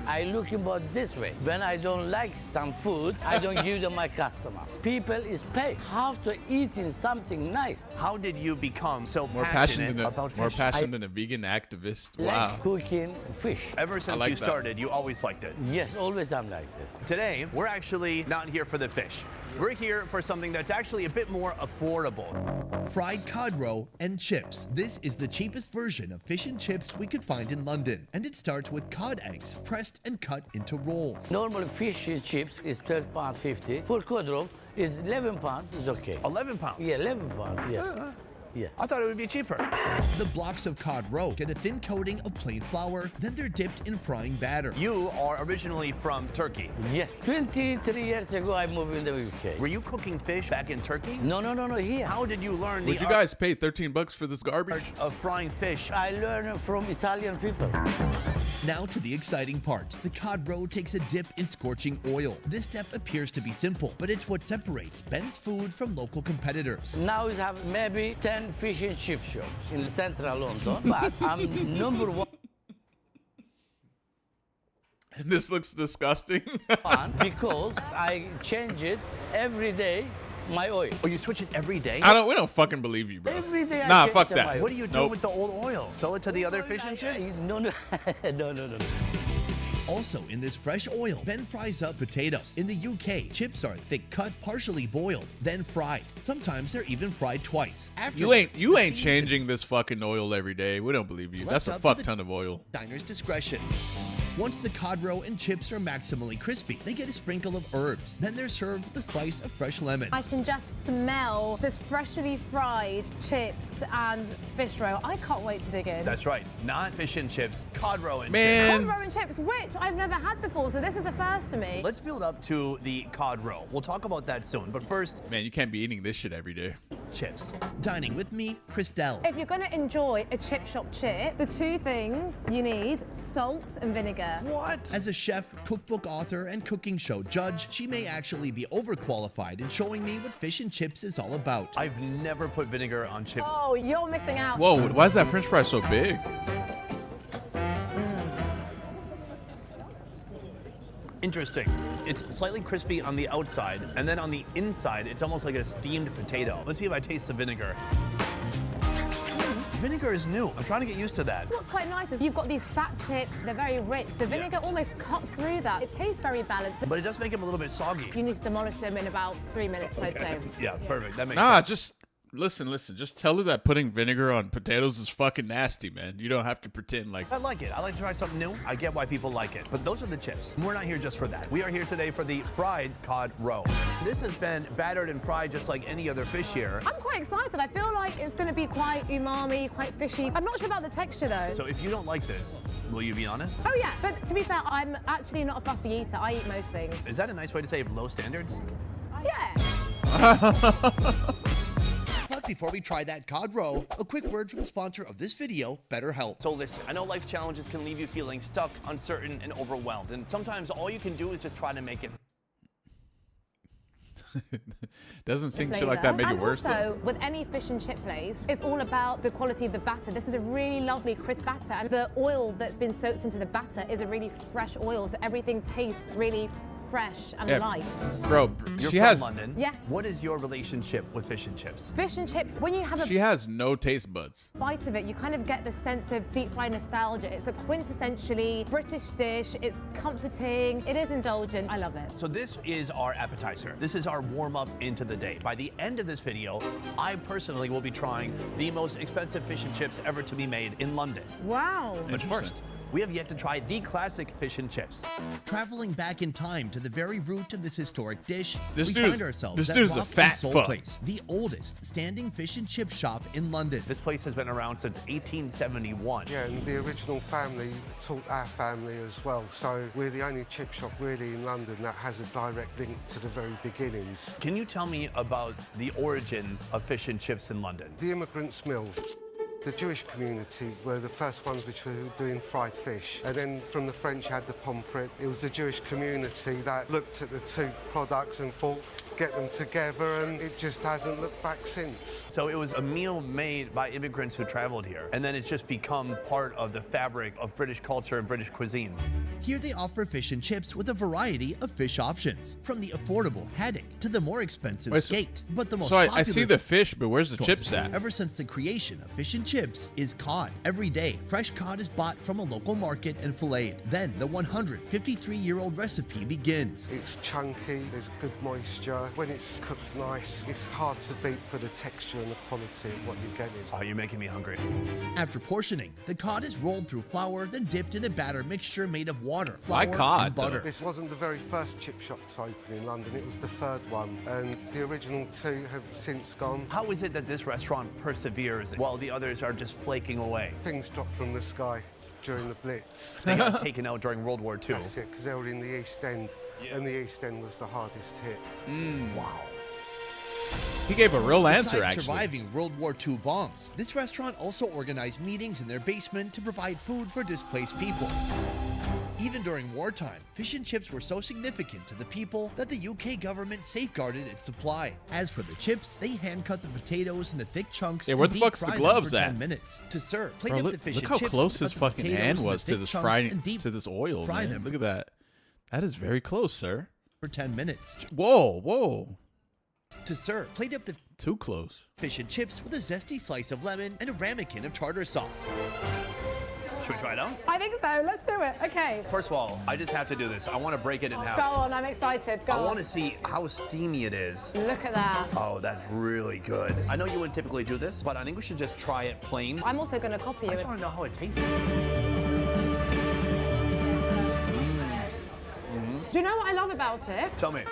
I look about this way. When I don't like some food, I don't give them my customer. People is paid. Have to eat in something nice. How did you become so More passionate passion than about more fish? passion than a vegan activist. Like Wow. cooking fish. Ever since like you that. started, you always liked it. Yes, always I'm like this. Today, we're actually not here for the fish. We're here for something that's actually a bit more affordable. Fried cod roe and chips. This is the cheapest version of fish and chips we could find in London. And it starts with cod eggs, pressed and cut into rolls. Normal fish chips is £12.50. For cod roe is £11 is okay. 11 pounds? Yeah, £11, yes. Yeah. I thought it would be cheaper. The blocks of cod roe get a thin coating of plain flour, then they're dipped in frying batter. You are originally from Turkey. Yes. 23 years ago, I moved in the UK. Were you cooking fish back in Turkey? No, here. How did you learn Would the you guys pay $13 for this garbage? art of frying fish? I learned from Italian people. Now to the exciting part. The cod roe takes a dip in scorching oil. This step appears to be simple, but it's what separates Ben's food from local competitors. Now we have maybe 10 fish and chip shops in central London, but I'm number one This looks disgusting. because I change it every day, my oil. Oh, you switch it every day? We don't fucking believe you, bro. Every day I Nah, change fuck the that. oil. What do you do Nope. with the old oil? Sell it to the other fish and chips? No. No. Also in this fresh oil, Ben fries up potatoes. In the UK, chips are thick cut, partially boiled, then fried. Sometimes they're even fried twice. You ain't Afterwards, the seasoning changing this fucking oil every day. We don't believe you. is That's a left up fuck to the ton of oil. diner's discretion. Once the cod roe and chips are maximally crispy, they get a sprinkle of herbs. Then they're served with a slice of fresh lemon. I can just smell this freshly fried chips and fish roe. I can't wait to dig in. That's right. Not fish and chips, cod roe and Man. Cod roe and chips, which I've never had before, so this is a first to me. Let's build up to the cod roe. We'll talk about that soon. But first, Man, you can't be eating this shit every day. chips. Dining with me, Christelle. If you're going to enjoy a chip shop chip, the two things you need, salt and vinegar. What? As a chef, cookbook author, and cooking show judge, she may actually be overqualified in showing me what fish and chips is all about. I've never put vinegar on chips. Oh, you're missing out. Whoa, why is that french fry so big? Interesting. It's slightly crispy on the outside, and then on the inside, it's almost like a steamed potato. Let's see if I taste the vinegar. Vinegar is new. I'm trying to get used to that. What's quite nice is you've got these fat chips, they're very rich. The vinegar almost cuts through that. It tastes very balanced. But it does make them a little bit soggy. You need to demolish them in about 3 minutes, I'd say. Yeah, perfect. That makes Nah, sense. just listen. Just tell her that putting vinegar on potatoes is fucking nasty, man. You don't have to pretend like. I like it. I like to try something new. I get why people like it. But those are the chips. We're not here just for that. We are here today for the fried cod roe. This has been battered and fried just like any other fish here. I'm quite excited. I feel like it's going to be quite umami, quite fishy. I'm not sure about the texture though. So if you don't like this, will you be honest? Oh yeah, but to be fair, I'm actually not a fussy eater. I eat most things. Is that a nice way to say low standards? Yeah. But before we try that cod roe, a quick word from the sponsor of this video, BetterHelp. So listen, I know life's challenges can leave you feeling stuck, uncertain, and overwhelmed. And sometimes all you can do is just try to make it. Doesn't seem shit like that make it worse. Also, with any fish and chip place, it's all about the quality of the batter. This is a really lovely crisp batter, and the oil that's been soaked into the batter is a really fresh oil, so everything tastes really fresh and light. Bro, You're she from has London. Yeah. What is your relationship with fish and chips? Fish and chips, when you have a She has no taste buds. bite of it, you kind of get the sense of deep fried nostalgia. It's a quintessentially British dish. It's comforting. It is indulgent. I love it. So this is our appetizer. This is our warm-up into the day. By the end of this video, I personally will be trying the most expensive fish and chips ever to be made in London. Wow. But first, we have yet to try the classic fish and chips. Traveling back in time to the very root of this historic dish, This we dude's- find ourselves this at dude's a Rock fat and Soul fuck. Place, the oldest standing fish and chip shop in London. This place has been around since 1871. Yeah, and the original family taught our family as well. So we're the only chip shop really in London that has a direct link to the very beginnings. Can you tell me about the origin of fish and chips in London? The immigrants' mill. The Jewish community were the first ones which were doing fried fish. And then from the French had the pomfret. It was the Jewish community that looked at the two products and thought, get them together, and it just hasn't looked back since. So it was a meal made by immigrants who traveled here, and then it's just become part of the fabric of British culture and British cuisine. Here they offer fish and chips with a variety of fish options, from the affordable haddock to the more expensive Wait, so- skate. But the most So I popular see the chip fish, but where's the choice, chips at? ever since the creation of fish and chips is cod. Every day, fresh cod is bought from a local market and filleted. Then the 153-year-old recipe begins. It's chunky, there's good moisture. When it's cooked nice, it's hard to beat for the texture and the quality of what you're getting. Oh, you're making me hungry. After portioning, the cod is rolled through flour, then dipped in a batter mixture made of water, Why flour, cod, and butter. This wasn't the very first chip shop to open in London, it was the third one, and the original two have since gone. How is it that this restaurant perseveres while the others are just flaking away? Things dropped from the sky during the Blitz. They got taken out during World War II. That's it, because they were in the East End, and the East End was the hardest hit. Wow. He gave a real answer, Besides actually. surviving World War II bombs, this restaurant also organized meetings in their basement to provide food for displaced people. Even during wartime, fish and chips were so significant to the people that the UK government safeguarded its supply. As for the chips, they hand-cut the potatoes into thick chunks Yeah, where and the fuck's the deep-fry gloves them for at? 10 minutes. To serve, plate Bro, up look the fish look and how chips, close cut his the fucking potatoes hand into was to thick this chunks frying and deep to this oil, fry man. them Look at that. That is very close, sir. for 10 minutes. Whoa, whoa. To serve, plate up the Too close. fish and chips with a zesty slice of lemon and a ramekin of tartar sauce. Should we try it out? I think so. Let's do it. Okay. First of all, I just have to do this. I want to break it in half. Go on. I'm excited. Go I on. want to see how steamy it is. Look at that. Oh, that's really good. I know you wouldn't typically do this, but I think we should just try it plain. I'm also going to copy I you. just want to know how it tastes. Do you know what I love about it? Tell me.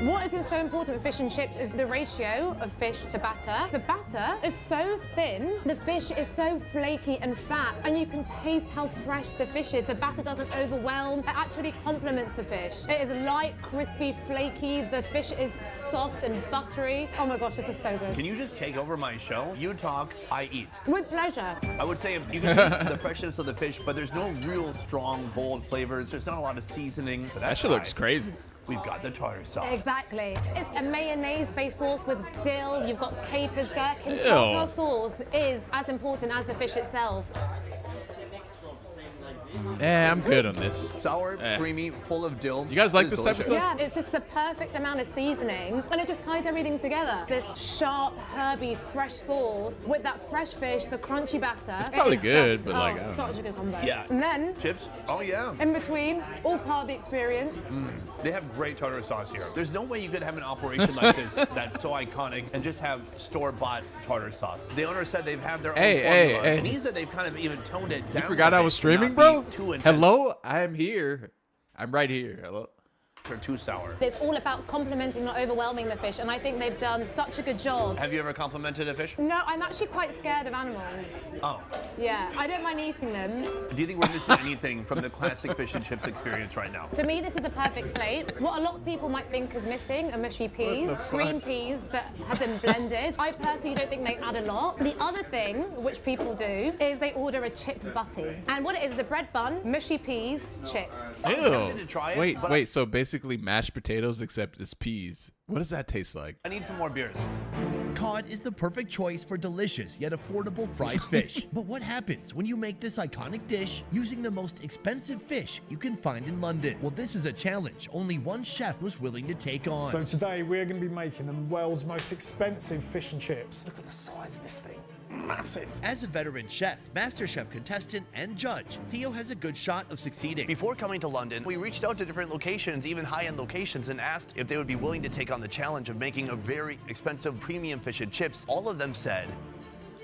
What is so important with fish and chips is the ratio of fish to batter. The batter is so thin, the fish is so flaky and fat, and you can taste how fresh the fish is. The batter doesn't overwhelm, it actually complements the fish. It is light, crispy, flaky, the fish is soft and buttery. Oh my gosh, this is so good. Can you just take over my show? You talk, I eat. With pleasure. I would say you can taste the freshness of the fish, but there's no real strong, bold flavors. There's not a lot of seasoning. But That that's shit looks fine. crazy. We've got the tartar sauce. Exactly. It's a mayonnaise-based sauce with dill. You've got capers, gherkins. Ew. Tartar sauce is as important as the fish itself. Yeah, I'm good on this. Sour, Eh. creamy, full of dill. You guys like It this is type of delicious. stuff? Yeah, it's just the perfect amount of seasoning, and it just ties everything together. This sharp, herby, fresh sauce with that fresh fish, the crunchy batter. It's probably is good, just, but like, I don't such know. a good combo. Yeah. And then, Chips? Oh, yeah. in between, all part of the experience. They have great tartar sauce here. There's no way you could have an operation like this that's so iconic and just have store-bought tartar sauce. The owner said they've had their own formula, hey. and he said they've kind of even toned it down. You forgot a I bit was to streaming, not bro? be too intense Hello? I'm here. I'm right here. Hello? or too sour. It's all about complementing, not overwhelming the fish, and I think they've done such a good job. Have you ever complimented a fish? No, I'm actually quite scared of animals. Oh. Yeah, I don't mind eating them. Do you think we're missing anything from the classic fish and chips experience right now? For me, this is a perfect plate. What a lot of people might think is missing are mushy peas, What the fuck? green peas that have been blended. I personally don't think they add a lot. The other thing, which people do, is they order a chip butty. And what it is a bread bun, mushy peas, chips. Ew. Wait, so basically mashed potatoes except it's peas. What does that taste like? I need some more beers. Cod is the perfect choice for delicious yet affordable fried fish. But what happens when you make this iconic dish using the most expensive fish you can find in London? Well, this is a challenge only one chef was willing to take on. So today we're going to be making the world's most expensive fish and chips. Look at the size of this thing. Massive. As a veteran chef, MasterChef contestant, and judge, Theo has a good shot of succeeding. Before coming to London, we reached out to different locations, even high-end locations, and asked if they would be willing to take on the challenge of making a very expensive premium fish and chips. All of them said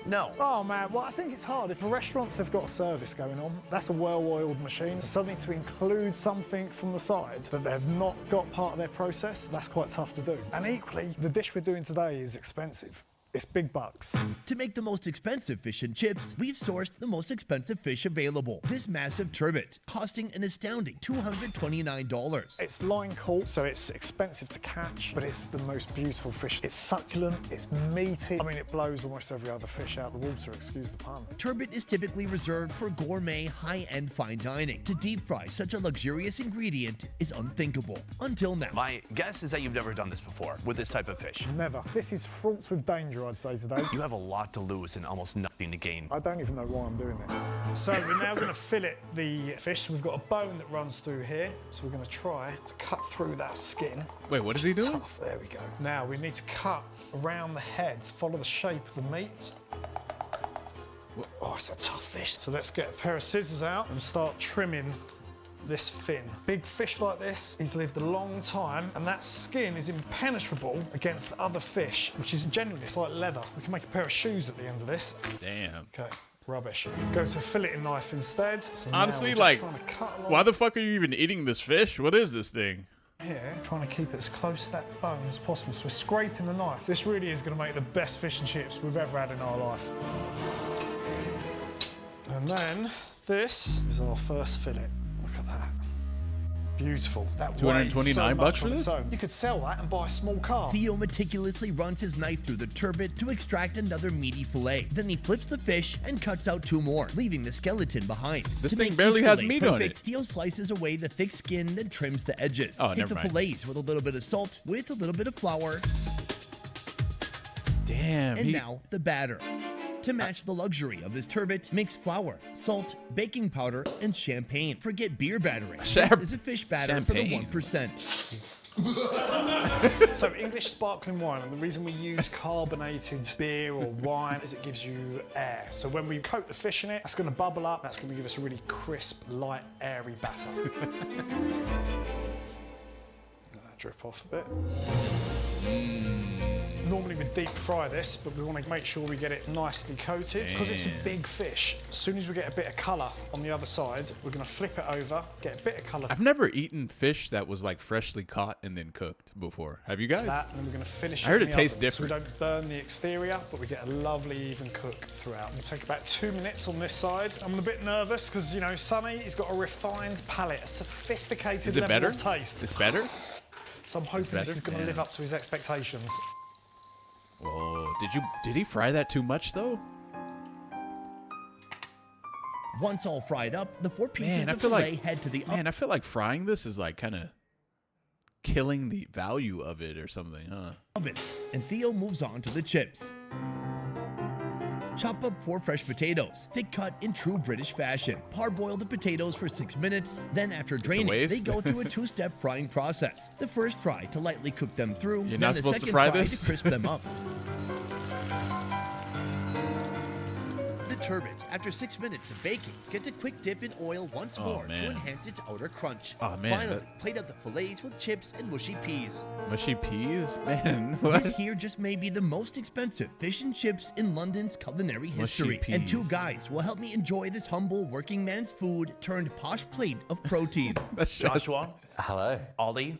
No. Oh man, well I think it's hard. If the restaurants have got a service going on, that's a well-oiled machine. So suddenly to include something from the side that they've not got part of their process, that's quite tough to do. And equally, the dish we're doing today is expensive. It's big bucks. To make the most expensive fish and chips, we've sourced the most expensive fish available. This massive turbot, costing an astounding $229. It's line caught, so it's expensive to catch, but it's the most beautiful fish. It's succulent, it's meaty. I mean, it blows almost every other fish out of the water, excuse the pun. Turbot is typically reserved for gourmet, high-end fine dining. To deep fry such a luxurious ingredient is unthinkable. Until now. My guess is that you've never done this before with this type of fish. Never. This is fraught with danger, I'd say today. You have a lot to lose and almost nothing to gain. I don't even know why I'm doing it. So we're now going to fillet the fish. We've got a bone that runs through here, so we're going to try to cut through that skin. Wait, what is he doing? Tough. There we go. Now we need to cut around the heads, follow the shape of the meat. Oh, it's a tough fish. So let's get a pair of scissors out and start trimming this fin. Big fish like this, he's lived a long time, and that skin is impenetrable against the other fish, which is genuinely, it's like leather. We can make a pair of shoes at the end of this. Damn. Okay, rubbish. Go to a filleting knife instead. So Honestly, now we're like, just trying to cut along why the fuck are you even eating this fish? What is this thing? here, trying to keep it as close to that bone as possible. So we're scraping the knife. This really is going to make the best fish and chips we've ever had in our life. And then this is our first fillet. Look at that. Beautiful. That weighs so much for on this? its own. You could sell that and buy a small car. Theo meticulously runs his knife through the turbot to extract another meaty fillet. Then he flips the fish and cuts out two more, leaving the skeleton behind. This To thing make barely each has fillet meat on perfect, it. Theo slices away the thick skin, then trims the edges. Oh, Hit never the mind. fillets with a little bit of salt, with a little bit of flour. Damn. And now the batter. To match the luxury of this turbot, mix flour, salt, baking powder, and champagne. Forget beer battering. This is a fish batter for the Champagne. 1%. So English sparkling wine, and the reason we use carbonated beer or wine is it gives you air. So when we coat the fish in it, that's going to bubble up. That's going to give us a really crisp, light, airy batter. Let that drip off a bit. Normally we deep fry this, but we want to make sure we get it nicely coated because it's a Damn. big fish. As soon as we get a bit of colour on the other side, we're going to flip it over, get a bit of colour. I've never eaten fish that was like freshly caught and then cooked before. Have you guys? That, and then we're going to finish I heard in it the tastes oven. different. So we don't burn the exterior, but we get a lovely even cook throughout. We'll take about 2 minutes on this side. I'm a bit nervous because, you know, Sonny, he's got a refined palate, a sophisticated Is it level better? of taste. It's better? So I'm hoping this better? is going to Yeah. live up to his expectations. Whoa. Did he fry that too much though? Once all fried up, the 4 pieces Man, I of feel fillet like head to the man, I feel like frying this is like kind of killing the value of it or something, huh? oven, and Theo moves on to the chips. Chop up 4 fresh potatoes, thick cut in true British fashion. Parboil the potatoes for 6 minutes, then after draining, waste. they go through a 2-step frying process. The first fry to lightly cook them through, You're then not the supposed to second fry fry this? to crisp them up. The turbot, after 6 minutes of baking, gets a quick dip in oil once Oh, more to man. enhance its outer crunch. Oh, man, Finally, that- plate up the fillets with chips and mushy peas. Mushy peas? Man, what? This here just may be the most expensive fish and chips in London's culinary history. And 2 peas. guys will help me enjoy this humble working man's food turned posh plate of protein. Joshua. Hello. Ollie.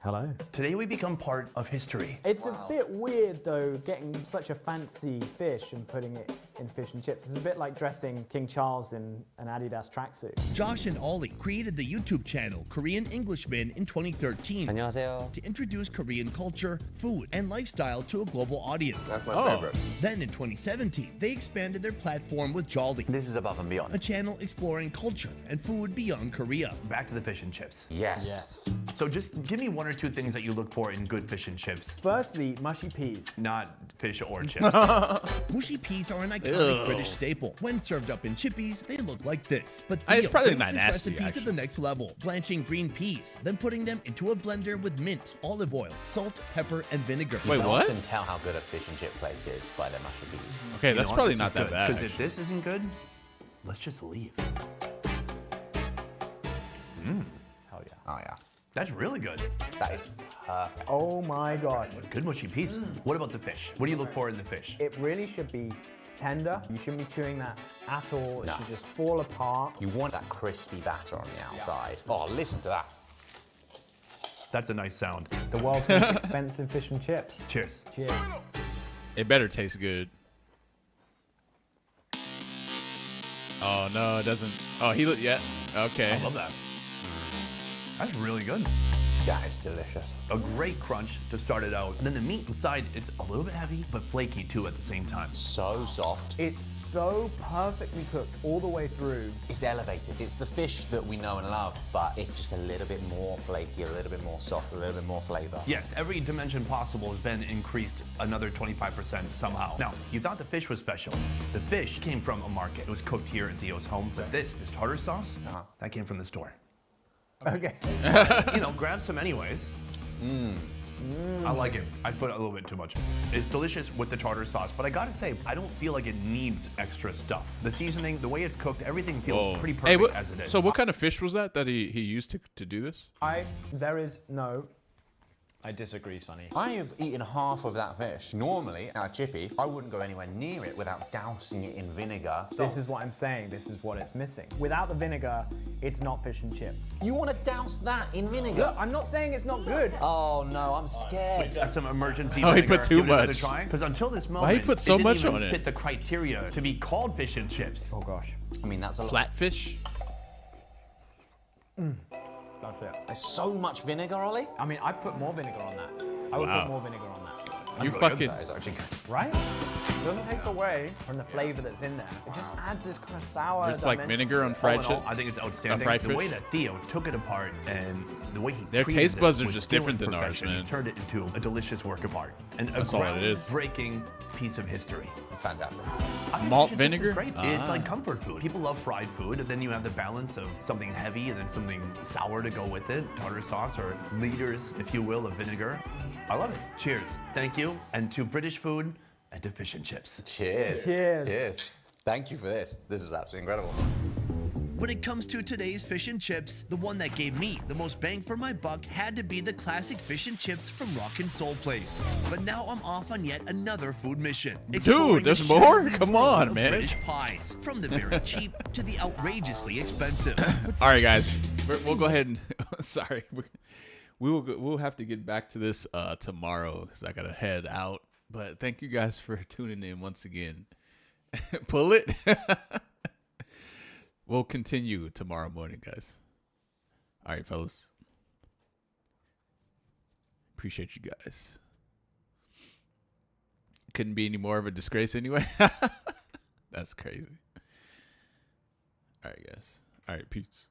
Hello. Today we become part of history. It's a bit weird though, getting such a fancy fish and putting it in fish and chips. It's a bit like dressing King Charles in an Adidas tracksuit. Josh and Ollie created the YouTube channel Korean Englishmen in 2013 안녕하세요. to introduce Korean culture, food, and lifestyle to a global audience. That's my favorite. Then in 2017, they expanded their platform with Jolly. This is above and beyond. A channel exploring culture and food beyond Korea. Back to the fish and chips. Yes. So just give me 1 or 2 things that you look for in good fish and chips. Firstly, mushy peas. Not fish or chips. Mushy peas are an iconic Ew. British staple. When served up in chippies, they look like this. But It's Theo probably brings not this nasty, recipe actually. to the next level, blanching green peas, then putting them into a blender with mint, olive oil, salt, pepper, and vinegar. You can often tell how good a fish and chip place is by their mushy peas. Okay, that's probably not that bad. Because if this isn't good, let's just leave. Mmm. Hell yeah. Oh yeah. That's really good. That is perfect. Oh my god. Good mushy peas. What about the fish? What do you look for in the fish? It really should be tender. You shouldn't be chewing that at all. It No. should just fall apart. You want that crispy batter on the outside. Oh, listen to that. That's a nice sound. The world's most expensive fish and chips. Cheers. Cheers. It better taste good. Oh no, it doesn't. Oh, yeah. Okay. I love that. That's really good. Yeah, it's delicious. A great crunch to start it out. And then the meat inside, it's a little bit heavy, but flaky too at the same time. So soft. It's so perfectly cooked all the way through. It's elevated. It's the fish that we know and love, but it's just a little bit more flaky, a little bit more soft, a little bit more flavor. Yes, every dimension possible has been increased another 25% somehow. Now, you thought the fish was special. The fish came from a market. It was cooked here in Theo's home. But this tartar sauce, that came from the store. Okay. You know, grab some anyways. I like it. I put a little bit too much. It's delicious with the tartar sauce, but I gotta say, I don't feel like it needs extra stuff. The seasoning, the way it's cooked, everything feels pretty perfect as it is. So what kind of fish was that he used to do this? I disagree, Sonny. I have eaten half of that fish. Normally, at a chippy, I wouldn't go anywhere near it without dousing it in vinegar. This is what I'm saying. This is what it's missing. Without the vinegar, it's not fish and chips. You want to douse that in vinegar? Look, I'm not saying it's not good. Oh no, I'm scared. That's some emergency Oh, he vinegar. put too Give it another much. try. Because until this moment, Why he put so it didn't much even on it? fit the criteria to be called fish and chips. Oh gosh. I mean, that's a lot. Flatfish? That's it. There's so much vinegar, Ollie. I mean, I put more vinegar on that. I would Wow. put more vinegar on that. You fucking. That is actually good. Right? It doesn't take away from the flavor that's in there. It just adds this kind of sour It's like dimension. vinegar on All fried in shit. all, I think it's outstanding. fried The way fish? that Theo took it apart and the way he Their treated taste this buds are with just skill different and than ours, perfection. man. He's turned it into a delicious work of art and a That's all it is. groundbreaking piece of history. Fantastic. Malt Fish and chips is vinegar? Great. Ah. It's like comfort food. People love fried food, and then you have the balance of something heavy and then something sour to go with it, tartar sauce or liters, if you will, of vinegar. I love it. Cheers. Thank you. And to British food and to fish and chips. Cheers. Cheers. Cheers. Thank you for this. This is absolutely incredible. When it comes to today's fish and chips, the one that gave me the most bang for my buck had to be the classic fish and chips from Rock and Soul Place. But now I'm off on yet another food mission. Exploring there's the more? shady Come world on, of man. British pies, from the very cheap to the outrageously expensive. But All right, first, guys. something We'll go much- ahead and sorry. We'll have to get back to this tomorrow because I gotta head out. But thank you guys for tuning in once again. Pull it. We'll continue tomorrow morning, guys. All right, fellas. Appreciate you guys. Couldn't be any more of a disgrace anyway. That's crazy. All right, guys. All right, peace.